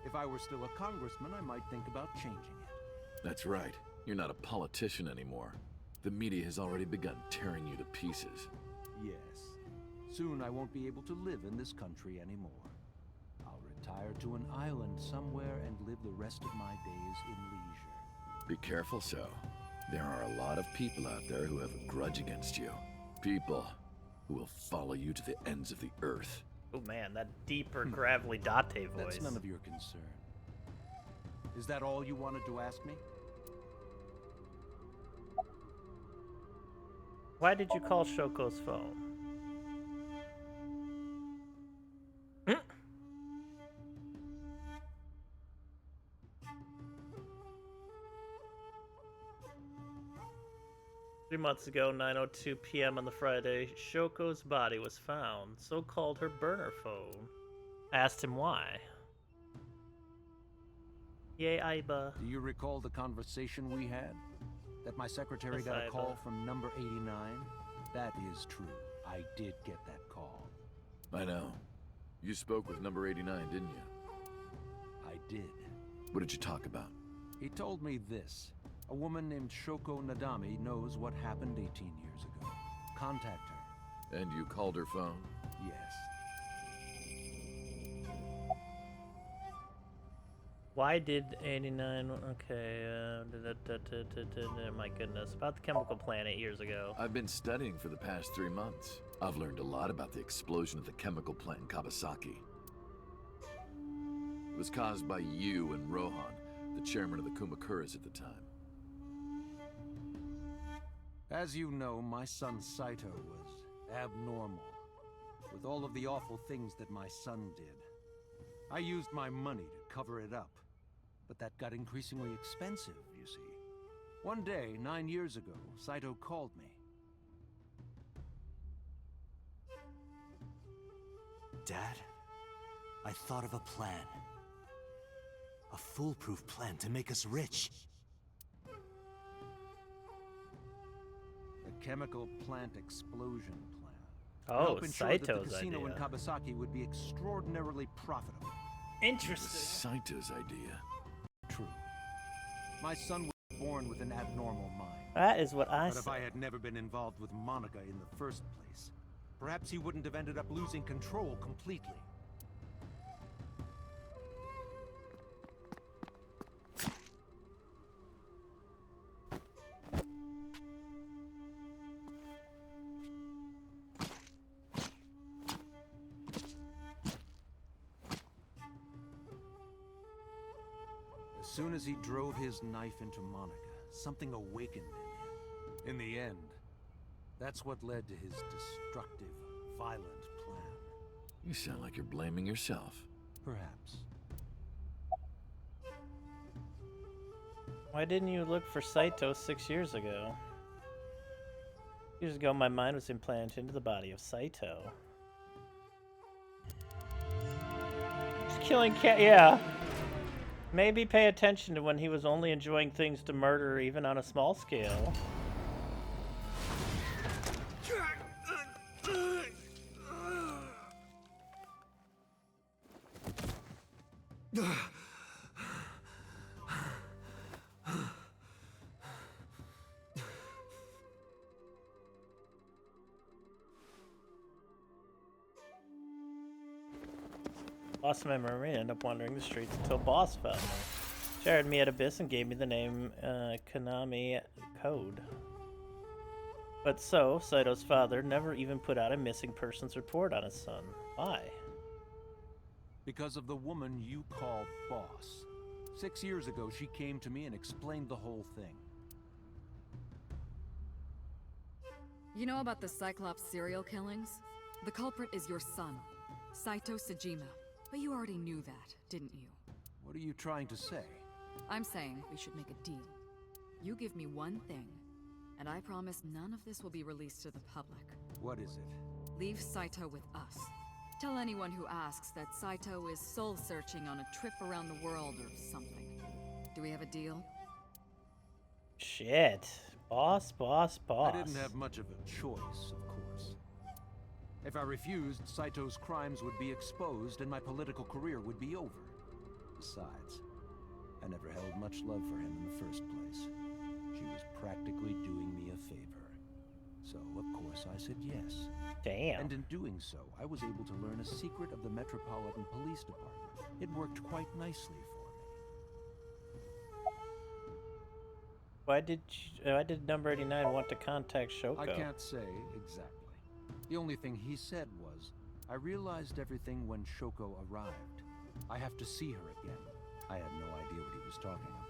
If I were still a congressman, I might think about changing it. That's right. You're not a politician anymore. The media has already begun tearing you to pieces. Yes. Soon I won't be able to live in this country anymore. I'll retire to an island somewhere and live the rest of my days in leisure. Be careful, So. There are a lot of people out there who have a grudge against you. People who will follow you to the ends of the earth. Oh man, that deeper, gravelly Date voice. That's none of your concern. Is that all you wanted to ask me? Why did you call Shoko's phone? 3 months ago, 9:02 p.m. on the Friday, Shoko's body was found. So called her burner phone. I asked him why. Yay, Aiba. Do you recall the conversation we had? That my secretary Yes, got a Aiba. call from number 89? That is true. I did get that call. I know. You spoke with number 89, didn't you? I did. What did you talk about? He told me this. A woman named Shoko Nadami knows what happened 18 years ago. Contact her. And you called her phone? Yes. Why did 89... Okay, my goodness. About the chemical plant 8 years ago. I've been studying for the past 3 months. I've learned a lot about the explosion of the chemical plant in Kawasaki. It was caused by you and Rohan, the chairman of the Kumakuras at the time. As you know, my son Saito was abnormal. With all of the awful things that my son did. I used my money to cover it up. But that got increasingly expensive, you see. One day, 9 years ago, Saito called me. Dad, I thought of a plan. A foolproof plan to make us rich. The chemical plant explosion plan. Oh, Help ensure that the Saito's casino idea. in Kawasaki would be extraordinarily profitable. Interesting. Saito's idea. True. My son was born with an abnormal mind. That is what I But if said. I had never been involved with Monica in the first place, perhaps he wouldn't have ended up losing control completely. As soon as he drove his knife into Monica, something awakened in him. In the end, that's what led to his destructive, violent plan. You sound like you're blaming yourself. Perhaps. Why didn't you look for Saito 6 years ago? Years ago, my mind was implanted into the body of Saito. Just killing cat, yeah. Maybe pay attention to when he was only enjoying things to murder, even on a small scale. Lost my memory and ended up wandering the streets until Boss found me. Shared me at Abyss and gave me the name Konami Code. But so, Saito's father never even put out a missing persons report on his son. Why? Because of the woman you call boss. 6 years ago, she came to me and explained the whole thing. You know about the Cyclops serial killings? The culprit is your son, Saito Sejima. But you already knew that, didn't you? What are you trying to say? I'm saying we should make a deal. You give me one thing, and I promise none of this will be released to the public. What is it? Leave Saito with us. Tell anyone who asks that Saito is soul-searching on a trip around the world or something. Do we have a deal? Shit. Boss. I didn't have much of a choice, of course. If I refused, Saito's crimes would be exposed and my political career would be over. Besides, I never held much love for him in the first place. She was practically doing me a favor. So, of course, I said yes. Damn. And in doing so, I was able to learn a secret of the Metropolitan Police Department. It worked quite nicely for me. Why did number 89 want to contact Shoko? I can't say exactly. The only thing he said was, I realized everything when Shoko arrived. I have to see her again. I had no idea what he was talking about.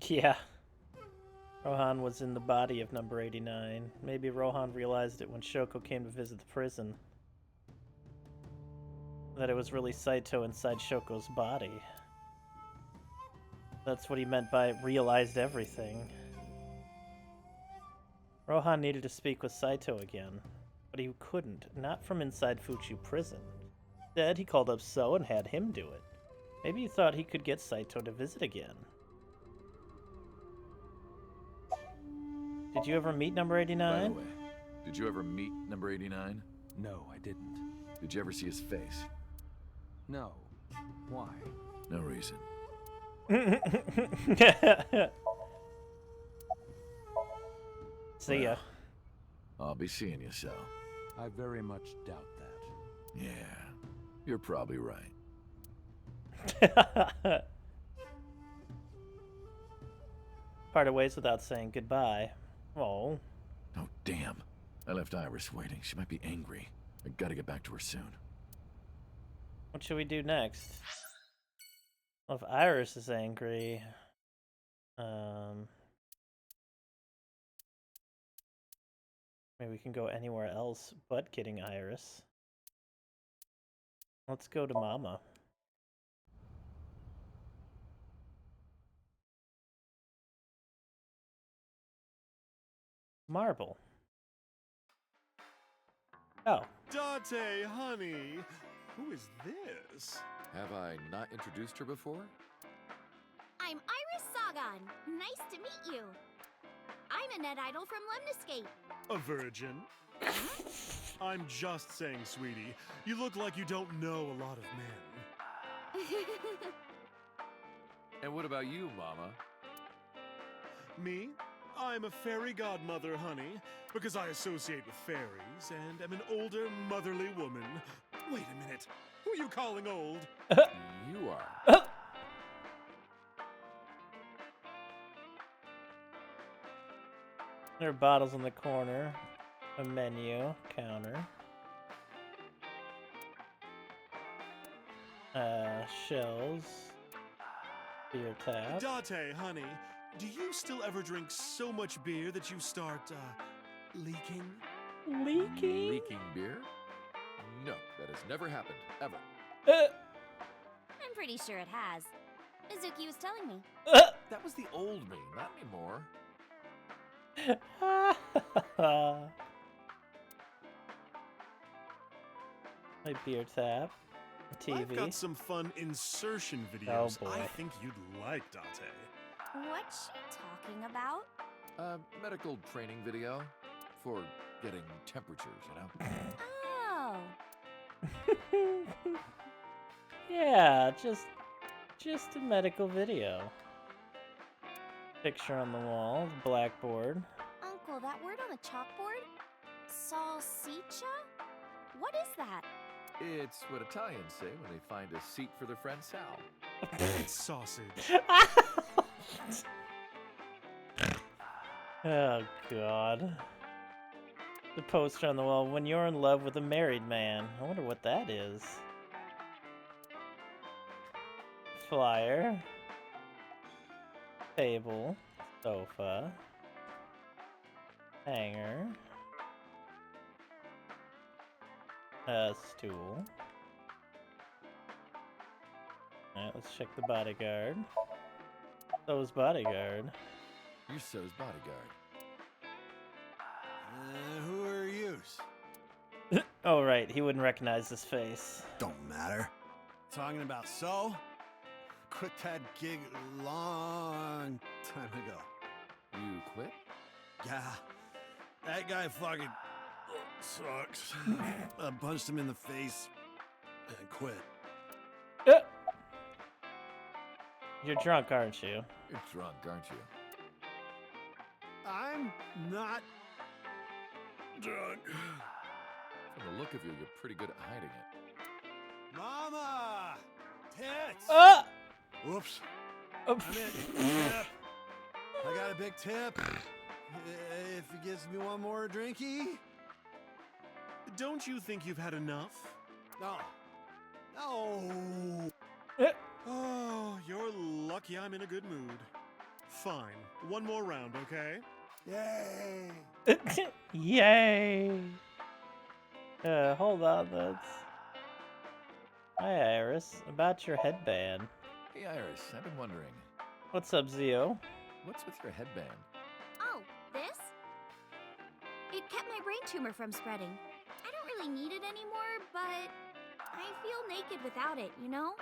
Yeah. Rohan was in the body of number 89. Maybe Rohan realized it when Shoko came to visit the prison. That it was really Saito inside Shoko's body. That's what he meant by realized everything. Rohan needed to speak with Saito again, but he couldn't, not from inside Fuchu prison. Instead, he called up So and had him do it. Maybe he thought he could get Saito to visit again. Did you ever meet number 89? By the way, did you ever meet number 89? No, I didn't. Did you ever see his face? No. Why? No reason. See ya. I'll be seeing you, so. I very much doubt that. Yeah, you're probably right. Parted ways without saying goodbye. Oh. Oh, damn. I left Iris waiting. She might be angry. I gotta get back to her soon. What should we do next? Well, if Iris is angry... maybe we can go anywhere else but getting Iris. Let's go to Mama. Marble. Oh. Date, honey. Who is this? Have I not introduced her before? I'm Iris Sagan. Nice to meet you. I'm a net idol from Lemniscape. A virgin? I'm just saying, sweetie. You look like you don't know a lot of men. And what about you, Mama? Me? I'm a fairy godmother, honey, because I associate with fairies and am an older, motherly woman. Wait a minute. Who are you calling old? You are. There are bottles in the corner. A menu. Counter. Shells. Beer tap. Date, honey, do you still ever drink so much beer that you start, leaking? Leaking? Leaking beer? No, that has never happened, ever. I'm pretty sure it has. Mizuki was telling me. That was the old me, not anymore. My beer tap. A TV. I've got some fun insertion videos Oh, boy. I think you'd like, Date. What's she talking about? Medical training video for getting temperatures, you know? Oh. Yeah, just a medical video. Picture on the wall, blackboard. Uncle, that word on the chalkboard? Salsicha? What is that? It's what Italians say when they find a seat for their friend Sal. It's sausage. Oh, God. The poster on the wall. When you're in love with a married man. I wonder what that is. Flyer. Table. Sofa. Hanger. Stool. Alright, let's check the bodyguard. So's bodyguard. You're So's bodyguard. Who are yous? Oh, right. He wouldn't recognize this face. Don't matter. Talking about So? Quit that gig long time ago. You quit? Yeah. That guy fucking sucks. I punched him in the face and quit. You're drunk, aren't you? You're drunk, aren't you? I'm not drunk. From the look of you, you're pretty good at hiding it. Mama! Tits! Whoops. Oh. I'm in. Tip. I got a big tip. If he gives me one more drinky. Don't you think you've had enough? No. No. Oh, you're lucky I'm in a good mood. Fine. One more round, okay? Yay! Yay! Hold on, that's... Hi, Iris. About your headband. Hey, Iris, I've been wondering. What's up, Zio? What's with your headband? Oh, this? It kept my brain tumor from spreading. I don't really need it anymore, but I feel naked without it, you know?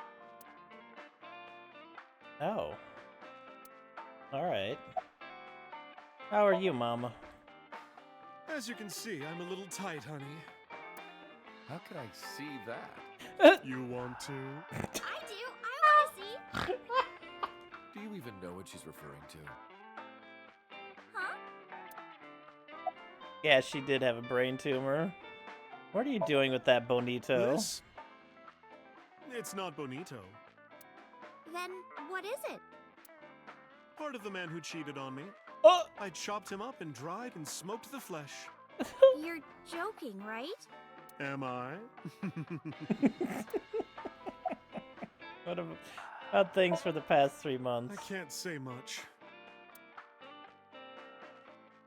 Oh. Alright. How are you, Mama? As you can see, I'm a little tight, honey. How could I see that? You want to? I do. I want to see. Do you even know what she's referring to? Huh? Yeah, she did have a brain tumor. What are you doing with that bonito? This? It's not bonito. Then what is it? Part of the man who cheated on me. Oh! I chopped him up and dried and smoked the flesh. You're joking, right? Am I? What about things for the past 3 months? I can't say much.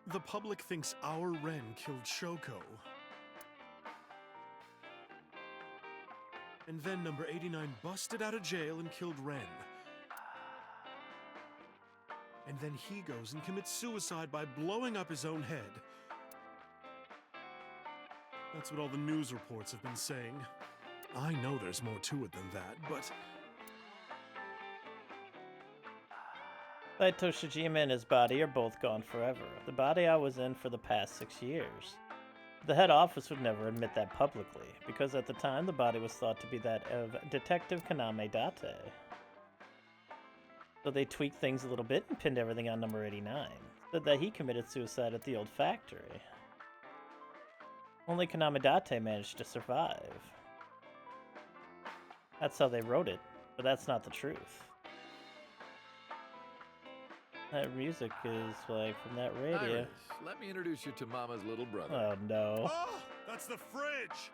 The public thinks our Ren killed Shoko. And then number 89 busted out of jail and killed Ren. And then he goes and commits suicide by blowing up his own head. That's what all the news reports have been saying. I know there's more to it than that, but... Saito Shijima and his body are both gone forever. The body I was in for the past 6 years. The head office would never admit that publicly, because at the time the body was thought to be that of Detective Kaname Date. So they tweaked things a little bit and pinned everything on number 89. Said that he committed suicide at the old factory. Only Kaname Date managed to survive. That's how they wrote it, but that's not the truth. That music is like from that radio. Iris, let me introduce you to Mama's little brother. Oh no. Oh, that's the fridge!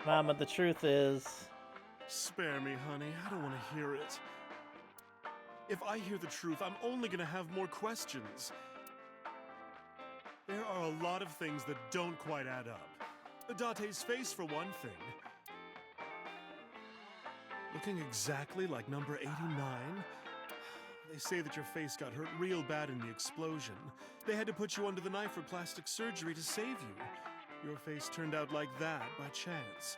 Mama, the truth is... Spare me, honey. I don't want to hear it. If I hear the truth, I'm only gonna have more questions. There are a lot of things that don't quite add up. Date's face, for one thing. Looking exactly like number 89. They say that your face got hurt real bad in the explosion. They had to put you under the knife for plastic surgery to save you. Your face turned out like that by chance.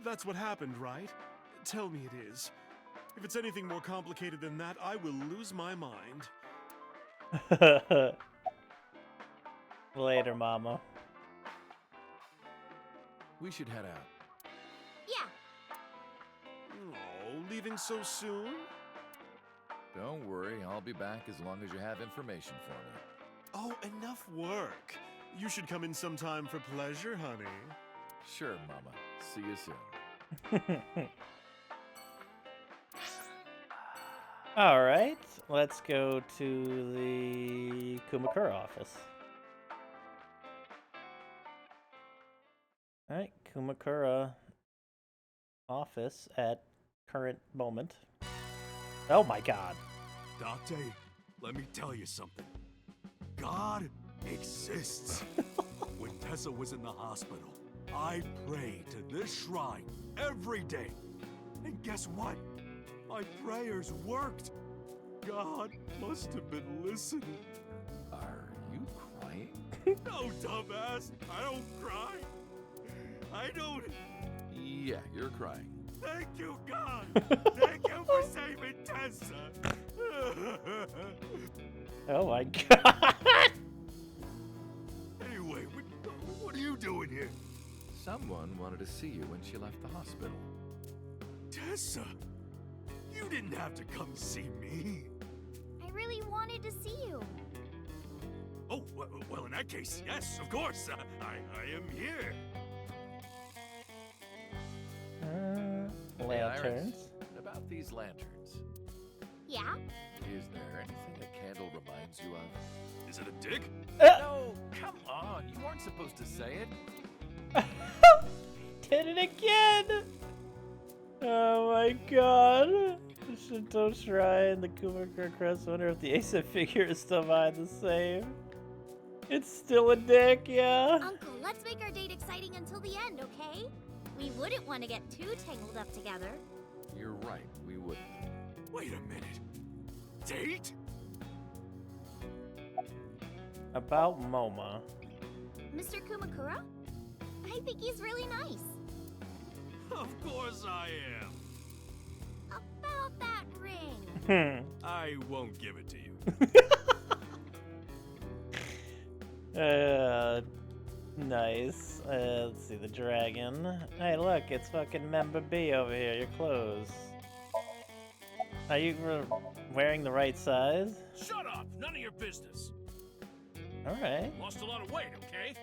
That's what happened, right? Tell me it is. If it's anything more complicated than that, I will lose my mind. Later, Mama. We should head out. Yeah. Oh, leaving so soon? Don't worry, I'll be back as long as you have information for me. Oh, enough work. You should come in sometime for pleasure, honey. Sure, Mama. See you soon. Alright, let's go to the Kumakura office. Alright, Kumakura office at current moment. Oh my god. Date, let me tell you something. God exists. When Tessa was in the hospital, I prayed to this shrine every day. And guess what? My prayers worked. God must have been listening. Are you crying? No, dumbass. I don't cry. I don't. Yeah, you're crying. Thank you, God. Thank you for saving Tessa. Oh my god. Anyway, what are you doing here? Someone wanted to see you when she left the hospital. Tessa, you didn't have to come see me. I really wanted to see you. Oh, well, in that case, yes, of course. I am here. Hey, Iris, Lanterns. what about these lanterns? Yeah? Is there anything a candle reminds you of? Is it a dick? No, come on. You weren't supposed to say it. Did it again! Oh my god. The Shinto Shrine, the Kumakura Crest. Wonder if the Asa figure is still behind the same. It's still a dick, yeah? Uncle, let's make our date exciting until the end, okay? We wouldn't want to get too tangled up together. You're right, we wouldn't. Wait a minute. Date? About MoMA. Mr. Kumakura? I think he's really nice. Of course I am. About that ring. I won't give it to you. Nice. Let's see, the dragon. Hey, look, it's fucking Member B over here. Your clothes. Are you wearing the right size? Shut up! None of your business. Alright. Lost a lot of weight, okay?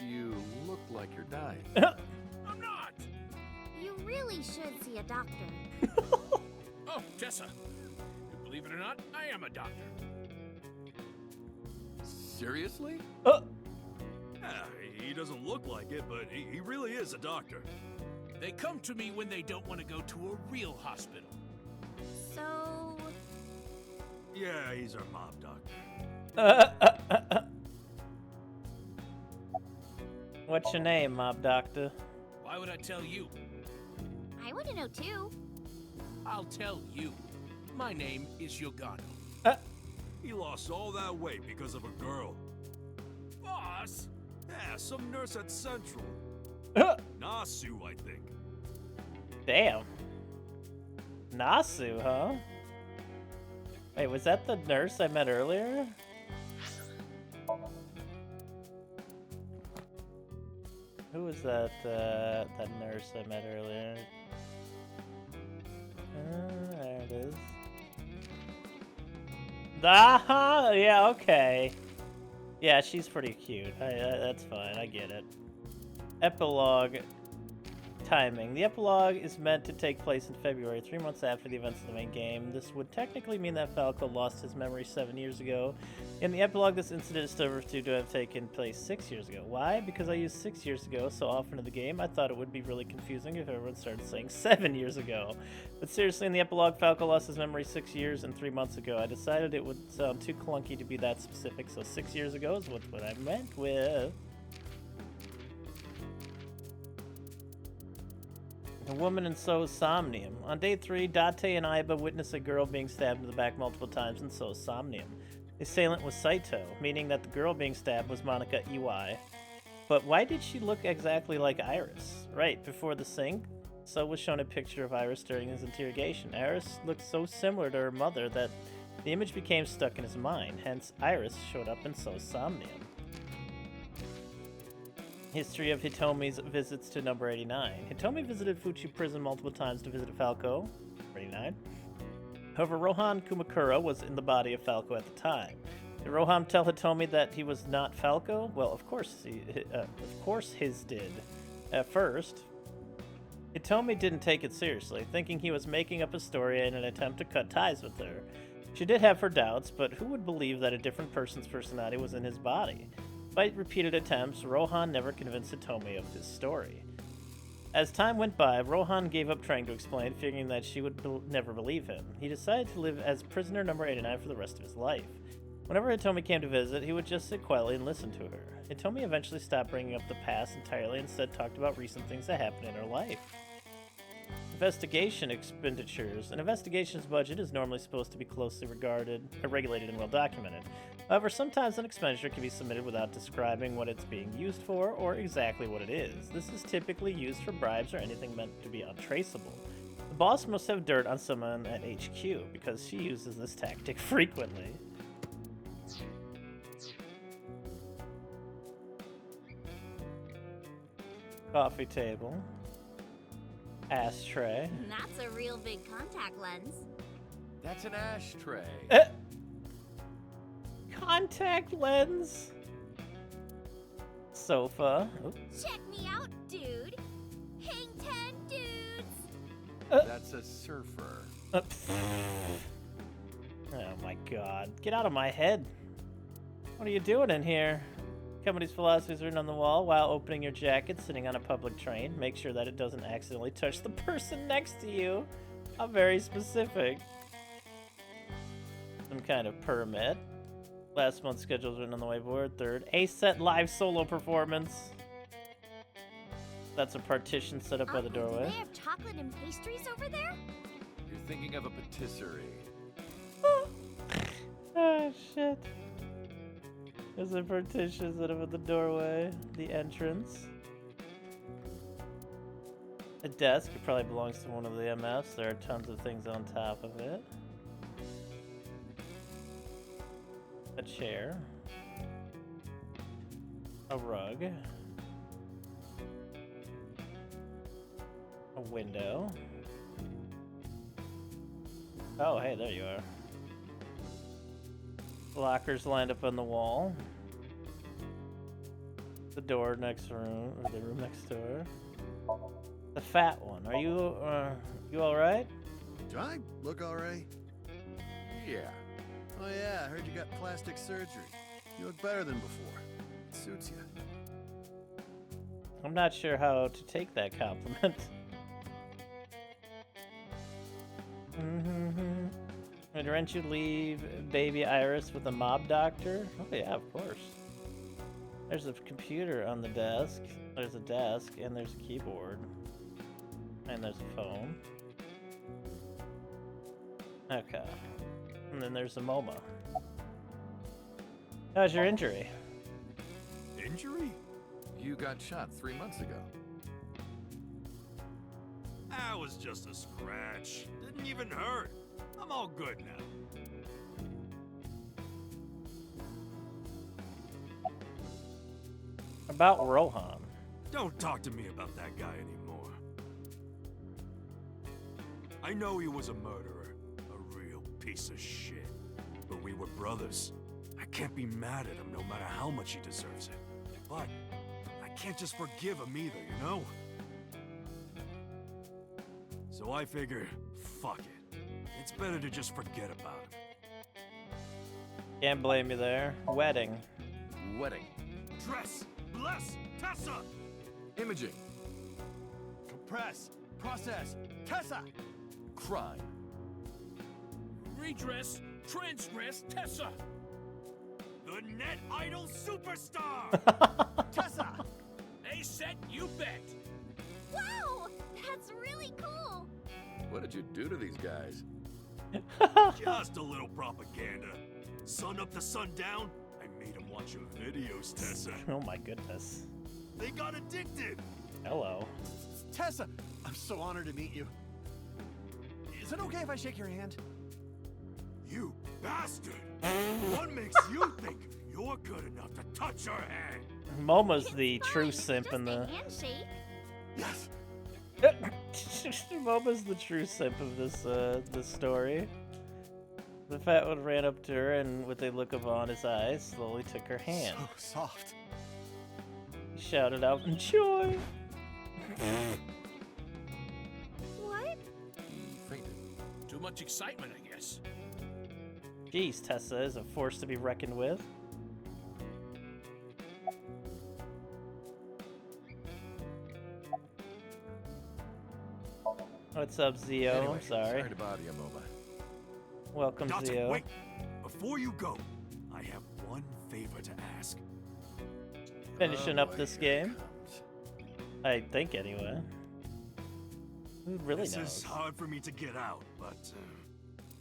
You look like you're dying. I'm not! You really should see a doctor. Oh, Tessa. Believe it or not, I am a doctor. Seriously? He doesn't look like it, but he really is a doctor. They come to me when they don't want to go to a real hospital. So... Yeah, he's our mob doctor. What's your name, Mob Doctor? Why would I tell you? I want to know too. I'll tell you. My name is Yogano. He lost all that weight because of a girl. Boss? Yeah, some nurse at Central. Nasu, I think. Damn. Nasu, huh? Wait, was that the nurse I met earlier? Who was that, that nurse I met earlier? There it is. Ah, yeah, okay. Yeah, she's pretty cute. That's fine, I get it. Epilogue timing. The epilogue is meant to take place in February, 3 months after the events of the main game. This would technically mean that Falco lost his memory 7 years ago. In the epilogue, this incident is still reported to have taken place 6 years ago. Why? Because I used 6 years ago so often in the game, I thought it would be really confusing if everyone started saying 7 years ago. But seriously, in the epilogue, Falco lost his memory 6 years and 3 months ago. I decided it would sound too clunky to be that specific, so 6 years ago is what I meant with. A woman in So's Somnium. On day 3, Date and Aiba witness a girl being stabbed in the back multiple times in So's Somnium. The assailant was Saito, meaning that the girl being stabbed was Monica Iwai. But why did she look exactly like Iris? Right, before the sync, So was shown a picture of Iris during his interrogation. Iris looked so similar to her mother that the image became stuck in his mind, hence Iris showed up in So's Somnium. History of Hitomi's visits to number 89. Hitomi visited Fuchi Prison multiple times to visit Falco, 89. However, Rohan Kumakura was in the body of Falco at the time. Did Rohan tell Hitomi that he was not Falco? Well, of course his did. At first, Hitomi didn't take it seriously, thinking he was making up a story in an attempt to cut ties with her. She did have her doubts, but who would believe that a different person's personality was in his body? Despite repeated attempts, Rohan never convinced Hitomi of his story. As time went by, Rohan gave up trying to explain, figuring that she would never believe him. He decided to live as prisoner number 89 for the rest of his life. Whenever Hitomi came to visit, he would just sit quietly and listen to her. Hitomi eventually stopped bringing up the past entirely and instead talked about recent things that happened in her life. Investigation expenditures. An investigation's budget is normally supposed to be closely regulated and well documented. However, sometimes an expenditure can be submitted without describing what it's being used for or exactly what it is. This is typically used for bribes or anything meant to be untraceable. The boss must have dirt on someone at HQ because she uses this tactic frequently. Coffee table. Ashtray. That's a real big contact lens. That's an ashtray. Contact lens. Sofa. Oops. Check me out, dude. Hang 10 dudes. That's a surfer. Oh my god. Get out of my head. What are you doing in here? Company's philosophy is written on the wall. While opening your jacket, sitting on a public train, make sure that it doesn't accidentally touch the person next to you. How very specific. Some kind of permit. Last month's schedule is written on the whiteboard. 3rd, A-set live solo performance. That's a partition set up by the doorway. Do they have chocolate and pastries over there? You're thinking of a patisserie. Oh, shit. There's a partition set up at the doorway. The entrance. A desk. It probably belongs to one of the MFs. There are tons of things on top of it. A chair. A rug. A window. Oh, hey, there you are. Lockers lined up on the wall. The door next room, or the room next door. The fat one. Are you all right? Do I look all right? Yeah. Oh yeah, I heard you got plastic surgery. You look better than before. It suits you. I'm not sure how to take that compliment. Aren't you leave baby Iris with a mob doctor? Oh yeah, of course. There's a computer on the desk. There's a desk, and there's a keyboard. And there's a phone. Okay. And then there's a MoMA. How's your injury? Injury? You got shot 3 months ago. That was just a scratch. Didn't even hurt. I'm all good now. About Rohan. Don't talk to me about that guy anymore. I know he was a murderer, a real piece of shit. But we were brothers. I can't be mad at him no matter how much he deserves it. But I can't just forgive him either, you know? So I figure, fuck it. It's better to just forget about him. Can't blame you there. Wedding. Wedding. Dress! Bless! Tessa! Imaging. Compress. Process. Tessa! Crime. Redress, transgress, Tessa! The Net Idol Superstar! Tessa! A-set, you bet! Wow! That's really cool! What did you do to these guys? Just a little propaganda. Sun up to sundown, I made them watch your videos, Tessa. Oh my goodness. They got addicted! Hello. Tessa! I'm so honored to meet you. Is it okay if I shake your hand? You bastard! What makes you think you're good enough to touch her hand? MoMA's the true simp in the... Handshake. Yes! MoMA's the true simp of this story. The fat one ran up to her and, with a look of awe in his eyes, slowly took her hand. So soft. He shouted out, "Enjoy!" much excitement, I guess. Jeez, Tessa is a force to be reckoned with. What's up, Zio? Anyway, I'm sorry. Sorry to bother you, Moba. Welcome, Dante, Zio. wait! Before you go, I have one favor to ask. Finishing Oh, up boy, this here it game. comes. I think, anyway. Who really This knows? is hard for me to get out, but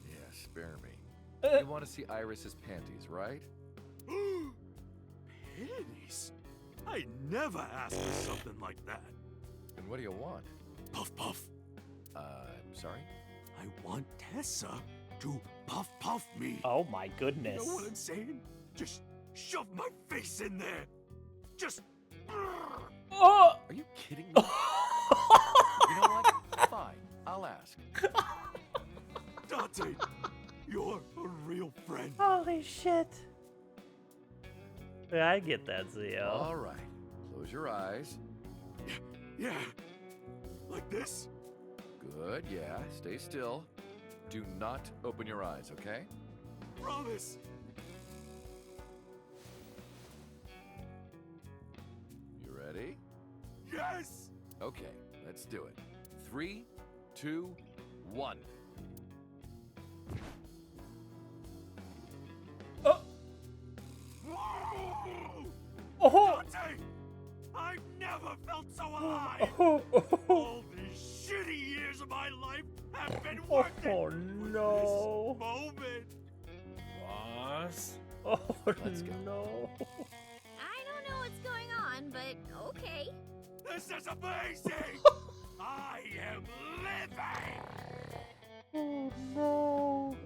Yeah, spare me. You want to see Iris's panties, right? panties? I never asked for something like that. And what do you want? Puff puff. I'm sorry? I want Tessa to puff puff me. Oh my goodness. You know what I'm saying? Just shove my face in there. Just. Oh! Are you kidding me? You know what? Fine, I'll ask. Dante, you're a real friend. Holy shit. Yeah, I get that, Zio. All right, close your eyes. Yeah. Like this? Good, yeah, stay still. Do not open your eyes, okay? Promise. You ready? Yes. Okay, let's do it. 3, 2, 1. Oh! Dante! I've never felt so alive! All these shitty years of my life have been worth it! Oh no! This moment! Boss? Oh Let's go. no! I don't know what's going on, but okay. This is amazing! I am living! Oh no!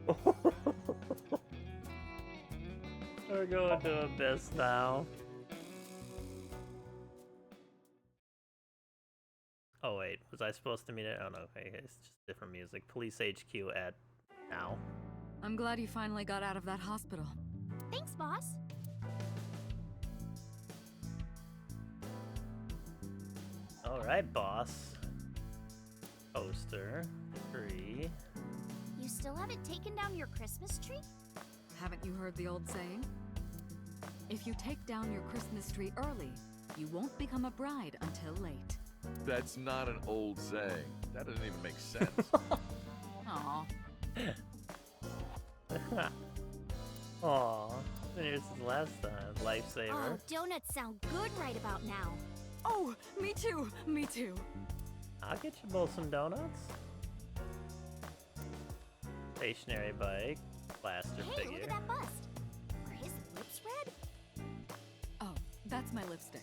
We're going to Abyss now. Oh wait, was I supposed to meet it? Oh no, okay, it's just different music. Police HQ at now. I'm glad you finally got out of that hospital. Thanks, boss. Alright, boss. Poster. 3. You still haven't taken down your Christmas tree? Haven't you heard the old saying? If you take down your Christmas tree early, you won't become a bride until late. That's not an old saying. That doesn't even make sense. Aw. Aw. Here's his last time. Lifesaver. Oh, donuts sound good right about now. Oh, me too. Me too. I'll get you both some donuts. Stationary bike. Plaster Hey, figure. look at that bust. Are his lips red? Oh, that's my lipstick.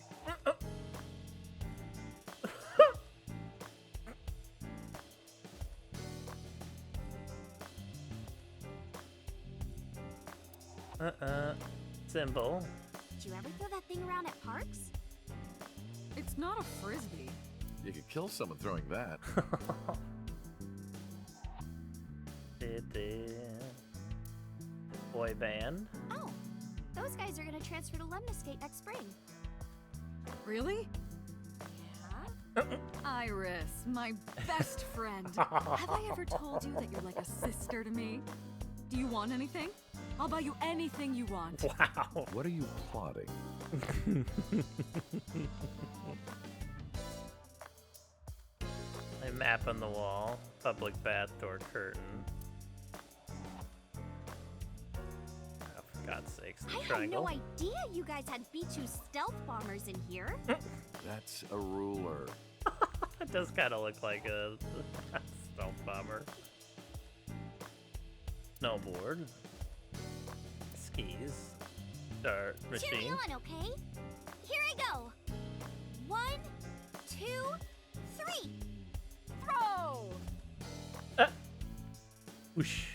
Symbol. Did you ever throw that thing around at parks? It's not a frisbee. You could kill someone throwing that. Boy band. Oh, those guys are gonna transfer to Lemniscate next spring. Really? Yeah? Iris, my best friend. Have I ever told you that you're like a sister to me? Do you want anything? I'll buy you anything you want. Wow. What are you plotting? A map on the wall. Public bath door curtain. Oh, for God's sakes, the I triangle. had no idea you guys had B2 stealth bombers in here. That's a ruler. It does kind of look like a stealth bomber. Snowboard. Skis. Start Cheer me machine. on, okay? Here I go. 1, 2, 3. Throw! Whoosh.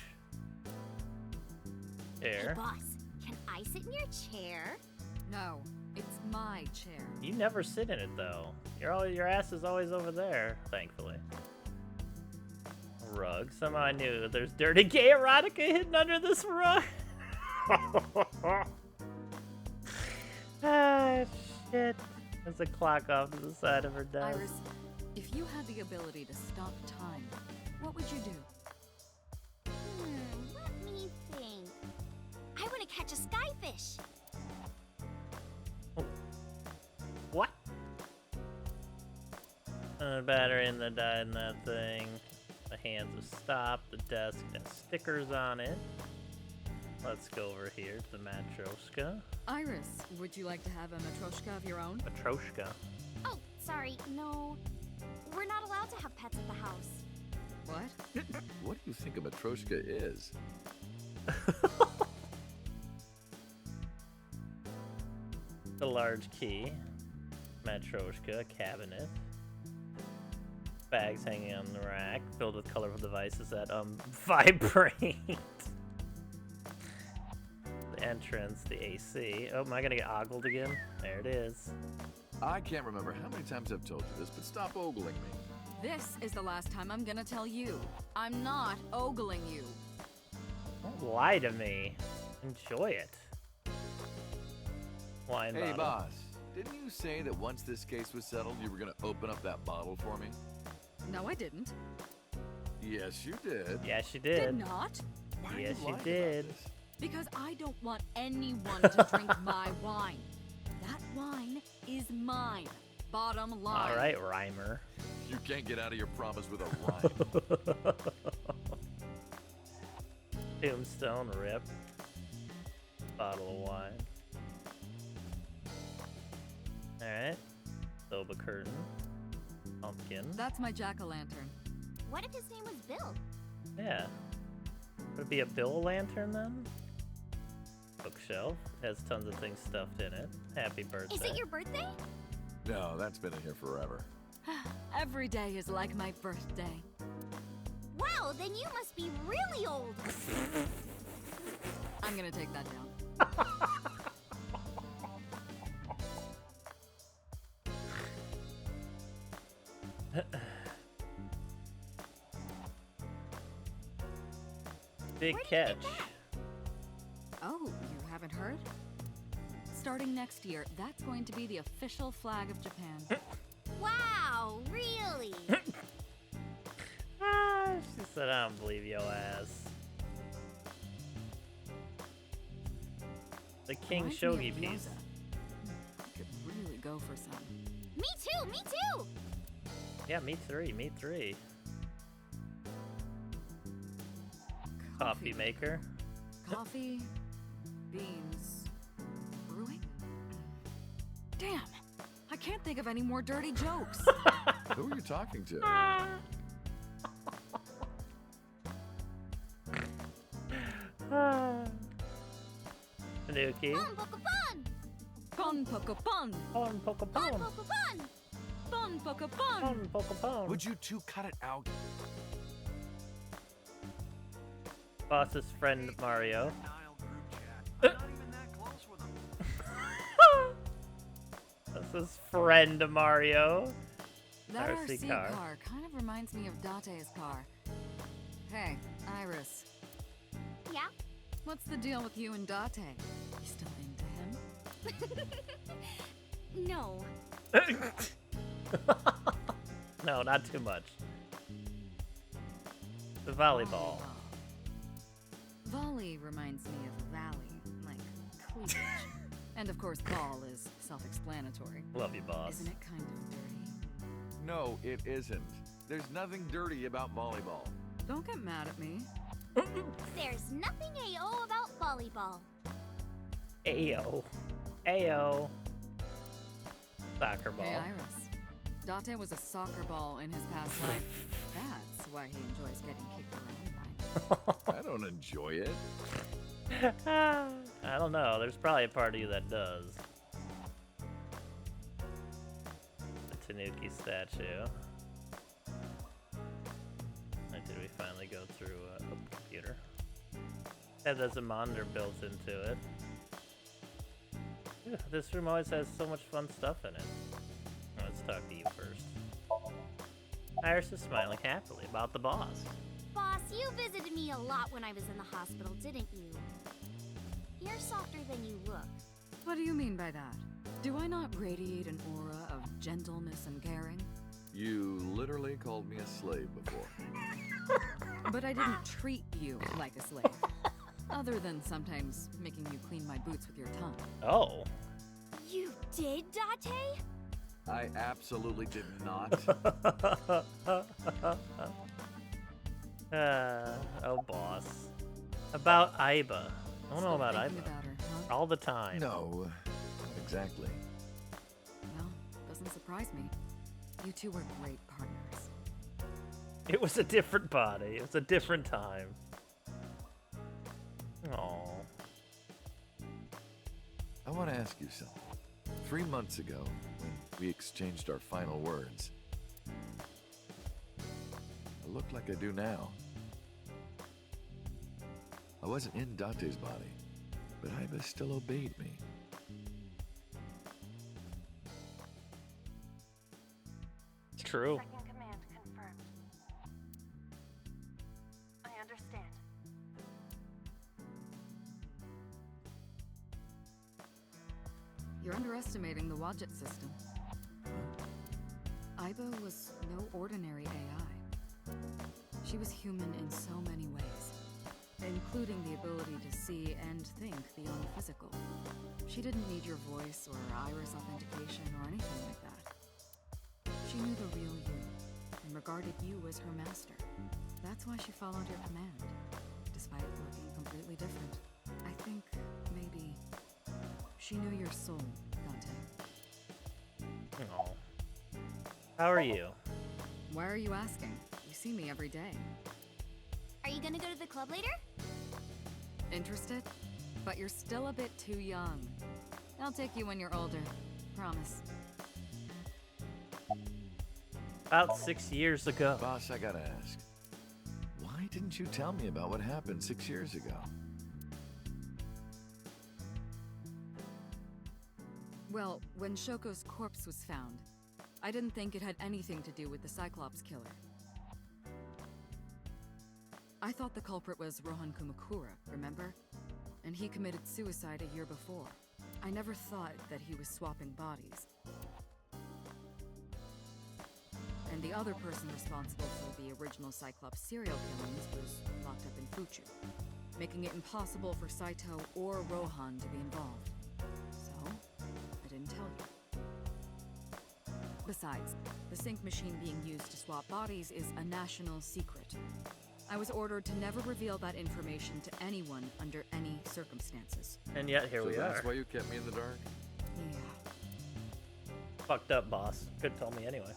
Hey, Air. boss, can I sit in your chair? No, it's my chair. You never sit in it though. Your ass is always over there, thankfully. Rug. Somehow I knew there's dirty gay erotica hidden under this rug. Ah, shit. There's a clock off to the side of her desk. Iris, if you had the ability to stop time, what would you do? catch a skyfish. What? Battery in the die in that thing. The hands have stopped. The desk has stickers on it. Let's go over here to the Matryoshka. Iris, would you like to have a Matryoshka of your own? Matryoshka. Oh, sorry, no. We're not allowed to have pets at the house. What? What do you think a Matryoshka is? The large key. Matryoshka cabinet. Bags hanging on the rack, filled with colorful devices that vibrate. The entrance, the AC. Oh, am I gonna get ogled again? There it is. I can't remember how many times I've told you this, but stop ogling me. This is the last time I'm gonna tell you. I'm not ogling you. Don't lie to me. Enjoy it. Wine Hey, bottle. boss. Didn't you say that once this case was settled, you were gonna open up that bottle for me? No, I didn't. Yes, you did. Yes, you did. Did not? Why are Yes, you lying about did. this? Because I don't want anyone to drink my wine. That wine is mine. Bottom line. All right, rhymer. You can't get out of your promise with a rhyme. Tombstone, rip. Bottle of wine. Alright. Soba curtain. Pumpkin. That's my jack-o'-lantern. What if his name was Bill? Yeah. Would it be a Bill lantern then? Bookshelf. Has tons of things stuffed in it. Happy birthday. Is it your birthday? No, that's been in here forever. Every day is like my birthday. Wow, then you must be really old. I'm gonna take that down. Big catch. Oh, you haven't heard? Starting next year, that's going to be the official flag of Japan. Wow, really? She said, I don't believe your ass. The King Reminds me Shogi of piece. Gyoza. I could really go for some. Me too, me too! Yeah, me three. Coffee maker. Coffee, beans, brewing? Damn, I can't think of any more dirty jokes. Who are you talking to? Tanuki. Pon Pon poco pon. Pon poco pon. Pon poco pon. Pon poco pon. Would you two cut it out? Boss's friend Mario. That's his friend Mario. That RC RC car. car kind of reminds me of Date's car. Hey, Iris. Yeah? What's the deal with you and Date? You still into him? No. No, not too much. The volleyball. Volley reminds me of valley, like cleavage. And of course, ball is self-explanatory. Love you, boss. Isn't it kind of dirty? No, it isn't. There's nothing dirty about volleyball. Don't get mad at me. There's nothing AO about volleyball. Ayo. Ayo. Soccer ball. Hey, Iris. Date was a soccer ball in his past life. That's why he enjoys getting kicked around by. I don't enjoy it. I don't know. There's probably a part of you that does. The Tanuki statue. Like, did we finally go through computer? Yeah, there's a monitor built into it. Ew, this room always has so much fun stuff in it. Let's talk to you first. Iris is smiling happily about the boss. Boss, you visited me a lot when I was in the hospital, didn't you? You're softer than you look. What do you mean by that? Do I not radiate an aura of gentleness and caring? You literally called me a slave before. But I didn't treat you like a slave. Other than sometimes making you clean my boots with your tongue. Oh. You did, Date? I absolutely did not. Oh, boss. About Iba. I don't know about Iba. About her, huh? All the time. No, exactly. Well, doesn't surprise me. You two were great partners. It was a different body. It was a different time. Aww. I want to ask you something. 3 months ago, when we exchanged our final words, I look like I do now. I wasn't in Date's body, but Iba still obeyed me. It's true. Second command confirmed. I understand. You're underestimating the Wadjet system. Iba was no ordinary AI. She was human in so many ways, including the ability to see and think beyond the physical. She didn't need your voice or iris authentication or anything like that. She knew the real you and regarded you as her master. That's why she followed your command, despite looking completely different. I think maybe she knew your soul, Dante. Aww. How are you? Why are you asking? You see me every day. Are you gonna go to the club later? Interested? But you're still a bit too young. I'll take you when you're older. Promise. About 6 years ago. Boss, I gotta ask. Why didn't you tell me about what happened 6 years ago? Well, when Shoko's corpse was found, I didn't think it had anything to do with the Cyclops killer. I thought the culprit was Rohan Kumakura, remember? And he committed suicide a year before. I never thought that he was swapping bodies. And the other person responsible for the original Cyclops serial killings was locked up in Fuchu, making it impossible for Saito or Rohan to be involved. So, I didn't tell you. Besides, the sync machine being used to swap bodies is a national secret. I was ordered to never reveal that information to anyone under any circumstances. And yet here we are. That's why you kept me in the dark? Yeah. Fucked up, boss. Couldn't tell me anyway.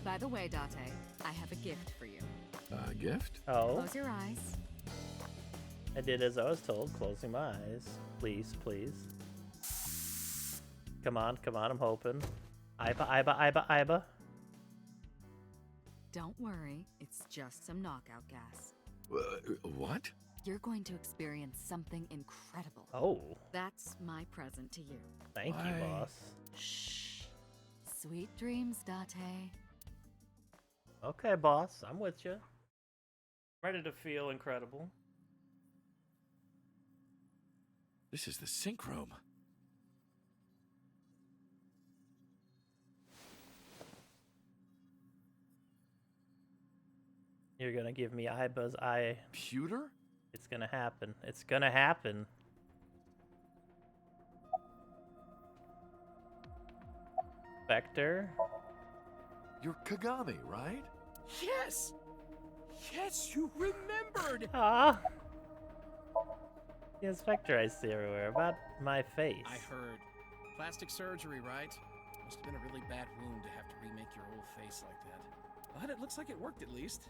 By the way, Date, I have a gift for you. A gift? Oh. Close your eyes. I did as I was told, closing my eyes. Please, please. Come on, I'm hoping. Iba. Don't worry, it's just some knockout gas. What? You're going to experience something incredible. Oh. That's my present to you. Thank you, boss. Shh. Sweet dreams, Date. Okay, boss. I'm with you. Ready to feel incredible. This is the sync room. You're gonna give me Iba's eye. Pewter? It's gonna happen. It's gonna happen. Vector. You're Kagami, right? Yes! Yes, you remembered! Ah. Yes, Vector I see everywhere. About my face. I heard. Plastic surgery, right? Must have been a really bad wound to have to remake your old face like that. But it looks like it worked at least.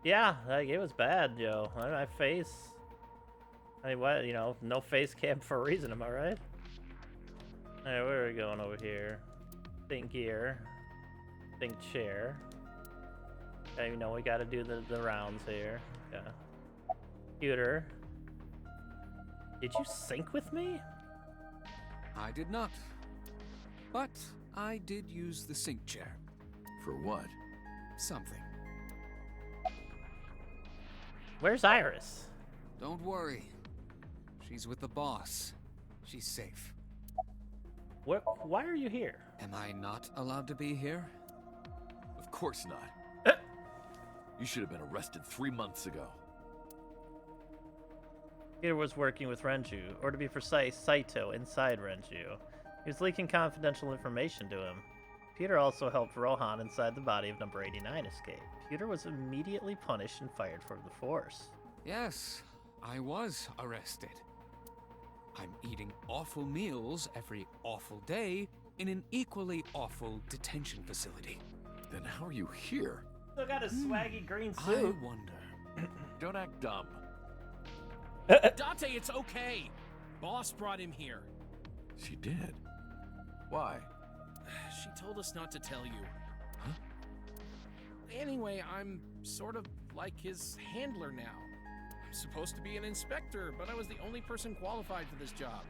Yeah, like, it was bad, Joe. My face. I mean, what? You know, no face cam for a reason, am I right? Alright, where are we going over here? Think gear. Think chair. Okay, you know, we gotta do the rounds here. Yeah. Computer. Did you sync with me? I did not. But I did use the sync chair. For what? Something. Where's Iris? Don't worry. She's with the boss. She's safe. Why are you here? Am I not allowed to be here? Of course not. You should have been arrested 3 months ago. Peter was working with Renju, or to be precise, Saito, inside Renju. He was leaking confidential information to him. Peter also helped Rohan inside the body of number 89 escape. Peter was immediately punished and fired from the force. Yes, I was arrested. I'm eating awful meals every awful day in an equally awful detention facility. Then how are you here? Still got a swaggy green suit. I wonder. Don't act dumb. Dante, it's okay. Boss brought him here. She did? Why? She told us not to tell you. Huh? Anyway, I'm sort of like his handler now. I'm supposed to be an inspector, but I was the only person qualified for this job.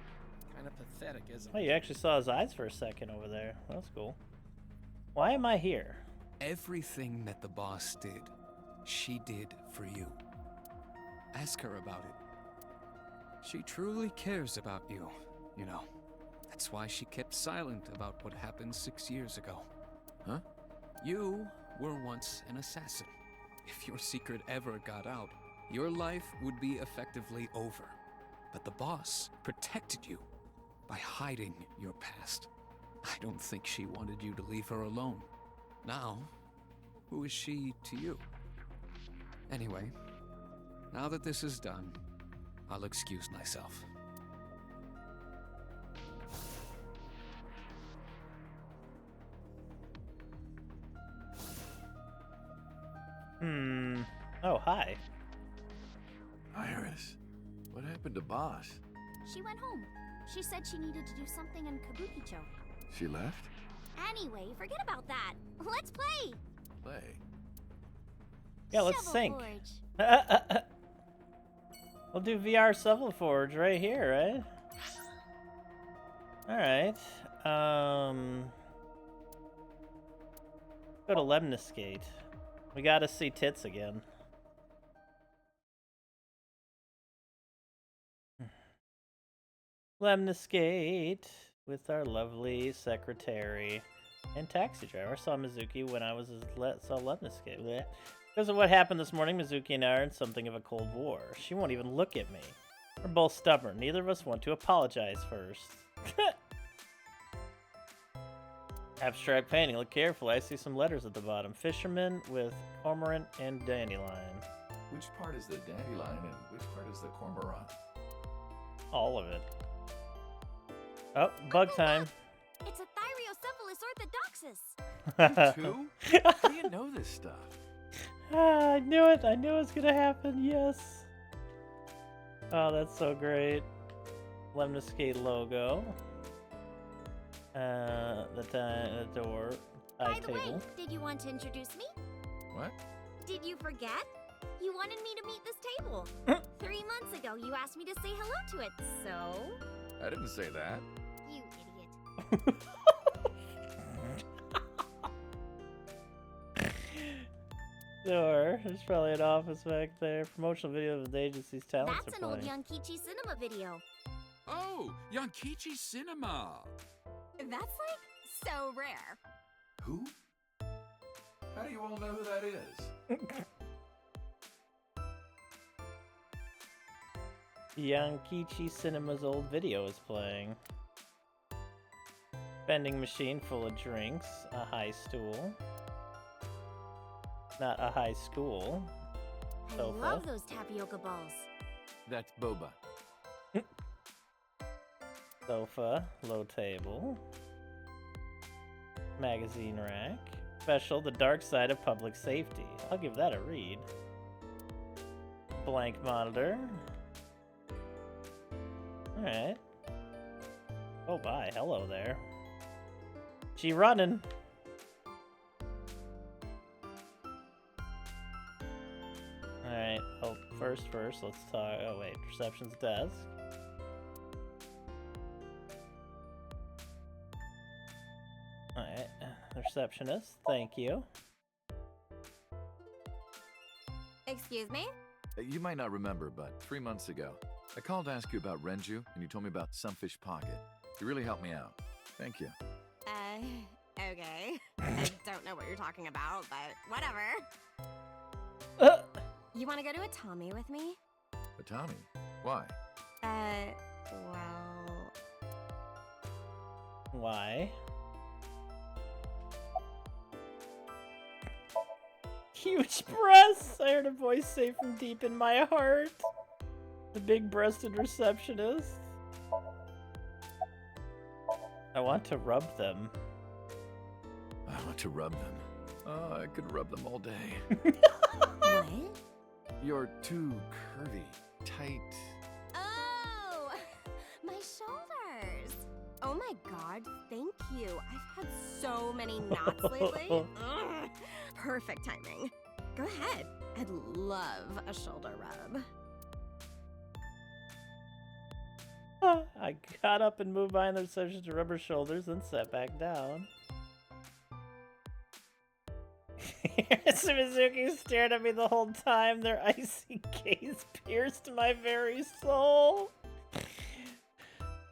Kind of pathetic, isn't it? Oh, you actually saw his eyes for a second over there. That's cool. Why am I here? Everything that the boss did, she did for you. Ask her about it. She truly cares about you, you know. That's why she kept silent about what happened 6 years ago. Huh? You were once an assassin. If your secret ever got out, your life would be effectively over. But the boss protected you by hiding your past. I don't think she wanted you to leave her alone. Now, who is she to you? Anyway, now that this is done, I'll excuse myself. Oh, hi. Iris, what happened to Boss? She went home. She said she needed to do something in Kabukicho. She left? Anyway, forget about that. Let's play! Play? Yeah, let's Shovel sync. Forge. We'll do VR Shovel Forge right here, right? Alright. Go to Lemniscate. We gotta see tits again. Lemniscate with our lovely secretary and taxi driver. I saw Mizuki when I was saw Lemniscate. Blech. Because of what happened this morning, Mizuki and I are in something of a cold war. She won't even look at me. We're both stubborn. Neither of us want to apologize first. Abstract painting. Look carefully. I see some letters at the bottom. Fisherman with cormorant and dandelion. Which part is the dandelion and which part is the cormorant? All of it. Oh, bug time. It's a Thyreocephalus orthodoxus. Two? How do you know this stuff? I knew it. I knew it was gonna happen. Yes. Oh, that's so great. Lemniscate logo. The door. By the table. way, did you want to introduce me? What? Did you forget? You wanted me to meet this table. 3 months ago, you asked me to say hello to it, so... I didn't say that. You idiot. Sure. There's probably an office back there. Promotional video of the agency's talents That's are an old playing. Yankichi cinema video. Oh, Yankichi Cinema! That's like so rare. Who? How do you all know who that is? Yankichi Cinema's old video is playing. Vending machine full of drinks. A high stool. Not a high school. I Sofa. love those tapioca balls. That's boba. Sofa. Low table. Magazine rack. Special, The Dark Side of Public Safety. I'll give that a read. Blank monitor. Alright. Oh, bye. Hello there. She running. Alright. Oh, first, let's talk. Oh, wait. Reception's desk. Alright. Receptionist, thank you. Excuse me? You might not remember, but 3 months ago, I called to ask you about Renju, and you told me about Sunfish Pocket. You really helped me out. Thank you. Okay. I don't know what you're talking about, but whatever. You want to go to a Tommy with me? But Tommy, why? Well... Why? Huge breasts! I heard a voice say from deep in my heart. The big-breasted receptionist. I want to rub them. I want to rub them. Oh, I could rub them all day. What? You're too curvy, tight. Oh! My shoulders! Oh my god, thank you. I've had so many knots lately. Ugh. Perfect timing. Go ahead. I'd love a shoulder rub. I got up and moved behind the receptionist to rub her shoulders, then sat back down. Mizuki stared at me the whole time. Their icy gaze pierced my very soul.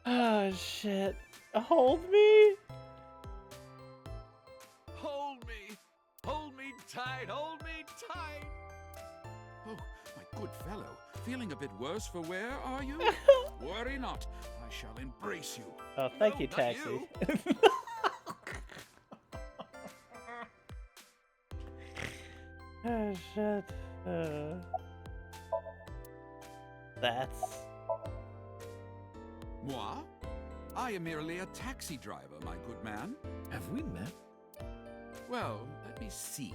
Oh, shit. Hold me? Hold me! Hold me tight! Hold me tight! Oh, my good fellow. Feeling a bit worse for wear, are you? Worry not. I shall embrace you. Oh, thank No, you, not Taxi. you. Oh, shit. That's... Moi? I am merely a taxi driver, my good man. Have we met? Well, let me see.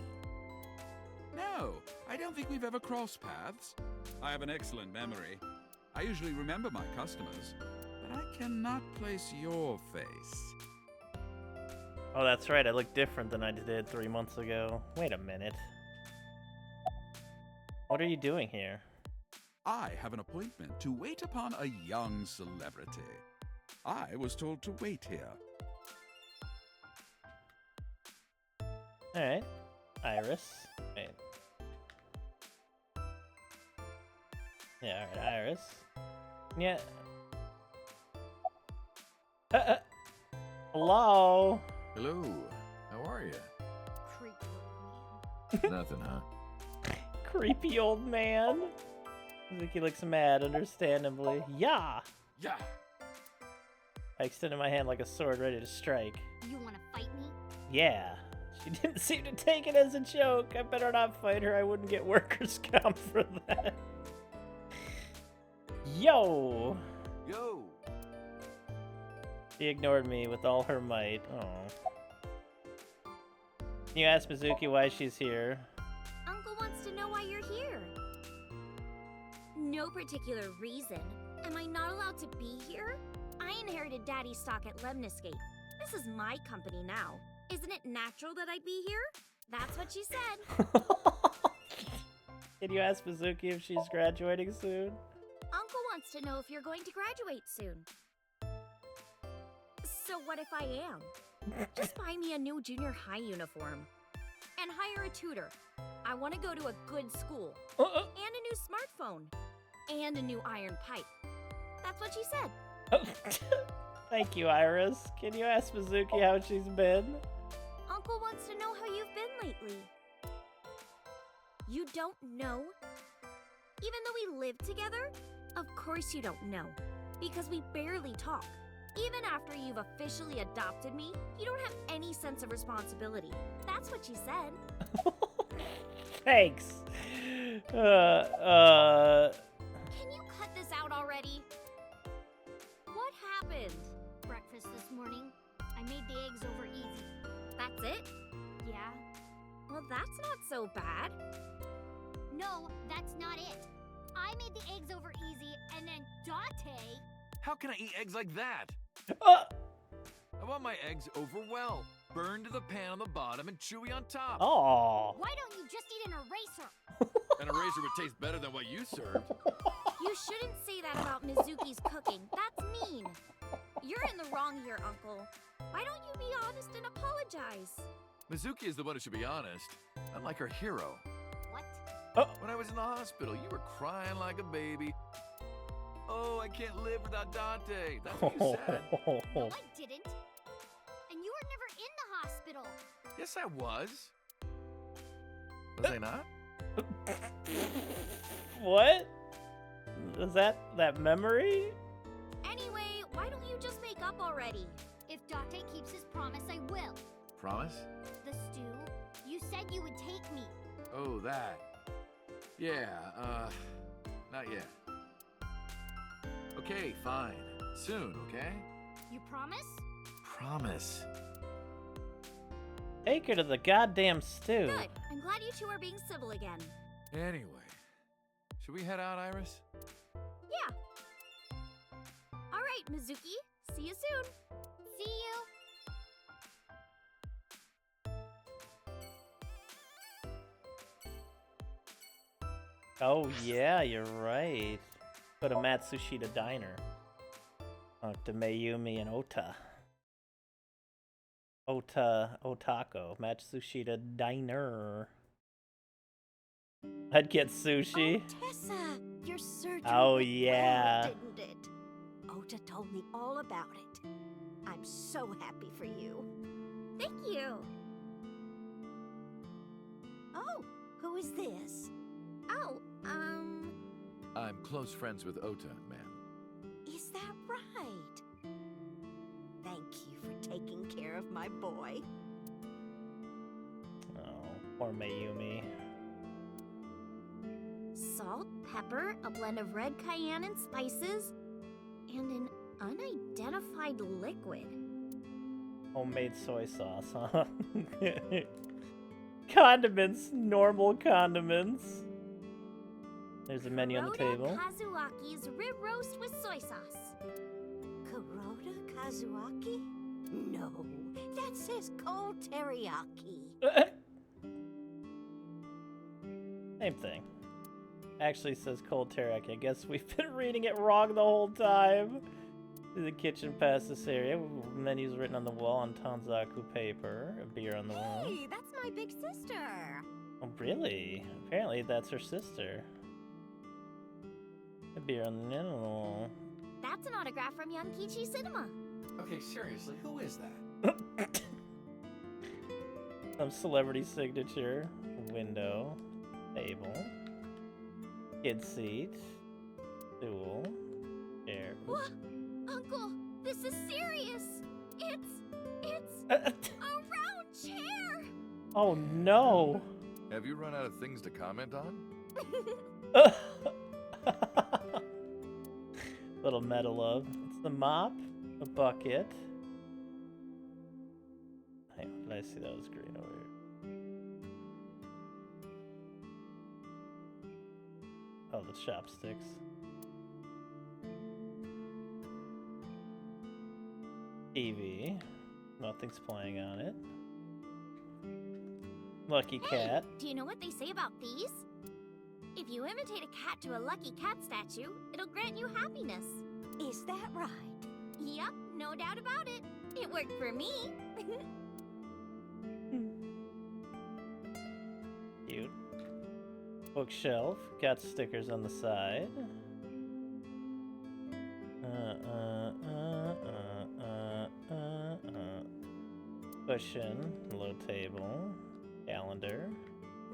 No, I don't think we've ever crossed paths. I have an excellent memory. I usually remember my customers, but I cannot place your face. Oh, that's right. I look different than I did 3 months ago. Wait a minute. What are you doing here? I have an appointment to wait upon a young celebrity. I was told to wait here. Alright. Iris. Wait. Yeah, alright, Iris. Yeah. Hello? Hello. How are you? Creepy. Nothing, huh? Creepy old man. Mizuki looks mad, understandably. Yeah! Yeah! I extended my hand like a sword, ready to strike. You want to fight me? Yeah. She didn't seem to take it as a joke. I better not fight her. I wouldn't get workers' comp for that. Yo! Yo! She ignored me with all her might. Oh. Can you ask Mizuki why she's here? Uncle wants to know why you're here. No particular reason. Am I not allowed to be here? I inherited Daddy's stock at Lemniscate. This is my company now. Isn't it natural that I'd be here? That's what she said. Can you ask Mizuki if she's graduating soon? Uncle wants to know if you're going to graduate soon. So what if I am? Just buy me a new junior high uniform. And hire a tutor. I want to go to a good school. And a new smartphone. And a new iron pipe. That's what she said. Thank you, Iris. Can you ask Mizuki how she's been? Uncle wants to know how you've been lately. You don't know? Even though we live together? Of course you don't know. Because we barely talk. Even after you've officially adopted me, you don't have any sense of responsibility. That's what she said. Thanks. Can you cut this out already? What happened? Breakfast this morning. I made the eggs over easy. That's it? Yeah. Well, that's not so bad. No, that's not it. I made the eggs over easy, and then Dante... How can I eat eggs like that? I want my eggs over well. Burned to the pan on the bottom and chewy on top. Oh. Why don't you just eat an eraser? An eraser would taste better than what you served. You shouldn't say that about Mizuki's cooking. That's mean. You're in the wrong here, Uncle. Why don't you be honest and apologize? Mizuki is the one who should be honest. I'm like her hero. What? When I was in the hospital, you were crying like a baby. Oh, I can't live without Dante. That's what you said. No, I didn't. And you were never in the hospital. Yes, I was. Was I not? What? Was that memory? Anyway, why don't you just make up already? If Date keeps his promise, I will. Promise? The stew? You said you would take me. Oh, that. Yeah, not yet. Okay, fine. Soon, okay? You promise? Promise. Take her to the goddamn stew. Good. I'm glad you two are being civil again. Anyway, should we head out, Iris? Yeah. All right, Mizuki. See you soon. See you. Oh yeah, you're right. Go to Matsushita Diner. Talk to Mayumi and Ota. Otako. Matsushita Diner. I'd get sushi. Oh, Tessa, your surgery Oh, went yeah. well, didn't it? Ota told me all about it. I'm so happy for you. Thank you. Oh, who is this? Oh, I'm close friends with Ota, ma'am. Is that right? Thank you for taking care of my boy. Oh, poor Mayumi. Salt, pepper, a blend of red cayenne and spices, and an unidentified liquid. Homemade soy sauce, huh? Condiments, normal condiments. There's a menu on the Kuroda table. Kazuaki's rib roast with soy sauce. Kuroda Kazuaki? No, that says cold teriyaki. Same thing. Actually says cold teriyaki. I guess we've been reading it wrong the whole time. The kitchen past this area. Menus written on the wall on Tanzaku paper. A beer on the wall. Hey, that's my big sister. Oh, really? Apparently that's her sister. A beer on the wall. That's an autograph from Yonkichi Cinema. Okay, seriously, who is that? Some celebrity signature. Window. Table. Kid seat. Stool. Chair. What? Uncle, this is serious. It's a round chair. Oh no! Have you run out of things to comment on? Little metal of. It's the mop, a bucket. Hang on, did I see that was green over here? Oh, the chopsticks. TV. Nothing's playing on it. Lucky cat. Do you know what they say about these? If you imitate a cat to a lucky cat statue, it'll grant you happiness. Is that right? Yep, no doubt about it. It worked for me. Cute. Bookshelf. Got stickers on the side. Cushion. Low table. Calendar.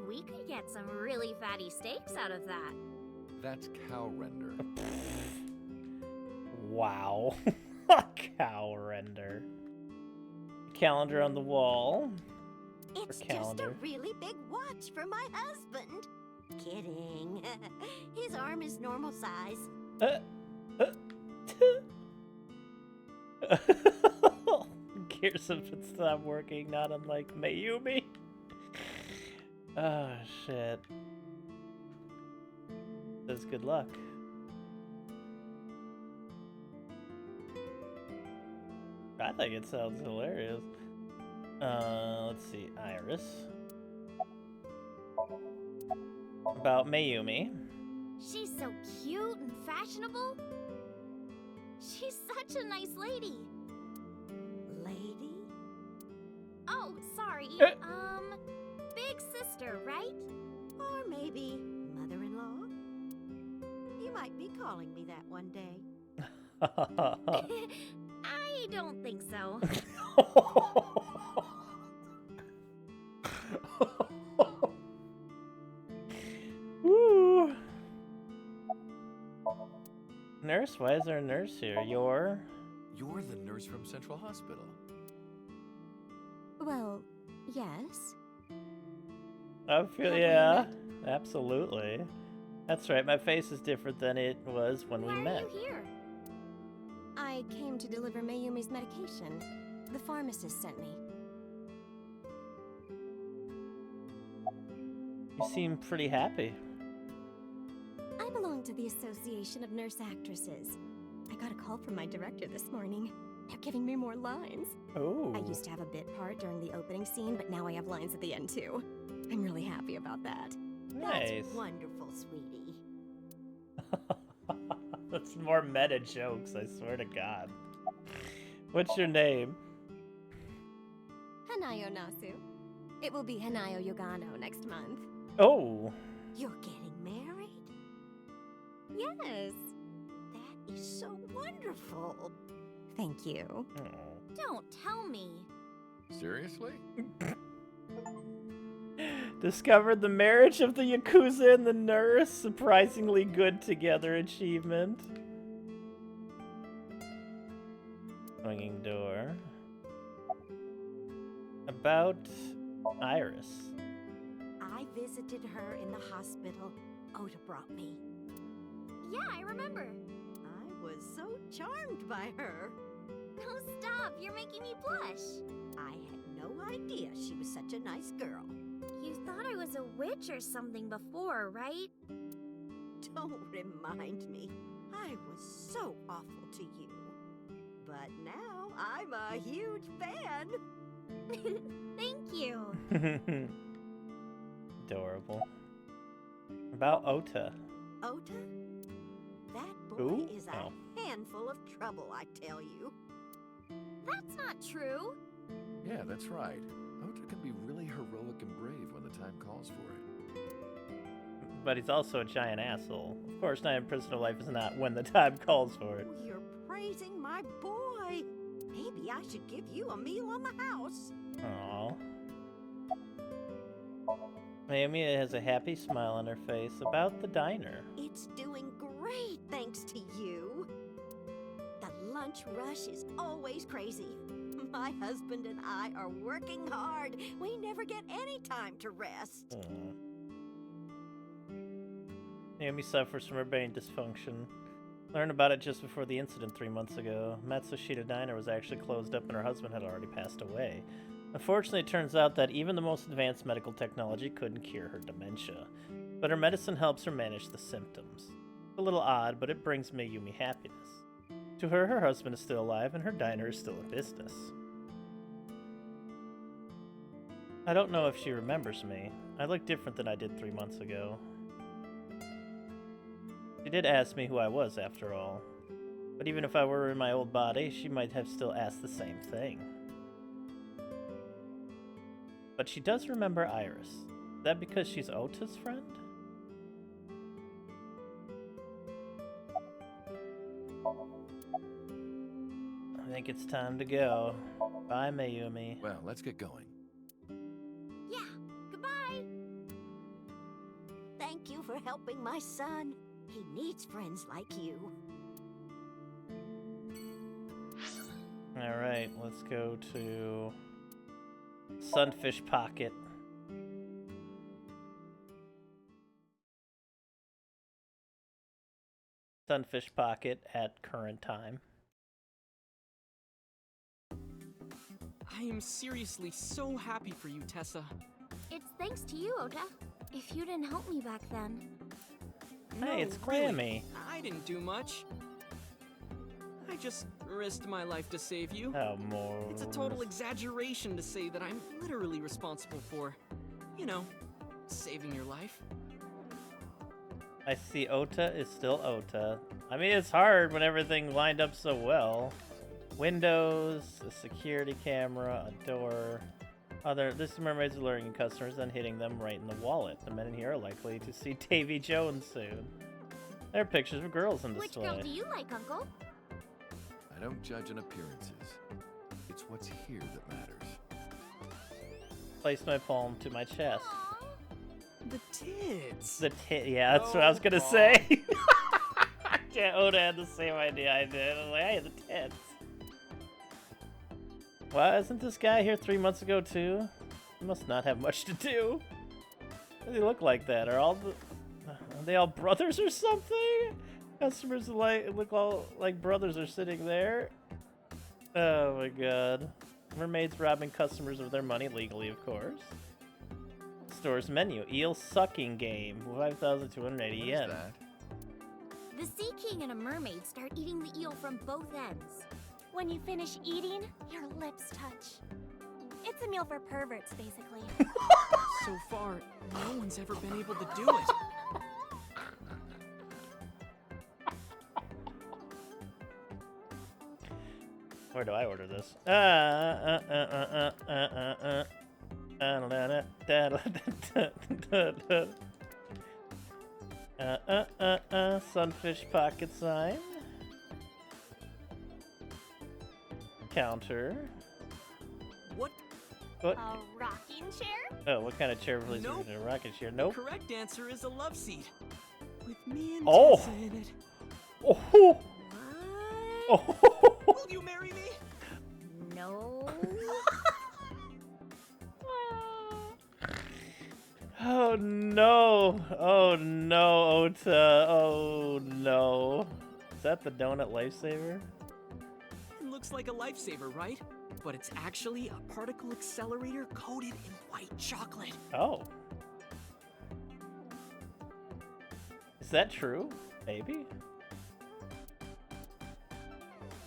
We could get some really fatty steaks out of that. That's cow render. Wow. Cow render. Calendar on the wall. It's just a really big watch for my husband. Kidding. His arm is normal size. Gears if it stopped working, not unlike Mayumi. Oh shit. Says good luck. I think it sounds hilarious. Let's see, Iris. About Mayumi. She's so cute and fashionable. She's such a nice lady. Lady? Oh, sorry. Big sister, right? Or maybe mother-in-law? You might be calling me that one day. I don't think so. Woo. Nurse? Why is there a nurse here? You're the nurse from Central Hospital. Well, yes. I feel, Have we yeah, absolutely. That's right, my face is different than it was when we Why met. are you here? I came to deliver Mayumi's medication. The pharmacist sent me. You seem pretty happy. I belong to the Association of Nurse Actresses. I got a call from my director this morning. They're giving me more lines. Oh. I used to have a bit part during the opening scene, but now I have lines at the end too. I'm really happy about that. Nice. That's wonderful, sweetie. That's more meta jokes, I swear to God. What's your name? Hanayo Nasu. It will be Hanayo Yogano next month. Oh. You're getting married? Yes. That is so wonderful. Thank you. Don't tell me. Seriously? Discovered the marriage of the Yakuza and the nurse. Surprisingly good together achievement. Swinging door. About Iris. I visited her in the hospital. Ota brought me. Yeah, I remember. I was so charmed by her. Oh, stop. You're making me blush. I had no idea she was such a nice girl. You thought I was a witch or something before, right? Don't remind me. I was so awful to you. But now I'm a huge fan. Thank you. Adorable. About Ota. Ota? That boy Who? is a handful of trouble, I tell you. That's not true. Yeah, that's right. Ota can be really heroic and brave when the time calls for it. But he's also a giant asshole. Of course, Night in Prisoner Life is not when the time calls for it. You're praising my boy. Maybe I should give you a meal on the house. Aww. Mayumi has a happy smile on her face about the diner. It's doing great thanks to you. The lunch rush is always crazy. My husband and I are working hard. We never get any time to rest. Naomi suffers from her brain dysfunction. Learned about it just before the incident 3 months ago. Matsushita Diner was actually closed up and her husband had already passed away. Unfortunately, it turns out that even the most advanced medical technology couldn't cure her dementia. But her medicine helps her manage the symptoms. It's a little odd, but it brings Mayumi happiness. To her, her husband is still alive and her diner is still in business. I don't know if she remembers me. I look different than I did 3 months ago. She did ask me who I was, after all. But even if I were in my old body, she might have still asked the same thing. But she does remember Iris. Is that because she's Ota's friend? I think it's time to go. Bye, Mayumi. Well, let's get going. Yeah, goodbye. Thank you for helping my son. He needs friends like you. Alright, let's go to Sunfish Pocket. Sunfish Pocket at current time. I am seriously so happy for you, Tessa. It's thanks to you, Ota. If you didn't help me back then. Hey, it's really. Grammy. I didn't do much. I just risked my life to save you. Oh, more. It's a total exaggeration to say that I'm literally responsible for, you know, saving your life. I see Ota is still Ota. I mean, it's hard when everything lined up so well. Windows, a security camera, a door. This mermaids are luring in customers, then hitting them right in the wallet. The men in here are likely to see Davy Jones soon. There are pictures of girls on Which display. girl do you like, Uncle? I don't judge on appearances. It's what's here that matters. Place my palm to my chest. The tits. Yeah, that's what I was gonna say. Yeah, Oda had the same idea I did. I was like, I had the tits. Well, isn't this guy here 3 months ago too? He must not have much to do. Why do they look like that? Are they all brothers or something? Customers look all like brothers are sitting there. Oh my god. Mermaids robbing customers of their money legally, of course. Store's menu. Eel sucking game. 5,280 yen. The Sea King and a mermaid start eating the eel from both ends. When you finish eating, your lips touch. It's a meal for perverts, basically. So far, no one's ever been able to do it. Where do I order this? Sunfish pocket sign. Counter. What? What? A rocking chair? Oh, what kind of chair, please? Nope. A rocket chair? Nope. The correct answer is a love seat. With me and Oh. Tessa in it. Oh. Oh. Will you marry me? No. Oh no! Oh no, Ota! Oh no! Is that the donut lifesaver? It looks like a lifesaver, right? But it's actually a particle accelerator coated in white chocolate. Oh. Is that true? Maybe?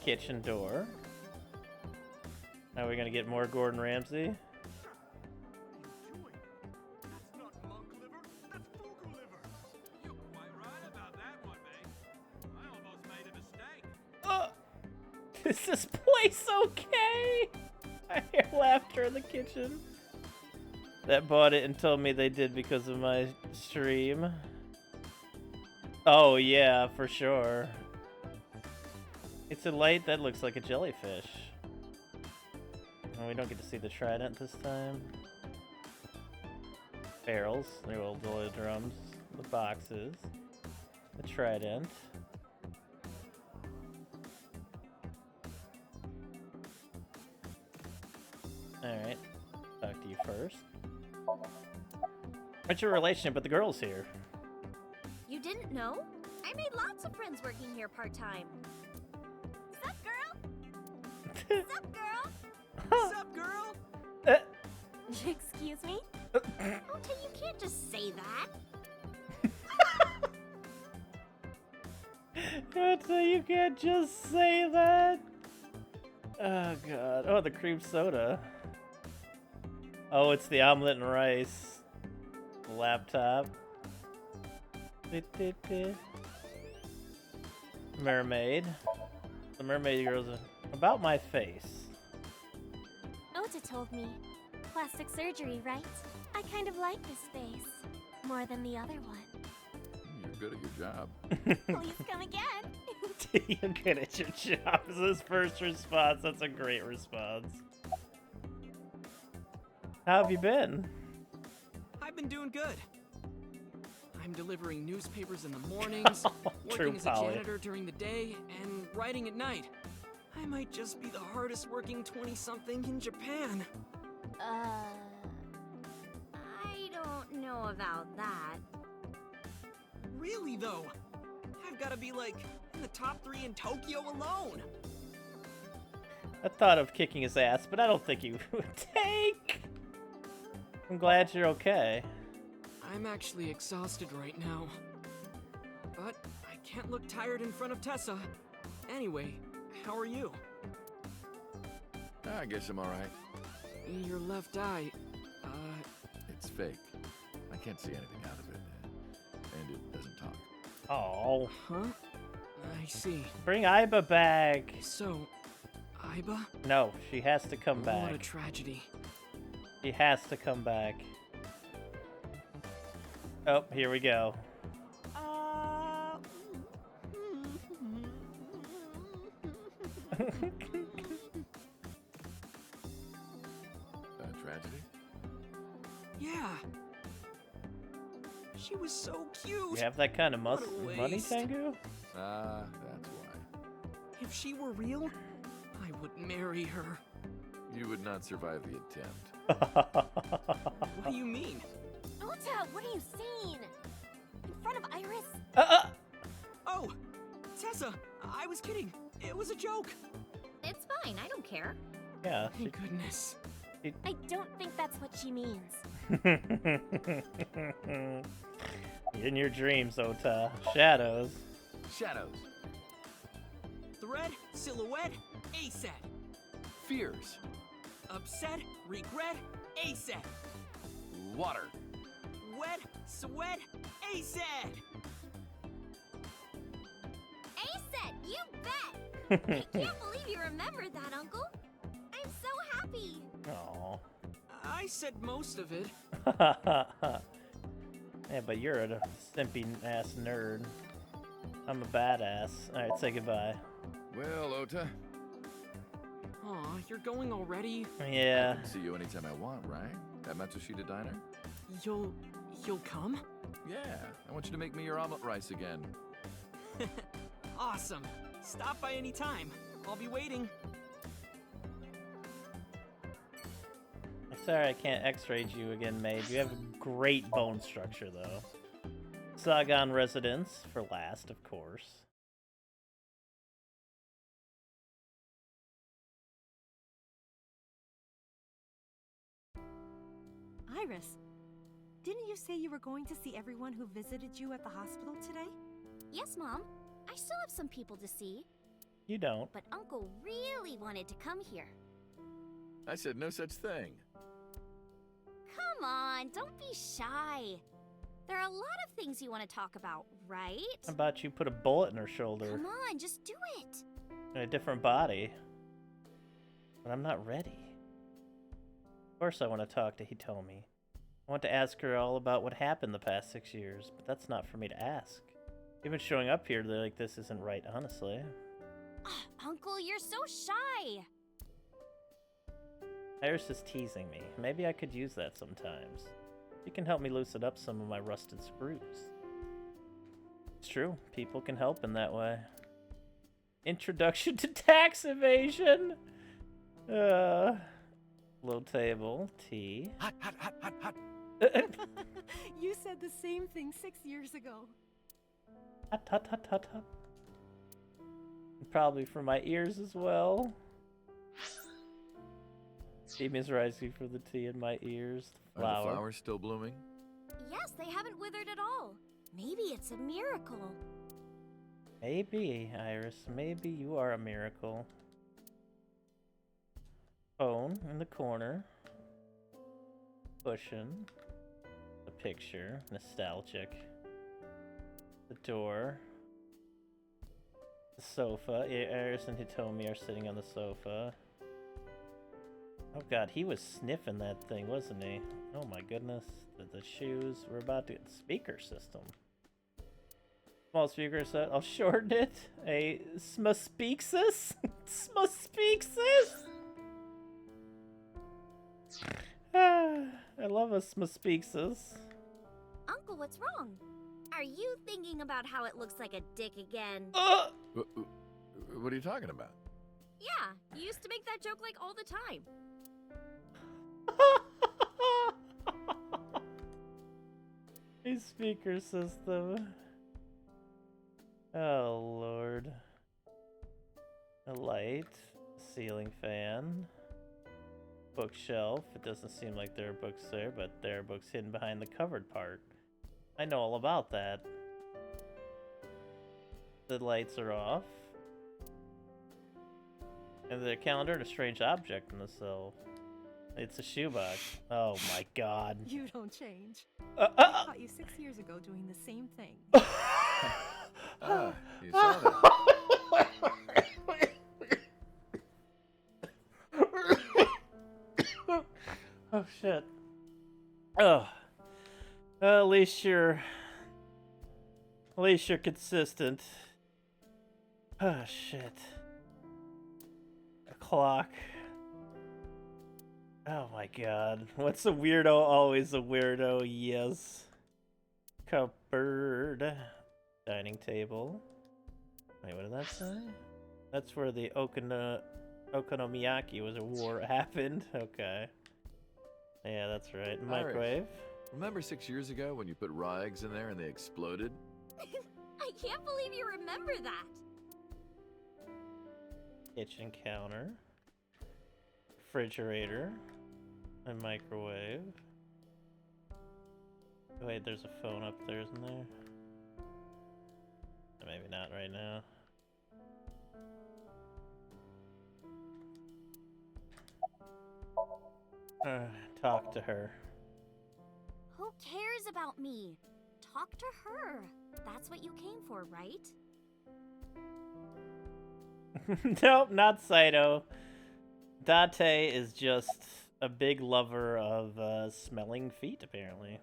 Kitchen door. Now we're gonna get more Gordon Ramsay. Is this place okay? I hear laughter in the kitchen. That bought it and told me they did because of my stream. Oh yeah, for sure. It's a light that looks like a jellyfish. Oh, we don't get to see the trident this time. Barrels, the old oil drums, the boxes, the trident. Alright, talk to you first. What's your relationship with the girls here? You didn't know? I made lots of friends working here part-time. Sup, girl? Sup, girl? Sup, girl? Excuse me? Ota, you can't just say that. Ota, you can't just say that. Oh god. Oh, the cream soda. Oh, it's the omelet and rice. Laptop. Mermaid. The mermaid girls are about my face. Ota told me. Plastic surgery, right? I kind of like this face. More than the other one. You're good at your job. Please come again. You're good at your job. Is this first response? That's a great response. How have you been? I've been doing good. I'm delivering newspapers in the mornings, working as a Polly. janitor during the day, and writing at night. I might just be the hardest working 20-something in Japan. I don't know about that. Really, though? I've got to be, like, in the top 3 in Tokyo alone. I thought of kicking his ass, but I don't think he would take. I'm glad you're okay. I'm actually exhausted right now. But I can't look tired in front of Tessa. Anyway, how are you? I guess I'm alright. Your left eye, It's fake. I can't see anything out of it. And it doesn't talk. Oh. Huh? I see. Bring Iba back. So, Iba? No, she has to come back. What a tragedy. She has to come back. Oh, here we go. Tragedy? Yeah. She was so cute. You have that kind of What a money, waste. Tengu? Ah, that's why. If she were real, I would marry her. You would not survive the attempt. What do you mean? Ota, what are you saying? In front of Iris? Oh, Tessa, I was kidding. It was a joke. It's fine, I don't care. Yeah. Thank goodness. I don't think that's what she means. In your dreams, Ota. Shadows. Shadows. Thread, silhouette, ASAP. Fears. Upset, regret, ASAP. Water. Wet, sweat, ASAP. ASAP, you bet! I can't believe you remembered that, Uncle. I'm so happy. Aw. I said most of it. Yeah, but you're a simpy ass nerd. I'm a badass. Alright, say goodbye. Well, Ota. Aw, you're going already? Yeah. I can see you anytime I want, right? At Matsushita Diner? You'll come? Yeah, I want you to make me your omelet rice again. Awesome. Stop by any time. I'll be waiting. Sorry I can't X-rayed you again, Maid. You have a great bone structure, though. Sagan residence for last, of course. Iris, didn't you say you were going to see everyone who visited you at the hospital today? Yes, Mom. I still have some people to see. You don't. But Uncle really wanted to come here. I said no such thing. Come on, don't be shy. There are a lot of things you want to talk about, right? How about you put a bullet in her shoulder? Come on, just do it. In a different body. But I'm not ready. Of course I want to talk to Hitomi. I want to ask her all about what happened the past 6 years, but that's not for me to ask. Even showing up here like this isn't right, honestly. Uncle, you're so shy. Iris is teasing me. Maybe I could use that sometimes. She can help me loosen up some of my rusted screws. It's true, people can help in that way. Introduction to tax evasion! Low table, tea. Hot, hot, hot, hot, hot. You said the same thing 6 years ago. Hot, hot, hot, hot, hot. Probably for my ears as well. Steam is rising for the tea in my ears. Are the flowers still blooming? Yes, they haven't withered at all. Maybe it's a miracle. Maybe, Iris. Maybe you are a miracle. Phone in the corner. Cushion. The picture. Nostalgic. The door. The sofa. Iris and Hitomi are sitting on the sofa. Oh god, he was sniffing that thing, wasn't he? Oh my goodness. The shoes. We're about to get the speaker system. Small speaker set. I'll shorten it. A Smuspexus? Smuspexus? I love a Smuspexus. Uncle, what's wrong? Are you thinking about how it looks like a dick again? What are you talking about? Yeah, you used to make that joke like all the time. A speaker system. Oh lord. A light. Ceiling fan. Bookshelf. It doesn't seem like there are books there, but there are books hidden behind the covered part. I know all about that. The lights are off. And the calendar and a strange object in the cell. It's a shoebox. Oh my god. You don't change. I caught you 6 years ago doing the same thing. You saw that. Oh shit. Oh. At least you're consistent. Oh shit. A clock. Oh my god. What's a weirdo? Always a weirdo, yes. Cupboard. Dining table. Wait, what did that say? That's where the Okonomiyaki was a war happened. Okay. Yeah, that's right. Microwave. Remember 6 years ago when you put raw eggs in there and they exploded? I can't believe you remember that. Kitchen counter. Refrigerator. A microwave. Wait, there's a phone up there, isn't there? Maybe not right now. Talk to her. Who cares about me? Talk to her. That's what you came for, right? Nope, not Saito. Date is just a big lover of smelling feet, apparently.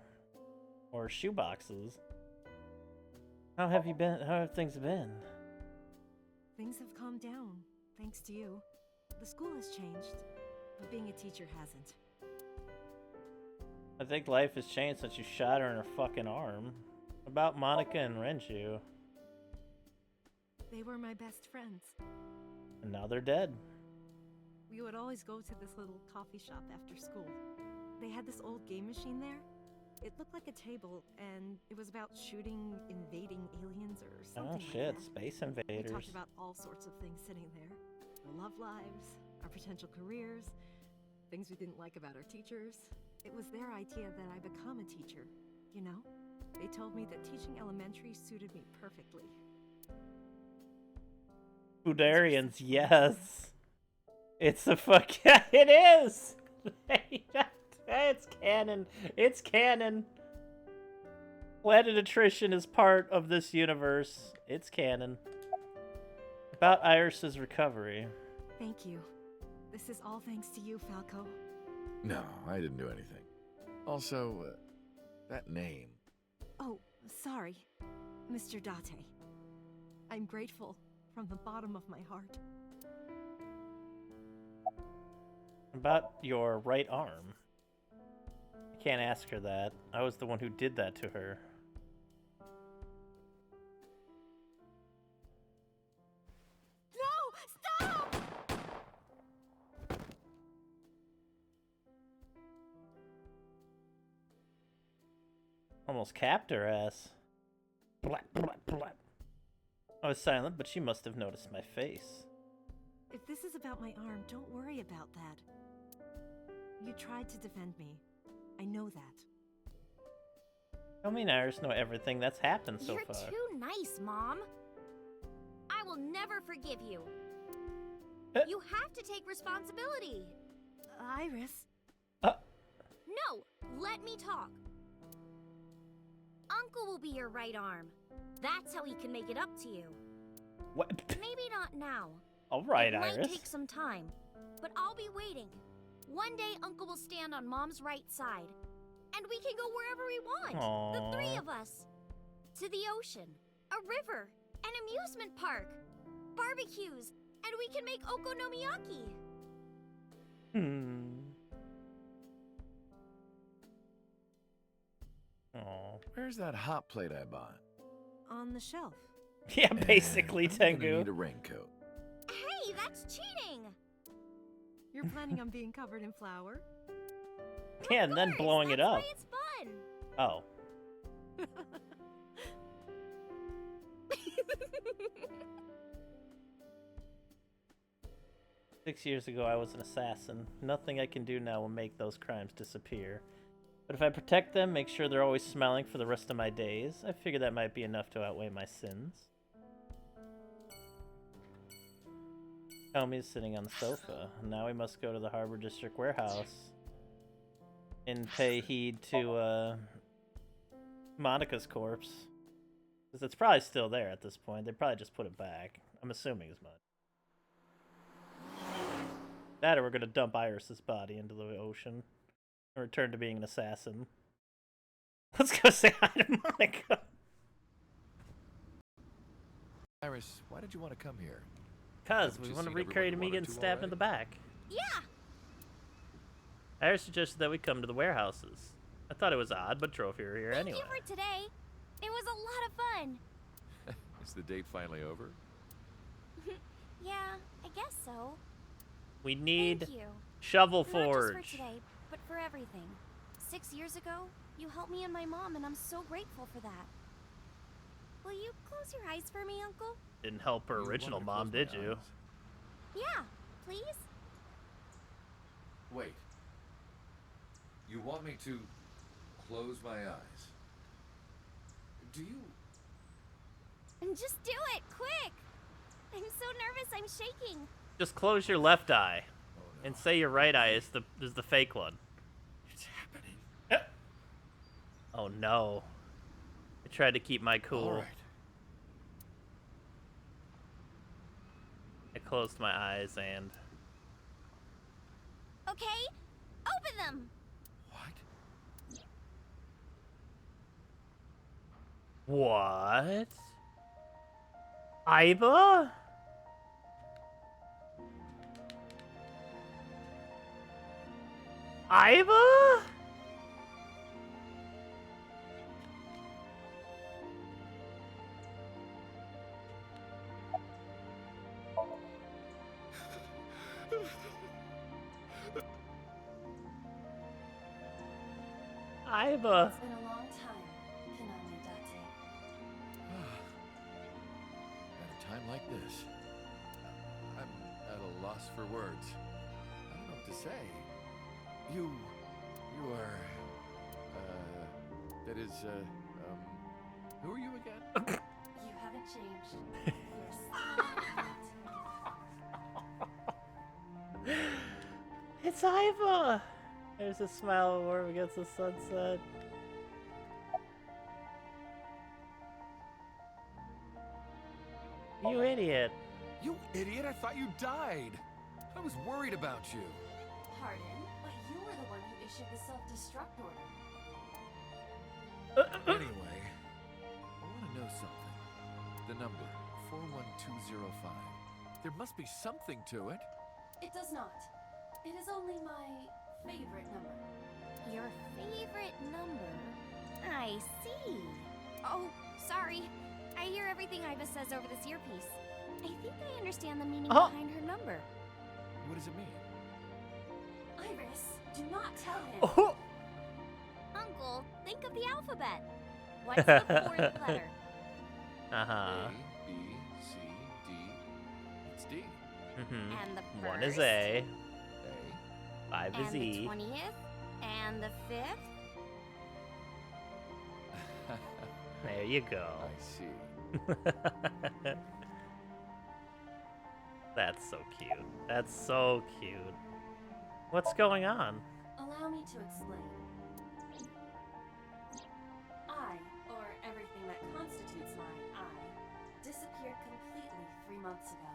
Or shoeboxes. How have you been? How have things been? Things have calmed down, thanks to you. The school has changed, but being a teacher hasn't. I think life has changed since you shot her in her fucking arm. About Monica and Renju. They were my best friends. And now they're dead. We would always go to this little coffee shop after school. They had this old game machine there. It looked like a table, and it was about shooting invading aliens or something Oh shit, like that. Space We Invaders. talked about all sorts of things sitting there. Our love lives, our potential careers, things we didn't like about our teachers. It was their idea that I become a teacher, you know? They told me that teaching elementary suited me perfectly. Udarians, yes. It's the fuck. It is! It's canon. It's canon. Planet attrition is part of this universe. It's canon. About Iris's recovery. Thank you. This is all thanks to you, Falco. No, I didn't do anything. Also, that name. Oh, sorry, Mr. Date. I'm grateful from the bottom of my heart. About your right arm. I can't ask her that. I was the one who did that to her. No! Stop! Almost capped her ass. Blap, blap, blap. I was silent, but she must have noticed my face. If this is about my arm, don't worry about that. You tried to defend me. I know that. Tell me and Iris know everything that's happened so You're far. too nice, Mom. I will never forgive you. You have to take responsibility. Iris? No, let me talk. Uncle will be your right arm. That's how he can make it up to you. What? Maybe not now. All right, it Iris. might take some time, but I'll be waiting. One day, Uncle will stand on Mom's right side, and we can go wherever we want. Aww. The three of us. To the ocean, a river, an amusement park, barbecues, and we can make okonomiyaki. Aw. Where's that hot plate I bought? On the shelf. Yeah, basically, I'm gonna Tengu. need a raincoat. Hey, that's cheating! You're planning on being covered in flour? Yeah, and then blowing it up. Why it's fun. Oh. "6 years ago, I was an assassin. Nothing I can do now will make those crimes disappear. But if I protect them, make sure they're always smiling for the rest of my days, I figure that might be enough to outweigh my sins." Tomi is sitting on the sofa. Now we must go to the Harbor District warehouse and pay heed to Monica's corpse. Because it's probably still there at this point. They probably just put it back. I'm assuming as much. That or we're going to dump Iris's body into the ocean. And return to being an assassin. Let's go say hi to Monica. Iris, why did you want to come here? Because Haven't we you want to seen recreate everyone me you getting wanted to stabbed in the back. Yeah. Iris suggested that we come to the warehouses. I thought it was odd, but drove here anyway. Thank you for today. It was a lot of fun. Is the date finally over? Yeah, I guess so. We need Thank you. Shovel Not Forge. just for today, but for everything. 6 years ago, you helped me and my mom, and I'm so grateful for that. Will you close your eyes for me, Uncle? Didn't help her You original want me to mom, close did my you? eyes? Yeah, please? Wait. You want me to close my eyes? Do you? Just do it, quick! I'm so nervous, I'm shaking. Just close your left eye, and say your right eye is the fake one. It's happening. Oh no! I tried to keep my cool. All right. I closed my eyes and. Okay, open them! What? Iba? Iba? Iba. It's been a long time, Kaname Date. At a time like this, I'm at a loss for words. I don't know what to say. You are, that is, who are you again? You haven't changed. You're still that. It's Iva! There's a smile warm against the sunset. You idiot. You idiot, I thought you died. I was worried about you. Pardon, but you were the one who issued the self-destruct order. Anyway, I want to know something. The number, 41205. There must be something to it. It does not. It is only my favorite number. Your favorite number? I see. Oh, sorry. I hear everything Iva says over this earpiece. I think I understand the meaning behind her number. What does it mean? Iris, do not tell him. Oh. Uncle, think of the alphabet. What's the fourth letter? Uh-huh. A, B, C, D. It's D. Mm-hmm. And the One is first? A. 5 is And E. the 20th? And the 5th? There you go. I see. That's so cute. That's so cute. What's going on? Allow me to explain. I, or everything that constitutes my I, disappeared completely 3 months ago,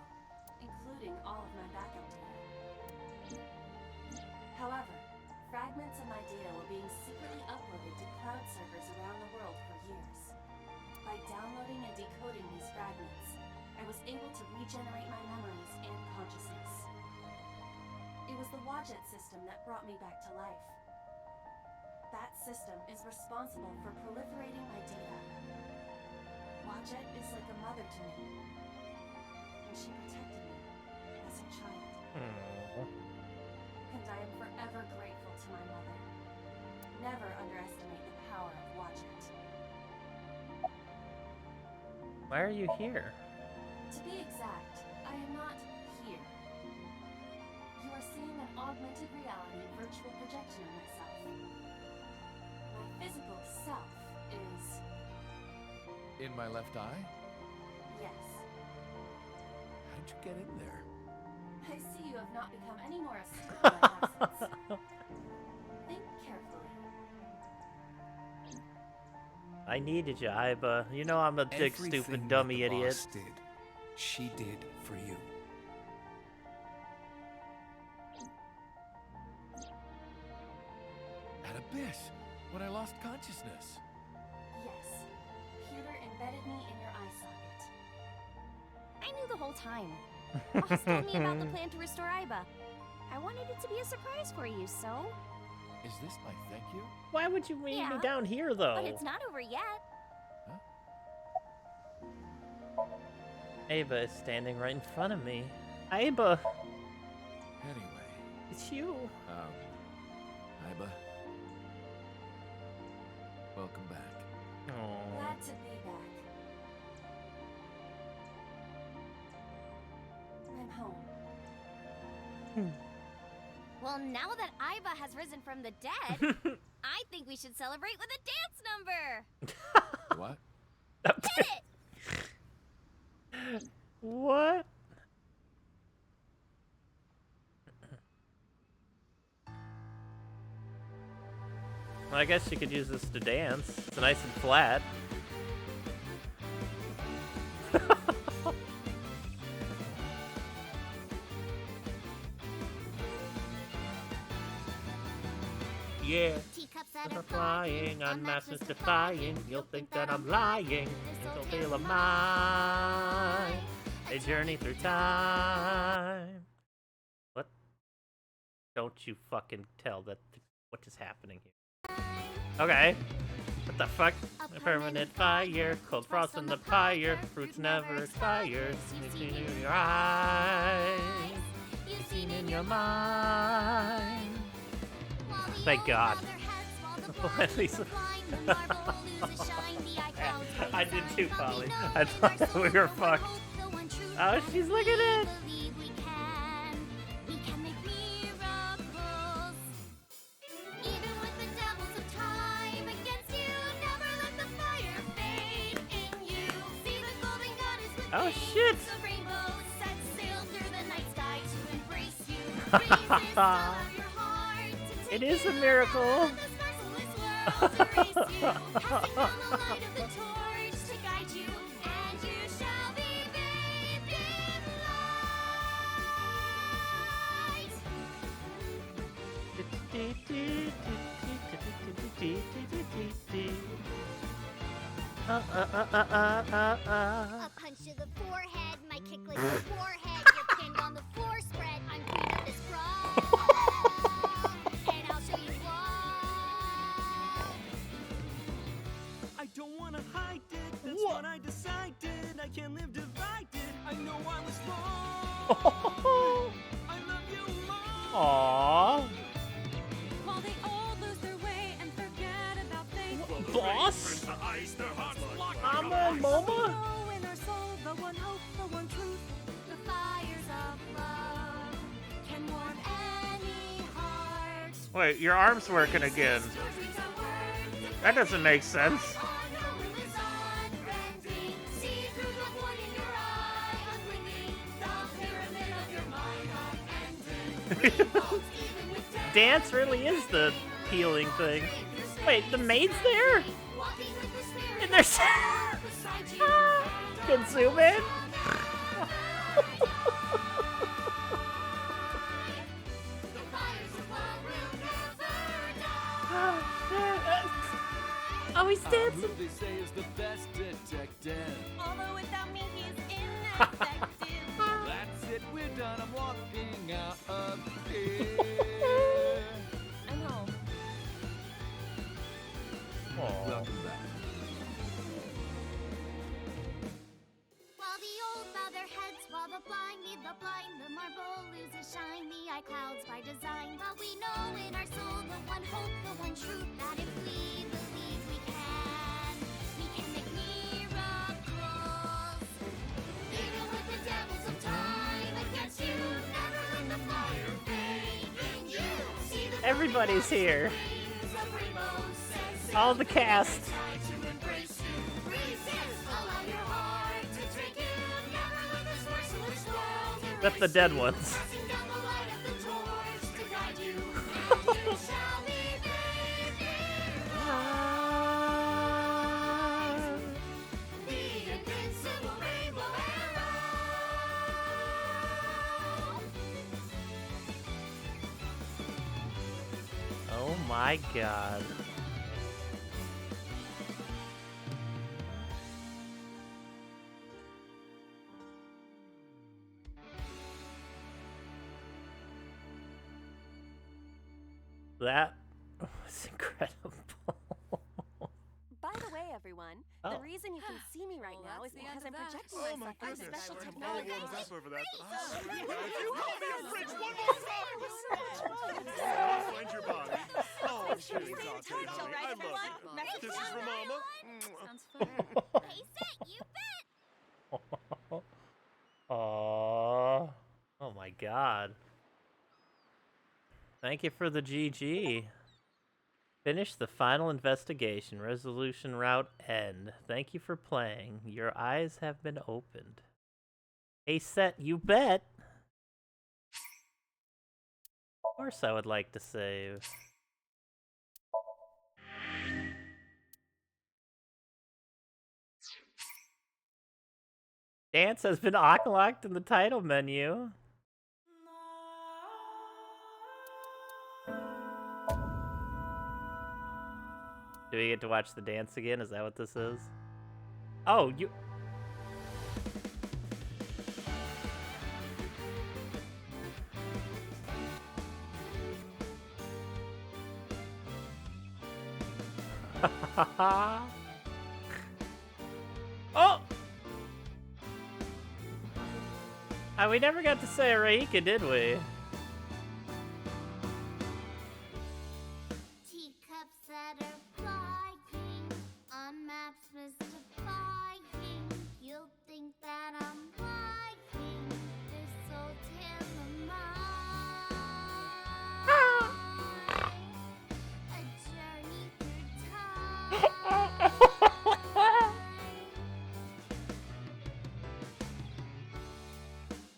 including all of my backup data. However, fragments of my data were being secretly uploaded to cloud servers around the world for years. By downloading and decoding these fragments, I was able to regenerate my memories and consciousness. It was the Wadjet system that brought me back to life. That system is responsible for proliferating my data. Wadjet is like a mother to me, and she protected me as a child. And I am forever grateful to my mother. Never underestimate the power of Wadjet. Why are you here? To be exact, I am not here. You are seeing an augmented reality virtual projection of myself. My physical self is... In my left eye? yes. How did you get in there? I see you have not become any more astute in my absence. Think carefully. I needed you, Iba. You know I'm a big, stupid, dummy that the idiot. boss did, she did for you. At Abyss, when I lost consciousness. Yes. Pewter embedded me in your eye socket. I knew the whole time. Boss told me about the plan to restore Iba. I wanted it to be a surprise for you, so... Is this my thank you? Why would you leave me Yeah, down here, though? But it's not over yet. Ava is standing right in front of me. Ava! Anyway. It's you. Iba. Welcome back. Aww. Glad to be back. I'm home. Well, now that Iva has risen from the dead, I think we should celebrate with a dance number. What? Hit it! What? Well, I guess you could use this to dance. It's nice and flat. Yeah. Teacups that I'm are flying, I'm mass mystifying. You'll think that I'm lying. Don't feel of mine. A journey through time. What? Don't you fucking tell that what is happening here. Okay. What the fuck? A permanent fire, cold frost on the pyre, fruits never expire. You've seen in your eyes, you've seen in your mind. Thank God. At least I did too, Polly. I thought that we were fucked. Oh, she's looking at it. Oh shit! It is a miracle. A punch to the forehead, my kick like your forehead. You're pinned on the floor spread. I'm queen of this brawl, and I'll show you why. I don't wanna hide it, that's what I decided. I can't live divided, I know I was wrong. I love you more. Aww. While they all lose their way and forget about fate. Boss? I'm a MoMA? In our soul, the one hope, the one truth. The fires of love can warm any heart. Wait, your arm's working again. That doesn't make sense. Dance really is the healing thing. Wait, the maid's there? And there's can zoom in? Oh, he's dancing. They say is the best detective. Although without me, he's ineffective. That's it, we're done. I'm walking out of here. I'm home. Welcome back. While the old bow their heads, while the blind lead the blind, the marble loses shine, the eye clouds by design. But we know in our soul the one hope, the one truth, that if we believe we can make miracles. Even with the devils of time against you, never let the fire fade in you. See the Everybody's here. All the cast. That's the dead ones. Oh my god. That was incredible. By the way, everyone, fun. Oh. The reason you can see me right now is because I'm projecting Oh my myself with goodness. special I'm all technology. warmed up over that. I swear, guys, you call me a fridge one more time! Oh, find your body. Oh, I'm kidding, Dante, honey. I love you. Kisses from Mama. Sounds fun. Hey, set, you bet! Aww. Oh my god. Thank you for the GG. Finish the final investigation. Resolution route end. Thank you for playing. Your eyes have been opened. Hey, set, you bet. Of course I would like to save. Dance has been unlocked in the title menu. Do we get to watch the dance again? Is that what this is? Oh, you... Oh! We never got to say Raika, did we? Teacups that are flying on maps mystifying. You'll think that I'm lying. This old tale of mine. A journey through time.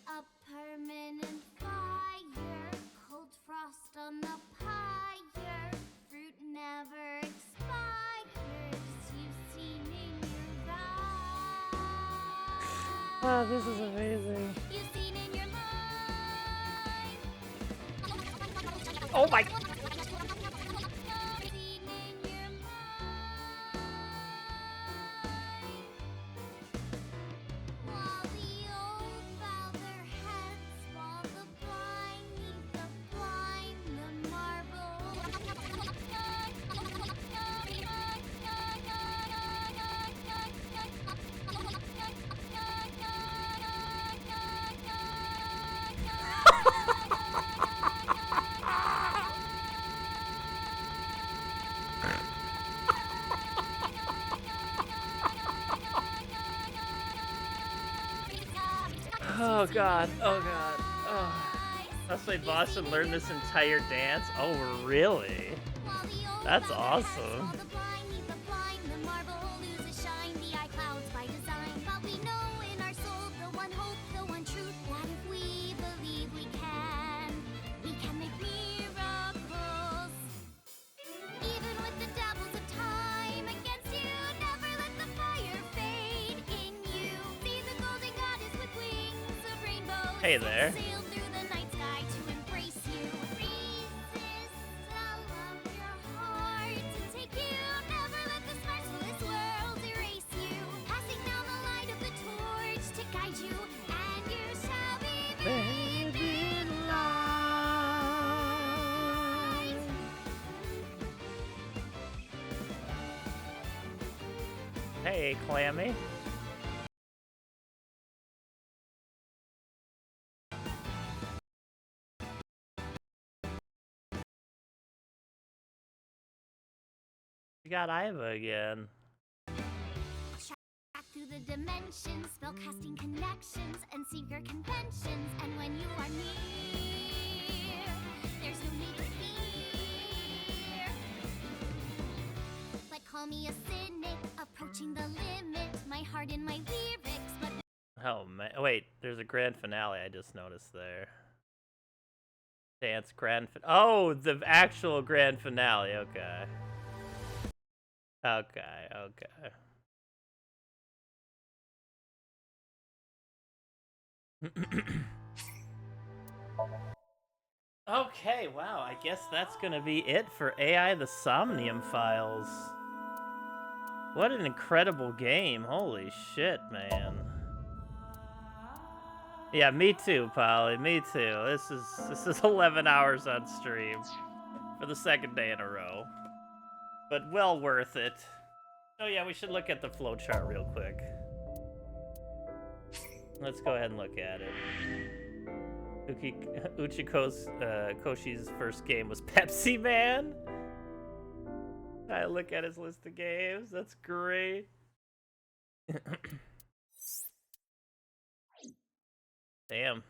A permanent fire, cold frost on the pyre, fruit never expires. You've seen in your eyes. Oh, this is amazing. You've seen in your mind. Oh my... While the old bow their heads, while the blind need the blind, the marble. Oh god, oh god, oh. That's why Boston learned this entire dance? Oh, really? That's awesome. The blind need the blind, the marble loses shine, the eye clouds by design. But we know in our soul the one hope, the one truth, that if we believe we can make miracles. Even with the dabbles of time against you, never let the fire fade in you. See the golden goddess with wings of rainbows. Hey there. Sail through the night sky to embrace you. Resist all of your heart to take you. Never let the sparks of this world erase you. Passing down the light of the torch to guide you, and you shall be bathed in light. Hey, Clammy. We got Iva again. Track through the dimensions, spellcasting connections, and secret conventions. And when you are near, there's no need to fear. But call me a cynic, approaching the limit. My heart in my lyrics, but Oh man, wait, there's a grand finale I just noticed there. Dance oh, the actual grand finale, okay. Okay, okay. Okay, wow, I guess that's gonna be it for AI the Somnium Files. What an incredible game, holy shit, man. Yeah, me too, Polly, me too. This is 11 hours on stream for the second day in a row. But well worth it. Oh yeah, we should look at the flowchart real quick. Let's go ahead and look at it. Koshi's first game was Pepsi Man. I look at his list of games. That's great. Damn.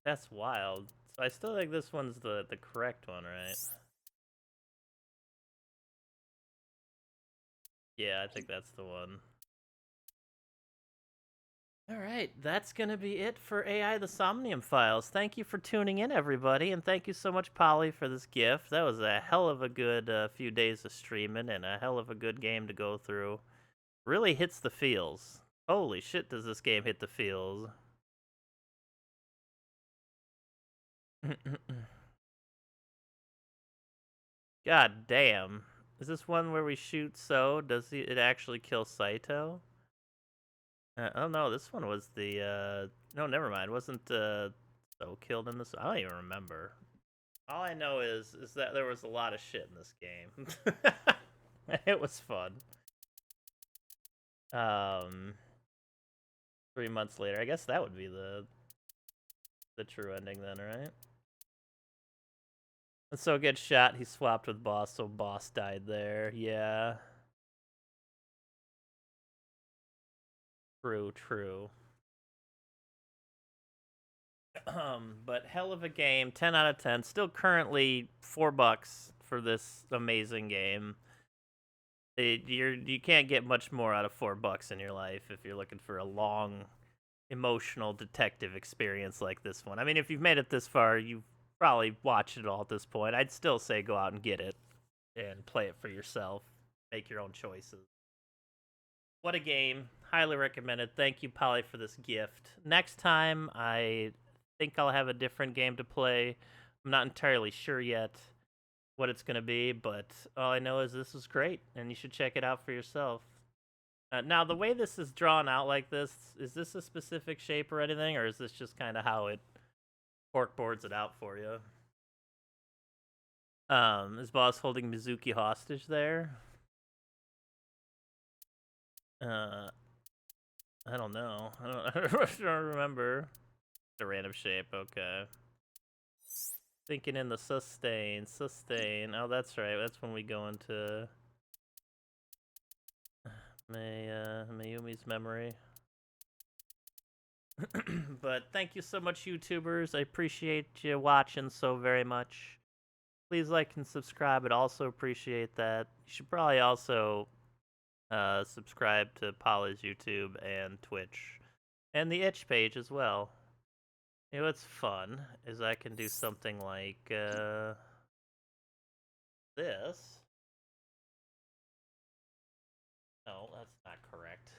That's wild. So I still think this one's the correct one, right? Yeah, I think that's the one. Alright, that's gonna be it for AI the Somnium Files. Thank you for tuning in, everybody, and thank you so much, Polly, for this gift. That was a hell of a good few days of streaming, and a hell of a good game to go through. Really hits the feels. Holy shit, does this game hit the feels. God damn. Is this one where we shoot So? Does it actually kill Saito? Oh no, this one was the, no, never mind. Wasn't, So killed in this? I don't even remember. All I know is that there was a lot of shit in this game. It was fun. 3 months later. I guess that would be the true ending then, right? And so gets shot, he swapped with Boss, so Boss died there. Yeah. True. But hell of a game, 10 out of 10. Still currently $4 for this amazing game. You can't get much more out of $4 in your life if you're looking for a long, emotional detective experience like this one. I mean, if you've made it this far, you've probably watched it all at this point. I'd still say go out and get it and play it for yourself. Make your own choices. What a game. Highly recommended. Thank you, Polly, for this gift. Next time, I think I'll have a different game to play. I'm not entirely sure yet what it's going to be, but all I know is this is great, and you should check it out for yourself. Now, the way this is drawn out like this, is this a specific shape or anything, or is this just kind of how it corkboards it out for you? Is Boss holding Mizuki hostage there? I don't know. I don't remember. The random shape, okay. Thinking in the sustain. Oh, that's right. That's when we go into Mayumi's memory. But thank you so much, YouTubers. I appreciate you watching so very much. Please like and subscribe. I'd also appreciate that. You should probably also subscribe to Polly's YouTube and Twitch. And the itch page as well. You know what's fun is I can do something like this. No, that's not correct.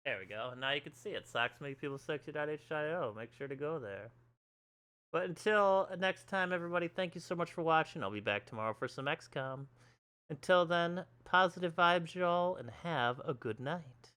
There we go. And now you can see it. SocksMakePeopleSexy.h.io. Make sure to go there. But until next time, everybody, thank you so much for watching. I'll be back tomorrow for some XCOM. Until then, positive vibes, y'all, and have a good night.